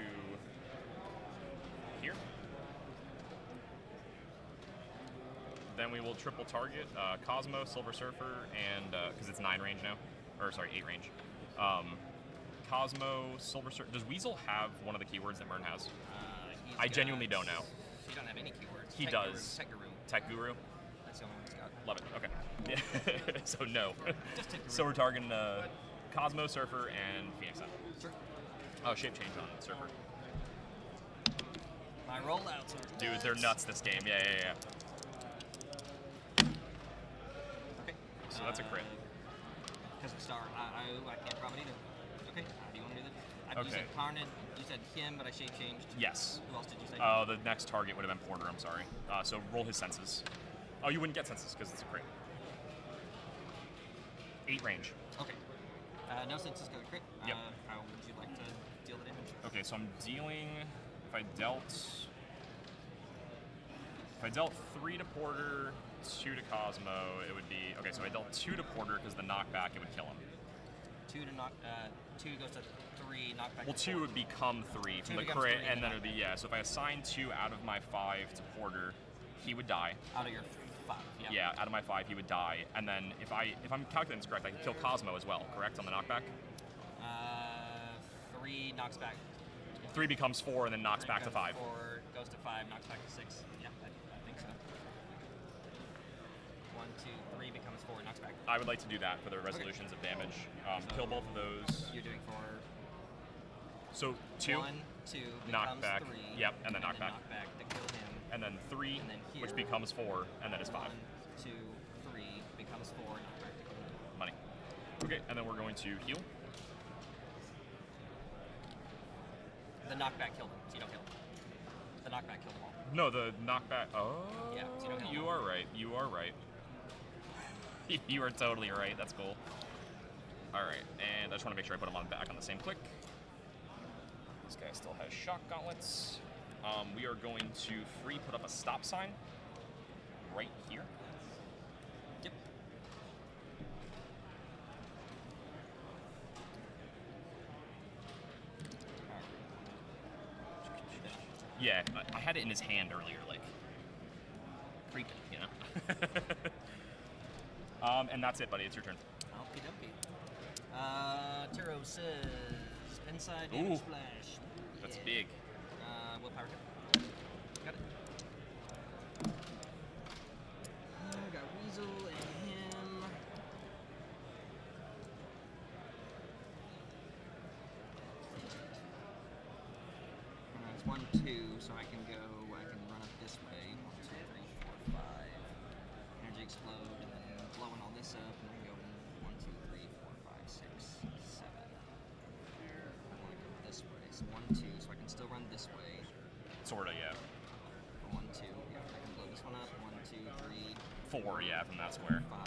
here. Then we will triple target Cosmo, Silver Surfer, and because it's 9 range now, or sorry, 8 range. Cosmo, Silver Surfer. Does Weasel have one of the keywords that Mern has? I genuinely don't know. You don't have any keywords. He does. Tech Guru. Tech Guru. That's the only one he's got. Love it. Okay. Yeah. So no. Just Tech Guru. So we're targeting Cosmo, Surfer, and Phoenix. Sure. Oh, shape change on Surfer. My rollouts are Dude, they're nuts this game. Yeah. Okay. So that's a crit. Because of Star, I can't prob it either. Okay, how do you want to do that? You Okay. said Carnage, you said him, but I shape changed. Yes. Who else did you say? The next target would have been Porter, I'm sorry. So roll his senses. Oh, you wouldn't get senses because it's a crit. 8 range. Okay. No senses got a crit. Yep. How would you like to deal the damage? Okay, so I'm dealing, if I dealt 3 to Porter, 2 to Cosmo, it would be, okay, so I dealt 2 to Porter because the knockback, it would kill him. 2 to knock, 2 goes to 3, knockback. Well, to 2 4. would become 3 from 2 the becomes crit, 3, and then it would be, yeah, so if I assign 2 out of my 5 to Porter, he would die. Out of your 5, yeah. Yeah, out of my 5, he would die. And then if I'm calculating this correct, I could kill Cosmo as well, correct, on the knockback? 3 knocks back. 3 becomes 4 and then knocks 3 back to becomes 5. 4 goes to 5, knocks back to 6. Yeah, I think so. 1, 2, 3 becomes 4, knocks back. I would like to do that for the resolutions of damage. Kill both of those. You're doing for... So 2. 1, 2 knock becomes back. 3. Yep, and then knock back. Knock back to kill him. And then 3, And then which here. becomes 4, and then it's 5. 1, 2, 3 becomes 4, knock back to kill him. Money. Okay, and then we're going to heal. The knockback killed him, so you don't kill him. The knockback killed them all. No, the knockback. Oh, Yeah, so you don't kill you them. are right. You are right. You are totally right. That's cool. All right, and I just want to make sure I put him back on the same click. This guy still has shock gauntlets. We are going to free put up a stop sign right here. Yep. Yeah, I had it in his hand earlier, like creeping, you know. And that's it, buddy. It's your turn. Okie dokie. Turo says, inside damage Ooh. splash. That's Yeah. big. Willpower check. Got it. Got Weasel and him. It's 1, 2, so I can run up this way. 1, 2, 3, 4, 5. Energy explode, and then blowing all this up, and I can go 1, 2, 3, 4, 5, 6, 7. I want to go this way. So 1, 2, so I can still run this way. Sorta, yeah. 1, 2, yeah, I can blow this one up. 1, 2, 3, 4, yeah, from that square. 5.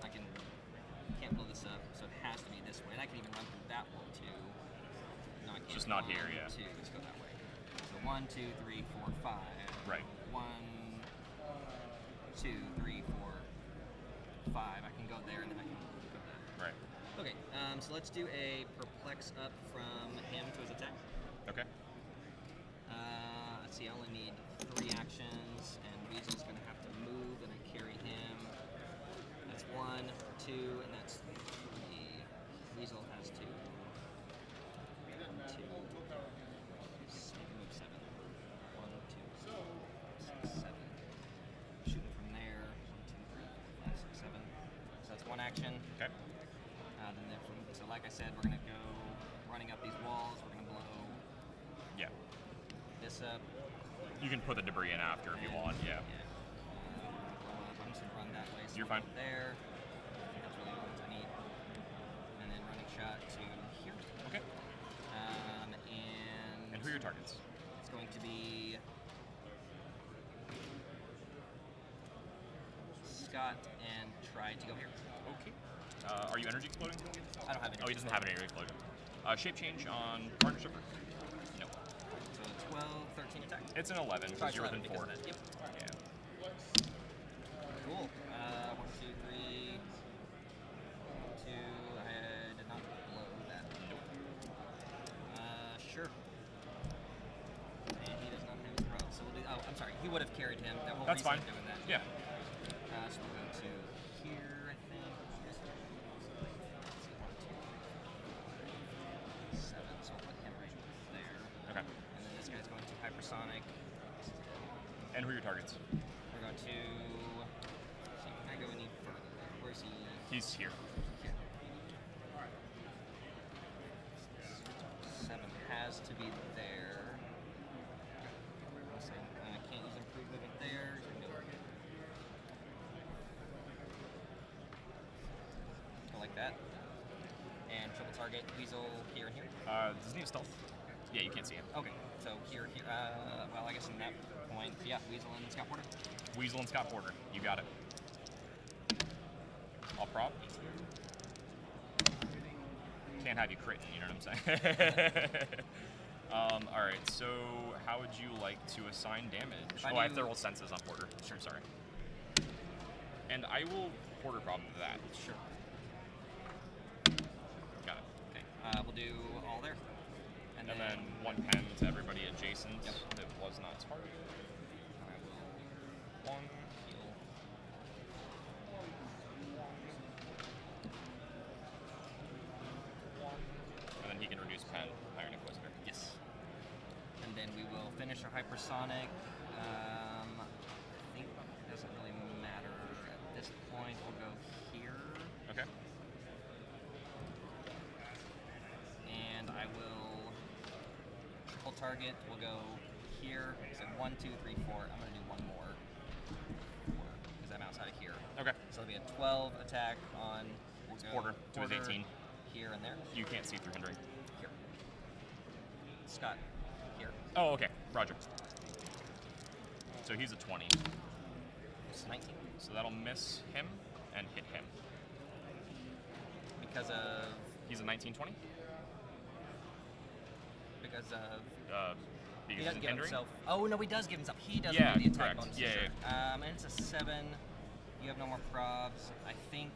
I can't blow this up, so it has to be this way. And I can even run through that one too. No, I can't. Just not 1, here, yeah. 2, let's go that way. So 1, 2, 3, 4, 5. Right. 1, 2, 3, 4, 5. I can go there and then I can go that. Right. Okay, so let's do a perplex up from him to his attack. Okay. Let's see, I only need 3 actions, and Weasel's going to have to move, and I carry him. That's 1, 2, and that's 3. Weasel has 2. 1, 2. action. Okay. Then so like I said, we're gonna go running up these walls. We're gonna blow Yeah. this up. You can put the debris in after if you want. Yeah. I'm just gonna run that way. So You're we'll fine. go there. I think that's really all I need. And then running shot to here. Okay. And who are your targets? It's going to be Scott and try to go here. Okay. Are you energy exploding? I don't have energy. Oh, he doesn't have an energy explosion. Shape change on partnership. No. So 12, 13 attack. It's an 11 because you're within 4. Yep. Yeah. Cool. 1, 2, 3, 2. I did not blow that. Sure. And he does not have his prob, so we'll do. Oh, I'm sorry. He would have carried him. That whole That's reason fine. of doing that. Yeah. So we'll go to here, I think. 7, so we'll put him right there. Okay. And then this guy's going to hypersonic. And who are your targets? We're going to. See, can I go any further? Where's he? He's here. Here. 7 has to be there. So, I can't use improved movement there. Go like that. And triple target Weasel here and here. Does he have stealth? Yeah, you can't see him. Okay, so here. Well, I guess in that point, yeah, Weasel and Scott Porter. Weasel and Scott Porter. You got it. I'll prop. Can't have you critting, you know what I'm saying? All right, so how would you like to assign damage? I have to roll senses on Porter. Sure, sorry. And I will Porter problem to that. Sure. Got it. Okay, we'll do all there. And then 1 pen to everybody adjacent that was not targeted. I will 1 heal. And then he can reduce pen, Iron Inquisitor. Yes. And then we will finish our hypersonic. I think it doesn't really matter at this point. We'll go here. Okay. And I will triple target. We'll go here. So 1, 2, 3, 4. I'm going to do one more. Because I'm outside of here. Okay. So it'll be a 12 attack on we'll go Porter to his 18. Here and there. You can't see through hindering. Here. Scott. Here. Oh, okay. Roger. So he's a 20. It's 19. So that'll miss him and hit him. Because of... He's a 19-20? Because of... Because he doesn't give hindering? himself... Oh, no, he does give himself. He doesn't Yeah, do the attack correct. bonus. Yeah, sure. And it's a 7. You have no more probs. I think...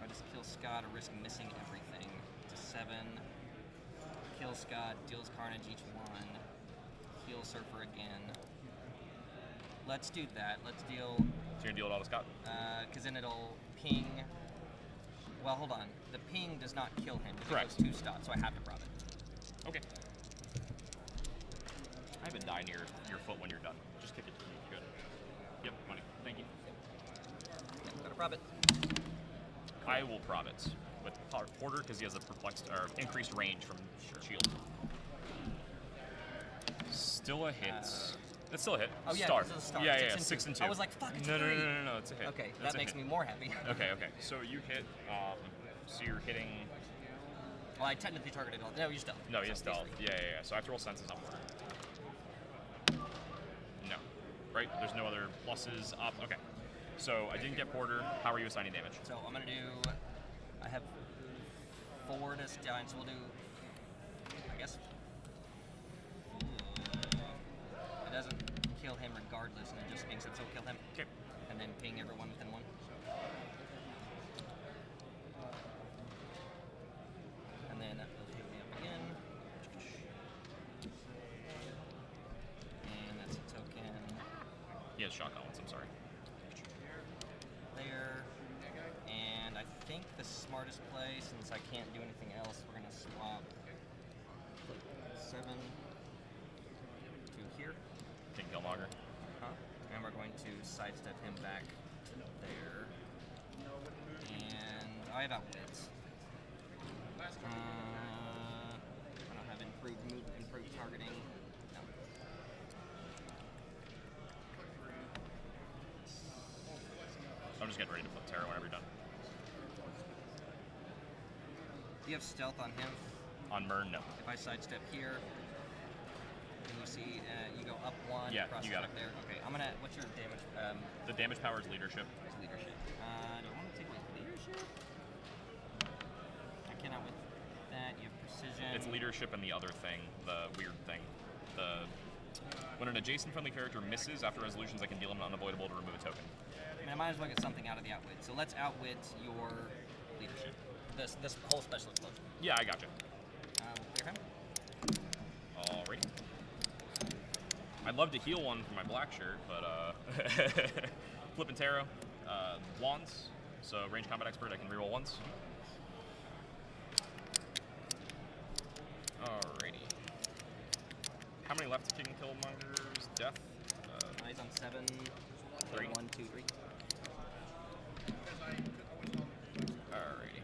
I just kill Scott or risk missing everything. It's a 7. Kill Scott, deals carnage each one. Heal Surfer again. Let's do that. Let's deal... So you're going to deal it all to Scott? Because then it'll ping... Well, hold on. The ping does not kill him. Correct. It goes 2 stops, so I have to prob it. Okay. I have a die near your foot when you're done. Just kick it to me. Good. Yep, money. Thank you. Yep, gotta prob it. I will prob it with Porter because he has a perplexed or increased range from shield. Still a hit. It's still a hit. Oh yeah, Star. it's a star. Yeah, 6 and 2. 6 and 2. I was like, fuck, it's no, a 3. No, it's a hit. Okay, It's that a makes hit. me more happy. Okay. So you hit. So you're hitting. Well, I technically targeted all. No, you're stealth. No, you're stealth. Yeah. So I have to roll senses on Porter. No. Right? There's no other pluses up. Okay. So I didn't get Porter. How are you assigning damage? So I'm gonna do. I have 4 to stun, so we'll do. I guess. It doesn't kill him regardless, and it just pings it, so we'll kill him. Okay. And then ping everyone within 1. And then it'll hit me up again. And that's a token. He has shotgun ones, I'm sorry. There. And I think the smartest play, since I can't do anything else, we're gonna swap 7 to here. King Killmonger. And we're going to sidestep him back to there. And I have outwits. I don't have improved move, improved targeting. No. I'm just getting ready to flip Terra whenever you're done. Do you have stealth on him? On Mern, no. If I sidestep here, and you see you go up one, Yeah, across you the got back it. there. Okay, I'm gonna. What's your damage? The damage power is leadership. Is leadership. Do I want to take away leadership? I cannot with that. You have precision. It's leadership and the other thing, the weird thing. When an adjacent friendly character misses after resolutions, I can deal him an unavoidable to remove a token. I mean, I might as well get something out of the outwit. So let's outwit your leadership. This whole special explosion. Yeah, I gotcha. We'll clear him. Alrighty. I'd love to heal one from my black shirt, but flipping tarot, wands. So range combat expert, I can reroll once. Alrighty. How many left to King Killmonger's death? He's on 7. 3. 1, 2, 3. Alrighty.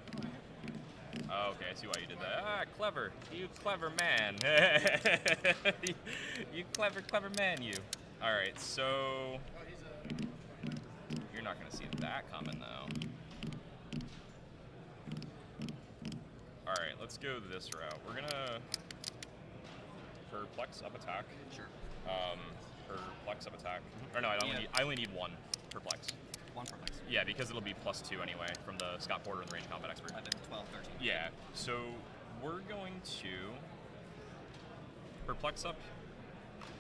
Okay, I see why you did that. Ah, clever. You clever man. You clever man, you. Alright, so... You're not going to see that coming, though. Alright, let's go this route. We're going to... Perplex up attack. Sure. Perplex up attack. Or no, I only need 1 perplex. 1 perplex. Yeah, because it'll be +2 anyway from the Scott Porter and the range combat expert. 11, 12, 13. Yeah, so we're going to perplex up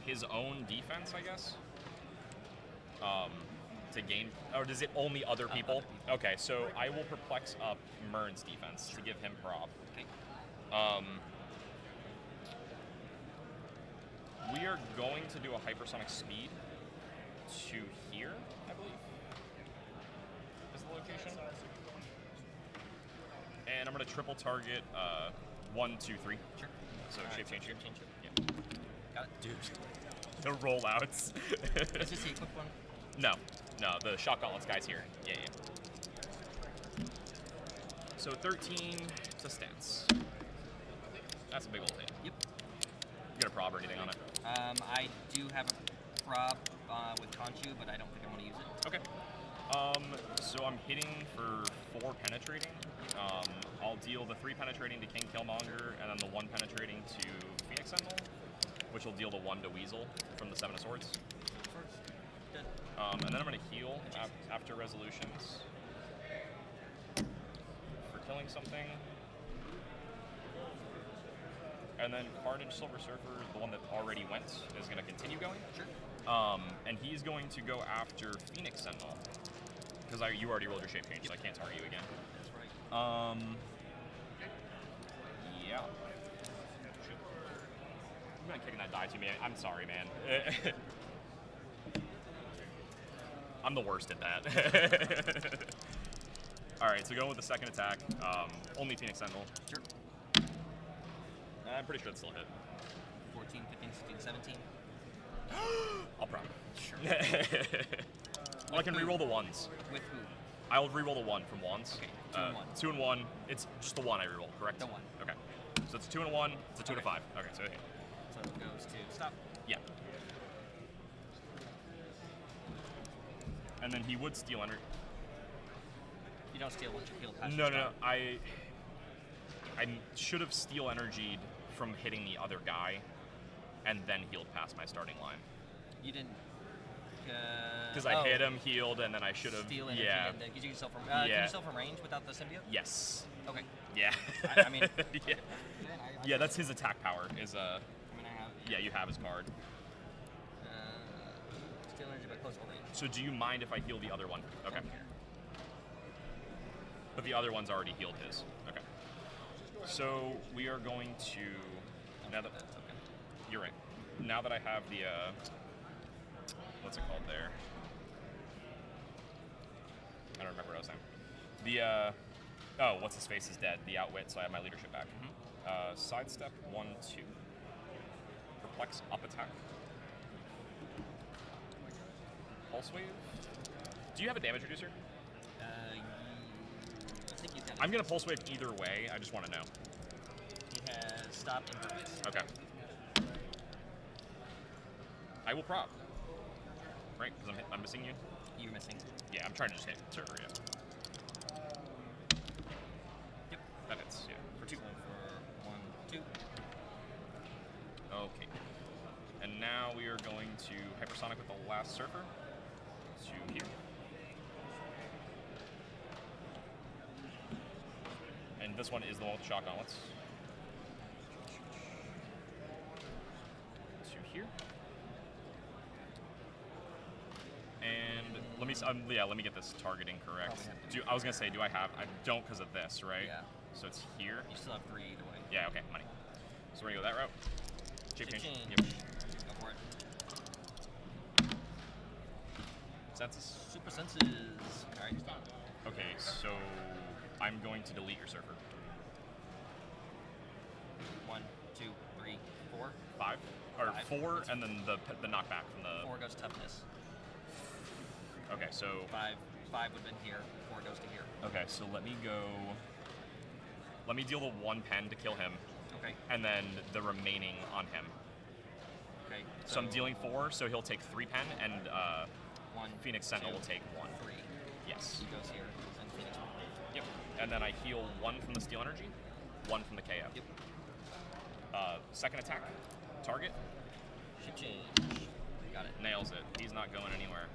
his own defense, I guess. To gain, or does it only other people? Okay, so I will perplex up Mern's defense to give him prop. Okay. We are going to do a hypersonic speed to here, I believe, is the location. And I'm going to triple target 1, 2, 3. Sure. So shape change here. Yeah. Got it. Dude. The rollouts. Is this the equipped one? No, the shock gauntlets guy's here. Yeah. So 13 to stance. That's a big old hit. Yep. You got a prob or anything on it? I do have a prob with Conchu, but I don't think I want to use it. Okay. So I'm hitting for 4 penetrating. I'll deal the 3 penetrating to King Killmonger, and then the 1 penetrating to Phoenix Sentinel, which will deal the 1 to Weasel from the 7 of Swords. Good. And then I'm going to heal after resolutions for killing something. And then Carnage Silver Surfer, the one that already went, is going to continue going. Sure. And he's going to go after Phoenix Sentinel. Because you already rolled your shape change, so I can't target you again. That's right. Yeah. I'm not kicking that die to me. I'm sorry, man. I'm the worst at that. Alright, so going with the second attack. Only Phoenix Sentinel. Sure. I'm pretty sure it's still a hit. 14, 15, 16, 17. I'll prime. Sure. Well, I can reroll the 1s. With who? I'll reroll the 1 from wands. Okay, 2 and 1. 2 and 1. It's just the 1 I reroll, correct? The 1. Okay. So it's a 2 and a 1. It's a 2 and a 5. Okay, so okay. So it goes to stop. Yeah. And then he would steal energy. You don't steal once you're healed. No. I should have steal energied from hitting the other guy, and then healed past my starting line. You didn't. Because I hit him, healed, and then I should have. Steal energy. Yeah. And then you yourself from. Can you steal from range without the symbiote? Yes. Okay. Yeah. I mean. Yeah. Yeah, that's his attack power. Is I mean, I have. Yeah, you have his card. Steal energy by close range. So do you mind if I heal the other one? Okay. But the other one's already healed his. Okay. So we are going to. Now that you're right. Now that I have the what's it called there? I don't remember what I was saying. The what's his face is dead. The outwit, so I have my leadership back. Sidestep 1, 2. Perplex up attack. Pulse wave. Do you have a damage reducer? I'm gonna pulse wave either way. I just want to know. He has stopped impervious. Okay. I will prop. Right, because I'm missing you. You're missing. Yeah, I'm trying to just hit server. Yeah. Yep. That hits. Yeah. For 2. So for 1, 2. Okay. And now we are going to hypersonic with the last surfer to here. And this one is the one with shock gauntlets. To here. And let me let me get this targeting correct. I was gonna say, do I have? I don't because of this, right? Yeah. So it's here. You still have 3 either way. Yeah. Okay. Money. So we're gonna go that route. Shape change. Yep. Go for it. Senses. Super senses. All right. Okay. So I'm going to delete your surfer. 1, 2, 3, 4. 5 or 5. 4, and then the knockback from the 4 goes toughness. Okay, so 5 would have been here. 4 goes to here. Okay, so let me deal the 1 pen to kill him. Okay. And then the remaining on him. Okay. So I'm dealing 4, so he'll take 3 pen, and 1. Phoenix Sentinel will take 1. 3. Yes. He goes here, and Phoenix 1. Yep. And then I heal 1 from the Steel Energy, 1 from the KO. Yep. Second attack, target. Shape change. Got it. Nails it. He's not going anywhere.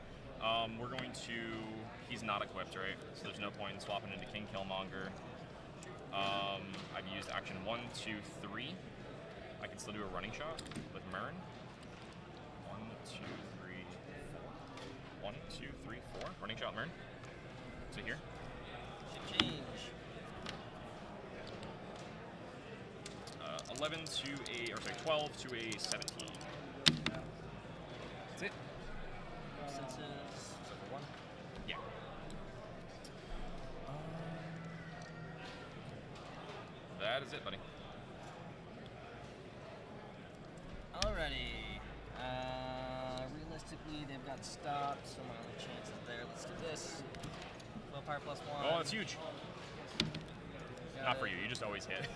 We're going to. He's not equipped, right? So there's no point in swapping into King Killmonger. I've used action 1, 2, 3. I can still do a running shot with Mern. 1, 2, 3, 4. 1, 2, 3, 4. Running shot, Mern. So here. Shape change. 11 to a, or sorry, 12 to a 17. That's it. Senses. So for 1. Yeah. That is it, buddy. Alrighty. Realistically, they've got stopped, so my only chance is there. Let's do this. Willpower +1. Oh, that's huge. Not for you. You just always hit.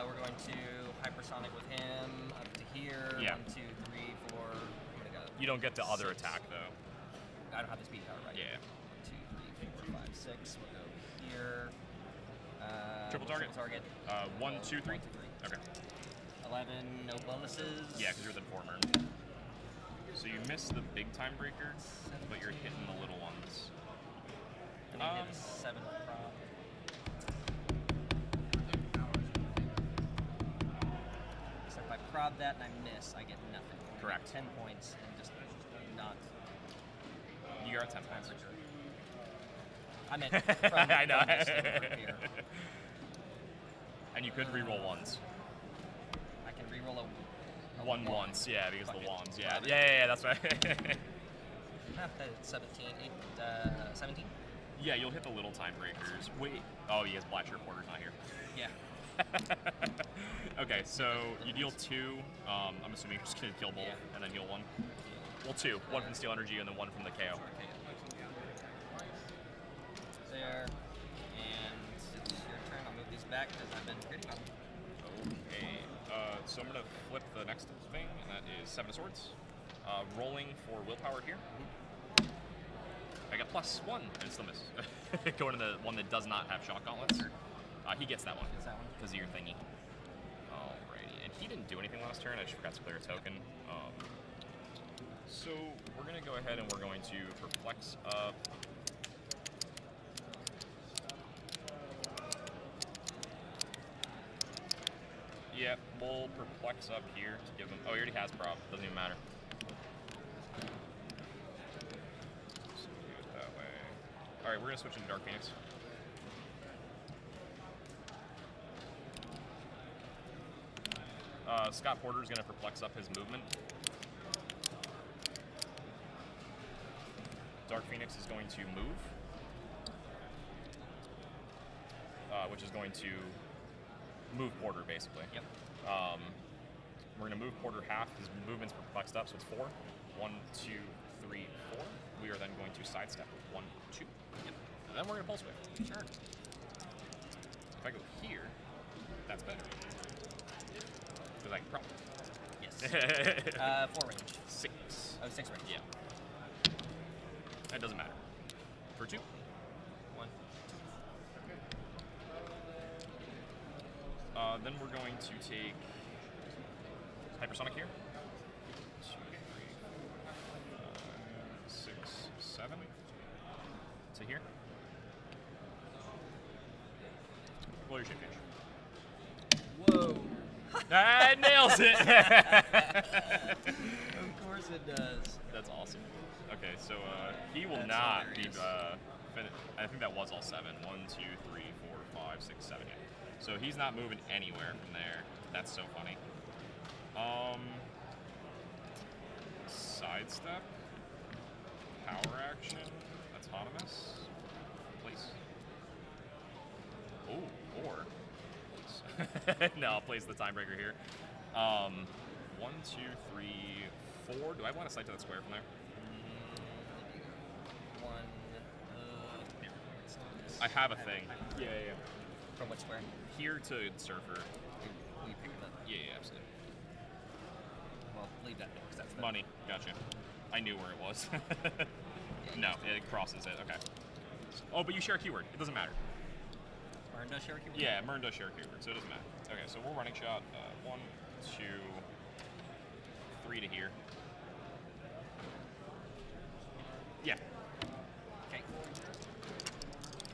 We're going to hypersonic with him up to here. Yeah. 1, 2, 3, 4. You don't get the other attack though. I don't have the speed power, right? Yeah. 2, 3, 4, 5, 6. We'll go here. Triple target. 1, 2, 3. Okay. 11. No bonuses. Yeah, because you're the former. So you miss the big time breaker, but you're hitting the little ones. And he hit a 7 prop. So if I prod that and I miss, I get nothing. I Correct. get 10 points and just not. You're at 10 points. I meant from I know. From this here. And you could reroll ones. I can reroll a One once, yeah, because of the wands. Yeah, Got it. yeah, that's right. 17. 17? Yeah, you'll hit the little time breakers. Wait. Oh, yes, Blackshirt Porter's not here. Yeah. Okay, so you deal 2. I'm assuming you're just going to kill both and then heal 1. Well, 2. 1 from Steel Energy and then 1 from the KO. There. And it's your turn. I'll move these back because I've been creating them. Okay. So I'm going to flip the next thing, and that is 7 of Swords. Rolling for willpower here. I got +1, and it still misses. Going to the one that does not have shock gauntlets. He gets that one. Because of your thingy. Alrighty. And he didn't do anything last turn. I just forgot to clear a token. So we're going to go ahead and we're going to perplex up. Yep, we'll perplex up here to give him. Oh, he already has prop. Doesn't even matter. So we'll do it that way. All right, we're gonna switch into Dark Phoenix. Scott Porter is gonna perplex up his movement. Dark Phoenix is going to move, which is going to move Porter, basically. Yep. We're going to move Porter half. His movement's perplexed up, so it's 4. 1, 2, 3, 4. We are then going to sidestep. 1, 2. Yep. And then we're gonna pulse wave. Sure. If I go here, that's better. Because I can probably. Yes. 4 range. 6. Oh, 6 range. Yeah. That doesn't matter. For 2. 1. Then we're going to take hypersonic here. 2, 3, 4, 5, 6, 7. To here. Roll your shape change. Whoa. That nails it. Of course it does. That's awesome. Okay, so he will That's not be hilarious. I think that was all 7. 1, 2, 3, 4, 5, 6, 7. Yeah. So he's not moving anywhere from there. That's so funny. Sidestep. Power action. Autonomous. Place. Oh, or place. No, I'll place the timebreaker here. 1, 2, 3, 4. Do I want to sight to that square from there? 1. I have a thing. Yeah. From which square? Here to Surfer. We pick it up. Yeah, absolutely. Well, leave that there, 'cause that's the Money. Gotcha. I knew where it was. No, it crosses it. Okay. Oh, but you share a keyword. It doesn't matter. Mern does share a keyword? Yeah, Mern does share a keyword, so it doesn't matter. Okay, so we're running shot 1, 2, 3 to here. Yeah. Okay.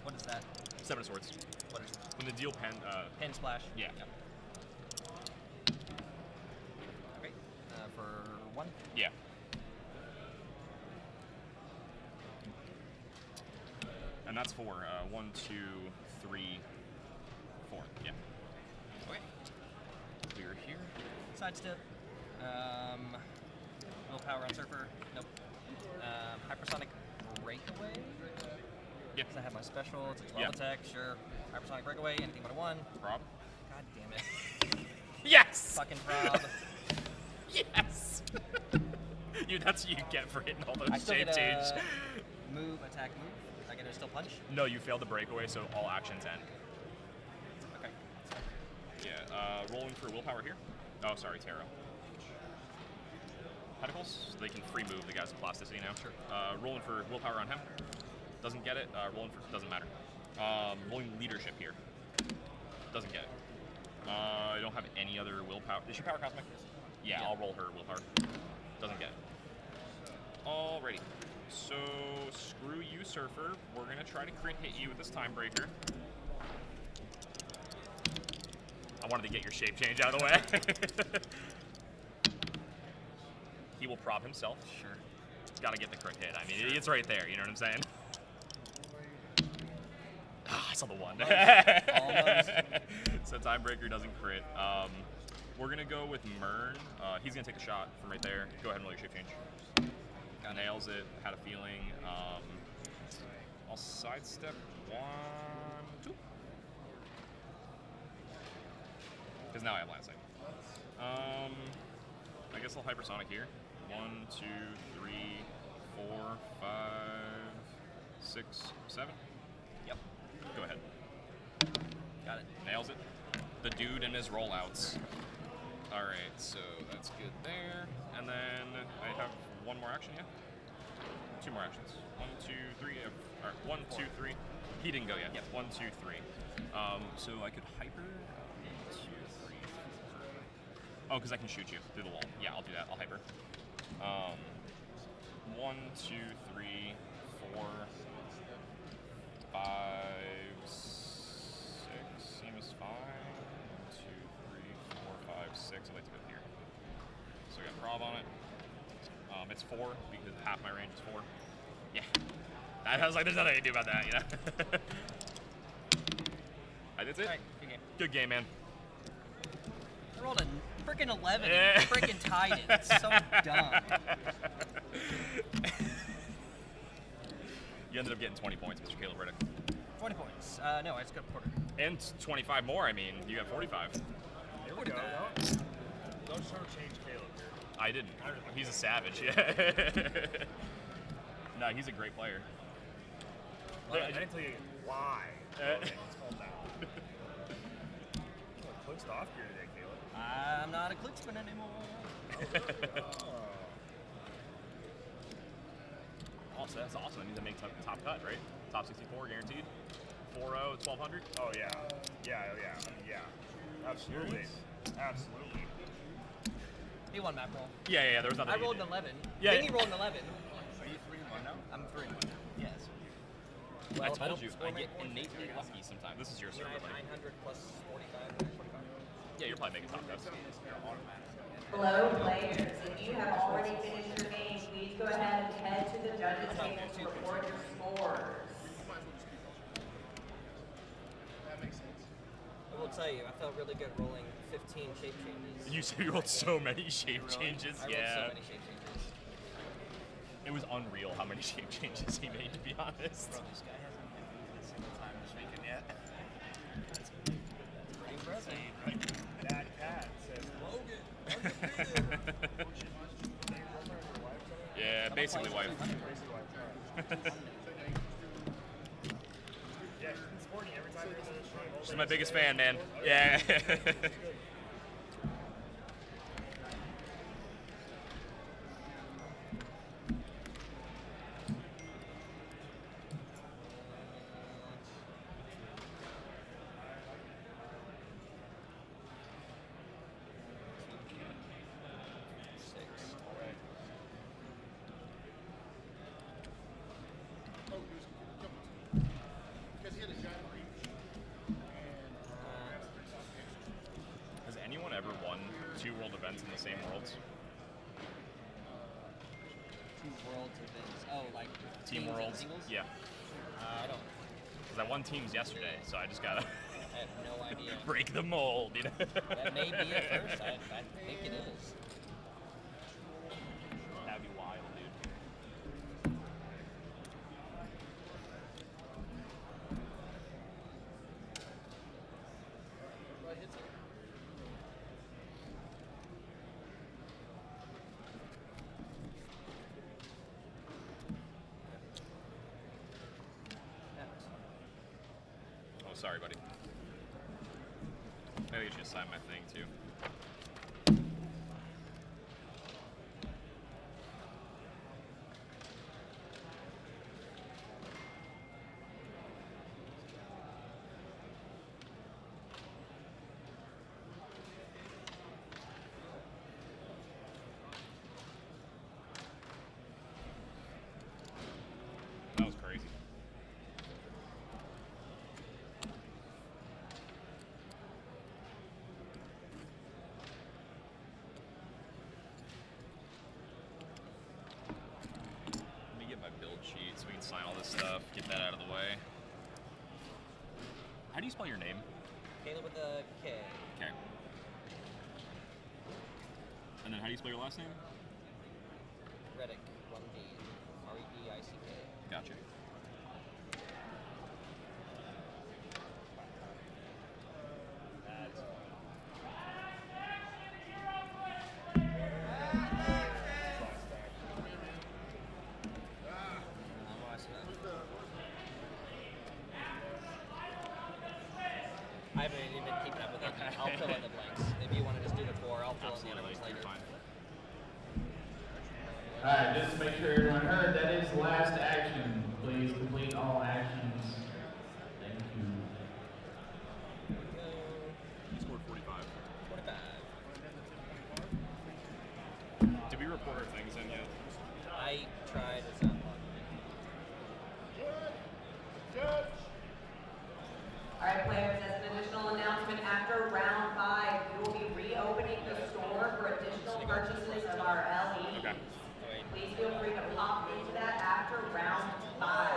What is that? 7 of swords. What is it? When the deal pen. Pen splash? Yeah. Yep. Okay. For 1? Yeah. And that's 4. 1, 2, 3, 4. Yeah. Okay. Clear here. Sidestep. Willpower on Surfer. Nope. Hypersonic Breakaway. Yeah. Because I have my special. It's a 12 Yeah. attack. Sure. Hypersonic Breakaway. Anything but a 1. Prob. God damn it. Yes! Fucking prob. Yes! That's what you get for hitting all those I still shape get change. Move, attack, move. I get to still punch? No, you failed the breakaway, so all actions end. Okay. Yeah, rolling for willpower here. Oh, sorry, Tarot. Pentacles, so they can free move the guys with plasticity now. Sure. Rolling for willpower on him. Doesn't get it. Rolling for, doesn't matter. Rolling leadership here. Doesn't get it. I don't have any other willpower. Is she power cosmic? Yeah, I'll roll her willpower. Doesn't get it. Alrighty. So, screw you, Surfer. We're going to try to crit hit you with this time breaker. I wanted to get your shape change out of the way. He will prob himself. Sure. Got to get the crit hit. I mean, it's right there. You know what I'm saying? I saw the 1. Almost. So time breaker doesn't crit. We're going to go with Mern. He's going to take a shot from right there. Go ahead and roll your shape change. Nails it. Had a feeling. I'll sidestep 1, 2. Because now I have line sight. I guess I'll hypersonic here. 1, 2, 3, 4, 5, 6, 7. Yep. Go ahead. Got it. Nails it. The dude and his rollouts. All right, so that's good there. And then I have one more action, yeah? 2 more actions. 1, 2, 3. All right, 1, 2, 3. He didn't go yet. Yep. 1, 2, 3. So I could hyper. 1, 2, 3, 4. Oh, because I can shoot you through the wall. Yeah, I'll do that. I'll hyper. 1, 2, 3, 4, 5, 6. Seems fine. 1, 2, 3, 4, 5, 6. I'd like to go here. So I got prob on it. It's 4 because half my range is 4. Yeah. I was like, there's nothing I can do about that, you know? That's it. All right, good game. Good game, man. I rolled a freaking 11 and freaking tied it. It's so dumb. You ended up getting 20 points, Mr. Caleb Riddick. 20 points. No, I just got a quarter. And 25 more, I mean. You got 45. There we go. Don't change Caleb here. I didn't. He's a savage, yeah. No, he's a great player. I didn't tell you why. Okay, let's calm down. Clicked off here today, Caleb. I'm not a Clicksman anymore. Oh, so that's awesome. That means I make top cut, right? Top 64 guaranteed. 4-0, 1200. Oh yeah, yeah, oh yeah. I mean, yeah, absolutely, absolutely. He won map roll. Yeah. There was nothing. I rolled an 11. Yeah. Then he rolled an 11. Are you 3-1 now? I'm 3-1 now. Yes. I Well, if told don't you, score I my get points, innately it's lucky sometimes. This is your server, buddy. 900 plus 45, 45. Yeah, you're probably making top cuts. Hello, players. If you have already finished your game, please go ahead and head to the judges' table to report your scores. That makes sense. I will tell you, I felt really good rolling 15 shape changes. You said you rolled so many shape changes. I rolled Yeah. so many shape changes. It was unreal how many shape changes he made, to be honest. Bro, this guy hasn't hit me a single time this weekend yet. That's pretty impressive. That cat says Logan. Yeah, basically wife. Yeah, she's been sporting every time there's a shrine. She's my biggest fan, man. Yeah. Because he had a giant reach. Has anyone ever won 2 world events in the same worlds? 2 worlds events. Oh, like Team teams and worlds? singles? Yeah. I don't. Because I won teams yesterday, so I just gotta I have no idea. break the mold, you know? That may be it first. I think it is. That'd be wild, dude. Oh, sorry, buddy. Maybe you should sign my thing, too. That was crazy. Let me get my build sheet so we can sign all this stuff, get that out of the way. How do you spell your name? Caleb with a K. Okay. And then how do you spell your last name? Reddick, 1D. R-E-D-I-C-K. Gotcha. I haven't even been keeping up with it. I'll fill in the blanks. If you want to just do the 4, I'll fill in the other ones later. Alright, just to make sure everyone heard, that is the last action. Please complete all actions. Thank you. You scored 45. 45. Did we report our things in yet? I tried, it's not fun. Alright, players, as an additional announcement, after round 5, we will be reopening the store for additional purchases of our LEs. Okay. Please feel free to pop into that after round 5.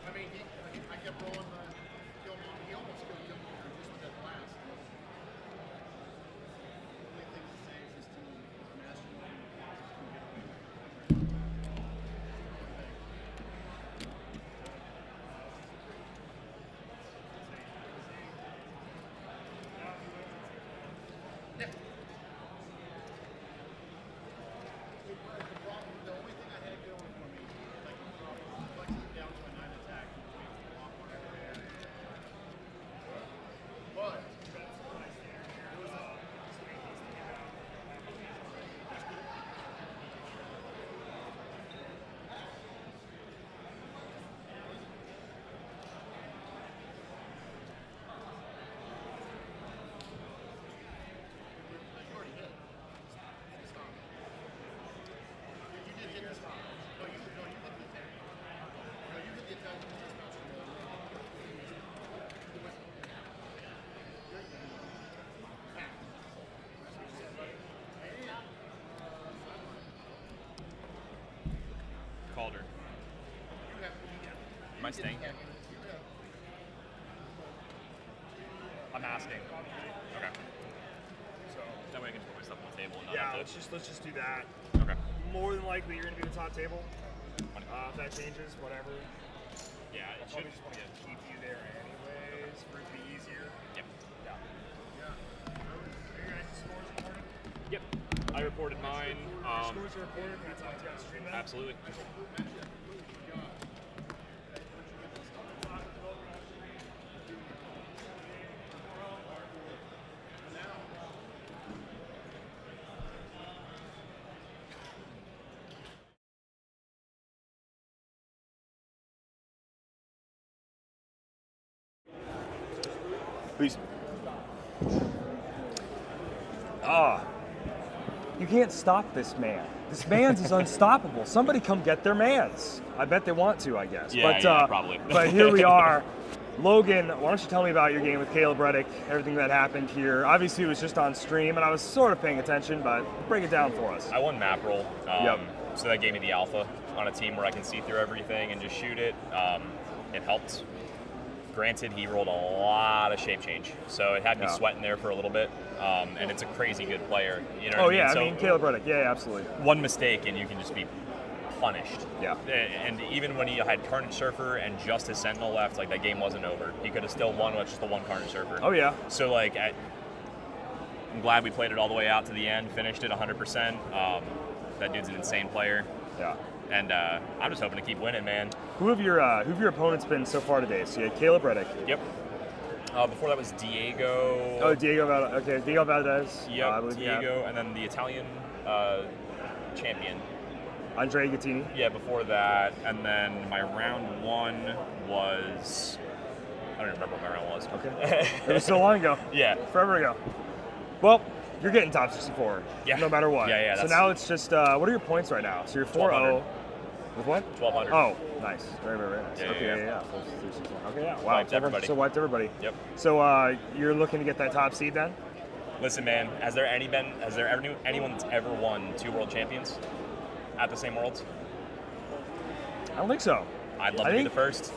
I mean, I kept rolling the kill mom. He almost killed Killmonger just with that blast. Only thing that saves his team is mastery. Am I staying here? I'm asking. Okay. So that way I can just put my stuff on the table and not Yeah, have to... let's just do that. Okay. More than likely, you're gonna be at the top table. If that changes, whatever. Yeah, it I'll should probably just want to keep you there anyways for it to be easier. Yep. Yeah. Are your guys' scores recorded? Yep. I reported mine. Your scores are recorded. Can I talk to you on stream then? Absolutely. Please. You can't stop this man. This man's is unstoppable. Somebody come get their mans. I bet they want to, I guess. Yeah, but, yeah, probably. But here we are. Logan, why don't you tell me about your game with Caleb Reddick, everything that happened here. Obviously, it was just on stream, and I was sort of paying attention, but break it down for us. I won map roll. Yep. So that gave me the alpha on a team where I can see through everything and just shoot it. It helped. Granted, he rolled a lot of shape change, so it had me sweating there for a little bit. And it's a crazy good player. You know what I mean? Yeah, So I mean, Caleb Reddick, yeah, absolutely. One mistake and you can just be punished. Yeah. And even when he had Carnage Surfer and just his Sentinel left, like that game wasn't over. He could have still won with just the one Carnage Surfer. Oh, yeah. So like, I'm glad we played it all the way out to the end, finished it 100%. That dude's an insane player. Yeah. And I'm just hoping to keep winning, man. Who have your opponents been so far today? So you had Caleb Reddick. Yep. Before that was Diego. Oh, Diego Valdez. Okay, Diego Valdez. Yep, I believe Diego, and then the Italian champion. Andre Gattini. Yeah, before that. And then my round one was... I don't even remember what my round was. Okay. It was so long ago. Yeah. Forever ago. Well, you're getting top 64. Yeah. No matter what. Yeah, So now it's just, what are your points right now? So you're 4-0. With what? 1,200. Oh, nice. Very, very nice. Yeah, okay, yeah. Okay, yeah. Wow. Wiped everybody. So wiped everybody. Yep. So you're looking to get that top seed then? Listen, man, has there anyone that's ever won 2 world champions at the same worlds? I don't think so. I'd love to be the first.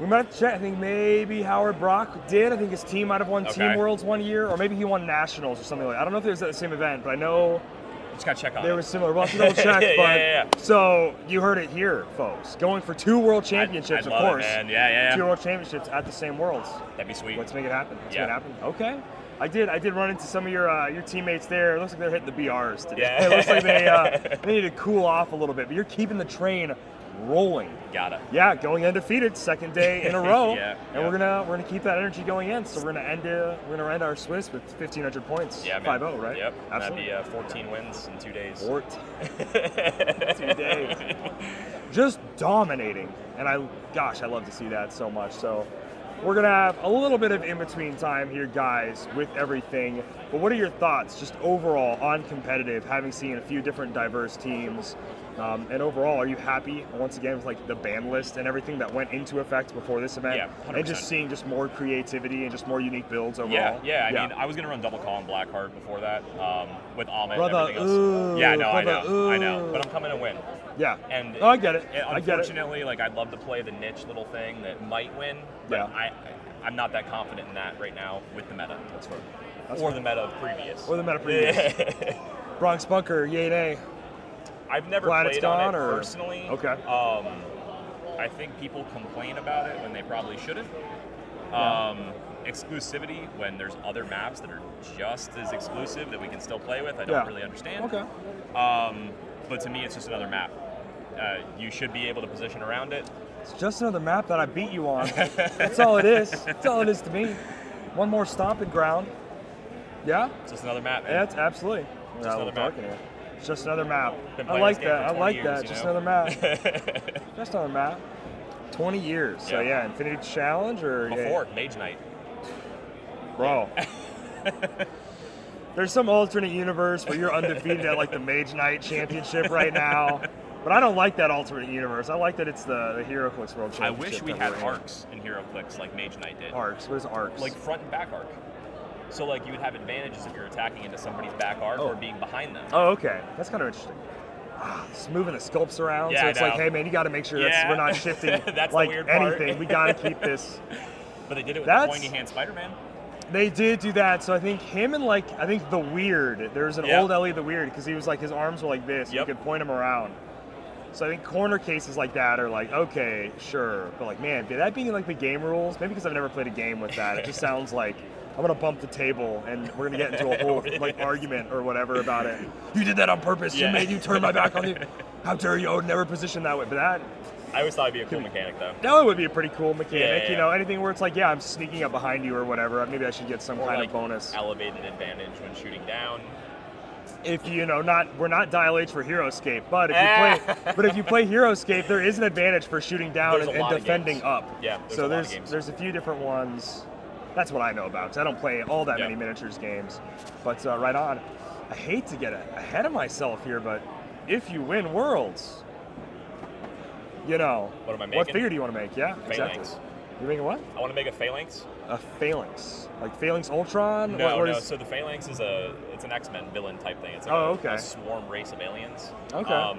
We might have to check. I think maybe Howard Brock did. I think his team might have won Team Worlds one year, or maybe he won Nationals or something like that. I don't know if it was at the same event, but I know just gotta check on they were similar. We'll have to double check. Yeah. So you heard it here, folks. Going for 2 world championships, I'd of love course. it, man. Yeah. 2 world championships at the same worlds. That'd be sweet. Let's make it happen. Yeah. Happen. Okay. I did run into some of your teammates there. It looks like they're hitting the BRs today. Yeah. It looks like they need to cool off a little bit. But you're keeping the train rolling. Gotta. Yeah, going undefeated, second day in a row. Yeah, and we're gonna keep that energy going in. So we're gonna end our Swiss with 1,500 points. Yeah, man. 5-0, right? Yep. Absolutely. That'd be 14 wins in 2 days. 2 days. Just dominating. And I love to see that so much. So we're gonna have a little bit of in-between time here, guys, with everything. But what are your thoughts, just overall, on competitive, having seen a few different diverse teams? And overall, are you happy once again with like the ban list and everything that went into effect before this event? Yeah, 100%. And just seeing just more creativity and just more unique builds overall. Yeah. I mean, I was gonna run double call on Blackheart before that with Amit Brother, and everything else. Yeah, no, brother, I know. But I'm coming to win. Yeah. And I get it. Unfortunately, like I'd love to play the niche little thing that might win, but I'm not that confident in that right now with the meta. That's fair. The meta of previous. Or the meta previous. Bronx Bunker, yay nay. I've never Glad played it's gone, on it or? personally. Okay. I think people complain about it when they probably shouldn't. Exclusivity, when there's other maps that are just as exclusive that we can still play with, I don't really understand. Okay. But to me, it's just another map. You should be able to position around it. It's just another map that I beat you on. That's all it is. That's all it is to me. One more stomping ground. Yeah? It's just another map, man. Yeah, it's absolutely. Just another map. It's just another map. Been I playing like this game that. for I 20 like years, that. you Just know? another map. Just another map. 20 years. So yeah, Infinity Challenge or Before Mage Knight. Bro. There's some alternate universe where you're undefeated at like the Mage Knight Championship right now. But I don't like that alternate universe. I like that it's the Heroclix World Championship. I wish we that had we're in. arcs in Heroclix like Mage Knight did. Arcs? What is arcs? Like front and back arc. So like you would have advantages if you're attacking into somebody's back arc or being behind them. Oh, okay. That's kind of interesting. just moving the sculpts around. Yeah, So I it's like, know. hey man, you got to make sure Yeah. we're not shifting That's like the weird part. anything. We got to keep this. But they did it with That's- the pointy hand Spider-Man. They did do that. So I think him and I think the Weird. There's an Yep. old Ellie the Weird because he was like his arms were like this. Yep. You could point him around. So I think corner cases like that are like, okay, sure. But like, man, that being like the game rules, maybe because I've never played a game with that, it just sounds like I'm gonna bump the table and we're gonna get into a whole like argument or whatever about it. You did that on purpose. Yeah. You made you turn my back on you. How dare you? I would never position that way. But that I always thought it'd be a cool mechanic, though. that would be a pretty cool mechanic. Yeah. You know, anything where it's like, yeah, I'm sneaking up behind you or whatever. Maybe I should get some Or kind like of bonus. elevated advantage when shooting down. If we're not dial H for Heroscape, but if you play Heroscape, there is an advantage for shooting down There's a and lot of defending games. up. Yeah, there's so a lot of games. there's a few different ones. That's what I know about because I don't play all that many miniatures games. But right on. I hate to get ahead of myself here, but if you win Worlds, you know, What am I what making? figure do you want to make? Yeah, exactly. Phalanx. You're making what? I want to make a Phalanx. A Phalanx, like Phalanx Ultron. No, What no. is- So the Phalanx is it's an X-Men villain type thing. It's like Oh, a okay. swarm race of aliens. Okay.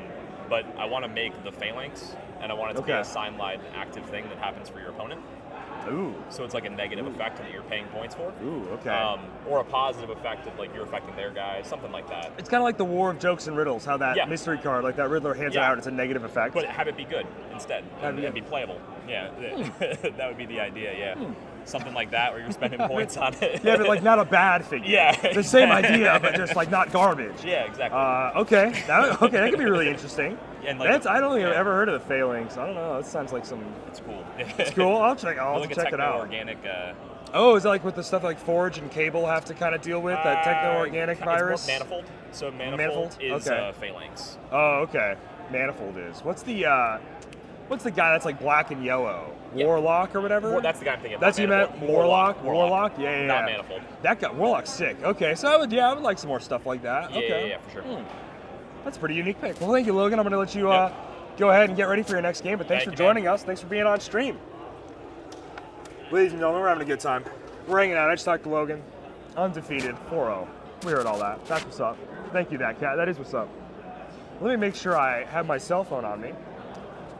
But I want to make the Phalanx, and I want it to be Okay. a sign-line active thing that happens for your opponent. Ooh. So it's like a negative effect that you're paying points for. Ooh, okay. Or a positive effect of like you're affecting their guys, something like that. It's kind of like the War of Jokes and Riddles, how that Yeah. mystery card, like that Riddler hands it Yeah. out, it's a negative effect. But have it be good instead, Have it and be- be playable. Yeah, that would be the idea. Yeah, something like that where you're spending points on it. Yeah, but like not a bad figure. Yeah, The same idea, but just like not garbage. Yeah, exactly. Okay, that could be really interesting. And like I don't think I've ever heard of the Phalanx. I don't know. That sounds like some. It's cool. It's cool. I'll have to like a check it out. techno-organic. Oh, is it like with the stuff like Forge and Cable have to kind of deal with that techno-organic it's virus? more Manifold. So Manifold, Manifold? is Okay. Phalanx. Oh, okay. Manifold is. What's the guy that's like black and yellow? Warlock or whatever? Well, that's the guy I'm thinking. That's not you meant Manifold. Warlock? Warlock? Yeah, yeah, Not yeah. Manifold. That guy, Warlock's sick. Okay, so I would like some more stuff like that. Yeah, okay. yeah, for sure. That's a pretty unique pick. Well, thank you, Logan. I'm going to let you go ahead and get ready for your next game, but thanks Thank for you, joining us. Thanks for being on stream. Ladies and gentlemen, we're having a good time. We're hanging out. I just talked to Logan. Undefeated, 4-0. We heard all that. That's what's up. Thank you, that cat. That is what's up. Let me make sure I have my cell phone on me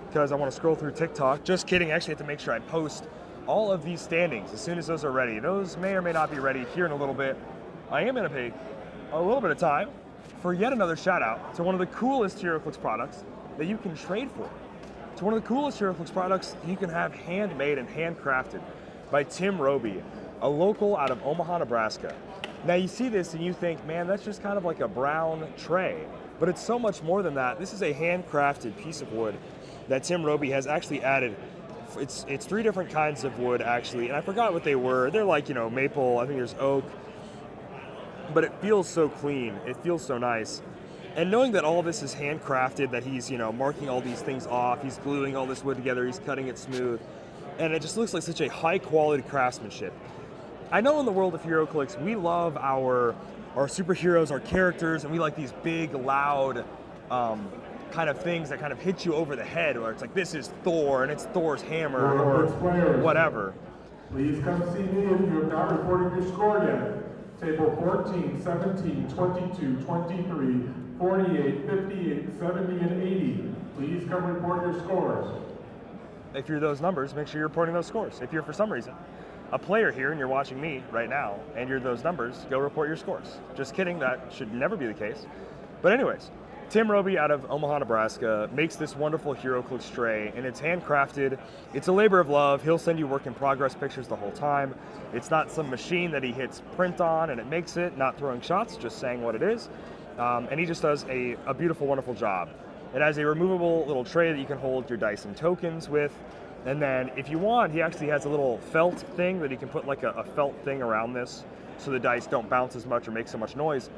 because I want to scroll through TikTok. Just kidding. I actually have to make sure I post all of these standings as soon as those are ready. Those may or may not be ready here in a little bit. I am going to take a little bit of time for yet another shout out to one of the coolest Heroclix products that you can trade for. It's one of the coolest Heroclix products you can have handmade and handcrafted by Tim Roby, a local out of Omaha, Nebraska. Now you see this and you think, man, that's just kind of like a brown tray, but it's so much more than that. This is a handcrafted piece of wood that Tim Roby has actually added. It's 3 different kinds of wood actually, and I forgot what they were. They're like, maple, I think there's oak, but it feels so clean. It feels so nice. And knowing that all this is handcrafted, that he's, marking all these things off, he's gluing all this wood together, he's cutting it smooth, and it just looks like such a high quality craftsmanship. I know in the world of Heroclix, we love our superheroes, our characters, and we like these big, loud kind of things that kind of hit you over the head, where it's like, this is Thor, and it's Thor's hammer, or whatever. Please come see me if you have not reported your score yet. Table 14, 17, 22, 23, 48, 58, 70, and 80. Please come report your scores. If you're those numbers, make sure you're reporting those scores. If you're, for some reason, a player here and you're watching me right now, and you're those numbers, go report your scores. Just kidding, that should never be the case. But anyways, Tim Roby out of Omaha, Nebraska makes this wonderful Heroclix tray, and it's handcrafted. It's a labor of love. He'll send you work in progress pictures the whole time. It's not some machine that he hits print on and it makes it, not throwing shots, just saying what it is. And he just does a beautiful, wonderful job. It has a removable little tray that you can hold your dice and tokens with. And then if you want, he actually has a little felt thing that he can put like a felt thing around this so the dice don't bounce as much or make so much noise.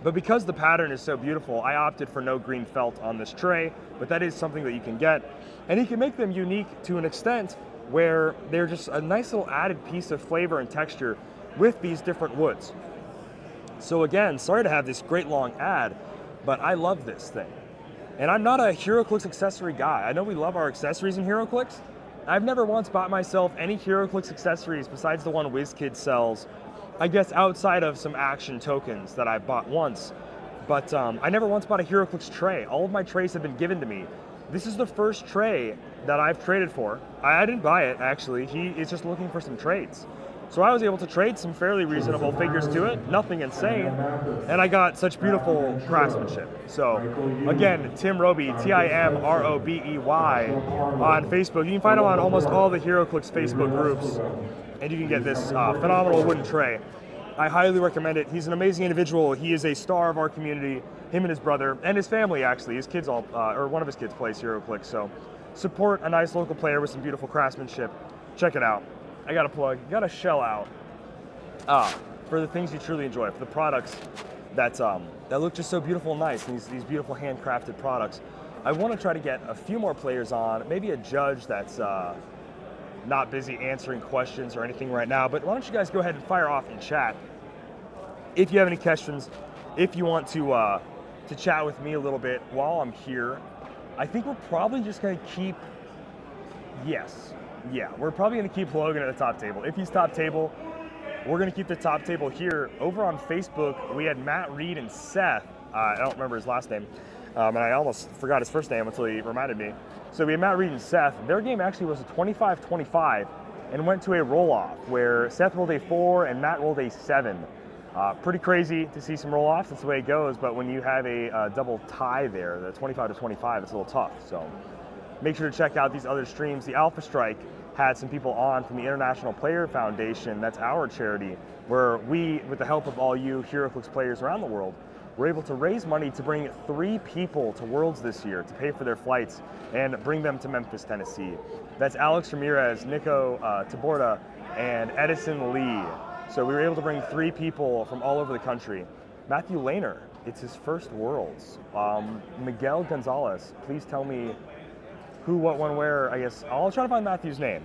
But because the pattern is so beautiful, I opted for no green felt on this tray, but that is something that you can get. And he can make them unique to an extent where they're just a nice little added piece of flavor and texture with these different woods. So again, sorry to have this great long ad, but I love this thing. And I'm not a Heroclix accessory guy. I know we love our accessories in Heroclix. I've never once bought myself any Heroclix accessories besides the one WizKid sells, I guess outside of some action tokens that I bought once. but I never once bought a Heroclix tray. All of my trays have been given to me. This is the first tray that I've traded for. I didn't buy it, actually. He is just looking for some trades. So I was able to trade some fairly reasonable figures to it, nothing insane, and I got such beautiful craftsmanship. So again, Tim Roby, Timrobey on Facebook. You can find him on almost all the Heroclix Facebook groups, and you can get this phenomenal wooden tray. I highly recommend it. He's an amazing individual. He is a star of our community, him and his brother, and his family actually. His kids all, or one of his kids plays Heroclix, so support a nice local player with some beautiful craftsmanship. Check it out. I got to plug, got to shell out for the things you truly enjoy, for the products that look just so beautiful and nice, and these beautiful handcrafted products. I want to try to get a few more players on, maybe a judge that's not busy answering questions or anything right now, but why don't you guys go ahead and fire off in chat if you have any questions, if you want to chat with me a little bit while I'm here. I think we're probably just going to keep, we're probably going to keep Logan at the top table. If he's top table, we're going to keep the top table here. Over on Facebook, we had Matt Reed and Seth. I don't remember his last name, and I almost forgot his first name until he reminded me. So we had Matt Reed and Seth. Their game actually was a 25-25 and went to a roll-off where Seth rolled a 4 and Matt rolled a 7. Pretty crazy to see some roll-offs. That's the way it goes, but when you have a double tie there, the 25-25, it's a little tough. So make sure to check out these other streams. The Alpha Strike had some people on from the International Player Foundation. That's our charity, where we, with the help of all you Heroclix players around the world, were able to raise money to bring 3 people to Worlds this year to pay for their flights and bring them to Memphis, Tennessee. That's Alex Ramirez, Nico Taborda, and Edison Lee. So we were able to bring 3 people from all over the country. Matthew Lehner, it's his first Worlds. Miguel Gonzalez, please tell me who, what, when, where. I guess I'll try to find Matthew's name.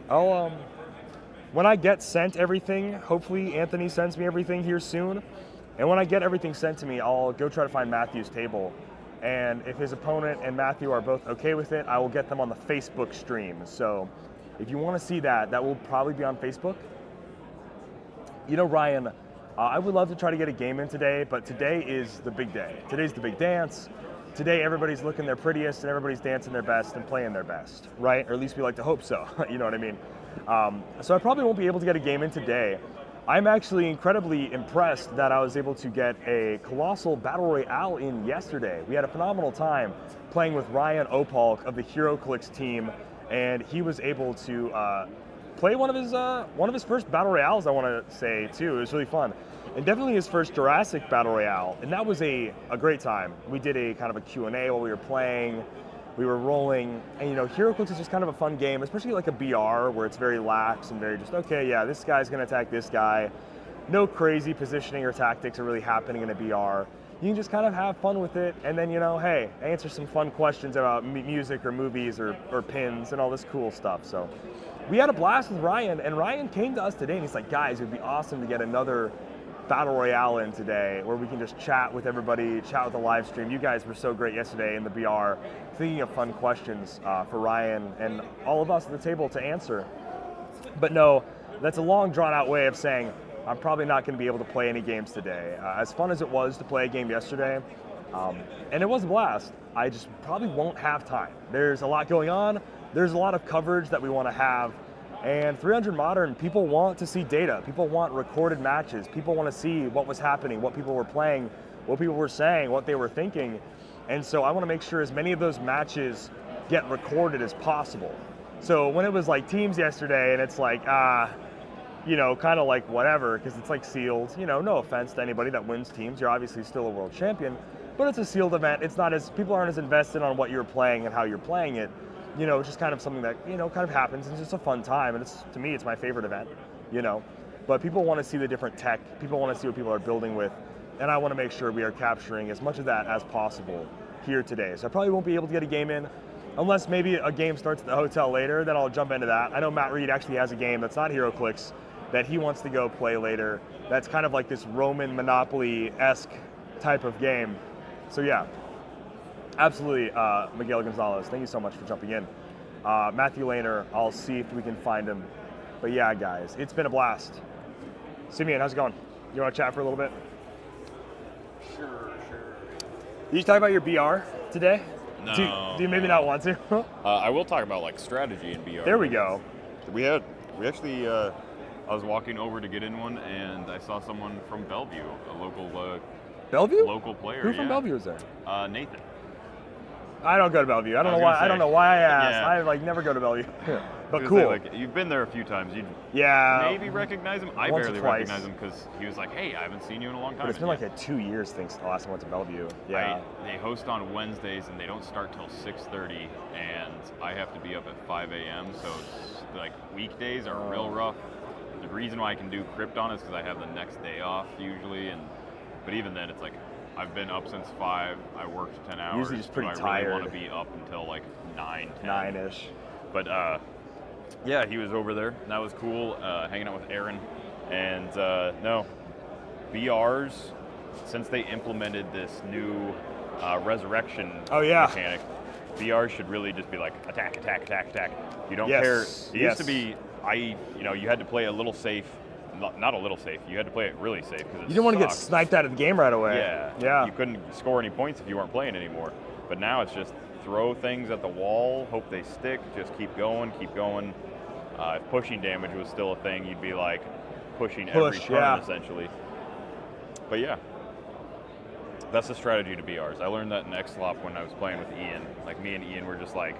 When I get sent everything, hopefully Anthony sends me everything here soon. And when I get everything sent to me, I'll go try to find Matthew's table. And if his opponent and Matthew are both okay with it, I will get them on the Facebook stream. So if you want to see that, that will probably be on Facebook. You know, Ryan, I would love to try to get a game in today, but today is the big day. Today's the big dance. Today everybody's looking their prettiest and everybody's dancing their best and playing their best, right? Or at least we like to hope so, you know what I mean? So I probably won't be able to get a game in today. I'm actually incredibly impressed that I was able to get a Colossal Battle Royale in yesterday. We had a phenomenal time playing with Ryan Opalk of the Heroclix team, and he was able to play one of his first Battle Royales, I want to say, too. It was really fun. And definitely his first Jurassic Battle Royale, and that was a great time. We did a kind of a Q&A while we were playing. We were rolling, and you know, Heroclix is just kind of a fun game, especially like a BR where it's very lax and very just, okay, yeah, this guy's gonna attack this guy. No crazy positioning or tactics are really happening in a BR. You can just kind of have fun with it, and then, you know, hey, answer some fun questions about music or movies or pins and all this cool stuff. So we had a blast with Ryan, and Ryan came to us today and he's like, guys, it would be awesome to get another Battle Royale in today where we can just chat with everybody, chat with the live stream. You guys were so great yesterday in the BR, thinking of fun questions for Ryan and all of us at the table to answer. But no, that's a long drawn out way of saying I'm probably not going to be able to play any games today. As fun as it was to play a game yesterday, and it was a blast, I just probably won't have time. There's a lot going on. There's a lot of coverage that we want to have. And 300 Modern, people want to see data. People want recorded matches. People want to see what was happening, what people were playing, what people were saying, what they were thinking. And so I want to make sure as many of those matches get recorded as possible. So when it was like teams yesterday and it's like, you know, kind of like whatever, because it's like sealed, you know, no offense to anybody that wins teams. You're obviously still a world champion, but it's a sealed event. It's not as, people aren't as invested on what you're playing and how you're playing it. You know, it's just kind of something that, you know, kind of happens. It's just a fun time, and it's, to me, it's my favorite event, you know. But people want to see the different tech. People want to see what people are building with, and I want to make sure we are capturing as much of that as possible here today. So I probably won't be able to get a game in, unless maybe a game starts at the hotel later, then I'll jump into that. I know Matt Reed actually has a game that's not Heroclix that he wants to go play later. That's kind of like this Roman Monopoly-esque type of game. So yeah. Absolutely, Miguel Gonzalez, thank you so much for jumping in. Matthew Lehner, I'll see if we can find him. But yeah, guys, it's been a blast. Simeon, how's it going? You want to chat for a little bit? Sure. Did you talk about your BR today? No. Do you maybe not want to? I will talk about like strategy in BR. There we go. We actually. I was walking over to get in one, and I saw someone from Bellevue, a local. Bellevue? Local player. Who from Bellevue is there? Nathan. I don't go to Bellevue. I don't know why I asked. I never go to Bellevue. But cool. Say, like, you've been there a few times. You'd maybe recognize him. I once or barely twice. recognize him because he was like, "Hey, I haven't seen you in a long time." But it's been like 2 years since the last time I went to Bellevue. Yeah. They host on Wednesdays and they don't start till 6:30, and I have to be up at 5 a.m. So it's like weekdays are real rough. The reason why I can do Krypton is because I have the next day off usually, but even then it's like I've been up since 5. I worked 10 hours. Usually just pretty I tired. really want to be up until like 9, 10. 9-ish. But yeah, he was over there. And that was cool, hanging out with Aaron. And no, BRs, since they implemented this new resurrection mechanic, BRs should really just be like attack, attack, attack, attack. You don't care. It used to be, you had to play a little safe. Not a little safe. You had to play it really safe because You didn't want to get sniped out of the game right away. Yeah. You couldn't score any points if you weren't playing anymore. But now it's just throw things at the wall, hope they stick, just keep going, keep going. If pushing damage was still a thing, you'd be like pushing every turn essentially. But yeah, that's the strategy to BRs. I learned that in X-Lop when I was playing with Ian. Like me and Ian were just like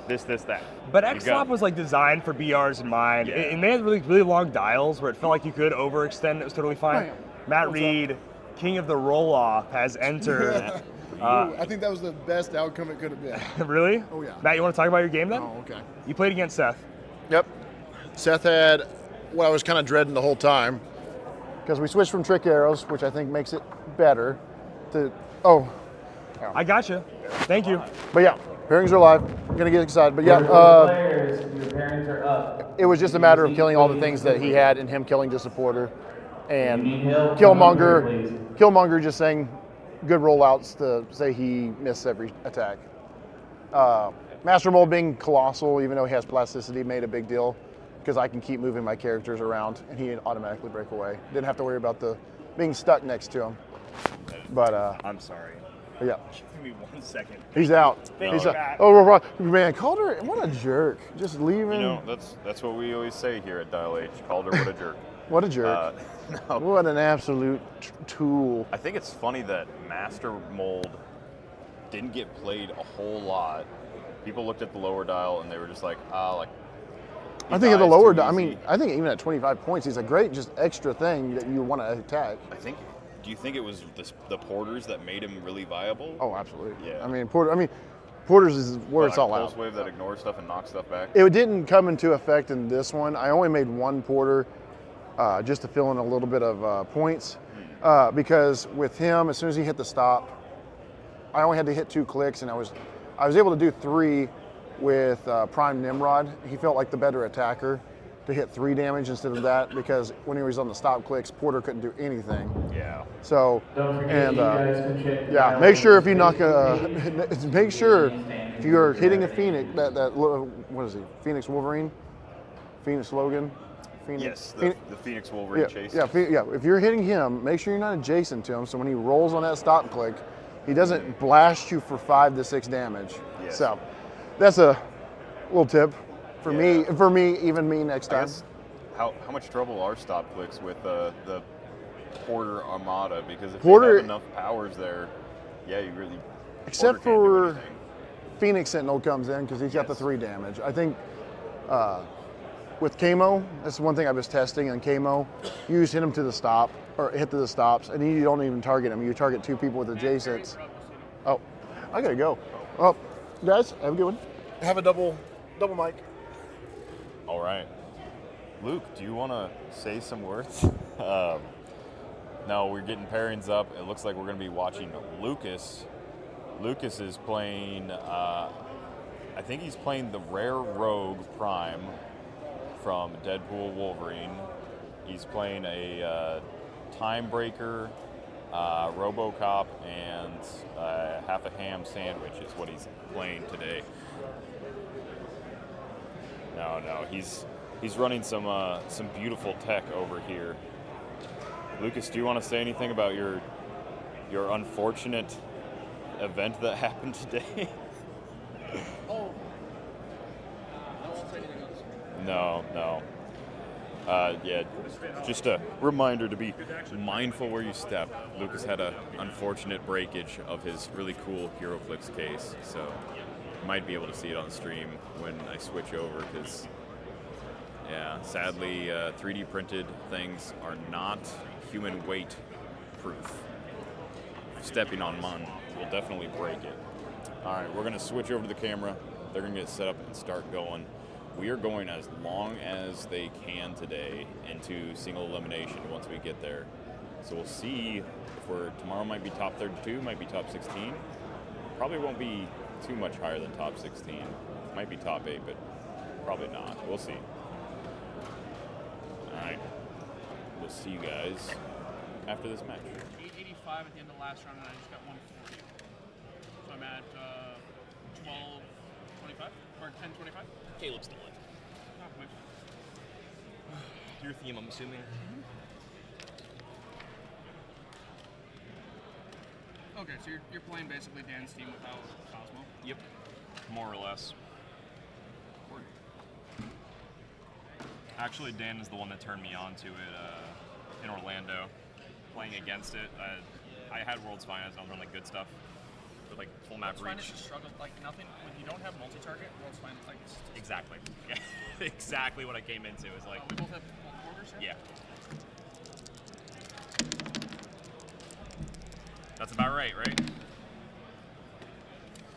this, that. But X-Lop was like designed for BRs in mind, and they had really, really long dials where it felt like you could overextend. It was totally fine. Matt Reed, king of the roll-off, has entered. I think that was the best outcome it could have been. Really? Oh, yeah. Matt, you want to talk about your game then? Oh, okay. You played against Seth. Yep. Seth had what I was kind of dreading the whole time, because we switched from trick arrows, which I think makes it better, to, I got you. Thank you. But yeah, pairings are live. I'm going to get excited. But yeah, Players, your pairings are up. it was just a matter of killing all the things that he had and him killing the supporter. And Killmonger just saying good rollouts to say he missed every attack. Master Mold being colossal, even though he has plasticity, made a big deal because I can keep moving my characters around and he'd automatically break away. Didn't have to worry about being stuck next to him. But I'm sorry. Yeah. Give me 1 second. He's out. Thank you, Matt. Oh, man, Calder, what a jerk. Just leaving. You know, that's what we always say here at Dial H. Calder, what a jerk. What a jerk. No. What an absolute tool. I think it's funny that Master Mold didn't get played a whole lot. People looked at the lower dial and they were just like, I think at the lower dial, I think even at 25 points, he's a great just extra thing that you want to attack. Do you think it was the porters that made him really viable? Oh, absolutely. Yeah. Porters is where it's all pulse out. wave that ignores stuff and knocks stuff back. It didn't come into effect in this one. I only made one porter just to fill in a little bit of points because with him, as soon as he hit the stop, I only had to hit 2 clicks, and I was able to do 3 with Prime Nimrod. He felt like the better attacker to hit 3 damage instead of that because when he was on the stop clicks, Porter couldn't do anything. Yeah. So, Don't forget, you guys can check yeah, make sure if you make sure if you're hitting a Phoenix, what is he? Phoenix Wolverine, Phoenix Logan. Yes, the Phoenix Wolverine chase. Yeah, if you're hitting him, make sure you're not adjacent to him. So when he rolls on that stop click, he doesn't blast you for 5 to 6 damage. Yes. So that's a little tip for me, even me next time. How much trouble are stop clicks with the Porter Armada? Because if Porter, they have enough powers there, yeah, you really. Except for Phoenix Sentinel comes in because he's got the 3 damage. I think with Camo, that's one thing I was testing on Camo. You just hit him to the stop or hit to the stops, and you don't even target him. You target 2 people with adjacents. Oh, I gotta go. Well, guys, have a good one. Have a double mic. All right. Luke, do you want to say some words? No, we're getting pairings up. It looks like we're going to be watching Lucas. Lucas is playing, I think he's playing the Rare Rogue Prime from Deadpool Wolverine. He's playing a Time Breaker, RoboCop, and half a ham sandwich is what he's playing today. No, he's running some beautiful tech over here. Lucas, do you want to say anything about your unfortunate event that happened today? Oh. I won't say anything else. No. Yeah, just a reminder to be mindful where you step. Lucas had an unfortunate breakage of his really cool Heroclix case, so might be able to see it on stream when I switch over, because, yeah, sadly, 3D printed things are not human weight proof. Stepping on mine will definitely break it. All right, we're gonna switch over to the camera. They're gonna get set up and start going. We are going as long as they can today into single elimination once we get there. So we'll see if tomorrow might be top 32, might be top 16. Probably won't be too much higher than top 16. Might be top 8, but probably not. We'll see. All right. We'll see you guys after this match. 885 at the end of the last round, and I just got 140. So I'm at 1225 or 1025. Caleb's still in. Your theme, I'm assuming. Okay, so you're playing basically Dan's team without Cosmo. Yep. More or less. Actually, Dan is the one that turned me on to it in Orlando. Playing against it, I had World's Finest. I was running like good stuff with like full map World's reach. Finest just struggled like nothing. When you don't have multi-target, World's Finest like Exactly. Yeah. Exactly what I came into is like. we both have quarters here? Yeah. That's about right?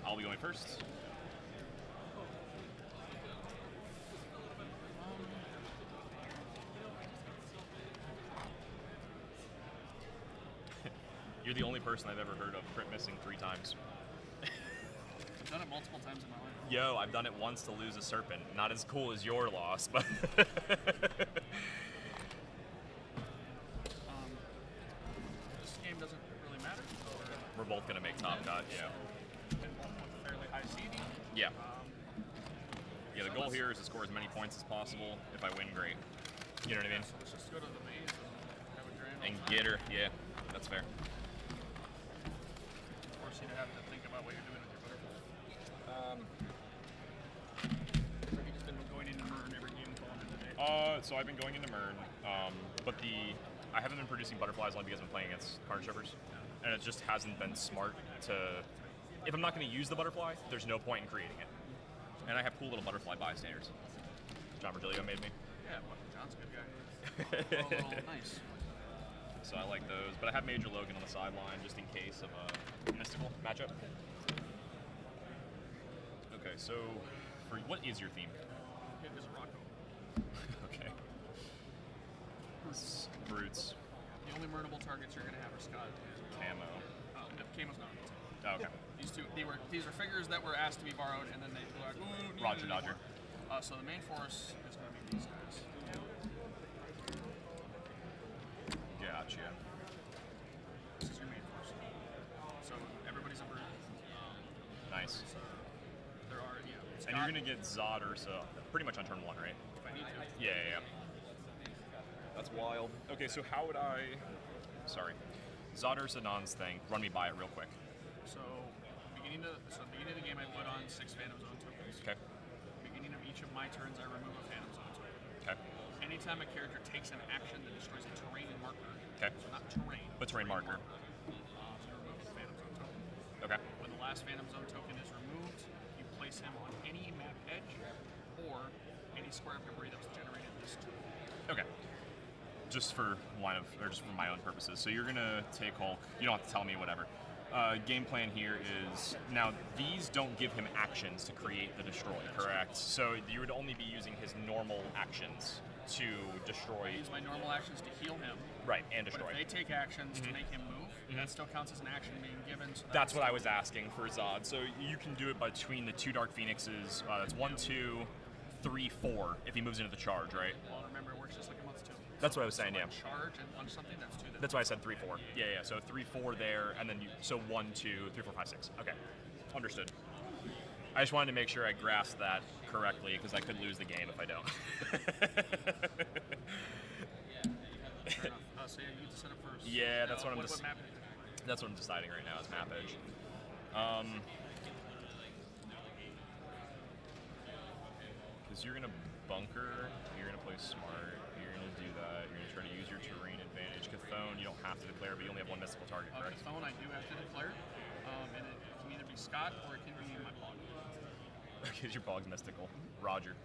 I'll be going first. You're the only person I've ever heard of print missing 3 times. I've done it multiple times in my life. Yo, I've done it once to lose a serpent. Not as cool as your loss, but. This game doesn't really matter. We're both gonna make top cut, yeah. And both with fairly high seeding. Yeah. Yeah, the goal here is to score as many points as possible. If I win, great. You know what I mean? So let's just go to the maze and have a grand And old get time. her, yeah, that's fair. Force you to have to think about what you're doing with your butterfly. Have you just been going into Mern every game calling it a day? So I've been going into Mern, but I haven't been producing butterflies only because I'm playing against card strippers, and it just hasn't been smart to. If I'm not going to use the butterfly, there's no point in creating it. And I have cool little butterfly bystanders. John Virgilio made me. Yeah, well, John's a good guy. Nice. So I like those, but I have Major Logan on the sideline just in case of a mystical matchup. Okay, so what is your theme? It is Rocco. Okay. Brutes. The only murnable targets you're going to have are Scott. Camo. Oh, Camo's not. Oh, okay. These are figures that were asked to be borrowed, and then they were like, ooh, need Roger it Dodger. anymore. So the main force is going to be these guys. Gotcha. This is your main force. So everybody's a brute. Nice. So there are, And you're gonna get Zod or so pretty much on turn 1, right? If I need to. Yeah. That's wild. Okay, so how would I? Sorry, Zod or Zanon's thing. Run me by it real quick. So beginning of the game, I put on 6 Phantom Zone tokens. Okay. Beginning of each of my turns, I remove a Phantom Zone token. Okay. Anytime a character takes an action that destroys a terrain marker. Okay. So not terrain. But terrain marker. So you remove a Phantom Zone token. Okay. When the last Phantom Zone token is removed, you place him on any map edge or any square of debris that was generated this turn. Okay. Just for just for my own purposes. So you're gonna take Hulk. You don't have to tell me, whatever. Game plan here is now these don't give him actions to create the destroy, correct? So you would only be using his normal actions to destroy. I use my normal actions to heal him. Right, and destroy. But if they take actions to make him move, that still counts as an action being given. So That's what I was asking for Zod. So you can do it between the 2 Dark Phoenixes. That's 1, 2, 3, 4 if he moves into the charge, right? Well, remember, it works just like a month 2. That's what I was saying, yeah. Charge and punch something, that's 2. That's why I said 3, 4. Yeah. So 3, 4 there, and then so 1, 2, 3, 4, 5, 6. Okay, understood. I just wanted to make sure I grasped that correctly because I could lose the game if I don't. Fair enough. So you need to set up first. Yeah, that's what I'm what map? That's what I'm deciding right now is map edge. Because you're gonna bunker, you're gonna play smart, you're gonna do that, you're gonna try to use your terrain advantage. Chthon, you don't have to declare, but you only have one mystical target, correct? Chthon, I do have to declare, and it can either be Scott or it can be my bog. Because your bog's mystical. Roger.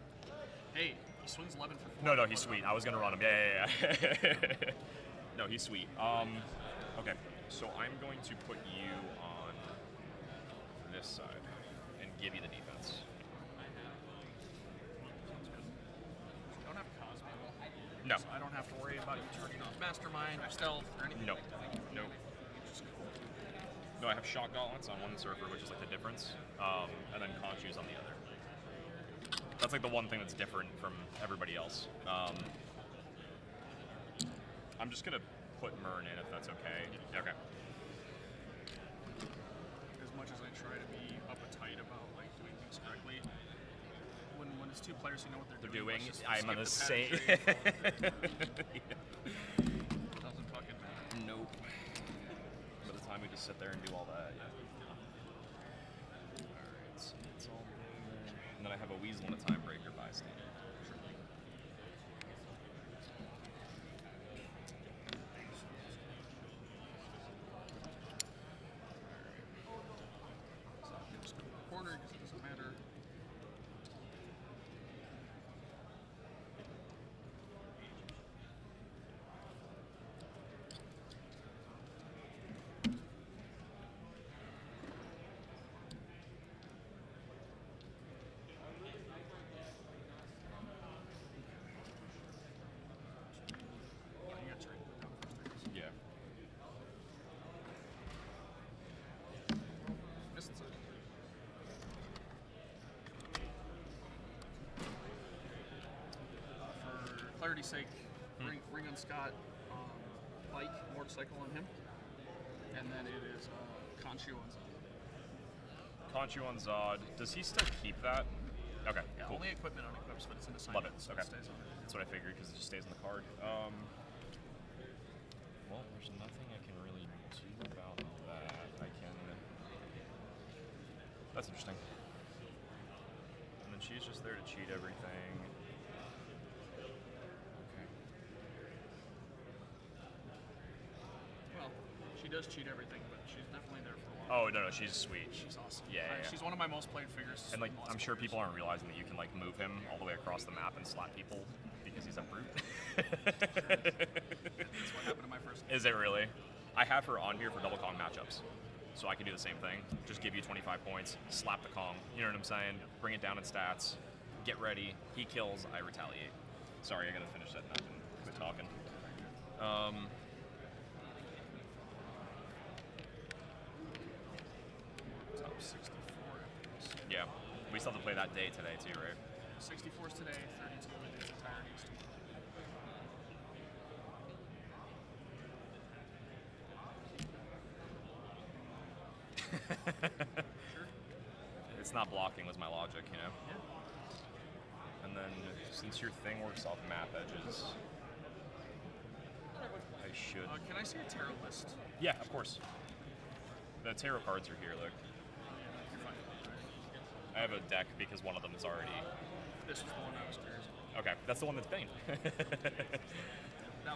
Hey, he swings 11 for 4. No, he's sweet. I was gonna run him. Yeah. No, he's sweet. Okay, so I'm going to put you on this side and give you the defense. I don't have Cosmo. No. So I don't have to worry about you turning off Mastermind or Stealth or anything. No. No, I have Shock Gauntlets on one surfer, which is like the difference, and then Conchu's on the other. That's like the one thing that's different from everybody else. I'm just gonna put Mern in if that's okay. Okay. As much as I try to be uptight about like doing things correctly, when it's two players who know what they're doing, let's just I'm on the same. Doesn't fucking matter. Nope. By the time we just sit there and do all that, yeah. Alright, so it's all there. And then I have a Weasel and a Timebreaker bystander. Corner because it doesn't matter. Yeah. For clarity's sake, ring on Scott, bike, motorcycle on him, and then it is Conchu on Zod. Conchu on Zod. Does he still keep that? Okay, Yeah, cool. only equipment on equips, but it's an Love assignment, it. so Okay. it stays on it. That's what I figured because it just stays on the card. Well, there's nothing I can really do about that. I can. That's interesting. And then she's just there to cheat everything. Okay. Well, she does cheat everything, but she's definitely there for a while. Oh no, she's sweet. She's awesome. Yeah. She's one of my most played figures. And like, I'm sure people aren't realizing that you can like move him all the way across the map and slap people because he's a brute. That's what happened to my first game. Is it really? I have her on here for double Kong matchups, so I can do the same thing. Just give you 25 points, slap the Kong. You know what I'm saying? Bring it down in stats. Get ready. He kills. I retaliate. Sorry, I gotta finish that up and quit talking. Top 64. Yeah, we still have to play that day today too, right? 64's today, 32 in its entirety is tomorrow. It's not blocking was my logic, you know? Yeah. And then since your thing works off map edges, I should. Can I see a tarot list? Yeah, of course. The tarot cards are here, look. You're fine. I have a deck because one of them is already. This was the one I was curious about. Okay, that's the one that's banned. That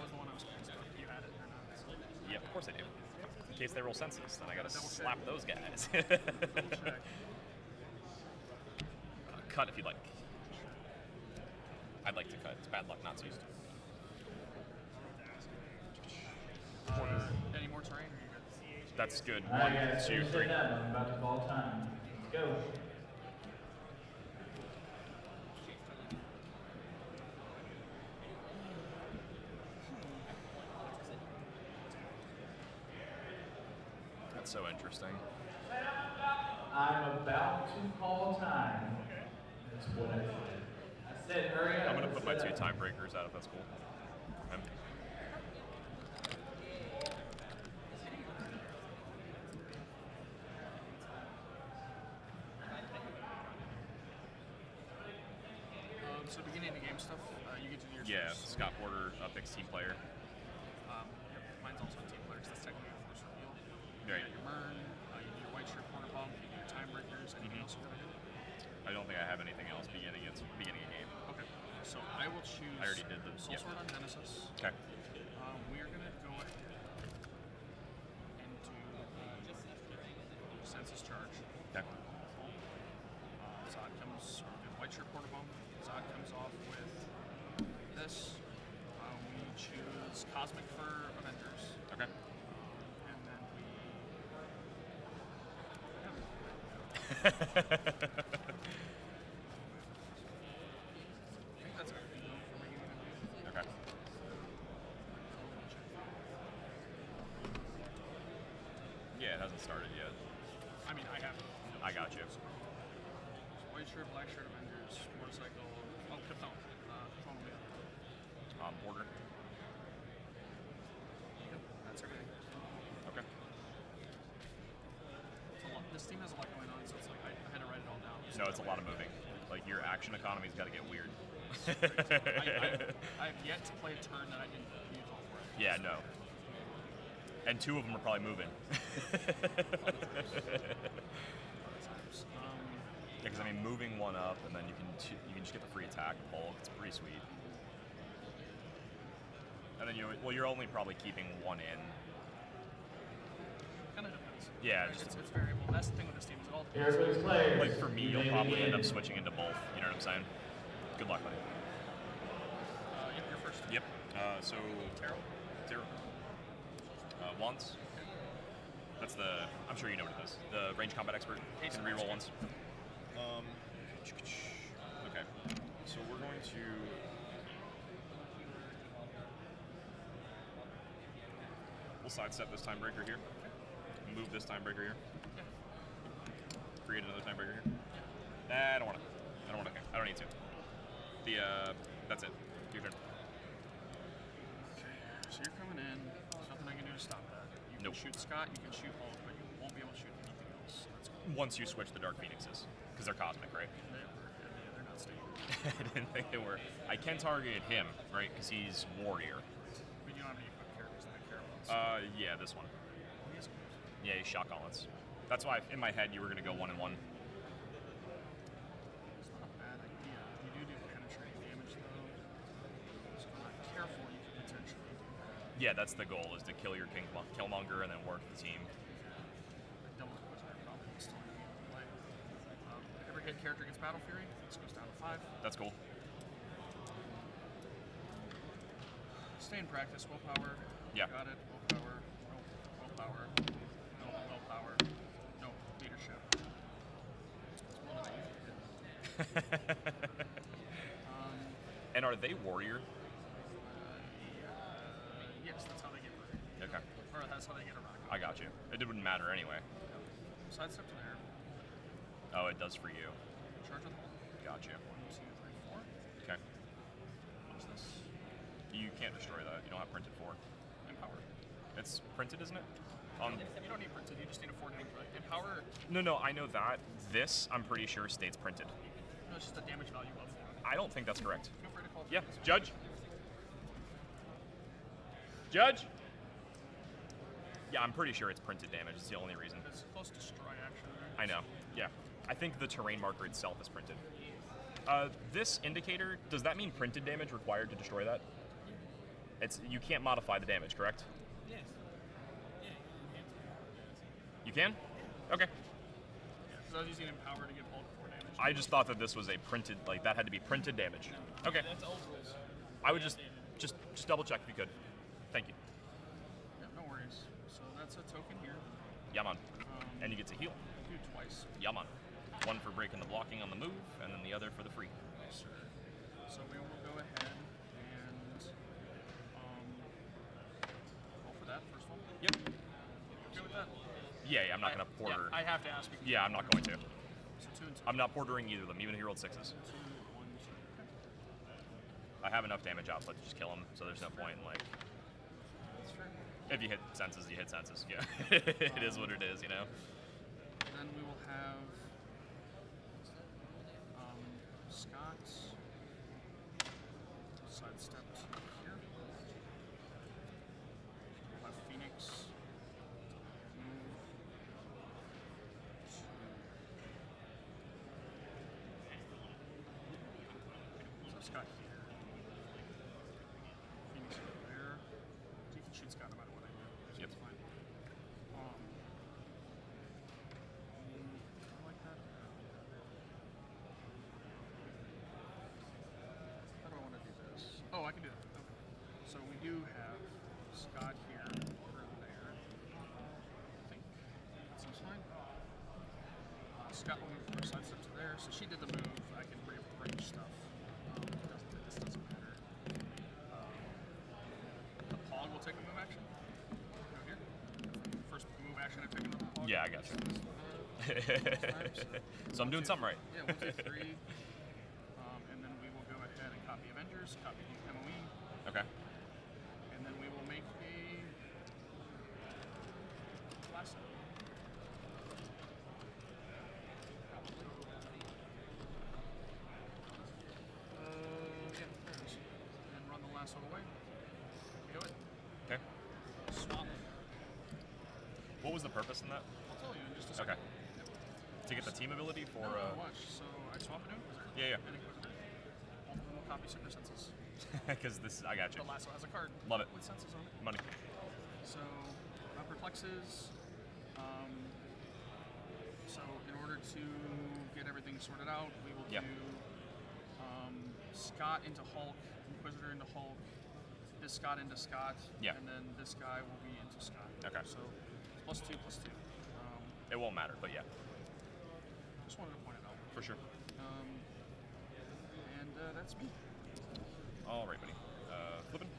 was the one I was curious about. You had it or not? Yeah, of course I do. In case they roll senses, then I gotta Double check. slap those guys. Double check. Cut if you'd like. I'd like to cut. It's bad luck not to. Any more terrain? Or you good? That's good. All right, guys, 1, 2, finish 3. it up. I'm about to call time. Let's go. That's so interesting. I'm about to call time. That's what I said. I said hurry up. I'm gonna put my Let's 2 go. time breakers out if that's cool. Okay. So beginning of the game stuff, you get to do your Yeah, first. Scott Porter, Upix team player. Yep, mine's also a team player, 'cause that's technically a first reveal. Right. You got your Mern, you do your white shirt corner ball, I have anything else beginning of game. Okay. So I will choose. I already did the Soul Sword on Genesis. Okay. We are gonna go ahead into the Census Charge. Okay. Zod comes, White Shirt Portabone. Zod comes off with this. We choose Cosmic for Avengers. Okay. And then we. I think that's everything though for me. Okay. Yeah, it hasn't started yet. I mean, I haven't. I got you. White Shirt, Black Shirt, Avengers, Motorcycle. Oh, Cthulhu. Cthulhu. Porter. Yep, that's everything. Okay. It's a lot. This team has a lot going on, so it's like I had to write it all down. No, it's a lot of moving. Like your action economy's got to get weird. I've yet to play a turn that I didn't use all for it. Yeah, no. And 2 of them are probably moving. Because I mean, moving one up, and then you can just get the free attack pull. It's pretty sweet. And then you're only probably keeping 1 in. Kind of depends. Yeah, it's variable. That's the thing with this team is it all Heroclix players. Like for me, you'll probably end up switching into both. You know what I'm saying? Good luck, buddy. Yep, you're first. Yep. So Tarot. Wands. That's the. I'm sure you know what it is. The range combat expert. You can reroll ones. Okay. So we're going to. We'll sidestep this timebreaker here. Move this timebreaker here. Create another timebreaker here. Nah, I don't want to. I don't need to. That's it. Your turn. Okay, so you're coming in. There's nothing I can do to stop that. You can Nope. shoot Scott, you can shoot Hulk, but you won't be able to shoot anything else. That's cool. Once you switch the Dark Phoenixes, because they're cosmic, right? They're not staying. I didn't think they were. I can target him, right? Because he's warrior. But you don't have any equipped characters that I care about. Yeah, this one. He is equipped. Yeah, he's shot gauntlets. That's why in my head you were gonna go 1 and 1. It's not a bad idea. You do penetrating damage though. So if I'm not careful, you could potentially do that. Yeah, that's the goal: is to kill your Killmonger and then work the team. Double Inquisitor probably still in play. Every hit character gets Battle Fury. This goes down to 5. That's cool. Stay in practice. Willpower. Yeah. Got it. Willpower. No willpower. No willpower. No leadership. It's one of the And are they warrior? Yes, that's how they get rid. Okay. Or that's how they get around. I got you. It wouldn't matter anyway. Sidestep to there. Oh, it does for you. Charge with Hulk. Got you. 1, 2, 3, 4. Okay. What's this? You can't destroy that. You don't have printed 4. Empower. It's printed, isn't it? You don't need printed. You just need a 4 name. Empower. No, I know that. This, I'm pretty sure, states printed. No, it's just a damage value of 4. I don't think that's correct. Feel free to call. Yeah, Judge. Judge. Yeah, I'm pretty sure it's printed damage. It's the only reason. It's close to destroy action, right? I know. Yeah, I think the terrain marker itself is printed. This indicator, does that mean printed damage required to destroy that? You can't modify the damage, correct? Yes. You can? Okay. Because I was using Empower to give Hulk 4 damage. I just thought that this was a printed, like that had to be printed damage. Okay. That's old rules. I would just double check if you could. Thank you. Yeah, no worries. So that's a token here. Yeah, man. And you get to heal. Do twice. Yeah, man. One for breaking the blocking on the move, and then the other for the free. Yes, sir. So we will go ahead and roll for that first one. Yep. Okay with that? Yeah, I'm not going to porter. Yeah, I have to ask because. Yeah, I'm not going to. So 2 and 2. I'm not portering either of them, even if he rolled 6s. 2, 1, 2. I have enough damage output to just kill him, so there's no point in like. That's true. If you hit senses, you hit senses. Yeah, it is what it is, you know. Then we will have Scott sidestep to here. We'll have Phoenix move to Scott here. Phoenix over there. So you can shoot Scott no matter what I do. So it's fine. I like that. How do I want to do this? Oh, I can do that. Okay. So we do have Scott here, over there. I think that seems fine. Scott will move her sidestep to there. So she did the move. I can rearrange stuff. This doesn't matter. The Pog will take a move action. Go here. First move action, I'm taking the Pog. Yeah, I got you. So I'm doing something right. Yeah, 1, 2, 3. And then we will go ahead and copy Avengers, copy MOE. Okay. And then we will make a lasso. Yeah, there it is. And run the lasso away. Do it. Okay. Swap. What was the purpose in that? I'll tell you in just a Okay. second. To get the team ability for. No, watch. So I swap it in. Yeah, yeah. And Inquisitor. All of them will copy super senses. Because this, I got you. The lasso has a card. Love it. With senses on it. Money. So, perplexes. So, in order to get everything sorted out, we will Yep. do Scott into Hulk, Inquisitor into Hulk, this Scott into Scott, Yeah. and then this guy will be into Scott. Okay. So, +2, +2. It won't matter, but yeah. Just wanted to point it out. For sure. And that's me. All right, buddy. Flipping.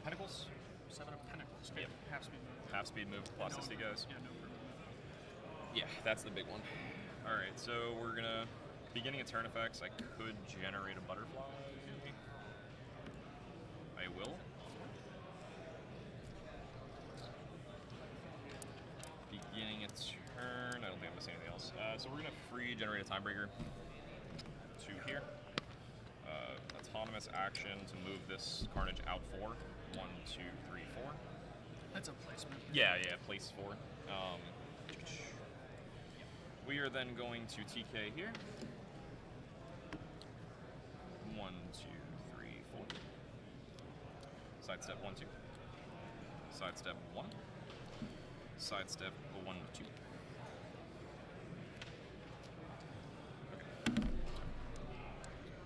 Pentacles. 7 of Pentacles. Okay. Yep. Half speed move. Half speed move plus No, SD guys. Yeah, no permanent. Yeah, that's the big one. All right, so we're gonna beginning of turn effects. I could generate a butterfly. I will. Beginning a turn. I don't think I'm missing anything else. So we're gonna free generate a timebreaker to here. Autonomous action to move this Carnage out 4. 1, 2, 3, 4. That's a placement. Yeah, place 4. We are then going to TK here. 1, 2, 3, 4. Sidestep 1, 2. Sidestep 1. Sidestep 1, 2. Okay.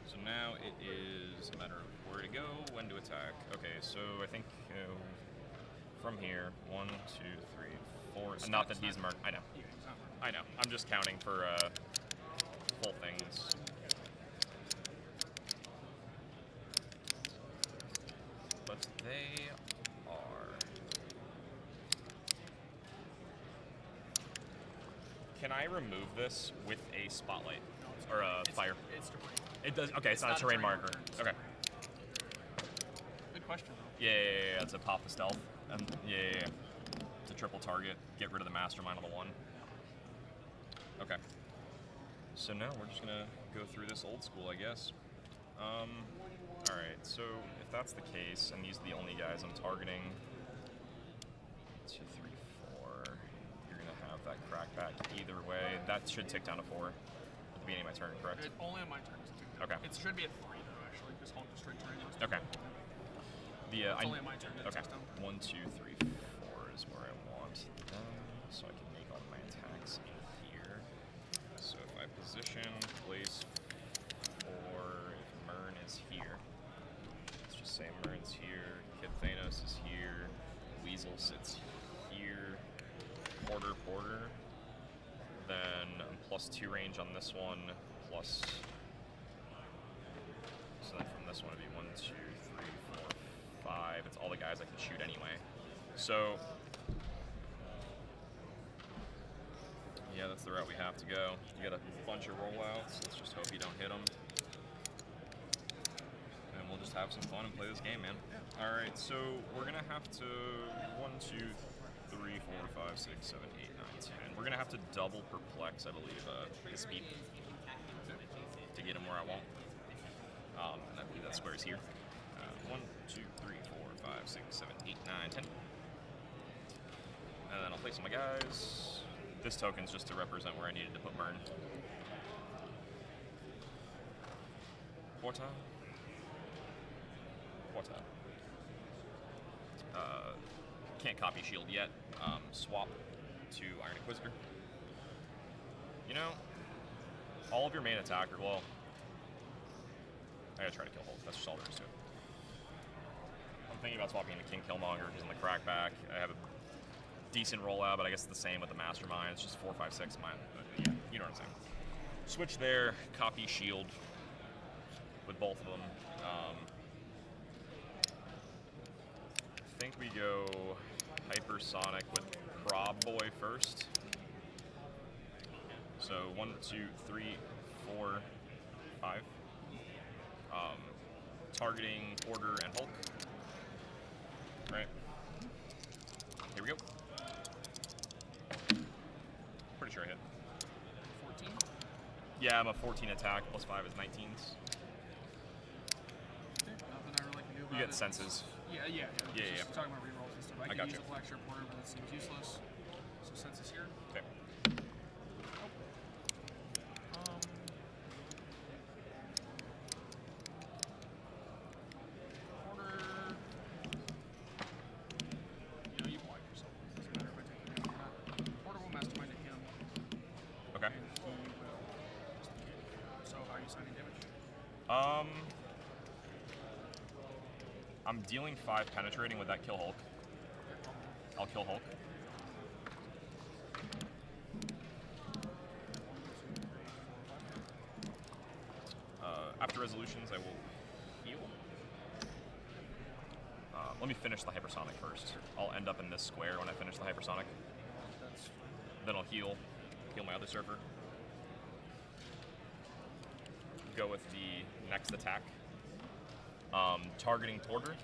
So now it is a matter of where to go, when to attack. Okay, so I think from here, 1, 2, 3, 4. Not that he's marked. I know. I know. I'm just counting for full things. But they are. Can I remove this with a spotlight or a fire? It's terrain. It does. Okay, it's not a terrain marker. Okay. Good question, though. Yeah. It's a pop the stealth. Yeah. It's a triple target. Get rid of the mastermind on the 1. Okay. So now we're just gonna go through this old school, I guess. Alright, so if that's the case, and these are the only guys I'm targeting, 2, 3, 4, you're gonna have that crackback either way. That should tick down to 4 at the beginning of my turn, correct? Only on my turn. Okay. It should be at 3, though, actually, because Hulk is straight terrain. Okay. It's only on my turn. Okay. 1, 2, 3, 4 is where I want them, so I can make all my attacks in here. So if I position, place 4, if Mern is here, let's just say Mern's here, Kid Thanos is here, Weasel sits here, Porter, then I'm +2 range on this one, plus, so then from this one it'd be 1, 2, 3, 4, 5, it's all the guys I can shoot anyway. So, yeah, that's the route we have to go. You got a bunch of rollouts. Let's just hope you don't hit them. And we'll just have some fun and play this game, man. All right, so we're going to have to 1, 2, 3, 4, 5, 6, 7, 8, 9, 10. We're going to have to double perplex, I believe, his speed to get him where I want. And I believe that square is here. 1, 2, 3, 4, 5, 6, 7, 8, 9, 10. And then I'll place my guys. This token's just to represent where I needed to put Mern. Porta. Can't copy shield yet. Swap to Iron Inquisitor. You know, all of your main attacker, well, I gotta try to kill Hulk. That's just all there is to it. I'm thinking about swapping into King Killmonger because in the crackback, I have a decent rollout, but I guess it's the same with the Mastermind. It's just 4, 5, 6 mine. But yeah, you know what I'm saying. Switch there, copy shield with both of them. I think we go hypersonic with Prob Boy first. So 1, 2, 3, 4, 5. Targeting Porter and Hulk. Right. Here we go. Pretty sure I hit. 14? Yeah, I'm a 14 attack, plus 5 is 19s. Nothing I really can do about You get it. senses. Yeah. Yeah. Just talking about rerolls and stuff. I got can use you. a Black Shirt Porter, but it seems useless. So senses here. Okay. You know, you block yourself. Doesn't matter if I take the damage or not. Porter will mastermind at him. Okay. And he will. So how are you signing damage? I'm dealing 5 penetrating with that kill Hulk. I'll kill Hulk. After resolutions, I will heal. Let me finish the hypersonic first. I'll end up in this square when I finish the hypersonic. Then I'll heal my other surfer. Go with the next attack. Targeting Porter.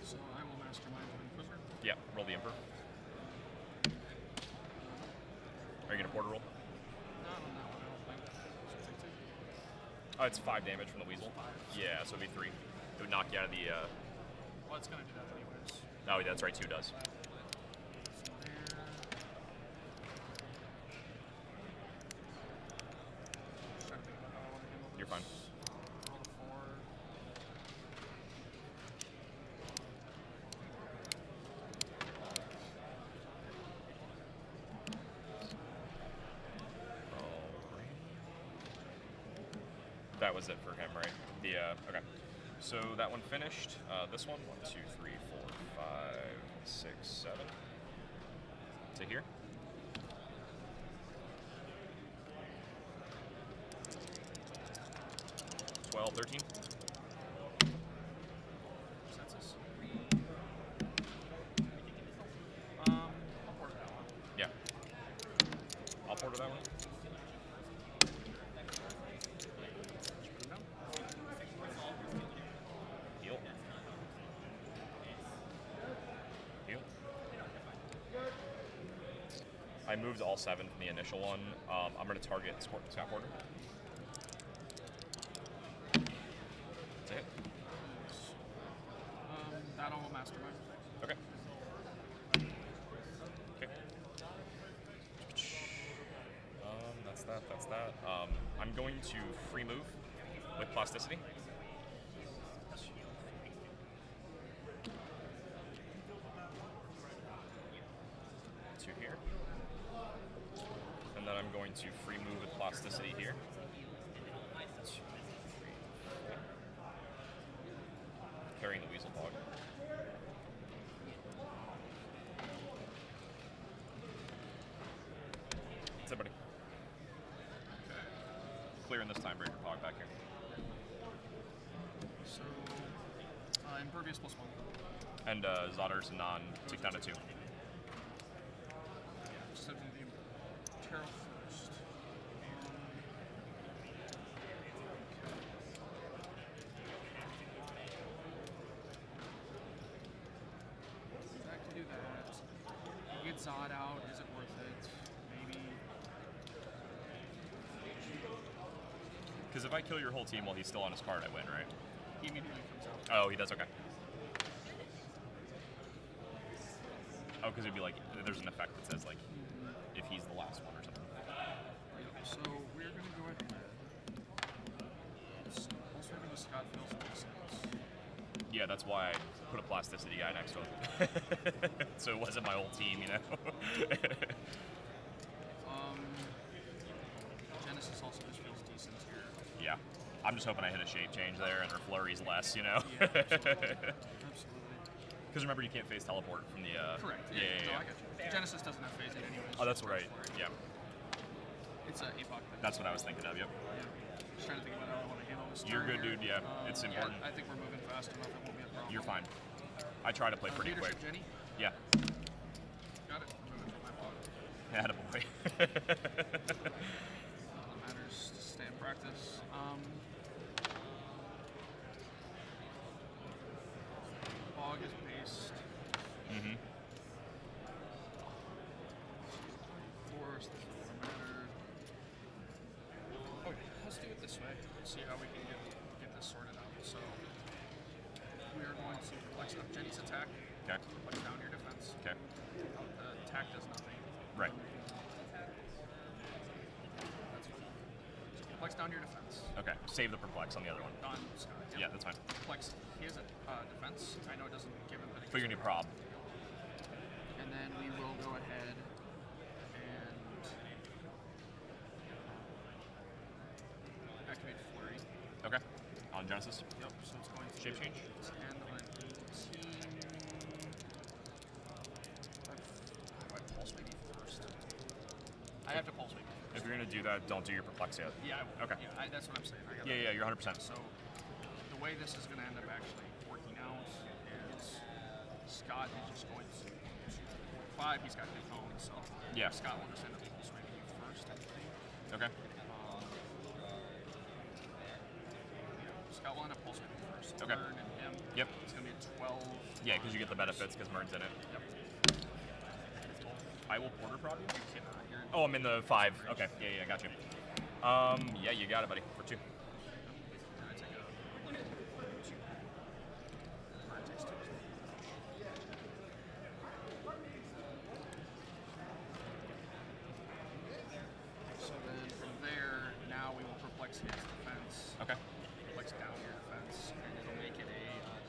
So I will mastermind the Inquisitor. Yeah, roll the Emperor. Are you gonna Porter roll? Not on that one, I don't think. So take 2. Oh, it's 5 damage from the Weasel. Yeah, so it'd be 3. It would knock you out of the. Well, it's gonna do that anyways. Oh, that's right. 2 does. So there. Just trying to think about how I want to handle this. You're fine. Roll the 4. That was it for him, right? The okay. So that one finished. This one, 1, 2, 3, 4, 5, 6, 7. To here. $12, $13. Census. I'll porter that one. Yeah. I'll porter that one. Heal. Heal. I moved all 7 from the initial one. I'm going to target Scott Porter. That's it. That all will mastermind. Okay. Okay. That's that. I'm going to free move with plasticity. To here. And then I'm going to free move with plasticity here. 2, 3, 4. Carrying the Weasel Dog. That's it, buddy. Clearing this Timebreaker Pog back here. So, impervious +1. And Zodder's non tick down to 2. Yeah, just have to do the Terrell first. Back to do that. You get Zod out. Is it worth it? Maybe. Because if I kill your whole team while he's still on his card, I win, right? He immediately comes out. Oh, he does, okay. Oh, because it'd be like there's an effect that says like if he's the last one or something. So we're gonna go ahead. Also, having the Scott Phil's decent. Yeah, that's why I put a plasticity guy next to him. So it wasn't my whole team, you know. Genesis also just feels decent here. Yeah, I'm just hoping I hit a shape change there and her flurry's less, you know. Yeah, absolutely. Because remember, you can't phase teleport from the. Correct. Yeah. No, I got you. Genesis doesn't have phasing anyways. Oh, that's right. Yeah. It's a APOC. That's what I was thinking of. Yep. Yeah. Just trying to think about how I want to handle this. You're turn good, here. dude. Yeah, it's important. I think we're moving fast enough. It won't be a problem. You're fine. I try to play pretty quick. Leadership, Jenny? Yeah. Got it. We're moving from my block. Attaboy. Matters to stay in practice. Bog is based. Mm-hmm. Force, this is what mattered. Okay, let's do it this way. See how we can get this sorted out. So we are going to flex up Jenny's attack. Okay. Flex down your defense. Okay. The attack does nothing. Right. That's fine. So flex down your defense. Okay. Save the perplex on the other one. On Scott. Yeah, that's fine. Flex his defense. I know it doesn't give him, but it But you're gonna prob. and then we will go ahead and activate Flurry. Okay. On Genesis. Yep, so it's going to Shape change. 10 on 18. I pulse maybe first. I have to pulse maybe first. If you're gonna do that, don't do your perplex yet. Yeah, I will. Okay. Yeah, that's what I'm saying. Yeah, you're 100%. So the way this is going to end up actually working out is Scott is just going to 5. He's got good phone, so Yeah. Scott will just end up pulse rating you first, I think. Okay. Scott will end up pulse rating first. Okay. Mern and him. Yep. It's going to be a 12. Yeah, because you get the benefits because Mern's in it. Yep. I will porter prob you? You cannot. You're Oh, I'm in the 5. Okay. Yeah, got you. Yeah, you got it, buddy. For 2. I take a 2. Mern takes 2. So then from there, now we will perplex his defense. Okay. Perplex down your defense, and it'll make it a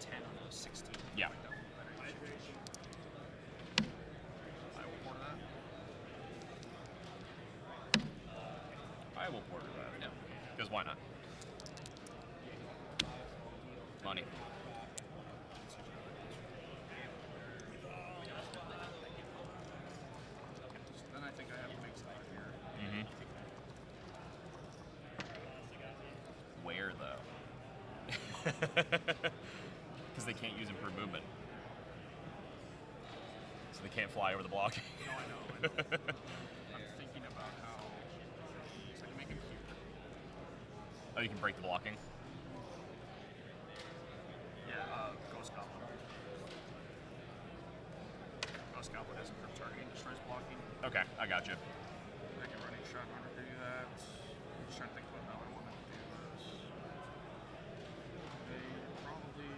10 on a 16. Yeah. I will porter that. I will porter that. Yeah. Because why not? Money. So then I think I have to make something here. Mm-hmm. Where though? Because they can't use improved movement. So they can't fly over the block. No, I know. I'm thinking about how. So I can make him here. Oh, you can break the blocking? Yeah, Ghost Goblin. Ghost Goblin has improved targeting, destroys blocking. Okay, I got you. I can running shot in order to do that. I'm just trying to think about how I want to do this. They probably.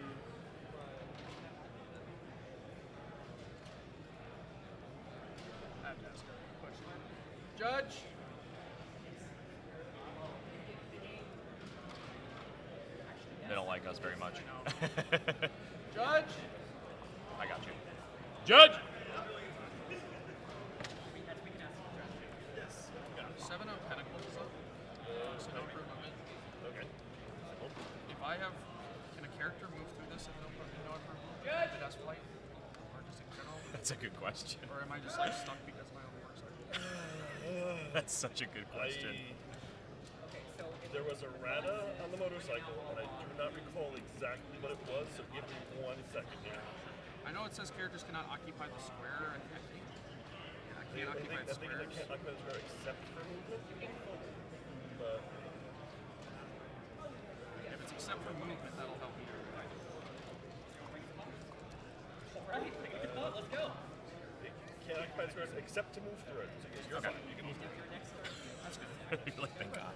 I have to ask a question. Judge? They don't like us very much. Judge? I got you. Judge! 7 of Pentacles is up. So no improved movement. Okay. If I have, can a character move through this and no improved movement? If it has flight? Or just in general? That's a good question. Or am I just like stuck because my own works like That's such a good question. There was a rata on the motorcycle, and I do not recall exactly what it was, so give me 1 second here. I know it says characters cannot occupy the square, and I think I can't occupy the I think squares. they can't occupy the square except for movement. But If it's except for movement, that'll help me. Alright, let's go. They can't occupy the squares except to move through it. So you're Okay. fine. You can move through it. That's good. You're like, thank God.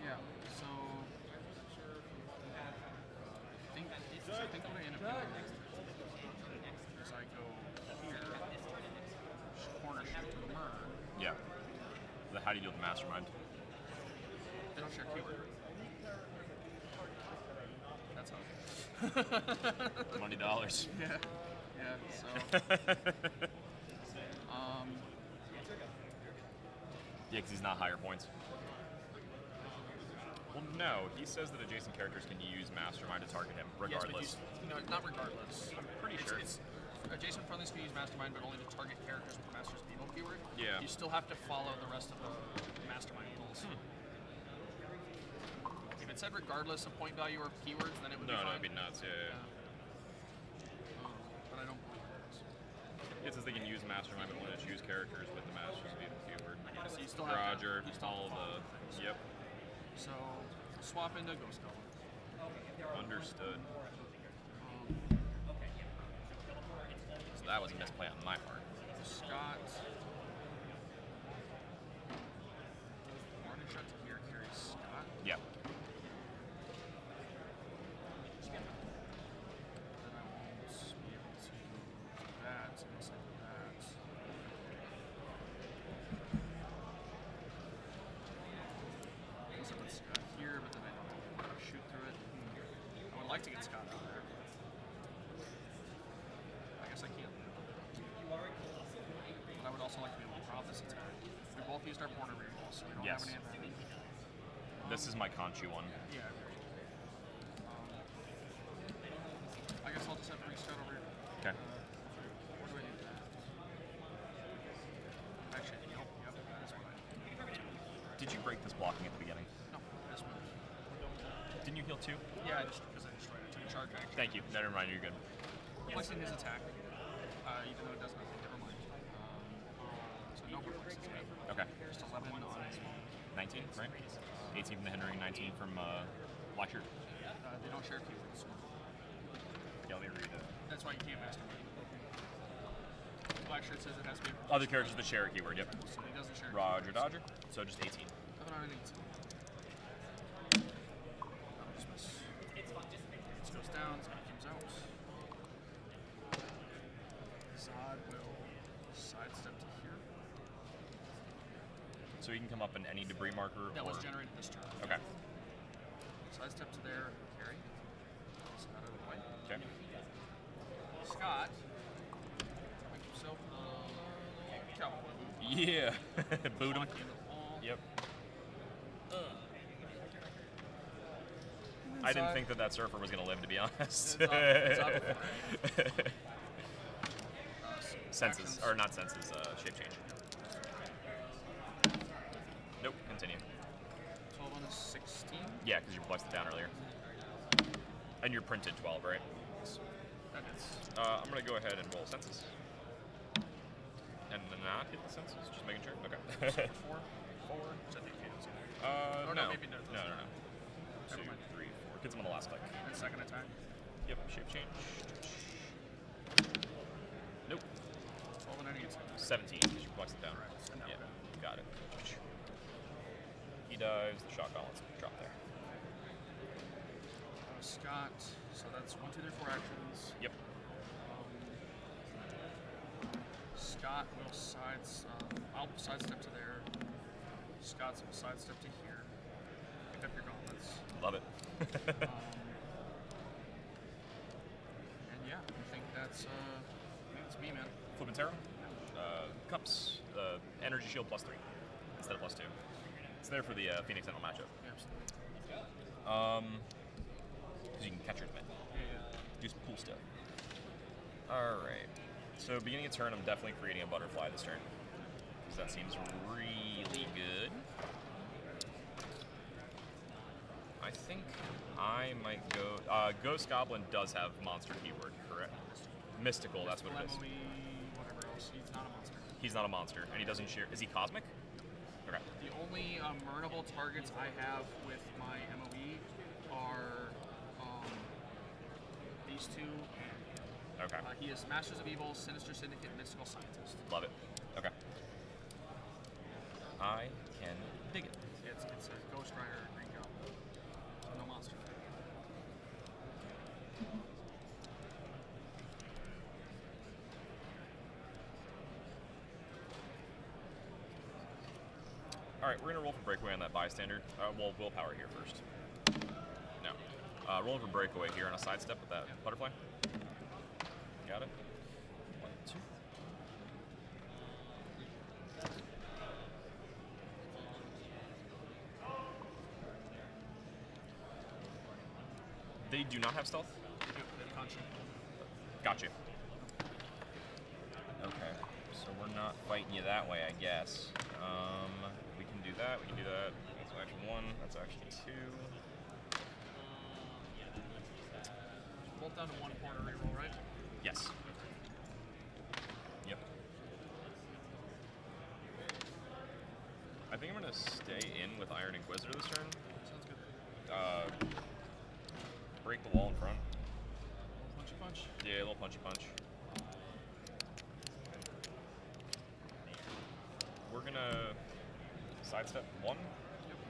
Yeah, so I think what I end up doing is I I go here, corner shoot to Myrn. Yeah. How do you deal with the mastermind? They don't share keyword. That's how. $20. Yeah. Yeah. So. Yeah, because he's not higher points. Well, no. He says that adjacent characters can use mastermind to target him, regardless. Yes, but not regardless. I'm pretty sure. It's adjacent friendlies can use mastermind, but only to target characters with the Master's of Evil keyword. Yeah. You still have to follow the rest of the mastermind rules. If it said regardless of point value or keywords, then it would be fine. No, it'd be nuts. Yeah. But I don't believe it is. It says they can use mastermind, but only to choose characters with the Master's of Evil keyword. Yeah, so you still have Roger, to, you still all have to the. follow things. Yep. So swap into Ghost Goblin. Understood. So that was a misplay on my part. Scott. Morning shot to here carries Scott. Yeah. Then I won't be able to do that unless I do that. Unless I put Scott here, but then I don't have to shoot through it. I would like to get Scott out of there. I guess I can't. But I would also like to be able to drop this attack. We both used our porter rerolls, so we don't have any advantage. This is my Conchu one. Yeah, I agree. I guess I'll just have to restart over here. Okay. What do I do? Actually, yep, that's what I do. Did you break this blocking at the beginning? No, this one. Didn't you heal two? Yeah, because I destroyed it. I took a charge action. Thank you. Never mind, you're good. Flexing his attack, even though it does nothing. Never mind. So no perplexes me. Okay. Just 11 on 19, right? 18 from the hindering, 19 from Black Shirt. they don't share keywords. Yeah, let me read it. That's why you can't mastermind. Black Shirt says it has to be. Other characters that share a keyword, yep. So he doesn't share. Roger, Dodger. So just 18. Nothing on an 18. Dismiss. This goes down, Zod comes out. Zod will sidestep to here. So you can come up in any debris marker That or... was generated this turn. Okay. Sidestep to there, carry. Scott out of the way. Okay. Scott, make himself cowboy. Yeah. Boot him. Yep. I didn't think that surfer was going to live, to be honest. Senses, or not senses, shape change. Nope, continue. 12 on a 16. Yeah, because you flexed it down earlier. And you're printed 12, right? That is. I'm going to go ahead and roll senses. And then not hit the senses, just making sure. Okay. 4. Which I think is. No. No, maybe no. No. 2, 3, 4. Gets him on the last click. And second attack. Yep, shape change. Nope. 12 on any 17, because you flexed it down. Right. Yeah, got it. He dives, the shot balance drop there. Scott, so that's 1, 2, 3, 4 actions. Yep. Scott will I'll sidestep to there. Scott will sidestep to here. Pick up your gauntlets. Love it. And yeah, I think that's me, man. Flip and Terra. Cups. Energy shield +3 instead of +2. It's there for the Phoenix Sentinel matchup. Yeah, absolutely. Because you can catch her to Yeah. do some cool stuff. Alright. So beginning of turn, I'm definitely creating a butterfly this turn. Because that seems really good. I think I might go... Ghost Goblin does have monster keyword, correct? Mystical, that's what it is. Whatever else. He's not a monster. He's not a monster, and he doesn't share... Is he cosmic? Okay. The only murnable targets I have with my MOE are these two. Okay. He is Masters of Evil, Sinister Syndicate, Mystical Scientist. Love it. Okay. I can dig it. It's a Ghost Rider Green Goblin. No monster. right, we're gonna roll for breakaway on that bystander. Well, willpower here first. No. Rolling for breakaway here on a sidestep with that butterfly. Got it. 1, 2. They do not have stealth? Gotcha. Okay, so we're not fighting you that way, I guess. We can do that, we can do that. That's action 1, that's action 2. Both down to 1 corner reroll, right? Yes. Yep. I think I'm gonna stay in with Iron Inquisitor this turn. Sounds good. Break the wall in front. Punchy punch? Yeah, a little punchy punch. We're gonna sidestep 1,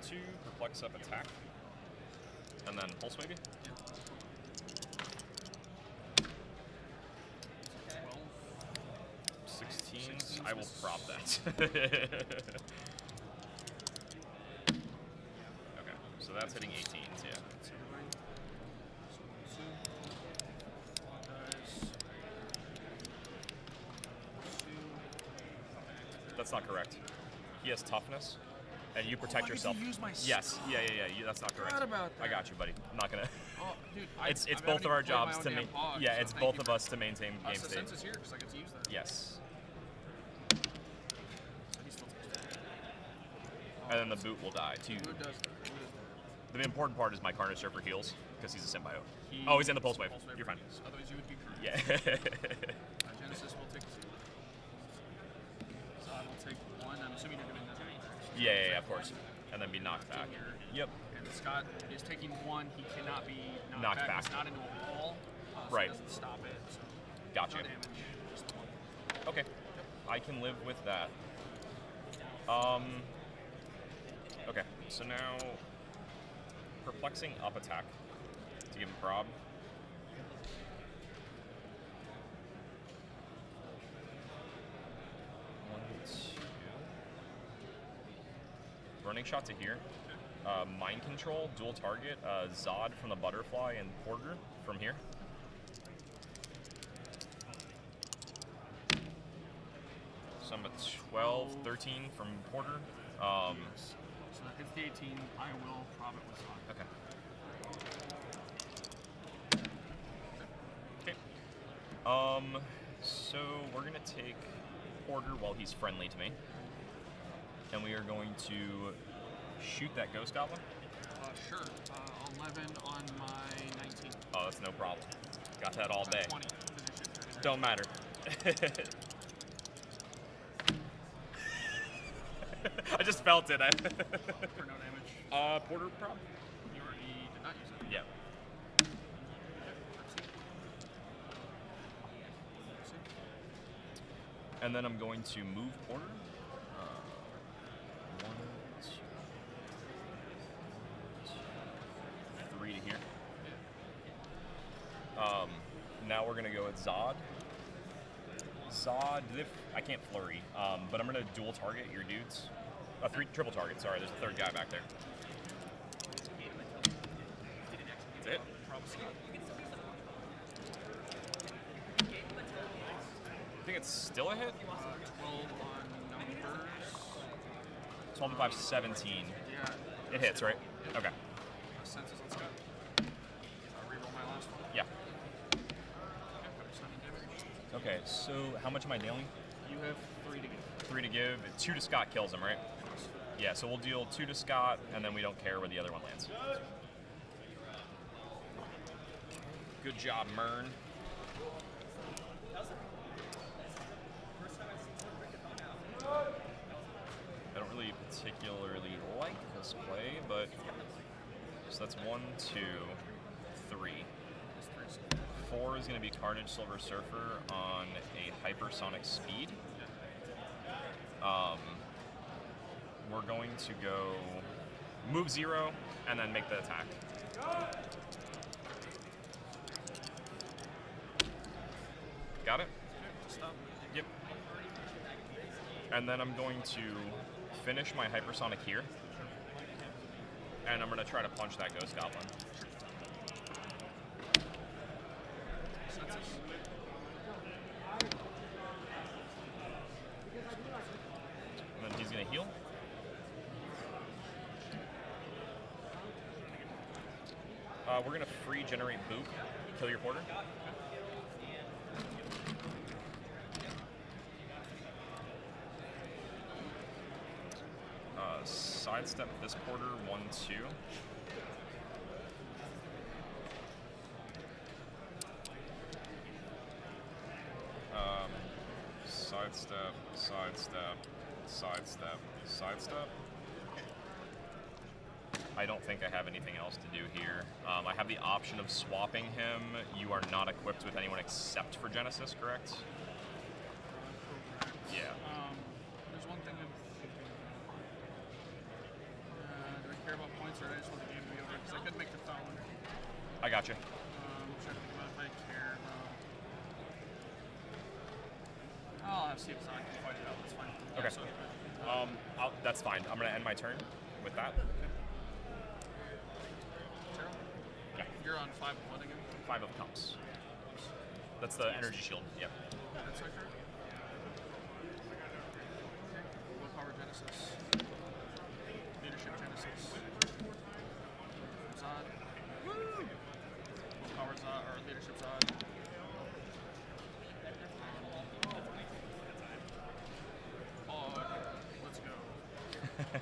2, perplex up, attack, and then pulse maybe? 16. I will prop that. Okay, so that's hitting 18s, yeah. That's not correct. He has toughness, and you protect yourself. Use my yes, yeah, that's not correct. Forgot about that. I got you, buddy. I'm not gonna. Oh, dude, it's both of our jobs to maintain. Yeah, it's both of us to maintain game the state. sense is here because I get to use that. Yes. So he still takes that. And then the boot will die too. Boot does. The important part is my Carnage Surfer heals because he's a symbiote. He- Oh, he's in the pulse wave. You're fine. Otherwise, you would be correct. Yeah. Genesis will take 2. So I will take 1. I'm assuming you're doing that. Yeah, of course. And then be knocked back. Yep. And Scott is taking 1. He cannot be Knocked back. It's not into a wall. So Right. It doesn't stop it. So Gotcha. no damage. Just 1. Okay. I can live with that. Okay, so now perplexing up attack to give him prob. Running shot to here. Mind control, dual target, Zod from the butterfly and Porter from here. So I'm at 12, 13 from Porter. So that hits the 18. I will prob it with Scott. Okay. So we're gonna take Porter while he's friendly to me, and we are going to shoot that Ghost Goblin. Sure. 11 on my 19. Oh, that's no problem. Got that all day. 20. Don't matter. I just felt it. For no damage. Porter prob. You already did not use it. Yeah. And then I'm going to move Porter. 1, 2, 3 to here. Now we're gonna go with Zod. Zod, I can't flurry, but I'm gonna dual target your dudes. Triple target. Sorry, there's a third guy back there. That's it. I think it's still a hit. 12 on numbers. 12 and 5, 17. Yeah. It hits, right? Okay. Senses on Scott. Reroll my last one. Yeah. Okay, Okay, so how much am I dealing? you have 3 to give. 3 to give. 2 to Scott kills him, right? Yeah, so we'll deal 2 to Scott, and then we don't care where the other one lands. Good job, Mern. I don't really particularly like this play, but so that's 1, 2, 3. 4 is going to be Carnage Silver Surfer on a hypersonic speed. We're going to go move 0 and then make the attack. Got it? Stop. Yep. And then I'm going to finish my hypersonic here, and I'm gonna try to punch that ghost goblin. And then he's gonna heal. We're gonna free generate boop, kill your porter. Sidestep this porter 1-2. Sidestep, sidestep, sidestep, sidestep. I don't think I have anything else to do here. I have the option of swapping him. You are not equipped with anyone except for Genesis, correct? Yeah. There's one thing I'm thinking about. Do I care about points, or do I just want the game to be over? Because I could make the phone. I got you. I'm trying to think about if I care about. I'll have Steve Zahn fight it out. That's fine. Okay. Yeah, so, that's fine. I'm gonna end my turn with that. Yeah. You're on 5 of what again? 5 of cups. That's the energy shield. Yep. That's our turn. Willpower Genesis. Leadership Genesis. Zod. Willpower Zod, or Leadership Zod. Oh, let's go.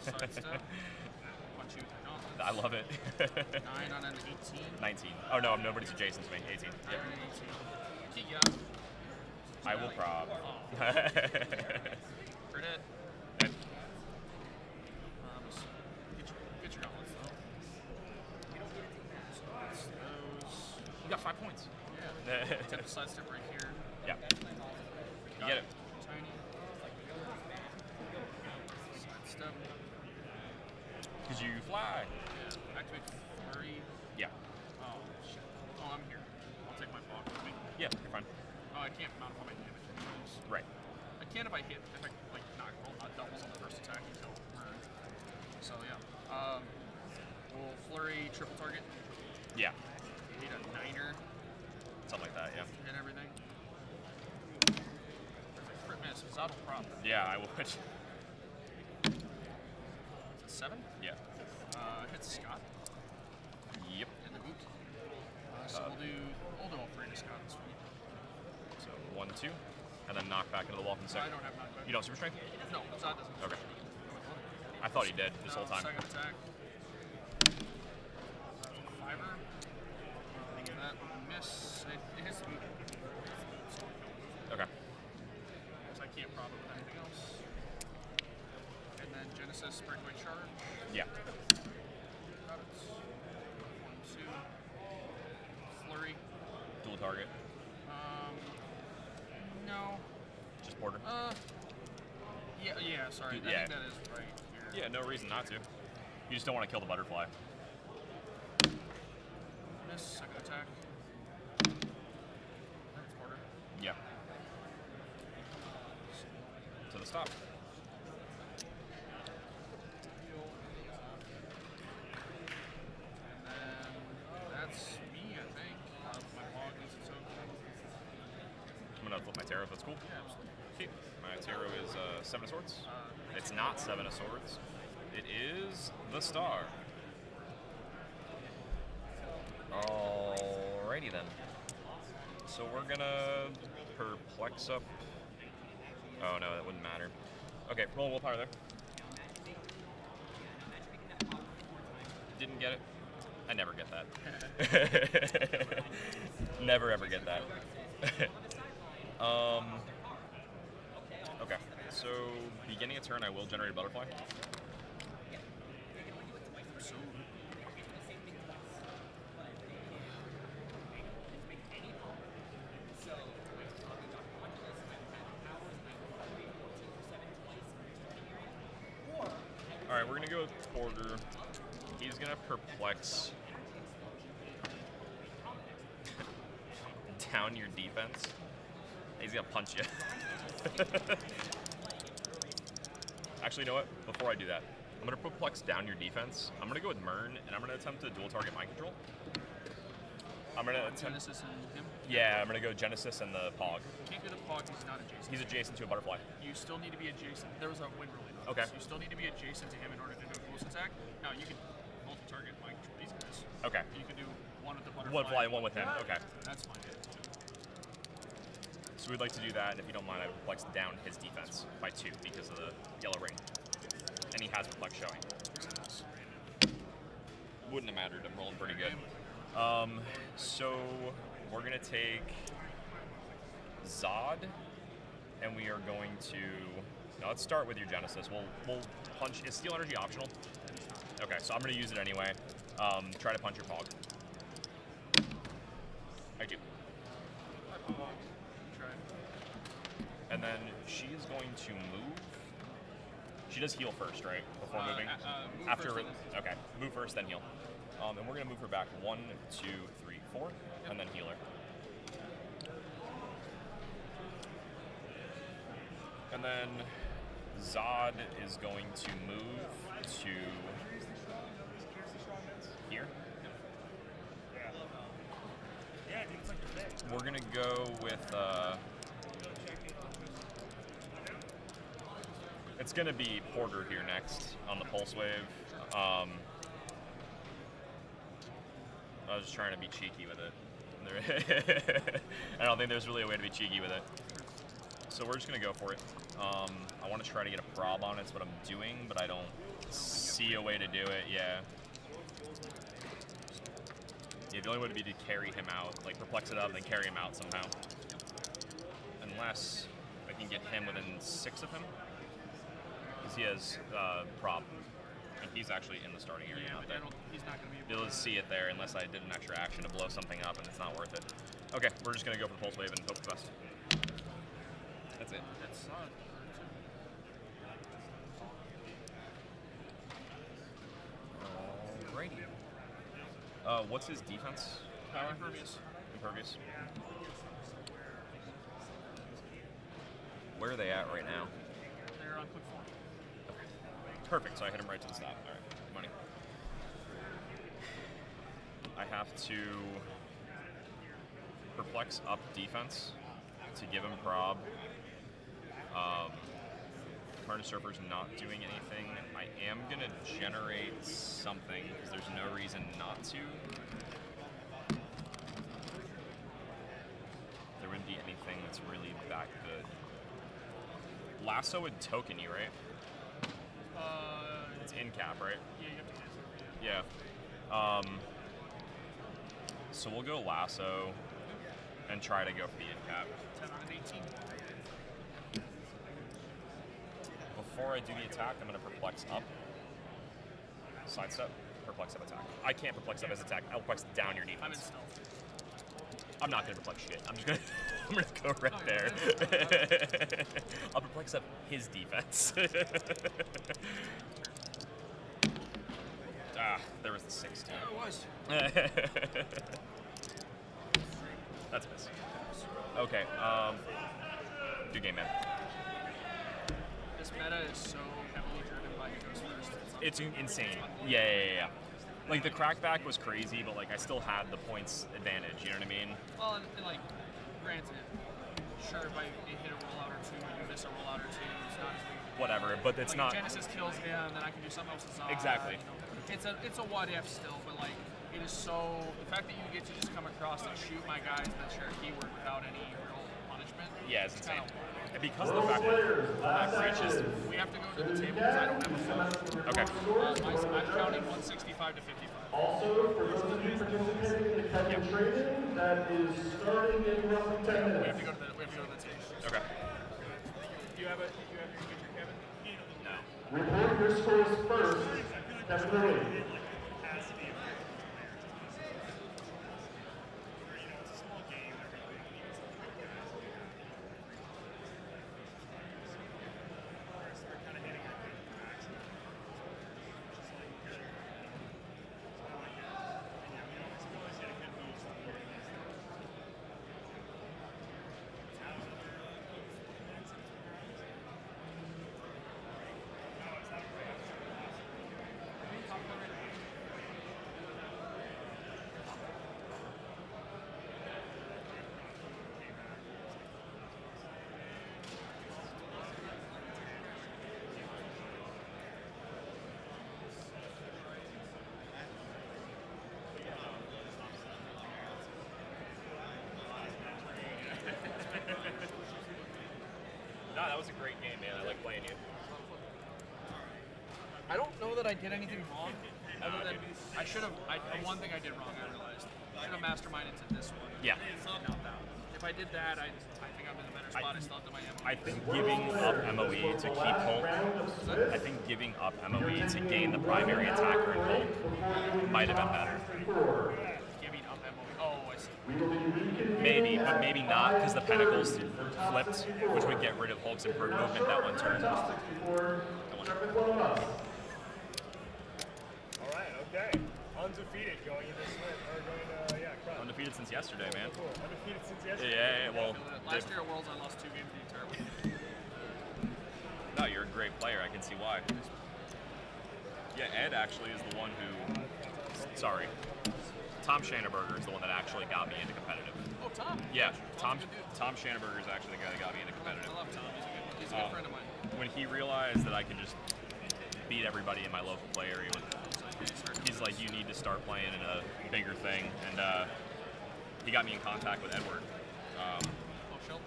Sidestep. Punch you with the gauntlets. I love it. 9 on an 18. 19. Oh no, nobody's adjacent to me. 18. Yep. 18. Yeah. I will prob. We're dead. Get your gauntlets though. So that's those. You got 5 points. Yeah. Tap the sidestep right here. Yeah. You get it. Tiny. Sidestep. Because you fly. Yeah. Activate flurry. Yeah. Oh shit. Oh, I'm here. I'll take my block with me. Yeah, you're fine. Oh, I can't modify my damage anyways. Right. I can if I hit, if I like roll not doubles on the first attack and kill. So yeah. We'll flurry triple target. Yeah. Need a 9er. Something like that, yeah. Hit everything. Perfect. Crit miss. Zod will prop. Yeah, I would. 7? Yeah. Hits Scott. Yep. And the boot. So we'll do all 3 to Scott this one. So 1-2, and then knock back into the wall from the second. I don't have knockback. You don't have super strength? No, Zod doesn't. Okay. I thought he did this whole time. Second attack. 5er. That miss. It hits the boot. Okay. So I can't prop it with anything else. And then Genesis breakaway charge. Yeah. Got it. 1, 2. Flurry. Dual target. No. Just porter. Yeah, sorry. Yeah. I think that is right here. Yeah, no reason not to. You just don't want to kill the butterfly. Miss, second attack. That's porter. Yeah. To the stop. And then that's me, I think. My log needs its own thing. I'm gonna flip my tarot if that's cool. Yeah, absolutely. Okay. My tarot is 7 of swords. It's not 7 of swords. It is the star. Alrighty then. So we're gonna perplex up. Oh no, that wouldn't matter. Okay, roll willpower there. Didn't get it. I never get that. Never ever get that. Okay, so beginning of turn, I will generate a butterfly. So All right, we're gonna go with Porter. He's gonna perplex down your defense. He's gonna punch you. Actually, you know what? Before I do that, I'm going to perplex down your defense. I'm going to go with Mern, and I'm going to attempt to dual target mind control. I'm going to attempt... Genesis and him? Yeah, I'm going to go Genesis and the Pog. Can't do the Pog, he's not adjacent. He's adjacent to a butterfly. You still need to be adjacent. There was a win relay. Okay. So you still need to be adjacent to him in order to do a close attack. Now, you can multi-target mind control these guys. Okay. You can do one with the butterfly. One fly and one with him. Okay. That's fine. So we'd like to do that, and if you don't mind, I would perplex down his defense by 2 because of the yellow ring. And he has perplex showing. Wouldn't have mattered. I'm rolling pretty good. So we're gonna take Zod, and we are going to. Now let's start with your Genesis. We'll punch. Is Steel Energy optional? Okay, so I'm gonna use it anyway. Try to punch your Pog. I do. And then she is going to move. She does heal first, right? Before moving? Move After. first, Okay, move first, then heal. And we're going to move her back 1, 2, 3, 4, and then heal her. And then Zod is going to move to here. We're going to go with. It's going to be Porter here next on the Pulse Wave. I was just trying to be cheeky with it. I don't think there's really a way to be cheeky with it. So we're just going to go for it. I want to try to get a prob on it. That's what I'm doing, but I don't see a way to do it. Yeah. Yeah, the only way would be to carry him out. Like, perplex it up and then carry him out somehow. Unless I can get him within 6 of him. Because he has prob. And he's actually in the starting area, not there. He's not going to be able to see it there unless I did an extra action to blow something up, and it's not worth it. Okay, we're just going to go for the Pulse Wave and hope for the best. That's it. That's Alrighty. What's his defense power? Impervious. Impervious. Where are they at right now? They're on click 4. Okay. Perfect, so I hit him right to the stop. Alright, money. I have to perplex up defense to give him prob. Current Surfer's not doing anything. I am going to generate something because there's no reason not to. There wouldn't be anything that's really that good. Lasso would token you, right? It's in cap, right? Yeah, you have to cancel. Yeah. So we'll go Lasso and try to go for the in cap. 10 on an 18. Before I do the attack, I'm going to perplex up. Sidestep, perplex up attack. I can't perplex up as attack. I'll perplex down your defense. I'm in stealth. I'm not going to perplex shit. I'm just going to I'm going to go right there. I'll perplex up his defense. There was the 6 too. There it was. That's a miss. Okay, good game, man. This meta is so heavily driven by who goes first. It's insane. Yeah. Like, the crackback was crazy, but, like, I still had the points advantage, you know what I mean? Well, and like, granted, sure, if you hit a rollout or 2 and you miss a rollout or 2, it's not as big. Whatever, but it's like, not... Genesis kills him, then I can do something else with Zod. Exactly. You know, it's a what if still, but like, it is so, the fact that you get to just come across and shoot my guys that share a keyword without any real punishment. Yeah, it's insane. Kind of, and because of the fact that breaches... We have to go to the table because I don't have a phone. Okay. I'm counting 165 to 55. Also, for those of you participating in the Kevin training, that is starting in roughly 10 minutes. We have to go to the table. Okay. Do you have your Kevin? No. Report your scores first. Kevin Louis. was a great game, man. I like playing you. I don't know that I did anything wrong, other than one thing I did wrong, I realized. I should have masterminded to this one. Yeah. And not that one. If I did that, I think I'm in a better spot. I still have to my MOE. I think giving up MOE to keep Hulk, I think giving up MOE to gain the primary attacker in Hulk might have been better. Giving up MOE. Oh, I see. Maybe, but maybe not, because the Pentacles flipped, which would get rid of Hulk's improved movement that one turn. All right, okay. Undefeated going into Crown. Undefeated since yesterday, man. Cool. Undefeated since yesterday. Yeah, well. Last year at Worlds, I lost 2 games the entire week. No, you're a great player. I can see why. Yeah, Ed actually is the one who. Sorry. Tom Schanneberger is the one that actually got me into competitive. Oh, Tom? Yeah, Tom Schanneberger is actually the guy that got me into competitive. I love Tom. He's a good friend of mine. When he realized that I could just beat everybody in my local play area, he's like, you need to start playing in a bigger thing. And he got me in contact with Edward.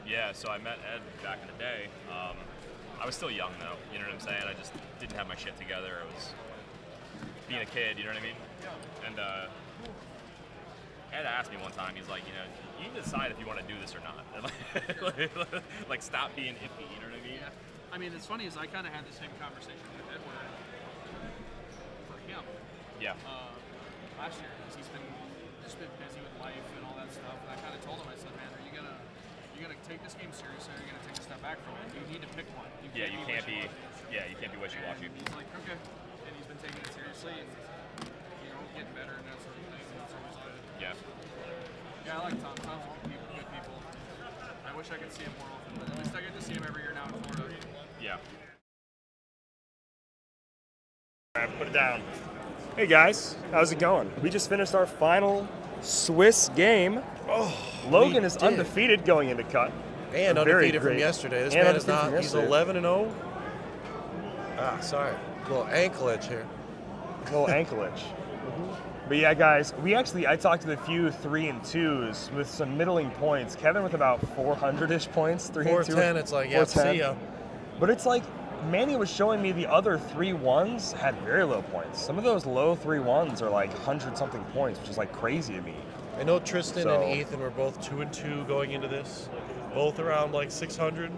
Yeah, so I met Ed back in the day. I was still young though, you know what I'm saying? I just didn't have my shit together. I was being a kid, you know what I mean? And Ed asked me one time, he's like, you know, you need to decide if you want to do this or not. Like stop being iffy, you know what I mean? Yeah. I mean, it's funny is I kind of had the same conversation with Edward for him. Yeah. Last year, because he's been busy with life and all that stuff. And I kind of told him, I said, man, are you gonna take this game seriously, or are you gonna take a step back from it? You need to pick one. You can't be wishy-washy. He's like, okay, and he's been taking it seriously and getting better and that sort of thing. And that's always good. Yeah. Yeah, I like Tom. Tom's good people. I wish I could see him more often, but at least I get to see him every year now in Florida. Yeah. All right, put it down. Hey guys, how's it going? We just finished our final Swiss game. Logan is undefeated going into cut. And undefeated from yesterday. This man is not, he's 11-0. Ah, sorry. A little ankle itch here. A little ankle itch. But yeah, guys, I talked to a few 3 and 2s with some middling points. Kevin with about 400-ish points, 3 and 2. 410, it's like, yeah, see ya. But it's like, Manny was showing me the other 3-1s had very low points. Some of those low 3-1s are like 100-something points, which is like crazy to me. I know Tristan and Ethan were both 2 and 2 going into this, both around like 600.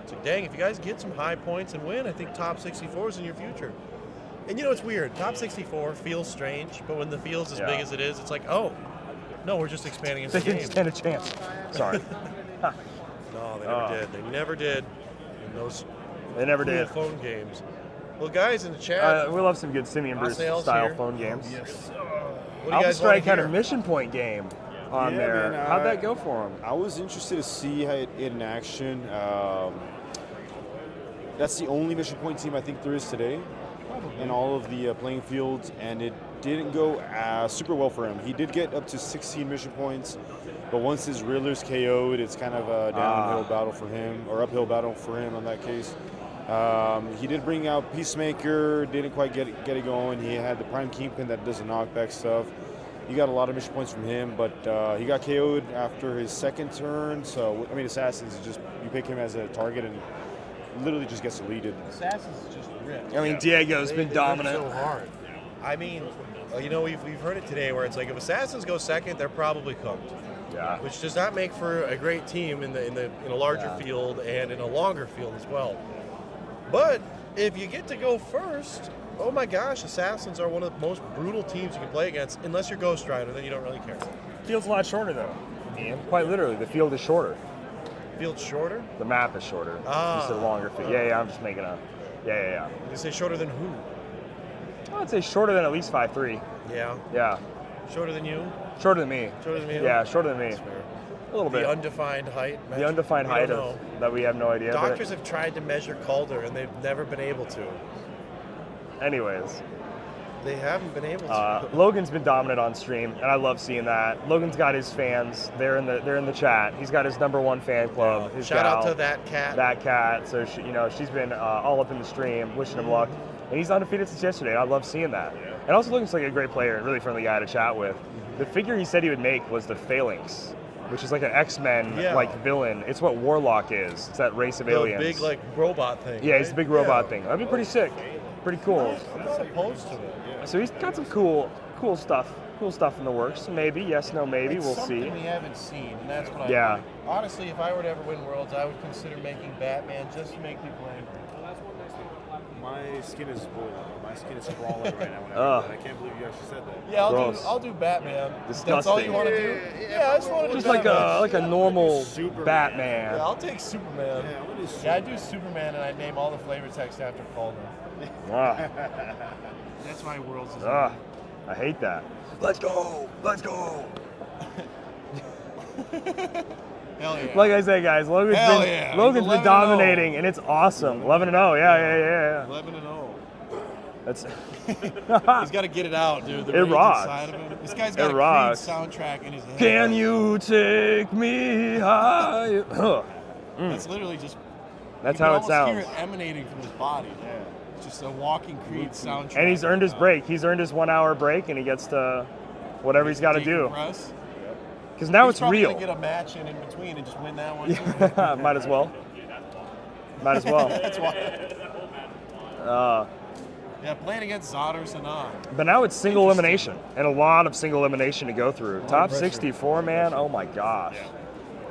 It's like, dang, if you guys get some high points and win, I think top 64 is in your future. And you know, it's weird. Top 64 feels strange, but when the field's as big as it is, it's like, oh, no, we're just expanding into the game. They didn't stand a chance. Sorry. No, they never did. They never did. In those they never did. Phone games. Well, guys in the chat, we love some good Simeon Bruce style phone games. Yes. Alpha Strike had a mission point game on there. Man, How'd that go for him? I was interested to see it in action. That's the only mission point team I think there is today in all of the playing fields, and it didn't go super well for him. He did get up to 16 mission points, but once his Riddler's KO'd, it's kind of a downhill battle for him, or uphill battle for him in that case. He did bring out Peacemaker, didn't quite get it going. He had the Prime Kingpin that does the knockback stuff. He got a lot of mission points from him, but he got KO'd after his second turn. So, I mean, Assassins, you pick him as a target and literally just gets deleted. Assassins is just ripped. I mean, Diego's been dominant. So hard. I mean, you know, we've heard it today where it's like if Assassins go second, they're probably cooked. Yeah. Which does not make for a great team in a larger field and in a longer field as well. But if you get to go first, oh my gosh, Assassins are one of the most brutal teams you can play against, unless you're Ghost Rider, then you don't really care. Field's a lot shorter though. Ian. Quite literally, the field is shorter. Field's shorter? The map is shorter. Ah. Just a longer field. Yeah, I'm just making a. Yeah. You say shorter than who? I'd say shorter than at least 5'3". Yeah. Yeah. Shorter than you? Shorter than me. Shorter than me? Yeah, shorter than me. That's fair. A little bit. The undefined height. The undefined height of that we have no idea. Doctors have tried to measure Calder and they've never been able to. Anyways. They haven't been able to. Logan's been dominant on stream, and I love seeing that. Logan's got his fans. They're in the chat. He's got his #1 fan club. His Shout out gal, to that cat. That cat. So she's been all up in the stream, wishing him luck. And he's undefeated since yesterday. And I love seeing that. Yeah. And also Logan's like a great player and really friendly guy to chat with. The figure he said he would make was the Phalanx which is like an X-Men Yeah. like villain. It's what Warlock is. It's that race of The aliens. big like robot thing. Yeah, he's the big robot Yeah. thing. That'd be pretty sick. Pretty cool. I'm not opposed to it. Yeah. So he's got some cool stuff. Cool stuff in the works. Maybe, yes, no, maybe. It's We'll something see. we haven't seen, and that's what Yeah. Honestly, if I were to ever win Worlds, I would consider making Batman just to make people angry. My skin is boiling. My skin is crawling right now when I Ugh. hear that. I can't believe you actually said that. Yeah, Gross. I'll do Batman. Disgusting. That's all you want to do? Yeah, I just want to do Just like Batman. a normal Batman. Yeah, I'll take Superman. Yeah, I do Superman, and I name all the flavor text after Calder. Ah. That's why Worlds is. Ah, I hate that. Let's go. Let's go. Hell yeah. Like I said, guys, Logan's Hell been yeah. Logan's He's been 11-0. dominating, and it's awesome. 11-0. Yeah. 11-0. That's. He's got to get it out, dude. The It rage rocks. inside of him. This guy's It got a Creed rocks. soundtrack in his head. Can you take me higher? That's literally just. That's you how can it almost hear sounds. it emanating from his body. Yeah. It's just a walking Creed soundtrack. And he's earned his break. He's earned his 1 hour break, and he gets to whatever he's got to do. Decompress. Because now He's it's probably real. gonna get a match in between and just win that one. Yeah, might as well. Might as well. That's why. Yeah, playing against Zodders and on. But now it's single elimination, and a lot of single elimination to go through. Top pressure. 64, man. Oh my gosh.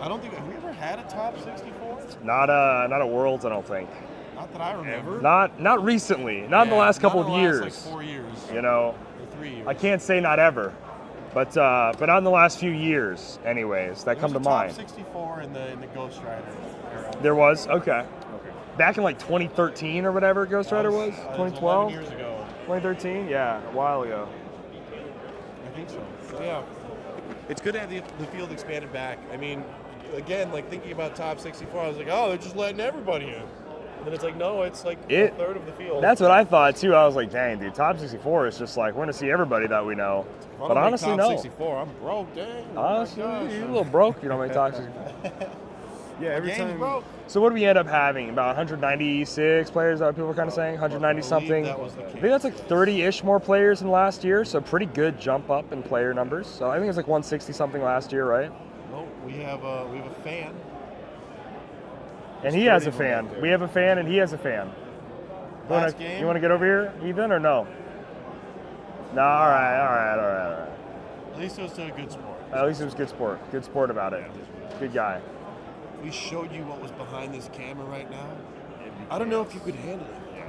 I don't think have we ever had a top 64. Not at Worlds, I don't think. Not that I remember. Not recently. Not in the last couple of years. Like 4 years. You know. Or 3 years. I can't say not ever, but not in the last few years, anyways. That come to mind. Top 64 in the Ghost Rider era. There was okay. Back in like 2013 or whatever Ghost Rider was. 2012. 11 years ago. 2013. Yeah, a while ago. I think so. Yeah. It's good to have the field expanded back. I mean, again, like thinking about top 64, I was like, oh, they're just letting everybody in. And then it's like, no, it's like a third of the field. That's what I thought too. I was like, dang, dude, top 64 is just like we're gonna see everybody that we know. If I But don't make honestly, top no. 64, I'm broke, dang. Honestly, Oh my gosh. you're a little broke. You don't make top 64. Yeah, every Game's time. broke. So what do we end up having? About 196 players that people are kind of saying? 190 something? that was the I case. think that's like 30-ish more players than last year, so pretty good jump up in player numbers. So I think it's like 160 something last year, right? No, we have a fan. And he has a fan. We have a fan and he has a fan. Last game? You want to get over here, Ethan, or no? No, all right. At least it was still a good sport. At least it was good sport. Good sport about it. Good guy. We showed you what was behind this camera right now. I don't know if you could handle it.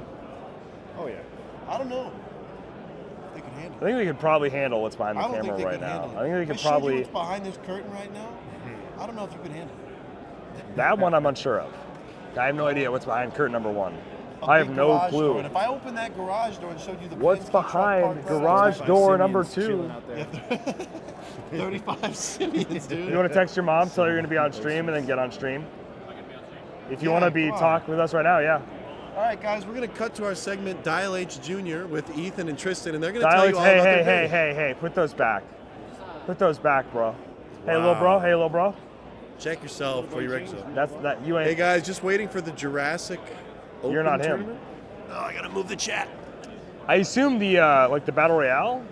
Oh yeah. I don't know if they could handle I it. think we could probably handle what's behind the I don't camera think they right could now. handle it. I think we If could I showed you probably. what's behind this curtain right now. I don't know if you could handle it. That one I'm unsure of. I have no idea what's behind curtain number one. A I have big no garage clue. door. And if I opened that garage door and showed you the What's Penske truck behind parked right garage outside- door number 2? 35 Simeons, dude. You want to text your mom, tell her you're going to be on stream, and then get on stream? If you Yeah, want to be come on. talk with us right now, yeah. All right, guys, we're going to cut to our segment Dial H Jr. with Ethan and Tristan, and they're going to Dial tell H, you all hey, about hey, their hey, day. hey, put those back. Put those back, bro. Hey, little bro. Hey, little bro. Check yourself before you wreck yourself. That you ain't. Hey, guys, just waiting for the Jurassic Open You're not him. tournament. Oh, I got to move the chat. I assume the like the Battle Royale,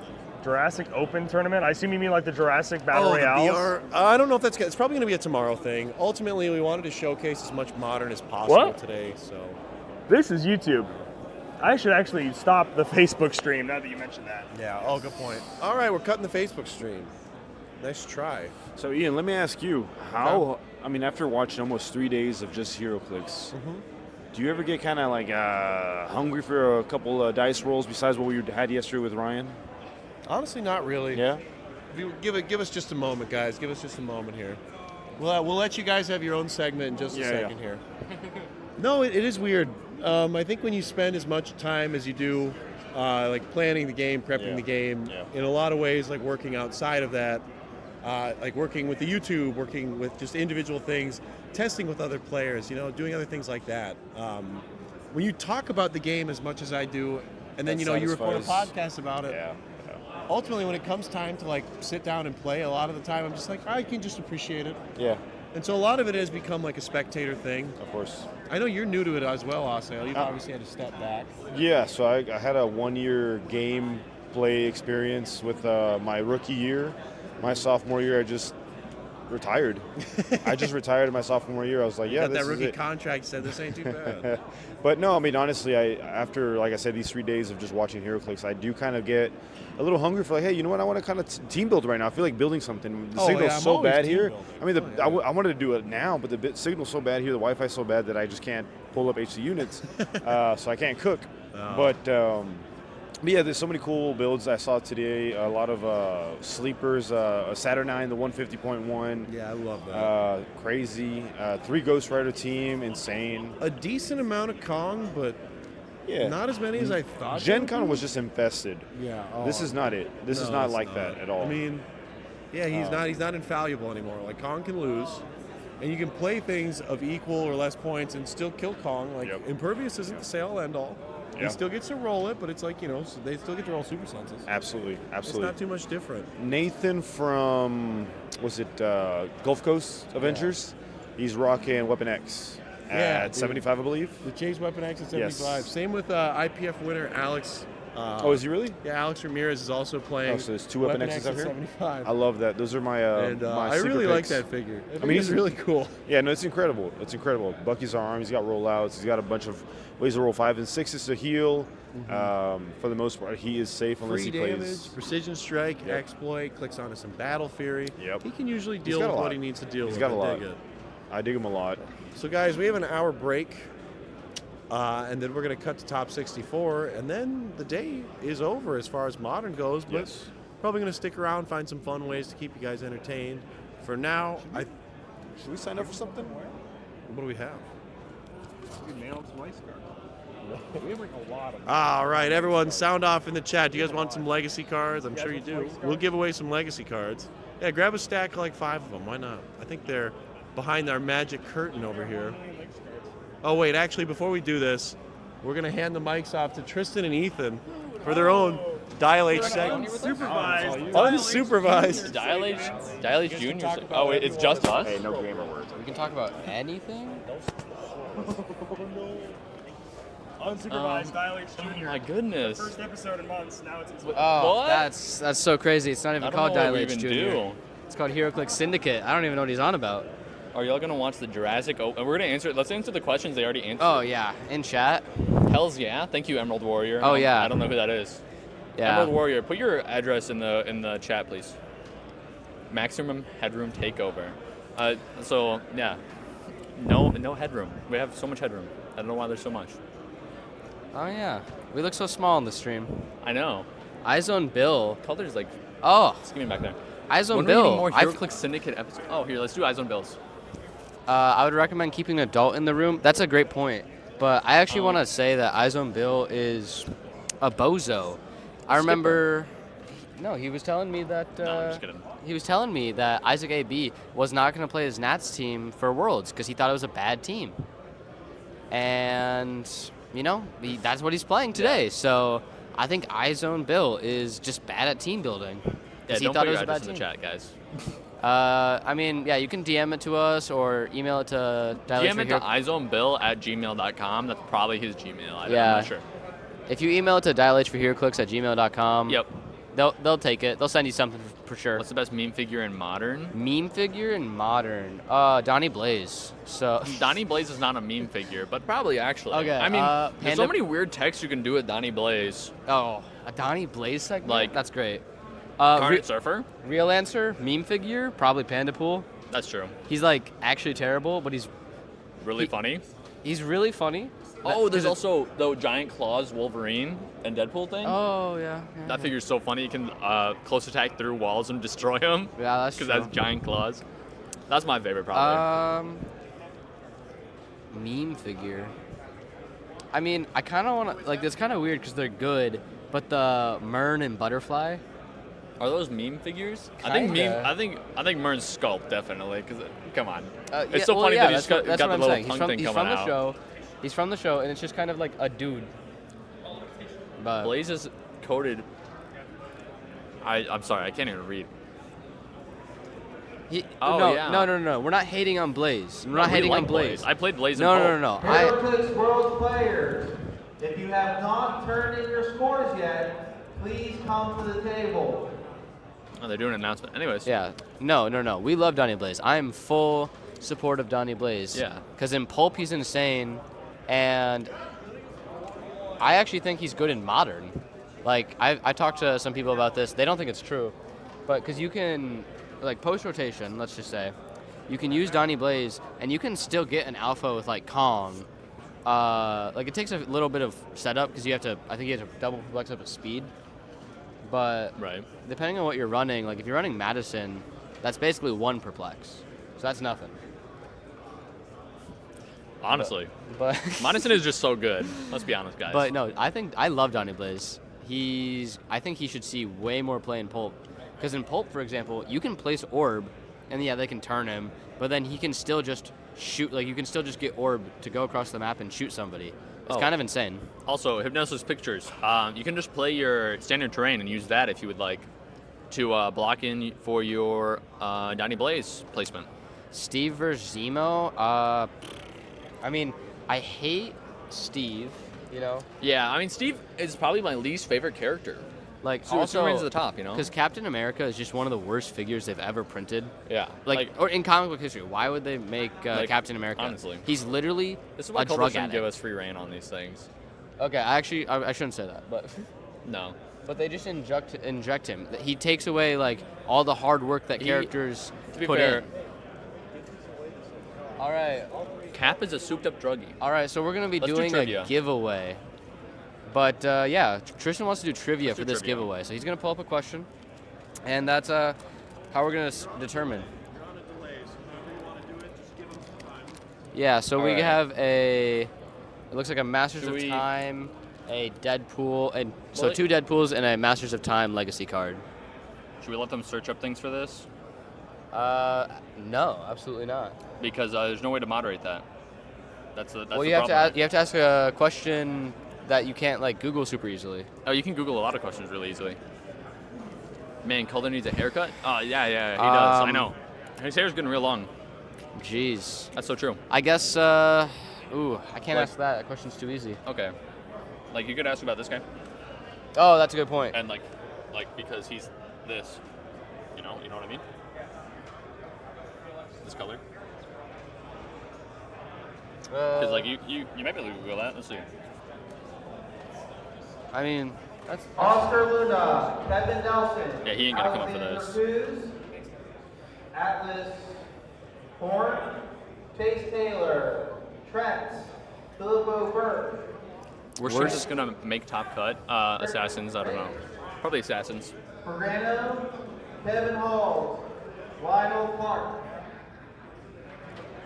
Jurassic Open tournament. I assume you mean like the Jurassic Battle Oh, the Royale. VR. I don't know if that's good. It's probably going to be a tomorrow thing. Ultimately, we wanted to showcase as much modern as possible What? today. So This is YouTube. I should actually stop the Facebook stream now that you mentioned that. yeah. Oh, good point. All right, we're cutting the Facebook stream. Nice try. So Ian, let me ask you, how? I mean, after watching almost 3 days of just Heroclix, do you ever get kind of like hungry for a couple of dice rolls besides what we had yesterday with Ryan? Honestly, not really. Yeah. If you give us just a moment, guys. Give us just a moment here. We'll let you guys have your own segment in just a second here. No, it is weird. I think when you spend as much time as you do, like planning the game, prepping the game, in a lot of ways, like working outside of that, like working with the YouTube, working with just individual things, testing with other players, doing other things like that. When you talk about the game as much as I do, and then That you record a satisfies. podcast about it. Ultimately, when it comes time to like sit down and play, a lot of the time I'm just like, I can just appreciate it. Yeah. And so a lot of it has become like a spectator thing. Of course. I know you're new to it as well, Asael. You've obviously had to step back. Yeah, so I had a 1-year game play experience with my rookie year. My sophomore year, I just retired. I just retired my sophomore year. I was like, yeah, got this that is rookie it. contract. Said this ain't too bad. But no, I mean, honestly, after, like I said, these 3 days of just watching Heroclix, I do kind of get a little hungry for, like, hey, you know what? I want to kind of team build right now. I feel like building something. The signal's so bad here. I mean, I wanted to do it now, but the signal's so bad here, the Wi-Fi's so bad that I just can't pull up HC units, so I can't cook. But yeah, there's so many cool builds I saw today. A lot of sleepers, a Saturnine, the 150.1. Yeah, I love that. Crazy. 3 Ghost Rider team, insane. A decent amount of Kong, but not as many as I thought. Gen Con was just infested. Yeah. This is not it. This is not like that at all. I mean, yeah, he's not infallible anymore. Like, Kong can lose, and you can play things of equal or less points and still kill Kong. Like, Impervious isn't the say-all end-all. He still gets to roll it, but it's like, so they still get to roll super senses. Absolutely. It's not too much different. Nathan from, was it Gulf Coast Avengers? He's rocking Weapon X at 75, I believe. The Chase Weapon X at 75. Yes. Same with IPF winner Alex. Oh, is he really? Yeah, Alex Ramirez is also playing. Oh, so there's 2 Weapon X's at up here? 75. I love that. Those are my my I sleeper really like picks. that figure. I mean, he's really cool. Yeah, no, it's incredible. It's incredible. Bucky's arm. He's got rollouts. He's got a bunch of ways to roll 5 and 6s to heal. For the most part, he is safe unless Free he damage, plays. precision strike, exploit, clicks onto some battle fury. Yep. He can usually He's deal got a with lot. what he needs to deal with. He's got a I lot. dig it. I dig him a lot. So, guys, we have an hour break, and then we're going to cut to top 64, and then the day is over as far as Modern goes. But probably going to stick around, find some fun ways to keep you guys entertained. For now, should we sign up for something? What do we have? We nailed some ice cards. We have like a lot of them. All right, everyone, sound off in the chat. Do you guys want some legacy cards? I'm sure you do. We'll give away some legacy cards. Yeah, grab a stack of like 5 of them. Why not? I think they're behind our magic curtain over here. Oh, wait, actually, before we do this, we're going to hand the mics off to Tristan and Ethan for their own Dial H segment. Unsupervised. Dial H Junior. Oh, wait, it's just us? Hey, no gamer words. We can talk about anything? Unsupervised Dial H Junior. My goodness. First episode in months. Now it's in Oh, what? That's so crazy. It's not even I don't called know what Dial we H even Junior. do. It's called Heroclix Syndicate. I don't even know what he's on about. Are y'all gonna watch the Jurassic? And we're gonna answer. Let's answer the questions they already answered. Oh yeah, in chat. Hell's yeah! Thank you, Emerald Warrior. Oh, yeah. I don't know who that is. Yeah. Emerald Warrior, put your address in the chat, please. Maximum headroom takeover. So yeah, no headroom. We have so much headroom. I don't know why there's so much. Oh yeah, we look so small on the stream. I know. iZone Bill. Color's like. Oh. Skimming back there. iZone When Bill. When more Heroclix Syndicate episodes? Oh, here, let's do iZone Bills. I would recommend keeping an adult in the room. That's a great point. But I actually want to say that iZone Bill is a bozo. I remember. No, he was telling me that. No, I'm just kidding. He was telling me that Isaac AB was not going to play his Nats team for Worlds because he thought it was a bad team. And, that's what he's playing today. So I think iZone Bill is just bad at team building. Yeah, He don't thought put it your was a bad address in the team. chat, guys. You can DM it to us or email it to DM it to iZoneBill@gmail.com. That's probably his Gmail. I'm not sure. If you email it to dialhforheroclix@gmail.com, Yep. They'll take it. They'll send you something for sure. What's the best meme figure in Modern? Meme figure in Modern? Donnie Blaze. So Donnie Blaze is not a meme figure, but probably actually. Okay, I mean, there's so Panda- many weird texts you can do with Donnie Blaze. Oh, a Donnie Blaze segment? Like- That's great. Carnage Surfer? Real answer, meme figure, probably Panda Pool. That's true. He's like actually terrible, but he's Really funny. He's really funny. Oh, there's also the Giant Claws Wolverine and Deadpool thing. Oh, yeah. That figure's so funny. You can close attack through walls and destroy them. Yeah, that's true. Because that's giant claws. That's my favorite, probably. Meme figure. I mean, I kind of want to, like, it's kind of weird because they're good, but the Mern and Butterfly. Are those meme figures? I think Mern's sculpt definitely. Because come on, it's so funny that he's got the little tongue thing He's coming from the out. show. He's from the show, and it's just kind of like a dude. But Blaze is coated. I'm sorry, I can't even read. No. We're not hating on Blaze. We're not hating on Blaze. I played Blaze in No. Heroclix World players, if you have not turned in your scores yet, please come to the table. Oh, they're doing an announcement. Anyways. Yeah. No. We love Donnie Blaze. I'm full support of Donnie Blaze. Yeah. Because in Pulp, he's insane. And I actually think he's good in Modern. Like, I talked to some people about this. They don't think it's true. But because you can, like, post-rotation, let's just say, you can use Donnie Blaze, and you can still get an alpha with, like, Kong. Like, it takes a little bit of setup because you have to, I think you have to double perplex up to speed. But depending on what you're running, like, if you're running Madison, that's basically 1 perplex. So that's nothing. Honestly. But Madison is just so good. Let's be honest, guys. But no, I love Donnie Blaze. I think he should see way more play in Pulp. Because in Pulp, for example, you can place Orb, and yeah, they can turn him, but then he can still just shoot, like, you can still just get Orb to go across the map and shoot somebody. It's kind of insane. Also, Hypnosis Pictures. You can just play your standard terrain and use that if you would like to block in for your Donnie Blaze placement. Steve versus Zemo? I mean, I hate Steve, you know? Yeah, I mean, Steve is probably my least favorite character. Like, so also, Superman's at the top, you know? Because Captain America is just one of the worst figures they've ever printed. Yeah. Like, or in comic book history, why would they make Captain America? Honestly. He's literally This is why a Culver drug shouldn't addict. give us free reign on these things. Okay, I shouldn't say that, but no. But they just inject him. He takes away like all the hard work that characters to be put fair, in. All right. Cap is a souped-up druggie. All right, so we're gonna be Let's do doing trivia. a giveaway. But yeah, Tristan wants to do trivia Let's for do this trivia. giveaway. So he's gonna pull up a question, and that's how we're gonna determine. Yeah, so All we right. have it looks like a Masters Do of we- Time, a Deadpool, and so Well, 2 Deadpools and a Masters of Time legacy card. Should we let them search up things for this? No, absolutely not. Because there's no way to moderate that. That's Well, the you have problem. to ask a question that you can't like Google super easily. Oh, you can Google a lot of questions really easily. Man, Calder needs a haircut? Oh, yeah, he does. I know. His hair's getting real long. Jeez. That's so true. I guess, I can't Like- ask that. That question's too easy. Okay. Like, you could ask about this guy. Oh, that's a good point. And, like because he's this. You know what I mean? This color. Because, like, you might be able to Google that. Let's see. I mean, that's... Oscar Luna, Kevin Nelson. Yeah, he ain't gonna come up for this. Alexander Cruz, Atlas Horn, Chase Taylor, Trent, Philippo Burke. Worst team that's gonna make top cut. Assassins, I don't know. Probably Assassins. Pagano, Kevin Hall, Lionel Clark.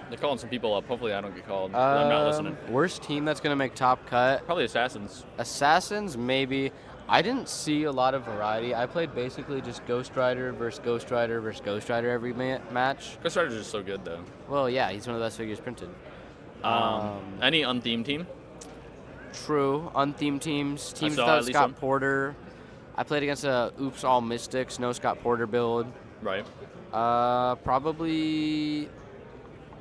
They're calling some people up. Hopefully I don't get called. I'm not listening. Worst team that's going to make top cut? Probably Assassins. Assassins, maybe. I didn't see a lot of variety. I played basically just Ghost Rider versus Ghost Rider versus Ghost Rider every match. Ghost Rider's just so good, though. Well, yeah, he's one of the best figures printed. Any unthemed team? True. Unthemed teams. Teams saw without at least Scott one. Porter. I played against a Oops All Mystics, no Scott Porter build. Right. Probably...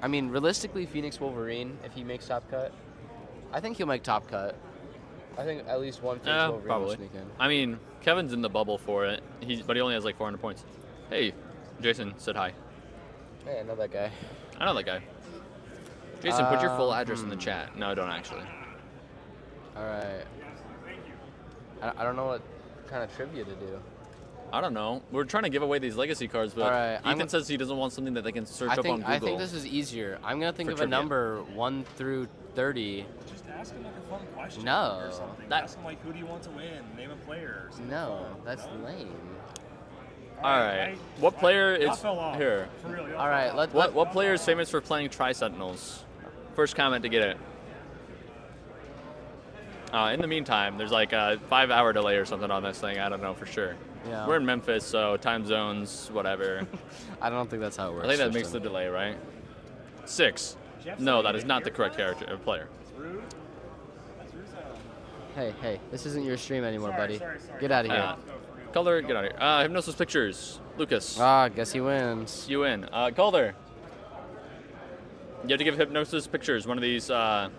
I mean, realistically, Phoenix Wolverine, if he makes top cut. I think he'll make top cut. I think at least one Phoenix Wolverine will Probably. sneak in. I mean, Kevin's in the bubble for it. But he only has like 400 points. Hey, Jason said hi. Hey, I know that guy. I know that guy. Jason, put your full address in the chat. No, don't actually. All right. I don't know what kind of trivia to do. I don't know. We're trying to give away these legacy cards, but All right, Ethan says he doesn't want something that they can search up on Google. I think this is easier. I'm gonna think for of trivia. a number 1 through 30. Just ask him like a fun question. No. Or something. Ask him like, who do you want to win? Name a player. Or something No, fun. that's lame. All right. What player Y'all is fell off. here? For real, y'all All right, fell off. What player is famous for playing Tri-Sentinels? First comment to get it. In the meantime, there's like a 5-hour delay or something on this thing. I don't know for sure. Yeah. We're in Memphis, so time zones, whatever. I don't think that's how it works. I think that makes Tristan. the delay, right? 6. No, that is not the correct character player. Hey, this isn't your stream anymore, buddy. Get out of here. Calder, get out of here. Hypnosis Pictures. Lucas. Ah, guess he wins. You win. Calder. You have to give Hypnosis Pictures one of these things.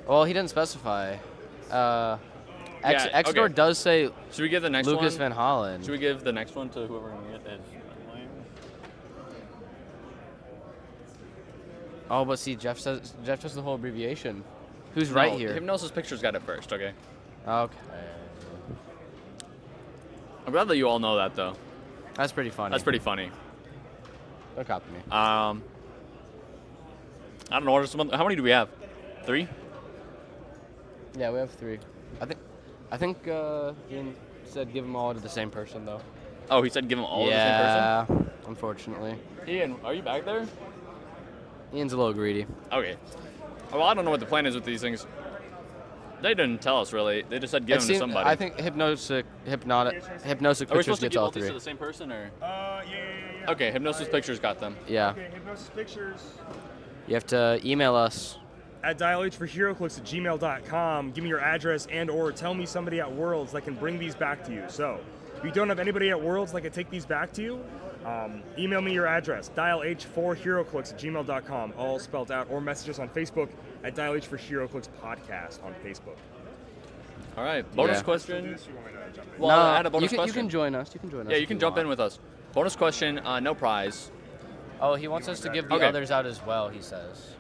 Well, he didn't specify. Extor okay. does say Should we give the next Lucas one? Van Hollen. Should we give the next one to whoever we're going to get? Oh, but see, Jeff does the whole abbreviation. Who's right here? Hypnosis Pictures got it first, okay? Okay. I'm glad that you all know that, though. That's pretty funny. That's pretty funny. Don't copy me. I don't know. How many do we have? 3? Yeah, we have 3. I think Ian said give them all to the same person, though. Oh, he said give them all to the same person? Yeah, unfortunately. Ian, are you back there? Ian's a little greedy. Okay. Well, I don't know what the plan is with these things. They didn't tell us, really. They just said give them to somebody. I think Hypnosis Are we Pictures supposed to gets give all all these 3. to the same person, or? Yeah. Okay, Hypnosis Pictures got them. Yeah. Okay, Hypnosis Pictures. You have to email us. At dialhforheroclix@gmail.com. Give me your address and/or tell me somebody at Worlds that can bring these back to you. So, if you don't have anybody at Worlds that can take these back to you, email me your address. dialh4heroclix@gmail.com, all spelled out, or message us on Facebook at dialh4heroclix podcast on Facebook. All right. Bonus question. Well, no, add a bonus question. You can join us. You can join us. Yeah, you can jump in with us. Bonus question. No prize. Oh, he wants us to give the others out as well. He says.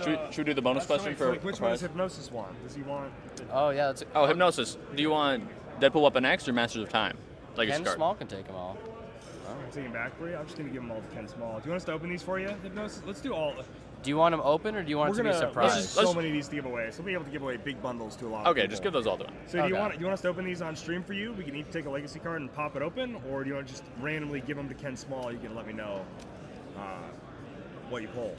Should we do the bonus question for? Which one does Hypnosis want? Does he want? Oh yeah. Hypnosis. Do you want Deadpool Weapon X or Masters of Time? Ken Small can take them all. I'm taking them back for you. I'm just gonna give them all to Ken Small. Do you want us to open these for you, Hypnosis? Let's do all. Do you want them open or do you want it to be a surprise? There's so many of these to give away, so we'll be able to give away big bundles to a lot of Okay, people. just give those all to him. So do you want us to open these on stream for you? We can each take a legacy card and pop it open, or do you want to just randomly give them to Ken Small? You can let me know what you pull.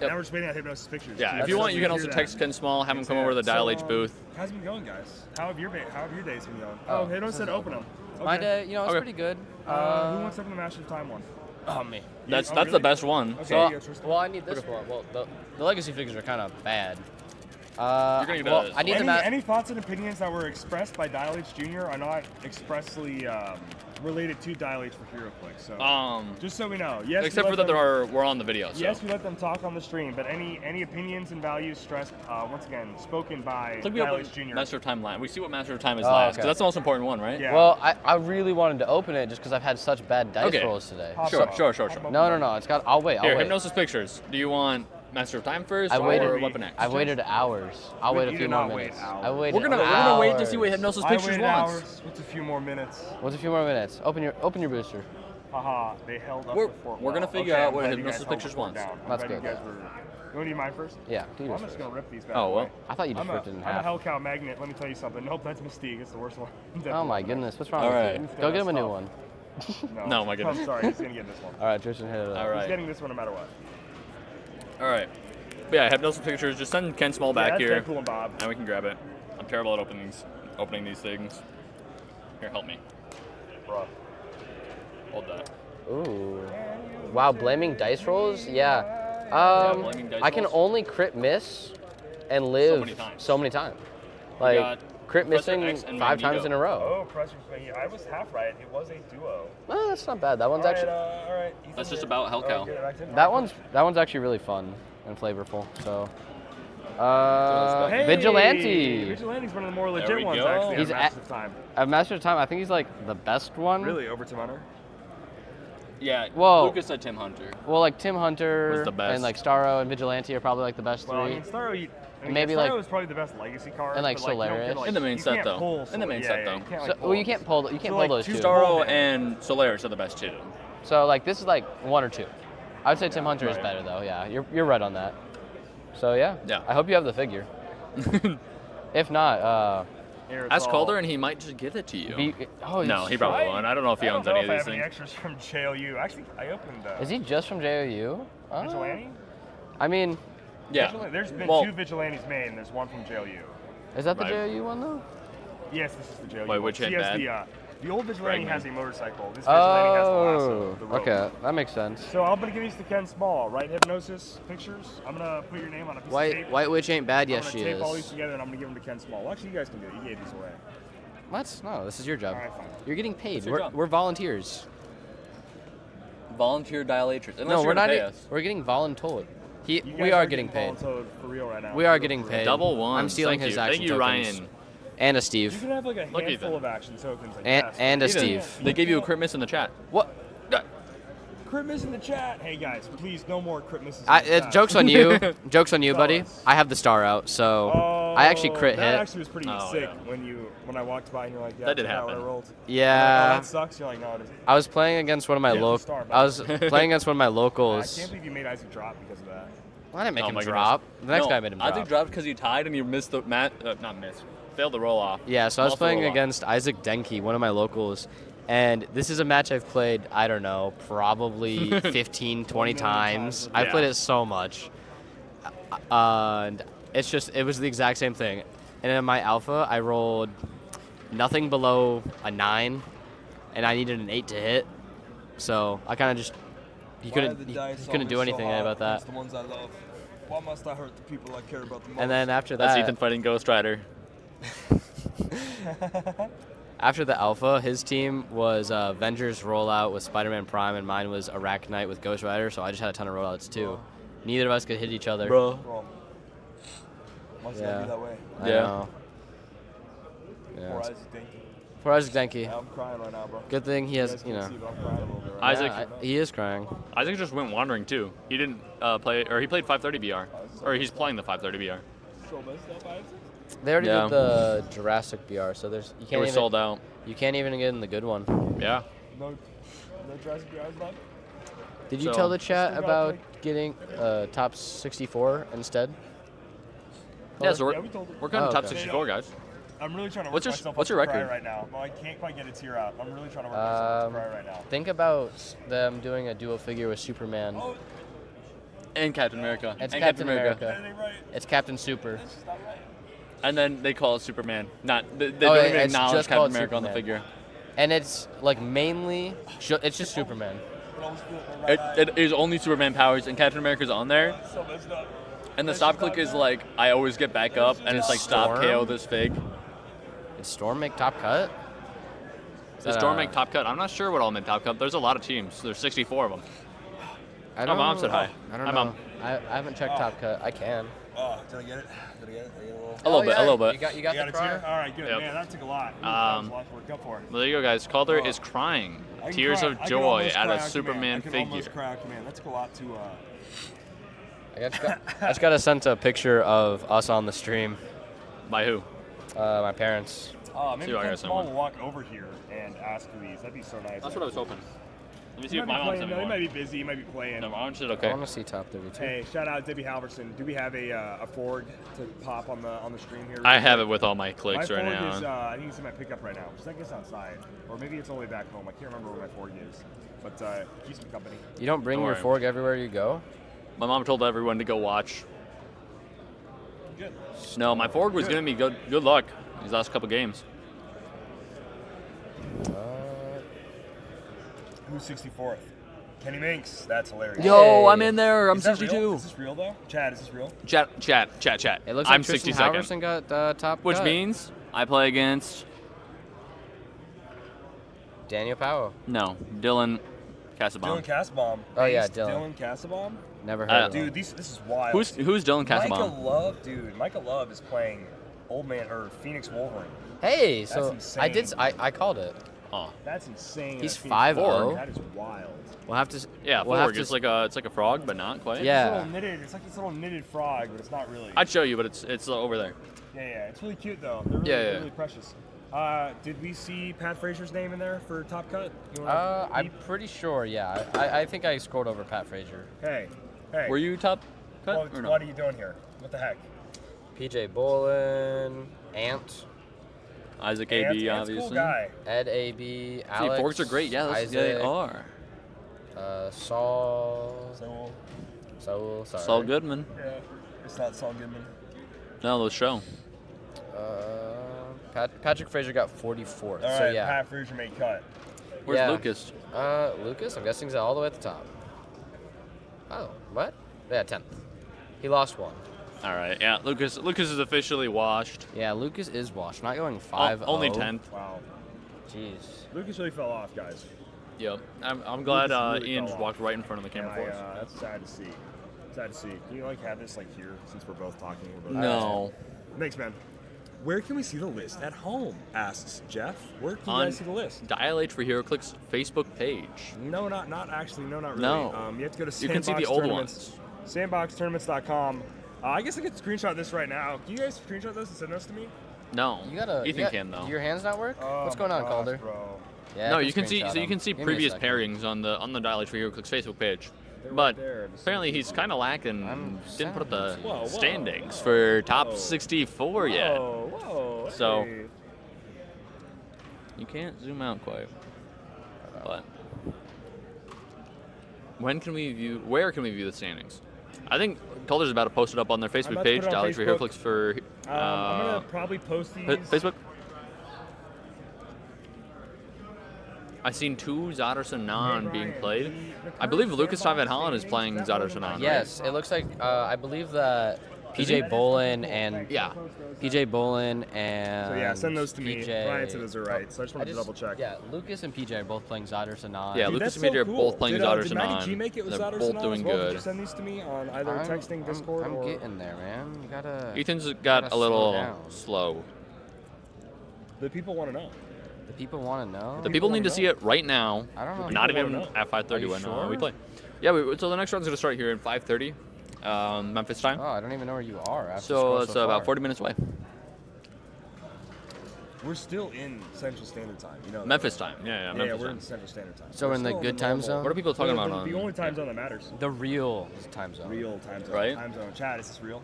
Yep. Now we're just waiting on Hypnosis Pictures. Yeah, if you want, you can also text Ken Small, have him come over to the Dial H booth. How's it been going, guys? How have your days been going? Oh, Hypnosis said open them. My day, it's pretty good. Who wants to open the Master of Time one? Oh, me. That's the best one. Okay. Well, I need this one. Well, the legacy figures are kind of bad. You're gonna get I need any thoughts and opinions that were expressed by Dial H Jr. are not expressly related to Dial H for HeroClix. So just so we know, yes. Except for that we're on the video. So. Yes, we let them talk on the stream, but any opinions and values stressed once again spoken by Dial H Jr. Master of Time last. We see what Master of Time is last, because that's the most important one, right? Yeah. Well, I really wanted to open it just because I've had such bad dice rolls today. Sure. No. It's got. I'll wait. Here, Hypnosis Pictures. Do you want Master of Time first or Weapon X? I waited hours. I'll wait a few more minutes. I waited. We're gonna wait to see what Hypnosis Pictures wants. What's a few more minutes? What's a few more minutes? Open your booster. Haha, they held up. We're gonna figure out what Hypnosis Pictures wants. That's good. You want to do mine first? Yeah, do yours I'm just first. gonna rip these back. Oh well. I thought you just ripped it in half. I'm a Hell Cow magnet. Let me tell you something. Nope, that's Mystique. It's the worst one. Oh my goodness, what's wrong All with right. you? Go get him a new one. No, my goodness. I'm sorry, he's gonna get this one. All right, Tristan, hit it up. All right. He's getting this one no matter what. All right. But yeah, Hypnosis Pictures. Just send Ken Small back here, Deadpool and Bob. and we can grab it. I'm terrible at opening these things. Here, help me. Bro. Hold that. Ooh. Wow, blaming dice rolls? Yeah. blaming dice I can rolls. only crit miss and live so many times. Like, crit Professor missing X and 5 times Magneto. in a row. Oh, Professor X. I was half right. It was a duo. Well, that's not bad. That one's actually all right. That's just about Hell Cow. that one's actually really fun and flavorful. So, Hey, Vigilante. Vigilante's one of the more There legit we ones, go. actually. He's At Master of Time. At Master of Time, I think he's like the best one. Really, over Tim Hunter? Yeah. Well, Lucas said Tim Hunter. Well, like Tim Hunter Was the best. and like Starro and Vigilante are probably like the best Well, I three. mean, Starro, maybe Starro like is probably the best legacy card. and like but, Solaris. In the main you set, can't though. pull In the main set, though. You can't, So, like, well, you can't pull those two. Starro and Solaris are the best two. So like this is like 1 or 2. I would say Tim Hunter is better though. Yeah, you're right on that. So yeah. I hope you have the figure. If not, ask Calder and he might just give it to you. No, he probably won't. I don't know if he owns any of these I have any things. extras from JLU. Actually, I opened. Is he just from JOU? Vigilante? I mean, yeah. There's been 2 Vigilantes made, and there's one from JLU. Is that the JOU one though? Yes, this is the JLU. Wait, which one. ain't He bad? has the old Vigilante has a motorcycle. This Vigilante has the lasso. The rope. Okay, that makes sense. So I'm gonna give these to Ken Small, right? Hypnosis Pictures. I'm gonna put your name on a piece of tape. White Witch ain't bad. Yes, she I'm gonna tape all these is. together, and I'm gonna give them to Ken Small. Well, actually, you guys can do it. You gave these away. What? No, this is your job. All right, fine. You're getting paid. It's your job. We're volunteers. Volunteer dilators. No, we're not. We're getting voluntold. We are getting paid. For real right now. We are getting paid. Double ones. I'm stealing Thank his you. action Thank you, tokens. Ryan. And a Steve. You can have like a Look, handful Ethan. of action tokens. I And, guess. and a Ethan, Steve. They gave you a crit miss in the chat. What? Crit miss in the chat. Hey guys, please no more crit misses. In the chat. Joke's on you. Joke's on you, buddy. I have the star out, so I actually crit that hit. actually was pretty sick when I walked by and you're like, yeah, That did that's not happen. what I rolled. Yeah. I'm like, oh, that sucks. You're like, no, it isn't. I was playing against one of my I was playing against one of my I locals. can't believe you made Isaac drop because of that. Well, I didn't make Oh him my drop. goodness. The next No, guy made him drop. Isaac dropped because you tied and you missed the failed the roll off. Yeah, so I was Lost the playing roll-off. against Isaac Denke, one of my locals. And this is a match I've played, I don't know, probably 15, 20 times. I've played it so much. And it was the exact same thing. And in my alpha, I rolled nothing below a 9, and I needed an 8 to hit. So I kind of just, you couldn't do anything about that. The ones I love. Why must I hurt the people I care about the most? And then after that, That's Ethan fighting Ghost Rider. after the alpha, his team was Avengers rollout with Spider-Man Prime, and mine was Arachnite with Ghost Rider. So I just had a ton of rollouts too. Neither of us could hit each other. Bro. Must Yeah. be that way. I know. Yeah. Poor Isaac Denke. Poor Isaac Denke. Yeah, I'm crying right now, bro. Good thing he You has, guys you can't know. see, but I'm crying a little bit right Isaac, now. He is crying. Isaac just went wandering too. He didn't play, or he played 530 BR, or he's playing the 530 BR. So messed up, Isaac. They already Yeah. did the Jurassic BR, so there's you can't was even, sold out. You can't even get in the good one. Yeah. No Jurassic World left? Did you So- tell the chat Still got about getting top 64 instead? Yeah, so Yeah, we told him. we're going to top okay. 64, guys. I'm really trying to What's work your- myself what's up your to cry record? right now. Well, I can't quite get a tear out. I'm really trying to work myself up to cry right now. Think about them doing a dual figure with Superman. And Captain America. It's and Captain America. Right. It's Captain Super. And then they call it Superman. They Oh, don't yeah, even it's acknowledge just Captain called America on the Superman. figure. And it's like mainly, it's just Superman. It is only Superman powers, and Captain America's on there. So messed up. And the stop click is like, I always get back up, and it's like, stop Storm? KO this fig. Did Storm make top cut? Does Storm make top cut? I'm not sure what all make top cut. There's a lot of teams. There's 64 of them. I My mom said hi. I don't Hi, know. Mom. I haven't checked top cut. I can. Oh, did I get it? Did I get it? Did I get it A little bit, a little bit. You got You the got a cry? tear? All right, good. Yep. Man, that took a lot. Ooh, that was a lot to work up for. Well, there you go, guys. Calder is crying. I can Tears cry- of I can joy almost at cry a on Superman command. I can figure. almost cry on command. That took a lot to. I just got to send a picture of us on the stream. By who? My parents. Maybe See, I got Ken Small someone. will walk over here and ask for these. That'd be so nice. That's what I was hoping. Let me see He if might my be mom playing. sent No, me he one. might be busy. He might be playing. No, my mom said I okay. want to see top 32. Hey, shout out Debbie Halverson. Do we have a Ford to pop on the stream here? I have it with all my clicks my right Ford now. Is, I think it's in my pickup right now. Just I guess outside, or maybe it's all the way back home. I can't remember where my Ford is, but keeps me company. You don't bring Don't your worry. Forg everywhere you go? My mom told everyone to go watch. Good. No, my Ford was giving me good luck these last couple games. Who's 64th? Kenny Minks. That's hilarious. Yo, I'm in there. I'm Is that 62. real? Is this real though? Chad, is this real? Chat. It looks like I'm Tristan 62nd. Halverson got top Which cut. means I play against Daniel Powell. no Dylan Casabon. Dylan Casabon. Oh, yeah, Based Dylan. Dylan Casabon. Never heard of him. Dude, this is wild. Who's Dylan Micah Casabon? Love, dude. Micah Love is playing Old Man or Phoenix Wolverine. Hey, That's so insane. I called it. Oh, That's insane. He's That Phoenix 5'0". Wolverine, That is wild. We'll have to. yeah, we'll have Forg. to It's like a frog, but not quite. Yeah. It's like this little knitted frog, but it's not really. I'd show you, but it's over there. Yeah, it's really cute though. They're really, Yeah, they're yeah. really precious. Did we see Pat Frazier's name in there for Top Cut? You wanna I'm peep? pretty sure. Yeah, I think I scrolled over Pat Frazier. Hey. Were you top cut What, or no? what are you doing here? What the heck? PJ Bolin, Ant, Isaac Ant's AB, a obviously. cool guy. Ed AB, See, Alex. Forks are great. Yeah, they Isaac, are. Saul. Sorry. Saul Goodman. Yeah, it's not Saul Goodman. No, let's show. Patrick Frazier got 44th. All so right, yeah. Pat Frazier made cut. Where's Yeah. Lucas? Lucas, I'm guessing is all the way at the top. Oh, what? Yeah, 10th. He lost one. All right, yeah. Lucas is officially washed. Yeah, Lucas is washed. Not going 5-0. Only 10th. Wow. Jeez. Lucas really fell off, guys. Yep. I'm glad Lucas really Ian fell just off. walked right in front of the camera for us. That's sad to see. Sad to see. Can you like have this like here since we're both talking? No. Thanks, man. Where can we see the list at home? Asks Jeff. Where can you On guys see the list? Dial H for HeroClix Facebook page. No, not actually. No, not really. No. You have to go to You can see the old Sandbox Sandboxtournaments.com. I guess I could screenshot this right now. Can you guys screenshot this and send this to me? No. Ethan can though. Do your hands not work? Oh What's going on, my Calder? gosh, bro. Yeah, No, I you can see. screenshot So you them. can see Give me a previous second. pairings on the Dial H for HeroClix Facebook page. They're But right there. Just apparently he's kind of lacking. Didn't put up the Whoa. standings for top Whoa. 64 yet. Whoa. So Hey. you can't zoom out quite. But when can we view? Where can we view the standings? I think Calder's about to post it up on their I'm Facebook about to page. put it on Dial H for Facebook. HeroClix for I'm gonna probably post these. Facebook. I've seen 2 Zadar Sanan being played. I believe Lucas Van Holland is playing Zadar Sanan. Yes, it looks like I believe that PJ Bolin and PJ Bolin and So yeah, send those to me. PJ Brian said those are right, so I just wanted to double check. Yeah, Lucas and PJ are both playing Zadar Sanan. Yeah, Dude, Lucas that's and PJ so are cool. both playing Did Zadar Did Matty Sanan. G make it with They're Zadar both Sanan doing as well? Did good. you send these to me on either texting, Discord, I'm or? getting there, man. You gotta. Ethan's got gotta a slow little down. slow. The people want to know. The people want to know. The people need to see it right now. I don't know. Not People even wanna know. at 5:30 Are you when sure? we play. Yeah, so the next round's gonna start here at 5:30, Memphis time. Oh, I don't even know where you are. I have to So scroll it's so about far. 40 minutes away. We're still in Central Standard Time. You know that, Memphis right? time. Yeah, Yeah, Memphis we're time. in Central Standard Time. So we're in the still good time normal- zone? What are people talking about The on? only time zone that matters. The real time zone. Real time zone. Right? Time zone. Chat, is this real?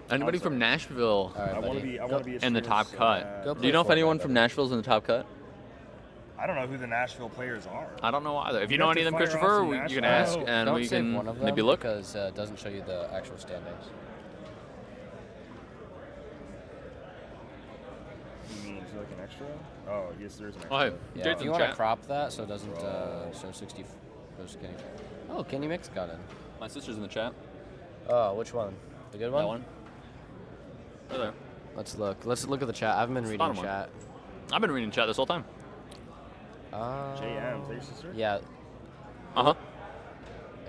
Anybody from Nashville All right, I want to buddy. be. I want to be a in the top streamer cut? so bad. Go Do you know if play anyone Fortnite, from buddy. Nashville's in the top cut? I don't know who the Nashville players are. I don't know either. If you You'd know have any to of them, fire off Christopher, some you can Nashville. ask, Oh, and Don't we save can one of them maybe look. because it doesn't show you the actual standings. You mean, is there like an extra? Oh, yes, there's an extra. Oh, hey, Yeah, Jade's if in you the want to chat. crop that so it doesn't show 60. Goes Kenny. Oh, Kenny Mix got in. My sister's in the chat. Oh, which one? The good one? That one. Right there. Let's look. Let's look at the chat. I haven't been reading Bottom one. chat. I've been reading chat this whole time. JM, is that your sister? Yeah. Uh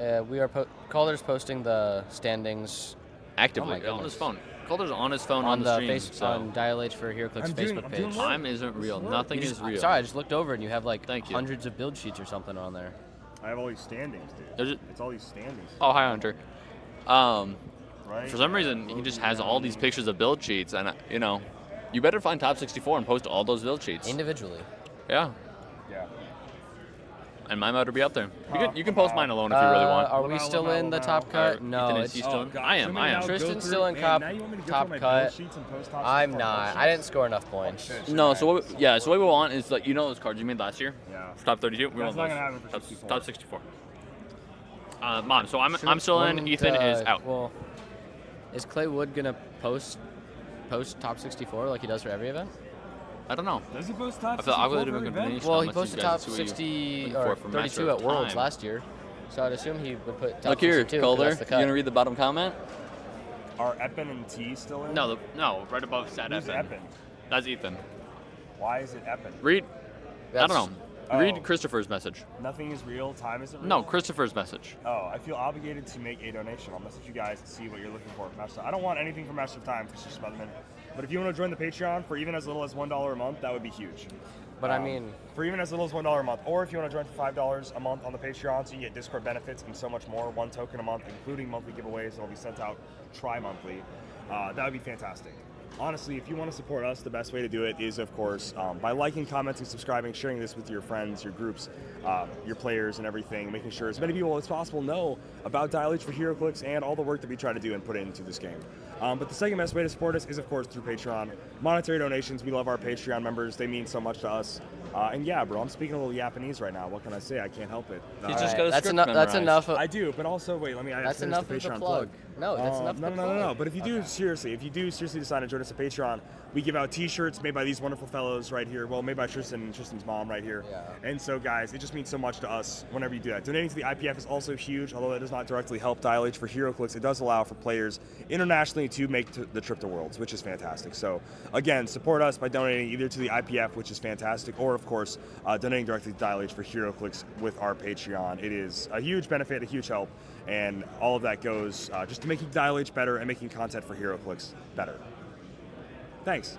huh. We are Calder's posting the standings Actively Oh my on his goodness. phone. Calder's on his phone on the stream. face so on Dial H for HeroClix I'm doing- Facebook I'm doing page. work. time isn't real. Nothing You is just- real. Sorry, I just looked over and you have like Thank you. hundreds of build sheets or something on there. I have all these standings, dude. There's a- It's all these standings. Oh, hi, Hunter. Right? For some reason, he just has all these pictures of build sheets, and you better find top 64 and post all those build sheets. Individually. Yeah, Yeah. and mine better be up there. You can post mine alone if you really want. Are we still in the top cut? No, Ethan, is it's he still? I am. Tristan's still in top cut. I'm not. I didn't score enough points. No, so what we want is like those cards you made last year. Yeah. For top 32. We That's want not those. gonna happen for 64. Top 64. Mom, so I'm still in. Wouldn't, Ethan is out. Well, is Clay Wood gonna post top 64 like he does for every event? I don't know. Does he post top I feel 64 I would for have every been event? combination. Well, he unless you posted guys top see what you 60 looking or for from Master 32 of at Worlds Time. last year. So I'd assume he would put top Look here, 62 'cause Calder. that's the You cut. gonna read the bottom comment? Are Eppen and T still in? No, right above Sad Who's Evan. Eppen? That's Ethan. Why is it Eppen? Read. I don't know. Oh. Read Christopher's message. Nothing is real. Time isn't real. No, Christopher's message. Oh, I feel obligated to make a donation. I'll message you guys to see what you're looking for. Master, I don't want anything from Master of Time because it's just about a minute. But if you want to join the Patreon for even as little as $1 a month, that would be huge. But I mean, for even as little as $1 a month, or if you want to join for $5 a month on the Patreon, so you get Discord benefits and so much more, 1 token a month, including monthly giveaways that'll be sent out tri-monthly. That would be fantastic. Honestly, if you want to support us, the best way to do it is, of course, by liking, commenting, subscribing, sharing this with your friends, your groups, your players, and everything, making sure as many people as possible know about Dial H for Heroclix and all the work that we try to do and put into this game. But the second best way to support us is, of course, through Patreon. Monetary donations, we love our Patreon members. They mean so much to us. And yeah, bro, I'm speaking a little Japanese right now. What can I say? I can't help it. He's just got a that's script enough. That's memorized. enough. I do, but also, wait, let me That's finish enough the of the Patreon plug. No, that's enough. No. But if you do seriously decide to join us at Patreon, we give out T-shirts made by these wonderful fellows right here. Well, made by Tristan and Tristan's mom right here. Yeah. And so, guys, it just means so much to us whenever you do that. Donating to the IPF is also huge, although it does not directly help Dial H for Heroclix. It does allow for players internationally to make the trip to Worlds, which is fantastic. So, again, support us by donating either to the IPF, which is fantastic, or, of course, donating directly to Dial H for Heroclix with our Patreon. It is a huge benefit, a huge help, and all of that goes just to making Dial H better and making content for Heroclix better. Thanks.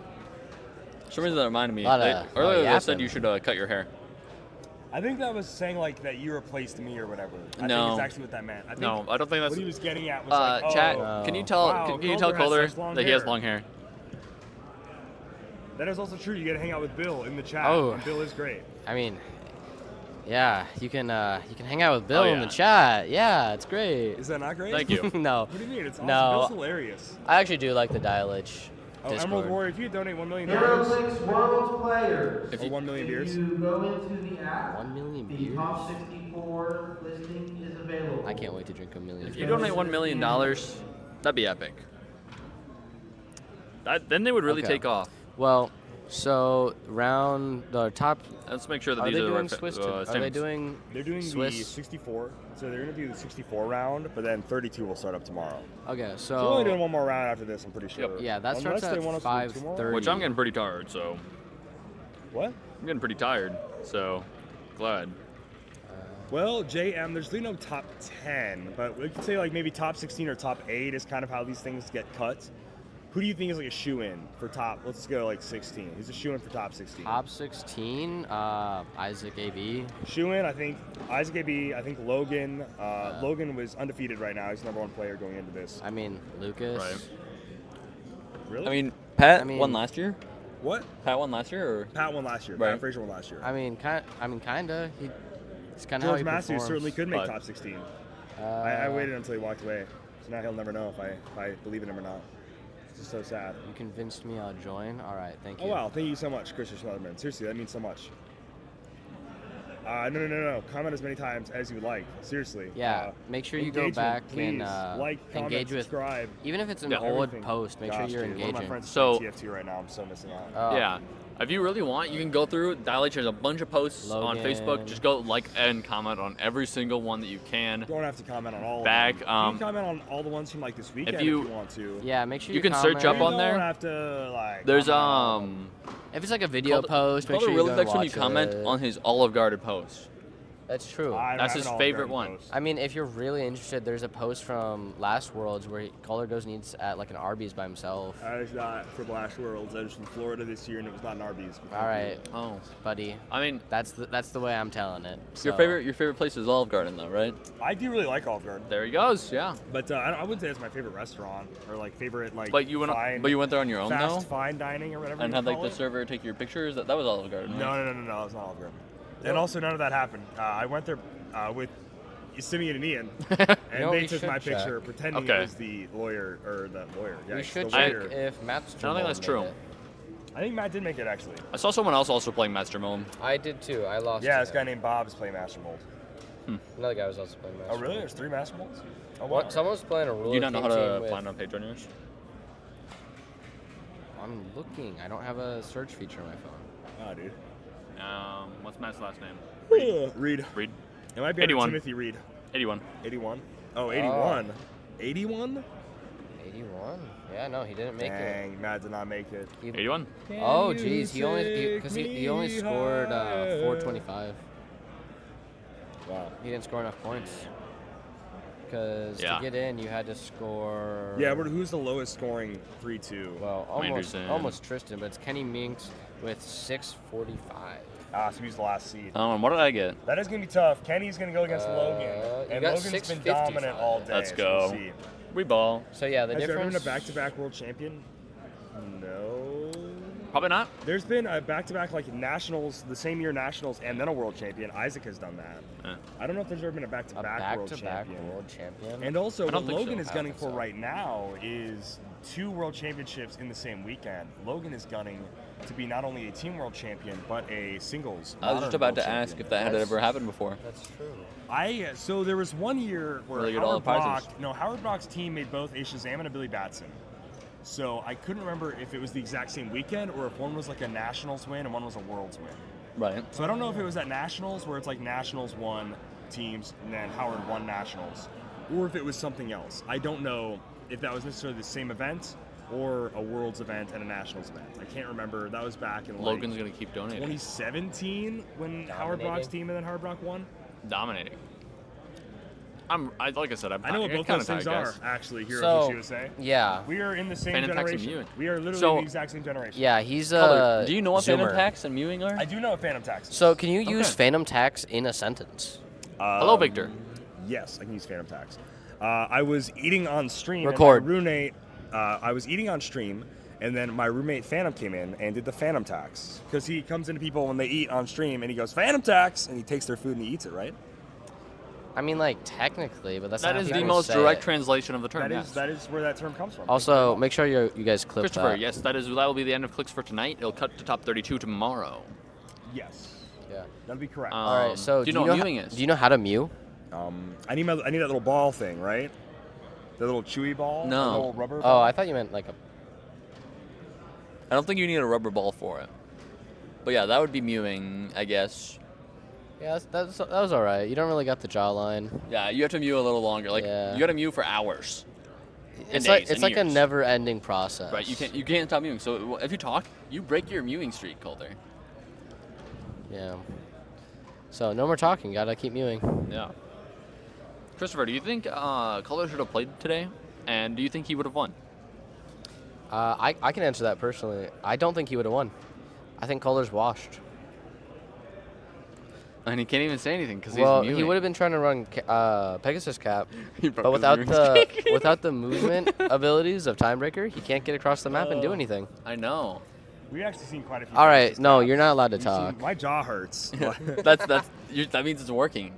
For some reason that reminded me. Earlier they said you should cut your hair. I think that was saying like that you replaced me or whatever. I No. think it's actually what that meant. I think No, I don't think that's what he was getting at. Was like, chat. oh, Can you tell? wow, can you tell Calder Calder has such long that he has hair. long hair? That is also true. You get to hang out with Bill in the chat. Oh. And Bill is great. I mean, yeah, you can hang out with Bill Oh, in the chat. Yeah, it's great. Is that not great? Thank you. No. What do you mean? It's awesome. No. Bill's hilarious. I actually do like the Dial H Oh, Discord. Emerald Warrior, if you donate $1 million, Heroclix Worlds players. or 1 million beers. If you go into the app, 1 million the beers? top 64 listing is available. I can't wait to drink a million. If you donate $1 million, that'd be epic. Then they would really Okay. take off. Well, so round the top. Let's make sure that Are these they are the doing right Swiss? standings. Are they doing? They're doing the Swiss? 64. So they're going to do the 64 round, but then 32 will start up tomorrow. Okay, So they're only so doing one more round after this, I'm pretty sure. yeah, that starts Unless they at want us to do two more. 5:30. Which I'm getting pretty tired, so. What? I'm getting pretty tired, so glad. Well, JM, there's really no top 10, but we could say like maybe top 16 or top 8 is kind of how these things get cut. Who do you think is like a shoe-in for top? Let's go like 16. Who's a shoe-in for top 16? Top 16, Isaac AB. Shoe-in, I think Isaac AB. I think Logan. Logan was undefeated right now. He's the #1 player going into this. I mean, Lucas. Right. Really? I mean, Pat I mean- won last year. What? Pat won last year, or Pat won last year. Right. Pat Frazier won last year. I mean, kinda. It's kind of how George he Matthews performs. certainly could make But- top 16. I waited until he walked away, so now he'll never know if I believe in him or not. It's just so sad. You convinced me I'll join. All right, thank you. Oh wow, thank you so much, Christian Smotherman. Seriously, that means so much. No. Comment as many times as you like. Seriously. Yeah, make sure you go engagement, back and please. Like, comment, engage with. subscribe. Even if it's an Yeah. old Everything. post, make Gosh, sure you're dude, engaging. One of my friends is So- playing TFT right now. I'm so missing out. yeah. If you really want, you can go through Dial H. There's a bunch of posts on Logan. Facebook. Just go like and comment on every single one that you can. You don't have to comment on all Back, of them. You can comment on all the ones from like this weekend if you want to. Yeah, make sure You can search up comment. on You there. don't have to like. There's comment on all of them. If it's like a video post, make Calder sure you really go likes when watch you comment it. on his Olive Garden post. That's true. I don't That's have his an Olive favorite Garden one. post. I mean, if you're really interested, there's a post from Last Worlds where Calder goes and eats at like an Arby's by himself. I was not from Last Worlds. I was from Florida this year, and it was not an Arby's. All right, Oh, buddy. I mean, That's the way I'm telling it. your So- favorite place is Olive Garden, though, right? I do really like Olive Garden, There he goes. Yeah. but I wouldn't say it's my favorite restaurant or like favorite like. But you went. fine, But you went there on your own, fast though, fine dining or whatever. and you had like call the it. server take your pictures. That was Olive Garden. No, Right? no, it's not Olive Garden. And also, none of that happened. I went there with Simeon and Ian, and know, they we took should my check. picture pretending Okay. it was the lawyer or the lawyer. Yeah, We it's should the check lawyer. if Matt's. I don't think that's true. I think Matt did make it actually. I saw someone else also playing Master Mode. I did too. I lost. Yeah, to this guy him. named Bob is playing Master Mold. Another guy was also playing Master. Oh really? Mold. There's 3 Master Molds? Oh wow. What? Someone was playing a ruler. Do you not know how King to team with- find a page on yours? I'm looking. I don't have a search feature on my phone. Oh dude. What's Matt's last name? Reed. Reed. It might be 81. under Timothy Reed. 81. 81. Oh, 81. 81? 81. Yeah, no, he didn't make it. Dang, Matt did not make it. 81. Oh, geez, he only scored 425. Wow. He didn't score enough points. Because Yeah. to get in, you had to score. Yeah, but who's the lowest scoring 3-2? Well, Anderson. almost Tristan, but it's Kenny Minks with 645. Ah, so he's the last seed. What did I get? That is going to be tough. Kenny's going to go against you Logan. And got Logan's been 655. dominant all day. Let's so go. We'll see. We ball. So yeah, the Has there ever difference. been a back-to-back world champion? No. Probably not. There's been a back-to-back like nationals, the same year nationals, and then a world champion. Isaac has done that. I don't know if there's ever been a back-to-back world champion. And also, I don't what think Logan so. is gunning for right now is 2 world championships in the same weekend. Logan is gunning to be not only a team world champion but a singles. I was just modern about world to ask champion. if that had ever happened before. That's true. So there was one year where Really good all Howard the prizes. Howard Brock's team made both a Shazam and a Billy Batson. So I couldn't remember if it was the exact same weekend or if one was like a Nationals win and one was a Worlds win. Right. So I don't know if it was at Nationals where it's like Nationals won teams and then Howard won Nationals, or if it was something else. I don't know if that was necessarily the same event or a Worlds event and a Nationals event. I can't remember. That was back in Logan's gonna keep donating. 2017 when Howard Brock's team and then Howard Brock won. Dominating. Like I said, I know what both those things are, actually, here at Glitch USA. Yeah. We are in the same Phantom Tax and generation. Mewing. We are literally So- the exact same generation. Yeah, he's Color, do you know what Zoomer. Phantom Tax and Mewing are? I do know what Phantom Tax is. So can you use Phantom Tax in a sentence? Hello, Victor. Yes, I can use Phantom Tax. I was eating on stream. Record. And my roommate, I was eating on stream, and then my roommate Phantom came in and did the Phantom Tax. Because he comes into people when they eat on stream, and he goes, Phantom Tax! And he takes their food and he eats it, right? I mean, like, technically, but that's That not is how the people most say direct it. translation of the term. That yes. is that is where that term comes from. Also, make sure you guys clip Christopher, that. yes, that will be the end of clicks for tonight. It'll cut to top 32 tomorrow. Yes. Yeah. That'll be correct. All right, so do you know what mewing is? Do you know how to mew? I need that little ball thing, right? The little chewy ball? No. The little rubber Oh, ball? I thought you meant like a... I don't think you need a rubber ball for it. But yeah, that would be mewing, I guess. Yeah, that was all right. You don't really got the jawline. Yeah, you have to mew a little longer. Like Yeah. you got to mew for hours. It's and like days it's and like a years. never-ending process. Right, you can't stop mewing. So if you talk, you break your mewing streak, Calder. Yeah. So no more talking. Gotta keep mewing. Yeah. Christopher, do you think Calder should have played today? And do you think he would have won? I can answer that personally. I don't think he would have won. I think Calder's washed. And he can't even say anything because Well, he's mewing. he would have been trying to run Pegasus Cap, He broke but his without mewing the streak. without the movement abilities of Timebreaker, he can't get across the map and do anything. I know. We've actually seen quite a few. All right, Pegasus no, Caps. you're not allowed to We've talk. seen- my jaw hurts. That means it's working.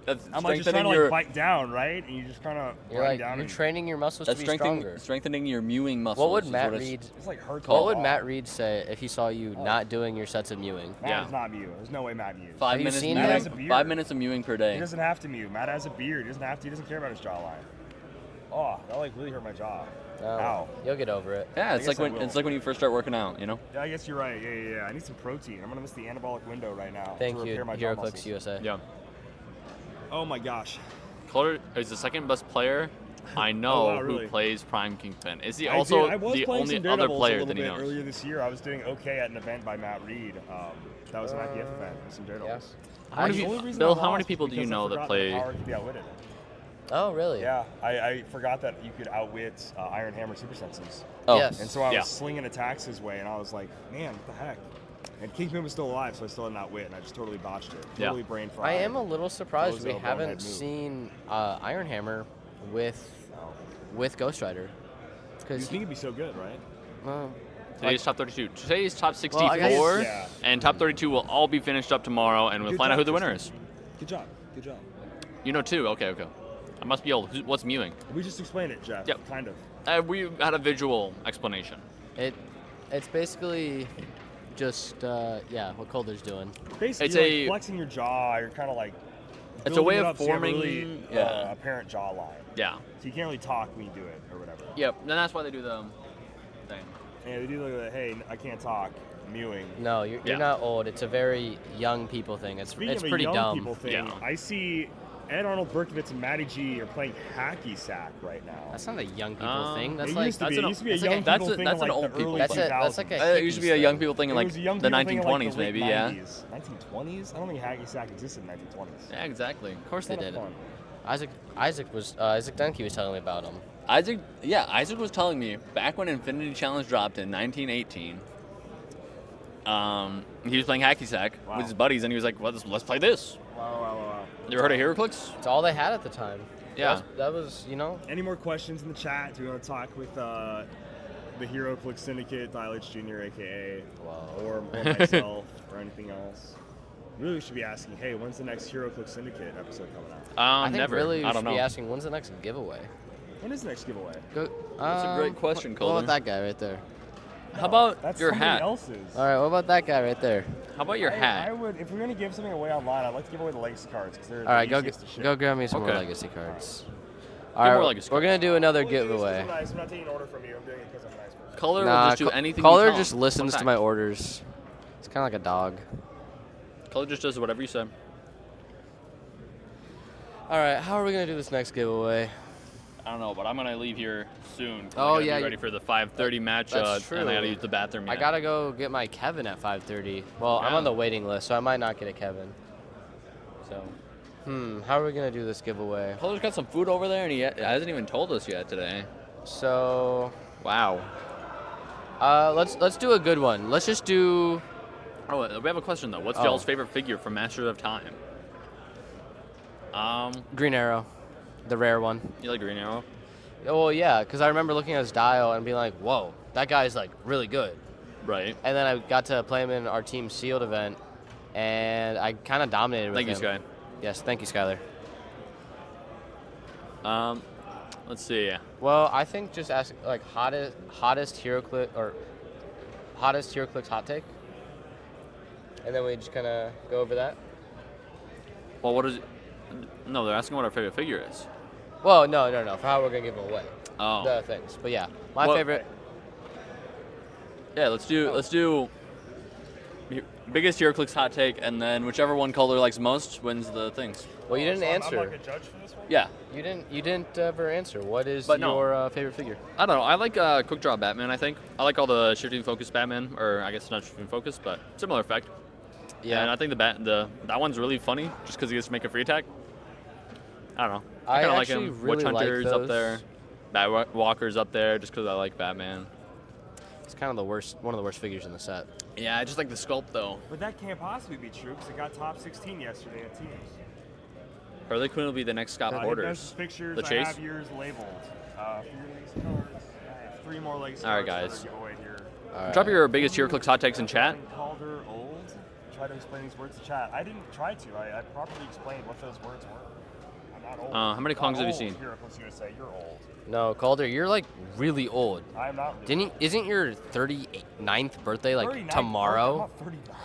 That's I'm like just trying to like bite down, right? And you just kind of You're bite like down. you're and training your muscles That's to be stronger. strengthening your mewing muscles. What would is Matt it's- Reed? It's like hurts. What would Matt Reed say if he saw you not doing your sets of mewing? Matt is not mew. There's no way Matt mews. 5 Have you minutes. seen Matt him? has a beard. 5 minutes of mewing per He day. doesn't have to mew. Matt has a beard. He doesn't have to. He doesn't care about his jawline. Oh, that like really hurt my jaw. No, Ow. you'll get over it. Yeah, it's I like guess I when will. it's like when you first start working out. You know. Yeah, I guess you're right. Yeah. I need some protein. I'm gonna miss the anabolic window right now Thank to you, repair my jaw Heroclix muscles. USA. Yeah. Oh my gosh. Calder is the second best player I know Oh, wow, really? who plays Prime Kingpin. Is he I also did. I was the playing only some other Daredevils player a little that he bit knows? earlier this year. I was doing okay at an event by Matt Reed. That was an IPF event with some Daredevils. How many The people- only reason Bill, I how many lost people was do you because I know that forgot play- Power could be outwitted. Oh, really? Yeah, I forgot that you could outwit Iron Hammer Super Senses. Oh. Yes. And so I Yeah. was slinging attacks his way, and I was like, man, what the heck? And Kingpin was still alive, so I still didn't outwit, and I just totally botched it. Yeah. Totally brain I fried. am a little surprised we Bozo bonehead haven't move. seen Iron Hammer with Ghost Rider. You Because think it'd be so good, right? Today's top 32. Today's top Well, 64 I guess- Yeah. and top 32 will all be finished up tomorrow, and we'll Good find out job, who the winner Tristan. is. Good job. Good job. You know too. Okay. I must be old. What's mewing? We just explained it, Jeff. Yep. Kind of. We had a visual explanation. it's basically just what Calder's doing. Basically, It's you're a- like flexing your jaw. You're kind of like. It's a way building it of up so you have a forming- really, yeah. apparent jawline. Yeah. So you can't really talk when you do it or whatever. Yep. And that's why they do the thing. Yeah, they do look at hey, I can't talk, mewing. No, you're Yeah. not old. It's a very young people thing. It's Speaking of pretty a young dumb. people thing, Yeah. I see Ed Arnold Berkovitz and Matty G are playing hacky sack right now. That's not a young people thing. That's it like used to be. It used to be a that's young like people that's thing an in like old the people early That's 2000s. that's like a It used to be a young people thing in It like was a young the people thing in, 1920s, like, the maybe. late Yeah. 90s. 1920s? I don't think hacky sack existed in 1920s. Yeah. Exactly. Of course they Kinda did. fun. Isaac Dunke was telling me about him. Isaac was telling me back when Infinity Challenge dropped in 1918. He was playing hacky sack with his buddies, and he was like, well, let's play this. Wow. You ever heard of Heroclix? It's all they had at the time. Yeah. That was Any more questions in the chat? Do we want to talk with the Heroclix Syndicate, Dilich Jr., aka, or myself, or anything else. Really, we should be asking, hey, when's the next Heroclix Syndicate episode coming out? I think never. really we I should don't be know. asking, when's the next giveaway? When is the next giveaway? That's a great question, What Calder. about that guy right there? How about That's your somebody hat? else's. All right, what about that guy right there? How about your hat? I would, if we're gonna give something away online, I'd like to give away the legacy cards because they're All right, the go easiest to ship. go grab me some more Okay. legacy cards. Get All right, more legacy we're gonna do another giveaway. I'm nice. I'm not taking an order from you. I'm doing it because I'm a nice person. Calder Nah, will just do anything. Caller you tell just him. listens Fun to my fact. orders. It's kind of like a dog. Calder just does whatever you say. All right, how are we gonna do this next giveaway? I don't know, but I'm gonna leave here soon. 'Cause Oh, I gotta yeah, be ready for the 5:30 match. That's true. And I gotta use the bathroom. I yet. gotta go get my Kevin at 5:30. Well, I'm on the waiting list, so I might not get a Kevin. So, how are we gonna do this giveaway? Calder's got some food over there, and he hasn't even told us yet today. So, wow. Let's do a good one. Let's just do. Oh, we have a question though. What's Oh. y'all's favorite figure from Masters of Time? Green Arrow, the rare one. You like Green Arrow? Well, yeah, because I remember looking at his dial and being like, "Whoa, that guy's like really good." Right. And then I got to play him in our team sealed event, and I kind of dominated with Thank you, him. Sky. Yes, thank you, Skyler. Let's see. Well, I think just ask like hottest Heroclix or hottest Heroclix hot take, and then we just kind of go over that. Well, what is it? No, they're asking what our favorite figure is. Well, no, for how we're gonna give them away. Oh. The things, but yeah, my Well- favorite. Yeah, let's do biggest Heroclix hot take, and then whichever one Calder likes most wins the things. Well, you didn't answer. I'm like a judge for this one? Yeah. You didn't ever answer. What is But no. your favorite figure? I don't know. I like Quick Draw Batman, I think. I like all the shifting focus Batman, or I guess not shifting focus, but similar effect. Yeah. And I think that one's really funny just because he gets to make a free attack. I don't know. I I kind of like actually him. really Witch like Hunter's up those. there. Bat Walker's up there just because I like Batman. It's kind of one of the worst figures in the set. Yeah, I just like the sculpt though. But that can't possibly be true because it got top 16 yesterday at teams. Harley Quinn will be the next Scott I think Porter's. those pictures The I chase. have yours labeled. For your legacy cards, I have 3 more legacy All right, cards guys. for the giveaway here. Drop your biggest Heroclix hot takes in chat. Calder old. Try to explain these words to chat. I didn't try to. I properly explained what those words were. I'm not old. How many Kongs have you seen? Heroclix USA, you're old. No, Calder, you're like really old. I'm not really Didn't isn't your 39th birthday like 39th tomorrow? I'm not 39.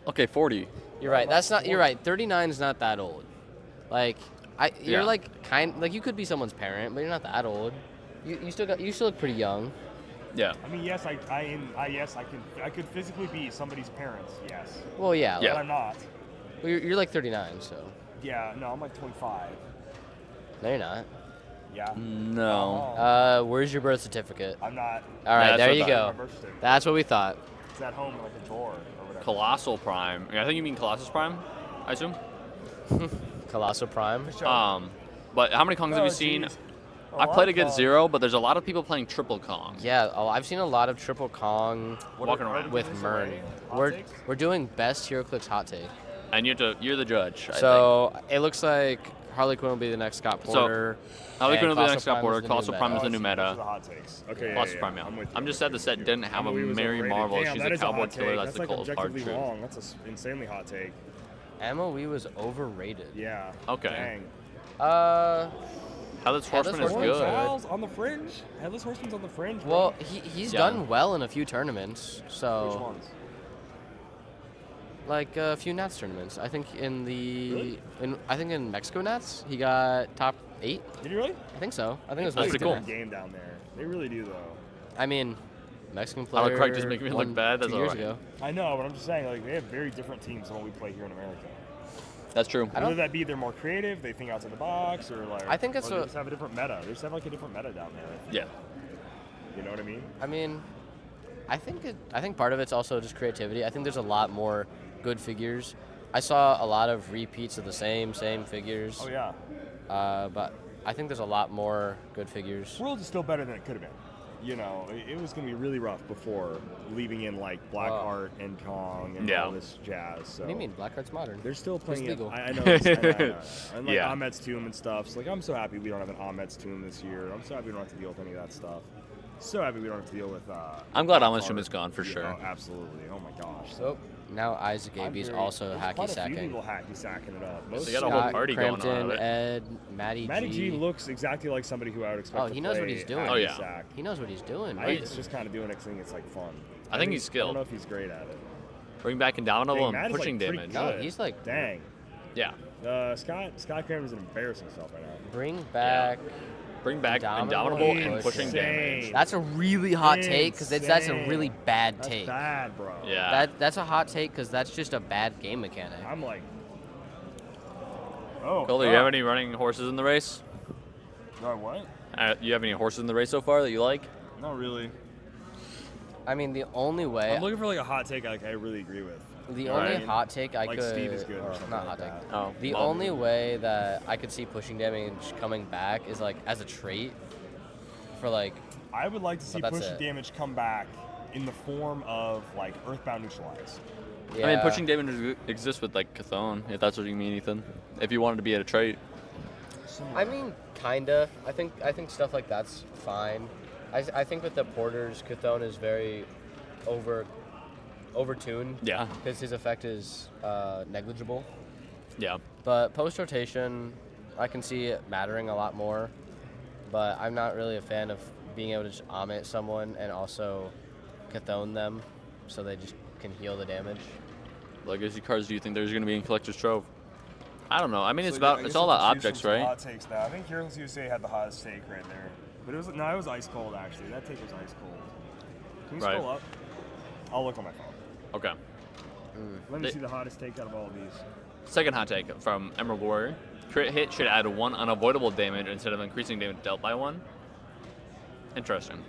Okay, 40. You're right. That's not. You're right. 39 is not that old. Like, you're Yeah. like like you could be someone's parent, but you're not that old. You still look pretty young. Yeah. I mean, yes, I could physically be somebody's parents. Yes. Well, yeah. But I'm not. Well, you're like 39, so. Yeah. No, I'm like 25. No, you're not. Yeah. No. Where's your birth certificate? I'm not. All right, Yeah, there that's you what I go. thought. My birth certificate. That's what we thought. It's at home in like a drawer or whatever. Colossal Prime. I think you mean Colossus Prime, I assume. Colossal Prime. But how many Kongs have you seen? I played against Zero, but there's a lot of people playing triple Kong. Yeah, I've seen a lot of triple Kong Walking around. with Mern. We're doing best HeroClix hot take. And you're the judge. I So it looks like Harley Quinn will be the next Scott Porter. Harley Quinn will be the and next Scott Colossal Porter. Prime is Colossal Prime is the new meta. The hot takes. Okay. Colossus yeah, Prime, yeah. yeah. I'm just sad the set didn't have a Emily was Mary overrated. Marvel. Damn, She's that a is a cowboy hot killer. take. That's the like cold hard objectively truth. wrong. That's an insanely hot take. MOE was overrated. Yeah. Okay. Dang. Headless Horseman is good. Giles on the fringe. Headless Horseman's on the fringe. Bro. Well, he's done well in a few tournaments. So. Which ones? Like a few Nats tournaments. I think in Really? in Mexico Nats he got top 8. Did you really? I think so. I think it was That's pretty Mexican cool. Nats. Game down there. They really do though. I mean, Mexican I player. like Craig just making me look won bad. That's 2 years alright. ago. I know, but I'm just saying, like, they have very different teams than what we play here in America. That's true. Whether that be they're more creative, they think outside the box, or like. I think that's or they what- just have a different meta. They just have like a different meta down there. Yeah. You know what I mean? I mean, I think part of it's also just creativity. I think there's a lot more good figures. I saw a lot of repeats of the same figures. Oh yeah. But I think there's a lot more good figures. World is still better than it could have been. You know, it was going to be really rough before leaving in like Blackheart and Kong and all this jazz. So. What do you mean? Blackheart's modern. They're still playing It's legal. I know. I know. And like Yeah. Ahmed's tomb and stuff. So like, I'm so happy we don't have an Ahmed's tomb this year. I'm so happy we don't have to deal with any of that stuff. So happy we don't have to deal with. I'm glad Amishim is gone for sure. Oh, absolutely. Oh my gosh. So now Isaac Abe's also hacky Quite a few sacking. people hacky sacking it up. They got a whole party Crampton, going on. Ed, Matty G looks exactly like somebody who I would expect. Oh, to he knows what play he's doing. hacky Oh, yeah. sack. He knows what he's doing. I think he's just kind of doing it because it's like fun. I think he's I skilled. don't know if he's great at it. Bring back Indomitable Matt and is, pushing like, pretty damage. good. No, he's like Dang. Yeah. Scott Cramer's embarrassing himself right now. Bring back. Bring back Indomitable and pushing damage. That's a really hot take because that's a really bad take. Bad, bro. Yeah. That's a hot take because that's just a bad game mechanic. I'm like, oh. Cole, do you have any running horses in the race? No, what? You have any horses in the race so far that you like? Not really. I mean, the only way. I'm looking for like a hot take I really agree with. The only hot take I like could. Steve is good or something not like hot take. that. Oh, The well, only way that I could see pushing damage coming back is like as a trait. For like. I would like to see that's pushing it. damage come back in the form of like Earthbound Neutralize. Yeah. I mean, pushing damage exists with like Chthon, if that's what you mean, Ethan. If you wanted to be at a trait. I mean, kinda. I think stuff like that's fine. I think with the Porters, Chthon is very overtuned. Yeah. Because his effect is negligible. Yeah. But post rotation, I can see it mattering a lot more. But I'm not really a fan of being able to just omit someone and also Chthon them, so they just can heal the damage. Legacy cards do you think there's going to be in Collector's Trove? I don't know. I mean, So, it's yeah, I it's guess all we'll about just use objects, some right? Hot takes now. I think Heroclix USA had the hottest take right there, but it was ice cold actually. That take was ice cold. Can you Right. scroll up? I'll look on my phone. Okay. Let me see the hottest take out of all of these. Second hot take from Emerald Warrior. Crit hit should add 1 unavoidable damage instead of increasing damage dealt by 1. Interesting.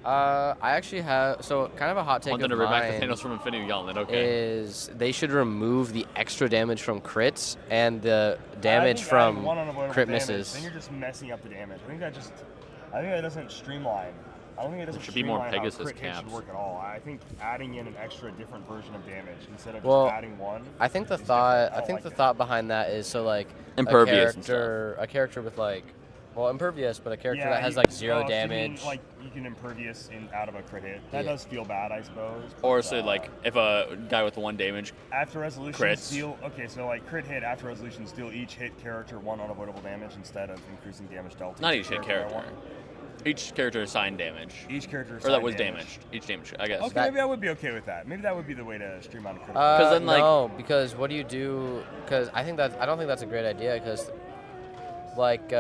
I actually have kind of a hot take Wanted of to bring back mine the Thanos from Infinity Gauntlet. Okay. is they should remove the extra damage from crits and the I damage think from adding one unavoidable crit damage, misses. Then you're just messing up the damage. I think that doesn't streamline. I don't think it doesn't should be more streamline how Pegasus crit hit should caps. work at all. I think adding in an extra different version of damage instead of Well, just adding one. I think the is thought different. I don't like the it. thought behind that is so like Impervious and a character with like impervious, but a character Yeah, that has you- like 0 if you mean, damage. like you can impervious out of a crit hit. That Yeah. does feel bad, I suppose. Or but, so like if a guy with 1 damage after resolution crits. steal. Okay, so like crit hit after resolution steal each hit character 1 unavoidable damage instead of increasing damage dealt. to Not each each hit by character. 1. Each character assigned damage. Each character Or that assigned was damage. damaged. Each damage, I guess. Okay, maybe I would be okay with that. Maybe that would be the way to streamline a crit. Then no, because what do you do? Because I don't think that's a great idea. Because like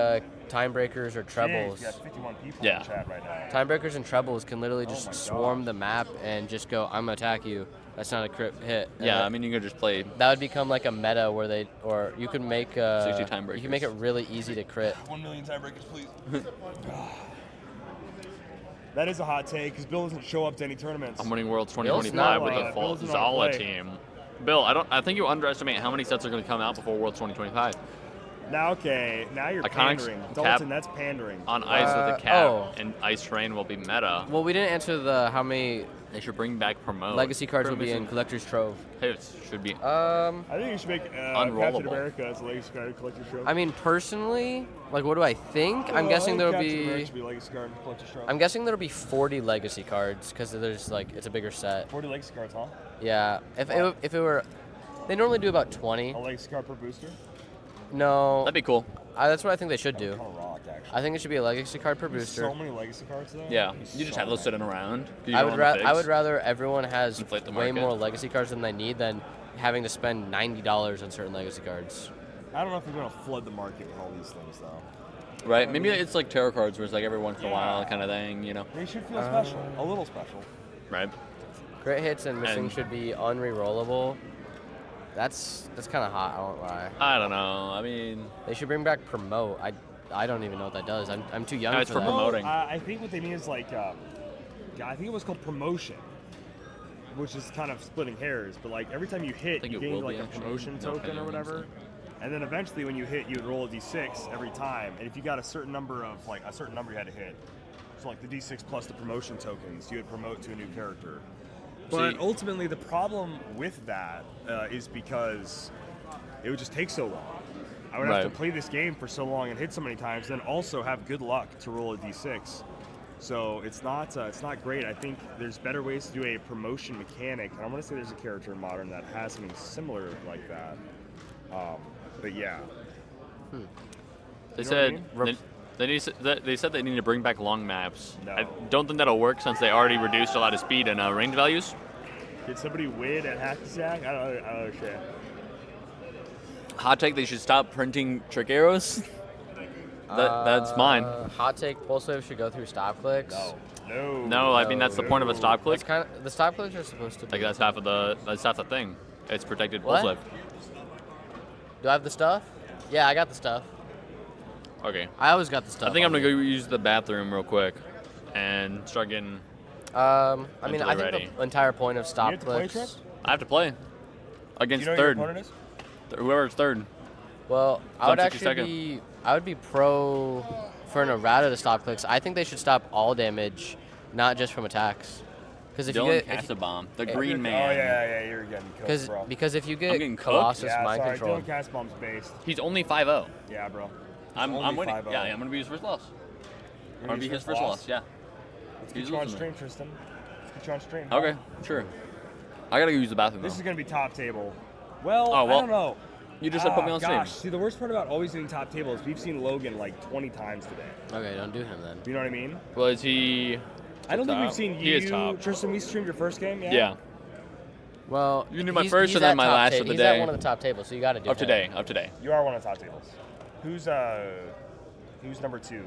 time breakers or trebles. Jeez, you got 51 people Yeah. in chat right now. Time breakers and trebles can literally Oh just my swarm the map and just go, I'm gonna attack you. That's not a crit hit. And Yeah, I mean you could just play. that would become like a meta where you could make 60 time you can make it really easy to crit. 1 million time breakers, please. That is a hot take because Bill doesn't show up to any tournaments. I'm winning Worlds Bill's 2025 with not- the full Bill's not Zala play. team. Bill, I think you underestimate how many sets are going to come out before Worlds 2025. Now, okay, now you're Iconics pandering. cap Dalton, that's pandering. On ice with a cap, oh. and Ice Rain will be meta. Well, we didn't answer how many They should bring back promote. legacy cards will be in Collector's Trove. Hits should be. I think you should make Captain Unrollable. America as a legacy card collector show. I mean, personally, like, what do I think? I'm guessing there'll be. legacy card collector show. I'm guessing there'll be 40 legacy cards because there's like it's a bigger set. 40 legacy cards, huh? Yeah. If it were, they normally do about 20. A legacy card per booster. No. That'd be cool. That's what I think they should do. Kind of rock, actually. I think it should be a legacy card per There's booster. so many legacy cards though. Yeah, There's you just so have those many. sitting around. 'cause you I don't would want the figs. rather everyone has Inflate the way market. more legacy cards than they need than having to spend $90 on certain legacy cards. I don't know if we're gonna flood the market with all these things though. Right? Maybe it's like tarot cards where it's like every once in a while kind of thing, you know? They should feel special, a little special. Right? Crit hits and missing And- should be unrerollable. That's kind of hot. I won't lie. I don't know. I mean, They should bring back promote. I don't even know what that does. I'm too young No, it's for for that. promoting. I think what they mean is like, I think it was called promotion, which is kind of splitting hairs. But like every time you hit, think you it gain will like be, a actually. promotion No, token okay, or I whatever. understand. And then eventually, when you hit, you would roll a d6 every time. And if you got a certain number you had to hit. So like the d6 plus the promotion tokens, you would promote to a new character. But See- ultimately, the problem with that is because it would just take so long. I would have to Right. play this game for so long and hit so many times, then also have good luck to roll a d6. So it's not great. I think there's better ways to do a promotion mechanic, and I'm gonna say there's a character in Modern that has something similar like that. But yeah. They You know said what I mean? they said they need to bring back long maps. No. I don't think that'll work since they already reduced a lot of speed and range values. Did somebody win at Hack the Sack? I don't understand. Hot take: they should stop printing trick arrows. That's mine. Hot take: Pulse Wave should go through stop clicks. No, I mean that's the point of a stop click. That's kind of, the stop clicks are supposed to be. Like that's half the thing. It's protected What? pulse wave. Do I have the stuff? Yeah, I got the stuff. Okay. I always got the stuff. I think I'm on gonna me. go use the bathroom real quick and start getting. I mean, until I they're think ready. the entire point of You stop have to play, clicks. Trent? I have to play against Do you know who your third. opponent is? Whoever's third. Well, It's I on would actually 62nd. I would be pro for an errata to stop clicks. I think they should stop all damage, not just from attacks. Because if Dylan you get cast a bomb. The if- green Oh man. yeah, you're getting cooked, bro. because if you I'm get getting cooked? Colossus Yeah, mind sorry, control, Dylan cast bomb's based. He's only 5-0. Yeah, bro. I'm only winning. 5-0. Yeah, I'm gonna be his first loss. I'm gonna be his first loss. Yeah. Let's He's get you on losing stream, Tristan. Let's get you on stream. Okay, sure. I gotta go use the bathroom This though. is gonna be top table. Well, Oh, well, I don't know. you just said put me on stream. Gosh, see, the worst part about always doing top table is we've seen Logan like 20 times today. okay, don't do him then. You know what I mean? Well, is he? I don't think top? we've seen He you, is top. Tristan. We streamed your first game, yeah? Yeah. Well, You knew my he's- first he's and then at my top last ta- of the he's day. at one of the top tables, so you got to do Of him. today. Of today. You are one of the top tables. Who's number 2?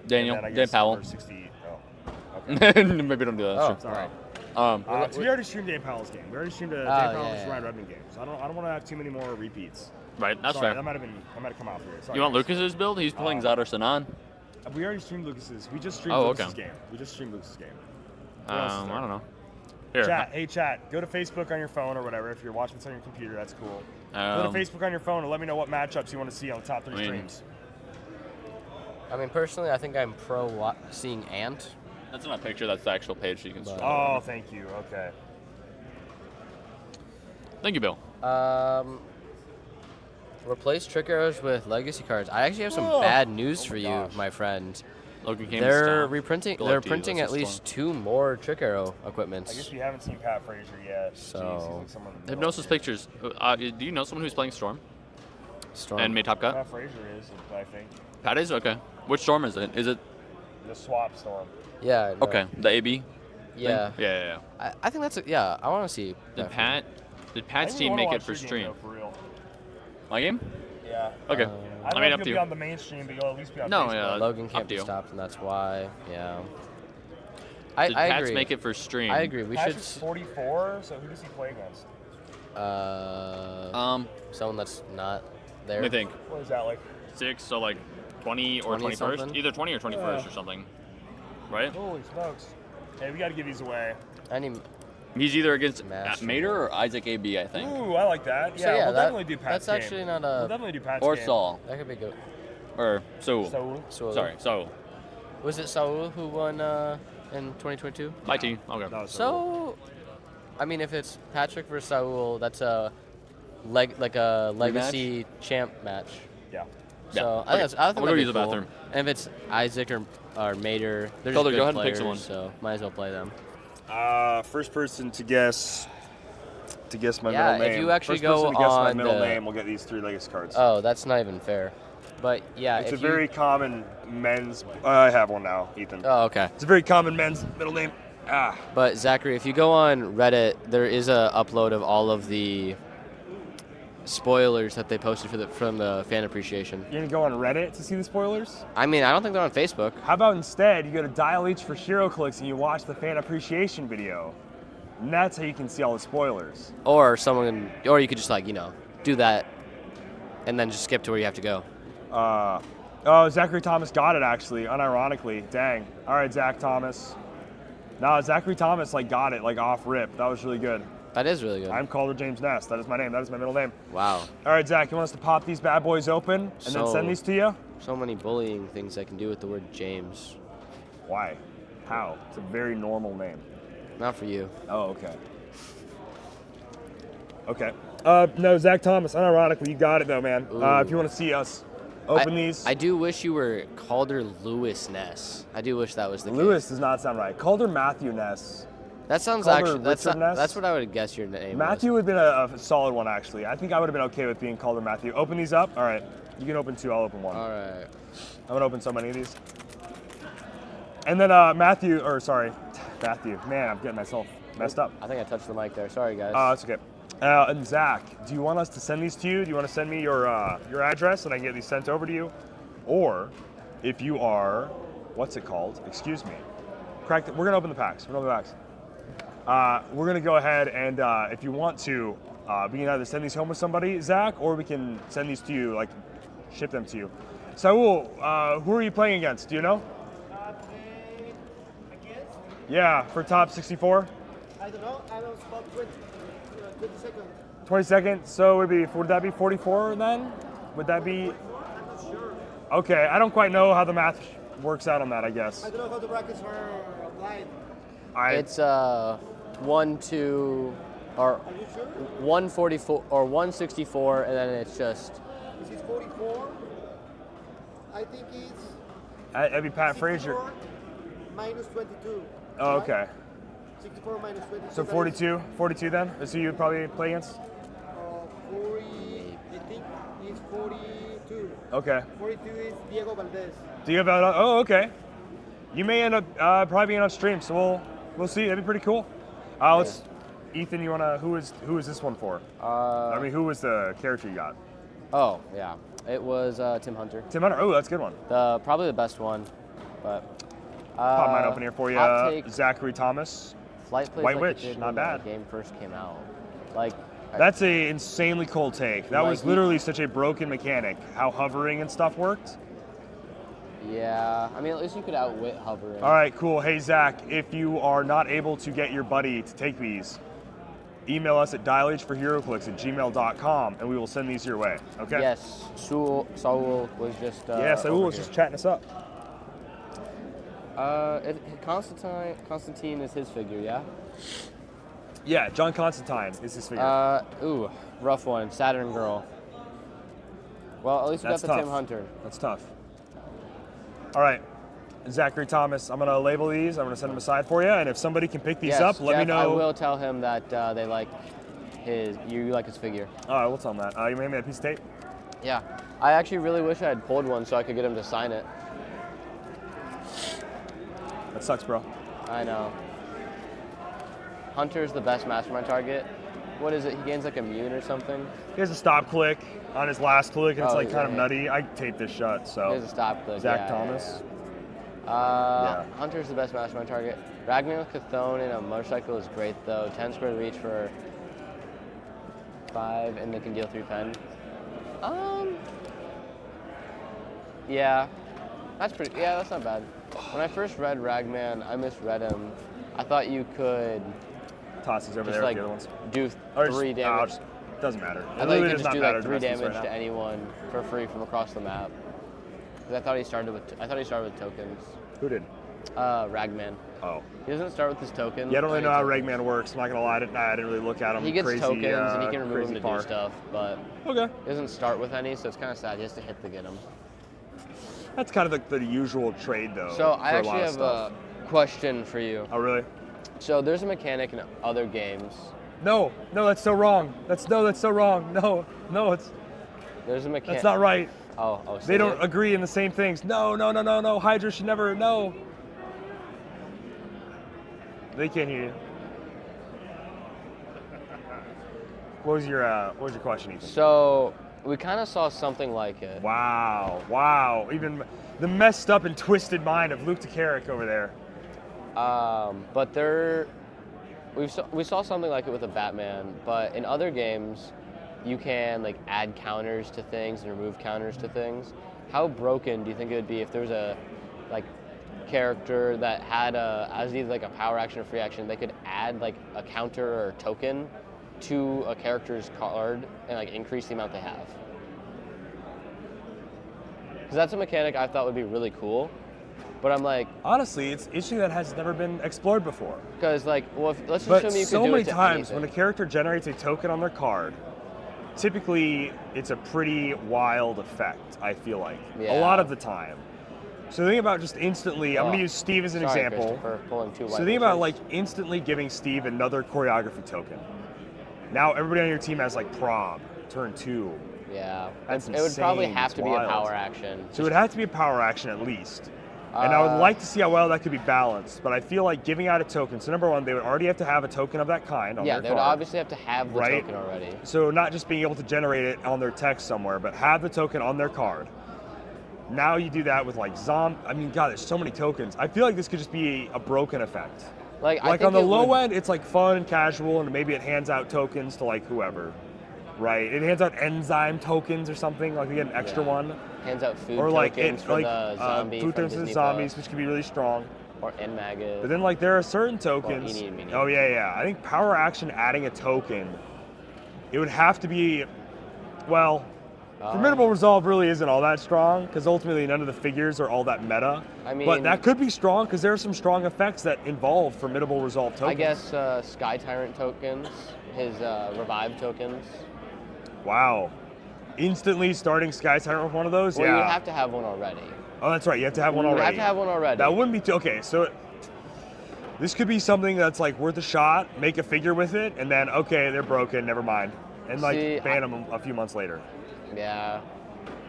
Daniel. And then I Dan guess Powell. number 60. Oh, okay. Maybe don't do that. Oh, sure. Sorry. Um, So we already streamed Dan Powell's game. We already streamed Dan Powell's yeah, yeah. Ryan Redmond game. So I don't want to have too many more repeats. right. That's Sorry, fair. That might have come out for you. Sorry, You want guys. Lucas's build? He's playing Zadar Sanan. We already streamed Lucas's. We just streamed Oh, Lucas's okay. game. We just streamed Lucas's game. What else is there? I don't know. Here. Chat. Go to Facebook on your phone or whatever. If you're watching this on your computer, that's cool. Go Um, to Facebook on your phone and let me know what matchups you want to see on the top 3 I mean, streams. I mean, personally, I think I'm pro seeing Ant. That's not a picture. That's the actual page. So you can. scroll Oh, over. thank you. Okay. Thank you, Bill. Replace trick arrows with legacy cards. I actually have some Oh. bad news for you, gosh. my friend. Logan came They're to reprinting. Good They're luck to you. printing That's at a least 2 more trick arrow equipments. I guess we haven't seen Pat Frazier yet. So- Jeez, he's like someone in the middle Hypnosis here. pictures. Do you know someone who's playing Storm Storm. and made top cut? Pat Frazier is, I think. Pat is okay. Which Storm is it? Is it The swap storm. Yeah. no. okay? The AB. thing? Yeah. Yeah. I think that's yeah. I want to see. Did that. Pat's team make it for stream? For real. My game? Yeah. Okay. I don't I know mean, if up you'll to be you. on the mainstream, but you'll at least be on No, Facebook. yeah. Logan up can't to be you. stopped, and that's why. Yeah. Did I Pats agree. make it for stream? I agree. We Pat's should. is 44, so who does he play against? Someone that's not there. Let me think. What is that, like? 6, so like 20 or 20 21st? something? Either 20 or 21st Yeah. or something. Right? Holy smokes. Hey, we got to give these away. He's either against Master. Mater or Isaac AB, I think. Ooh, I like that. So, Yeah, yeah, we'll that- definitely do Pat's that's game. actually not a- We'll definitely do Pat's Or game. Saul. That could be good. Or Saul. Saul. Sorry, Saul. Was it Saul who won in 2022? My team. Okay. That was So, I mean, if it's Patrick versus Saul, that's a legacy champ match. Yeah. So Yeah, I okay. think that's. I think I'm gonna that'd use be the cool. bathroom. And if it's Isaac or Mater, they're just Calder, good go ahead and players, pick someone. so might as well play them. First person to guess my Yeah, middle name. if you actually First go person to guess my on middle the- name will get these 3 legacy cards. Oh, that's not even fair. But yeah, It's a if you, very common men's. I have one now, Ethan. Oh, okay. It's a very common men's middle name. But Zachary, if you go on Reddit, there is a upload of all of the spoilers that they posted from the fan appreciation. You're gonna go on Reddit to see the spoilers? I mean, I don't think they're on Facebook. How about instead you go to Dial H for Heroclix and you watch the fan appreciation video, and that's how you can see all the spoilers. Or you could just do that, and then just skip to where you have to go. Zachary Thomas got it actually, unironically. Dang. All right, Zach Thomas. No, Zachary Thomas got it off rip. That was really good. That is really good. I'm Calder James Ness. That is my name. That is my middle name. Wow. All right, Zach, you want us to pop these bad boys open and then send these to you? So many bullying things I can do with the word James. Why? How? It's a very normal name. Not for you. Oh, okay. Okay. No, Zach Thomas, unironically, you got it though, man. If you want to see us Open these. I do wish you were Calder Lewis Ness. I do wish that was the Lewis case. does not sound right. Calder Matthew Ness. That sounds Calder actually Richard Ness? that's what I would guess your name Matthew would have been a solid one, actually. I think I would have been okay with being Calder Matthew. Open these up. All right. You can open 2. I'll open 1. All right. I'm going to open so many of these. And then Matthew. Man, I'm getting myself messed up. I think I touched the mic there. Sorry, guys. It's okay. And Zach, do you want us to send these to you? Do you want to send me your address and I can get these sent over to you? Or if you are, what's it called? Excuse me. We're going to open the packs. We're going to go ahead and if you want to, we can either send these home with somebody, Zach, or we can send these to you, like ship them to you. Saul, who are you playing against? Do you know? Yeah, for top 64? I don't know. I don't spot 22nd. 22nd. So would that be 44 then? Would that be? I'm not sure. Okay, I don't quite know how the math works out on that, I guess. I don't know how the brackets are applied. It's 1, 2, or 144 or 164, and then it's just. This is 44. I think it's. That'd be Pat Frazier. Minus 22. Oh, okay. 64 minus 22. So 42 then? Is who you'd probably play against? 40, I think is 42. Okay. 42 is Diego Valdez. Oh, okay. You may end up probably being upstream, so we'll see. That'd be pretty cool. Let's. Ethan, you wanna? Who is this one for? Who was the character you got? Oh yeah, it was Tim Hunter. Tim Hunter. Oh, that's a good one. Probably the best one, but. Pop mine open here for you. Zachary Thomas. Flight plays White like Witch. it did Not when bad. The game first came out. Like. That's a insanely cool take. That was literally such a broken mechanic. How hovering and stuff worked. Yeah, I mean, at least you could outwit hovering. All right, cool. Hey, Zach, if you are not able to get your buddy to take these, email us at dialageforheroclix@gmail.com, and we will send these your way, okay? Yes, Saul was just Saul was just chatting us up. Constantine is his figure, yeah? Yeah, John Constantine is his figure. Rough one. Saturn Girl. Well, at least we got the tough. Tim Hunter. That's tough. All right, Zachary Thomas, I'm going to label these. I'm going to send them aside for you, and if somebody can pick these up, let me know. I will tell him that they like you like his figure. All right, we'll tell him that. You made me a piece of tape? Yeah. I actually really wish I had pulled one so I could get him to sign it. That sucks, bro. I know. Hunter's the best mastermind target. What is it? He gains like immune or something? He has a stop click on his last click, and it's Oh, kind of nutty. I taped this shut, so. He has a stop click. Zach Thomas. Hunter's the best mastermind target. Ragnar Cathone in a motorcycle is great though. 10 square reach for 5, and they can deal 3 pen. Yeah, that's not bad. When I first read Ragman, I misread him. I thought you could toss these over just there like with the other ones. do Or 3 damage. Doesn't matter. I thought you could just do like 3 damage to anyone for free from across the map. Because I thought he started with tokens. Who did? Ragman. Oh. He doesn't start with his tokens. Yeah, I don't really know how Ragman works. I'm not gonna lie, I didn't really look at him. He gets crazy, tokens and he can remove crazy them to far. do stuff, but okay. He doesn't start with any, so it's kind of sad. He has to hit to get them. That's kind of the usual trade, though. So I for actually a lot of have stuff. a question for you. Oh, really? So there's a mechanic in other games. No, that's so wrong. That's so wrong. No, it's. There's a mechanic. That's not right. Oh, they don't agree in the same things. No. Hydra should never. No. They can't hear you. What was your question, Ethan? So we kind of saw something like it. Wow. Even the messed up and twisted mind of Luke DeCarrick over there. But we saw something like it with a Batman, but in other games, you can like add counters to things and remove counters to things. How broken do you think it would be if there was a like character that had as either like a power action or free action, they could add like a counter or token to a character's card and like increase the amount they have? Because that's a mechanic I thought would be really cool. But I'm like, honestly, it's issue that has never been explored before. Because like, well, let's but assume you so could do many it to times anything. when a character generates a token on their card, typically it's a pretty wild effect, I feel like. Yeah. A lot of the time. So think about just instantly, I'm going to use Steve as an Sorry, example. Christopher, pulling two So white think about wizards. like instantly giving Steve another choreography token. Now everybody on your team has like prob, turn 2. Yeah, That's it would probably insane. have It's to be a wild. power action. So it would have to be a power action at least. And I would like to see how well that could be balanced, but I feel like giving out a token. So number one, they would already have to have a token of that kind on Yeah, their they would card, obviously have to have the right? token already. So not just being able to generate it on their text somewhere, but have the token on their card. Now you do that with like I mean, God, there's so many tokens. I feel like this could just be a broken effect. I Like think on the it low would- end, it's like fun and casual, and maybe it hands out tokens to like whoever, right? It hands out enzyme tokens or something, like you get an extra one. Hands out food or like tokens it, for like the zombie food from tokens for the Disney zombies, Plus. which can be really strong. Or Maggot. But then like there are certain tokens. Eeny, meeny. Oh yeah. I think power action adding a token, it would have to be, well, Formidable Resolve really isn't all that strong because ultimately none of the figures are all that meta. I mean- but that could be strong because there are some strong effects that involve Formidable Resolve tokens. I guess Sky Tyrant tokens, his Revive tokens. Wow. Instantly starting Sky Tyrant with one of those? Well, yeah. you have to have one already. Oh, that's right. You have to have one You already. have to have one already. That wouldn't be okay. So this could be something that's like worth a shot. Make a figure with it, and then okay, they're broken. Never mind, and like See, ban them a few months later. Yeah.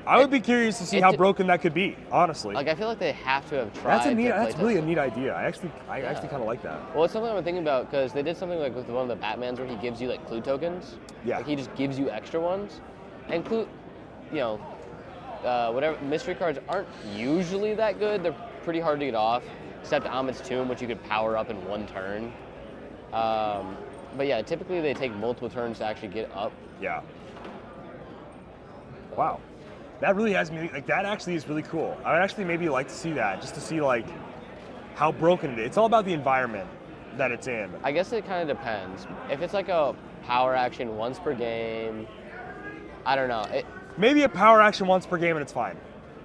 I would be curious to see how broken that could be. Honestly, Like I feel like they have to have tried. that's really a neat idea. I actually kind of like that. Well, it's something I'm thinking about because they did something like with one of the Batmans where he gives you like clue tokens. Yeah. Like he just gives you extra ones, and clue, you know, whatever mystery cards aren't usually that good. They're pretty hard to get off, except Ahmed's Tomb, which you could power up in one turn. But yeah, typically they take multiple turns to actually get up. Yeah. Wow. That really has me, like, that actually is really cool. I would actually maybe like to see that, just to see, like, how broken it is. It's all about the environment that it's in. I guess it kind of depends. If it's like a power action once per game, I don't know. Maybe a power action once per game and it's fine,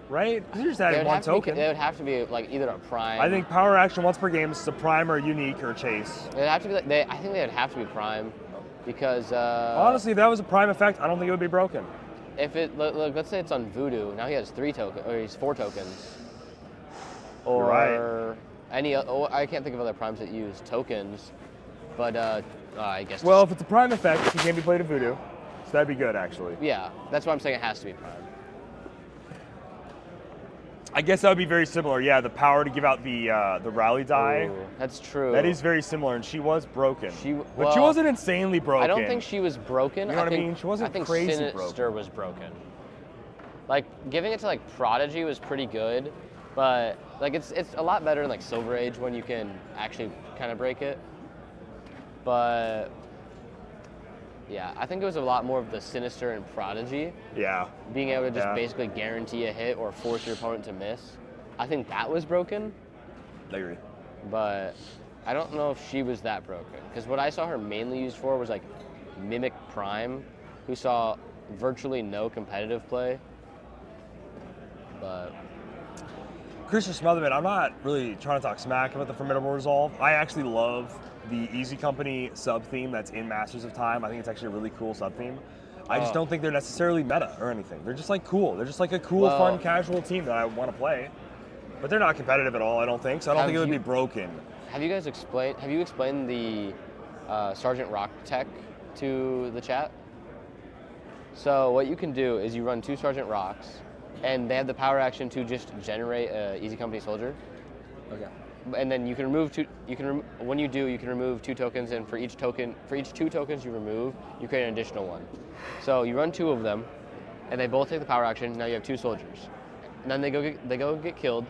right? Because you're just adding one token. It would have to be like either a prime. I think power action once per game is a prime or a unique or a chase. It'd have to be like I think they'd have to be prime, because honestly, if that was a prime effect, I don't think it would be broken. If it look, let's say it's on Voodoo, now he has 3 tokens, or he's 4 tokens, or Right. I can't think of other primes that use tokens, but I guess. Well, if it's a prime effect, it can be played in Voodoo, so that'd be good actually. Yeah, that's why I'm saying it has to be prime. I guess that would be very similar. Yeah, the power to give out the rally die. Ooh, that's true. That is very similar, and she was broken. But she well, wasn't insanely broken. I don't think she was broken. You know what I think, mean? She wasn't I think crazy Sinister was broken. Like giving it to like Prodigy was pretty good, but like it's a lot better in like Silver Age when you can actually kind of break it. But yeah, I think it was a lot more of the Sinister and Prodigy. Yeah. Being able to just Yeah. basically guarantee a hit or force your opponent to miss. I think that was broken. I agree. But I don't know if she was that broken. Because what I saw her mainly used for was like Mimic Prime, who saw virtually no competitive play. But Christian Smotherman, I'm not really trying to talk smack about the Formidable Resolve. I actually love the Easy Company sub-theme that's in Masters of Time. I think it's actually a really cool sub-theme. I just don't think they're necessarily meta or anything. They're just like cool. They're just like a cool, Well- fun, casual team that I want to play. But they're not competitive at all, I don't think, so I don't Have think it would you- be broken. have you explained the Sergeant Rock tech to the chat? So what you can do is you run 2 Sergeant Rocks, and they have the power action to just generate a Easy Company soldier. Okay. And then you can remove 2. When you do, you can remove 2 tokens, and for each 2 tokens you remove, you create an additional one. So you run 2 of them, and they both take the power action. Now you have 2 soldiers. And then they go get killed.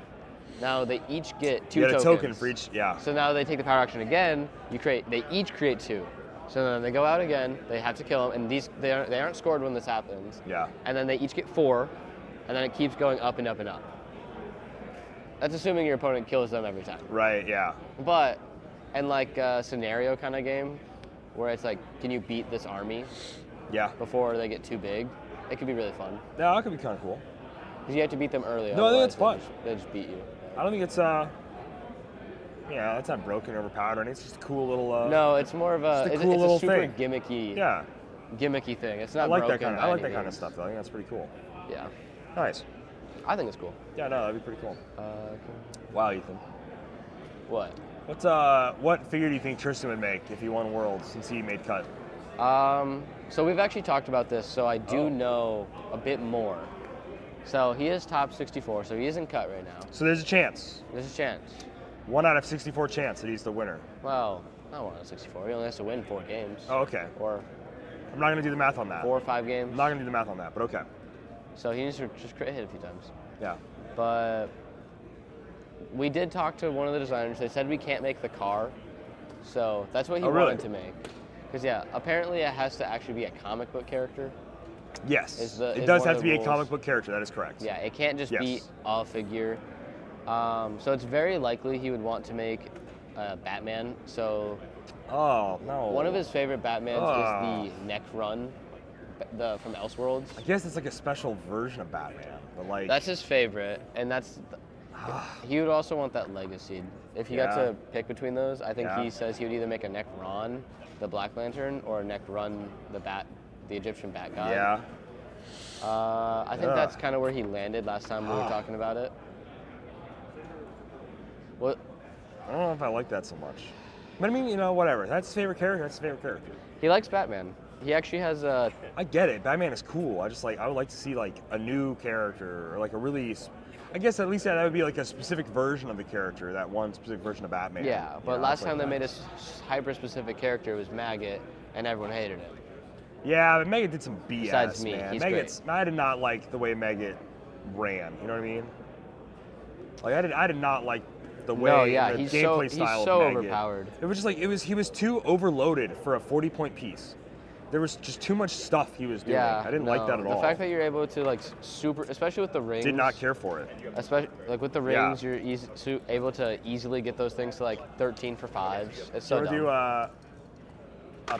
Now they each get 2 You get a tokens. token for each, yeah. So now they take the power action again. They each create 2. So then they go out again. They have to kill them, and they aren't scored when this happens. Yeah. And then they each get 4, and then it keeps going up and up and up. That's assuming your opponent kills them every time. Right, yeah. But, and like a scenario kind of game, where it's like, can you beat this army? Yeah. Before they get too big, it could be really fun. Yeah, that could be kind of cool. Because you have to beat them early. No, I think it's otherwise fun. They just beat you. I don't think it's it's not broken or overpowered or anything. It's just a cool little No, it's more of a, just it's cool a little super thing. gimmicky. Yeah. gimmicky thing. It's not I like broken that kind of. by I like any that kind of means. stuff though. I think that's pretty cool. Yeah. Nice. I think it's cool. Yeah, no, that'd be pretty cool. Okay. Wow, Ethan. What? What figure do you think Tristan would make if he won Worlds since he made cut? So we've actually talked about this, so I do know a bit more. So he is top 64, so he isn't cut right now. So there's a chance. There's a chance. 1 out of 64 chance that he's the winner. Well, not 1 out of 64. He only has to win 4 games. Oh, okay. Or I'm not going to do the math on that. 4 or 5 games. I'm not going to do the math on that, but okay. So he needs to just crit hit a few times. Yeah. But we did talk to one of the designers. They said we can't make the car. So that's what he wanted to make. Because, yeah, apparently it has to actually be a comic book character. Yes. It does have to be a comic book character. That is correct. Yeah, it can't just be a figure. So it's very likely he would want to make Batman. So oh, no. One of his favorite Batmans is the Neck Run from Elseworlds. I guess it's like a special version of Batman. But like that's his favorite, and that's he would also want that Legacy. If he got to pick between those, I think he says he would either make a Neck Ron, the Black Lantern, or a Neck Run, the Egyptian Bat God. Yeah. I think that's kind of where he landed last time we were talking about it. What? I don't know if I like that so much. But I mean, whatever. That's his favorite character. That's his favorite character. He likes Batman. He actually has a... I get it. Batman is cool. I would like to see like a new character or like a really... I guess at least that would be like a specific version of the character, that one specific version of Batman. Yeah, but last time they made a hyper-specific character, it was Maggot, and everyone hated it. Yeah, but Maggot did some BS, Besides me, man. he's I did not like the way Maggot ran. You know what I mean? Like I did not like the way the gameplay style he's so of Maggot. overpowered. It was just like he was too overloaded for a 40-point piece. There was just too much stuff he was doing. Yeah, I didn't like that at all. The fact that you're able to like especially with the rings. Did not care for it. Especially like with the rings, you're able to easily get those things to like 13 for 5s. It's so dumb. Do a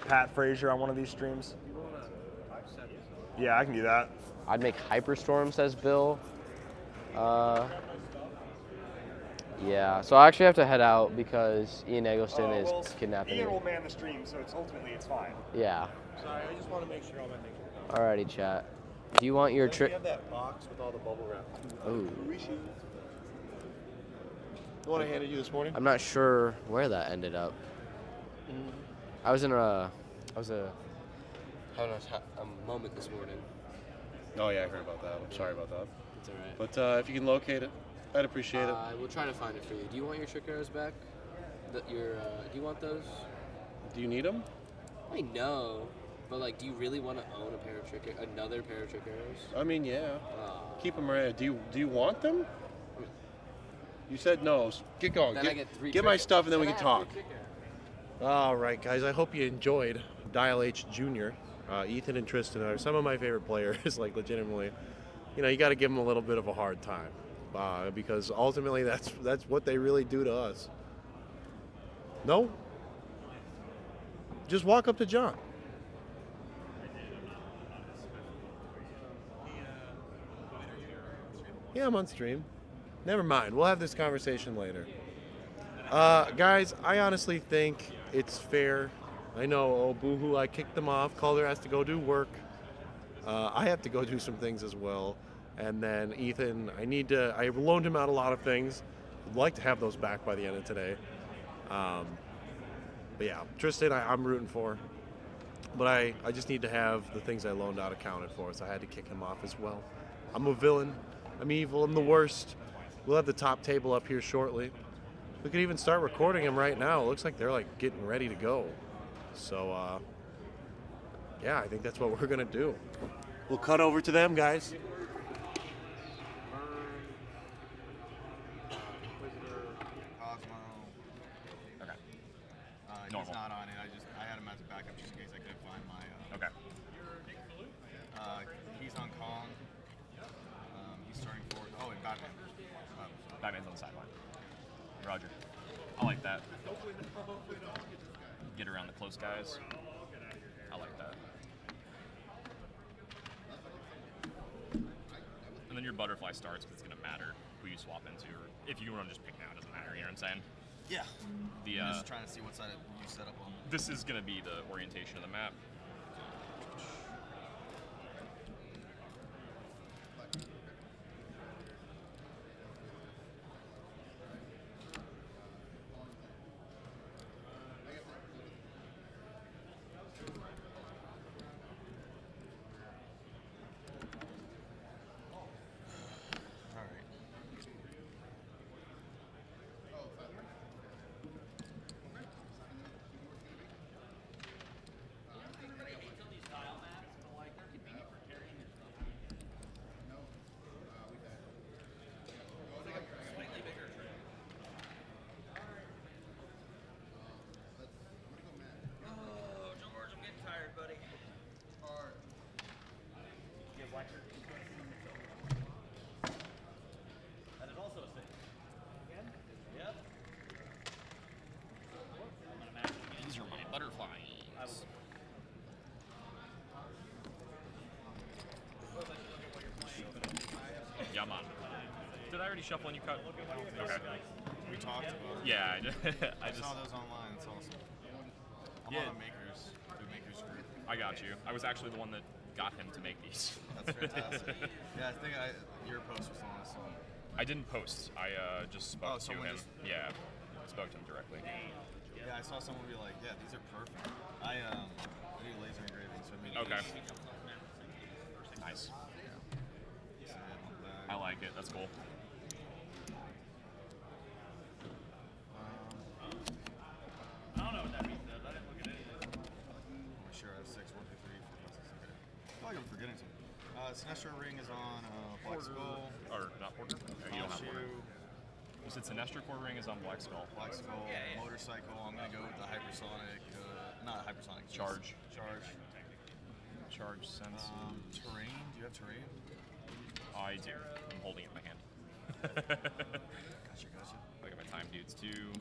Pat Frazier on one of these streams? Yeah, I can do that. I'd make Hyperstorm, says Bill. Yeah, so I actually have to head out because Ian Eggleston is kidnapping Ian me. will man the stream, so it's fine. Yeah. Sorry, I just want to make sure all my things are done. Alrighty, chat. Do you want your Don't trick? you have that box with all the bubble wrap? Ooh. The one I handed you this morning? I'm not sure where that ended up. I was having a moment this morning. Oh yeah, I heard about that. I'm sorry about that. It's alright. But if you can locate it, I'd appreciate it. We'll try to find it for you. Do you want your trick arrows back? Do you want those? Do you need them? I mean, no. But like, do you really want to own another pair of trick arrows? I mean, yeah. Keep them ready. Do you want them? You said no. Get going. Then I get 3 get my trick- stuff and then we Then can I have talk. 3 trick All right, guys. I hope you enjoyed Dial H Jr. Ethan and Tristan are some of my favorite players. Like legitimately, you got to give them a little bit of a hard time because ultimately that's what they really do to us. No. Just walk up to John. Yeah, I'm on stream. Never mind. We'll have this conversation later. Guys, I honestly think it's fair. I know, oh, boo-hoo, I kicked them off. Calder has to go do work. I have to go do some things as well. And then Ethan, I loaned him out a lot of things. I'd like to have those back by the end of today. But yeah, Tristan, I'm rooting for. But I just need to have the things I loaned out accounted for, so I had to kick him off as well. I'm a villain. I'm evil. I'm the worst. We'll have the top table up here shortly. We could even start recording them right now. It looks like they're like getting ready to go. So, yeah, I think that's what we're going to do. We'll cut over to them, guys. He's not on it. I had him as a backup just in case I couldn't find my. Okay. He's on Kong. He's starting forward. Oh, and Batman. Batman's on the sideline. Roger. I like that. Get around the close guys. I like that. And then your butterfly starts because it's going to matter who you swap into. Or if you want to just pick now, it doesn't matter. You know what I'm saying? Yeah. I'm just trying to see what side you set up on. This is going to be the orientation of the map. These are my butterflies. Yeah, man. Did I already shuffle and you cut? Okay. We talked about it. Yeah, I saw those online. It's awesome. I'm on the makers group. I got you. I was actually the one that got him to make these. That's fantastic. Yeah, I think your post was the one I saw. I didn't post. I just spoke to him. Yeah, spoke to him directly. Yeah, I saw someone be like, "Yeah, these are perfect." I do laser engraving, so I made Okay. these. Nice. So, I like it. That's cool. I don't know what that means, though. I didn't look at anything. Oh, sure, I have 6, 1, 2, 3, 4, 5, 6. Okay. I feel like I'm forgetting something. Sinestro Ring is on Black Skull. Or not Porter? You don't have Porter. You said Sinestro Core Ring is on Black Skull. Black Skull, Motorcycle. I'm going to go with the hypersonic, not hypersonic. Charge. Charge sense. Terrain. Do you have terrain? I do. I'm holding it in my hand. Gotcha. I got my time dudes too.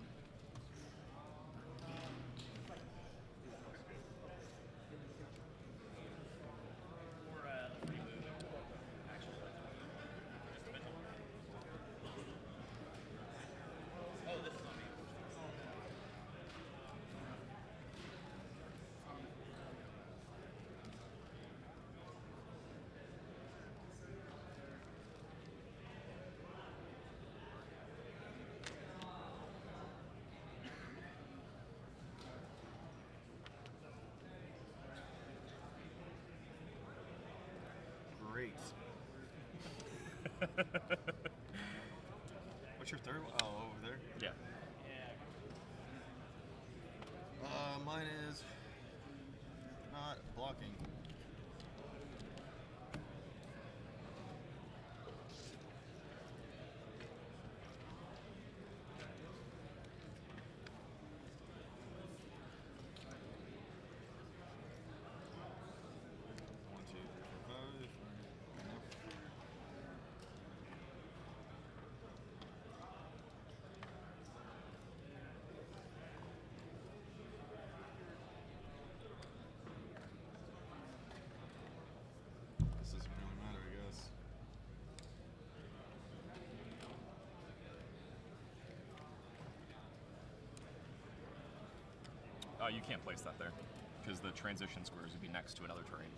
Great. What's your third one? Oh, over there? Yeah. Mine is not blocking. This doesn't really matter, I guess. You can't place that there because the transition squares would be next to another terrain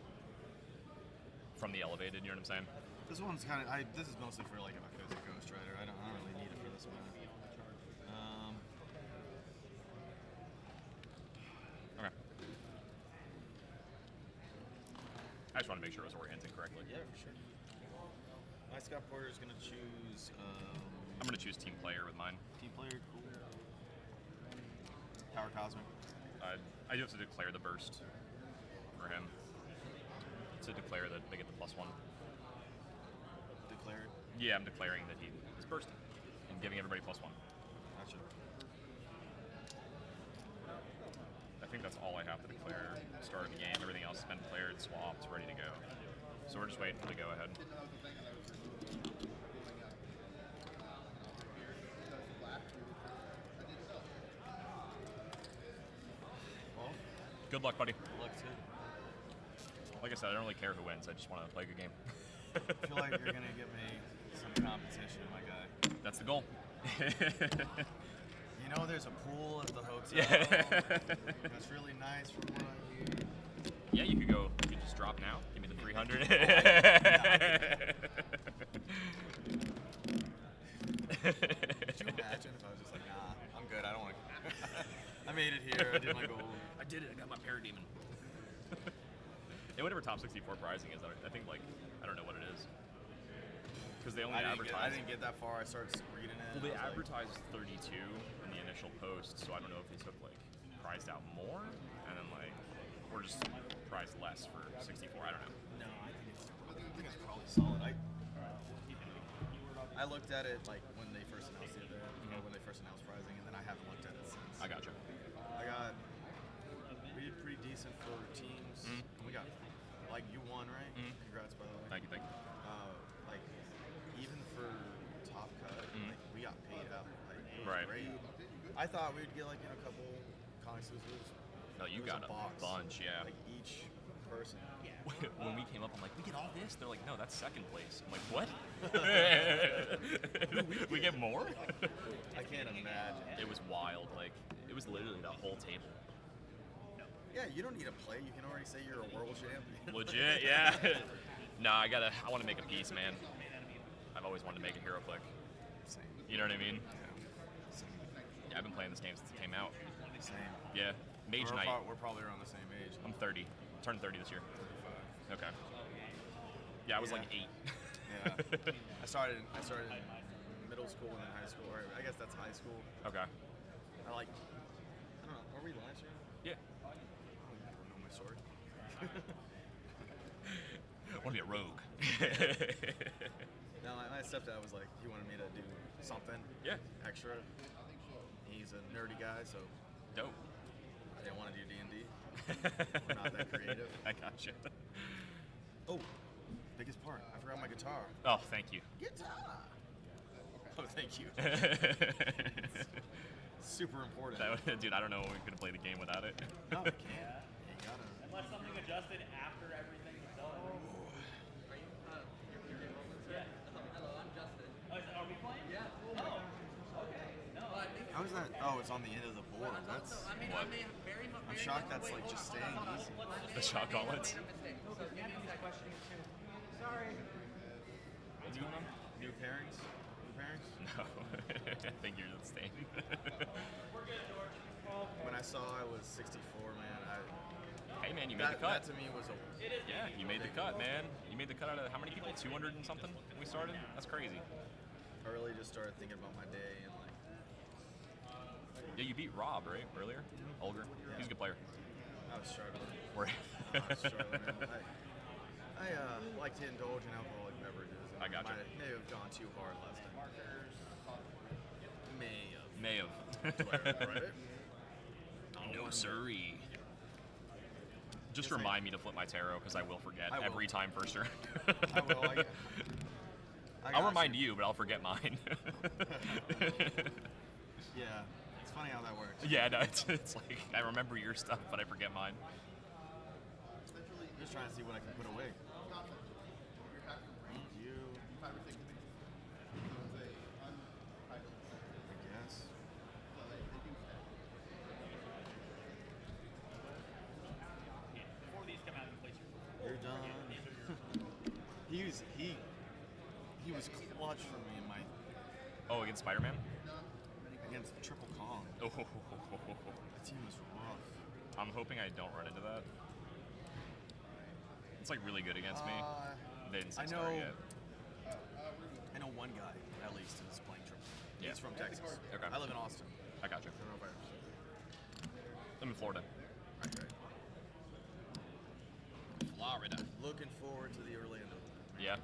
from the elevated. You know what I'm saying? This one's kind of. This is mostly for like if I face a Ghost Rider. I don't really need it for this map. Okay. I just want to make sure it was oriented correctly. Yeah, for sure. My Scott Porter is going to choose. I'm going to choose team player with mine. Team player, cool. Power Cosmic. I do have to declare the burst for him to declare that they get the +1. Declare it? Yeah, I'm declaring that he is bursting and giving everybody +1. Gotcha. I think that's all I have to declare at the start of the game. Everything else has been declared, swapped, ready to go. So we're just waiting for the go ahead. Well, good luck, buddy. Good luck, too. Like I said, I don't really care who wins. I just want to play a good game. I feel like you're going to give me some competition, my guy. That's the goal. You know, there's a pool at the hotel. Yeah. That's really nice from what I hear. Yeah, you could go. You could just drop now. Give me the 300. Could you imagine if I was just like, nah, I'm good. I don't want to. I made it here. I did my goal. I did it. I got my parademon. And whatever top 64 pricing is, I think, like, I don't know what it is. Because they only advertise. I didn't get that far. I started reading it. Well, they advertised 32 in the initial post, so I don't know if they took, like, priced out more, and then, like, or just priced less for 64. I don't know. No, I think it's probably solid. I looked at it, like, when they first announced it, when they first announced pricing, and then I haven't looked at it since. I gotcha. We did pretty decent for teams. Mm-hmm. And we got, like, you won, right? Mm-hmm. Congrats, by the way. Thank you. Like, even for top cut, like, Right. great. I thought we'd get like a couple comic exclusives. No, you It was got a box, bunch, yeah. Like each person. When we came up, I'm like, we get all this? They're like, no, that's second place. I'm like, what? we get more? I can't imagine. It was wild. Like, it was literally the whole table. Yeah, you don't need to play. You can already say you're a world champion. Legit, yeah. Nah, I want to make a piece, man. I've always wanted to make a Heroclix. Same. You know what I mean? Yeah, I've been playing this game since it came out. Same. Yeah. Mage Knight. We're probably around the same age. I'm 30. Turned 30 this year. Okay. Yeah, I was like 8. Yeah. I started in middle school and then high school. Or I guess that's high school. Okay. I don't know. Are we last year? Yeah. I don't know my sword. I want to be a rogue. No, my stepdad was like, he wanted me to do something. Yeah. Extra. He's a nerdy guy, so. Dope. I didn't want to do D&D. I'm not that creative. I gotcha. Oh, biggest part. I forgot my guitar. Oh, thank you. Guitar. Oh, thank you. Super important. Dude, I don't know if we could play the game without it. No, we can't. You gotta. Unless something adjusted after everything was done. Hello, I'm Justin. Are we playing? Yeah. Oh, okay. No, I think How is that? Oh, it's on the end of the board. That's. What? I'm shocked that's like just staying easy. The shot gauntlets. Sorry. What's going on? New pairings? New pairings? No. I think you're staying. When I saw I was 64, man, Hey, man, you made the cut. That to me was a. Yeah, you made the cut, man. You made the cut out of how many people? 200 and something we started? That's crazy. I really just started thinking about my day and like. Yeah, you beat Rob, right? Earlier? Olger. Yeah. He's a good player. I was struggling. Where? I was struggling. I like to indulge in alcoholic beverages. I gotcha. May have gone too hard last time. May have. Do I regret it? No, sirree. Just remind me to flip my tarot because I will forget every time first turn. I will. I'll remind you, but I'll forget mine. Yeah, it's funny how that works. Yeah, no, it's like I remember your stuff, but I forget mine. Just trying to see what I can put away. You. I guess. Before these come out in place, You're done. He was clutch for me in my. Oh, against Spider-Man? Against Triple Kong. Oh. That team was rough. I'm hoping I don't run into that. It's like really good against me. They didn't say star yet. I know one guy at least who's playing Triple. Yeah. He's from Texas. Okay. I live in Austin. I got you. I don't know if I'm in Florida. Okay. Florida. Looking forward to the Orlando. Yeah.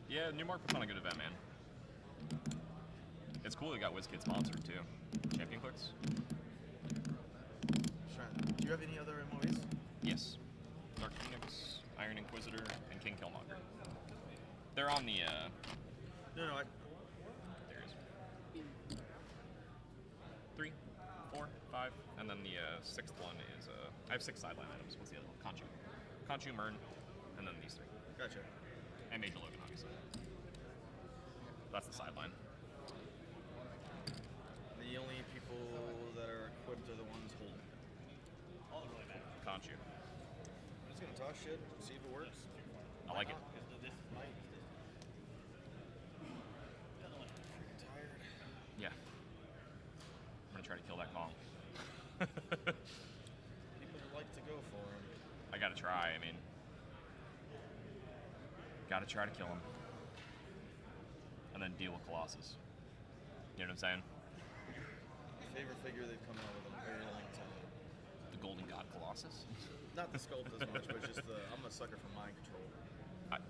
Yeah, Newmark puts on a good event, man. It's cool they got WizKid sponsored too. Champion Clicks? Do you have any other MOEs? Yes. Dark Phoenix, Iron Inquisitor, and King Killmonger. They're on the No, there it is. 3, 4, 5, and then the sixth one is I have 6 sideline items. What's the other one? Conchu, Mern, and then these 3. Gotcha. And Major Logan, obviously. That's the sideline. The only people that are equipped are the ones holding. all that really matters. Conchu. I'm just gonna talk shit, see if it works. I like it. This is light. Freaking tired. Yeah. I'm gonna try to kill that Kong. People like to go for him. I gotta try, I mean. Gotta try to kill him. And then deal with Colossus. You know what I'm saying? Favorite figure they've come out with in a very long time. The Golden God Colossus? Not the sculpt as much, but just I'm a sucker for mind control.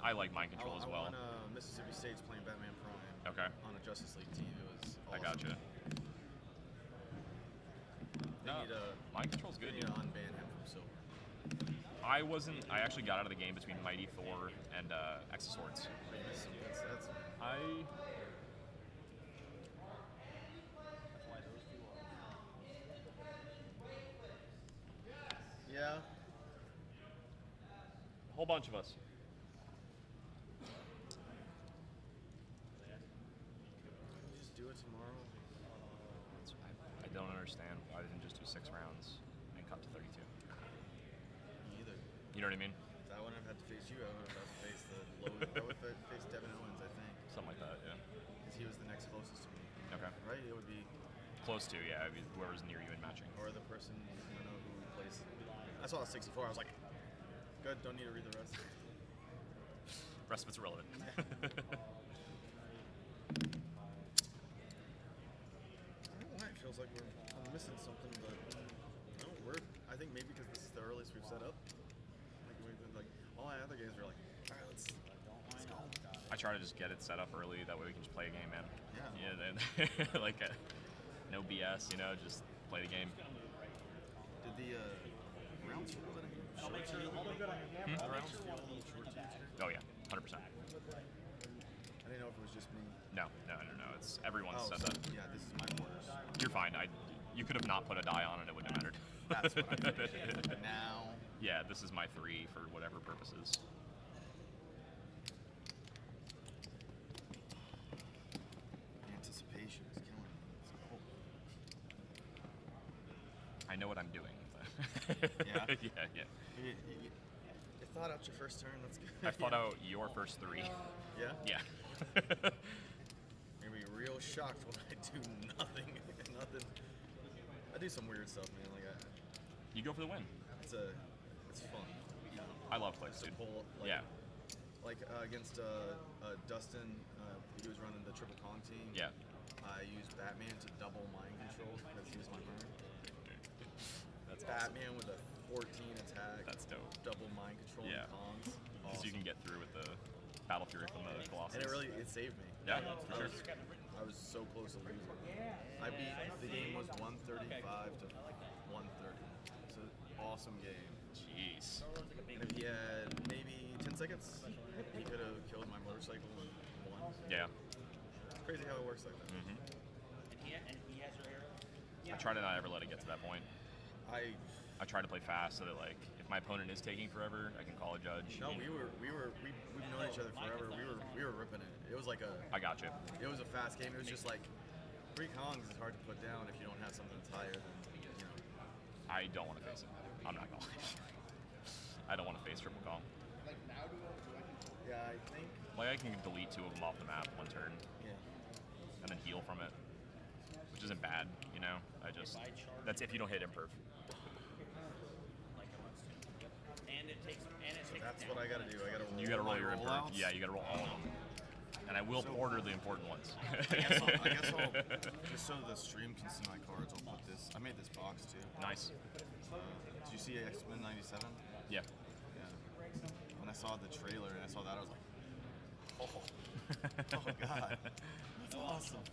I like mind control as well. I won Mississippi State's playing Batman Prime. Okay. On a Justice League team. It was awesome. I gotcha. Mind control's good. They need to unban him from Silver. I actually got out of the game between Mighty Thor and Exoswords. That's bunch of us. Just do it tomorrow. I don't understand why they didn't just do 6 rounds and cut to 32. Me either. You know what I mean? I wouldn't have had to face you. I would have had to face I would have faced Devin Owens, I think. Something like that, yeah. Because he was the next closest to me. Okay. Right? It would be. Close to, yeah. I mean, whoever's near you in matching. Or the person I don't know who plays. I saw a 64. I was like, good. Don't need to read the rest. Rest of it's irrelevant. I don't know why it feels like we're missing something, but no, I think maybe because this is the earliest we've set up. Like we've been like all my other games are like, all right, let's go. I try to just get it set up early. That way we can just play a game, man. Yeah. Yeah. Like no BS, you know, just play the game. Did the rounds feel any short to you? The rounds feel a little short to you? Oh yeah, 100%. I didn't know if it was just me. No. It's everyone's set up. Yeah, this is my orders. You're fine. You could have not put a die on and it wouldn't have mattered. That's what I figured. Now. Yeah, this is my 3 for whatever purposes. Anticipation is killing me. It's cool. I know what I'm doing. Yeah? Yeah. You thought out your first turn. That's good. I thought out your first 3. Yeah? Yeah. You're gonna be real shocked when I do nothing. Nothing. I do some weird stuff, man. Like you go for the win. It's fun. I love clicks, dude. Pull, yeah. Like against Dustin, he was running the Triple Kong team. Yeah. I used Batman to double mind control because he was my burn. That's Batman with a 14 attack. That's dope. Double mind control Yeah. and Kongs. Because Awesome. you can get through with the Battle Fury from the Colossus. And it saved me. Yeah, for sure. I was so close to losing. I beat, the game was 135 to 130. It's an awesome game. Jeez. And if he had maybe 10 seconds, he could have killed my motorcycle and won. Yeah. It's crazy how it works like that. Mm-hmm. And he has your arrow? I try to not ever let it get to that point. I try to play fast so that, like, if my opponent is taking forever, I can call a judge. No, we've known each other forever. We were ripping it. It was like I got you. It was a fast game. It was just like 3 Kongs is hard to put down if you don't have something that's higher than, you know. I don't want to face it. I'm not gonna lie. I don't want to face Triple Kong. Yeah, I think. Like, I can delete 2 of them off the map one turn. Yeah. And then heal from it, which isn't bad, you know. That's if you don't hit imperv. That's what I gotta do. I gotta roll. You gotta roll your imperv. rollouts. Yeah, you gotta roll all of them. And I will order the important ones. I guess I'll just so the stream can see my cards. I'll put this. I made this box too. Nice. Did you see X-Men '97? Yeah. Yeah. When I saw the trailer and I saw that, I was like, oh god, that's awesome.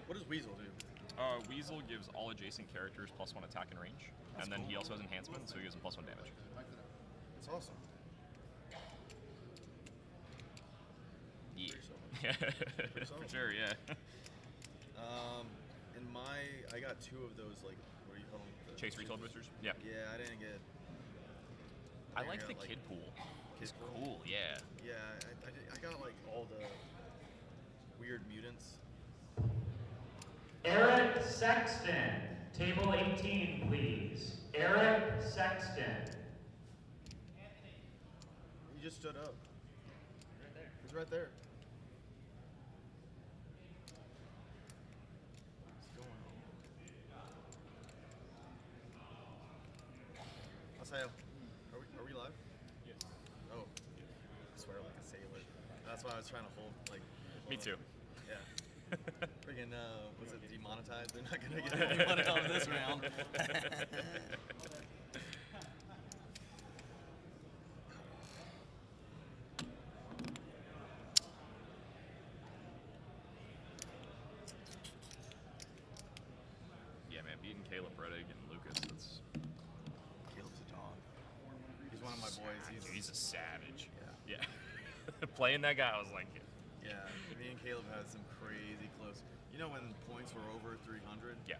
What does Weasel do? Weasel gives all adjacent characters +1 attack and range, and then he also has enhancement, so he gives them +1 damage. That's awesome. Yeah. For sure, yeah. In I got 2 of those, like, what do you call them? The Chase retold boosters? Yeah. Yeah, I didn't get. I like the kid pool. It's cool, yeah. Yeah, I got like all the weird mutants. Eric Sexton, table 18, please. Eric Sexton. He just stood up. He's right there. What's going on? Asayo, are we live? Yes. Oh, I swear like a sailor. That's why I was trying to hold like. Me too. Yeah. Friggin' was it demonetized? They're not gonna get any money out of this round. Yeah, man, beating Caleb Reddick and Lucas, it's... Caleb's a dog. He's one of my boys. He's a savage. Yeah. Playing that guy, I was like... Yeah, me and Caleb had some crazy close. You know when points were over 300? Yeah.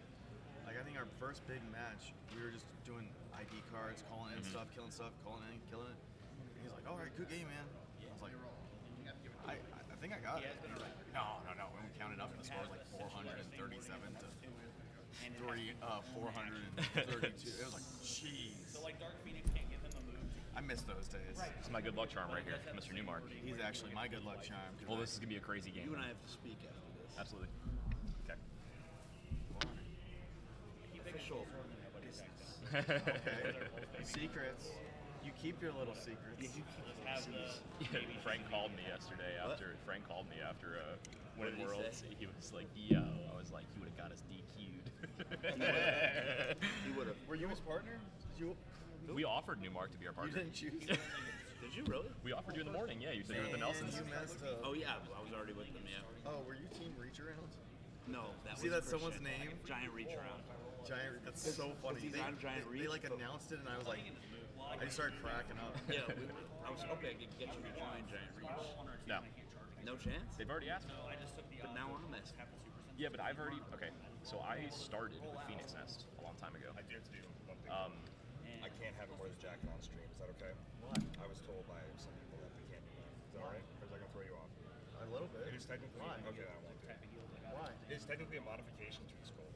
Like I think our first big match, we were just doing ID cards, calling in stuff, killing stuff, calling in, killing it. And he's like, "All right, good game, man." I was like, I think I got it. And he's like, no. When we counted up, and the score was like 437 to 432. It was like, jeez. So like Dark Phoenix can't give him a move. I miss those days. This is my good luck charm right here, Mr. Newmark. He's actually my good luck charm. Well, this is gonna be a crazy game. You and I have to speak after this. Absolutely. Okay. Official business. Okay. Secrets. You keep your little secrets. Frank called me yesterday after What did Win he Worlds. say? He was like, "Yo," I was like, "He would have got us DQ'd." He would have. Were you his partner? We offered Newmark to be our partner. You didn't choose. Did you really? We offered you in the morning. Yeah, you said you were with the Nelsons. You messed up. Oh yeah, I was already with them. Yeah. Oh, were you team reach around? No, that See, was that's Christian. someone's name. Giant reach around. Giant. That's so funny. He's on Giant They Reach. like announced it, and I was like, I just started cracking up. Yeah, I was hoping I could get you to join Giant Reach. No. No chance? They've already asked me. But now I'm missed. Yeah, but I've already. Okay, so I started with Phoenix Nest a long time ago. I do have to do one thing. I can't have him wear the jacket on stream. Is that okay? What? I was told by some people that we can't do that. Is that all right? Or is that going to throw you off? A little bit. It is technically. Why? Okay, I won't do it. Why? It is technically a modification to the skull.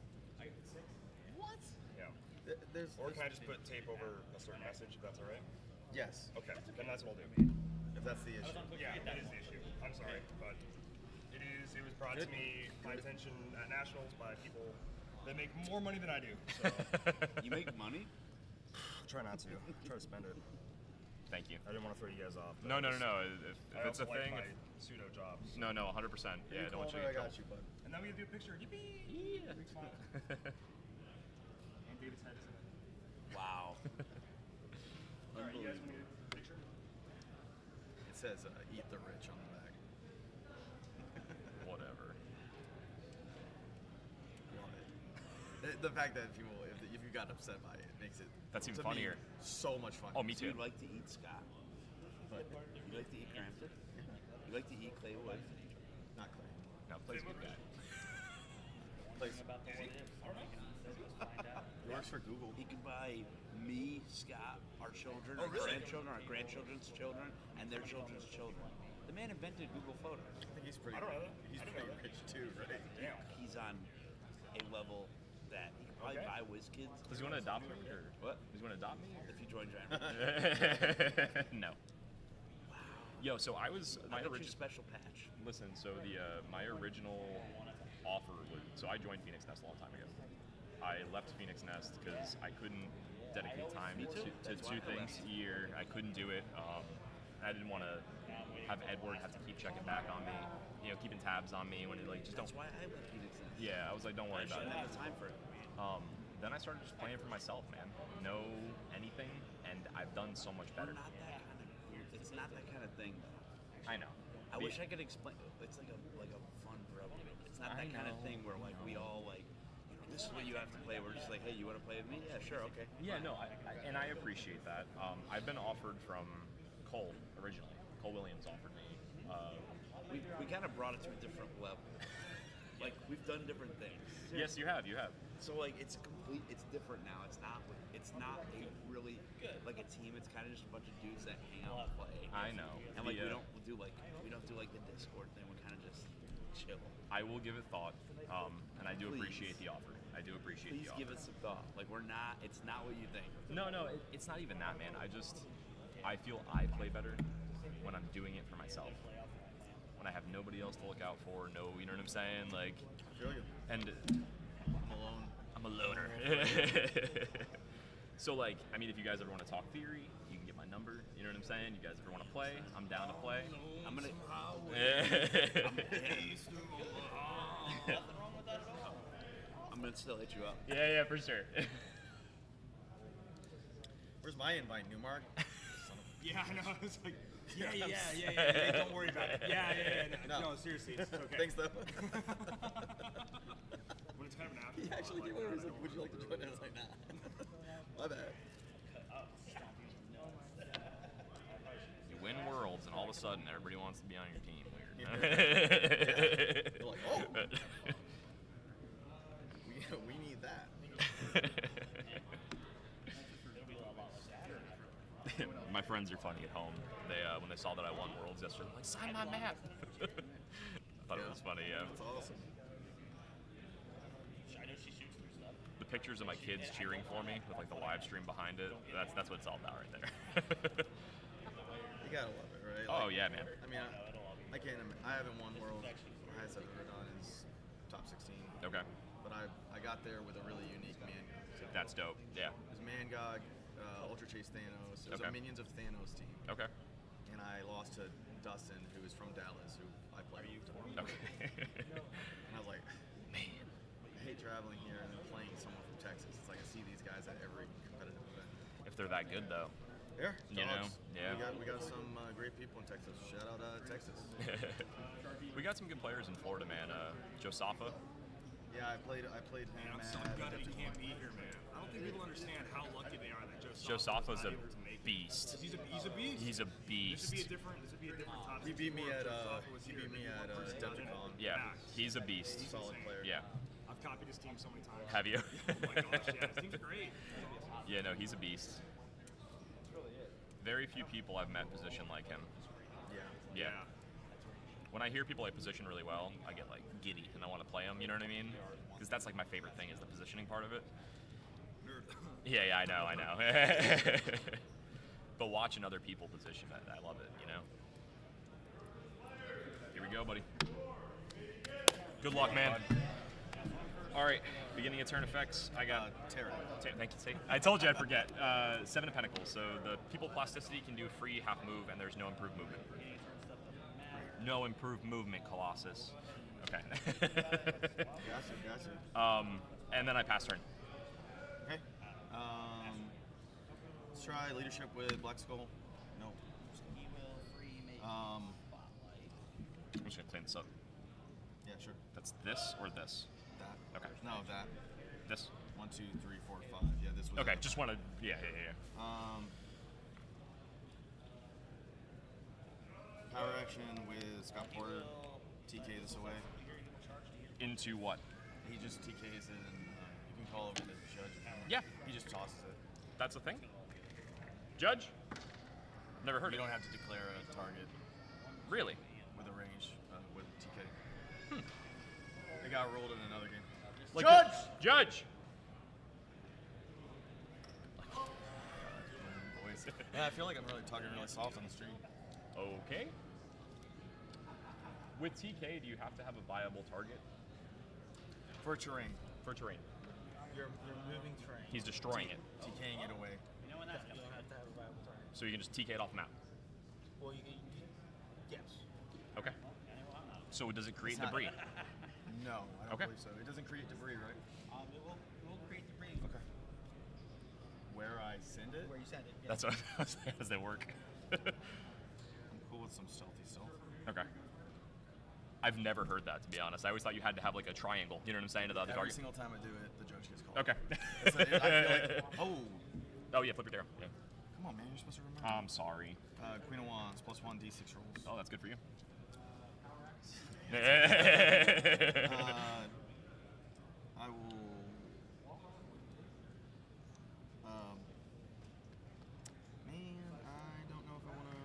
What? Yeah. Or can I just put tape over a certain message if that's all right? Yes. Okay, then that's what we'll do. If that's the issue. Yeah, that is the issue. I'm sorry, but it was brought to me, my attention at Nationals by people that make more money than I do. So You make money? try not to. Try to spend it. Thank you. I didn't want to throw you guys off. No. If I it's a also like thing. my pseudo jobs. No, 100%. Yeah, I don't want you to I get got you, bud. And then we do a picture. Yippee! Yeah. Big smile. And David's head is in it. Wow. All right, you guys want me to picture? It says "Eat the Rich" on the back. Whatever. Love it. The fact that people, if you got upset by it, makes it That's even to me, funnier. so much fun. Oh, me So too. you like to eat Scott? But You like to eat Crampton? You like to eat Clay Wood? not Clay. No, Clay's a good guy. Clay's About the what ifs. He works for Google. He could buy me, Scott, our children, Oh, our really? grandchildren, our grandchildren's children, and their children's children. The man invented Google Photos. I think he's pretty. I don't know. He's I don't pretty know. rich too, right? Damn. He's on a level that he could probably Okay. buy WizKids. Does he want to adopt me or What? Does he want to adopt me? If you join Giant Reach. No. Yo, so I was I got your special patch. Listen, so the my original offer was so I joined Phoenix Nest a long time ago. I left Phoenix Nest because I couldn't dedicate time Me too. to That's two why I things left. a year. I couldn't do it. I didn't want to have Edward have to keep checking back on me, keeping tabs on me when it just That's don't. why I left Phoenix Nest. Yeah, I was like, don't worry I about didn't it. have the time for it. Then I started just playing for myself, man. Know anything, and I've done so much We're better. not that kind of weird. It's not that kind of thing, though. I know. I wish I could explain. It's like a fun for everyone. It's not that kind of thing where we all this is what you have to play. We're just like, hey, you want to play with me? Yeah, sure, okay. Yeah, no, and I appreciate that. I've been offered from Cole originally. Cole Williams offered me. We kind of brought it to a different level. Like we've done different things. Yes, you have. So it's different now. It's not a really like a team. It's kind of just a bunch of dudes that hang out and play. I know. And we don't do the Discord thing. We kind of just chill. I will give it thought, and I do Please. appreciate the offer. Please give it some thought. Like it's not what you think. No, it's not even that, man. I feel I play better when I'm doing it for myself. When I have nobody else to look out for, you know what I'm saying? Like, I feel you. And I'm alone. I'm a loner. So, if you guys ever want to talk theory, you can get my number. You know what I'm saying? You guys ever want to play? I'm down to play. I'm gonna. I'm gonna still hit you up. Yeah, for sure. Where's my invite, Newmark? Yeah, I know. It's like, Yeah. Hey, don't worry about it. Yeah. No, seriously, it's okay. Thanks, though. When it's kind of an after. He actually did one. He was like, would you like to join? I was like, nah. My bad. You win worlds, and all of a sudden, everybody wants to be on your team. Weird. Yeah. They're like, oh. We need that. My friends are funny at home. They when they saw that I won Worlds yesterday, they're like, sign my map. I thought it was funny. Yeah. That's awesome. The pictures of my kids cheering for me with like the live stream behind it. That's what it's all about right there. You gotta love it, right? Oh yeah, man. I mean, I can't. I haven't won World. The highest I've ever done is top 16. Okay. But I got there with a really unique Mangog. So That's dope. Yeah. it was Mangog, Ultra Chase Thanos. It was Okay. a Minions of Thanos team. Okay. And I lost to Dustin, who is from Dallas, who I played with. Okay. And I was like, man, I hate traveling here and then playing someone from Texas. It's like I see these guys at every competitive event. If they're that good though. Yeah, You know. dogs. Yeah. We got some great people in Texas. Shout out Texas. We got some good players in Florida, man. Josafa. Yeah, I played him. I'm so gutted he can't be here, man. I don't think people understand how lucky they are that Josafa's a beast. He's a beast. He's a beast. This would be a different top. He beat me at Adepticon. Yeah, he's a beast. Solid player. Yeah. I've copied his team so many times. Have you? Oh my gosh, yeah, his team's great. Yeah, no, he's a beast. Very few people I've met position like him. Yeah. Yeah. When I hear people like position really well, I get like giddy and I want to play them. You know what I mean? Because that's like my favorite thing is the positioning part of it. Yeah, I know. But watching other people position, I love it. You know. Here we go, buddy. Good luck, man. All right, beginning of turn effects. I got Terra. Thank you. See, I told you I'd forget. 7 of Pentacles. So the people plasticity can do free half move, and there's no improved movement. No improved movement, Colossus. Okay. Gotcha. And then I pass turn. Okay. Let's try leadership with Black Skull. No. I'm just gonna clean this up. Yeah, sure. That's this or this? That. Okay. No, that. This. 1, 2, 3, 4, 5. Yeah, this was. Okay, it. just wanted. Yeah. Power action with Scott Porter. TK this away. Into what? He just TKs it, and you can call over the judge. If you want. Yeah. He just tosses it. That's a thing. Judge. Never heard You it. don't have to declare a target. Really? With a range with TK. They got rolled in another game. Like Judge! Judge! Boys. Yeah, I feel like I'm really talking really soft on the stream. Okay. With TK, do you have to have a viable target? For terrain. For terrain. You're moving terrain. He's destroying it. TKing it away. You don't have to have a viable target. So you can just TK it off the map. Well, yes. Okay. So does it create It's not- debris? No, I don't Okay. believe so. It doesn't create debris, right? It will create debris. Okay. Where I send it? Where you send it. Yeah. That's what how does that work? I'm cool with some stealthy stealth. Okay. I've never heard that, to be honest. I always thought you had to have like a triangle. You know what I'm saying to the other Every target. single time I do it, the judge gets called. Okay. I feel like, oh. Oh yeah, flip your arrow. Yeah. Come on, man, you're supposed to remember. I'm sorry. Queen of Wands, +1 D6 rolls. Oh, that's good for you. I will. Man, I don't know if I want to.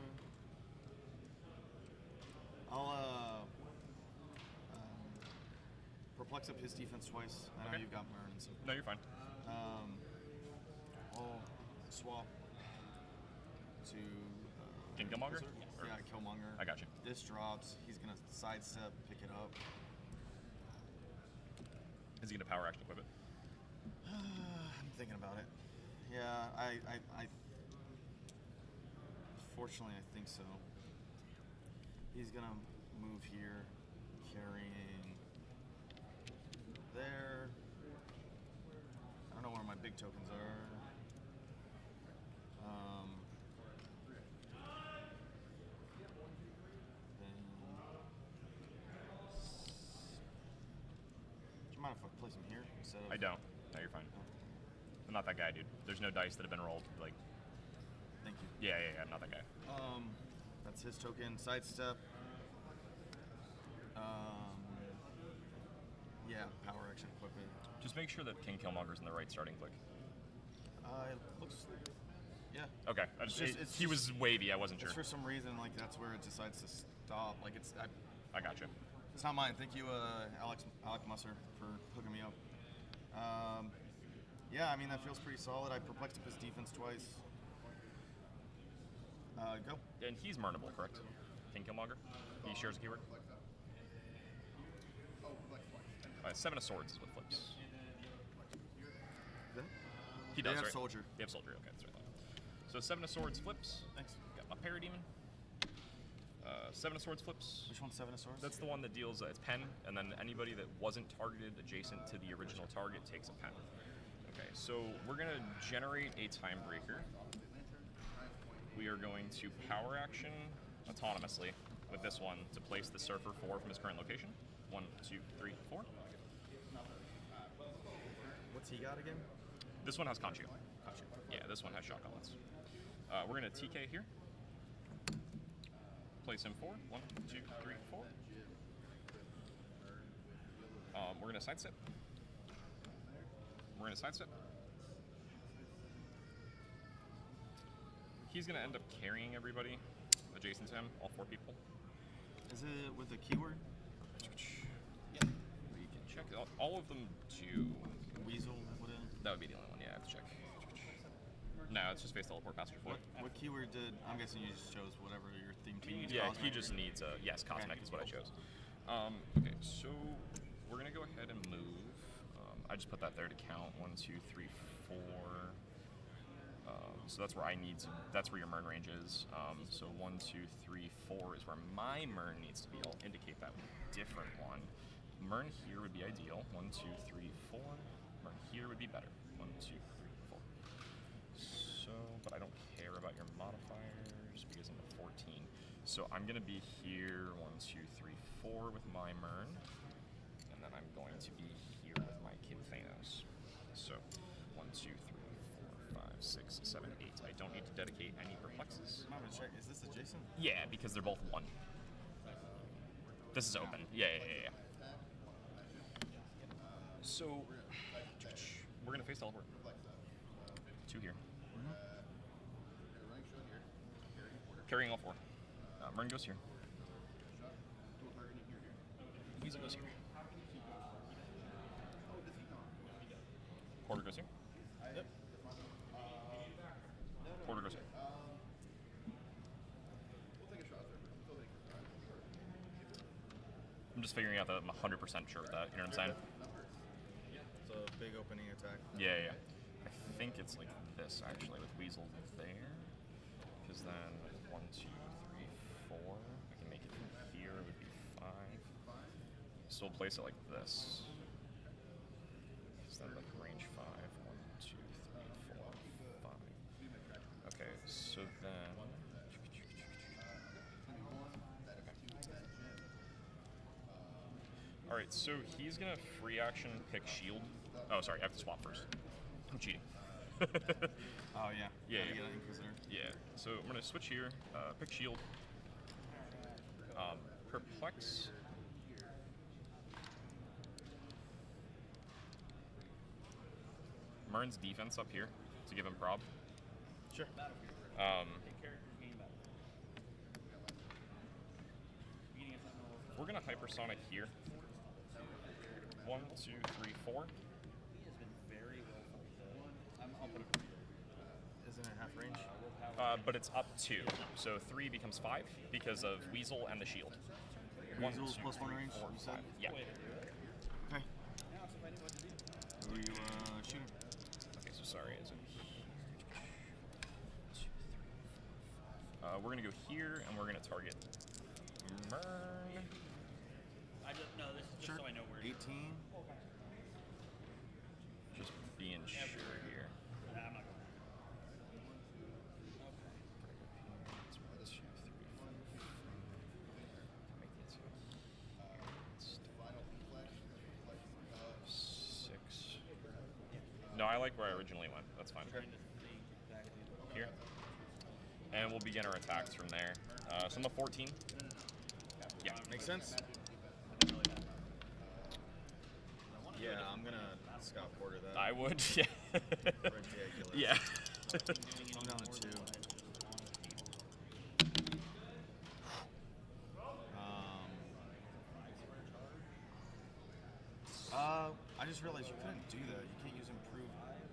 I'll perplex up his defense twice. I know Okay. you've got Mern and so. No, you're fine. I'll swap to. Killmonger? Yeah, Killmonger. I got you. This drops. He's gonna sidestep, pick it up. Is he gonna power action equip it? I'm thinking about it. Yeah, I fortunately I think so. He's gonna move here, carrying there. I don't know where my big tokens are. Do you mind if I place him here instead of? I don't. No, you're fine. I'm not that guy, dude. There's no dice that have been rolled. Like. Thank you. Yeah, I'm not that guy. That's his token. Sidestep. Yeah, power action equipment. Just make sure that King Killmonger's in the right starting click. It looks. Yeah. Okay. He was wavy. I wasn't sure. For some reason, like that's where it decides to stop. Like it's. I gotcha. It's not mine. Thank you, Alec Musser, for hooking me up. Yeah, I mean that feels pretty solid. I perplexed up his defense twice. Go. And he's murnable, correct? King Killmonger. He shares a keyword. 7 of Swords is what flips. He does, They have right? Soldier. They have Soldier. Okay, that's right. So 7 of Swords flips. Thanks. Got my Parademon. 7 of Swords flips. Which one's 7 of Swords? That's the one that deals, it's pen, and then anybody that wasn't targeted adjacent to the original target takes a pen. Okay, so we're going to generate a Timebreaker. We are going to power action autonomously with this one to place the Surfer 4 from his current location. 1, 2, 3, 4. What's he got again? This one has Conchu. Yeah, this one has Shock Gauntlets. We're going to TK here. Place him 4. 1, 2, 3, 4. We're going to sidestep. We're going to sidestep. He's going to end up carrying everybody adjacent to him, all 4 people. Is it with a keyword? Yeah. You can check. All of them do. Weasel, what is? That would be the only one, yeah, I have to check. No, it's just face teleport past your foot. What keyword did? I'm guessing you just chose whatever your theme needs. Yeah, Cosmic, he just needs yes, Cosmic is what I chose. Okay, so we're gonna go ahead and move. I just put that there to count 1, 2, 3, 4. So that's where I need to. That's where your Mern range is. So 1, 2, 3, 4 is where my Mern needs to be. I'll indicate that different one. Mern here would be ideal. 1, 2, 3, 4. Mern here would be better. 1, 2, 3, 4. So, but I don't care about your modifiers because I'm at 14. So I'm gonna be here 1, 2, 3, 4 with my Mern, and then I'm going to be here with my Kid Thanos. So 1, 2, 3, 4, 5, 6, 7, 8. I don't need to dedicate any perplexes. I'm gonna check. Is this adjacent? Yeah, because they're both 1. This is open. Yeah. So we're gonna face teleport. 2 here. Carrying all 4. Mern goes here. Weasel goes here. Porter goes here. Yep. Porter goes here. I'm just figuring out that I'm 100% sure with that. You know what I'm saying? It's a big opening attack. Yeah. I think it's like this actually with Weasel there. Because then 1, 2, 3, 4. I can make it from here. It would be 5. So we'll place it like this. Because then like range 5. 1, 2, 3, 4, 5. Okay, so then. Alright, so he's gonna free action pick shield. Oh, sorry, I have to swap first. I'm cheating. Oh, yeah. Yeah. Gotta get an Inquisitor. Yeah. So I'm gonna switch here, pick shield. Perplex. Mern's defense up here to give him prob. Sure. We're gonna hypersonic here. 1, 2, 3, 4. Isn't it half range? But it's up 2, so 3 becomes 5 because of Weasel and the shield. Weasel's 1, 2, plus 1 3, range, 4, you said? 5. Yeah. Okay. Who are you shooting? Okay, so sorry. Is it? We're gonna go here, and we're gonna target Mern. I just no. This is just so I know where. 18. Just being sure here. Nah, I'm not going. No, I like where I originally went. That's fine. Here. And we'll begin our attacks from there. So I'm a 14. Yeah. Makes sense. Yeah, I'm gonna Scott Porter that. I would, yeah. Ridiculous. Yeah. I'm down to 2. I just realized you couldn't do that. You can't use improve.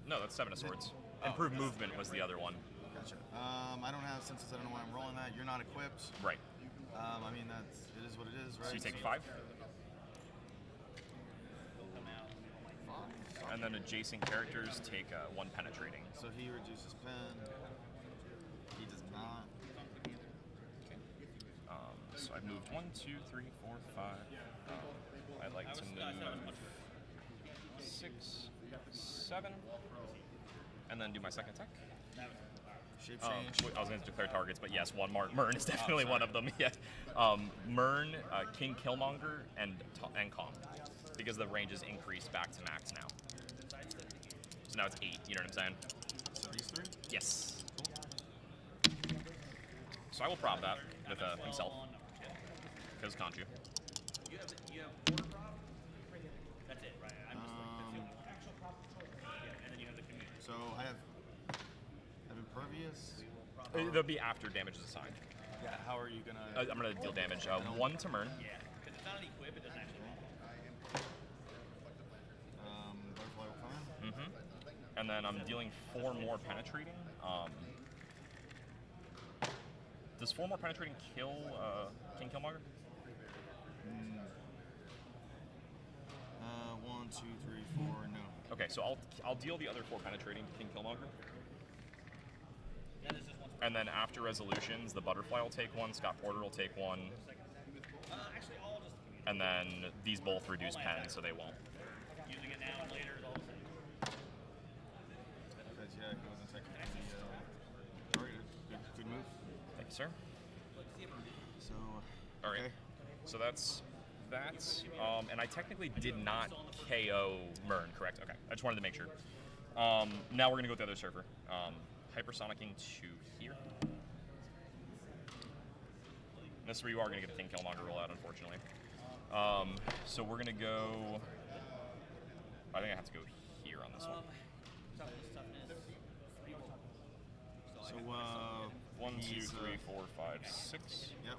No, that's 7 of Swords. Improved movement was the other one. Gotcha. I don't have, since I don't know why I'm rolling that. You're not equipped. Right. I mean, it is what it is, right? So you take 5. And then adjacent characters take 1 penetrating. So he reduces pen. He does not. Okay. So I've moved 1, 2, 3, 4, 5. I'd like to move 6, 7, and then do my second attack. Shape change. I was going to declare targets, but yes, one Mern is definitely one of them. Yeah. Mern, King Killmonger, and Kong, because the range is increased back to max now. So now it's 8. You know what I'm saying? So these 3? Yes. So I will prob that with himself, because Conchu. That's it, right? I'm just and then you have the community. So I have impervious. There'll be after damage is assigned. Yeah. How are you gonna? I'm gonna deal damage. 1 to Mern. Yeah, because it's not an equip. It doesn't actually roll. Butterfly will come in. Mm-hmm. And then I'm dealing 4 more penetrating. Does 4 more penetrating kill King Killmonger? 1, 2, 3, 4. No. Okay, so I'll deal the other 4 penetrating to King Killmonger. And then after resolutions, the Butterfly will take 1, Scott Porter will take 1. And then these both reduce pen, so they won't. Using it now and later is all the same. Because yeah, he wasn't technically targeted. Good move. Thank you, sir. So. All right. Okay. So that's that. And I technically did not KO Mern, correct? Okay. I just wanted to make sure. Now we're gonna go with the other surfer. Hypersonicking to here. This is where you are gonna get the King Killmonger rollout, unfortunately. So we're gonna go. I think I have to go here on this one. So 1, 2, 3, 4, 5, 6. Yep.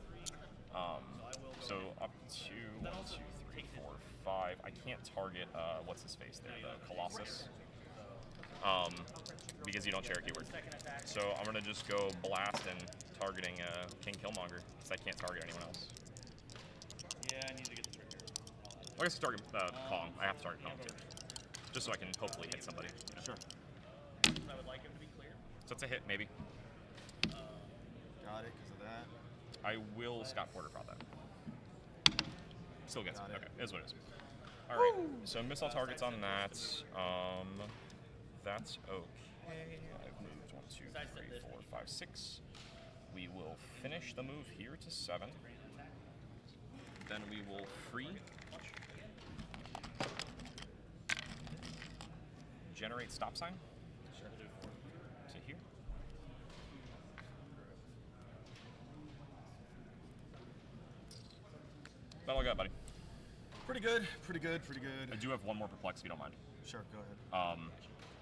So up to 1, 2, 3, 4, 5. I can't target what's his face there, the Colossus. Because you don't share a keyword. So I'm gonna just go blast and targeting King Killmonger because I can't target anyone else. Yeah, I need to get the trigger. I guess target Kong. I have to target Kong too, just so I can hopefully hit somebody. You know? Sure. I would like him to be clear. So it's a hit, maybe. Got it because of that. I will Scott Porter prod that. Still gets it. Got it. Okay, is what it is. All right. So missile targets on that. That's okay. I've moved 1, 2, 3, 4, 5, 6. We will finish the move here to 7. Then we will free. Generate stop sign. Sure. To here. That'll go, buddy. Pretty good. Pretty good. Pretty good. I do have 1 more perplex if you don't mind. Sure. Go ahead.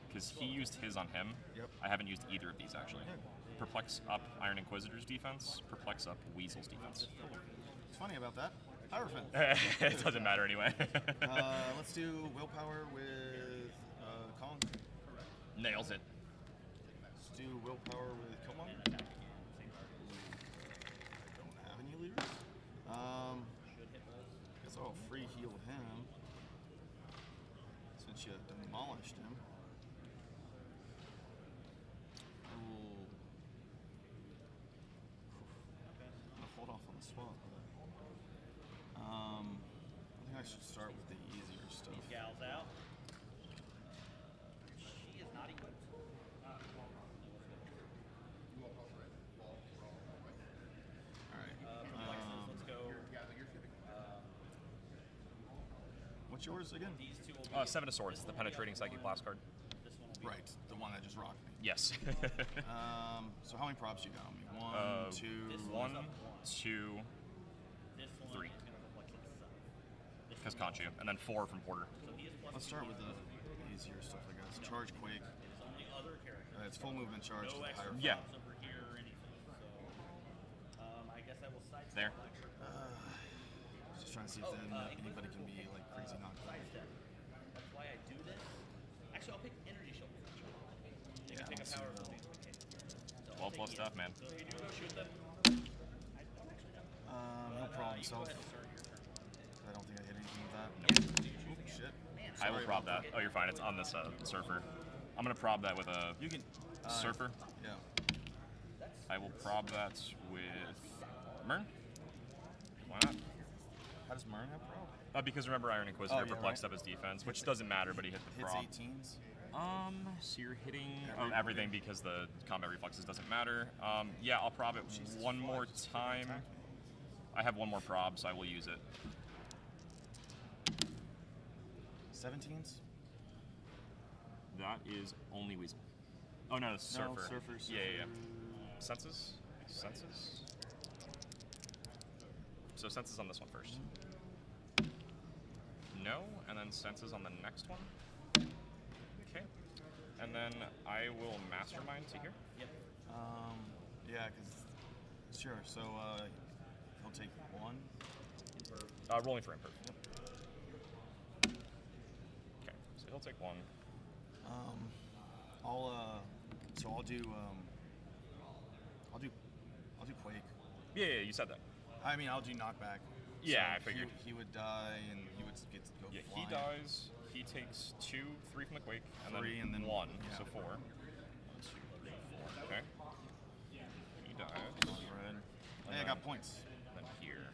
Because he used his on him. Yep. I haven't used either of these actually. Perplex up Iron Inquisitor's defense. Perplex up Weasel's defense. It's funny about that. Hierophant. It doesn't matter anyway. Let's do willpower with Kong. Nails it. Let's do willpower with Killmonger. Don't have any leaders. Guess I'll free heal him since you demolished him. I will hold off on the swap. But, I think I should start with the easier stuff. These gals out. She is not equipped. Let's go. What's yours again? These two will be 7 of Swords, the penetrating psychic blast card. This one will be Right, the one that just rocked me. Yes. So how many props you got on me? 1, 2, 1, 2, this one 3. is going to reflect this. Because Conchu, and then 4 from Porter. Let's start with the easier stuff like that. It's Charge Quake. It's full movement charge to the higher. Yeah. There. Just trying to see if anybody can be like crazy knocked out. That's why I do this. Actually, I'll pick energy shield. You can Yeah, pick a power. 12 plus stuff, man. No problem, self. I don't think I hit anything with that. Nope. Oop, shit. I will Sorry prob about that. Oh, you're fine. It's on this surfer. I'm gonna prob that with a surfer. Yeah. I will prob that with Mern. Why not? How does Mern have prob? Because remember, Iron Inquisitor Oh, yeah, perplexed right. up his defense, which doesn't matter, but he hit the Hits prob. 18s. So you're hitting everything because the combat reflexes doesn't matter. Yeah, I'll prob it one more time. I have one more prob, so I will use it. 17s? That is only Weasel. Oh no, Surfer. Surfer. Yeah. Senses? So Senses on this one first. No, and then Senses on the next one. Okay. And then I will Mastermind to here. Yep. Yeah, because sure. So he'll take 1. Rolling for imperf. Okay, so he'll take 1. I'll do Quake. Yeah, you said that. I mean, I'll do knockback. Yeah, So I figured. He would die, and he would get to go Yeah, flying. he dies. He takes 2, 3 from the quake, and 3 and then 1, yeah. so 4. 1, 2, 3, 4. Okay. He dies. Red. Hey, I got points. Then here.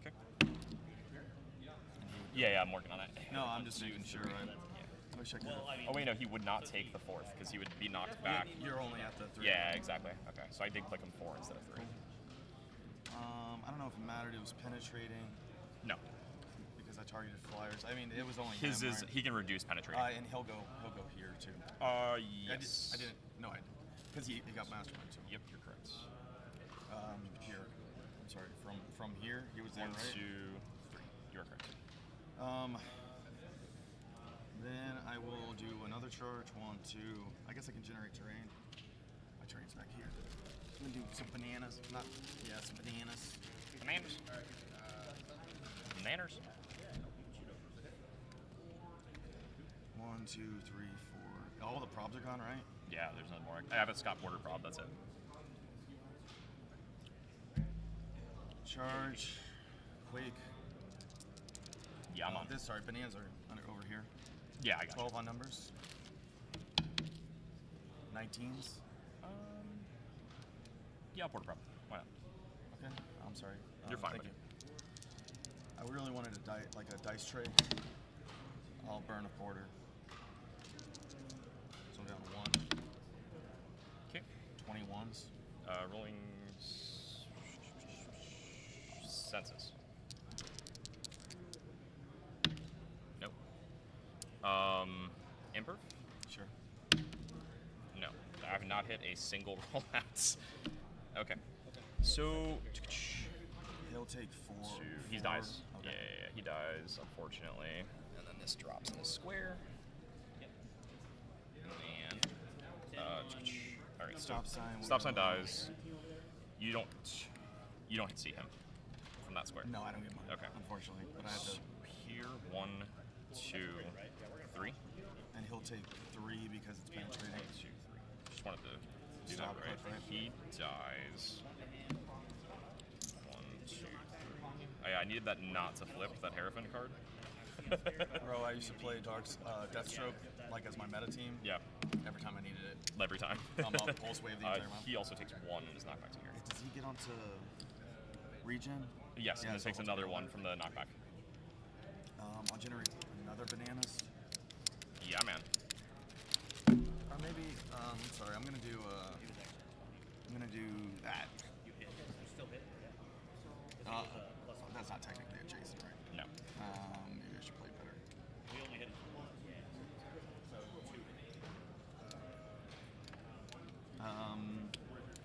Okay. Yeah, I'm working on it. No, I'm just making sure. I wish I could. Oh wait, no, he would not take the 4th because he would be knocked back. You're only at the 3. Yeah, exactly. Okay, so I did click him 4 instead of 3. I don't know if it mattered. It was penetrating. No. Because I targeted flyers. I mean, it was only His him, is right? he can reduce penetrating. And he'll go here too. Yes. I didn't. No, I because he got mastermind too. Yep, you're correct. Here. I'm sorry. From here, he was there, 1, right? 2, 3. You are correct. Then I will do another charge. 1, 2. I guess I can generate terrain. My terrain's back here. I'm gonna do some bananas. Some bananas. Bananas. Bananas. 1, 2, 3, 4. All the probs are gone, right? Yeah, there's nothing more. I have a Scott Porter prob. That's it. Charge. Quake. Yeah, I'm on. Sorry, bananas are over here. Yeah, I got 12 on numbers. 19s. Yeah, I'll Porter prob. Why not? Okay. I'm sorry. You're fine, thank buddy. you. I really wanted a dice tray. I'll burn a Porter. So I'm down to 1. Okay. 21s. Rolling senses. Nope. Imperf? Sure. No. I have not hit a single rollout. Okay. So He'll take 4. He dies. Okay. Yeah, he dies, unfortunately. And then this drops in the square. And all right, Stop so sign. Stop sign dies. You don't see him from that square. No, I don't get mine. Okay. Unfortunately, but I have to. Here, 1, 2, 3. And he'll take 3 because it's penetrating. 1, 2, 3. Just wanted to do Stop that right. clip, right? He dies. 1, 2, 3. Oh, yeah, I needed that not to flip that Hierophant card. Bro, I used to play Deathstroke like as my meta team. Yeah. Every time I needed it. Every time. I'm up pulse wave the entire round. He also takes 1 and is knocked back to here. Does he get onto regen? Yes, and then takes another 1 from the knockback. I'll generate another bananas. Yeah, man. Or maybe, sorry, I'm gonna do that. That's not technically adjacent, right? No. Maybe I should play better. We only hit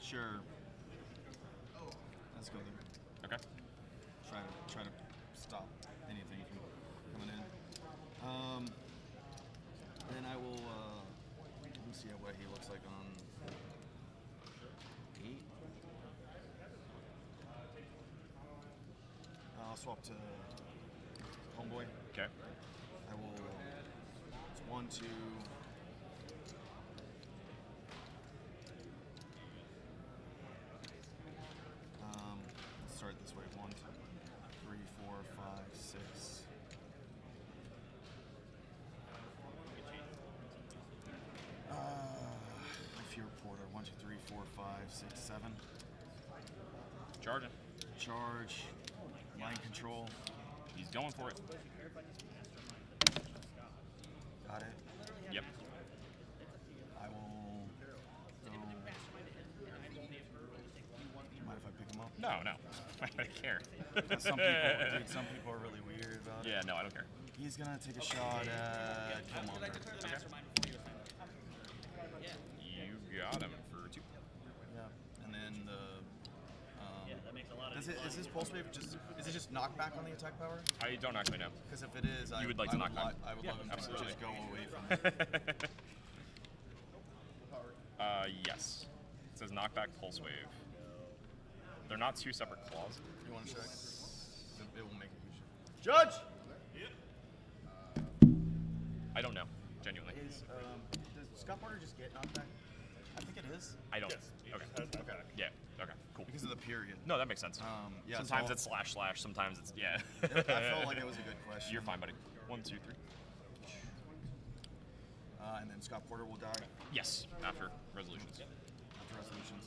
Sure. Let's go there. Okay. Try to stop anything from coming in. Then I will, let me see what he looks like on 8. I'll swap to Homeboy. Okay. I will, it's 1, 2. Let's start this way. 1, 2, 3, 4, 5, 6. My favorite porter. 1, 2, 3, 4, 5, 6, 7. Charging. Charge. Mind control. He's going for it. Got it. Yep. I will go. Mind if I pick him up? No, no. I don't care. Some people are really weird about it. Yeah, no, I don't care. He's gonna take a shot at Killmonger. You got him for 2. Yeah, and then the. Is his pulse wave just? Is it just knockback on the attack power? I don't actually know. Because if it is, you would like to knock back. I would Yeah, love him absolutely. to just go away from it. Yes. It says knockback pulse wave. They're not 2 separate claws. You want to check? It will make a huge. Judge. I don't know, genuinely. Does Scott Porter just get knockback? I think it is. I don't. Yes. Okay. Yeah. Okay. Cool. Because of the period. No, that makes sense. Yeah. Sometimes so it's //. Sometimes it's yeah. I felt like it was a good question. You're fine, buddy. 1, 2, 3. And then Scott Porter will die. Yes. After resolutions. After resolutions.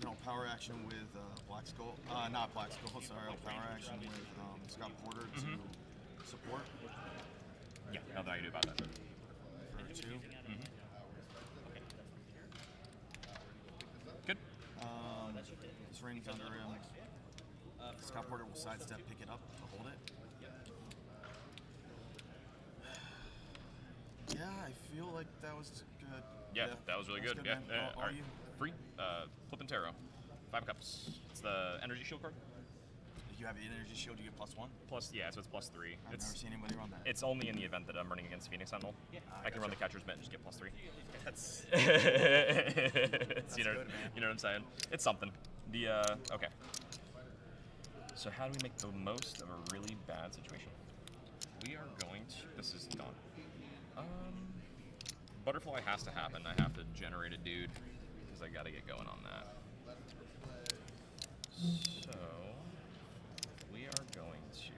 Then I'll power action with Black Skull. Not Black Skull. Sorry. I'll power action with Scott Porter to support. Yeah. Nothing I can do about that. For 2. Good. It's raining under him. Scott Porter will sidestep, pick it up to hold it. Yeah, I feel like that was good. Yeah, that was really good. Yeah. man. All right. Free. Flip and Tarot. 5 of Cups. It's the energy shield card. If you have an energy shield, you get +1. Plus, yeah, so it's +3. I've never seen anybody run that. It's only in the event that I'm running against Phoenix Sentinel. I can run the catcher's mitt and just get +3. That's. You know, good, man. You know what I'm saying? It's something. The okay. So how do we make the most of a really bad situation? We are going to. This is gone. Butterfly has to happen. I have to generate a dude because I got to get going on that. So we are going to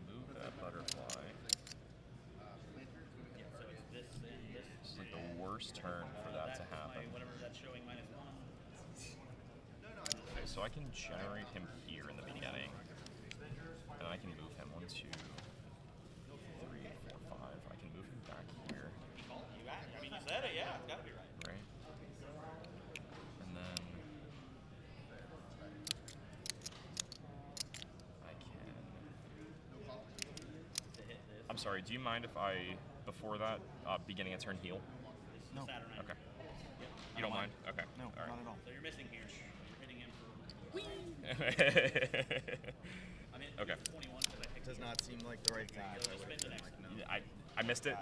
move that butterfly. This is like the worst turn for that to happen. Okay, so I can generate him here in the beginning, and I can move him 1, 2, 3, 4, 5. I can move him back here. I mean, you said it, yeah. It's gotta be right. Right. And then I can. I'm sorry. Do you mind if I, before that, beginning a turn heal? No. Okay. You don't mind? Okay. No, all right. not at all. So you're missing here. You're hitting him for. I mean, Okay. 21 because I picked. Does not seem like the right thing. If I would have been like, no. I missed it.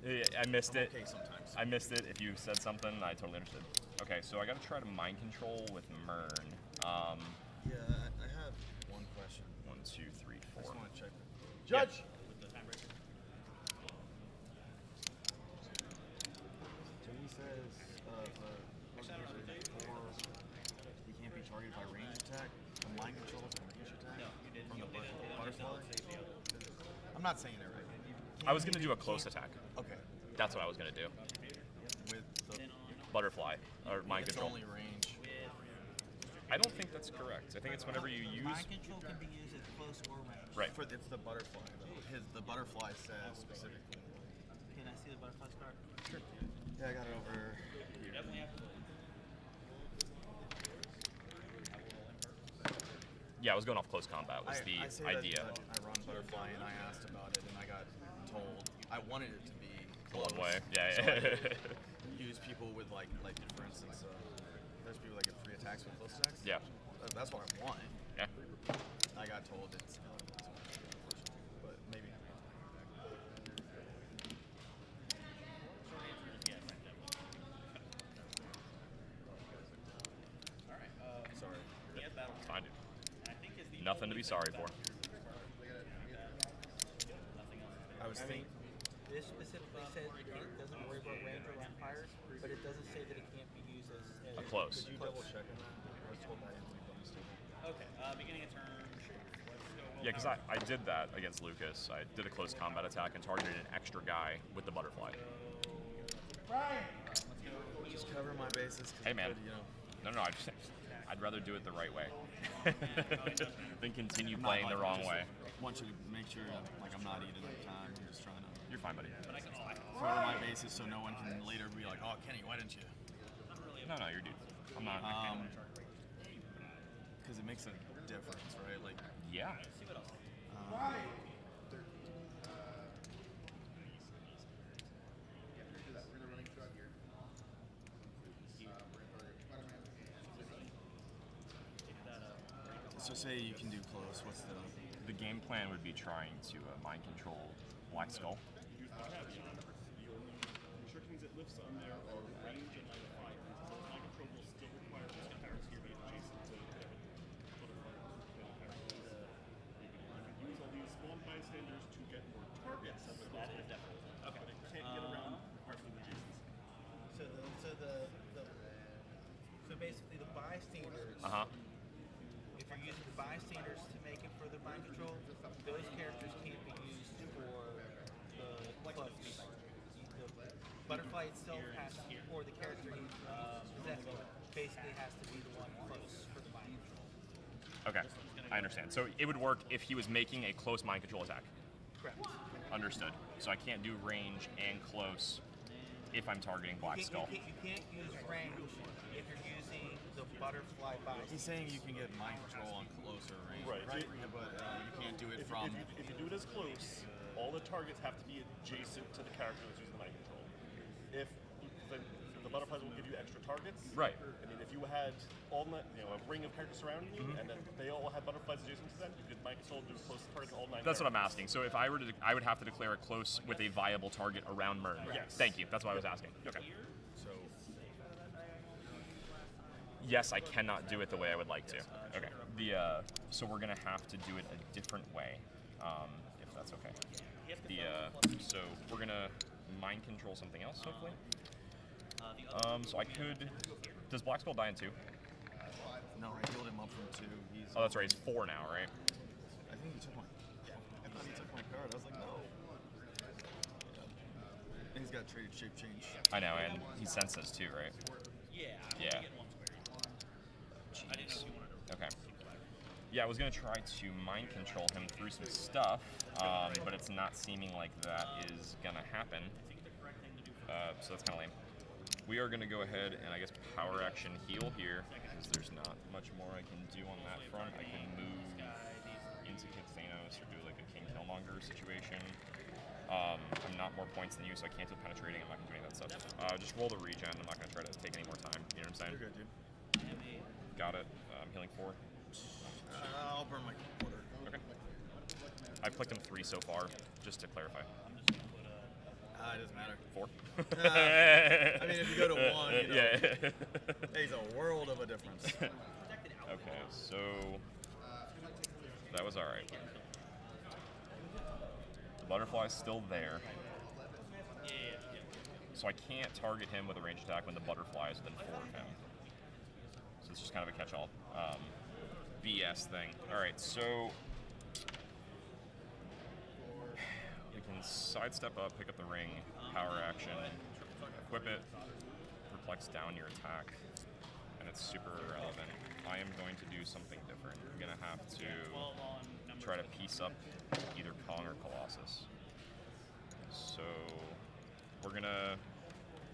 Yeah, I missed I'm it. okay sometimes. I missed it. If you said something, I totally understood. Okay, so I got to try to mind control with Mern. Yeah, I have one question. 1, 2, 3, 4. I just want to check. Yeah. Judge. With the tiebreaker. So he says he can't be targeted by range attack. The mind control is a range attack. No, you didn't. From You the did it. butterfly. I'm not saying it right. I was going to do a close attack. Okay. That's what I was going to do. With the Butterfly, or mind it's control. only range. I don't think that's correct. I think it's whenever you use. Mind control can be used at close or range. Right. It's the butterfly though. The butterfly says specifically. Can I see the butterfly's card? Sure. Yeah, I got it over You definitely have to. Yeah, I was going off close combat. Was I the say idea? That I run butterfly and I asked about it and I got told I wanted it to be One close. way. Yeah. So I could use people with like for instance, there's people that get free attacks with close attacks. Yeah. That's what I want. Yeah. I got told it's unfortunate, but maybe. Nothing to be sorry for. I was thinking. This specifically says it doesn't worry about range or fires, but it doesn't say that it can't be used as A close. Could you double check on that? I was told that had to be bonus too. Okay, beginning of turn. Yeah, because I did that against Lucas. I did a close combat attack and targeted an extra guy with the butterfly. Just cover my bases. Hey, man. You know. No, I'd rather do it the right way than continue playing the wrong way. I want you to make sure like I'm not eating up time. I'm just trying to. You're fine, buddy. Cover my bases so no one can later be like, oh, Kenny, why didn't you? No, you're dude. I'm not. Because it makes a difference, right? Like. Yeah. So say you can do close. What's the game plan? Would be trying to mind control Black Skull. Restrictions it lifts on there are range and line of fire. Mind control will still require this comparison to be adjacent to you can use all these small bystanders to get more targets. That is definitely okay. But it can't get around requirements of adjacency. So basically the bystanders. If you're using the bystanders to make it further mind control, those characters can't be used for the close. The butterfly itself has to, or the character he possesses, basically has to be the one close for the mind control. Okay, I understand. So it would work if he was making a close mind control attack. Correct. Understood. So I can't do range and close if I'm targeting Black Skull. You can't use range if you're using the butterfly bystander. He's saying you can get mind control on closer range, Right. But you can't do it If from. you do it as close, all the targets have to be adjacent to the character that's using mind control. If the butterflies will give you extra targets. Right. I mean, if you had a ring of characters surrounding you, and then they all had butterflies adjacent to them, you could mind control do close targets all 9. That's what I'm asking. So if I were to, I would have to declare a close with a viable target around Mern. Yes. Thank you. That's what I was asking. Okay. So. Yes, I cannot do it the way I would like to. Okay. So we're gonna have to do it a different way, if that's okay. So we're gonna mind control something else, hopefully. So I could. Does Black Skull die in 2? No, I healed him up from 2. Oh, that's right. He's 4 now, right? I think he took my. I thought he took my card. I was like, no. And he's got traded shape change. I know, and he senses too, right? Yeah. Jeez. Okay. Yeah, I was gonna try to mind control him through some stuff, but it's not seeming like that is gonna happen. So that's kind of lame. We are gonna go ahead and I guess power action heal here because there's not much more I can do on that front. I can move into Kid Thanos or do like a King Killmonger situation. I'm not more points than you, so I can't do penetrating. I'm not gonna do any of that stuff. Just roll the regen. I'm not gonna try to take any more time. You know what I'm saying? You're good, dude. Got it. Healing 4. I'll burn my quarter. Okay. I've clicked him 3 so far, just to clarify. It doesn't matter. 4? I mean, if you go to 1, you know, yeah. there's a world of a difference. Okay, so that was all right. The butterfly's still there. So I can't target him with a ranged attack when the butterfly is within 4 of him. So it's just kind of a catch-all BS thing. All right, so we can sidestep up, pick up the ring, power action, equip it, perplex down your attack, and it's super irrelevant. I am going to do something different. I'm going to have to try to piece up either Kong or Colossus. So we're going to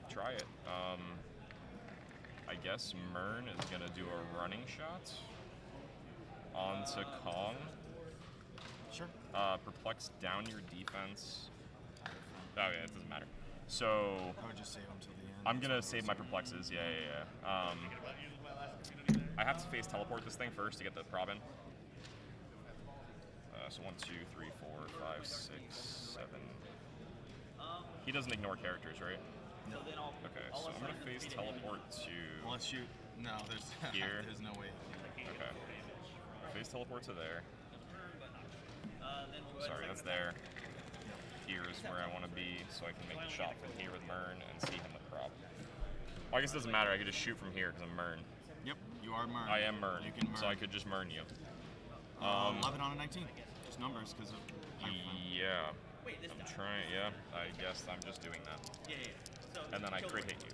try it. I guess Mern is going to do a running shot onto Kong. Sure. Perplex down your defense. Oh yeah, it doesn't matter. So I would just save them till the end. I'm gonna save my perplexes. Yeah. I have to phase teleport this thing first to get the prob in. So 1, 2, 3, 4, 5, 6, 7. He doesn't ignore characters, right? No. Okay, so I'm gonna phase teleport to. Unless you. No, there's here. There's no way. Okay. Space teleport to there. Sorry, that's there. Here is where I want to be, so I can make the shot from here with Mern and see him with Prop. Well, I guess it doesn't matter. I could just shoot from here because I'm Mern. Yep, you are Mern. I am Mern, You can Mern. so I could just Mern you. 11 on a 19. Just numbers because of. Yeah. I'm trying. Yeah, I guess I'm just doing that. And then I crit hit you.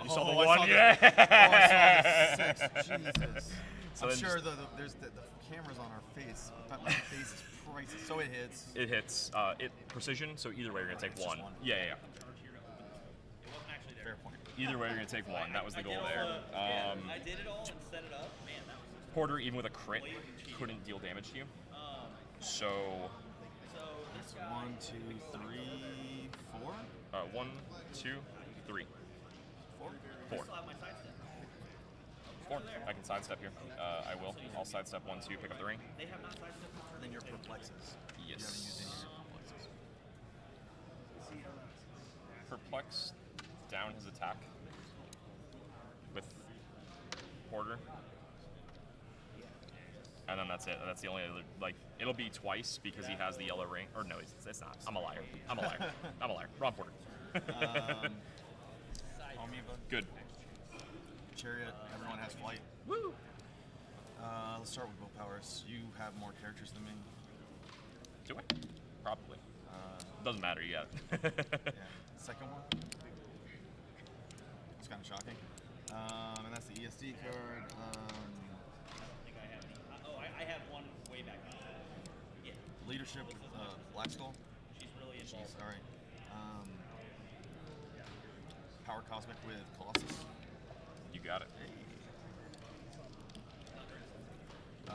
You saw the one? Yeah! Oh, I saw the 6. Jesus. So I'm then sure just- there's the cameras on our face. But my face is priceless. So it hits. It hits. Precision, so either way you're going to take It's just one. one. Yeah. Fair point. Either way you're going to take one. That was the goal there. I did it all and set it up. Man, that was Porter, even with a crit, couldn't deal damage to you. So. It's 1, 2, 3, 4. 1, 2, 3. 4. 4. 4. I can sidestep here. I will. I'll sidestep 1, 2, pick up the ring. And then your perplexes. You haven't used any of your perplexes. Perplex down his attack with Porter. And then that's it. That's the only other, like, it'll be twice because he has the yellow ring. Or no, it's not. I'm a liar. I'm a liar. Wrong Porter. Good. Chariot, everyone has flight. Woo! Let's start with willpowers. You have more characters than me. Do I? Probably. Doesn't matter, you got it. Yeah. Second one. It's kind of shocking. And that's the ESD card. I have one way back. Yeah. Leadership with Black Skull. She's really involved. All right. Power Cosmic with Colossus. You got it. Then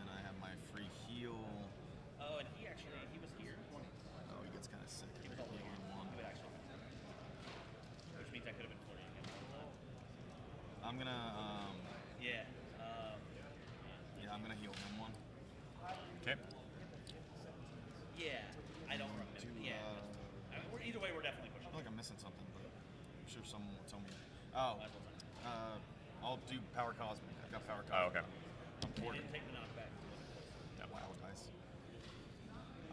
I have my free heal. Oh, and he was here. Oh, he gets kind of sick. He gave me one. Which means I could have been 40 again. I'm gonna. Yeah. Yeah, I'm gonna heal him one. Okay. Yeah. I don't remember. Yeah. I mean, either way, we're definitely pushing. I feel like I'm missing something, but I'm sure someone will tell me. Oh. I'll do Power Cosmic. I've got Power Cosmic. Oh, okay. I'm bored. You didn't take the knockback. Yeah, wow, nice.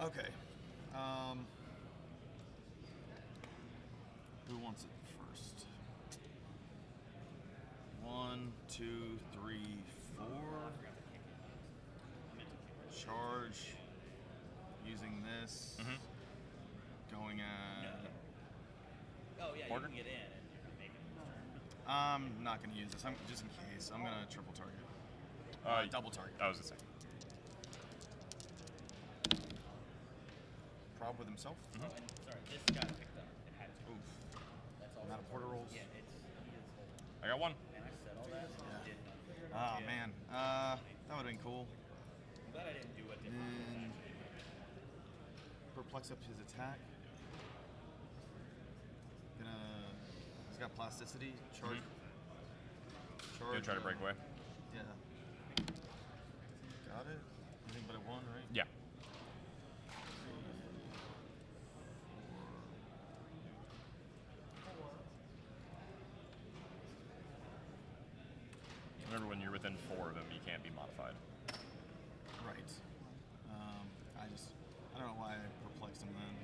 Okay. Who wants it first? 1, 2, 3, 4. Charge. Using this. Going at. Oh yeah, Porter? you can get in and make it. I'm not going to use this. I'm just in case. I'm going to triple target. Double target. I was going to say. Prob with himself. Oh, and sorry, this got picked up. It had to. Oof. That's all. Amount of Porter rolls. Yeah, it's. I got one. And I said all that. So I did nothing. Oh man, that would have been cool. I'm glad I didn't do a different. And perplex up his attack. He's got plasticity. Charge. Gonna try to break away. Yeah. Got it. Anything but a 1, right? Yeah. Remember, when you're within 4 of them, you can't be modified. Right. I don't know why I perplexed him then.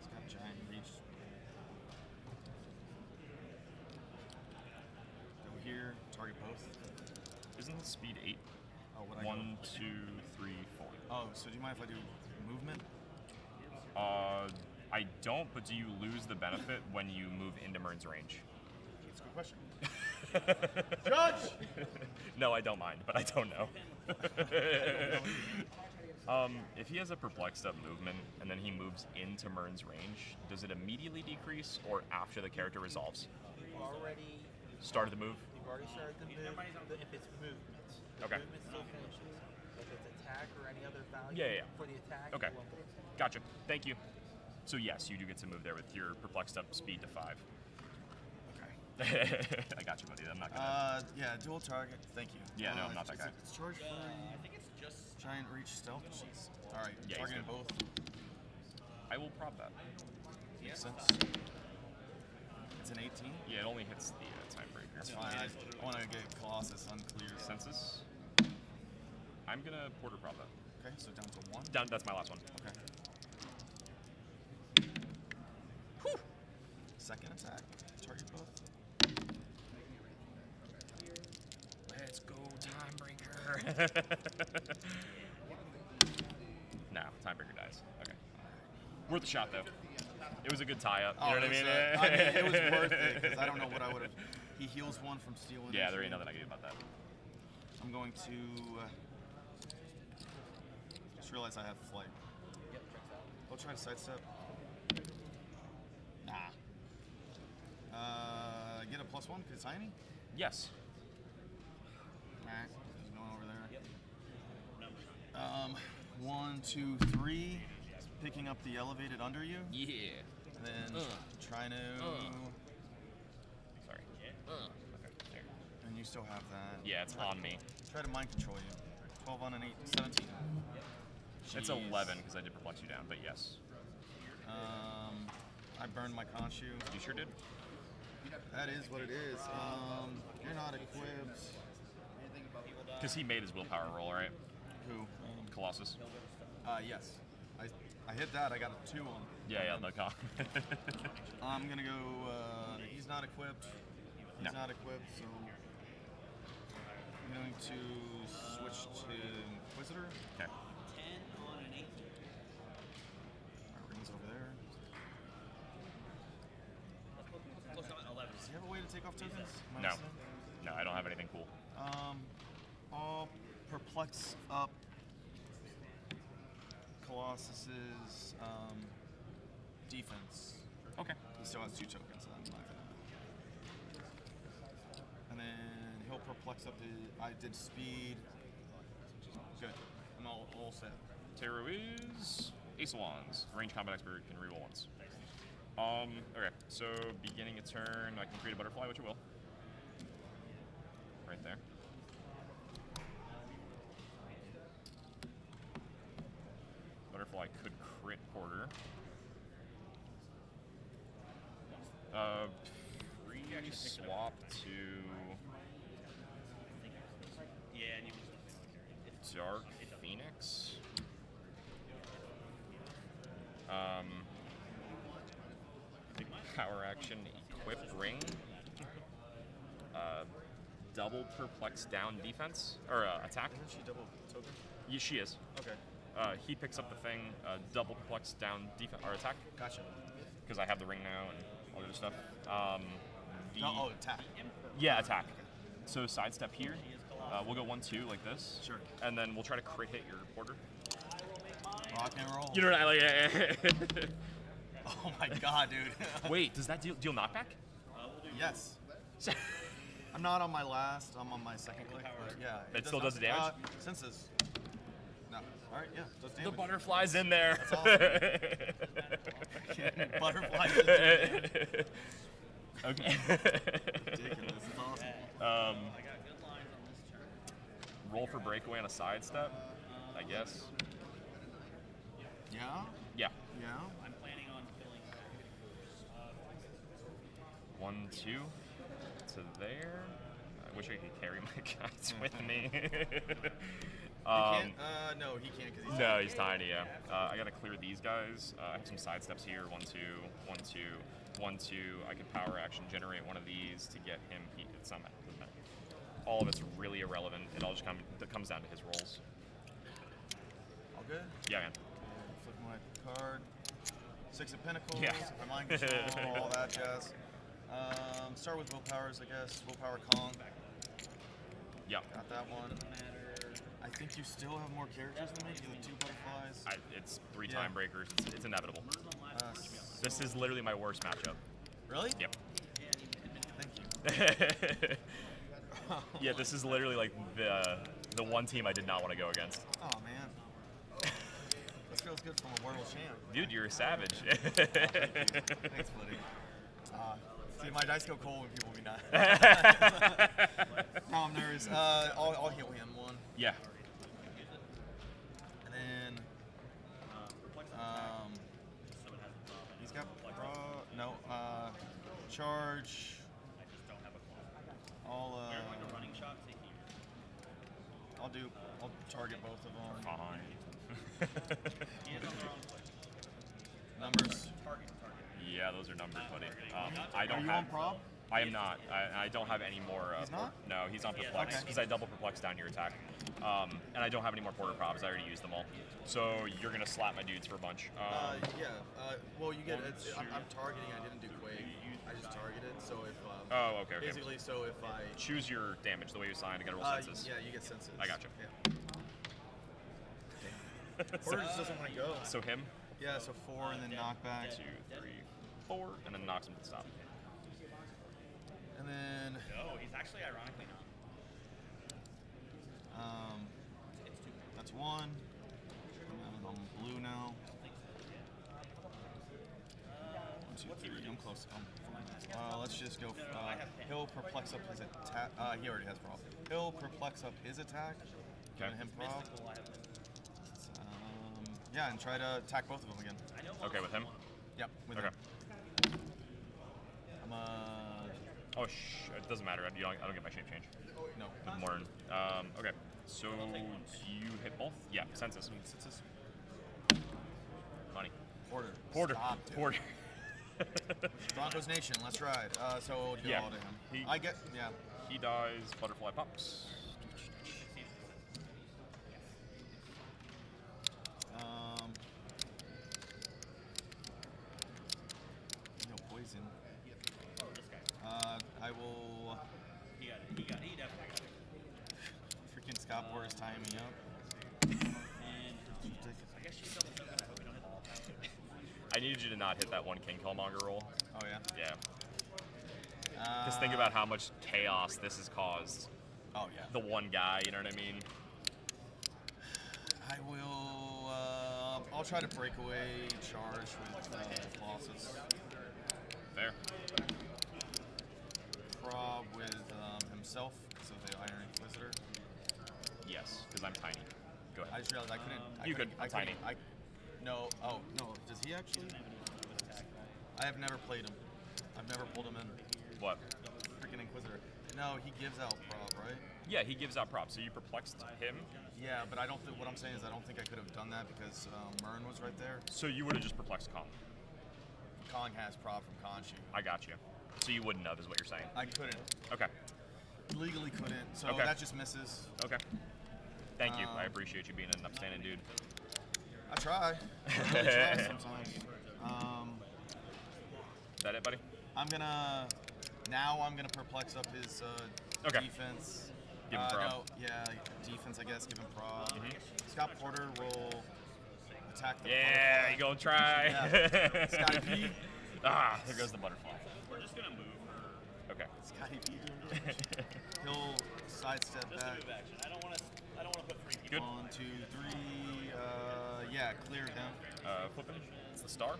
He's got giant reach. Go here, target both. Isn't the speed 8? Oh, what 1, 2, 3, 4. Oh, so do you mind if I do movement? I don't, but do you lose the benefit when you move into Mern's range? That's a good question. Judge! No, I don't mind, but I don't know. If he has a perplexed up movement and then he moves into Mern's range, does it immediately decrease or after the character resolves? You've already Started the move? You've already started the move. If it's movements, the Okay. movement still finishes. If it's attack or any other value Yeah. for the attack, Okay. it won't. Gotcha. Thank you. So yes, you do get to move there with your perplexed up speed to 5. Okay. I got you, buddy. I'm not gonna. Yeah, dual target. Thank you. Yeah, no, I'm not that guy. It's charge free. I think it's just Giant reach stealth. Jeez. All right, Yeah, he's targeting good. both. I will prop that. Makes sense. It's an 18? Yeah, it only hits the tiebreaker. That's fine. I want to get Colossus unclear. Census. I'm gonna Porter Prop that. Okay, so down to 1? Down, that's my last one. Okay. Whew. Second attack. Target both. Let's go, Timebreaker. No, Timebreaker dies. Okay. Worth a shot, though. It was a good tie-up. You know what I mean? It was worth it, because I don't know what I would have... He heals 1 from stealing. Yeah, there ain't nothing I can do about that. I'm going to... just realize I have flight. I'll try to sidestep. Nah. Get a +1 because it's tiny? Yes. Alright, just going over there. 1, 2, 3. Picking up the elevated under you. Yeah. And then trying to... Sorry. Okay, there. And you still have that. Yeah, it's on me. Try to mind control you. 12 on an 8, 17. It's 11 because I did perplex you down, but yes. I burned my con shoe. You sure did. That is what it is. You're not equipped. Because he made his willpower roll, right? Who? Colossus. Yes. I hit that. I got a 2 on. Yeah, no con. I'm gonna go. He's not equipped. He's No. not equipped, so I'm going to switch to Inquisitor. Okay. 10 on an 18. My ring's over there. Close on 11. Does he have a way to take off tokens? Am I No. missing? No, I don't have anything cool. I'll perplex up Colossus's defense. Okay. He still has 2 tokens. So I'm not gonna... And then he'll perplex up the. I did speed. Good. I'm all set. Tarot is Ace of Wands. Range combat expert can reroll once. Okay, so beginning a turn, I can create a butterfly, which I will. Right there. Butterfly could crit Porter. Free swap to Yeah, and you Dark Phoenix. Power action, equip ring. Double perplex down defense or attack. Isn't she double token? Yeah, she is. Okay. He picks up the thing, double perplex down defense or attack. Gotcha. Because I have the ring now and all the other stuff. Attack. Yeah, attack. So sidestep here. We'll go 1-2 like this. Sure. And then we'll try to crit hit your Porter. Rock and roll. You know what I like? Oh my god, dude. Wait, does that deal knockback? Yes. I'm not on my last. I'm on my second click. But yeah. It still does the damage? Senses. No. All right. Yeah. Does damage. The butterfly's in there. That's awesome. Butterflies in there. Okay. Ridiculous. It's awesome. I got good lines on this turn. Roll for breakaway on a sidestep, I guess. Yeah. Yeah. Yeah. I'm planning on killing 1-2 to there. I wish I could carry my guys with me. No, he can't because he's no, he's tiny. Yeah. I gotta clear these guys. I have some side steps here. 1-2, 1-2, 1-2. I can power action generate one of these to get him. It's not doesn't matter. All of it's really irrelevant. It all just comes down to his rolls. all good. Yeah, man. Flip my card. 6 of Pentacles. Yeah. Mind control, all that jazz. Start with willpowers, I guess. Willpower Kong. Yeah. Got that one. I think you still have more characters than me. You have 2 butterflies. It's 3 Yeah. time breakers. It's inevitable. This is literally my worst matchup. Really? Yep. Thank you. Yeah, this is literally like the one team I did not want to go against. Oh man. This feels good from a world champ. Dude, you're a savage. Thanks, buddy. See, my dice go cold when people be not. No, I'm nervous. I'll heal him 1. Yeah. And then he's got charge. I'll I'll target both of them. Fine. Numbers. Yeah, those are numbers, buddy. I don't Are you have. on prop? I am not. I don't have any more. He's not? No, he's on perplex because I double perplex down your attack, and I don't have any more porter props. I already used them all. So you're gonna slap my dudes for a bunch. Yeah. Well, you get. I'm targeting. I didn't do Quake. I just targeted. So if. Oh, okay. Basically, so if I choose your damage the way you signed, I gotta roll senses. Yeah, you get senses. I gotcha. Yeah. Porter just doesn't want to go. So him? Yeah. So 4 and then knockback. 2, 3, 4, and then knocks him to the stop. And then. No, he's actually ironically not. That's 1. I'm on blue now. 1, 2, 3. I'm close. Let's just go. He'll perplex up his attack. He already has prop. He'll perplex up his attack. Giving him prop. Yeah, and try to attack both of them again. Okay, with him? Yep, with okay. him. Oh, it doesn't matter. I don't get my shape change. No. With Morn. Okay. So you hit both? Yeah, census. Money. Porter. Porter. Stop, Porter. Broncos Nation, let's ride. So do all to him. He dies, butterfly pops. No poison. I will. He definitely got it. Freaking Scott Porter's tying me up. I guess she's double jumping. I hope you don't hit the wall. I needed you to not hit that one King Killmonger roll. Oh, yeah? Yeah. Just think about how much chaos this has caused. Oh, yeah. The one guy, you know what I mean? I will. I'll try to break away charge with Colossus. Fair. Prob with himself, so the Iron Inquisitor. Yes, because I'm tiny. Go ahead. I just realized I couldn't. You could. I'm tiny. No. Oh, no. Does he actually? I have never played him. I've never pulled him in. What? Freaking Inquisitor. No, he gives out prop, right? Yeah, he gives out props. So you perplexed him? Yeah, but I don't think. What I'm saying is I don't think I could have done that because Mern was right there. So you would have just perplexed Kong. Kong has prop from Khonshu. I got you. So you wouldn't have, is what you're saying? I couldn't. Okay. Legally couldn't. So okay. that just misses. Okay. Thank you. I appreciate you being an upstanding dude. I try. I really try sometimes. Is that it, buddy? I'm gonna perplex up his defense. Give him prop. No, yeah, defense. I guess give him prop. Scott Porter will attack the butterfly. You gonna try? Yeah. Scotty P. There goes the butterfly. We're just gonna move her. Okay. Scotty P. He'll sidestep just back. Just a move action. I don't want to put 3 people. 1, 2, 3. Yeah, clear him. Flipping. It's the star.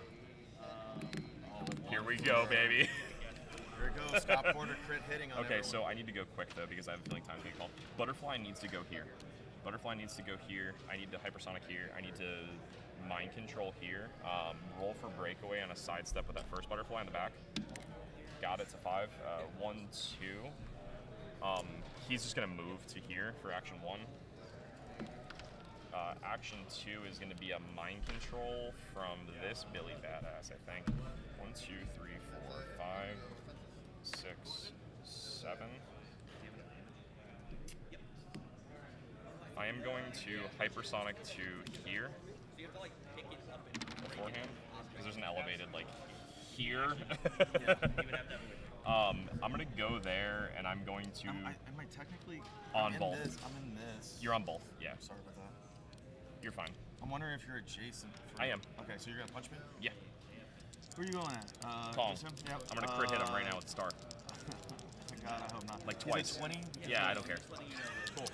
Here we go, baby. Here it goes. Scott Porter crit hitting on Okay, everyone. so I need to go quick though because I have a feeling time's getting called. Butterfly needs to go here. Butterfly needs to go here. I need to hypersonic here. I need to mind control here. Roll for breakaway on a sidestep with that first butterfly in the back. Got it to 5. 1, 2. He's just gonna move to here for action 1. Action 2 is going to be a mind control from this Billy Badass, I think. 1, 2, 3, 4, 5, 6, 7. I am going to hypersonic to here beforehand, because there's an elevated, like, here. I'm going to go there, and I'm going to... Am I technically... On I'm both. I'm in this. You're on both, yeah. Sorry about that. You're fine. I'm wondering if you're adjacent. I am. Okay, so you're going to punch me? Yeah. Who are you going at? Kong. Just him? Yep. I'm going to crit hit him right now with Star. Thank God, I hope not. Like Is twice. it 20? Yeah, I don't care. Cool.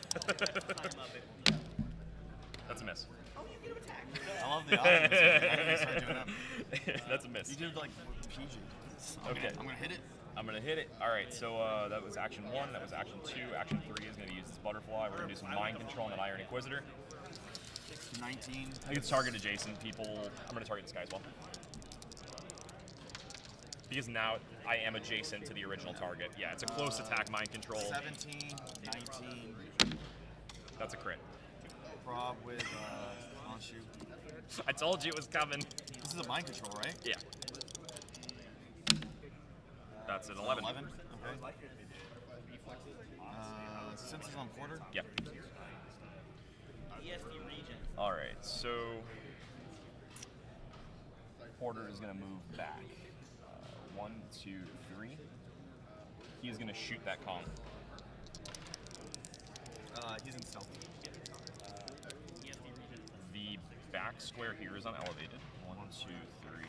That's a miss. Oh, you get him attacked. I love the audience. I need to start doing that. That's a miss. You did like PG. Okay. I'm going to hit it. I'm going to hit it. All right, so that was action 1. That was action 2. Action 3 is going to use this butterfly. We're going to do some mind control on an Iron Inquisitor. 19. I can target adjacent people. I'm going to target this guy as well. Because now I am adjacent to the original target. Yeah, it's a close attack mind control. 17, 19. That's a crit. Prob with on shoot. I told you it was coming. This is a mind control, right? Yeah. That's an 11. 11? Okay. Since it's on quarter? Yeah. All right, so Porter is going to move back. 1, 2, 3. He is going to shoot that Kong. He's in stealth. The back square here is unelevated. 1, 2, 3,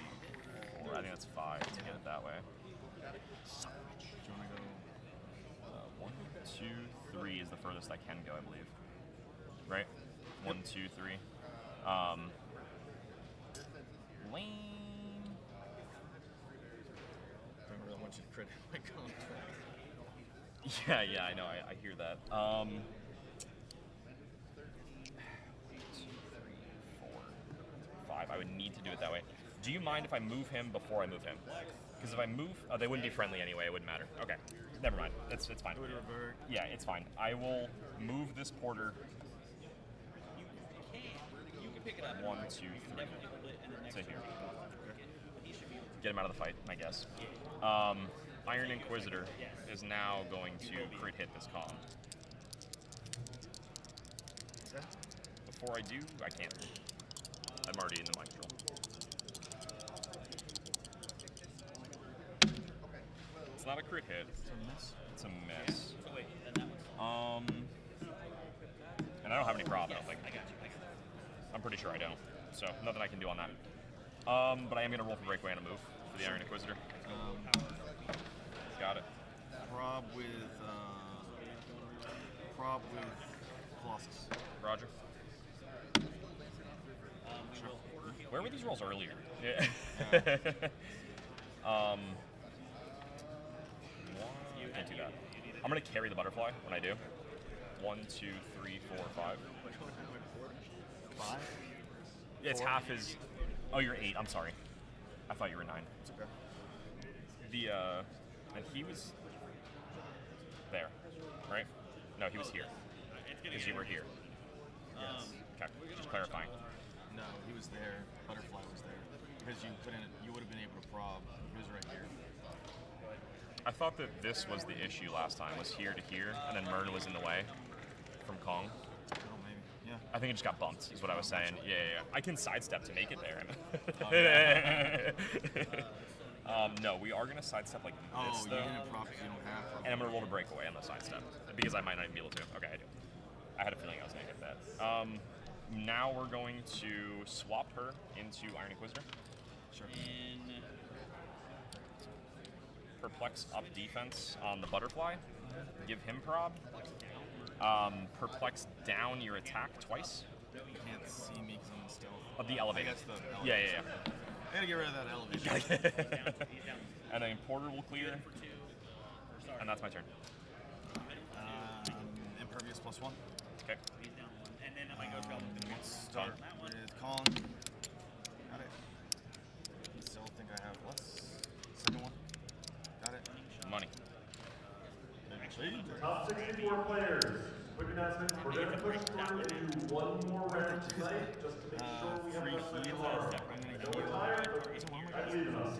4. I think that's 5 to get it that way. Do you want to go? 1, 2, 3 is the furthest I can go, I believe. Right? 1, 2, 3. Lane. Don't really want you to crit my contract. Yeah, I know. I hear that. 1, 2, 3, 4, 5. I would need to do it that way. Do you mind if I move him before I move him? Because if I move, they wouldn't be friendly anyway. It wouldn't matter. Okay, never mind. It's fine. It would revert. Yeah, it's fine. I will move this Porter. 1, 2, 3. To here. Get him out of the fight, I guess. Iron Inquisitor is now going to crit hit this Kong. Before I do, I can't. I'm already in the mind control. It's not a crit hit. It's a miss. And I don't have any prob, I don't think. I'm pretty sure I don't. So nothing I can do on that. But I am going to roll for breakaway and a move for the Iron Inquisitor. Got it. Prob with Colossus. Roger. Where were these rolls earlier? Yeah. Can't do that. I'm gonna carry the butterfly when I do. 1, 2, 3, 4, 5. 5? Yeah, it's half his. Oh, you're 8. I'm sorry. I thought you were 9. It's okay. And he was there, right? No, he was here. Because you were here. Yes. Okay, just clarifying. No, he was there. Butterfly was there. Because you couldn't. You would have been able to prob. He was right here. I thought that this was the issue last time, was here to here, and then Myrn was in the way from Kong. Oh, maybe. Yeah. I think it just got bumped, is what I was saying. Yeah. I can sidestep to make it there. No, we are going to sidestep like this, though. You didn't prop because you don't have prob. And I'm going to roll to breakaway on the sidestep, because I might not even be able to. Okay, I do. I had a feeling I was going to get that. Now we're going to swap her into Iron Inquisitor. Sure. Perplex up defense on the butterfly. Give him prob. Perplex down your attack twice. You can't see me because I'm in stealth. Of the elevator. I guess the elevator. Yeah. I gotta get rid of that elevation. And then Porter will clear. And that's my turn. Impervious +1. Okay. Let's start with Kong. Got it. Still think I have what's second one? Got it. Money. Top 64 players. Quick announcement, we're going to push through into one more round tonight, just to make sure we have enough time tomorrow. No we're tired, but leave us.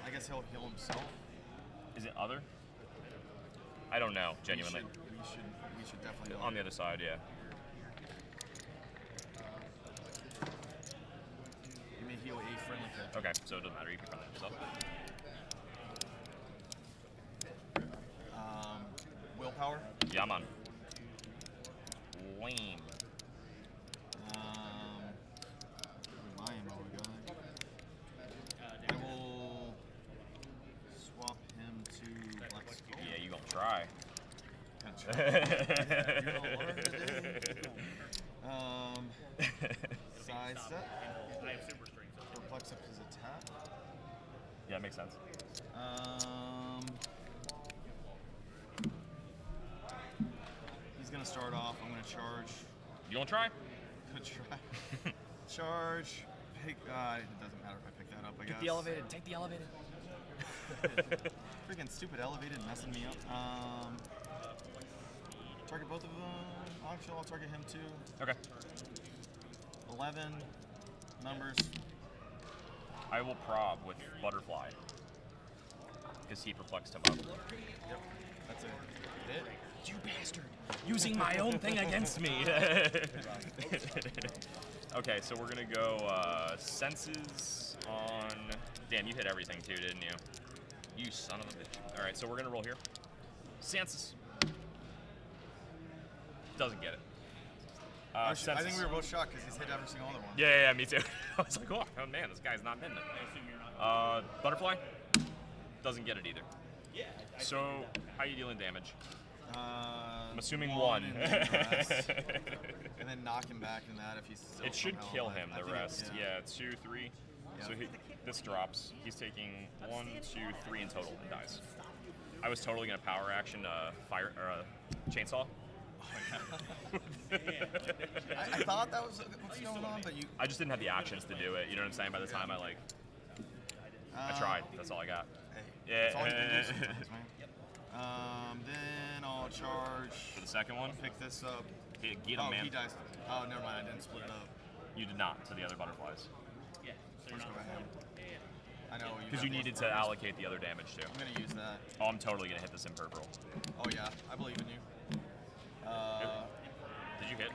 I guess he'll heal himself. Is it other? I don't know, genuinely. We should definitely on the other side, yeah. You may heal a friendly character. Okay, so it doesn't matter. You can friendly yourself. Willpower? Yeah, I'm on. Lame. My ammo guy. I will swap him to Black Skull. Yeah, you gonna try. Side step. Perplex up his attack. Yeah, it makes sense. He's gonna start off. I'm gonna charge. You wanna try? Gonna try. Charge. pick. It doesn't matter if I pick that up. I guess. Take the elevated. Take the elevated. Freaking stupid elevated messing me up. Target both of them. Actually, I'll target him too. Okay. 11 numbers. I will prob with Butterfly. Because he perplexed him up. Yep. That's it. Hit. You bastard! Using my own thing against me! Okay, so we're gonna go senses on... Damn, you hit everything too, didn't you? You son of a bitch. Alright, so we're gonna roll here. Senses. Doesn't get it. I think we were both shocked because he's hit every single other one. Yeah, me too. I was like, oh man, this guy's not hitting it. Butterfly? Doesn't get it either. So, how are you dealing damage? I'm assuming one. And then knock him back in that if he's still It should somehow kill alive. him, I the think rest. Yeah, 2, 3. Yeah. So this drops. He's taking 1, 2, 3 in total and dies. I was totally going to power action fire or chainsaw. I thought that was what's going on, but you... I just didn't have the actions to do it. You know what I'm saying? By the time I tried. That's all I got. Hey, that's all you can do sometimes, man. Then I'll charge... For the second one? Pick this up. Get him, man. He dies. Oh, never mind. I didn't split it up. You did not to the other butterflies. Let's go ahead. I know. Because you needed to allocate the other damage too. I'm going to use that. Oh, I'm totally going to hit this imperv roll. Oh, yeah. I believe in you. Did you hit?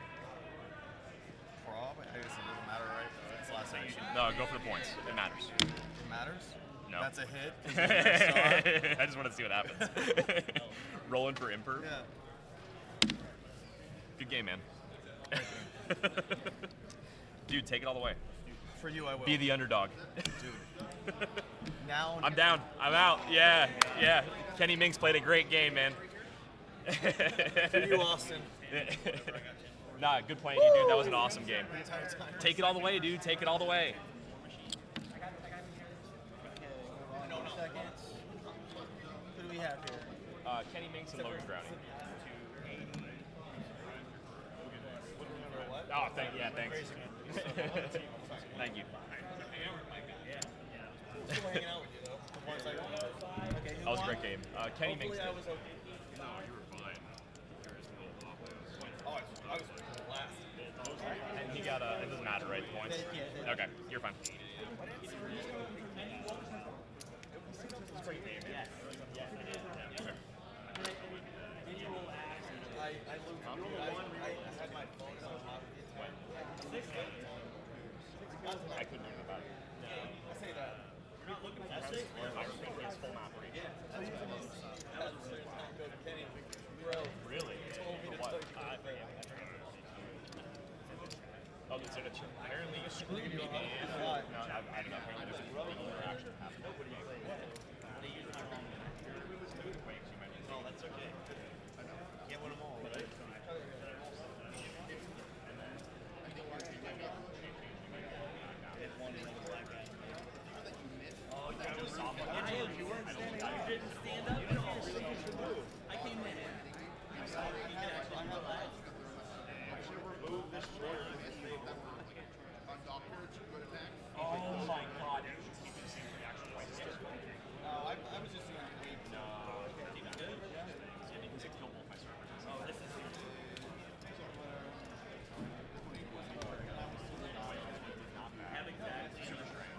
Probably. I guess it doesn't matter, right? It's last action. No, go for the points. It matters. It matters? No. That's a hit? 'Cause you're a star? I just want to see what happens. Rolling for imperv? Yeah. Good game, man. Dude, take it all the way. For you, I will. Be the underdog. Dude. Now I'm down. I'm out. Yeah. Kenny Minks played a great game, man. For you, Austin. Nah, good playing you, dude. That was an awesome game. Take it all the way, dude. Take it all the way. Who do we have here? Kenny Minks and Logan Browning. Oh, thanks. Thank you. Still hanging out with you though. Once I won. Okay, That was a great game. Kenny Minks. I was okay. No, you were fine. Oh, I was last. And he got it doesn't matter, right? The points. Okay, you're fine. I couldn't do about it. I say that. You're not looking for that. It's full map reach. Yeah. That was the first time go to Kenny. Bro. Really? Told me to What? tell you. Oh, so apparently you screwed me, man. No, I don't know. Apparently there's a big interaction happening. Oh, that's okay. Can't win them all, right? You weren't standing up. You didn't stand up at all. I came in. You saw that you could actually relax. Oh my god. I was just doing it. No. You good? Because it killed both my servers. Oh, this is have exactly. Super strange.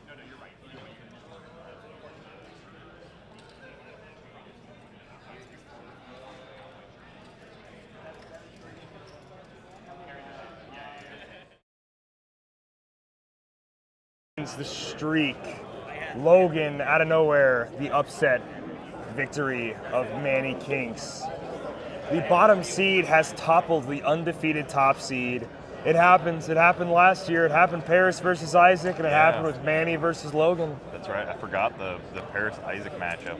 No, you're right. The streak. Logan out of nowhere, the upset victory of Manny Kinks. The bottom seed has toppled the undefeated top seed. It happens. It happened last year. It happened Paris versus Isaac, and it happened with Manny versus Logan. That's right. I forgot the Paris-Isaac matchup.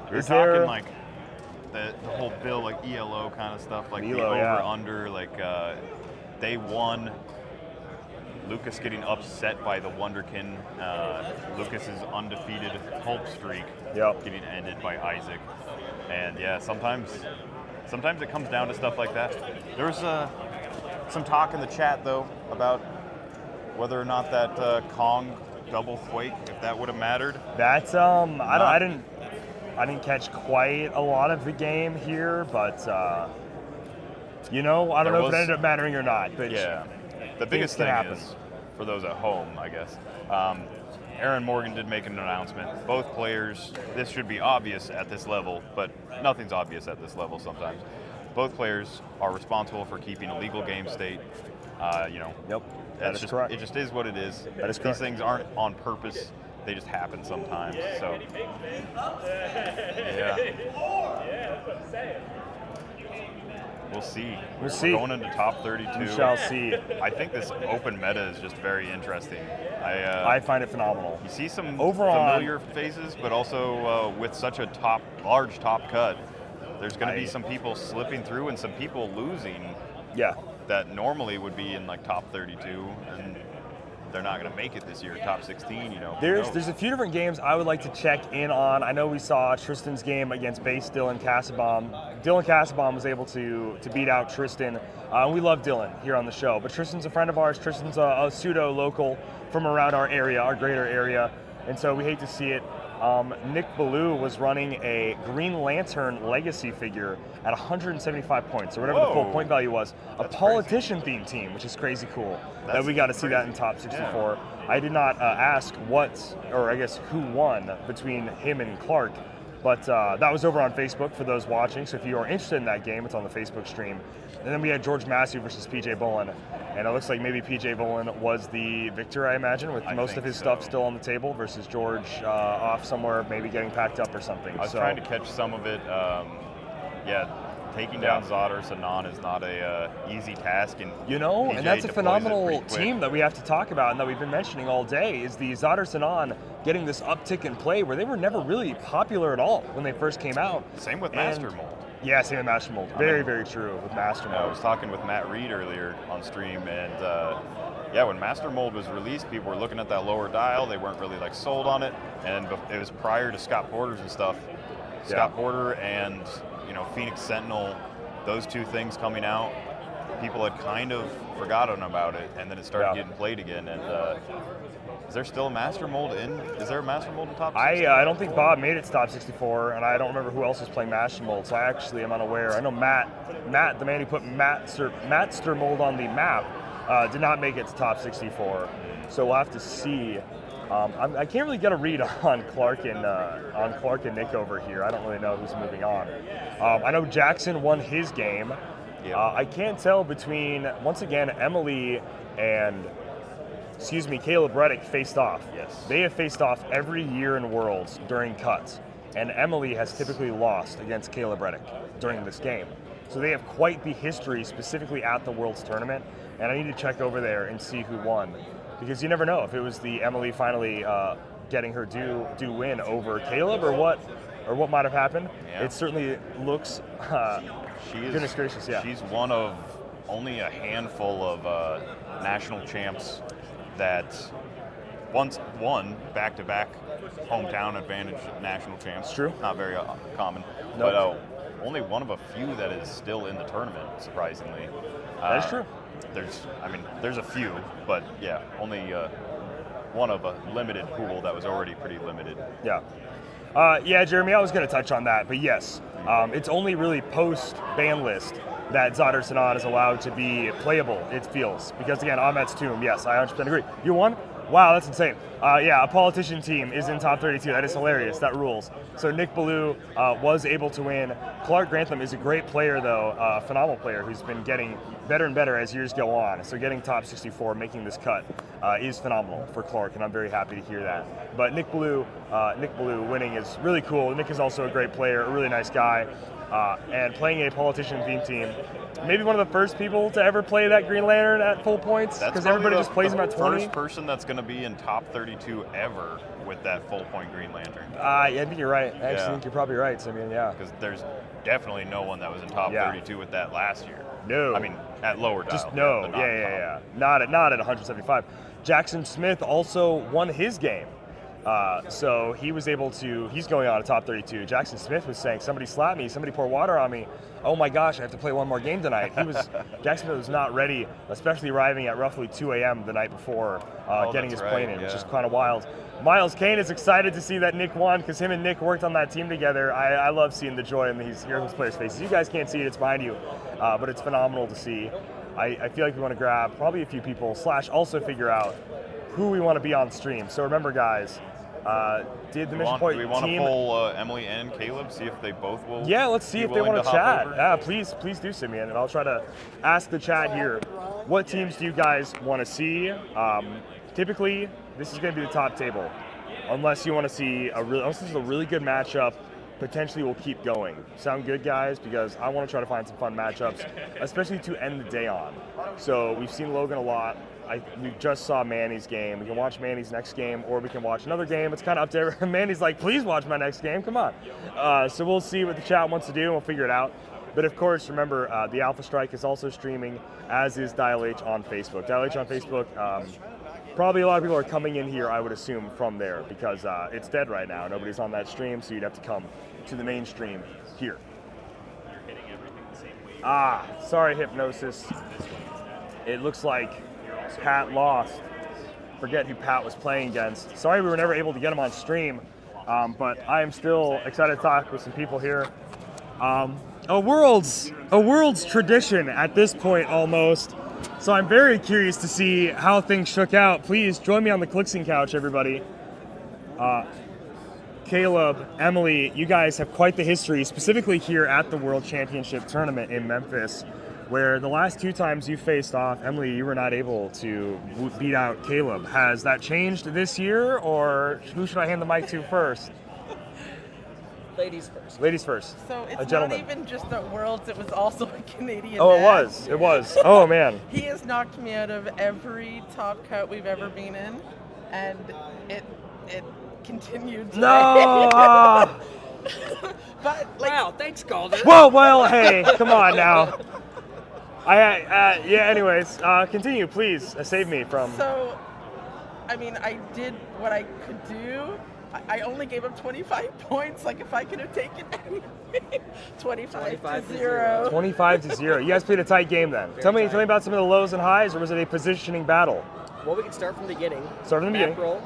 We were Is talking there- like the whole bill, like ELO kind of stuff, like the ELO, yeah. over-under, like day one, Lucas getting upset by the Wonderkin, Lucas's undefeated Hulk streak getting ended by Isaac. And yeah, sometimes it comes down to stuff like that. There was some talk in the chat though about whether or not that Kong double quake, if that would have mattered. That's I didn't catch quite a lot of the game here, but you know, I don't know if it ended up mattering or not. But yeah, the biggest thing is for those at home, I guess. Aaron Morgan did make an announcement. Both players, this should be obvious at this level, but nothing's obvious at this level sometimes. Both players are responsible for keeping a legal game state. You know, yep, that is correct. It just is what it is. That is correct. These things aren't on purpose. They just happen sometimes. So, yeah. We'll see. We'll see. We're going into top 32. We shall see. I think this open meta is just very interesting. I find it phenomenal. You see some Overall, familiar faces, but also with such a large top cut, there's going to be some people slipping through and some people losing. Yeah. That normally would be in like top 32, and they're not going to make it this year. Top 16, you know. There's a few different games I would like to check in on. I know we saw Tristan's game against base Dylan Casabom. Dylan Casabom was able to beat out Tristan. We love Dylan here on the show, but Tristan's a friend of ours. Tristan's a pseudo local from around our area, our greater area, and so we hate to see it. Nick Ballou was running a Green Lantern Legacy figure at 175 points, or whatever the full point value was. A politician-themed team, which is crazy cool. That we got to see that in top 64. Yeah. I did not ask who won between him and Clark, but that was over on Facebook for those watching. So if you are interested in that game, it's on the Facebook stream. And then we had George Massey versus PJ Bolin. And it looks like maybe PJ Bolin was the victor, I imagine, with most of his stuff still on the table versus George off somewhere, maybe getting packed up or something. I was trying to catch some of it. Taking down Zadar Sanan is not a easy task. And PJ and that's a deploys phenomenal team that we have to talk about and that we've been mentioning all day is the Zadar Sanan getting this uptick in play where they were never really popular at all when they first came out. Same with Master Mold. Yeah, same with Master Mold. Very, very true with Master Mold. I was talking with Matt Reed earlier on stream, and when Master Mold was released, people were looking at that lower dial. They weren't really like sold on it, and it was prior to Scott Porter's and stuff. Scott Porter and Phoenix Sentinel, those two things coming out, people had kind of forgotten about it, and then it started getting played again. And is there still a Master Mold Is there a Master Mold in top 64? I don't think Bob made it to top 64, and I don't remember who else was playing Master Mold, so I actually am unaware. I know Matt, the man who put Master Mold on the map, did not make it to top 64. So we'll have to see. I can't really get a read on Clark and Nick over here. I don't really know who's moving on. I know Jackson won his game. I can't tell between, once again, Emily and Caleb Reddick faced off. Yes. They have faced off every year in Worlds during cuts, and Emily has typically lost against Caleb Reddick during this game. So they have quite the history specifically at the Worlds tournament, and I need to check over there and see who won. Because you never know if it was the Emily finally getting her due win over Caleb or what might have happened. Yeah. It certainly looks goodness gracious, yeah. She's one of only a handful of national champs that once won back-to-back hometown advantage national champs. It's true. Not very common. Nope. But only one of a few that is still in the tournament, surprisingly. That is true. There's a few, but yeah, only one of a limited pool that was already pretty limited. Yeah. Jeremy, I was going to touch on that, but yes, it's only really post-ban list that Zadar Sanan is allowed to be playable, it feels. Because again, Ahmed's Tomb, yes, I 100% agree. You won? Wow, that's insane. A politician team is in top 32. That is hilarious. That rules. So Nick Ballou was able to win. Clark Grantham is a great player, though, a phenomenal player who's been getting better and better as years go on. So getting top 64, making this cut, is phenomenal for Clark, and I'm very happy to hear that. But Nick Ballou winning is really cool. Nick is also a great player, a really nice guy. And playing a politician-themed team, maybe one of the first people to ever play that Green Lantern at full points, because everybody just plays him at 20. First person that's going to be in top 32 ever with that full point Green Lantern. I think you're right. I actually think you're probably right. So, because there's definitely no one that was in top 32 with that last year. No. At lower dial. Just no. Not at 175. Jackson Smith also won his game So he was able to, he's going on a top 32. Jackson Smith was saying, somebody slapped me, somebody pour water on me. Oh my gosh, I have to play one more game tonight. Jackson Smith was not ready, especially arriving at roughly 2 a.m. the night before getting his plane in, which is kind of wild. Miles Kane is excited to see that Nick won because him and Nick worked on that team together. I love seeing the joy in these Heroclix players' faces. You guys can't see it, it's behind you, but it's phenomenal to see. I feel like we want to grab probably a few people, / also figure out who we want to be on stream. So remember, guys, did the Mission Point Do we want team... to poll Emily and Caleb, see if they both will? Yeah, let's see if they want to chat. Yeah, please do, Simeon, and I'll try to ask the chat here. What teams do you guys want to see? Typically, this is going to be the top table, unless you want to see unless this is a really good matchup. Potentially, we'll keep going. Sound good, guys? Because I want to try to find some fun matchups, especially to end the day on. So we've seen Logan a lot. We just saw Manny's game. We can watch Manny's next game, or we can watch another game. It's kind of up to everyone. Manny's like, please watch my next game. Come on. So we'll see what the chat wants to do, and we'll figure it out. But of course, remember, the Alpha Strike is also streaming, as is Dial H on Facebook. Dial H on Facebook, probably a lot of people are coming in here, I would assume, from there, because it's dead right now. Nobody's on that stream, so you'd have to come to the main stream here. Sorry, Hypnosis. It looks like Pat lost. Forget who Pat was playing against. Sorry we were never able to get him on stream, but I am still excited to talk with some people here. A world's tradition at this point almost. So I'm very curious to see how things shook out. Please join me on the Clixing couch, everybody. Caleb, Emily, you guys have quite the history, specifically here at the World Championship Tournament in Memphis, where the last 2 times you faced off, Emily, you were not able to beat out Caleb. Has that changed this year, or who should I hand the mic to first? Ladies first. Ladies first. So A it's gentleman. not even just the Worlds, it was also a Canadian Oh, it match. was. It was. Oh, man. He has knocked me out of every top cut we've ever been in, and it continued today. No! But, like, wow, thanks, Calder. Whoa, well, hey, come on now. Yeah, anyways, continue, please. Save me from... So, I mean, I did what I could do. I only gave up 25 points. Like, if I could have taken 25 to 0. 25 to 0. You guys played a tight game then. Tell me about some of the lows and highs, or was it a positioning battle? Well, we can start from the beginning. Start from the beginning. Map roll.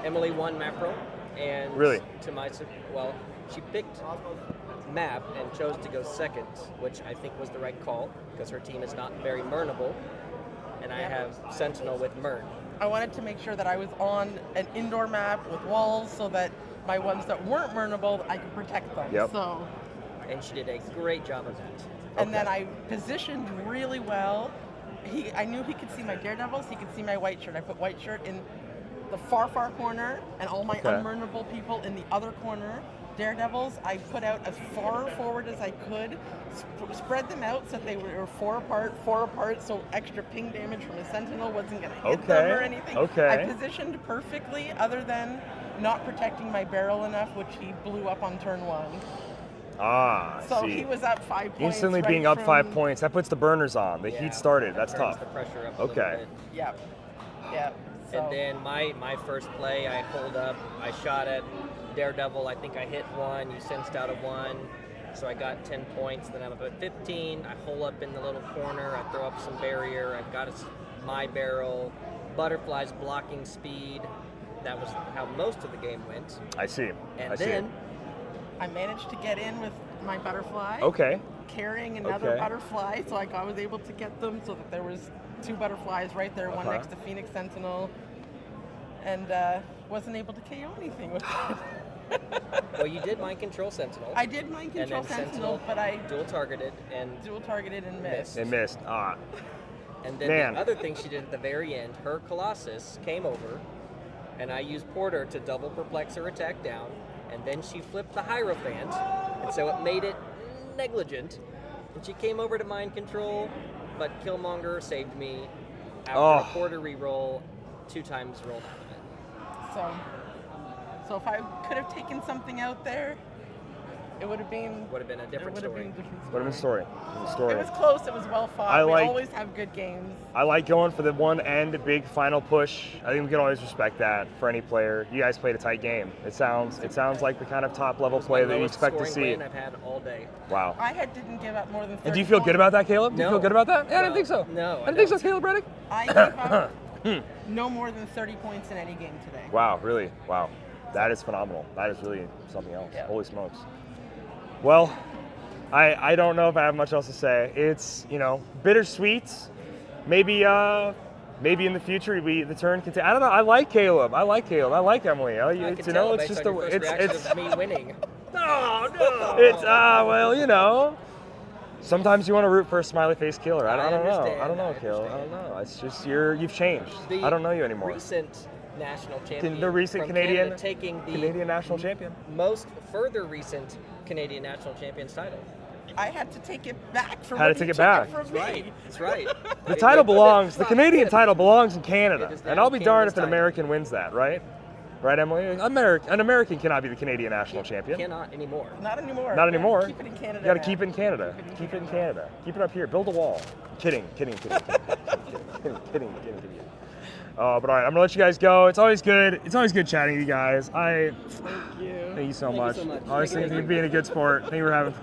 Emily won map roll, and really, she picked map and chose to go second, which I think was the right call because her team is not very murnable, and I have Sentinel with Mern. I wanted to make sure that I was on an indoor map with walls so that my ones that weren't murnable, I could protect them. Yep. So, and she did a great job of that. And then I positioned really well. I knew he could see my Daredevils, he could see my white shirt. I put white shirt in the far corner and all my unmurnable people in the other corner. Daredevils, I put out as far forward as I could, spread them out so that they were 4 apart, so extra ping damage from a Sentinel wasn't going to hit them or anything. I positioned perfectly, other than not protecting my barrel enough, which he blew up on turn 1. So see. he was up 5 points. Instantly being up 5 points, that puts the burners on. The heat started. That's tough. The pressure up a okay. little bit. Yeah. So. And then my first play, I pulled up, I shot at Daredevil. I think I hit 1. You sensed out of 1, so I got 10 points. Then I'm up at 15. I hole up in the little corner. I throw up some barrier. I've got my barrel. Butterflies blocking speed. That was how most of the game went. I see. And then I managed to get in with my butterfly. Okay. Carrying another butterfly, so I was able to get them so that there was 2 butterflies right there, one next to Phoenix Sentinel, and wasn't able to KO anything with it. Well, you did mind control Sentinel. I did mind control Sentinel, but I dual targeted and missed. It missed. And then the other thing she did at the very end, her Colossus came over, and I used Porter to double perplex her attack down, and then she flipped the Hierophant, and so it made it negligent, and she came over to mind control, but Killmonger saved me after a Porter reroll, 2 times rolled out of it. So if I could have taken something out there, It would have been. Would have been a different story. Would have been story. It was close. It was well fought. I We like- always have good games. I like going for the one end big final push. I think we can always respect that for any player. You guys played a tight game. It sounds like the kind of top level play that you Lowest expect to scoring see. win I've had all day. Wow. Didn't give up more than 30 And do you feel good about that, Caleb? Do you No. feel good about that? Yeah, I didn't think so. No, I didn't think so, Caleb Reddick. I gave up no more than 30 points in any game today. Wow, really? Wow. That is phenomenal. That is really something else. Holy smokes. Well, I don't know if I have much else to say. It's, bittersweet. Maybe in the future the turn can take. I don't know. I like Caleb. I like Emily. I can tell it's based just on your first reaction of me winning. It's sometimes you want to root for a smiley face killer. I don't know. I don't know, Caleb. I don't know. It's just you've changed. I don't know you anymore. Recent national champion. The recent from Canadian Canada taking the Canadian national champion. Most further recent Canadian national champion's title. I had to take it back from Had to when take you it took back. from That's me. right. That's right. The title belongs. The Canadian title belongs in Canada, is and I'll be now darned if Canada's an American wins that. Right, Emily? An American cannot be the Canadian national champion. Cannot anymore. Not anymore. Not anymore. Keep it in Canada. You got to now. keep it in Canada. Keep it in Canada. Keep it up here. Build a wall. Kidding. But all right, I'm gonna let you guys go. It's always good. It's always good chatting with you guys. Thank you so much. Always think you're being a good sport. I think we're having.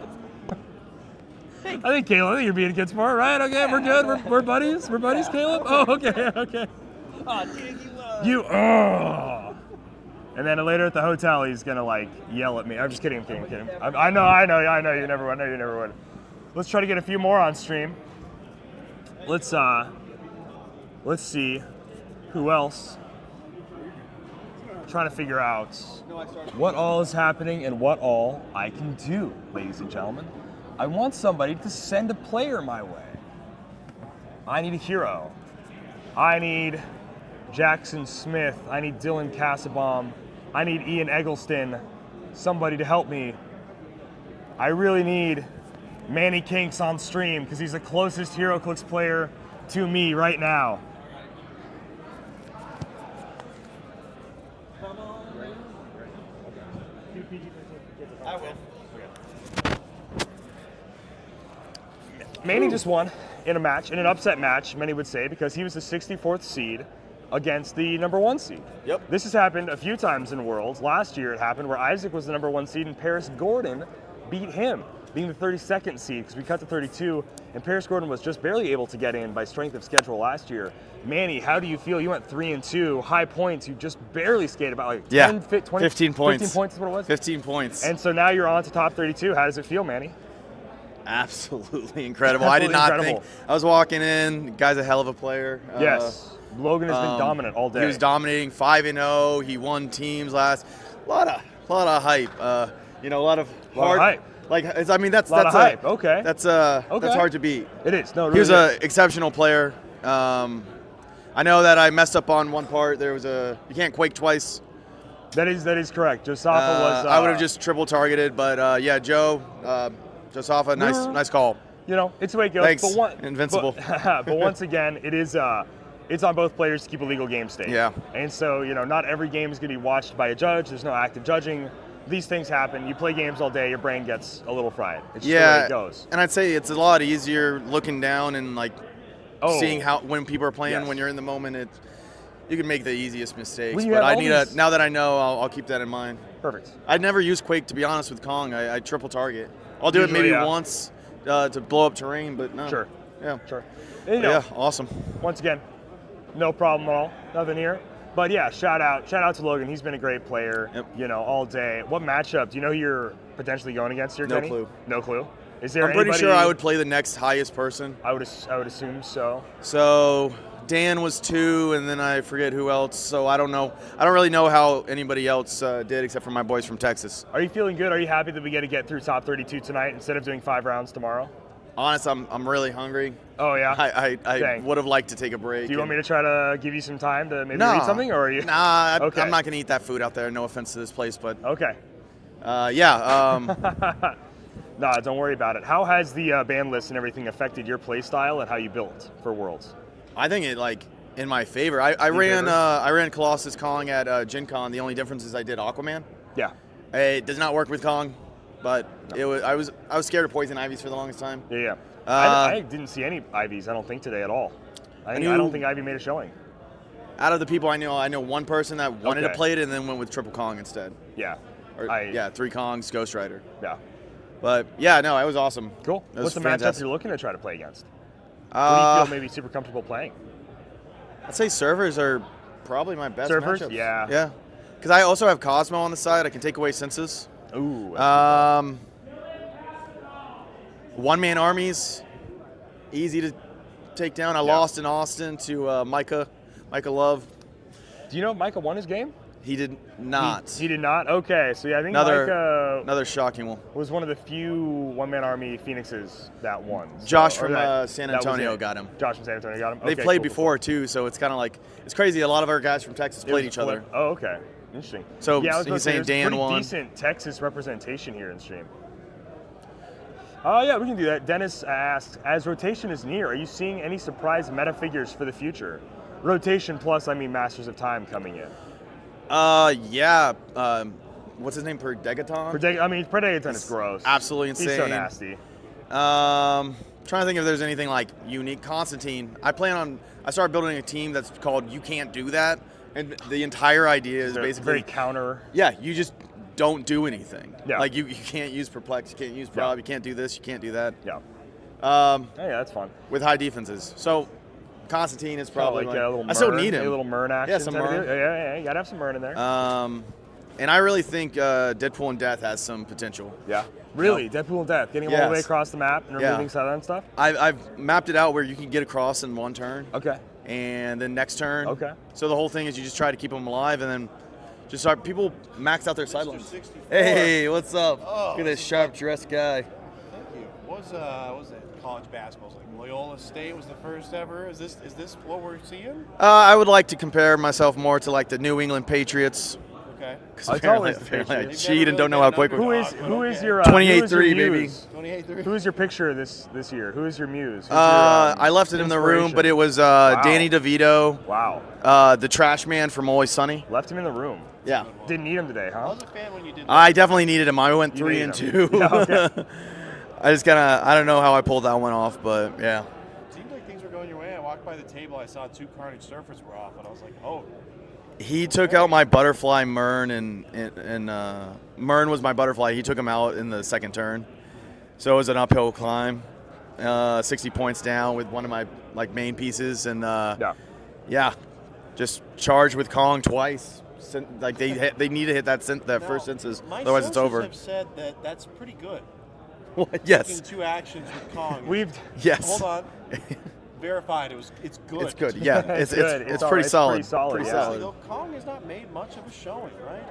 I think Caleb, I think you're being a good sport, right? Okay, we're good. We're buddies. We're buddies, Caleb. Oh, okay. You. And then later at the hotel, he's gonna yell at me. I'm just kidding. I'm kidding. I know. You never would. Let's try to get a few more on stream. Let's see who else. Trying to figure out what all is happening and what all I can do, ladies and gentlemen. I want somebody to send a player my way. I need a hero. I need Jackson Smith. I need Dylan Cassabaum. I need Ian Eggleston. Somebody to help me. I really need Manny Kinks on stream because he's the closest Heroclix player to me right now. I will. Manny just won in an upset match, many would say, because he was the 64th seed against the number 1 seed. Yep. This has happened a few times in Worlds. Last year it happened where Isaac was the number 1 seed and Paris Gordon beat him, being the 32nd seed, because we cut to 32, and Paris Gordon was just barely able to get in by strength of schedule last year. Manny, how do you feel? You went 3-2, high points. You just barely skated about 10, 20, 15 points. 15 points is what it was? 15 points. And so now you're on to top 32. How does it feel, Manny? Absolutely incredible. I did not think. I was walking in. The guy's a hell of a player. Yes. Logan has been dominant all day. He was dominating 5-0. He won teams last. A lot of hype. A lot of hard hype. That's hype. Okay. That's hard to beat. It is. No, really he was an exceptional player. I know that I messed up on one part. There was you can't quake twice. That is correct. Josafa was. I would have just triple targeted, but Joe, Josafa, nice call. It's the way it goes. Thanks. But Invincible. But once again, it is. It's on both players to keep a legal game state. Yeah. And so not every game is going to be watched by a judge. There's no active judging. These things happen. You play games all day. Your brain gets a little fried. It's just the way it goes. And I'd say it's a lot easier looking down and seeing when people are playing. Yes. When you're in the moment, you can make the easiest mistakes. Well, you but have I all need now that I know, I'll keep that in mind. Perfect. I'd never use Quake, to be honest, with Kong. I triple target. I'll do Usually, it maybe yeah. once to blow up terrain, but no. Sure. Yeah. Sure. Yeah, awesome. Once again, no problem at all. Nothing here. But yeah, shout out to Logan. He's been a great player. Yep. All day. What matchup? Do you know who you're potentially going against here, No Kenny? clue. No clue. Is there? I'm pretty sure I would play the next highest person. I would assume so. So Dan was 2, and then I forget who else. So I don't know. I don't really know how anybody else did, except for my boys from Texas. Are you feeling good? Are you happy that we get to get through top 32 tonight instead of doing 5 rounds tomorrow? Honest, I'm really hungry. Oh yeah. I would have liked to take a break. Do you want me to try to give you some time to maybe No. eat something, or are you? Nah, Okay. I'm not gonna eat that food out there. No offense to this place, but Okay. yeah. Nah, don't worry about it. How has the ban list and everything affected your play style and how you built for Worlds? I think it in my favor. I ran Colossus Kong at Gen Con. The only difference is I did Aquaman. Yeah. It does not work with Kong. but it was I was scared of poison ivies for the longest time. Yeah. I didn't see any Ivies, I don't think, today at all. I don't think Ivy made a showing. Out of the people I know one person that wanted to play it and then went with Triple Kong instead. Yeah. Or, 3 Kongs, Ghost Rider. Yeah. But yeah, no, it was awesome. Cool. What's the matchup you're looking to try to play against? What do you feel maybe super comfortable playing? I'd say servers are probably my best servers? matchups. Yeah. Yeah. Because I also have Cosmo on the side. I can take away senses. Ooh. One-man armies, easy to take down. I lost in Austin to Micah Love. Do you know if Micah won his game? He did not. He did not? Okay, so yeah, I think another shocking one. Was one of the few one-man army Phoenixes that won. Josh from San Antonio got him. Josh from San Antonio got him? They played before, too, so it's kind of like, it's crazy. A lot of our guys from Texas played each other. Oh, okay. Interesting. So yeah, I was he's saying Dan won. Decent Texas representation here in stream. Oh, yeah, we can do that. Dennis asked, as rotation is near, are you seeing any surprise meta figures for the future? Rotation plus, I mean, Masters of Time coming in. Yeah. What's his name? Predagon? Predagon is gross. Absolutely insane. He's so nasty. Trying to think if there's anything like unique. Constantine. I started building a team that's called You Can't Do That, and the entire idea is basically very counter. Yeah, you just don't do anything. Yeah. Like you can't use perplex, you can't use prob, you can't do this, you can't do that. Yeah. Yeah, that's fun. With high defenses. So Constantine is probably like a little Mern, I still need him. A little Mern action. Yeah, some Mern. Yeah, you gotta have some Mern in there. And I really think Deadpool and Death has some potential. Yeah. Really? Deadpool and Death, getting them all the way across the map and removing Southern stuff? I've mapped it out where you can get across in one turn. Okay. And then next turn. Okay. So the whole thing is you just try to keep them alive and then just start. People max out their sidelines. Hey, what's up? Oh, look at this sharp dressed guy. Thank you. What was it? College basketball. Like Loyola State was the first ever. Is this what we're seeing? I would like to compare myself more to like the New England Patriots. Okay. Because apparently I cheat and don't know how quick. Who is your 28-3 baby? 28-3. Who is your picture this year? Who is your muse? I left it in the room, but it was Danny DeVito. Wow. The trash man from Always Sunny. Left him in the room. Yeah. Didn't need him today, huh? I was a fan when you did that. I definitely needed him. I went 3 and 2. Yeah, okay. I don't know how I pulled that one off, but yeah. It seemed like things were going your way. I walked by the table, I saw 2 Carnage Surfers were off, and I was like, oh. He took out my butterfly Mern, and Mern was my butterfly. He took him out in the second turn, so it was an uphill climb. 60 points down with one of my main pieces, and just charged with Kong twice. Like they need to hit that first senses, otherwise it's over. My sources have said that's pretty good. Yes. Taking 2 actions with Kong. Yes. Hold on. Verified. It's good. It's good. Yeah. It's good. pretty solid. Pretty solid. Though, Kong has not made much of a showing, right?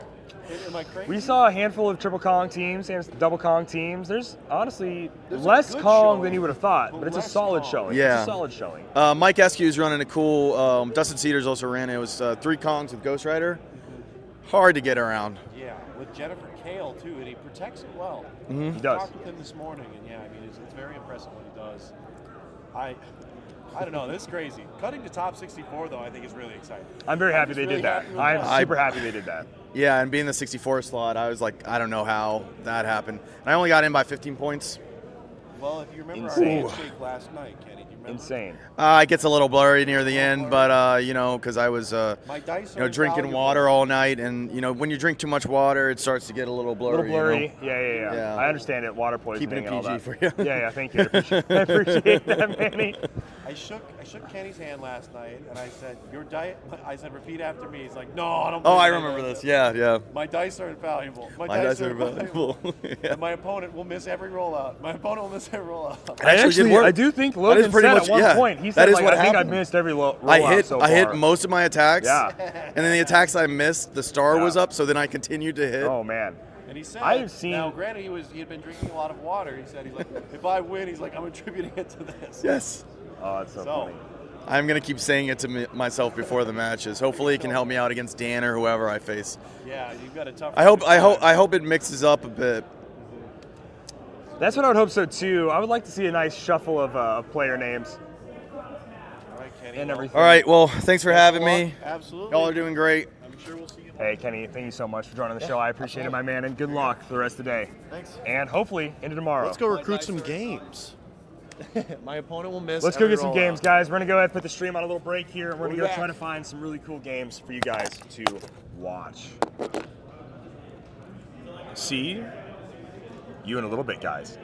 Am I crazy? We saw a handful of triple Kong teams and double Kong teams. There's honestly less Kong than you would have thought, but it's a solid showing. Yeah. It's a solid showing. Mike Eskew's running a cool. Dustin Cedars also ran it. It was 3 Kongs with Ghost Rider. Hard to get around. Yeah, with Jennifer Kale too, and he protects it well. Mm-hmm. He does. I talked with him this morning, and yeah, I mean it's very impressive what he does. I don't know, this is crazy. Cutting to top 64 though, I think is really exciting. I'm very happy they did that. I'm super happy they did that. Yeah, and being the 64 slot, I was like, I don't know how that happened. And I only got in by 15 points. Well, if you remember our handshake last night, Kenny, do you remember? Insane. It gets a little blurry near the end, but because I was drinking water all night, and when you drink too much water, it starts to get a little blurry. A little blurry. Yeah. I understand it. Water poisoning. Keeping it and all PG that. for you. Yeah. Thank you. I appreciate that, Manny. I shook Kenny's hand last night, and I said, "Your diet." I said, "Repeat after me." He's like, "No, I don't." Oh, I remember this. Yeah. My dice are invaluable. My dice are invaluable. And my opponent will miss every rollout. I do think Logan said at one point, he said, I think I missed every rollout I hit most of my attacks. Yeah. And then the attacks I missed, the star was up, so then I continued to hit. Oh, man. And he said, now granted, he had been drinking a lot of water. He said, if I win, he's like, I'm attributing it to this. Yes. Oh, that's so funny. I'm going to keep saying it to myself before the matches. Hopefully it can help me out against Dan or whoever I face. Yeah, you've got a tough I hope it mixes up a bit. That's what I would hope so too. I would like to see a nice shuffle of player names. All right, Kenny. And everything. All right, well, thanks for having me. Absolutely. Y'all are doing great. I'm sure we'll see you Hey, Kenny, thank you so much for joining the show. I appreciate it, my man, and good luck for the rest of the day. Thanks. And hopefully into tomorrow. Let's go recruit some games. My opponent will miss. Let's go every get some rollout. games, guys. We're gonna go ahead and put the stream on a little break here, and we're We'll gonna be go try back. to find some really cool games for you guys to watch. See you in a little bit, guys.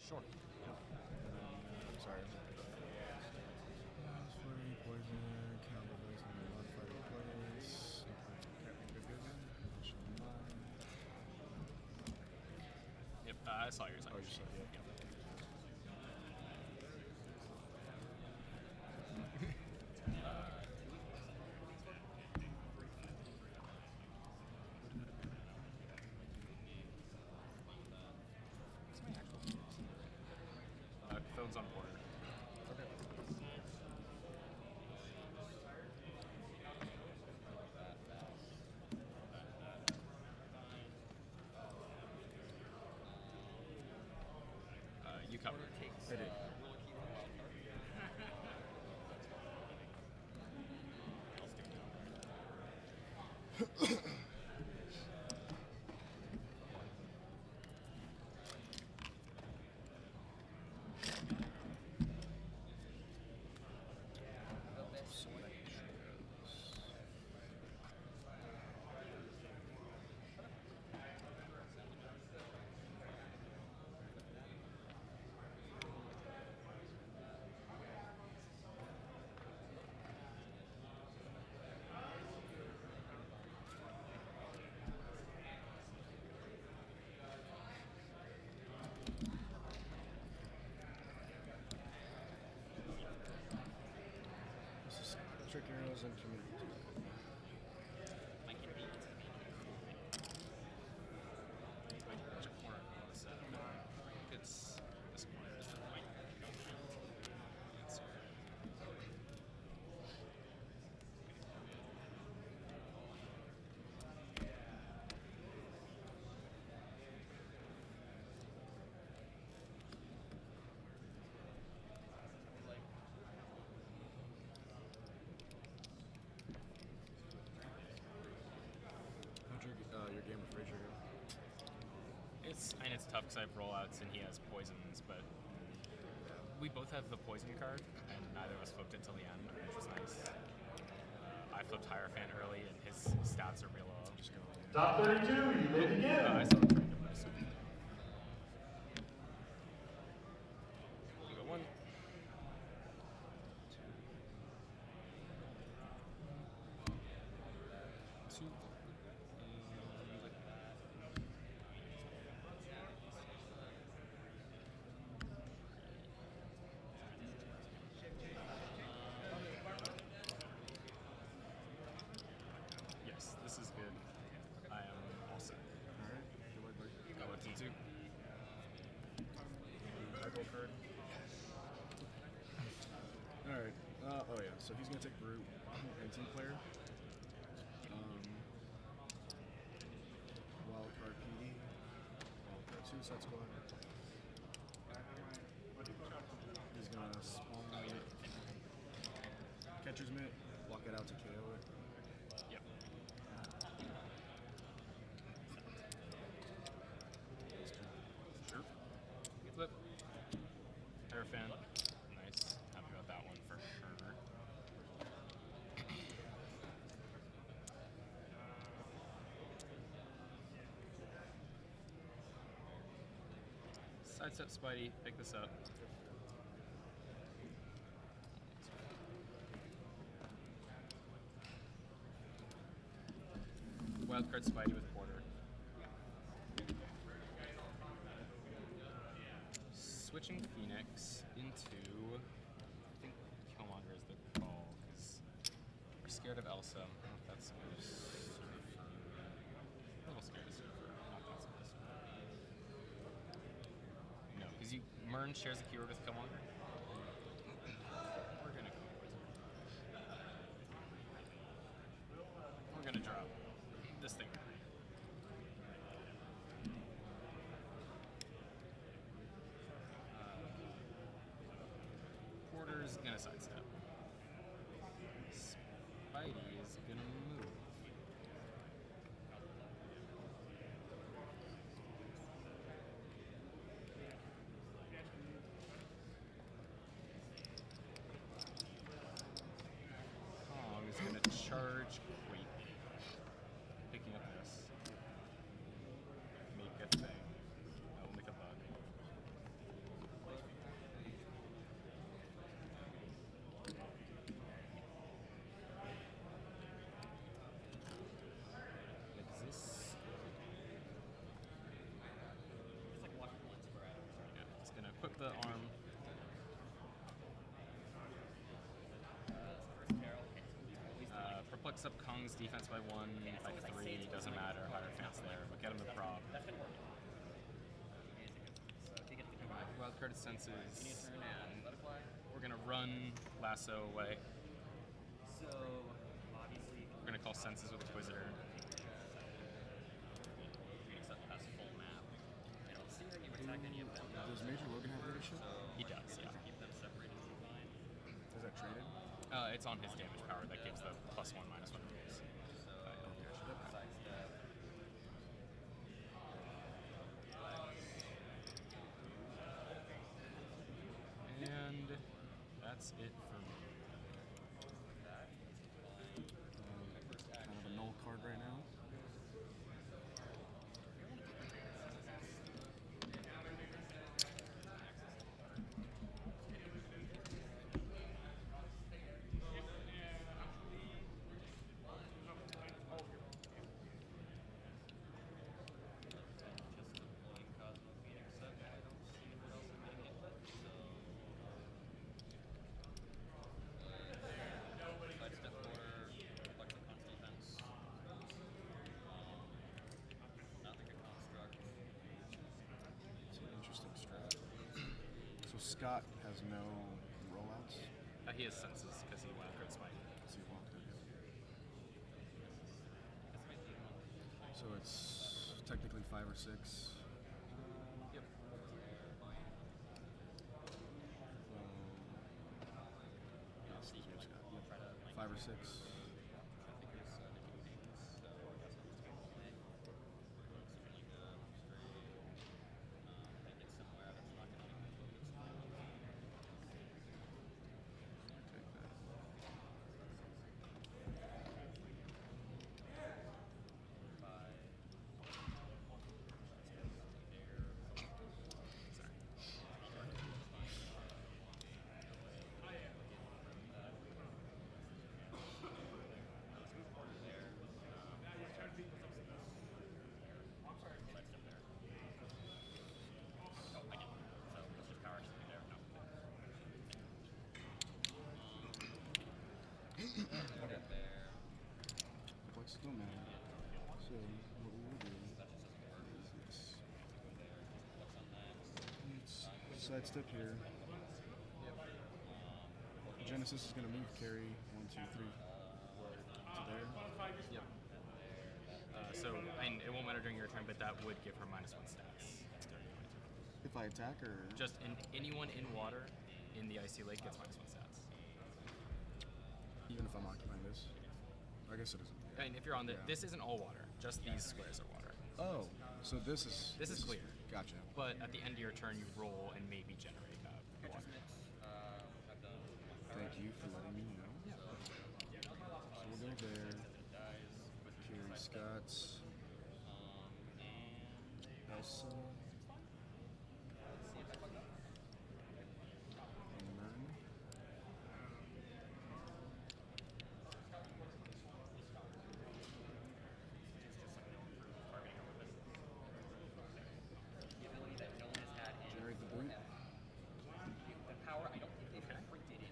Sure. Sorry. Flurry, poison, counter voice, and modified place. Yep, I saw yours. Oh, you saw it, yeah. Phone's on Porter. You covered. I did. Trick arrows and community. It's this corner. How'd your game of Frazier go? It's tough because I have rollouts and he has poisons, but we both have the poison card, and neither of us flipped it till the end, which was nice. I flipped Hierophant early, and his stats are real low. Top 32, you may begin. I saw the trade device. We got 1, 2, and yes, this is good. I am all set. Alright, good luck, buddy. Go with T2. Eyeball card. Alright, oh yeah, so he's gonna take Brute and Team Player. Wild card PD. Wild card Suicide Squad. He's gonna spawn Catcher's Mitt, lock it out to KO it. Yep. Sure. Flip. Hierophant. Nice. Happy about that one for sure. Sidestep Spidey. Pick this up. Wildcard Spidey with Porter. Switching Phoenix into, I think Killmonger is the call, because we're scared of Elsa. I don't know if that's Surfer. A little scared of Surfer, not that scared of Surfer. No, because Mern shares a keyword with Killmonger. We're gonna go Wizard. We're gonna drop this thing. Porter's gonna sidestep. Spidey is gonna move. Kong is gonna charge Creep. Picking up this. Make a thing. I will make a bug. things, defense by 1, by 3, doesn't matter, Hierophant's there, but get him the prob. Wildcard senses, and we're gonna run Lasso away. We're gonna call senses with Inquisitor. Does Major Logan have leadership? He does, yeah. Is that traded? It's on his damage power that gives the +1/-1 rules. And that's it for me. Kind of a null card right now. Scott has no rollouts. He has senses because he wildcard spike. So it's technically 5 or 6. Yep. Excuse me, Scott. 5 or 6. Okay. What's still matter? So what we will do is let's sidestep here. Genesis is going to move carry 1, 2, 3 to there. Yep. So, and it won't matter during your turn, but that would give her -1 stats. If I attack or just anyone in water in the icy lake gets -1 stats. Even if I'm occupying this? I guess it isn't. And if you're on the, this isn't all water. Just these squares are water. Oh, so this is clear. Gotcha. But at the end of your turn, you roll and maybe generate water. Thank you for letting me know. Yeah. So we'll go there. Carry Scott's. Elsa. Generate the boot. The power, I don't think they've printed it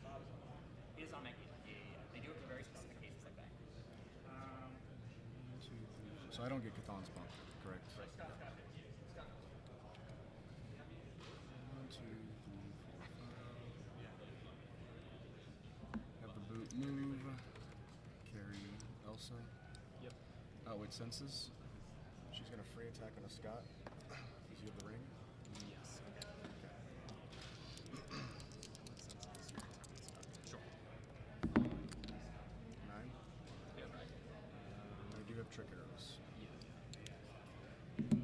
for is on that game. Yeah. They do it for very specific cases like that. 1, 2, 3, 4. So I don't get Cthulhu's bump, correct? 1, 2, 3, 4, 5. Have the boot move. Carry Elsa. Yep. Oh, wait, senses. She's going to free attack on a Scott. Does he have the ring? Yes. Sure. 9? Yeah, right. I do have trick arrows. Yeah.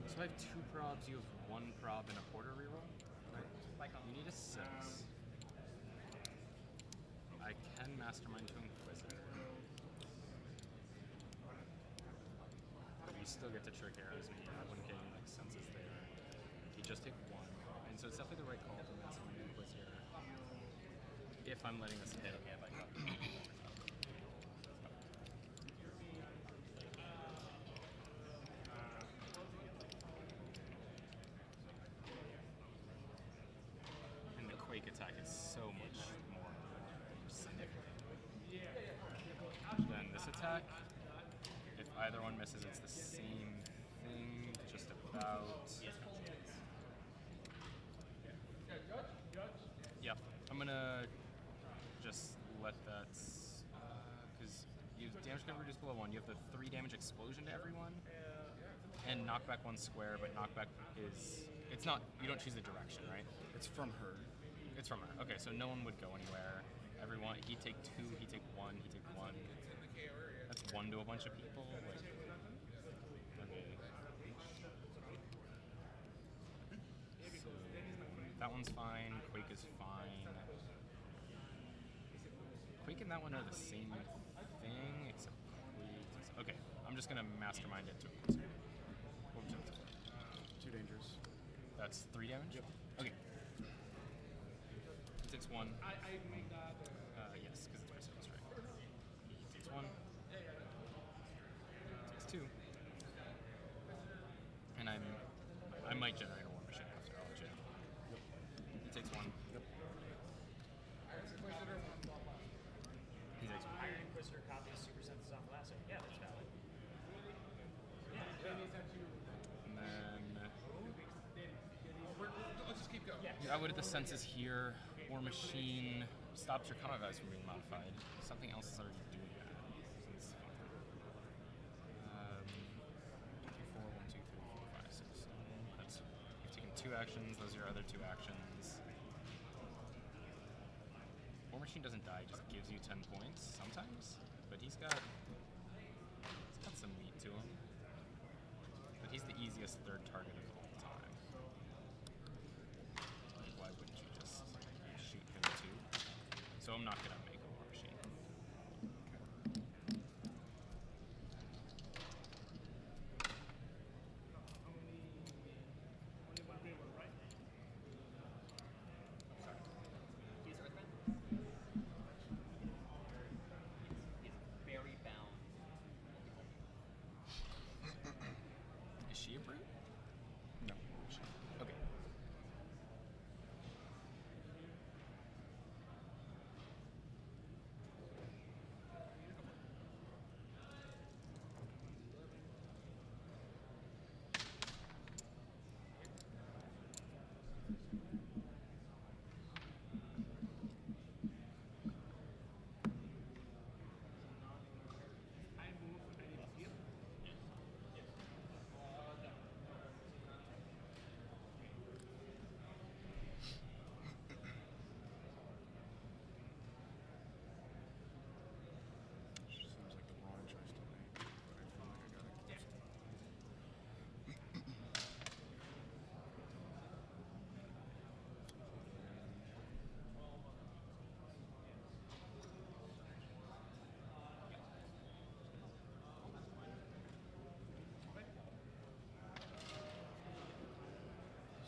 So I have 2 probs, you have 1 prob and a porter reroll? You need a 6. I can mastermind to Inquisitor. But you still get to trick arrows me. I wouldn't get any senses there. You just take 1. And so it's definitely the right call to mastermind to Inquisitor. If I'm letting this hit. And the Quake attack is so much more significant. either one misses, it's the same thing, just about. Yeah, I'm gonna just let that, because you damage can reduce below 1. You have the 3 damage explosion to everyone, and knockback 1 square, but knockback is, it's not, you don't choose the direction, right? It's from her. It's from her. Okay, so no one would go anywhere. Everyone, he'd take 2, he'd take 1, he'd take 1. That's 1 to a bunch of people. Like, okay. So, that one's fine. Quake is fine. Quake and that one are the same thing, except Quake. Okay, I'm just gonna mastermind it to a closer. What was it? 2 dangerous. That's 3 damage? Yep. Okay. He takes 1. Yes, because it's my strike. He takes 1. Takes 2. And I might generate a war machine after. I'll let you know. Yep. He takes 1. Yep. He takes 1. Iron Inquisitor copies Super Senses off Lasso. Yeah, that's valid. And then Let's just keep going. I would at the senses here. War machine stops your combat values from being modified. Something else is already doing that. So it's fine. 2, 4, 1, 2, 3, 4, 5, 6, 7. That's, you've taken 2 actions. Those are your other 2 actions. War machine doesn't die; just gives you 10 points sometimes. But he's got some meat to him. But he's the easiest 3rd target of all time. Like, why wouldn't you just shoot him too? So I'm not gonna make a war machine. Very bound. Is she a brute? No. Okay. Seems like the wrong choice to make, but I feel like I gotta keep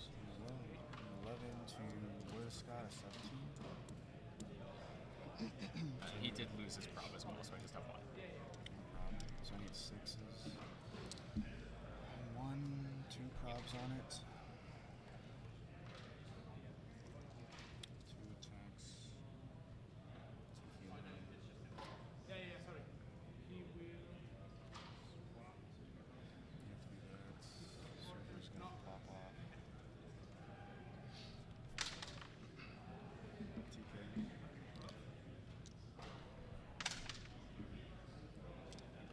So 11 to where's Scott? A 17? He did lose his prob as well, so I just have 1. So I need 6s. 1, 2 probs on it. 2 attacks. 2 healing. Yeah, sorry. He will. You have to do that. Server's gonna pop off. TK.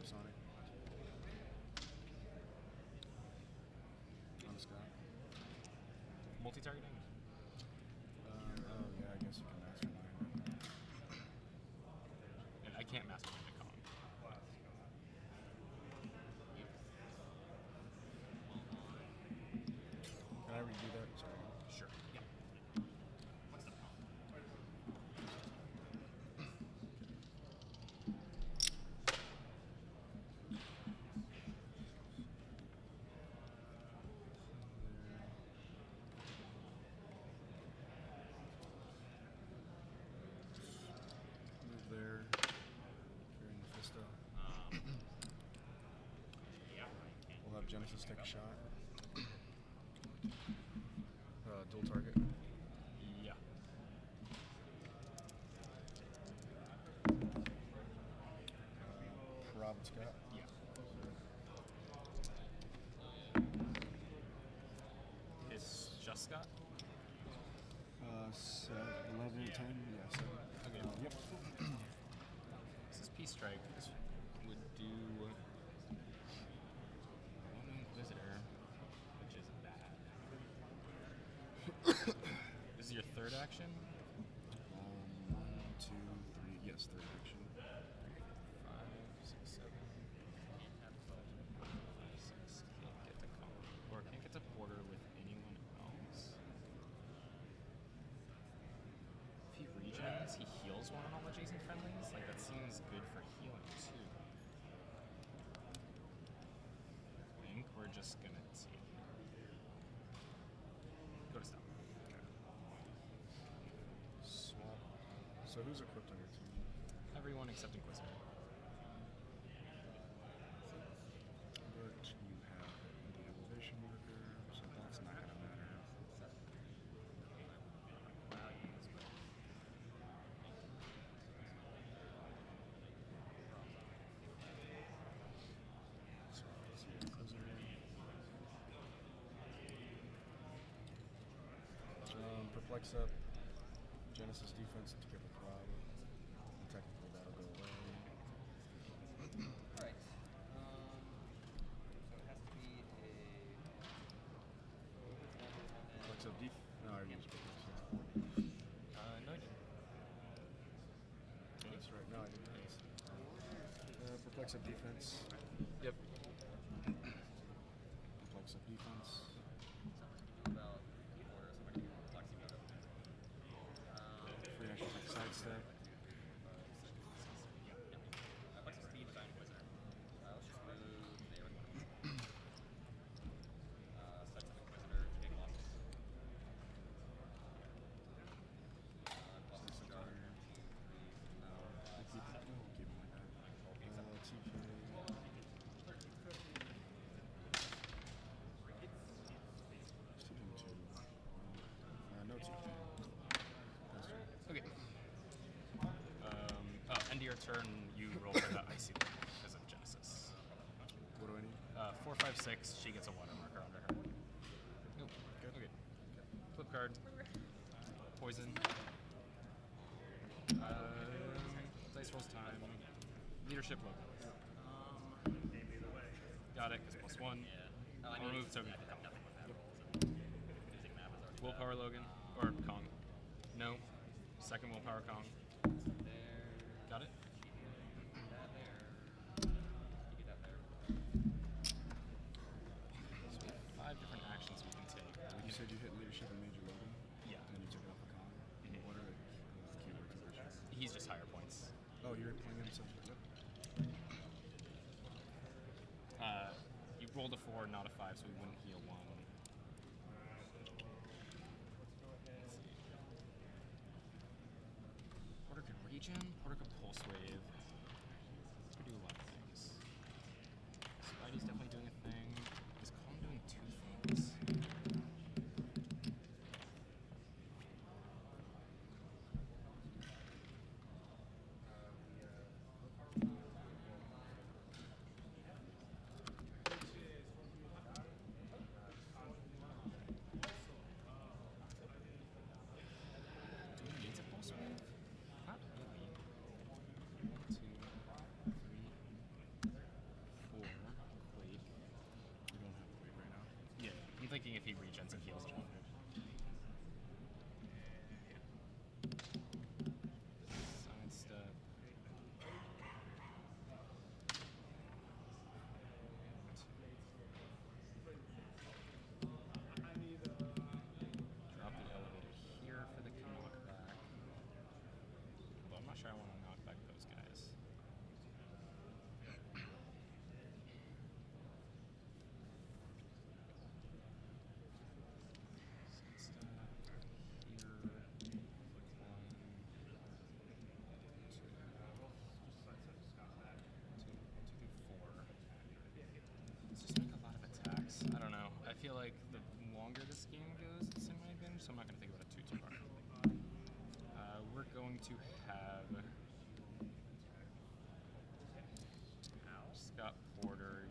Sonic. On the sky. Multi-targeting? Oh yeah, I guess you can mastermind. And I can't mastermind the con. Can I redo that? Sorry. Sure. Yeah. What's the problem? Move there. Carrying the Fisto. We'll have Genesis take a shot. Dual target. Yeah. Rob and Scott. Yeah. Scott? 11, 10, yeah, 7. Okay. Yep. This is Peace Strike. This would do one Inquisitor, which is bad. This is your third action? 1, 2, 3, yes, third action. 5, 6, 7. 5, 6. Can't get to Colin. Or can't get to Porter with anyone else. If he regens, he heals one on all adjacent friendlies. Like, that seems good for healing, too. I think we're just gonna take. Go to stop. Swap. So who's equipped on your team? Everyone except Inquisitor. But you have the elevation marker, so that's not gonna matter. Perplex up, Genesis defense to give a throb. And technically that'll go away. Alright. So it has to be a. Perplex up def. No, I already used perplex up. No, I didn't. That's right. No, I didn't. Perplex up defense. Yep. Perplex up defense. About order, somebody can flex you up. Free action like sidestep. Flex is speed without Inquisitor. Let's just move the other one. Sets of Inquisitor, take losses. Losses jar. Keep it like that. TK. No TK. Okay. End of your turn, you roll for the icy Link because of Genesis. What do I need? 4, 5, 6. She gets a water marker under her. Nope. Good. Okay. Flip card. Poison. Dice rolls time. Leadership Logan. Got it, because +1. I'll remove token. Willpower Logan. Or Kong. No. Second Willpower Kong. Got it? So we have 5 different actions we can take. You said you hit leadership and Major Logan? Yeah. And you took it off a con? What are the keyword conversions? He's just higher points. Oh, you're playing him subject. You rolled a 4, not a 5, so we wouldn't heal 1. Porter could regen, Porter could pulse wave. Could do a lot of things. Spidey's definitely doing a thing. Is Calm doing 2 things? Do we need to pulse wave? Not really. 1, 2, 3, 4. Quake. You don't have Quake right now? Yeah, I'm thinking if he regens and heals one. Sidestep. Drop the elevator here for the knockback. Although I'm not sure I want to knock back those guys. Sidestep here. 1, 2, 3, 4. Let's just make a lot of attacks. I don't know. I feel like the longer this game goes, it's in my advantage, so I'm not going to think about it too hard. We're going to have Scott Porter.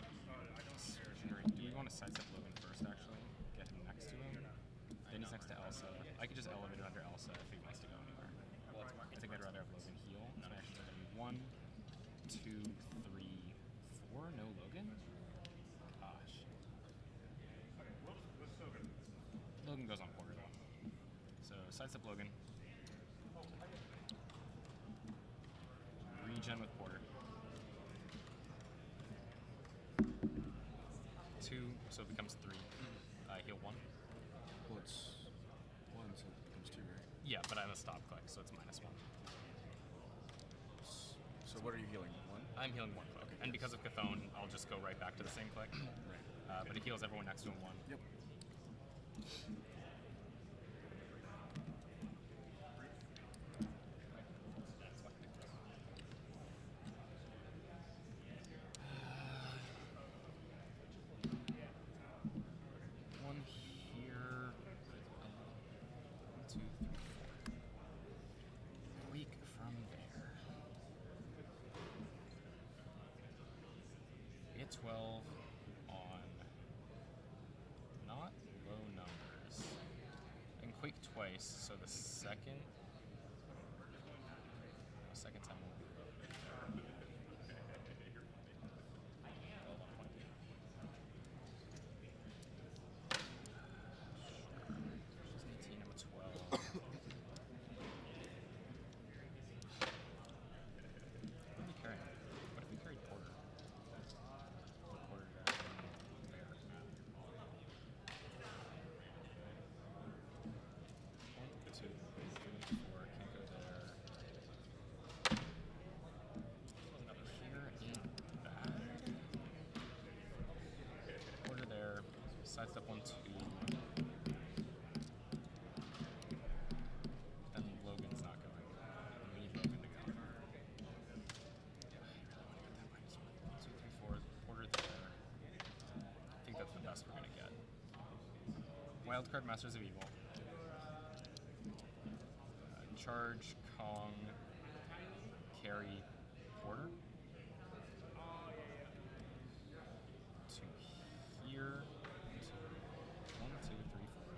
Do we want to sidestep Logan first, actually? Get him next to him? Then he's Elsa. I could just elevate it under Elsa if he wants to go anywhere. I think I'd rather have Logan heal. So actually, it's going to be 1, 2, 3, 4. No Logan? Gosh. Logan goes on Porter though. So sidestep Logan. Regen with Porter. 2, so it becomes 3. Heal 1. Well, it's 1, so it becomes 2, right? Yeah, but I have a stop click, so it's -1. So what are you healing? 1? I'm healing 1 click. And because of Chthon, I'll just go right back to the same click. Right. But it heals everyone next to him 1. Yep. One here. 1, 2, 3, 4. Weak from there. Hit 12 on not low numbers. And Quake twice, so the second time will be low. She's 18, I'm a 12. What are we carrying? What if we carried Porter? Put Porter down there. 1, 2, 3, 4, can't go there. Up here ain't bad. Porter there. Sidestep 1, 2. Then Logan's not going. We need Logan to go. Yeah, I really want to get that -1. 2, 3, 4. Porter there. I think that's the best we're gonna get. Wildcard Masters of Evil. Charge, Kong, carry, Porter. To here. 1, 2, 3, 4.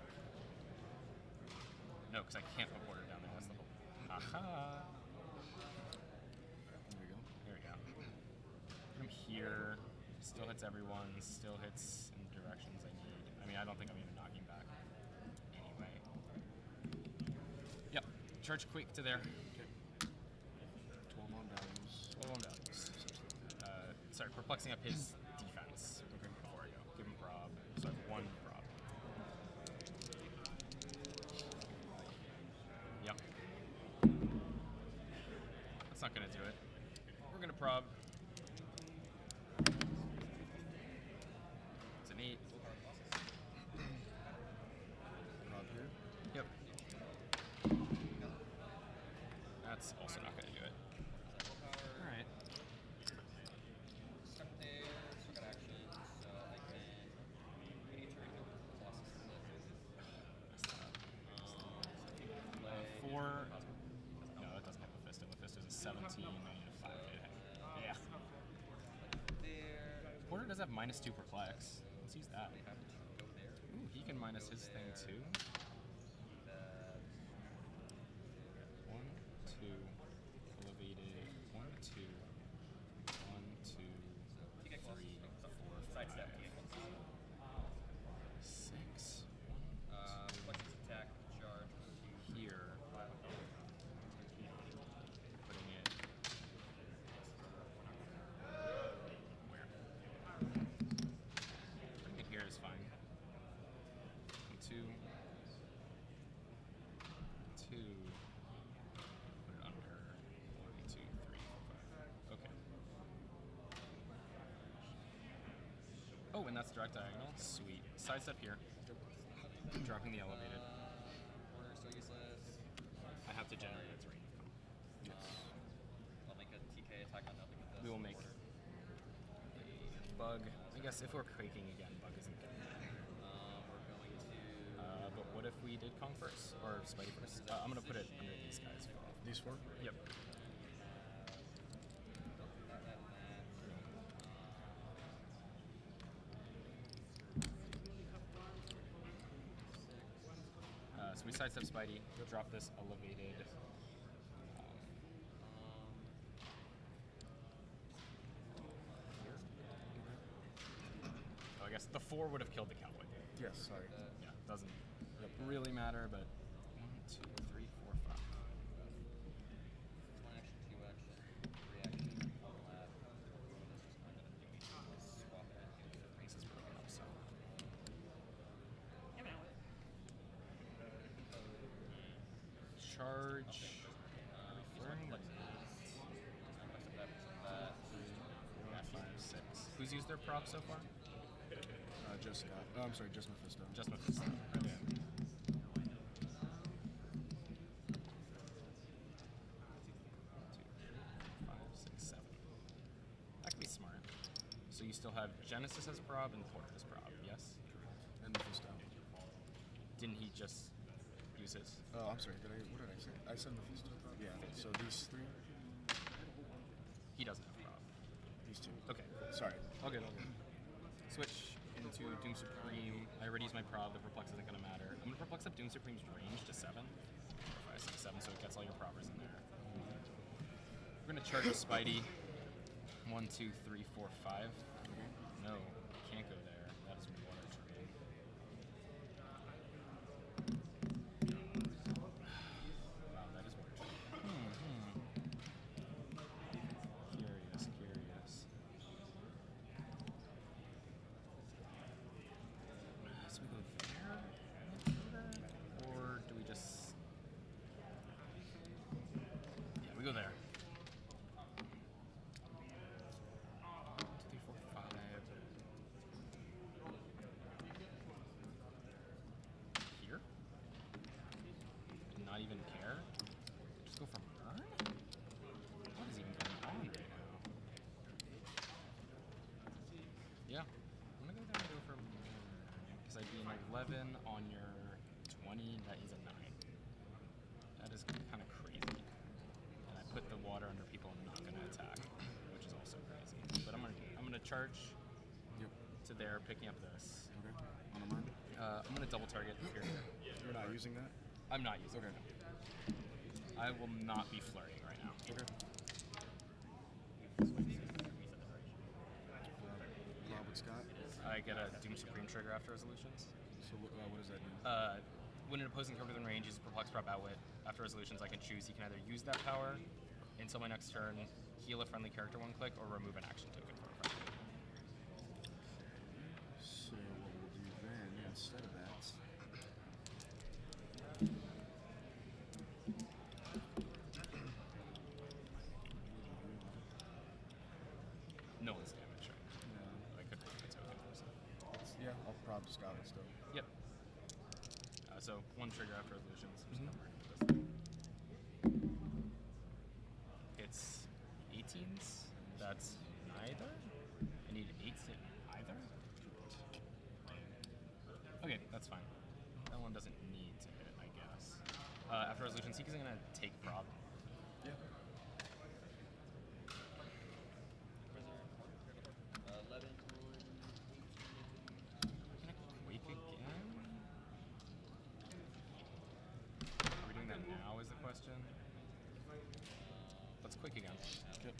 No, because I can't put Porter down there. That's the whole. Aha! There we go. There we go. From here, still hits everyone, still hits in directions I need. I mean, I don't think I'm even knocking back. Anyway. Yep. Charge Quake to there. 12 on values. 12 on values. Sorry, perplexing up his defense. Before I go. Give him prob. So I have 1 prob. Yep. That's not gonna do it. We're gonna prob. It's an 8. Prob here. Yep. That's also not gonna do it. Alright. Four. No, that doesn't have Mephisto. Mephisto's a 17. I need a 5 hit. Yeah. Porter does have -2 perplex. Let's use that. Ooh, he can minus his thing too. 1, 2, elevated. 1, 2, 1, 2, 3, 4, 5, 6. 1, 2, attack, charge. Here. Putting it. Where? Putting it here is fine. 2. 2. Put it under. 1, 2, 3, 4, 5. Okay. Oh, and that's direct diagonal. Sweet. Sidestep here. Dropping the elevated. Still useless. I have to generate its range. Yes. I'll make a TK attack on nothing with this. We will make a bug. I guess if we're quaking again, bug isn't good. We're going to. But what if we did Kong first or Spidey first? I'm gonna put it under these guys. These 4? Yep. So we sidestep Spidey. You'll drop this elevated. Oh, I guess the 4 would have killed the cowboy. Yes, sorry. Yeah, doesn't really matter, but 1, 2, 3, 4, 5. One action, 2 action, 3 action, 1 lap. This is not gonna do anything. Swap it. Race is broken up, so. Charge. Who's used their prop so far? Just Scott. Oh, I'm sorry, just Mephisto. Just Mephisto. Okay. 5, 6, 7. That could be smart. So you still have Genesis as prob and Porter as prob, yes? And Mephisto. Didn't he just use his? Oh, I'm sorry. What did I say? I said Mephisto. Yeah. So these 3. He doesn't have prob. These 2. Okay. Sorry. All good. Switch into Doom Supreme. I already used my prob. The perplex isn't going to matter. I'm going to perplex up Doom Supreme's range to 7. 5, 6, 7, so it gets all your probbers in there. We're going to charge a Spidey. 1, 2, 3, 4, 5. No, can't go there. That is water terrain. Wow, that is water terrain. Curious. So we go there? Or do we just... Yeah, we go there. 2, 3, 4, 5. Here? Not even care? Just go for burn? What is even going on right now? Yeah. I'm gonna go there and go for burn. Because I'd be an 11 on your 20. That is a 9. That is kind of crazy. And I put the water under people I'm not gonna attack, which is also crazy. But I'm gonna charge to there, picking up this. Okay. On a mine? I'm gonna double target here. You're not using that? I'm not using Okay. it. I will not be flurrying right now. Okay. Rob with Scott? I get a Doom Supreme trigger after resolutions. So what does that do? When an opposing character within range uses Perplex Prop Outwit, after resolutions I can choose he can either use that power until my next turn, heal a friendly character 1 click, or remove an action token from a friendly. So what we'll do then, instead of that... No one's damaged, right? Yeah. I could remove a token or something. Yeah, I'll prob Scott still. Yep. So 1 trigger after resolutions. I'm just gonna mark this. It's 18s. That's neither. I need 8s in either. Okay, that's fine. That one doesn't need to hit, I guess. After resolution, Seek is gonna take prob. Yeah. 11, Can I quake again? Are we doing that now is the question? Let's quake again. Yep.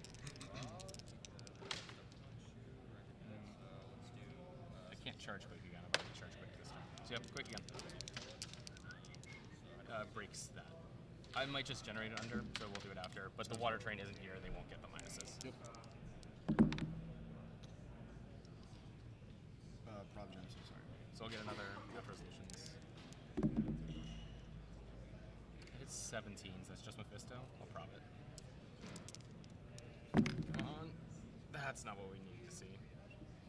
I can't charge quake again. I've already charged quake this time. So yep, quake again. Breaks that. I might just generate it under, so we'll do it after. But the water train isn't here, they won't get the minuses. Yep. Prob Genesis, sorry. So I'll get another after resolutions. It's 17s, that's just Mephisto. I'll prob it. Come on. That's not what we need to see.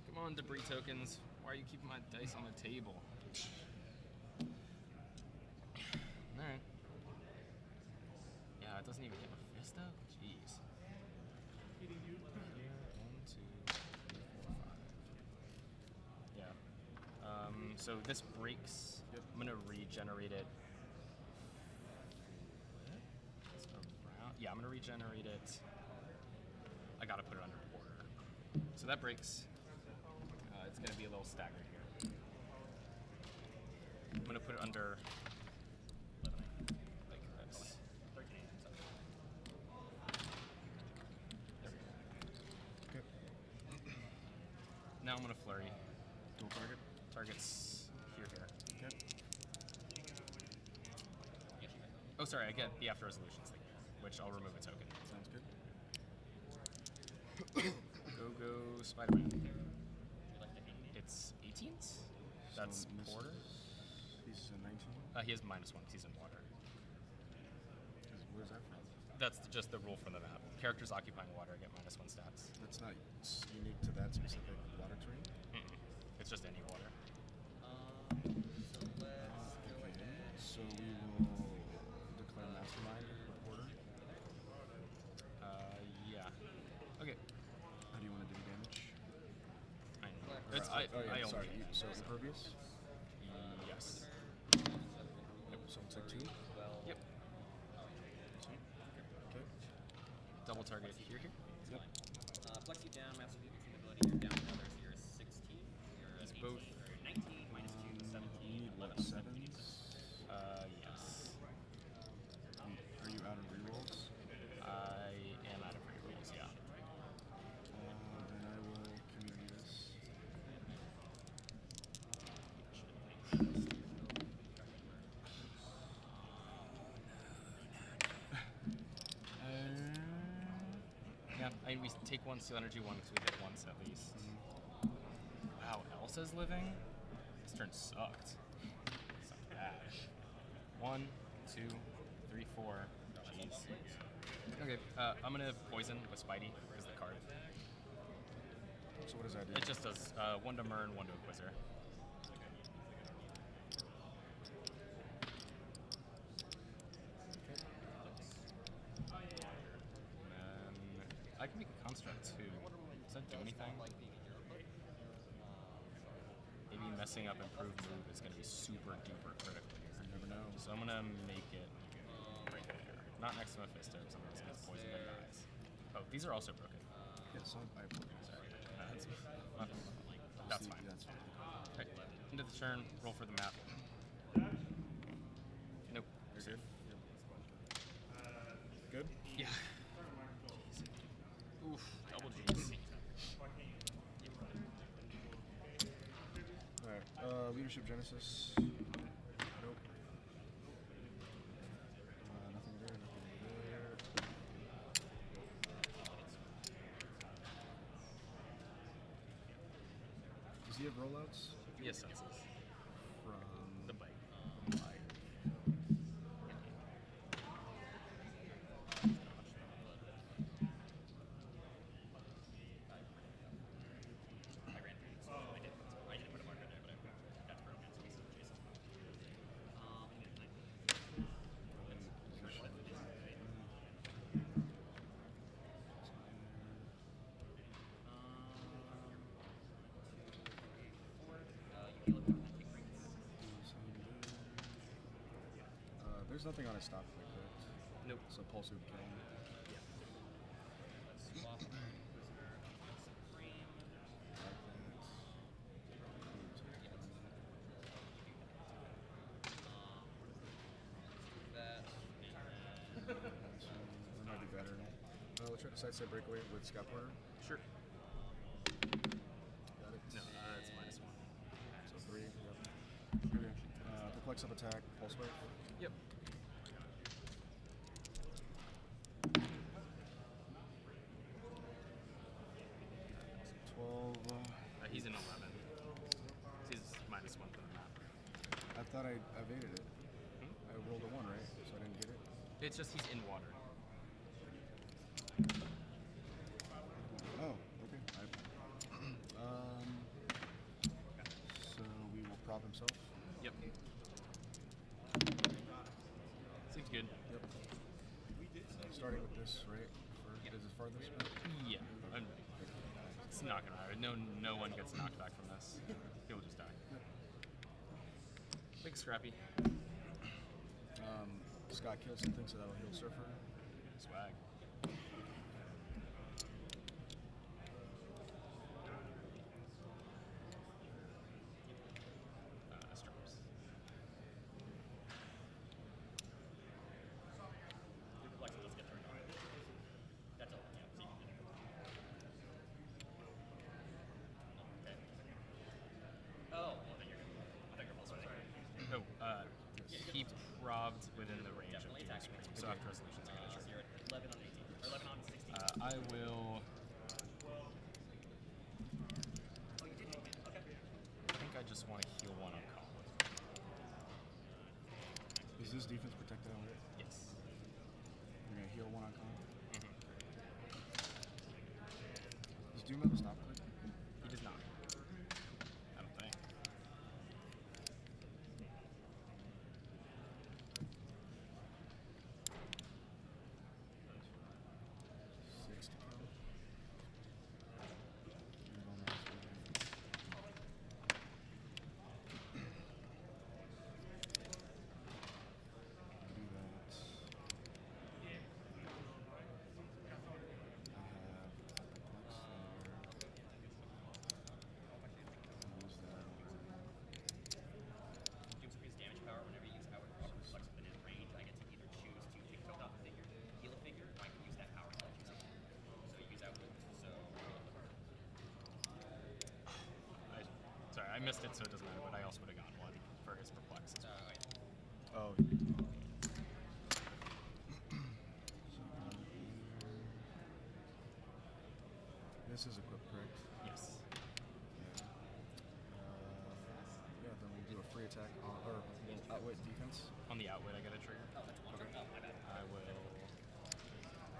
Come on, debris tokens. Why are you keeping my dice on the table? Alright. Yeah, it doesn't even hit Mephisto? Jeez. 1, 2, 3, 4, 5. Yeah. So this breaks. I'm gonna regenerate it. It's around. Yeah, I'm gonna regenerate it. I gotta put it under Porter. So that breaks. It's gonna be a little staggered here. I'm gonna put it under Now I'm gonna flurry. Dual target. Targets here. Okay. Oh, sorry, I get the after resolutions thing, which I'll remove a token. Sounds good. Go Spider-Man. It's 18s. That's Porter. He's a 19. He has -1 because he's in water. Where's that from? That's just the rule from the map. Characters occupying water get -1 stats. That's not unique to that specific water terrain? It's just any water. So we will declare Mastermind Reporter. Yeah. Okay. How do you want to do damage? I only. Sorry. So impervious? Yes. Yep. So it's like 2. Yep. Okay. Double target here. Yep. Flex you down, master ability, you're down now. There's your 16. He's both 19 -2, 17. 11. 7s? Yes. Are you out of rerolls? I am out of rerolls, yeah. Then I will community this. Yeah, we take 1 seal energy 1 because we hit once at least. Wow, Elsa's living? This turn sucked. Sucked bad. 1, 2, 3, 4. Jeez. Okay, I'm gonna poison with Spidey as the card. So what does that do? It just does 1 to Mern, 1 to Inquisitor. I can make a construct too. Does that do anything? Maybe messing up improved move is going to be super duper critical here. You never know. So I'm going to make it right there. Not next to Mephisto, because I'm going to get poison and dies. Oh, these are also broken. Yes, I have broken. Sorry. That's fine. That's fine. Okay. End of the turn, roll for the map. Nope. You're good? Good? Yeah. Oof, double G's. Alright, Leadership Genesis. Nope. Nothing there, nothing there. Does he have rollouts? Yes, senses. From the bike. There's nothing on his stock like that. Nope. So Pulse would kill him. That might be better. We'll try to sidestep breakaway with Scout Porter. Sure. Got it. No, it's -1. So 3. Yep. Okay. Perplex up attack. Pulse wave. Yep. He's in 11. He's -1 for the map. I thought I evaded it. I rolled a 1, right? So I didn't get it. It's just he's in water. Oh, okay. So we will prop himself. Yep. Seems good. Yep. So starting with this, right? Is it farthest? Yeah. It's not gonna matter. No one gets knocked back from this. He'll just die. Big Scrappy. Scott kills something, so that'll heal Surfer. Swag. Storms. Let's get turned on. That's all. Yeah, so you can do it. Okay. mobbed within the range of Demon Supreme. So after resolutions, I get a trigger. 11 on 18. Or 11 on 16. I will. Oh, you did hit me. Okay. I think I just want to heal one on call. Is this defense protected already? Yes. You're gonna heal one on con? Mm-hmm. Does Doom have a stop click? He does not. I don't think. Six to go. Doom Supreme's damage power, whenever you use power to proper flex within his range, I get to either choose to pick up a figure, heal a figure, or I can use that power to choose it. So you use output. So. Sorry, I missed it, so it doesn't matter. But I also would have gotten one for his perplex as well. Oh. This is equipped, correct? Yes. Yeah, then we'll do a free attack on, or we'll outwit defense. On the outwit, I get a trigger. Oh, that's one. Okay. Oh, my bad. I will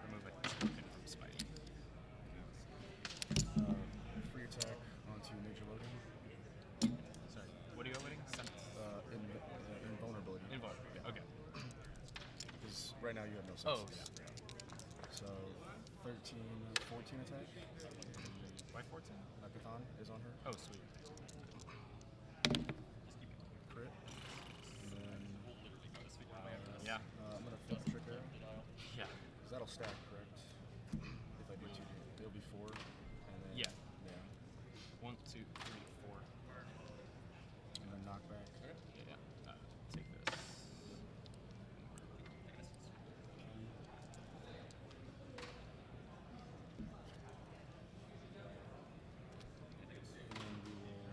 remove a token from Spidey. Free attack onto Major Logan. Sorry, what are you outwitting? Invulnerability. Invulnerability, okay. Because right now you have no Oh, senses. yeah. So 13, 14 attack. Why 14? Hackathon is on her. Oh, sweet. Crit. And then. Yeah. I'm gonna flip trick arrow. Yeah. Because that'll stack, correct? If I do 2D, it'll be 4. And then, Yeah. Yeah. 1, 2, 3, 4. And then knockback. Yeah. Take this. And then we will.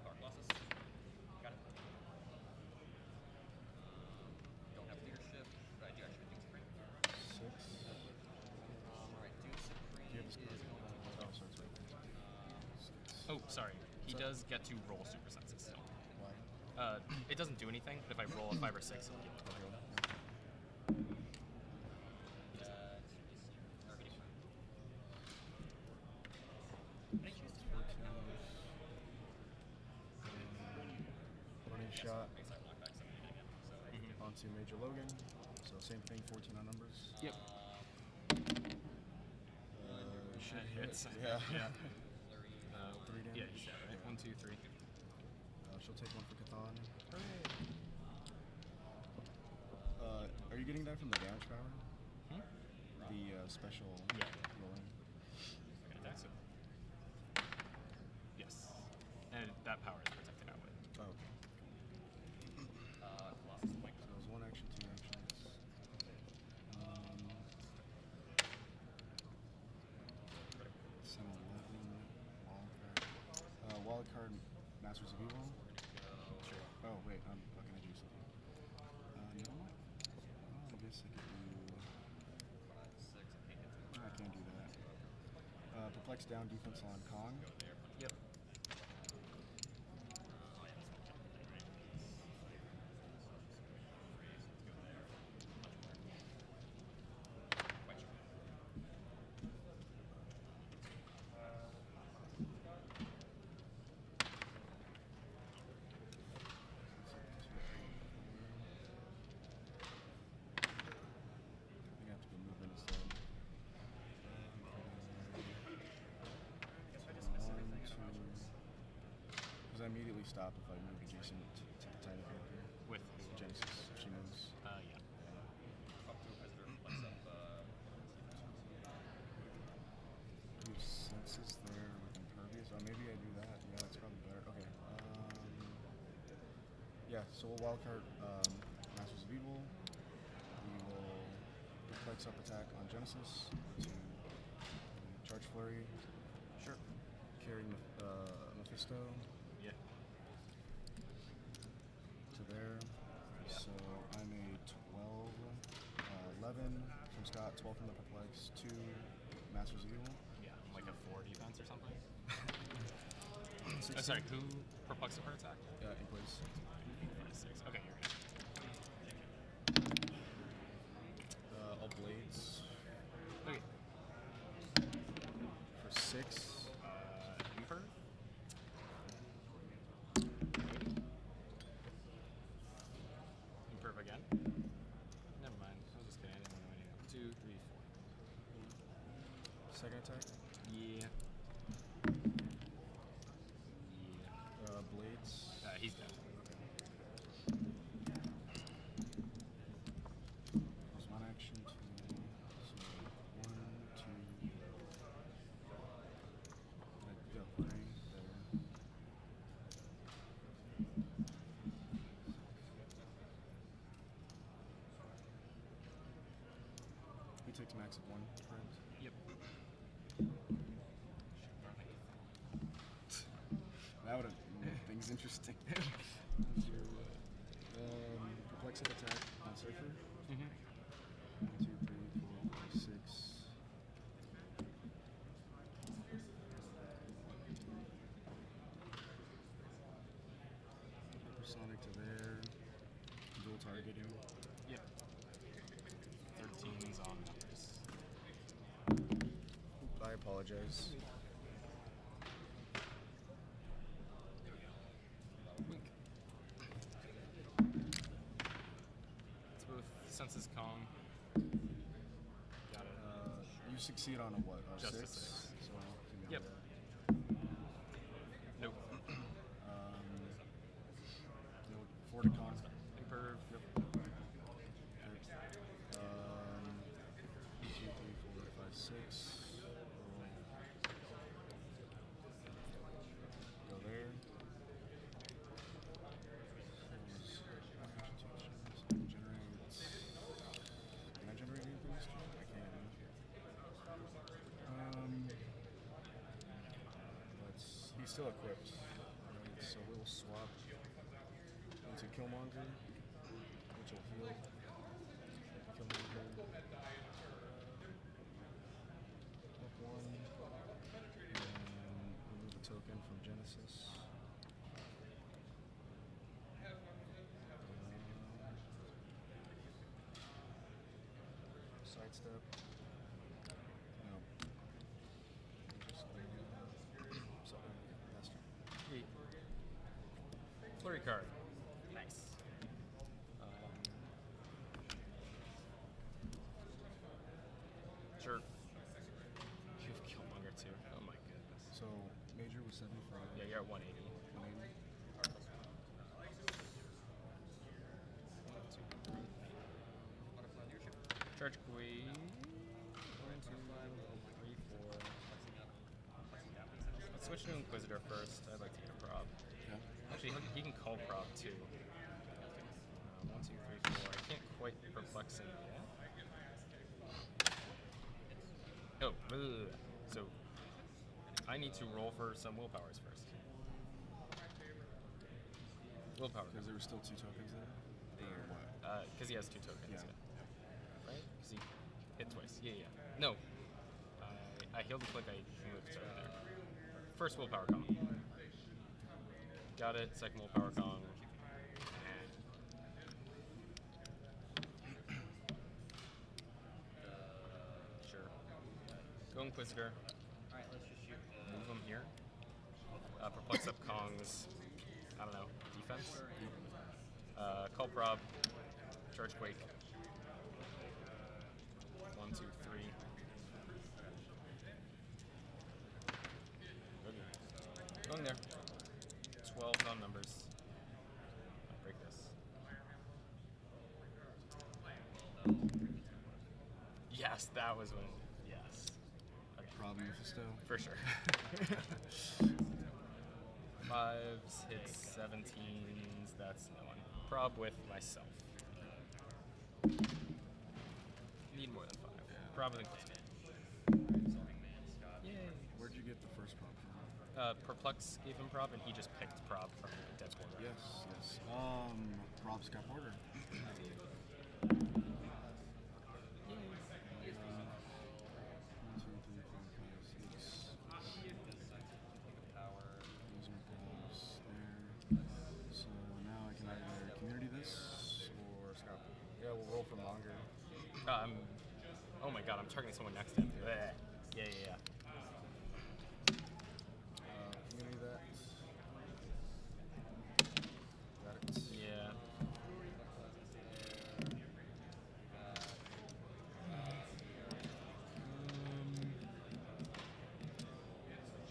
Dark losses. Got it. Don't have leadership, but I do actually Doom Supreme. 6. Alright, Doom Supreme Do you have a is going to Oh, sorry, it's right there. Oh, sorry. He does get to roll super senses still. Why? It doesn't do anything, but if I roll a 5 or 6, he'll heal it. Running shot onto Major Logan. So same thing, 14 on numbers. Yep. Should That hit. hits. Yeah. Yeah. 3 damage. Yeah, you got it, right? 1, 2, 3. She'll take one for Cathan. Are you getting that from the damage power? The special rolling? I can attack it. Yes. And that power is protected outwit. Oh, okay. Colossus Link. So it was 1 action, 2 actions. Some 11. Wild card, Masters of Evil. Sure. Oh wait, how can I do something? No. I guess I could do. I can't do that. Perplex down, defense on Kong. Yep. I immediately stop if I move adjacent to the title character. With Genesis, if she moves. Yeah. Do senses there with impervious? Oh, maybe I do that. Yeah, that's probably better. Okay. Yeah, so we'll wildcard Masters of Evil. We will perplex up attack on Genesis to charge flurry carry Mephisto. Yeah. To there. So I'm a 12, 11 from Scott, 12 from the Perplex, 2 Masters of Evil. Yeah, like a 4 defense or something. 16. Oh, sorry, who perplexed her attack? Inquis. 6. Okay, you're good. All blades. Okay. For 6. Imperv? Imperv again? Never mind. I was just kidding. I didn't want to do anything. 2, 3, 4. Second attack. Yeah. Blades. He's dead. There's one action to. So 1, 2. Yeah, 3 there. He takes max of 1, correct? Yep. That would have made things interesting. Perplexive attack on Cypher. 1, 2, 3, 4, 5, 6. Hypersonic to there. Dual targeting. Yep. 13's on numbers. I apologize. Wink. It's both Senses Kong. Got it. You succeed on a what? Just a 6? 6. So give me Yep. that. Nope. Forticon. Imperv. Yep. 2, 3, 4, 5, 6. Go there. Can I generate anything this turn? I can. He's still equipped. Right, so we'll swap into Killmonger, which will heal. Killmonger. Up 1. And remove a token from Genesis. Sidestep. No. Just, sorry, master. Flurry card. Nice. Sure. You have Killmonger too. Oh my goodness. So, Major was 75. Yeah, you're at 180. 180. Charge Queen. 1, 2, 3, 4. Let's switch to Inquisitor first. I'd like to get a prob. Yeah. Actually, he can call prob too. 1, 2, 3, 4. I can't quite perplex him yet. Oh, so I need to roll for some willpowers first. Willpower. Because there were still 2 tokens there? Or what? Because he has 2 tokens. Yeah. Right? Because he hit twice. Yeah. No. I healed the click. I moved right there. First willpower Kong. Got it. Second willpower Kong. Sure. Go Inquisitor. Alright, let's just shoot. Move him here. Perplex up Kong's, I don't know, defense. Call prob. Charge Quake. 1, 2, 3. Going there. 12 non-numbers. Break this. Yes, that was when. Yes. Okay. Problem Mephisto. For sure. 5s, hits 17s, that's no one. Prob with myself. Need more than 5. Prob with Inquisitor. Yay. Where'd you get the first prompt from? Perplex gave him prob, and he just picked prob from Dead Squad. Yes, yes. Rob Scott Porter. So now I can either community this or Scott. Yeah, we'll roll for longer. Oh my god, I'm targeting someone next to him. Bleh. Yeah. Community that. Got it. Yeah.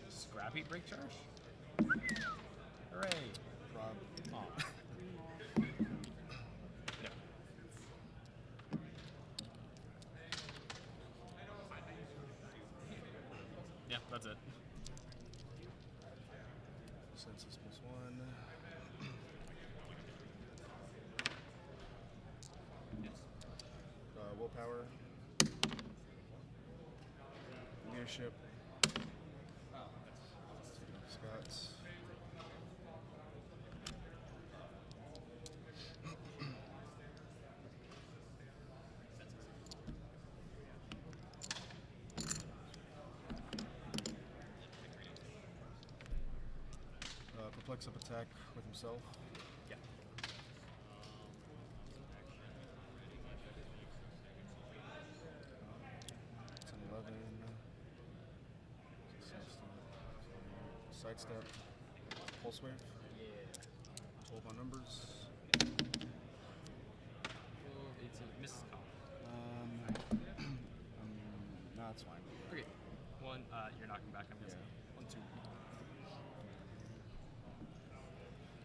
Scrappy break charge? Hooray! Rob. Oh. No. Yeah, that's it. Census +1. Willpower. Leadership. Scott's. Perplex up attack with himself. Yeah. 10, 11. Sidestep. Pulse wave. Yeah. 12 on numbers. 12, 18, misses call. No, it's fine. Okay. One, you're knocking back, I'm guessing. 1, 2.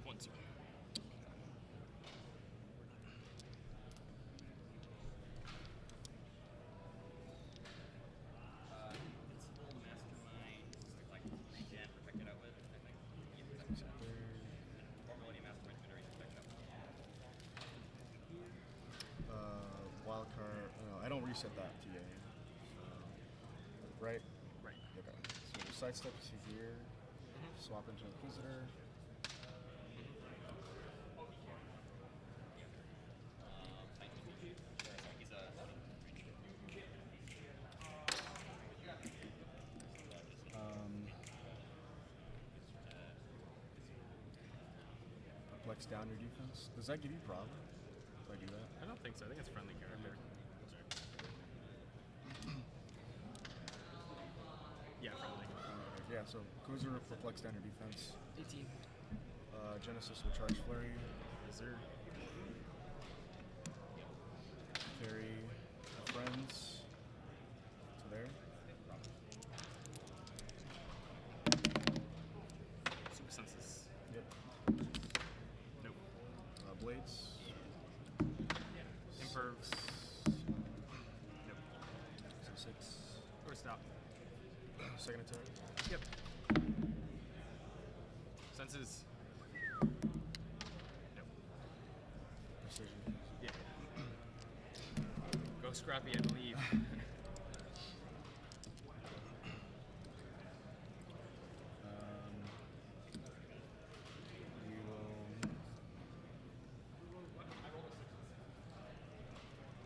1, 2. It's a little mastermind, like regen protected out with, I think. Or Millennium Mastermind protected out with. Wild card. No, I don't reset that TA. Right? Right. Okay. So sidestep to here. Swap into Inquisitor. Flex down your defense. Does that give you prob? If I do that? I don't think so. I think it's friendly character. Yeah, friendly. Yeah, so Cruiser will flex down your defense. 18. Genesis will charge Flurry. Yes, sir. Carry friends to there. Super Senses. Yep. Nope. Blades. Impervs. Nope. So 6. Or stop. Second attack. Yep. Senses. Nope. Precision. Yeah. Go Scrappy, I believe.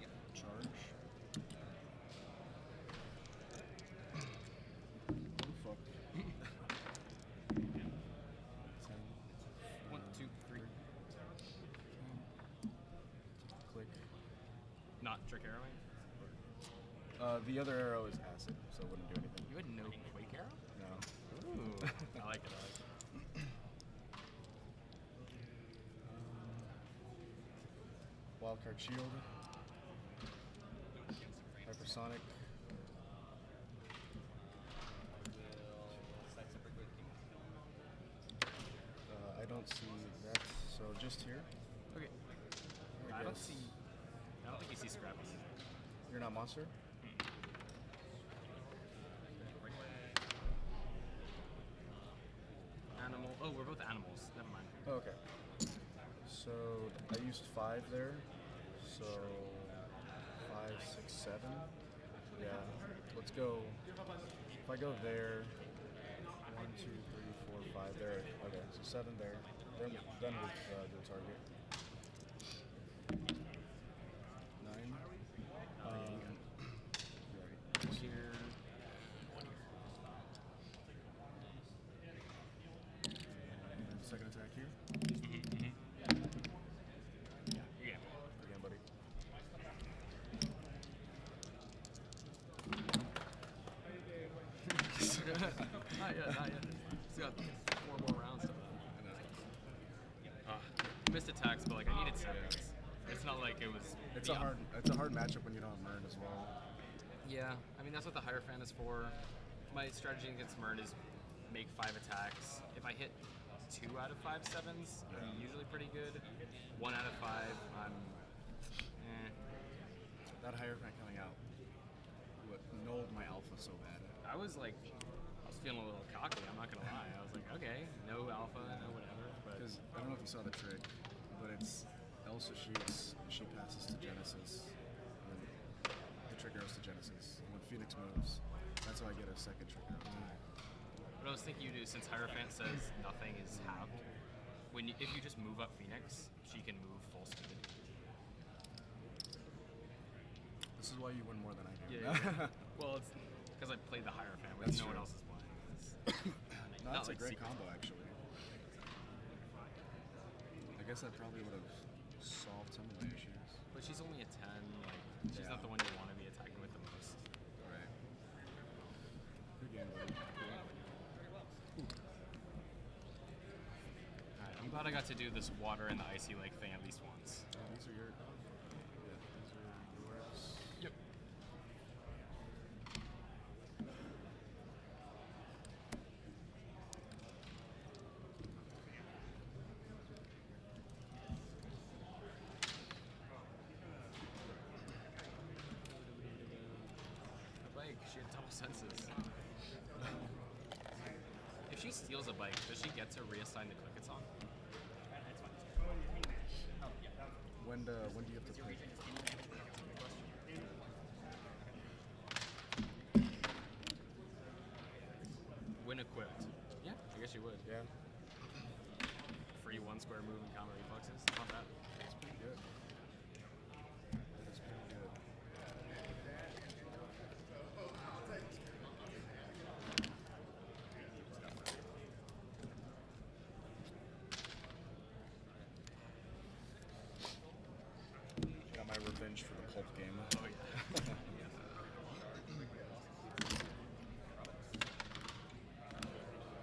You will charge. Oh fuck. 1, 2, 3. Click. Not trick arrowing. The other arrow is acid, so it wouldn't do anything. You had no Quake arrow? No. Ooh, I like it. Wildcard shield. Hypersonic. I don't see that, so just here. Okay. I don't think you see Scrappy. You're not monster? Animal. Oh, we're both animals. Never mind. Oh, okay. So I used 5 there. So 5, 6, 7. Yeah. Let's go. If I go there, 1, 2, 3, 5 there. Okay, so 7 there. Then with your target. 9. Right here. And second attack here. Yeah. Again, buddy. Not yet. Still got 4 more rounds to go. Missed attacks, but like I needed sevens. It's not like it was. It's a hard matchup when you don't have Mern as well. Yeah, I mean that's what the Hierophant is for. My strategy against Mern is make 5 attacks. If I hit 2 out of 5 sevens, I'm usually pretty good. 1 out of 5, I'm. That Hierophant coming out nulled my alpha so bad. I was feeling a little cocky. I'm not gonna lie. I was like, okay, no alpha, no whatever. Because I don't know if you saw the trick, but it's Elsa shoots, she passes to Genesis, and then the trick arrows to Genesis. And when Phoenix moves, that's how I get a second trick arrow. What I was thinking you do, since Hierophant says nothing is halved, if you just move up Phoenix, she can move full speed. This is why you win more than I do. Yeah. Well, it's because I played the Hierophant, but no one else is playing. No, that's a like great secret. combo, actually. I guess that probably would have solved some of the issues. But she's only a 10. Like she's not the one you want to be attacking with the most. Right. Good game, buddy. Alright, I'm glad I got to do this water and the icy lake thing at least once. These are yours. Yep. Bike, she had double senses. If she steals a bike, does she get to reassign the click it's on? When do you have to play? When equipped. Yeah, I guess you would. Yeah. Free 1 square move and counter reflexes. Not bad. That's pretty good. That's pretty good. Got my revenge for the pulp game. Oh yeah.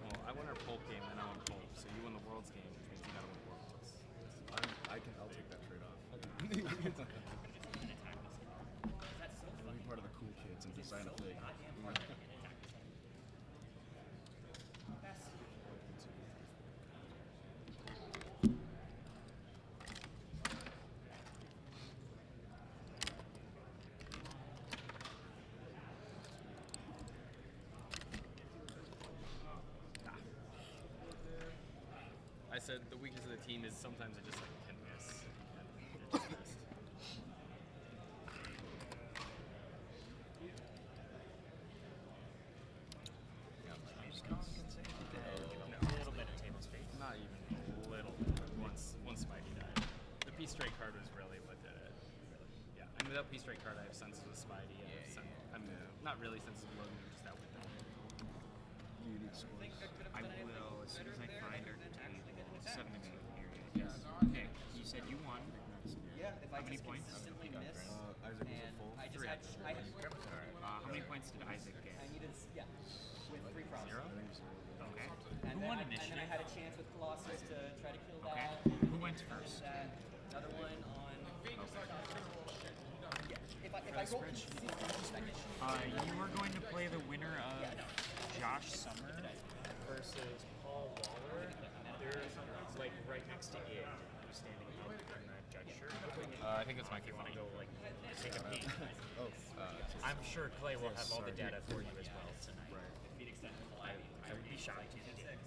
Well, I won our pulp game, and I won pulp. So you won the world's game, which means you gotta win worlds. I'll take that trade off. I'll be part of the cool kids and design a thing. I said the weakness of the team is sometimes it just like can miss. And it just missed. A little bit of table space. Not even a little bit. Once Spidey died. The P straight card was really what did it. Yeah. And without P straight card I have senses of Spidey and I'm not really senses of Logan, I'm just out with them. I will as soon as I find our team. It's 7-minute period. Yes. Okay. You said you won. Yeah, if How I many just points? consistently miss, Isaac was and a full. I just 3. had, How many points did Isaac get? I needed, with 3 problems. 0? Okay. And Who then won And initiative? then I had a chance with Colossus to try to kill Okay. that. Who went first? Another one on. Yeah. If I roll consistently, You were going to play the winner of Josh Summer versus Paul Waller. They're like right next to it. Who's standing up in that judge shirt? I think that's Mikey. You want to go like take a peek? Oh, I'm sure Clay will have all the data for you as well tonight. I would be shocked if he didn't.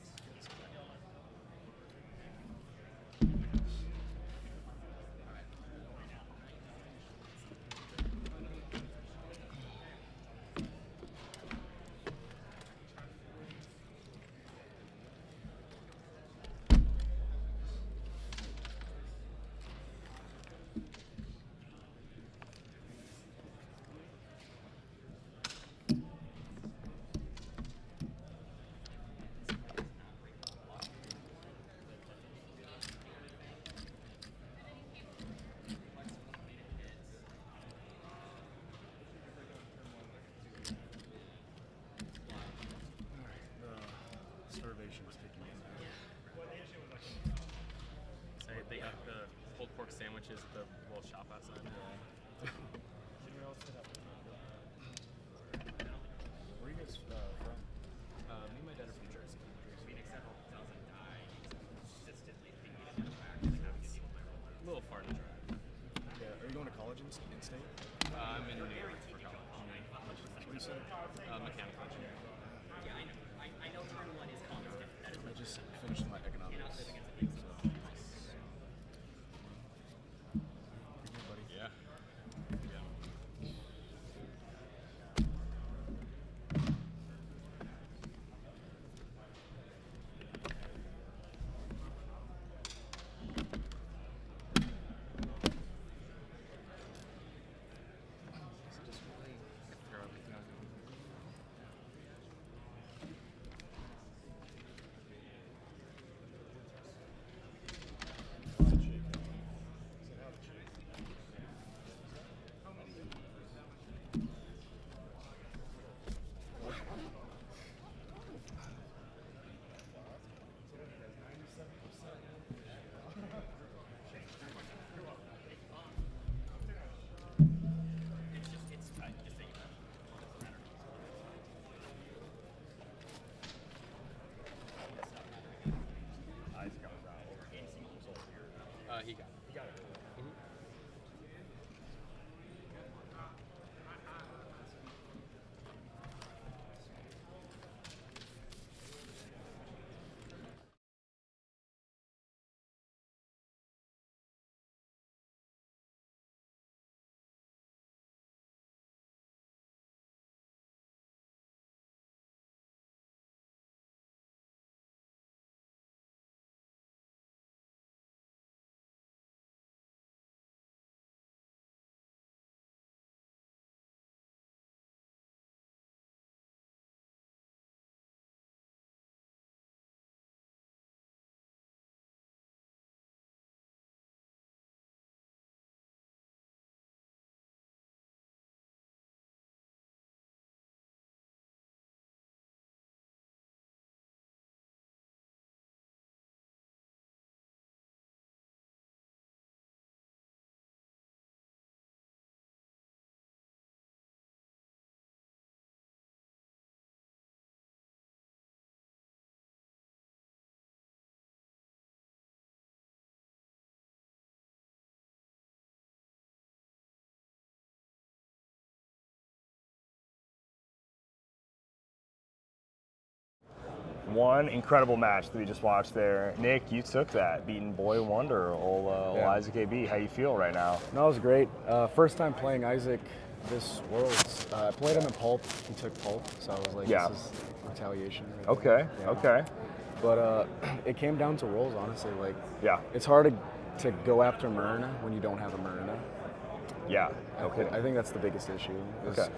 bushes at the little shop outside. Where are you guys from? Me and my dad are from Jersey. A little far to drive. Yeah. Are you going to college in state? I'm in New York for college. What do you say? Mechanical engineering. I just finished my economics. So. Yeah. He got it. One incredible match that we just watched there. Nick, you took that, beating Boy Wonder, old Isaac AB. How you feel right now? No, it was great. First time playing Isaac this Worlds. I played him in Pulp. He took Pulp, so I was like, this is retaliation. Right Okay, there. okay. But it came down to rolls, honestly. Like, yeah, it's hard to go after Myrna when you don't have a Myrna. Yeah, okay. I think that's the biggest issue. Okay.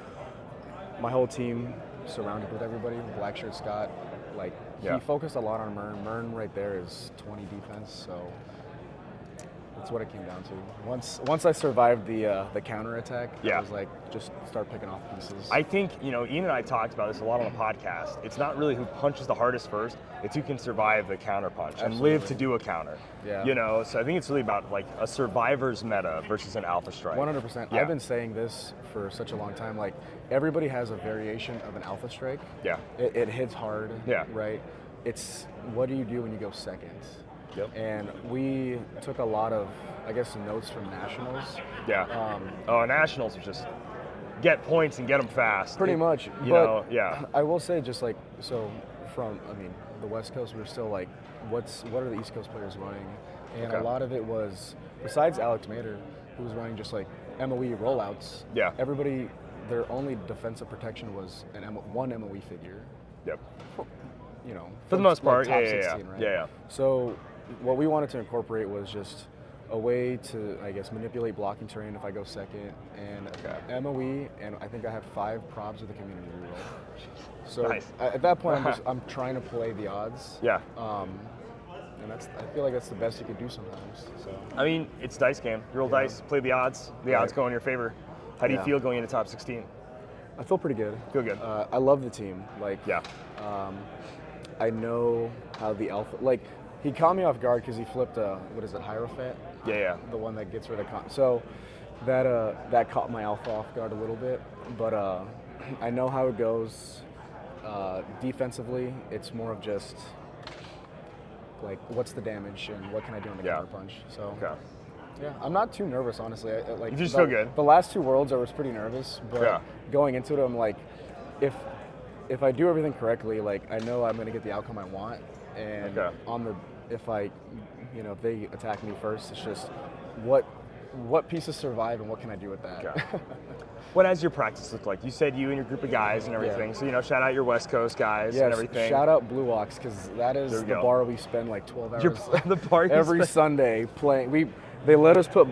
My whole team surrounded with everybody. Blackshirt Scott, like, Yeah. he focused a lot on Myrn. Myrn right there is 20 defense, so that's what it came down to. Once I survived the counter attack, I was like, just start picking off pieces. I think, Ian and I talked about this a lot on the podcast. It's not really who punches the hardest first, it's who can survive the counter punch and live to do a counter. Yeah. So I think it's really about like a survivor's meta versus an alpha strike. 100%. Yeah. I've been saying this for such a long time. Like, everybody has a variation of an alpha strike. Yeah. It hits hard. Yeah. Right? It's what do you do when you go second? Yep. And we took a lot of, I guess, notes from nationals. Yeah. Nationals are just get points and get them fast. Pretty much. You know, yeah. I will say, just like, so from, the West Coast, we're still like, what are the East Coast players running? And a lot of it was, besides Alex Mater, who was running just like MOE rollouts. Yeah. Everybody, their only defensive protection was one MOE figure. Yep. For the most part, top yeah, 16, right? yeah. So what we wanted to incorporate was just a way to, I guess, manipulate blocking terrain if I go second, and MOE, and I think I have 5 probs with the community reroll. So Nice. at that point, I'm trying to play the odds. Yeah. And I feel like that's the best you could do sometimes. So I mean, it's dice game. You roll dice, play the odds. The odds go in your favor. How do you feel going into top 16? I feel pretty good. Feel good. I love the team. Like, I know how the alpha. Like, he caught me off guard because he flipped a Hierophant. Yeah. The one that gets rid of so that caught my alpha off guard a little bit, but I know how it goes. Defensively, it's more of just like what's the damage and what can I do on the counter punch. So yeah, I'm not too nervous, honestly. You just feel good. The last 2 Worlds I was pretty nervous, but going into it, I'm like, if I do everything correctly, like I know I'm gonna get the outcome I want, and if they attack me first, it's just what pieces survive and what can I do with that. What has your practice look like? You said you and your group of guys and everything. So shout out your West Coast guys and everything. Shout out Blue Ox, because that is the bar we spend like 12 hours every Sunday playing. They let us put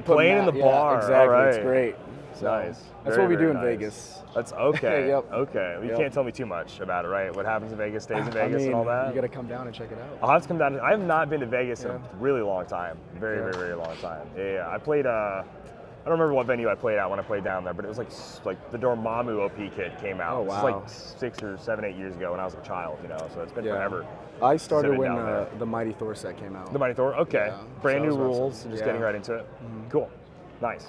playing in the bar. Exactly, right. It's great. So Nice. That's Very, what we do very in nice. Vegas. That's okay. Yep. Okay. You can't tell me too much about it, right? What happens in Vegas stays in Vegas and all that. You got to come down and check it out. I'll have to come down. I have not been to Vegas in a really long time. Very, very, very long time. Yeah. I played. I don't remember what venue I played at when I played down there, but it was like the Dormammu OP kit came out. Oh, wow. It was like 6 or 7, 8 years ago when I was a child. So it's been forever. I started when the Mighty Thor set came out. The Mighty Thor. Okay. Yeah. Brand So new that was rules. awesome. Just getting right into it. Cool. Nice.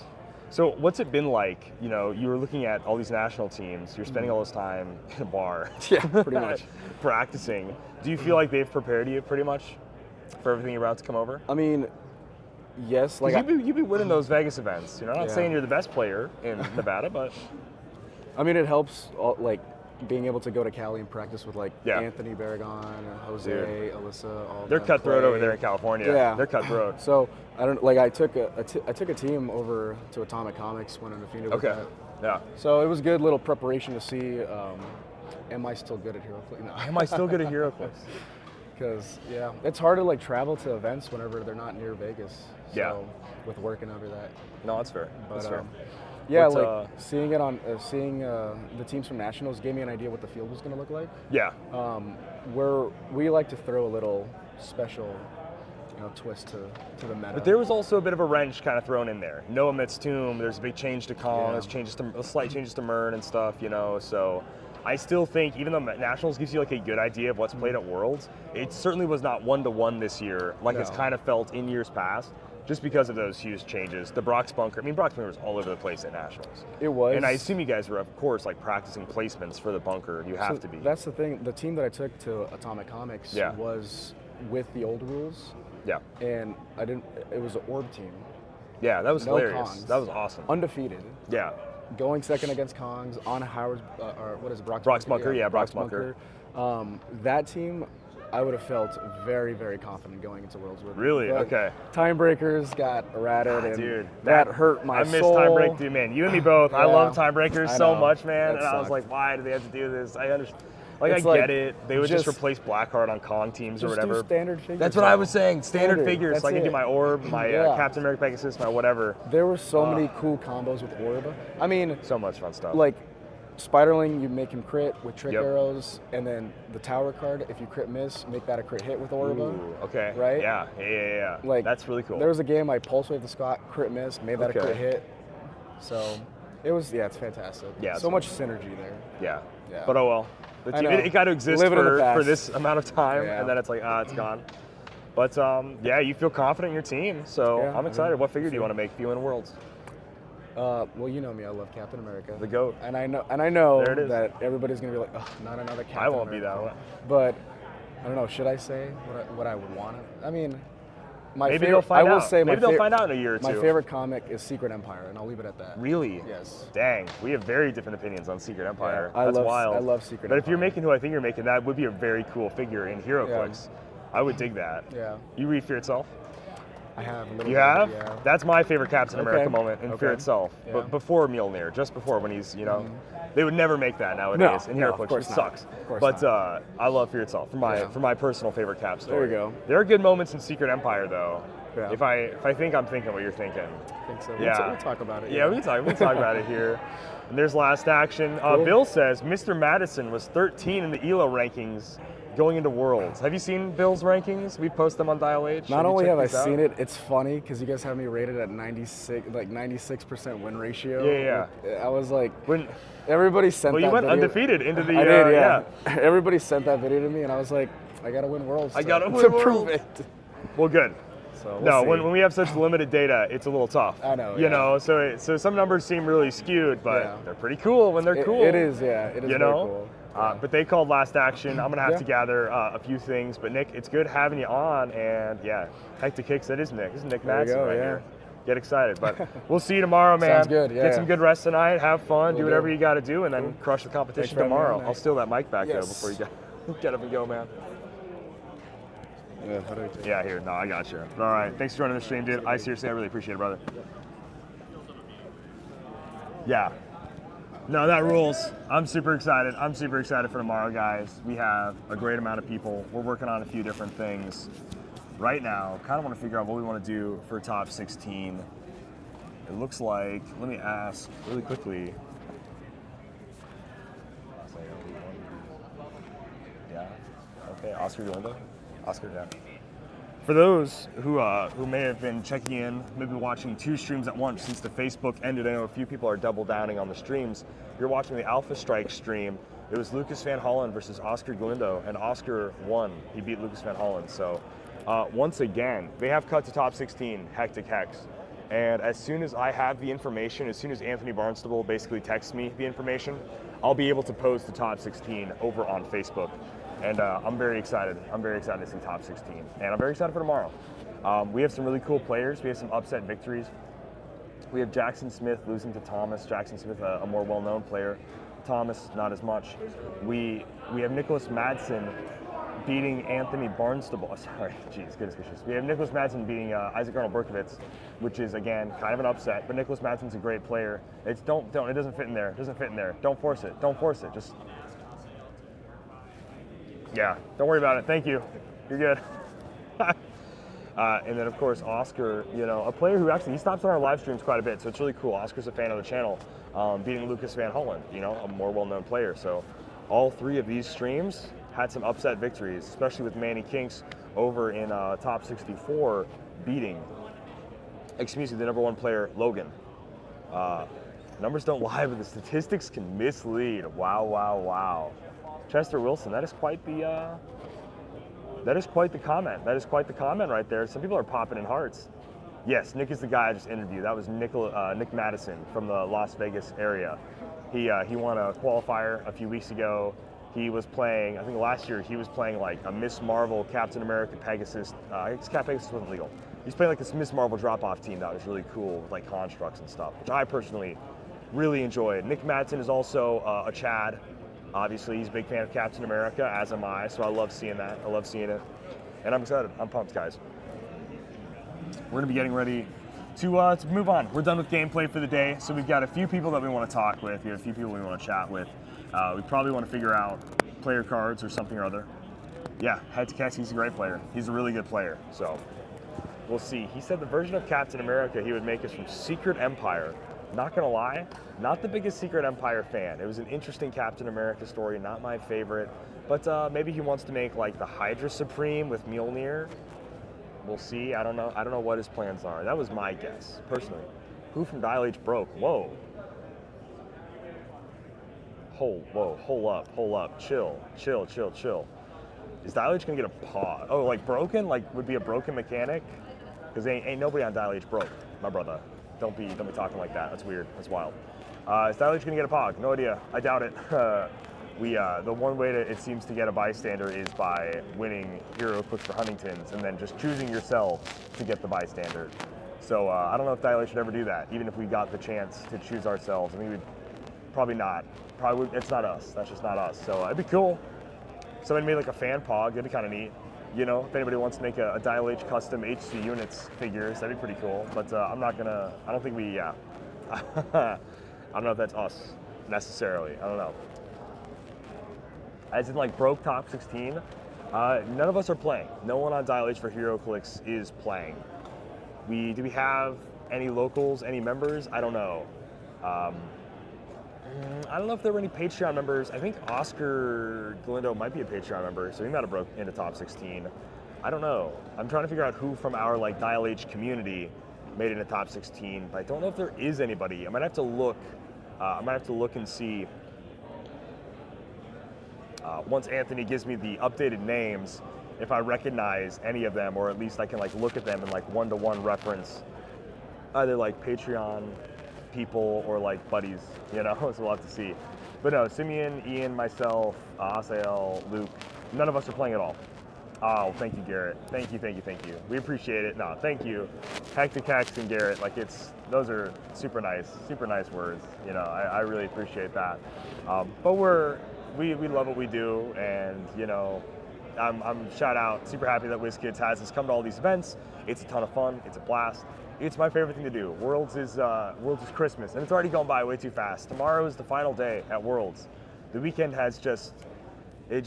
So what's it been like? You were looking at all these national teams. You're spending all this time in a bar. Yeah, pretty much. Practicing. Do you feel like they've prepared you pretty much for everything you're about to come over? I mean, yes. Like you've been winning those Vegas events. I'm not saying you're the best player in Nevada, but I mean, it helps. Being able to go to Cali and practice with Anthony Barragon, Jose, Alyssa, all they're cutthroat over there in California. Yeah, they're cutthroat. So I took a team over to Atomic Comics, went undefeated with that. Yeah. So it was a good little preparation to see. Am I still good at Heroclix? No. Am I still good at Heroclix? Because it's hard to travel to events whenever they're not near Vegas. So, with working over that. No, that's fair. But, that's fair. Yeah, seeing it on seeing the teams from nationals gave me an idea what the field was going to look like. Yeah. We like to throw a little special, twist to the meta. But there was also a bit of a wrench kind of thrown in there. Noah Metztum, there's a big change to Kong, there's slight changes to Mern and stuff. So I still think, even though nationals gives you a good idea of what's played at Worlds, it certainly was not 1-to-1 this year, it's kind of felt in years past. Just because of those huge changes. The Brock's bunker, Brock's bunker was all over the place at Nationals. It was. And I assume you guys were, of course, practicing placements for the bunker. You have to be. That's the thing. The team that I took to Atomic Comics was with the old rules. Yeah. And it was an orb team. Yeah, that was hilarious. Kongs. That was awesome. Undefeated. Yeah. Going second against Kongs on Howard's, Brock's bunker. Yeah, Brock's bunker. That team, I would have felt very, very confident going into Worlds with. Really? Okay. Time breakers got errated, and dude, that hurt my soul. I missed time break, dude, man. You and me both. I love time breakers so much, man. That and I was sucked. like, why do they have to do this? I understand. I get it. They would just replace Blackheart on Kong teams or whatever. Do standard figures. That's what I was saying. Standard figures. That's So I can do it. my orb, my Captain America Pegasus, my whatever. There were so many cool combos with orb. I mean, so much fun stuff. Spiderling, you make him crit with trick arrows, and then the tower card, if you crit miss, make that a crit hit with Orba. Ooh, okay. Right? Yeah. That's really cool. There was a game I pulse wave the Scott, crit miss, made that a crit hit. So it was, it's fantastic. Yeah. So much synergy there. Yeah. Yeah. But oh well. The team, it got to exist for this amount of time, and then it's like, it's gone. But you feel confident in your team, so I'm excited. What figure do you want to make if you win Worlds? Well, you know me. I love Captain America. The GOAT. And I know that everybody's gonna be like, not another Captain America. I won't be that one. But I don't know. Should I say what I would want? I mean, maybe they'll find out. I will say maybe they'll find out in a year or two. My favorite comic is Secret Empire, and I'll leave it at that. Really? Yes. Dang, we have very different opinions on Secret Empire. Yeah, That's wild. I love Secret But Empire. if you're making who I think you're making, that would be a very cool figure in Heroclix. I would dig that. Yeah. You read Fear Itself? I have a little You bit, have? yeah. That's my favorite Captain America moment in Fear Itself. Yeah. But before Mjolnir, just before when he's, they would never make that nowadays in Heroclix, which sucks. But I love Fear Itself for my personal favorite Cap story. There you go. There are good moments in Secret Empire though. Yeah. If I think I'm thinking what you're thinking. I think so. Yeah. We'll talk about it. Yeah, we can talk about it here. And there's last action. Cool. Bill says Mr. Madison was 13 in the ELO rankings going into Worlds. Have you seen Bill's rankings? We post them on Dial H. Not only have I seen it, it's funny because you guys have me rated at 96% win ratio. Yeah. I was like, everybody sent that you went video. undefeated into the. I did, yeah. Everybody sent that video to me, and I was like, I gotta win Worlds. I gotta win to Worlds. prove it. Well, good. So we'll no, see. when we have such limited data, it's a little tough. I know. You know, so some numbers seem really skewed, but Yeah. they're pretty cool when they're cool. It is, yeah. It is you very know? cool. But they called last action. I'm gonna have Yeah. to gather a few things. But Nick, it's good having you on. And yeah, Hectic Kicks. That is Nick. This is Nick There you Madsen go, right yeah. here. Get excited. But we'll see you tomorrow, man. Sounds good, yeah, Get some yeah. good rest tonight. Have fun. Will do whatever do. you got to do, and then crush the competition for having me on, tomorrow. man. I'll steal that mic back though Yes. before you get up and go, man. Yeah, how do I take it? Yeah, here. No, I got you. All right. Thanks for joining the stream, dude. I really appreciate it, brother. Yeah. No, that rules. I'm super excited. I'm super excited for tomorrow, guys. We have a great amount of people. We're working on a few different things right now. Kind of want to figure out what we want to do for top 16. It looks like, let me ask really quickly. Yeah. Okay, Oscar Galindo. Oscar, yeah. For those who may have been checking in, maybe watching two streams at once since the Facebook ended, I know a few people are double downing on the streams. You're watching the Alpha Strike stream. It was Lucas Van Hollen versus Oscar Galindo, and Oscar won. He beat Lucas Van Hollen. So once again, they have cut to top 16, Hectic Hex. And as soon as I have the information, as soon as Anthony Barnstable basically texts me the information, I'll be able to post the top 16 over on Facebook. And I'm very excited. I'm very excited to see top 16. And I'm very excited for tomorrow. We have some really cool players. We have some upset victories. We have Jackson Smith losing to Thomas. Jackson Smith, a more well-known player. Thomas, not as much. We have Nicholas Madsen beating Anthony Barnstable. Sorry, geez, goodness gracious. We have Nicholas Madsen beating Isaac Arnold Berkowitz, which is, again, kind of an upset. But Nicholas Madsen's a great player. It's don't. It doesn't fit in there. It doesn't fit in there. Don't force it. Don't force it. Just... Yeah, don't worry about it. Thank you. You're good. And then, of course, Oscar, you know, a player who actually, he stops on our live streams quite a bit, so it's really cool. Oscar's a fan of the channel, beating Lucas Van Hollen, you know, a more well-known player. So all three of these streams had some upset victories, especially with Manny Kinks over in top 64 beating, the #1 player, Logan. Numbers don't lie, but the statistics can mislead. Wow, wow, wow. Chester Wilson, that is quite the comment. That is quite the comment right there. Some people are popping in hearts. Yes, Nick is the guy I just interviewed. That was Nick Madison from the Las Vegas area. He won a qualifier a few weeks ago. He was playing, I think last year, he was playing like a Miss Marvel, Captain America, Pegasus. I guess Pegasus wasn't legal. He's playing like this Miss Marvel drop-off team that was really cool with like constructs and stuff, which I personally really enjoyed. Nick Madsen is also a Chad. Obviously, he's a big fan of Captain America, as am I, so I love seeing that. I love seeing it. And I'm excited. I'm pumped, guys. We're going to be getting ready to move on. We're done with gameplay for the day, so we've got a few people that we want to talk with. We have a few people we want to chat with. We probably want to figure out player cards or something or other. Yeah, Hectic Hex, he's a great player. He's a really good player, so we'll see. He said the version of Captain America he would make is from Secret Empire. Not gonna lie, not the biggest Secret Empire fan. It was an interesting Captain America story, not my favorite, but maybe he wants to make like the Hydra Supreme with Mjolnir. We'll see. I don't know what his plans are. That was my guess, personally. Who from Dial H broke? Whoa. Hold up. Chill. Is Dial H gonna get a paw? Oh, like broken? Like would be a broken mechanic? Because ain't nobody on Dial H broke, my brother. Don't be talking like that. That's weird. That's wild. Is Dial H gonna get a pog? No idea. I doubt it. The one way it seems to get a bystander is by winning Heroclix for Huntington's and then just choosing yourself to get the bystander. So I don't know if Dial H should ever do that, even if we got the chance to choose ourselves. I mean, we'd probably not. It's not us. That's just not us. So it'd be cool. Somebody made like a fan pog. That'd be kind of neat. You know, if anybody wants to make a Dial H custom HC units figures, that'd be pretty cool. But I don't think we, I don't know if that's us necessarily. I don't know. As in like broke top 16, none of us are playing. No one on Dial H for Heroclix is playing. Do we have any locals, any members? I don't know. I don't know if there were any Patreon members. I think Oscar Galindo might be a Patreon member, so he might have broke into top 16. I don't know. I'm trying to figure out who from our like Dial H community made it into top 16, but I don't know if there is anybody. I might have to look. And see. Once Anthony gives me the updated names, if I recognize any of them, or at least I can like look at them and like one-to-one reference either like Patreon people or like buddies, you know. So we'll have to see. But no, Simeon, Ian, myself, Asael, Luke, none of us are playing at all. Oh, thank you, Garrett. Thank you. We appreciate it. No, thank you. Hectic Hex and Garrett, like those are super nice words. You know, I really appreciate that. But we love what we do, and you know, I'm shout out, super happy that WizKids has us come to all these events. It's a ton of fun. It's a blast. It's my favorite thing to do. Worlds is Christmas, and it's already gone by way too fast. Tomorrow is the final day at Worlds. The weekend has just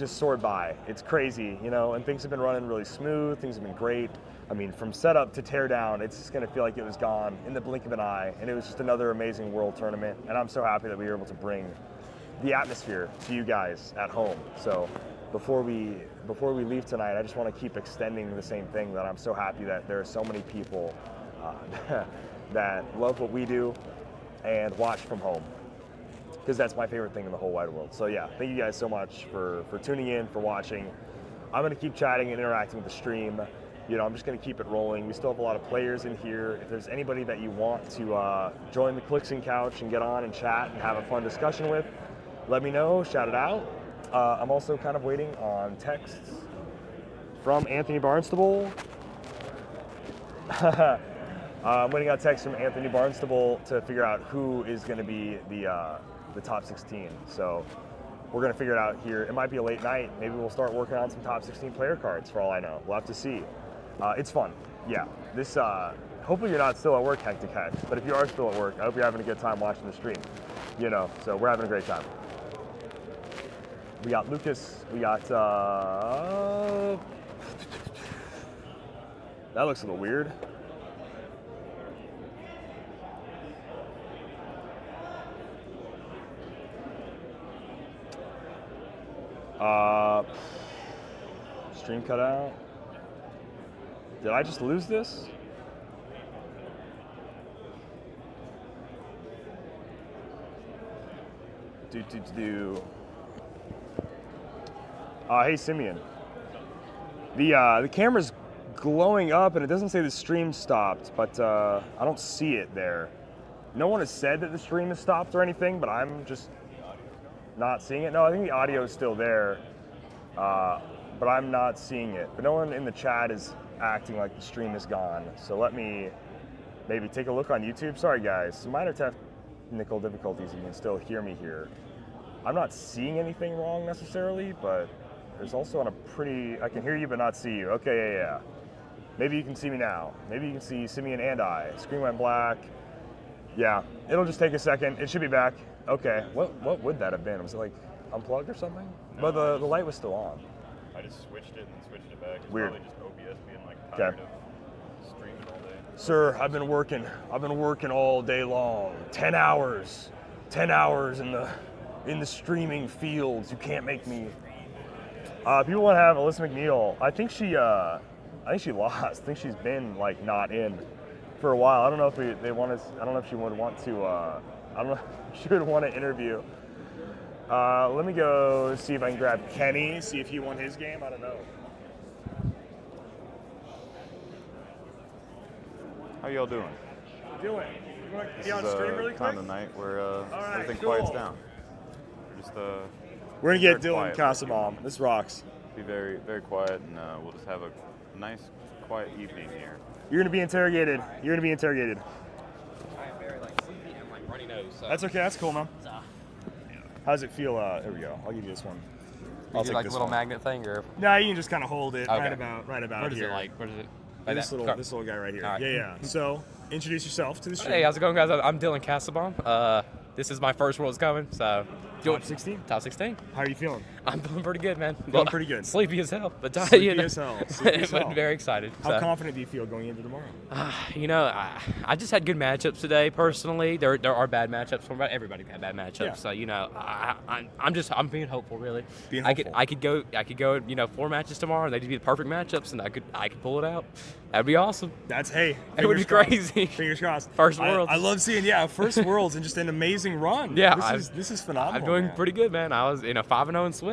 soared by. It's crazy, you know, and things have been running really smooth. Things have been great. I mean, from setup to teardown, it's just going to feel like it was gone in the blink of an eye, and it was just another amazing World tournament, and I'm so happy that we were able to bring the atmosphere to you guys at home. So before we leave tonight, I just want to keep extending the same thing, that I'm so happy that there are so many people that love what we do and watch from home, because that's my favorite thing in the whole wide world. So yeah, thank you guys so much for tuning in, for watching. I'm going to keep chatting and interacting with the stream. You know, I'm just going to keep it rolling. We still have a lot of players in here. If there's anybody that you want to join the Clixing Couch and get on and chat and have a fun discussion with, let me know, shout it out. I'm also kind of waiting on texts from Anthony Barnstable. I'm waiting on texts from Anthony Barnstable to figure out who is going to be the top 16. So we're going to figure it out here. It might be a late night. Maybe we'll start working on some top 16 player cards for all I know. We'll have to see. It's fun. Yeah. This. Hopefully you're not still at work, Hectic Hex. But if you are still at work, I hope you're having a good time watching the stream. You know, so we're having a great time. We got Lucas. We got. That looks a little weird. Stream cut out. Did I just lose this? Hey Simeon. The camera's glowing up and it doesn't say the stream stopped, but I don't see it there. No one has said that the stream has stopped or anything, but I'm just not seeing it. No, I think the audio is still there, but I'm not seeing it. But no one in the chat is acting like the stream is gone. So let me maybe take a look on YouTube. Sorry guys, some minor technical difficulties. You can still hear me here. I'm not seeing anything wrong necessarily, but there's also on a pretty, I can hear you but not see you. Okay, yeah. Maybe you can see me now. Maybe you can see Simeon and I. Screen went black. Yeah, it'll just take a second. It should be back. Okay, what would that have been? Was it like unplugged or something? No, but the light was still on. I just switched it and switched it back. It's Weird. Probably just OBS being like tired of streaming all day. Sir, I've been working all day long. 10 hours in the streaming fields. You can't make me. People want to have Alyssa McNeil. I think she lost. I think she's been like not in for a while. I don't know if they want to. I don't know if she would want to. I don't know if she would want to interview. Let me go see if I can grab Kenny. See if he won his game. I don't know. How y'all doing? You want to This be on is stream really time quick? of night where right, everything cool. quiets down. We're just We're gonna get very Dylan quiet. Casamom. This rocks. Be very, very quiet, and we'll just have a nice, quiet evening here. You're gonna be interrogated. You're gonna be interrogated. I am very sleepy and runny nose. So. That's okay. That's cool, man. How does it feel? There we go. I'll give you this one. I'll do take like a this little one. magnet thing, or? No, you can just kind of hold it Okay. right about What is here. it like? What is it? This little guy right here. All right. Yeah. So introduce yourself to the stream. Hey, how's it going, guys? I'm Dylan Casamom. This is my first Worlds coming, so. Top 16? Top 16. How are you feeling? I'm feeling pretty good, man. Feeling pretty good. Sleepy as hell, but Sleepy you know, as hell. Sleepy as hell. but very excited. How confident do you feel going into tomorrow? You know, I just had good matchups today. Personally, there are bad matchups for everybody. Had bad matchups, Yeah. so you know, I'm being hopeful, really. Being I hopeful. could go, you know, 4 matches tomorrow, and they'd be the perfect matchups, and I could pull it out. That'd be awesome. It would be crazy. Fingers crossed. First Worlds. I love seeing first Worlds and just an amazing run. Yeah, this is phenomenal. I'm doing man. pretty good, man. I was 5-0 in Swiss.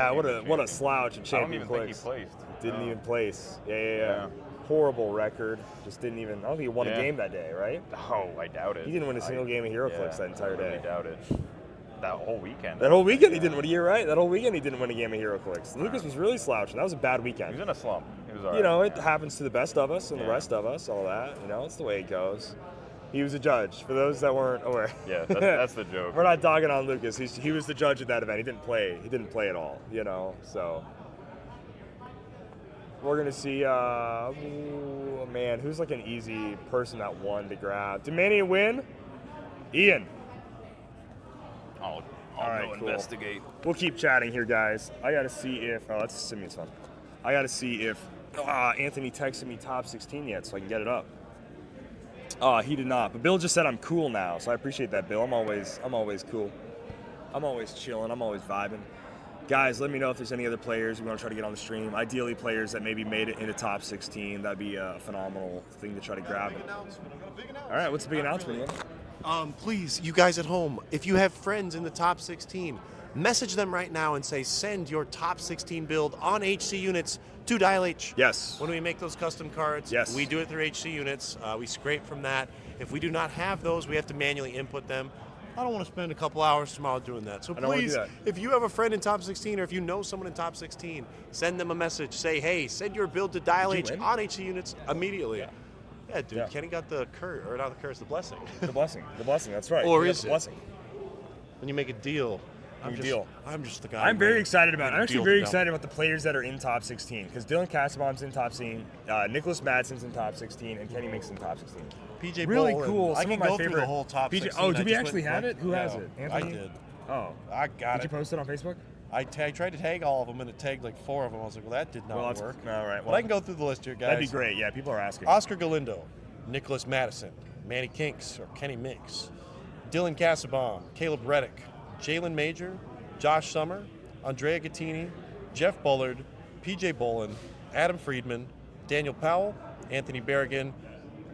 Yeah, the game what a slouch in I don't Champion even think he Clicks. placed. Didn't No. even place. Yeah. Yeah. Horrible record. Just didn't even. I don't think he won a Yeah. game that day, right? Oh, I doubt it. He didn't win a single game of Heroclix that entire I really day. doubt it. that whole weekend. That whole weekend he didn't win. You're right. That whole weekend he didn't win a game of Heroclix. Lucas was really slouching. That was a bad weekend. He was in a slump. He was all You right. know, it happens to the best of us and the rest of us. All that. You know, it's the way it goes. He was a judge. For those that weren't aware. Yeah, that's the joke. We're not dogging on Lucas. He was the judge at that event. He didn't play. He didn't play at all. You know, so. We're gonna see, man, who's like an easy person that won to grab? Did Manny win? Ian. I'll All right, go cool. investigate. We'll keep chatting here, guys. I gotta see if, that's Simeon's fun. I gotta see if Anthony texted me top 16 yet so I can get it up. He did not, but Bill just said I'm cool now, so I appreciate that, Bill. I'm always cool. I'm always chilling. I'm always vibing. Guys, let me know if there's any other players we want to try to get on the stream. Ideally, players that maybe made it into top 16. That'd be a phenomenal thing to try to grab. All right, what's the big announcement, Ian? Please, you guys at home, if you have friends in the top 16, message them right now and say, send your top 16 build on HC units to Dial H. Yes. When we make those custom cards, yes, we do it through HC units. We scrape from that. If we do not have those, we have to manually input them. I don't want to spend a couple hours tomorrow doing that. So I don't want to please, do that. if you have a friend in top 16 or if you know someone in top 16, send them a message. Say, hey, send your build to Dial H on HC units immediately. Yeah, dude, Kenny got the curse, or not the curse, the blessing. The blessing, that's right. Or He got is the it? blessing. When you make a deal, I'm just the guy. I'm who very made- excited about it. I'm made a actually deal very with them. excited about the players that are in top 16 because Dylan Casabon's in top 16, Nicholas Madsen's in top 16, and Kenny Minks in top 16. PJ really Bolin. cool. I Some can of my go favorite through the whole top PJ 16. Oh, I do we just actually went have for- it? Who has No, it? I Anthony? did. Oh, I got Did you post it on Facebook? I tried to tag all of them, and it tagged like 4 of them. I was like, well, that did not Well, that's- work. all right, But well, I can go through the list here, guys. That'd be great. Yeah, people are asking. Oscar Galindo, Nicholas Madison, Manny Kinks, or Kenny Minks, Dylan Casabon, Caleb Reddick, Jalen Major, Josh Summer, Andrea Gattini, Jeff Bullard, PJ Bolin, Adam Friedman, Daniel Powell, Anthony Berrigan,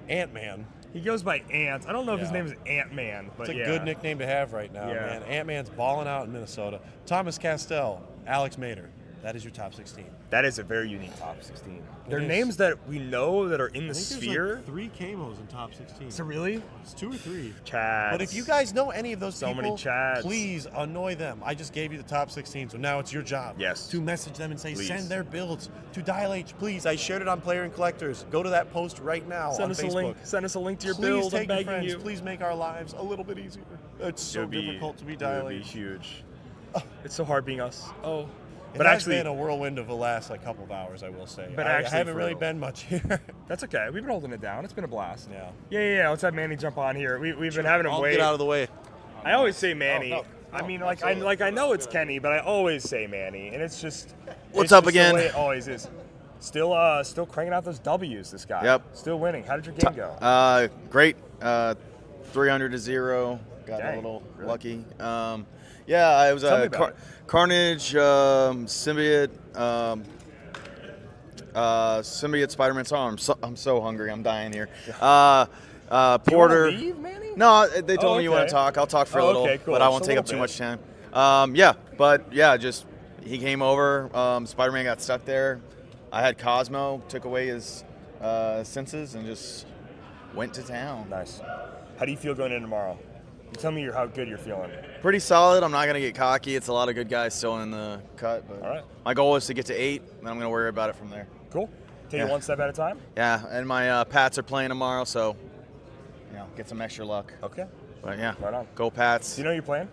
Ant-Man. He goes by Ant. I don't know if his name is Ant-Man, but It's a yeah. good nickname to have right now, Yeah. man. Ant-Man's balling out in Minnesota. Thomas Castell, Alex Mader. That is your top 16. That is a very unique top 16. They're is. names that we know that are in the I think sphere. There's like 3 Camos in top 16. So really? It's 2 or 3. Chads. But if you guys know any of those So people, many chads. please annoy them. I just gave you the top 16, so now it's your job. Yes. To message them and say, Please. send their builds to Dial H, please. I shared it on Player and Collectors. Go to that post right now Send on us Facebook. a link. Send us a link to your Please build. I'm take your begging friends. you. Please make our lives a little bit easier. It's so It'd be- difficult to be It Dial would be H. huge. It's so hard being us. Oh. It But has actually, been a whirlwind of the last like couple of hours, I will say. But I actually, haven't for really real. been much here. That's okay. We've been holding it down. It's been a blast. Yeah. Yeah. Let's have Manny jump on here. We've been having him I'll wait. get out of the way. I always say Manny. No, I mean, I know it's Kenny, but I always say Manny, and it's just. What's it's up just again? The way it always is. Still cranking out those W's. This guy. Yep. Still winning. How did your game go? Great. 300-0. Got Dang, a little really? lucky. Yeah, it was Tell me about it. Carnage, Symbiote, Symbiote, Spider-Man. So I'm so hungry. I'm dying here. Porter. Do you wanna leave, Manny? No, they told Oh, me you want okay. to talk. I'll talk for a Oh, little, okay, cool. but I won't Just a take up little too bit. much time. Just he came over. Spider-Man got stuck there. I had Cosmo, took away his senses, and just went to town. Nice. How do you feel going in tomorrow? Tell me how good you're feeling. Pretty solid. I'm not going to get cocky. It's a lot of good guys still in the cut. But All right. my goal is to get to 8, and I'm going to worry about it from there. Cool. Take it one step at a time? Yeah, and my Pats are playing tomorrow, so get some extra luck. Okay. But yeah, right on. Go Pats. Do you know you're playing?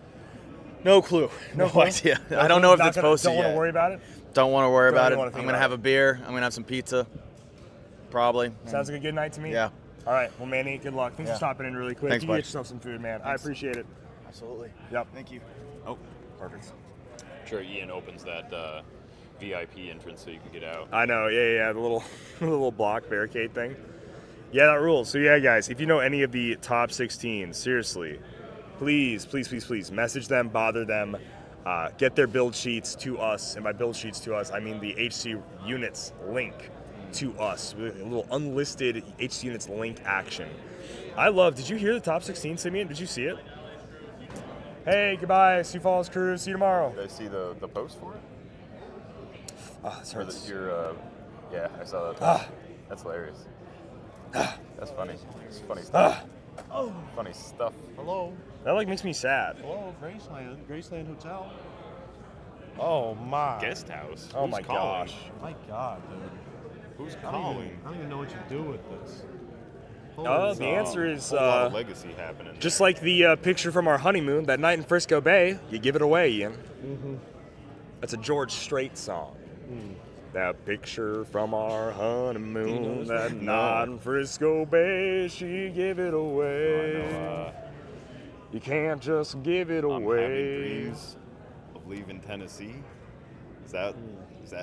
No clue. No clue? idea. No I don't clue? know if Not it's gonna- posted Don't want yet. to worry about it? Don't want to worry Don't about even it. wanna I'm think going to about have it. a beer. I'm going to have some pizza. Probably. Sounds like a good night to me. Yeah. All right. Well, Manny, good luck. Thanks Yeah. for stopping in really quick. Thanks, you bud. get yourself some food, man. I appreciate it. Absolutely. Yep. Thank you. Oh, perfect. I'm sure Ian opens that VIP entrance so you can get out. I know. Yeah. The little the little block barricade thing. Yeah, that rules. So yeah, guys, if you know any of the top 16, seriously, please message them, bother them, get their build sheets to us. And by build sheets to us, I mean the HC Units link to us. A little unlisted HC Units link action. Did you hear the top 16, Simeon? Did you see it? Hey, goodbye, Sioux Falls crew. See you tomorrow. Did I see the post for it? Oh, this Or hurts. yeah, I saw that. Ah. That's hilarious. That's funny. It's funny stuff. Oh. Funny stuff. Hello. That like makes me sad. Hello, Graceland Hotel. Oh my. Guest house. Oh Who's my calling? gosh. My God, dude. Who's I calling? don't even know what you do with this. The answer is a lot of legacy happening. just like the picture from our honeymoon that night in Frisco Bay. You give it away, Ian. Mm-hmm. That's a George Strait song. That picture from our honeymoon that night in Frisco Bay. She gave it away. You can't just give it I'm away. having dreams of leaving Tennessee. Is that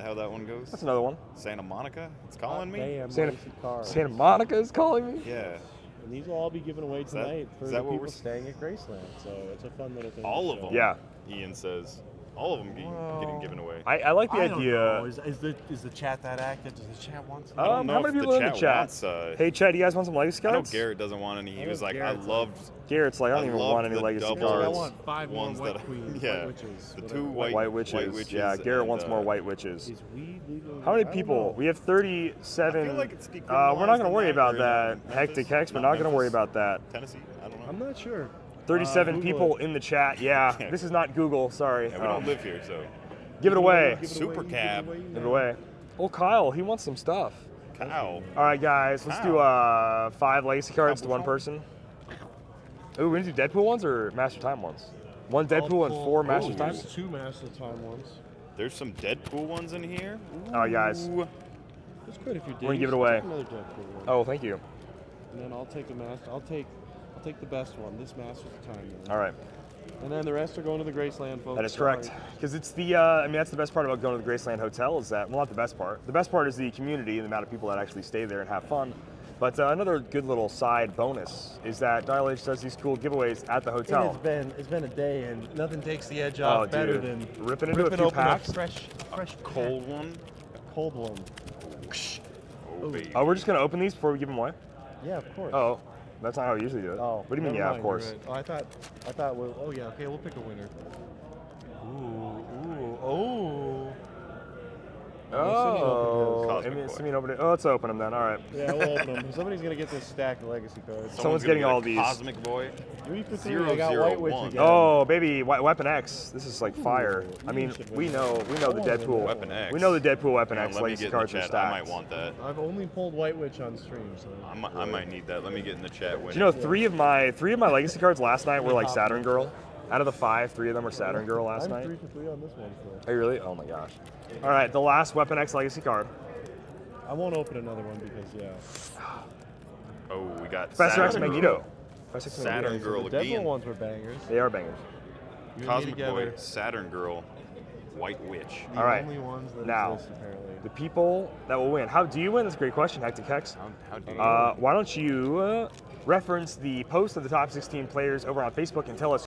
how that one goes? That's another one. Santa Monica? It's calling me? Damn, Santa, legacy cards. Santa Monica is calling me? Yeah. And these will all be given away that- tonight for is the that what people we're staying at Graceland. So it's a fun little thing. All to of show. them. Yeah. Ian says. All of them getting given away. I like the I don't idea. know. Is the chat that active? Does the chat want some? I don't know how many if people the are in the chat chat? wants, Hey, Chad, you guys want some legacy I know cards? Garrett doesn't want any. He was like, Garrett's I loved. Garrett's like, I don't even loved want any the legacy double cards. I want 5 more ones white that- queens, yeah, white witches. the whatever. two White witches. Yeah, Garrett wants more white witches. Is weed legal? How many I don't people? know. We have 37. I feel like it's we're not going to decriminalized worry in about that area. that. Hectic Hex, we're not going to worry about that. Tennessee? I don't know. I'm not sure. 37 Google people it. in the chat. Yeah, this is not Google. Sorry. Yeah, we don't live here, so. Give it away. Super cab. Give it away. Oh, Kyle, he wants some stuff. Kyle. All right, guys, let's do 5 legacy cards to one person. Ooh, we're going to do Deadpool ones or Master Time ones? One Deadpool and 4 Master Time? There's 2 Master Time ones. There's some Deadpool ones in here. All right, guys. That's good if you're We're gonna give it away. Another Deadpool one. Oh, thank you. And then I'll take the master. I'll take the best one. This Master's Time one. All right. And then the rest are going to the Graceland folks. That is Sorry. correct. Because it's the, I mean, that's the best part about going to the Graceland Hotel is that, well, not the best part. The best part is the community and the amount of people that actually stay there and have fun. But another good little side bonus is that Dial H does these cool giveaways at the hotel. It's been a day and nothing takes the edge Oh, off better dude. than Ripping into a few open packs. a fresh Cold one. A cold one. Oh, baby. Oh, we're just going to open these before we give them away? Yeah, of course. Oh, that's not how we usually do it. Oh, what do you mean, never yeah, mind, of course? you're right. Oh, I thought. Well, oh yeah, okay, we'll pick a winner. Ooh. Oh, Cosmic Simeon opened it. Oh, let's open them then. All right. Yeah, we'll open them. Somebody's gonna get this stack of legacy cards. Someone's getting all these. Cosmic Boy. 3 for 3. I got White Witch again. Oh, baby, Weapon X. This is like fire. I mean, we know the Deadpool. Weapon X. We know the Deadpool Weapon Yeah, X let me legacy get in the cards are chat. stacked. I might want that. I've only pulled White Witch on stream, so. I might need that. Let me get in the chat. Do you know three of my legacy cards last night were like Saturn Girl? Out of the 5, 3 of them were Saturn Girl last I'm night. 3 for 3 on this one. So. Are you really? Oh my gosh. All right, the last Weapon X legacy card. I won't open another one because Oh, we got Professor X Saturn Magneto. Girl. Saturn Girl the Deadpool again. ones were bangers. They are bangers. You and me Cosmic Boy, together. Saturn Girl, White Witch. The All right. only ones that Now, exist, apparently. the people that will win. How do you win? That's a great question, Hectic Hex. How do you Why don't you reference the post of the top 16 players over on Facebook and tell us